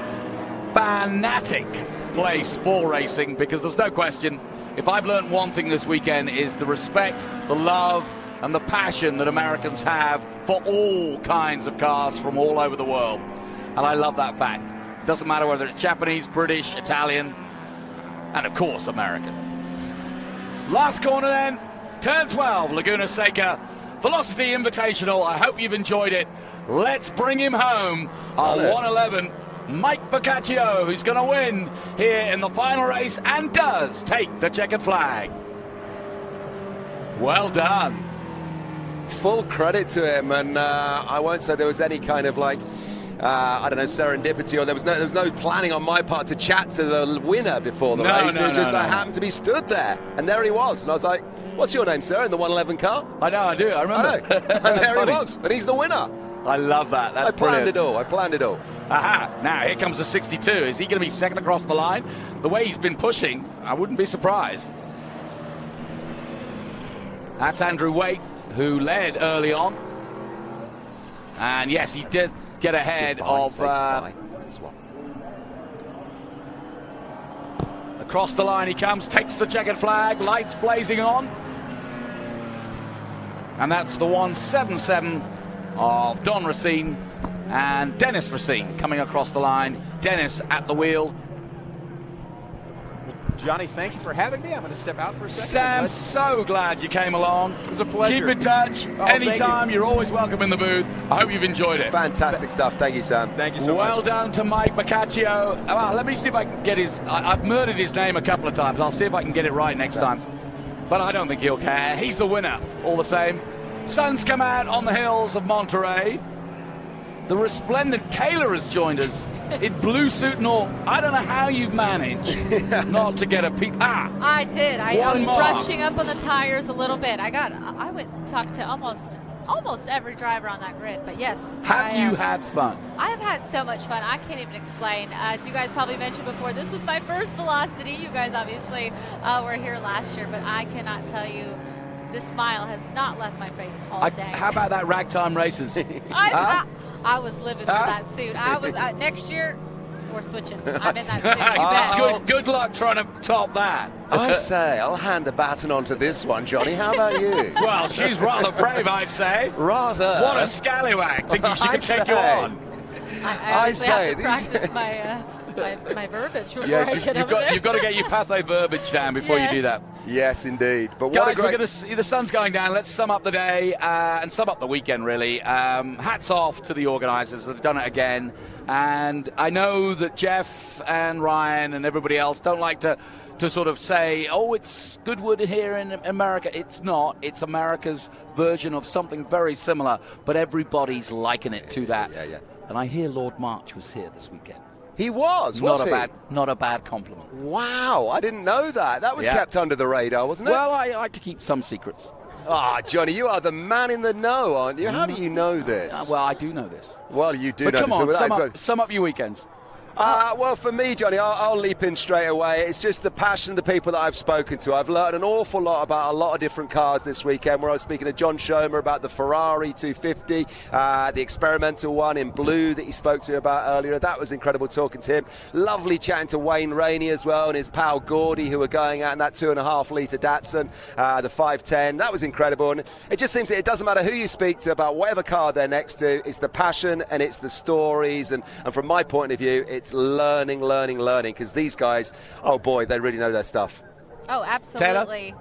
fanatic place for racing, because there's no question, if I've learned one thing this weekend, is the respect, the love, and the passion that Americans have for all kinds of cars from all over the world. And I love that fact. It doesn't matter whether it's Japanese, British, Italian, and of course, American. Last corner then, turn 12, Laguna Seca, Velocity Invitational. I hope you've enjoyed it. Let's bring him home on 111. Mike Boccaccio, who's going to win here in the final race and does take the checkered flag. Well done. Full credit to him, and I won't say there was any kind of like, I don't know, serendipity, or there was no planning on my part to chat to the winner before the race. It was just I happened to be stood there, and there he was, and I was like, "What's your name, sir?" In the 111 car. I know, I do. I remember. And there funny. He was, and he's the winner. I love that. That's planned it all. I planned it all. Aha! Now here comes the 62. Is he going to be second across the line? The way he's been pushing, I wouldn't be surprised. That's Andrew Waite, who led early on, and yes, he did get ahead of across the line he comes, takes the checkered flag, lights blazing on, and that's the 177 of Don Racine and Dennis Racine coming across the line. Dennis at the wheel. Johnny, thank you for having me. I'm going to step out for a second. Sam, so glad you came along. It was a pleasure. Keep in touch. Anytime. You're always welcome in the booth. I hope you've enjoyed it. Fantastic stuff. Thank you, Sam. Thank you so much. Well done to Mike Boccaccio. Well, let me see if I can get his... I've murdered his name a couple of times. I'll see if I can get it right next time. But I don't think he'll care. He's the winner, all the same. Sun's come out on the hills of Monterey. The resplendent Taylor has joined us in blue suit and all. I don't know how you've managed not to get a peek. I did. I was brushing up on the tires a little bit. I went and talked to almost every driver on that grid. But yes. Have you had fun? I have had so much fun. I can't even explain. As you guys probably mentioned before, this was my first Velocity. You guys obviously were here last year, but I cannot tell you. This smile has not left my face all day. How about that Ragtime Racers? I was living for that suit. I was next year. We're switching. I'm in that suit. Good luck trying to top that. I say, I'll hand the baton on to this one, Johnny. How about you? Well, she's rather brave, I'd say. Rather. What a scallywag. Thinking she could take you on. I have to practice my verbiage before I get over there. You've got to get your Pathé verbiage down before you do that. Yes, indeed. But what guys, we're going to see the sun's going down. Let's sum up the day and sum up the weekend, really. Hats off to the organisers. They've done it again. And I know that Jeff and Ryan and everybody else don't like to sort of say, oh, it's Goodwood here in America. It's not. It's America's version of something very similar, but everybody's liking it to that. Yeah. And I hear Lord March was here this weekend. He was he? Not a bad compliment. Wow, I didn't know that. That was kept under the radar, wasn't it? Well, I like to keep some secrets. Johnny, you are the man in the know, aren't you? How do you know this? Well, I do know this. Well, you do know this. Come on, so sum up your weekends. Well, for me, Johnny, I'll leap in straight away. It's just the passion of the people that I've spoken to. I've learned an awful lot about a lot of different cars this weekend, where I was speaking to John Schomer about the Ferrari 250, the experimental one in blue that he spoke to about earlier. That was incredible talking to him. Lovely chatting to Wayne Rainey as well, and his pal Gordy, who were going out in that 2.5-litre Datsun, the 510. That was incredible. And it just seems that it doesn't matter who you speak to about whatever car they're next to. It's the passion and it's the stories. And from my point of view, it's learning, because these guys, oh boy, they really know their stuff. Oh, absolutely.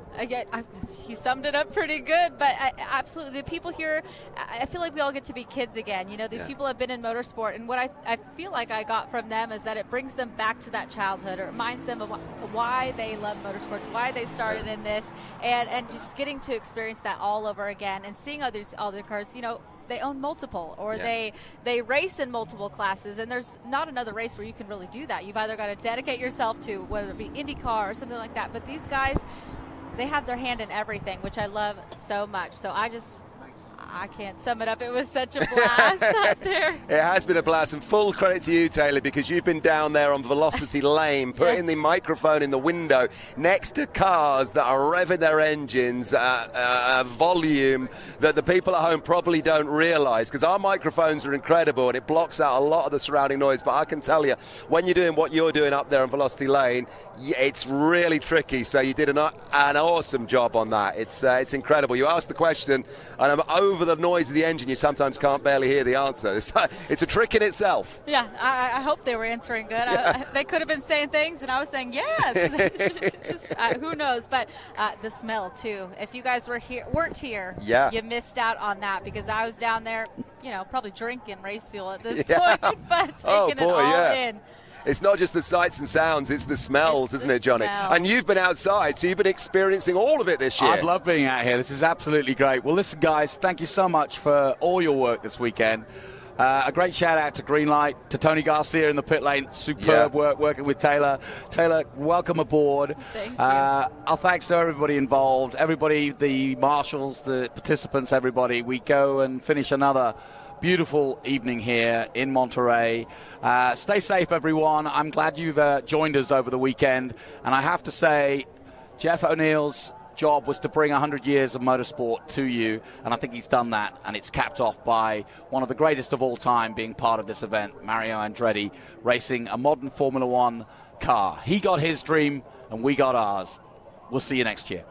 He summed it up pretty good, but absolutely, the people here, I feel like we all get to be kids again. You know, these people have been in motorsport, and what I feel like I got from them is that it brings them back to that childhood, or reminds them of why they love motorsports, why they started in this, and just getting to experience that all over again, and seeing other cars, you know, they own multiple, or they race in multiple classes, and there's not another race where you can really do that. You've either got to dedicate yourself to whether it be IndyCar or something like that, but these guys, they have their hand in everything, which I love so much. So I can't sum it up. It was such a blast out there. It has been a blast, and full credit to you, Taylor, because you've been down there on Velocity Lane, putting the microphone in the window next to cars that are revving their engines at a volume that the people at home probably don't realise, because our microphones are incredible and it blocks out a lot of the surrounding noise. But I can tell you, when you're doing what you're doing up there on Velocity Lane, it's really tricky. So you did an awesome job on that. It's incredible. You asked the question, and I'm over the noise of the engine. You sometimes can't barely hear the answer. It's a trick in itself. Yeah, I hope they were answering good. Yeah. They could have been saying things, and I was saying yes. Who knows? But the smell too. If you guys weren't here, you missed out on that, because I was down there, probably drinking race fuel at this point, but taking it all in. It's not just the sights and sounds, it's the smells, isn't it, Johnny? And you've been outside, so you've been experiencing all of it this year. I've loved being out here. This is absolutely great. Well, listen, guys, thank you so much for all your work this weekend. A great shout out to Greenlight, to Tony Garcia in the pit lane. Superb work working with Taylor. Taylor, welcome aboard. Thank you. Our thanks to everybody involved, everybody, the marshals, the participants, everybody. We go and finish another beautiful evening here in Monterey. Stay safe, everyone. I'm glad you've joined us over the weekend. And I have to say, Jeff O'Neill's job was to bring 100 years of motorsport to you, and I think he's done that, and it's capped off by one of the greatest of all time being part of this event, Mario Andretti, racing a modern Formula One car. He got his dream, and we got ours. We'll see you next year.